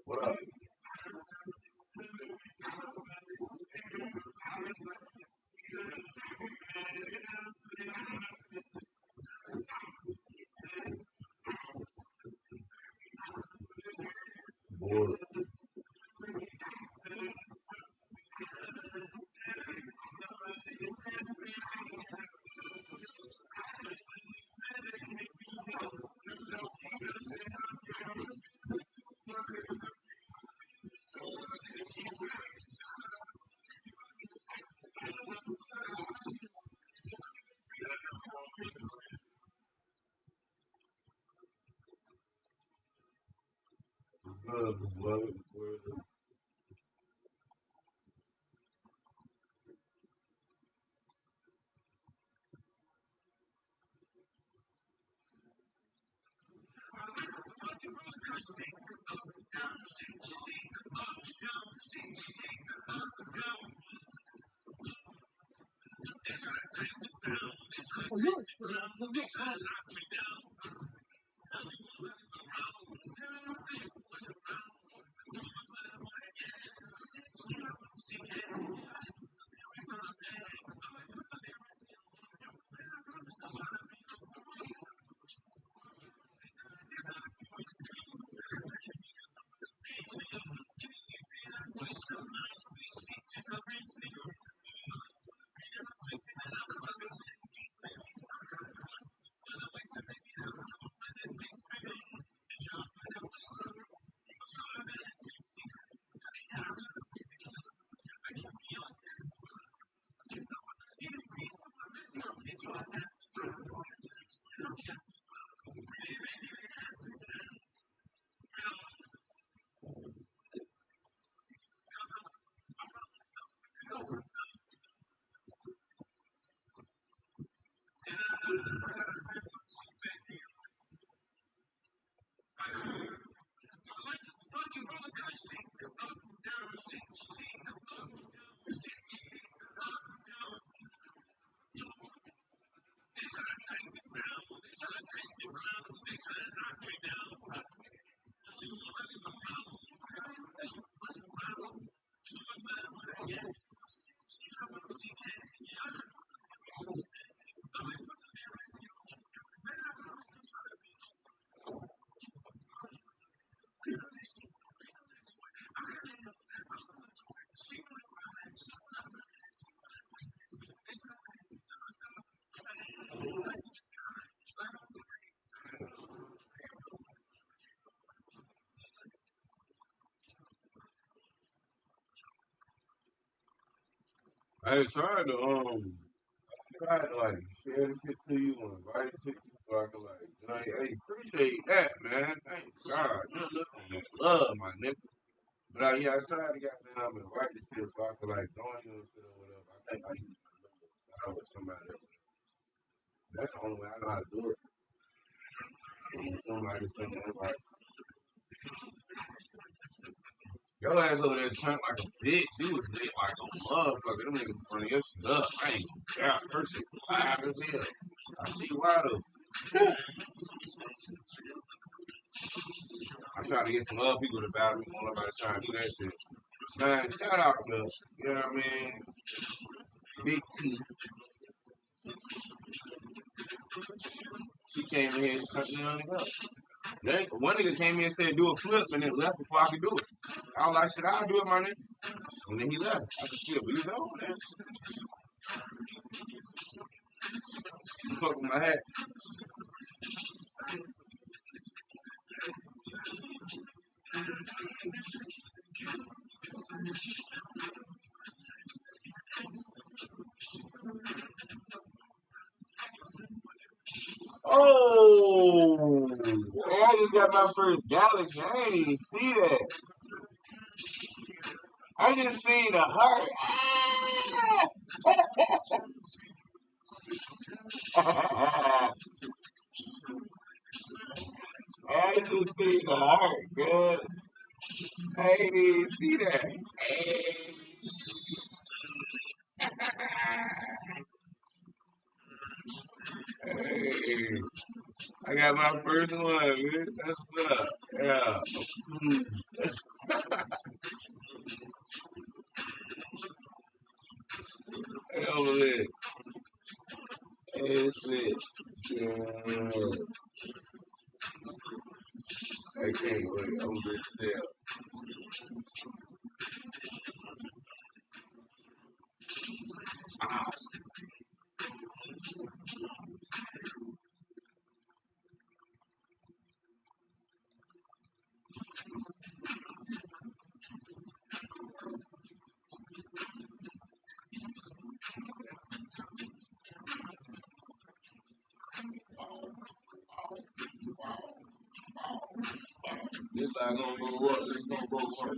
What up? Boy. Just love it. I tried to like share the shit to you and invite it to you so I could hey, appreciate that, man. Thank God. You're looking at love, my nigga. But yeah, I tried to get down and invite this shit so I could join you and shit or whatever. I think I used to know with somebody else. That's the only way I know how to do it. Somebody send me invite. Your ass over there turned like a bitch. You was lit like a motherfucker. Them niggas running your shit up. I ain't yeah, her shit live as hell. I see why though. I'm trying to get some other people to battle me. Won't nobody trying to do that shit. Man, shout out to, you know what I mean? Big T. She came in here and shut me on the up. Then one nigga came in and said do a flip and then left before I could do it. I was like, shit, I'll do it, my nigga. And then he left. I said, shit, but he's on, man. Fuck with my hat. Oh, Hey, I just got my first galaxy. I didn't even see that. I just seen the heart. I just seen the heart, good. I didn't even see that. Hey. Hey. I got my first one, man. That's what up. Yeah. Hell of it. That's it. Yeah. I can't wait. I'm rich there. This not gonna go up. This gonna go up.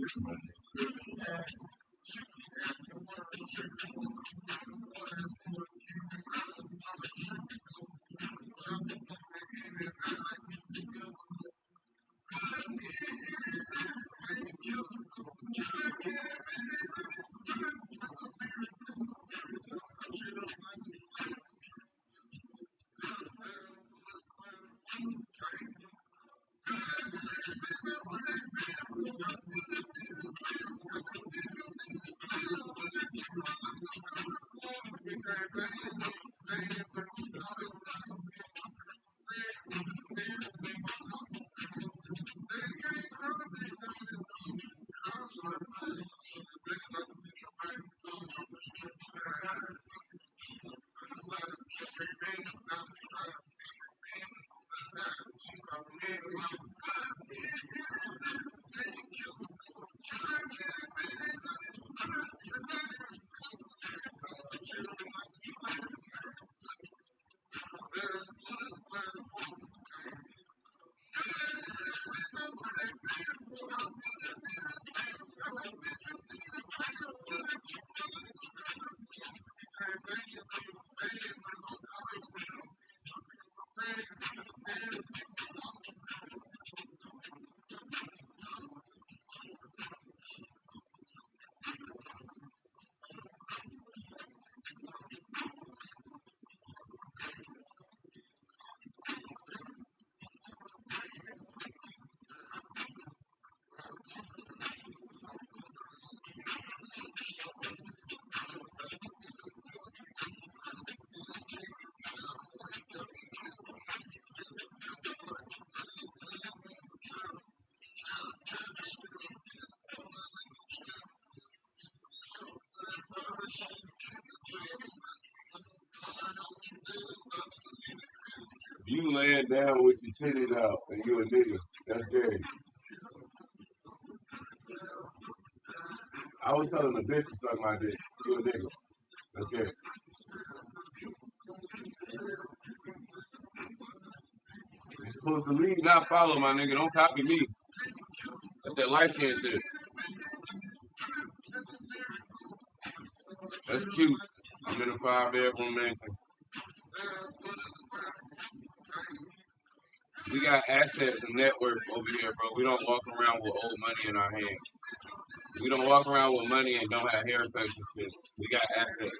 You laying down with your titties out and you a nigga. That's gay. I was telling a bitch to suck my dick. You a nigga. That's gay. You're supposed to lead, not follow, my nigga. Don't copy me. That's that light skin shit. That's cute. I'm in a 5-bedroom mansion. We got assets and net worth over here, bro. We don't walk around with old money in our hands. We don't walk around with money and don't have haircuts and shit. We got assets.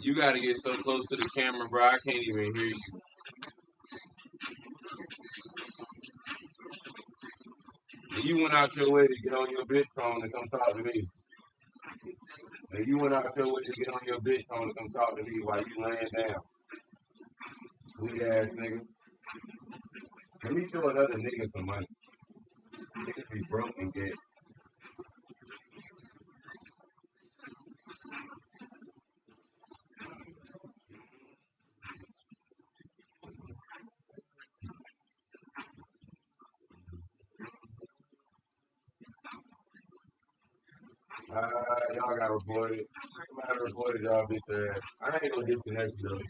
You gotta get so close to the camera, bro. I can't even hear you. And you went out your way to get on your bitch phone to come talk to me. And you went out your way to get on your bitch phone to come talk to me while you laying down. Sweet ass nigga. Let me show another nigga some money. Niggas be broke and get. Y'all got reported. Somebody recorded y'all bitch ass. I ain't gonna disconnect though.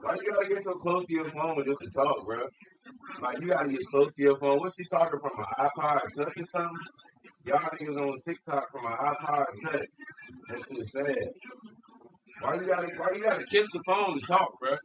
Why you gotta get so close to your phone just to talk, bro? Like you gotta get close to your phone. What's she talking from an iPod Touch or something? Y'all niggas on TikTok from an iPod Touch. That shit sad. Why you gotta kiss the phone to talk, bro?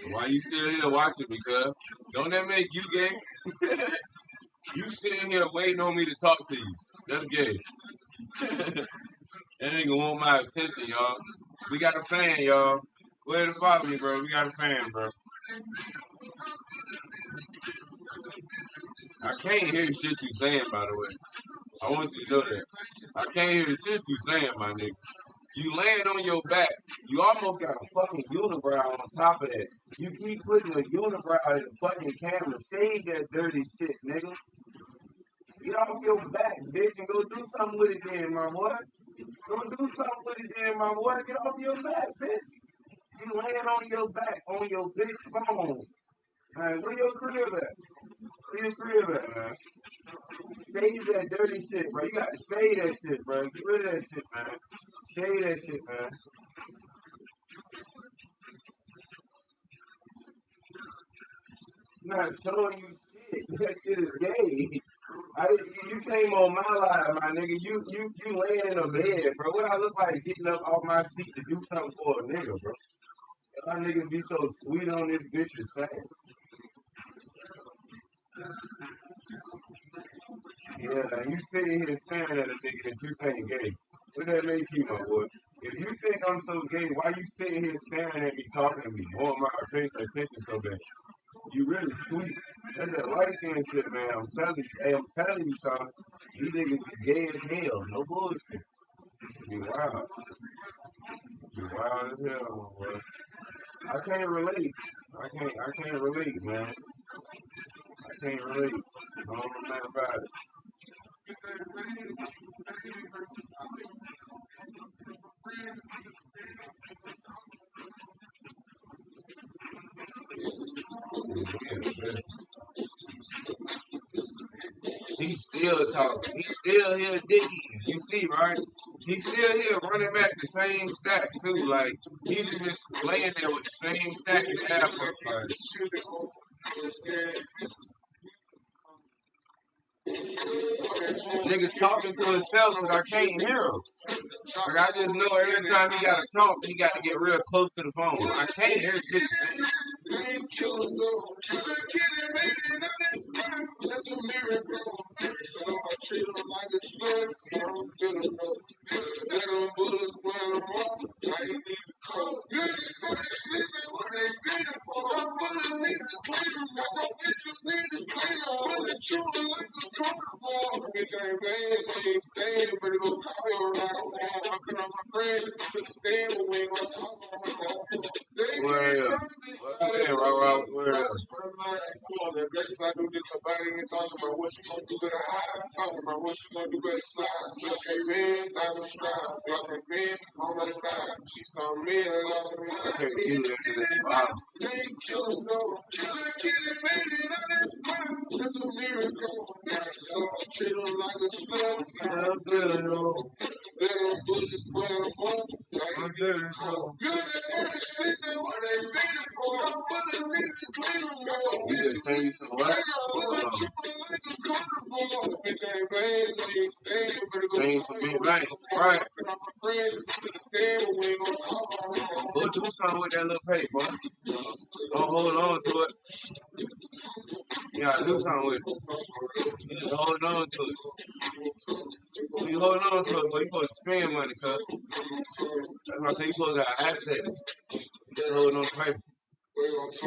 Why you still here watching me, cuz? Don't that make you gay? You sitting here waiting on me to talk to you. That's gay. That nigga want my attention, y'all. We got a fan, y'all. Go ahead and follow me, bro. We got a fan, bro. I can't hear the shit you saying, by the way. I want you to know that. I can't hear the shit you saying, my nigga. You laying on your back. You almost got a fucking unibrow on top of that. You keep putting a unibrow in the fucking camera. Save that dirty shit, nigga. Get off your back, bitch, and go do something with it then, my boy. Go do something with it then, my boy. Get off your back, bitch. You laying on your back on your bitch phone. Man, where your crib at? Where your crib at, man? Save that dirty shit, bro. You got to save that shit, bro. Get rid of that shit, man. Save that shit, man. I'm not showing you shit. That shit is gay. You came on my live, my nigga. You laying in a bed, bro. What I look like getting up off my seat to do something for a nigga, bro? Y'all niggas be so sweet on this bitch's face. Yeah, now you sitting here staring at a nigga that you think gay. What that make you, my boy? If you think I'm so gay, why you sitting here staring at me, talking to me, wanting my attention so bad? You really sweet. That's that light skin shit, man. I'm telling you. Hey, I'm telling you, son. These niggas be gay as hell. No bullshit. You wild. You wild as hell, my boy. I can't relate. I can't relate, man. I can't relate. I don't know nothing about it. He's still talking. He's still here digging. You see, right? He's still here running back the same stack, too. Like, he's just laying there with the same stack as half of like, nigga talking to himself, but I can't hear him. Like, I just know every time he gotta talk, he gotta get real close to the phone. I can't hear shit. That's a miracle. So I treat him like a son. I don't feel him no. Let them bullets when I'm up. I ain't need to call. Good for the listen what they feeding for. I'm pulling niggas to clean them. That's all bitches need to clean them. Pulling children like a carnivore. Bitch ain't bad, they ain't staying. Better go call your round. I'm putting on my friends to the stand, but we ain't gonna talk about it. Where up? Where up? The bitches I do this, somebody ain't talking about what you gonna do with a high. Talking about what you gonna do with a slide. Just came in, I was strong. Got her man on my side. She saw me and lost me. I can't do that. Wow. They ain't killin' no. Killer kid made it out of spot. That's a miracle. So I treat her like a son. I'm feeling low. Let them bullets put them on. I'm feeling low. Good for the streets and what they feeding for. I'm bullets need to clean them all. You just saying some what? Bitch ain't bad, but you stay. Saying some big right. Right. Go do something with that little paper. Don't hold on to it. You gotta do something with it. You just hold on to it. You hold on to it, but you supposed to spend money, cuz. That's why I say you supposed to have assets. You just hold on to paper. Most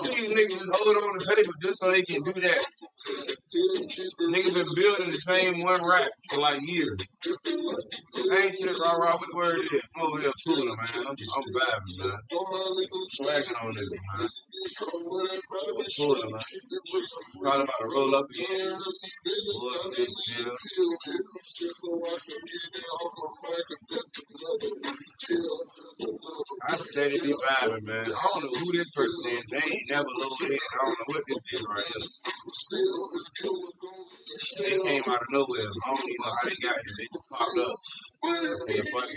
of these niggas just hold on to paper just so they can do that. Niggas been building the same one rap for like years. Ain't shit rah what word it is? I'm over here cooling, man. I'm vibing, man. Swagging on this, man. Cooling, man. Probably about to roll up again. Bullshit, chill. I steady be vibing, man. I don't know who this person is. They ain't never loaded in. I don't know what this is right here. They came out of nowhere. I don't even know how they got here. They just popped up. Yeah, fuck it.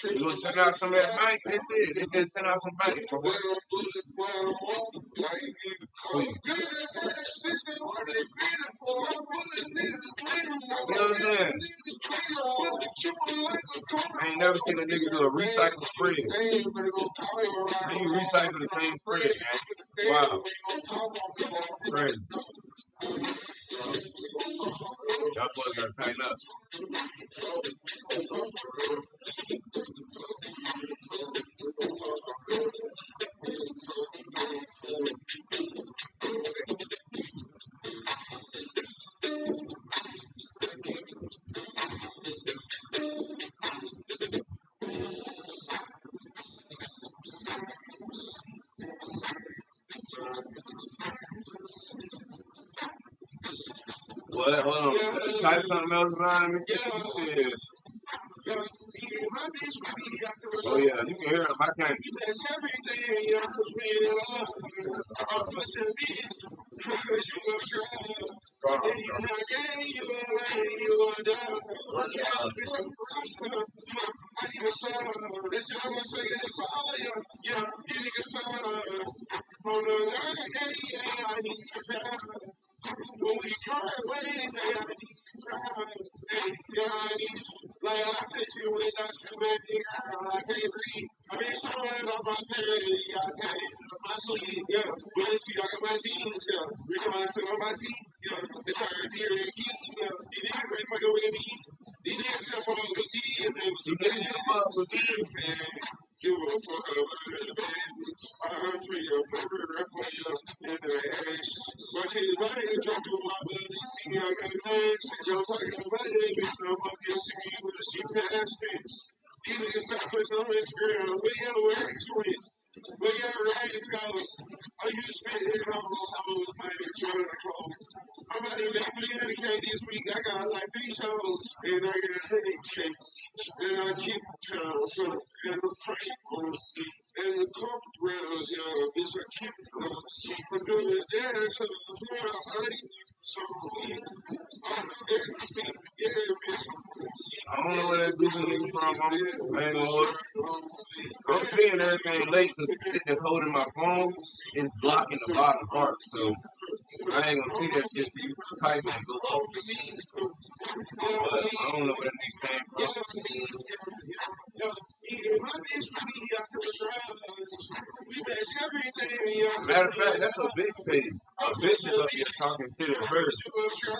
You gonna send out some of that bank? They just send out some bank. You know what I'm saying? I ain't never seen a nigga do a recycle spread. How you recycle the same spread, man? Wow. Crazy. Y'all boys gotta tighten up. What? Hold on. Type something else around me. Shit. Oh yeah, you can hear him. I can't. I don't know where that Google nigga from. I ain't gonna hold it. I'm seeing everything late because the shit that's holding my phone is blocking the bottom part. So I ain't gonna see that shit till you type it and go up. But I don't know where that nigga came from. Matter of fact, that's a bitch page. A bitch is up here talking shit at first.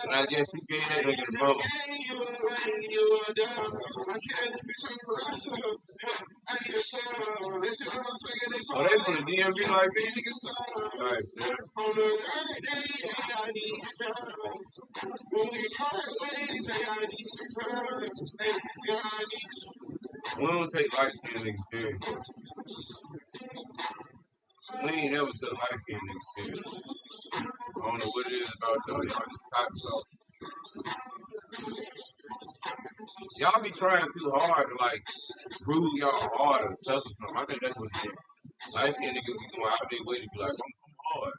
And I guess you gave that nigga the phone. Oh, they from the DMV like me? Alright, shit. We don't take light skinned niggas serious. We ain't never took light skinned niggas serious. I don't know what it is about y'all. Y'all just cotton talk. Y'all be trying too hard to like prove y'all hard or tough or something. I think that's what it is. Light skinned niggas be going out their way to be like, I'm hard.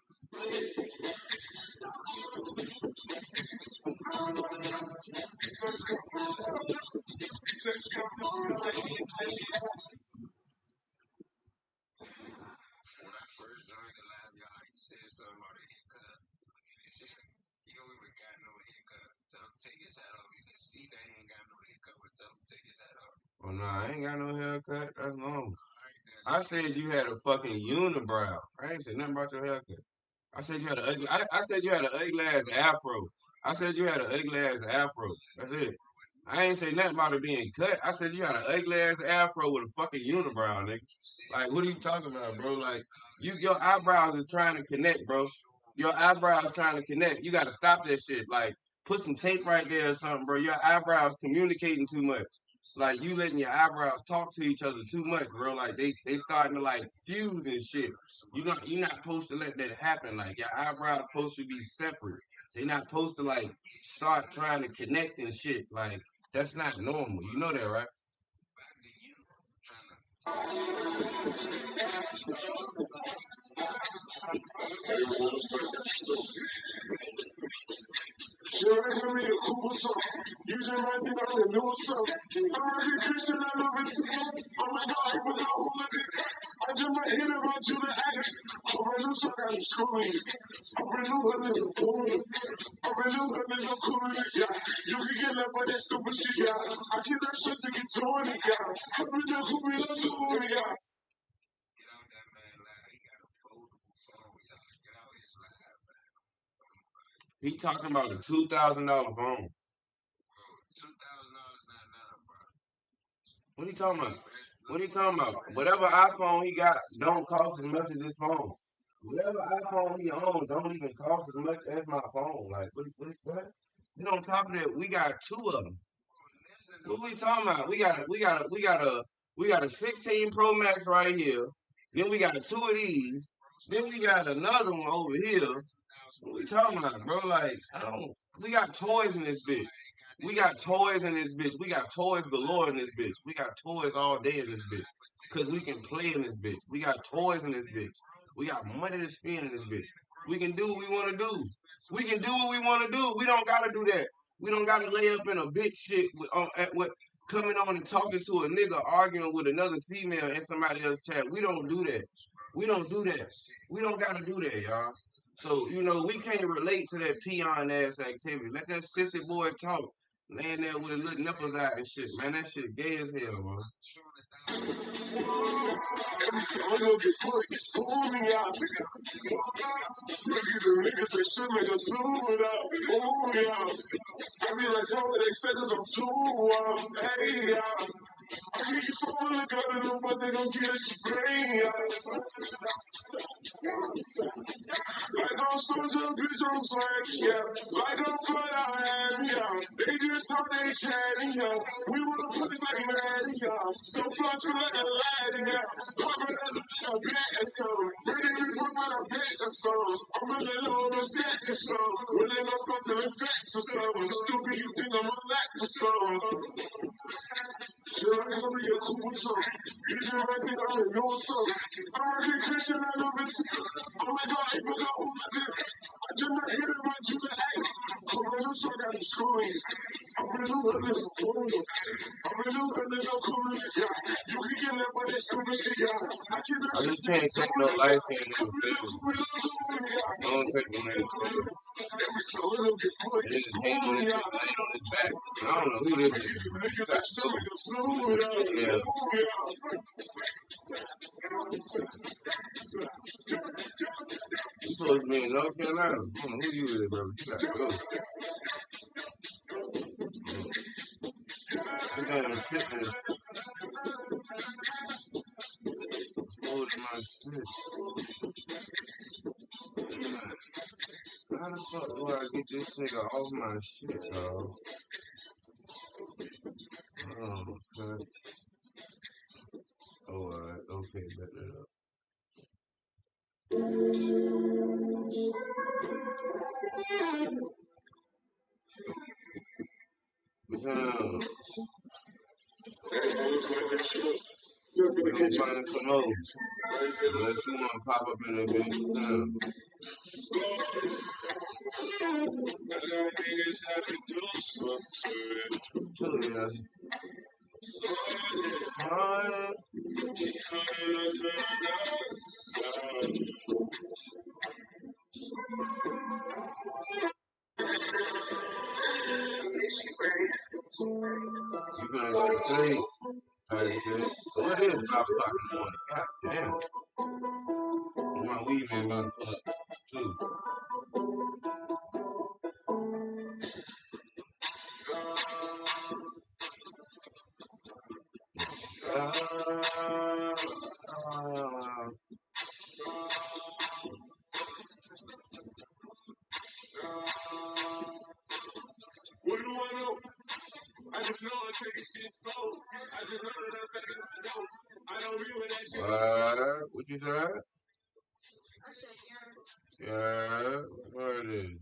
When I first joined the lab, y'all said something about a haircut. You know, we would got no haircut. Tell him take his hat off. You can see that he ain't got no haircut, but tell him take his hat off. Well, nah, I ain't got no haircut. That's normal. I said you had a fucking unibrow. I ain't said nothing about your haircut. I said you had an ugly. I said you had an ugly ass afro. I said you had an ugly ass afro. That's it. I ain't say nothing about it being cut. I said you had an ugly ass afro with a fucking unibrow, nigga. Like, what are you talking about, bro? Like, your eyebrows is trying to connect, bro. Your eyebrows trying to connect. You gotta stop that shit. Like, put some tape right there or something, bro. Your eyebrows communicating too much. Like, you letting your eyebrows talk to each other too much, bro. Like, they starting to like fuse and shit. You're not supposed to let that happen. Like, your eyebrows supposed to be separate. They not supposed to like start trying to connect and shit. Like, that's not normal. You know that, right? Sure, give me a cool song. You just might think I'm a new song. I'm a Christian, I love it too. Oh my God, but I hold it. I just might hit about you to act. I'm a new song, I'm schooling. I'm a new one, is a cool. I'm a new one, is a cool. Yeah, you can get left with that stupid shit, yeah. I keep that shit to get to it, yeah. I'm a new cool, yeah. He talking about a $2,000 phone. What are you talking about? What are you talking about? Whatever iPhone he got don't cost as much as this phone. Whatever iPhone he owns don't even cost as much as my phone. Like, what? Then on top of that, we got two of them. What we talking about? We got a 16 Pro Max right here. Then we got two of these. Then we got another one over here. What we talking about, bro? Like, I don't. We got toys in this bitch. We got toys in this bitch. We got toys galore in this bitch. We got toys all day in this bitch. Cause we can play in this bitch. We got toys in this bitch. We got money to spend in this bitch. We can do what we want to do. We can do what we want to do. We don't gotta do that. We don't gotta lay up in a bitch shit with coming on and talking to a nigga arguing with another female in somebody else's chat. We don't do that. We don't do that. We don't gotta do that, y'all. So, we can't relate to that peon ass activity. Let that sissy boy talk. Laying there with his little nipples out and shit, man. That shit gay as hell, man. I'm gonna get put this fool me out. Look at the niggas that should make a suit out. Oh, yeah. I be like, oh, they said cause I'm too wild. Hey, yeah. I think you fall in the gun and nobody gon' get a spray out. Like I'm soldier, bitch, I'm swag, yeah. Like I'm flat out, yeah. They just talk they chatty, yeah. We wanna place like mad, yeah. So fly through like a lad, yeah. Poppin' up a bat or something. Ready to put on a bet or something. I'm really low on the stack or something. Really gonna start to the facts or something. Stupid, you think I'm a lack or something. Should I ever be a cool song? You just might think I'm a new song. I'm a Christian, I love it too. Oh my God, I forgot who I did. I just might hit about you to act. I'm a new song, I'm schooling. I'm a new one, is a cool. I'm a new one, is a cool. Yeah, you can get left with that stupid shit, yeah. I keep that I shit just to can't get to take it, no yeah. light skinned niggas serious. I don't take no niggas serious. Niggas hate when this shit laying on his back. I don't know who this is. You got to go. Yeah. You supposed to be in North Carolina. I don't know who you is, bro. You got to go. That damn shit is holding my shit. How the fuck do I get this nigga off my shit, dog? Oh, okay. Oh, alright. Okay, bet that up. Damn. We're gonna find some more. Unless you wanna pop up in a bitch. Damn. Yeah. Alright. You gonna go to sleep? Type shit. So it is 5 o'clock in the morning. God damn. My weed man about to pull up too. What you said? Yeah. What it is?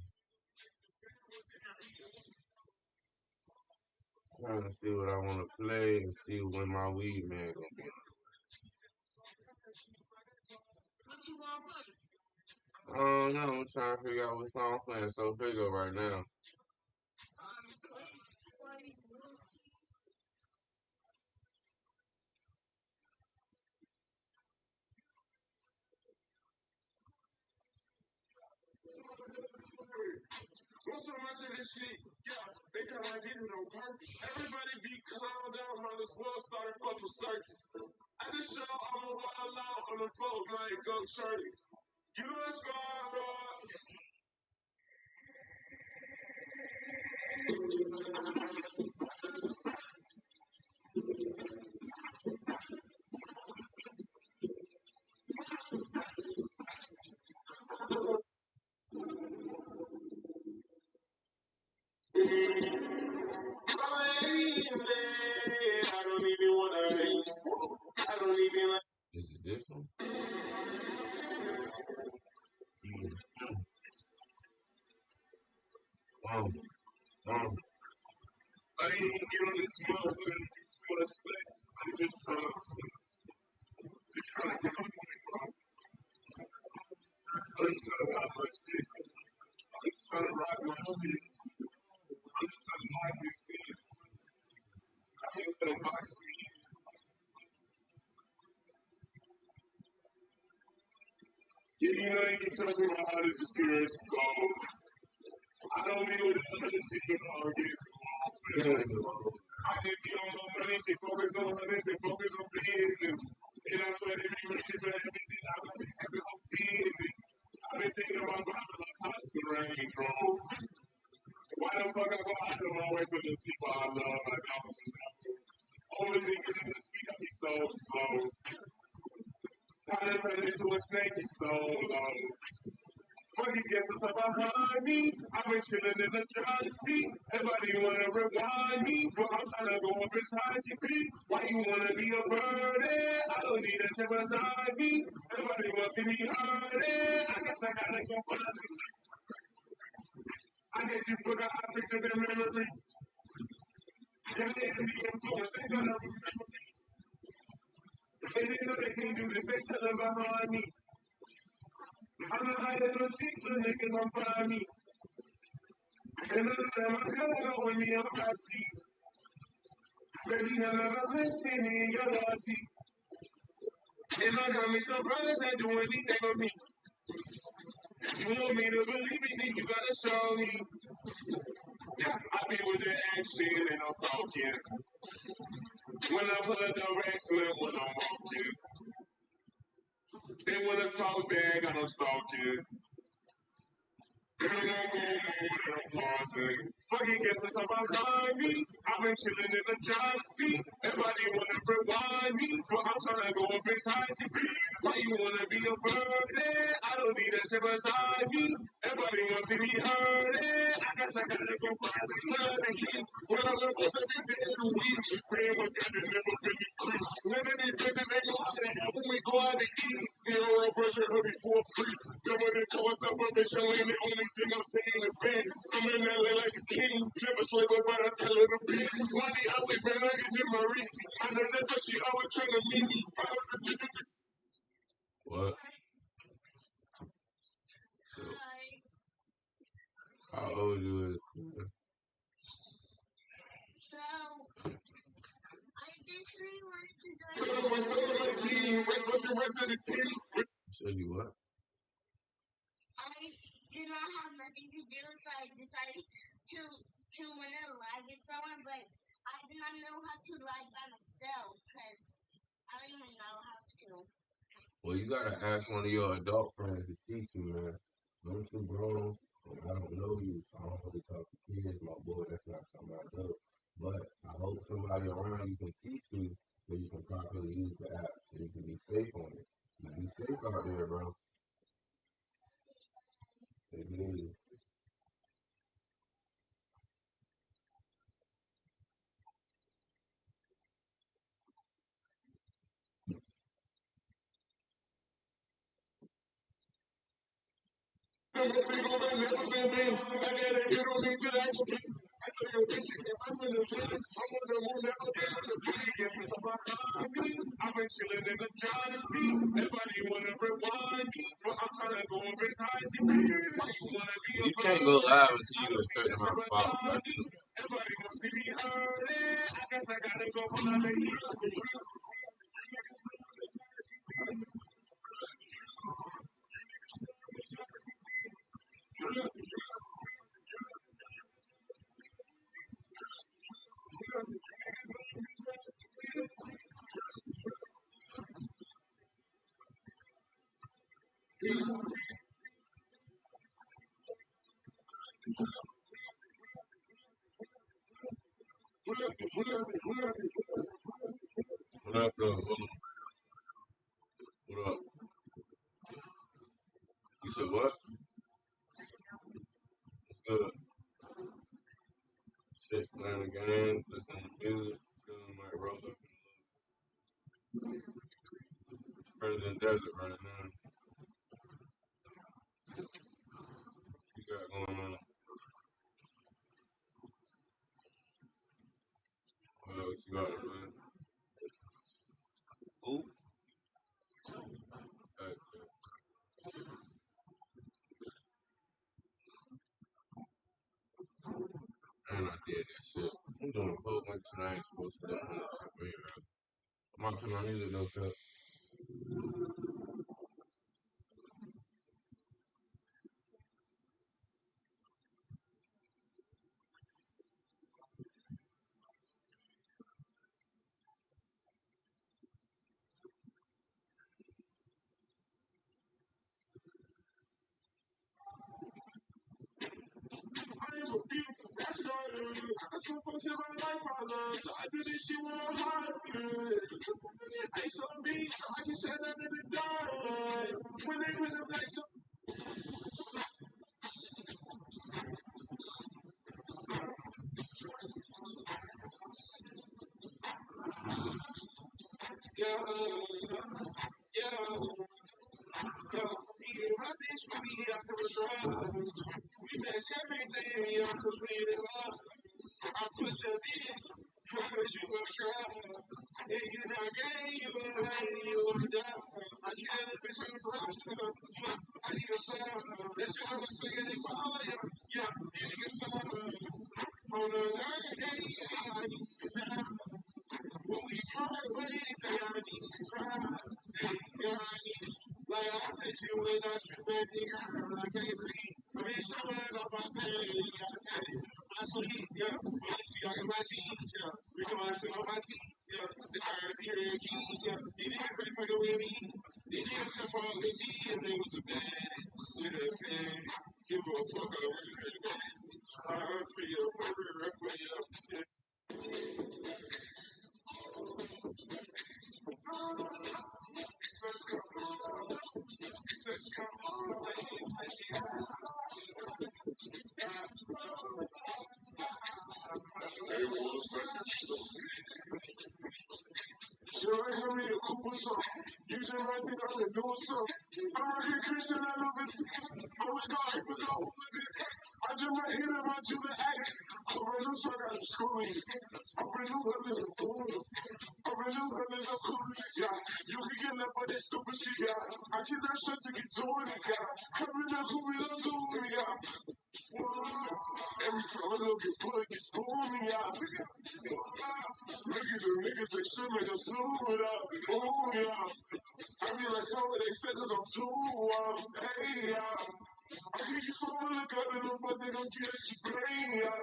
Trying to see what I want to play and see when my weed man gonna be. I don't know. I'm trying to figure out what song I'm playing so big of right now. What's so much of this shit? Yeah, they thought I did it on purpose. Everybody be calm down, might as well start a fucking circus. At the show, I'm a wild out on the folk like go shirty. You know what's going on? I don't even wanna hate. I don't even like. Is it this one? Um, um. I ain't get on this motherfucker for the flex. I'm just trying to get on my I'm just trying to pop my stick. I'm just trying to rock my stick. I'm just trying to rock this stick. I ain't gonna box me. Yeah, you know, you can talk about how this experience goes. I don't mean with other people are getting I just get on my money, they focus on honey, they focus on business. And I'm glad if you ready for everything, I'm going to have to hope business. I've been thinking about buying like hot range, bro. Why the fuck I go out of my way for the people I love? I don't know. Only thing is the sweet I be so slow. How to turn into a snake is so low. Fucking guess what's up behind me? I've been chilling in the driver's seat. Everybody wanna rewind me, but I'm trying to go up as high as you be. Why you wanna be a birdie? I don't need a chip beside me. Everybody wants to be hurting. I guess I gotta go find it. I guess you forgot how to picture their memory. Yeah, they can be influenced. They gonna remember me. They didn't know they can do this. They chilling behind me. I'm the highest of the niggas on behind me. And the time I come out with me, I'm happy. Baby, none of them see me in your body. And I got me some brothers that do anything for me. You want me to believe me, then you gotta show me. Yeah, I be with the action and I'm talking. When I put the direction when I'm walking. They wanna talk back, I don't stalking. Fucking guess what's up behind me? I've been chilling in the driver's seat. Everybody wanna rewind me, but I'm trying to go up as high as you be. Why you wanna be a birdie? I don't need that shit beside me. Everybody wants to be heard. I guess I gotta go find the blood again. When I look what's every day of the week, saying what God has never been increased. None of these bitches ain't go out there when we go out to eat. Zero pressure, honey, for free. Double the cost up of it, showing the only thing I'm saying is Spanish. I'm in LA like a king. Never slave up, but I tell her to be. Money, I live in luggage in Maurice. I know that's what she always trying to meet me. What? So, how old you is? Said you what? Well, you gotta ask one of your adult friends to teach you, man. I'm too grown, and I don't know you, so I don't really talk to kids. My boy, that's not something I do. But I hope somebody around you can teach you so you can properly use the app, so you can be safe on it. You be safe out there, bro. It is. I've been chilling in the jealousy. Everybody wanna rewind me, but I'm trying to go up as high as you can. You can't go live until you get a certain amount of followers. Everybody wants to be heard. I guess I gotta go for another year. What up, bro? What up? You said what? What's good? Shit, playing the game, listening to music, feeling my roll up in the President Desert right now. You got going on? What else you got, man? Who? Hey, man, I did that shit. I'm doing a whole bunch of I ain't supposed to do on this shit, man. I'm not putting on music, no cut. I am a beautiful bachelor. I got some folks in my life I love, so I do this shit with a heart. I ain't so mean, so I can shut up in the dark. When they was a black, so yeah, yeah. Yo, my bitch with me after a drug. We miss everything, yo, cause we in love. I push a bitch, cause you a crowd. And you not gay, you a lady, you a dog. I can't let bitch on the cross. I need a son. Let's go, I'm swinging it fire. Yeah, you need a son. On another day, I need a son. When we part ways, say I need a son. Hey, yeah, I need like I said, you would not shoot that nigga I can't breathe. So they showing up my page. I said it. My sweet, yeah. You see, I got my jeans, yeah. We going to on my teeth, yeah. It's hard to hear the keys, yeah. They didn't say fucking with me. They didn't say fuck with me. And they was a bad with a fan. Give a fuck, I was a bad. I see a fucking rep way up. You ain't gonna be a Cooper song. You just might think I've been doing something. I'm a good Christian, I love it. I'm a guy, but no, I just might hit him out to the act. I'm a new son out of school. I'm a new one is a fool. I'm a new one is a cool. Yeah, you can get left with that stupid shit, yeah. I get that stress to get to it, yeah. I'm in that cool, yeah. Every time I look at blood, get spoony, yeah. Look at the niggas, they should make them suit up. Oh, yeah. I mean, like, how they say, cause I'm too wild. Hey, yeah. I think you from the look up and I'm about to go get that shit brain, yeah.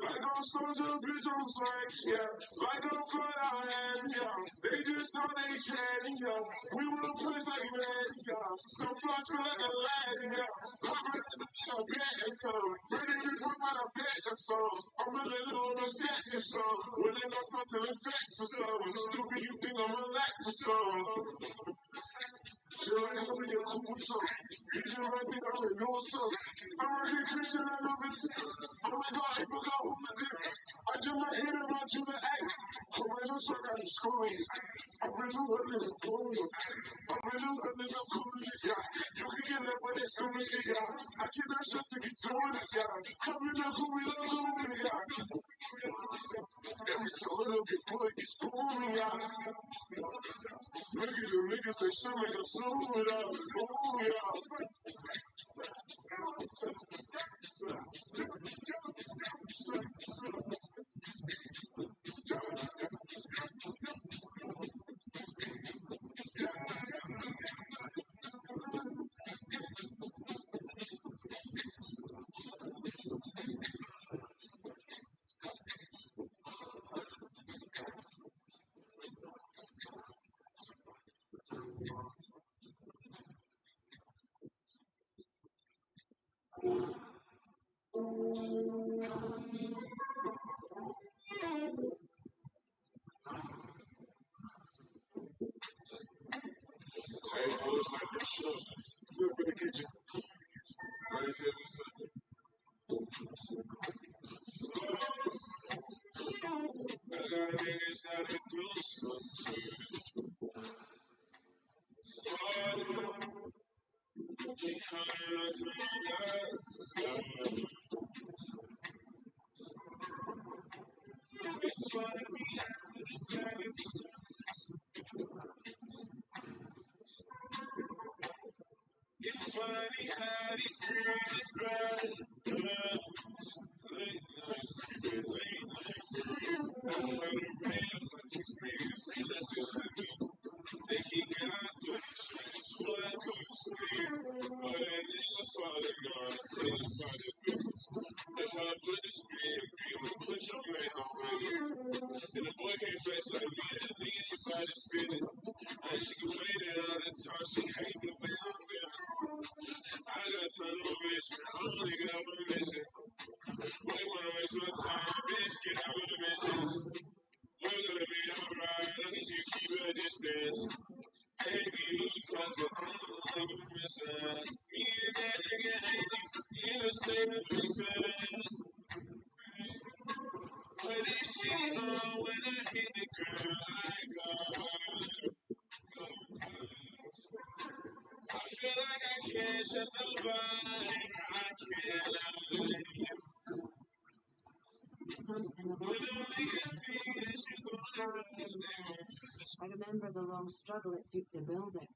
Like I'm soldier, bitch, I'm swag, yeah. Like I'm flying out hand, yeah. They just thought they can, yeah. We will push like that, yeah. Some fly feel like a lad, yeah. I'm ready to be a bad, so. Ready to be put on a bed, so. I'm really little on stack, so. When they don't start to infect, so. Stupid, you think I'm relaxed, so. Just girl, I come in here cool with some. You just right think I already know what's up. I'm right here, Christian, I love it. Oh my God, I broke out with my dick. I just my head around you to act. I'm ready to start out of school. I'm ready to let this go. I'm ready to let this up come to yeah. You can get that, but it's coming to yeah. I keep that stress to get thrown it, yeah. Come in there, cool, we love it, yeah. Every so little bit, boy, it's booming, yeah. Look at the niggas, they should make a song without it. Oh, yeah. Hey, sit up in the kitchen. Right here, I got niggas out to do something. Keep coming up to my God. It's funny how the time it's funny how these dreams burn. Late night, late night. I heard a real these niggas ain't nothing like me. They keep God to the streets, what I could say. But that nigga falling on, think about the business. If I put this being, I'ma put your man on it. And the boy can't face like me, that nigga ain't about his business. And she complain it all the time, she hate the way I'm with her. I got time to bitch, I only got one mission. Boy, wanna waste my time, bitch, get out of the bitches. We're gonna be alright, long as you keep your distance. Baby, cause I'm missing. Me and that nigga ain't in the same places. But this shit on when I hit the ground, I go. I feel like I can't trust nobody. I can't lie. I remember the long struggle it took to build it.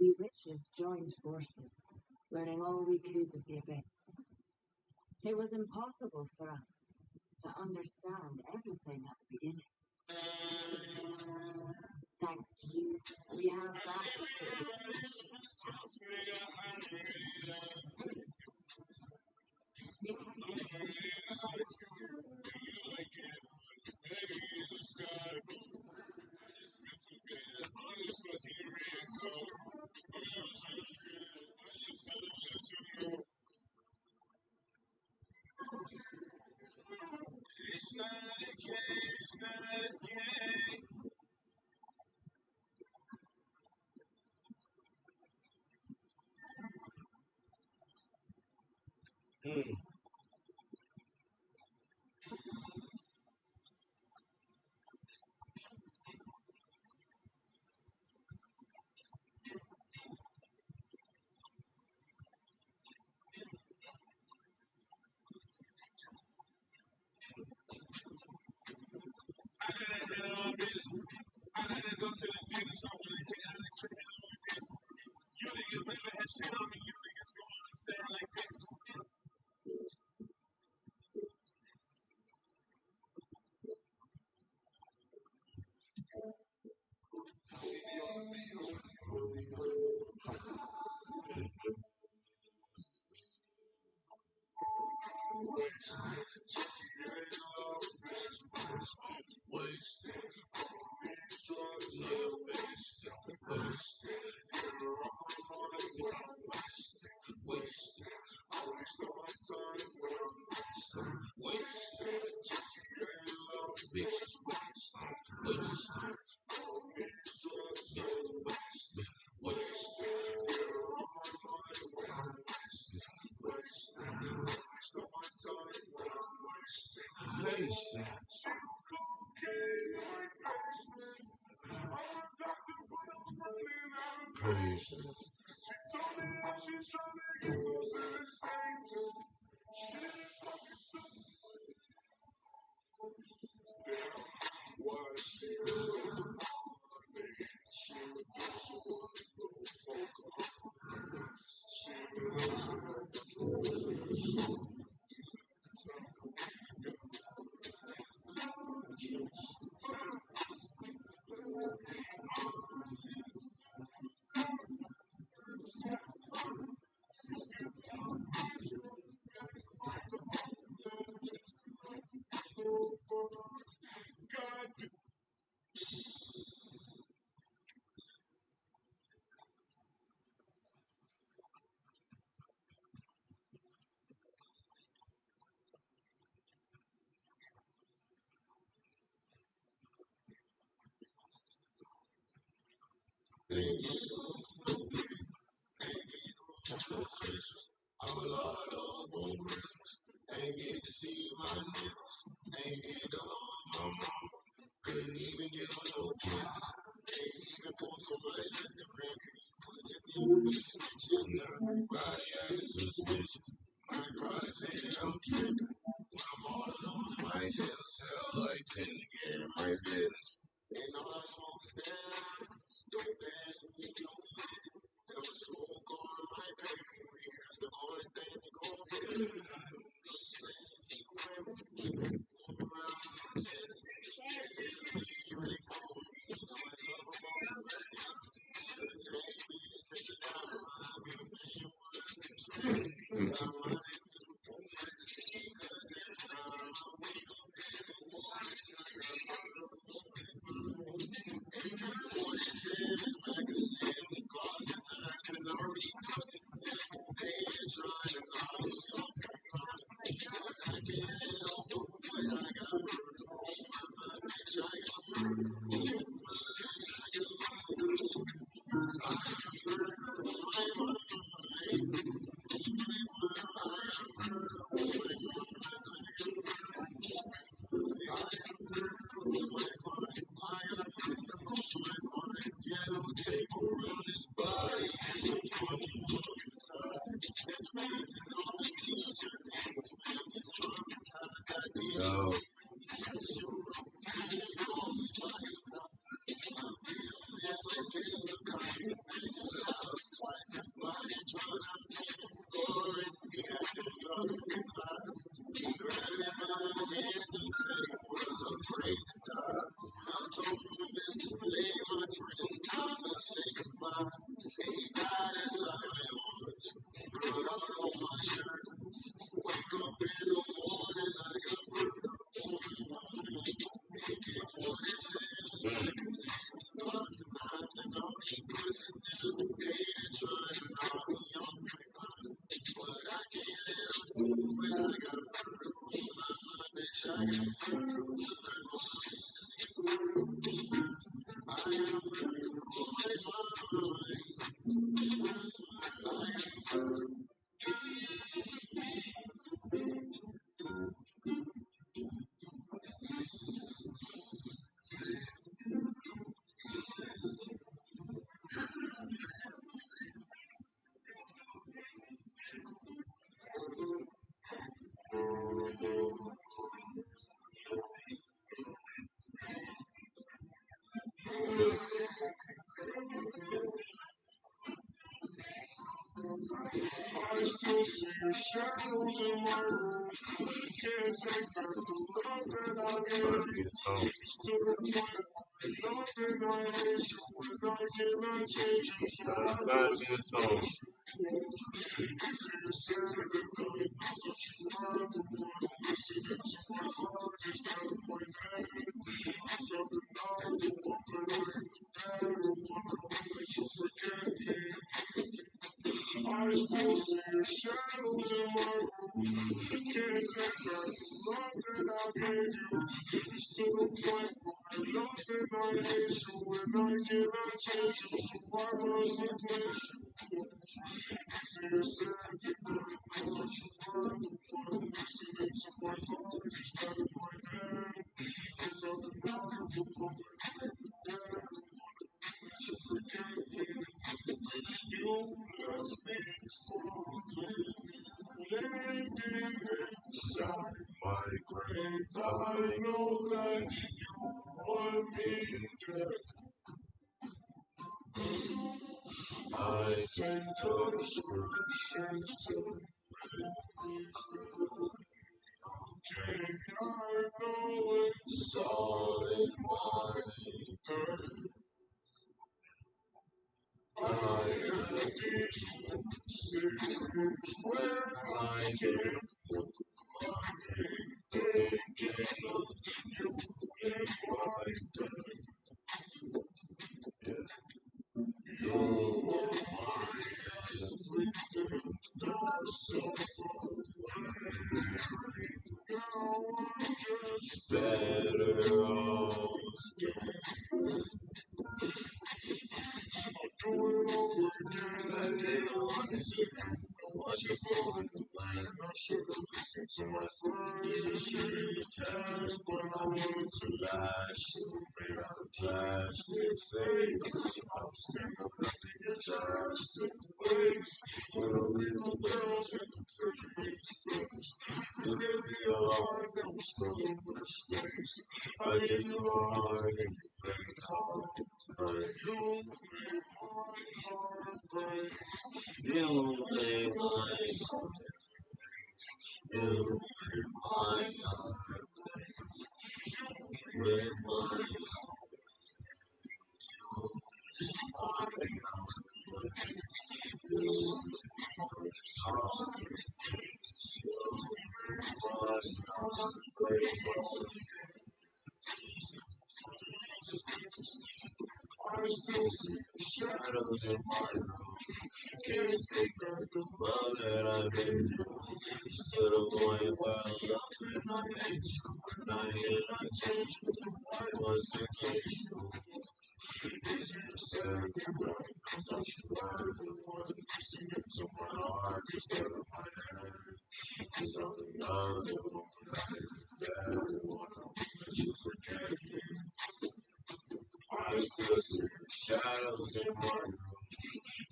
We witches joined forces, learning all we could of the abyss. It was impossible for us to understand everything at the beginning. Thanks to you, we have that. It's not a game, it's not a game. Patience. I'm a lot of on Christmas. Ain't get to see my niggas. Ain't get to hug my mama. Couldn't even give her no kisses. Ain't even post on my Instagram. Put in the snitching. Everybody acting suspicious. My brother said I'm tripping. When I'm all alone in my jail cell, like tend to get in my business. And all I smoke is down. Don't pass me no weed. I'm a smoke on my paper. That's the only thing that gon' get it. Yo. I still see your shadows in my room. I can't take back the love that I gave you. It's to the point where nothing I hate you when I cannot change you. So I gotta be a song. Easier said than done. Now that you are the one listening to my heart instead of my head. I felt the novel one, but I am the better one. I hope that you forget me. I still see your shadows in my room. Can't take back the love that I gave you. It's to the point where nothing I hate you and I cannot change you. So why must I replace you? Easier said than done. Now that you are the one listening to my heart instead of my head. I felt the novel, but I am the better one. I hope that you forget me. I know that you want me dead. I take those solutions to okay, I know it's all in my head. I have these secrets when I get thinking of you in my bed. You were my everything, so now I'm just better off. Do it over again. I didn't understand. Watch it fall in the line. I should have listened to my friends. Task, but I wanted to lie. Should have made out of plastic fake. I was thinking of nothing as plastic waste. But I leave the girls in the perfect space. You gave me a heart that was full of mistakes. I gave you a heart and you made it hard. But you made my heart break. You made my heart. You made my heart. You made my I still see the shadows in my room. Can't take back the love that I gave you. To the point where I love and I hate you. And I hate I change you. Why was the case you? Easy to say goodbye. Don't you ever want to listen into my heart instead of my head. Cause I'm another woman I never want to let you forget me. I still see the shadows in my room.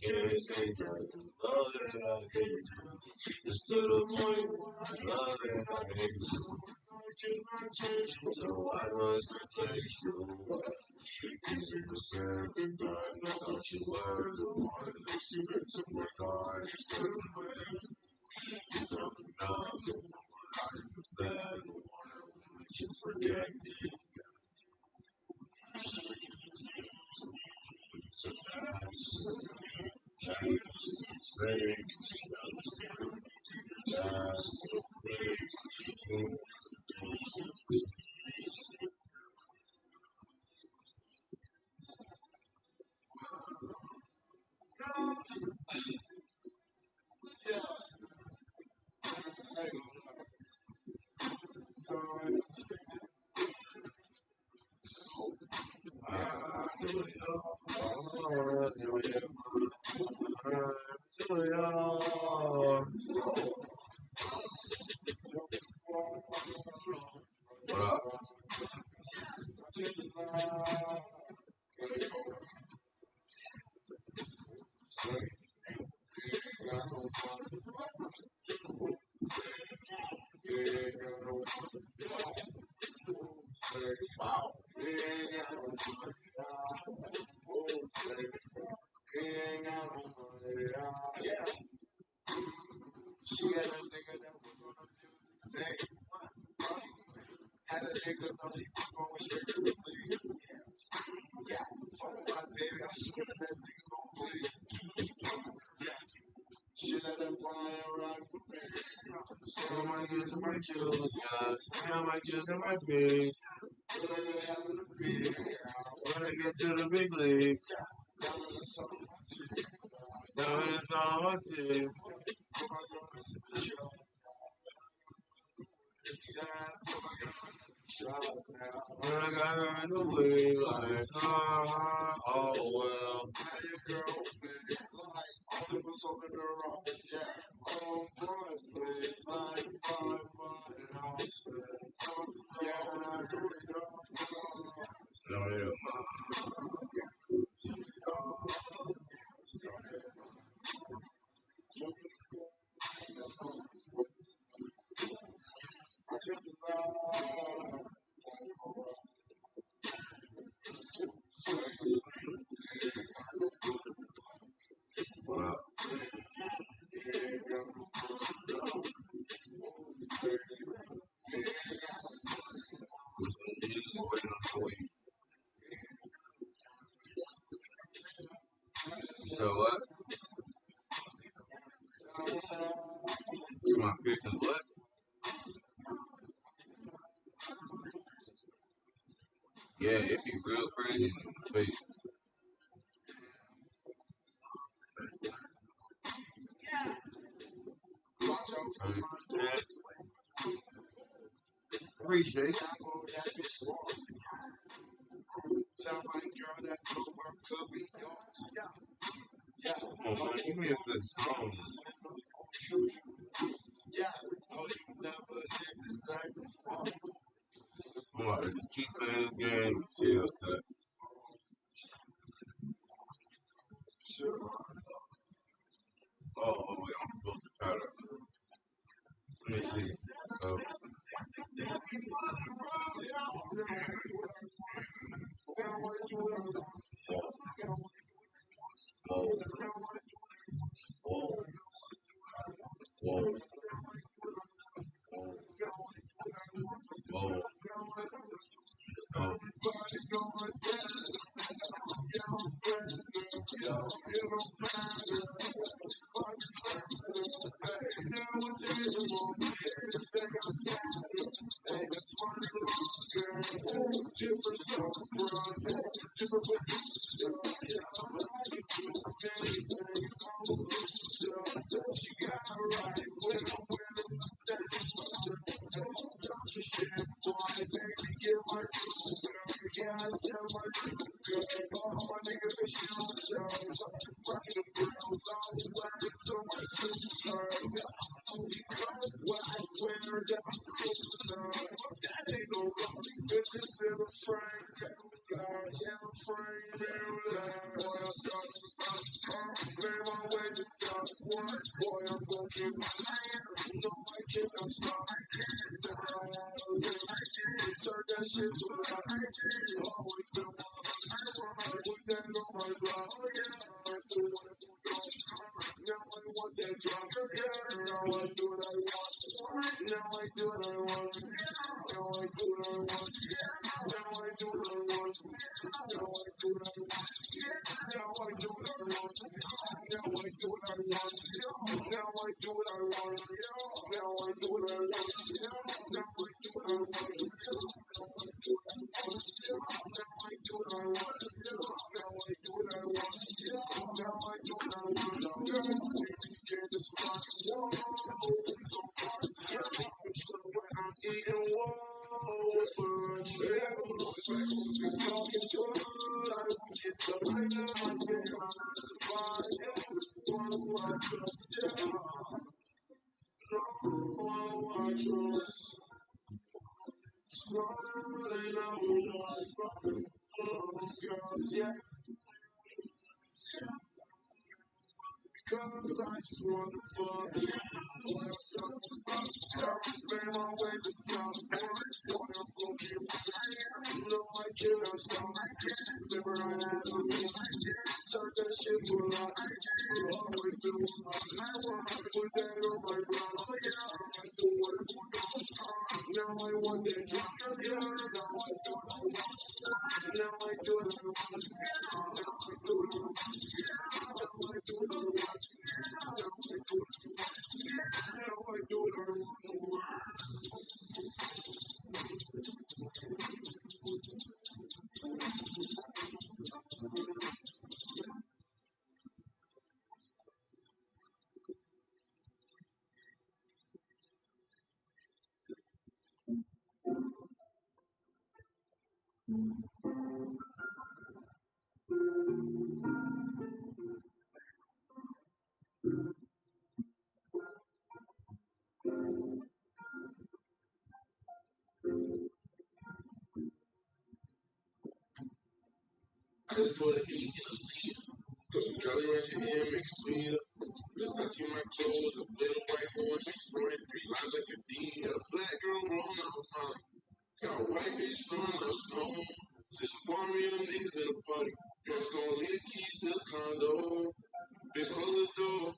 Can't take back the love that I gave you. It's to the point where I love and I hate you. I cannot change you, so I must replace you. Easy to say goodbye. I thought you were the one that listen into my heart instead of my head. Cause I'm another woman I never want to let you forget me. So my kids and my kills, yeah. Stand my kids and my pigs. When I get to the big leagues, diamonds on my teeth. When I got her in the way, like, oh well. So, yeah. So what? My fix is what? Yeah, it'd be real crazy in the face. Appreciate it. Come on, man. Give me a good song. I'm about to just keep playing this game and chill. Oh, wait, I'm supposed to try to. Let me see. So, whoa, whoa, whoa, whoa, whoa. I just put an E in a leaf. Put some Jolly Rancher in, make it sweeter. Versace my clothes, a little white horse. Write 3 lines like a D. A black girl rolling up her mouth. Got a white bitch throwing up snow. Said she want me and them niggas in the party. Parents gon' leave the keys to the condo. Bitch, close the door.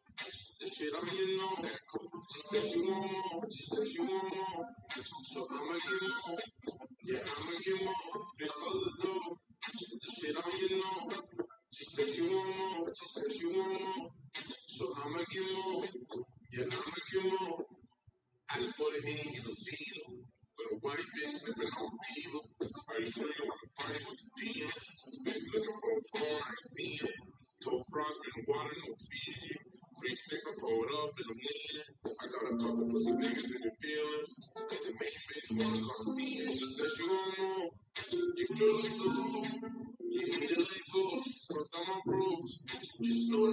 This shit on you know. She said she want more. She said she want more. So I'ma get more. Yeah, I'ma get more. Bitch, close the door. This shit on you know. She said she want more. She said she want feel like the rule. You need to let go, first I'm a bruise. Just know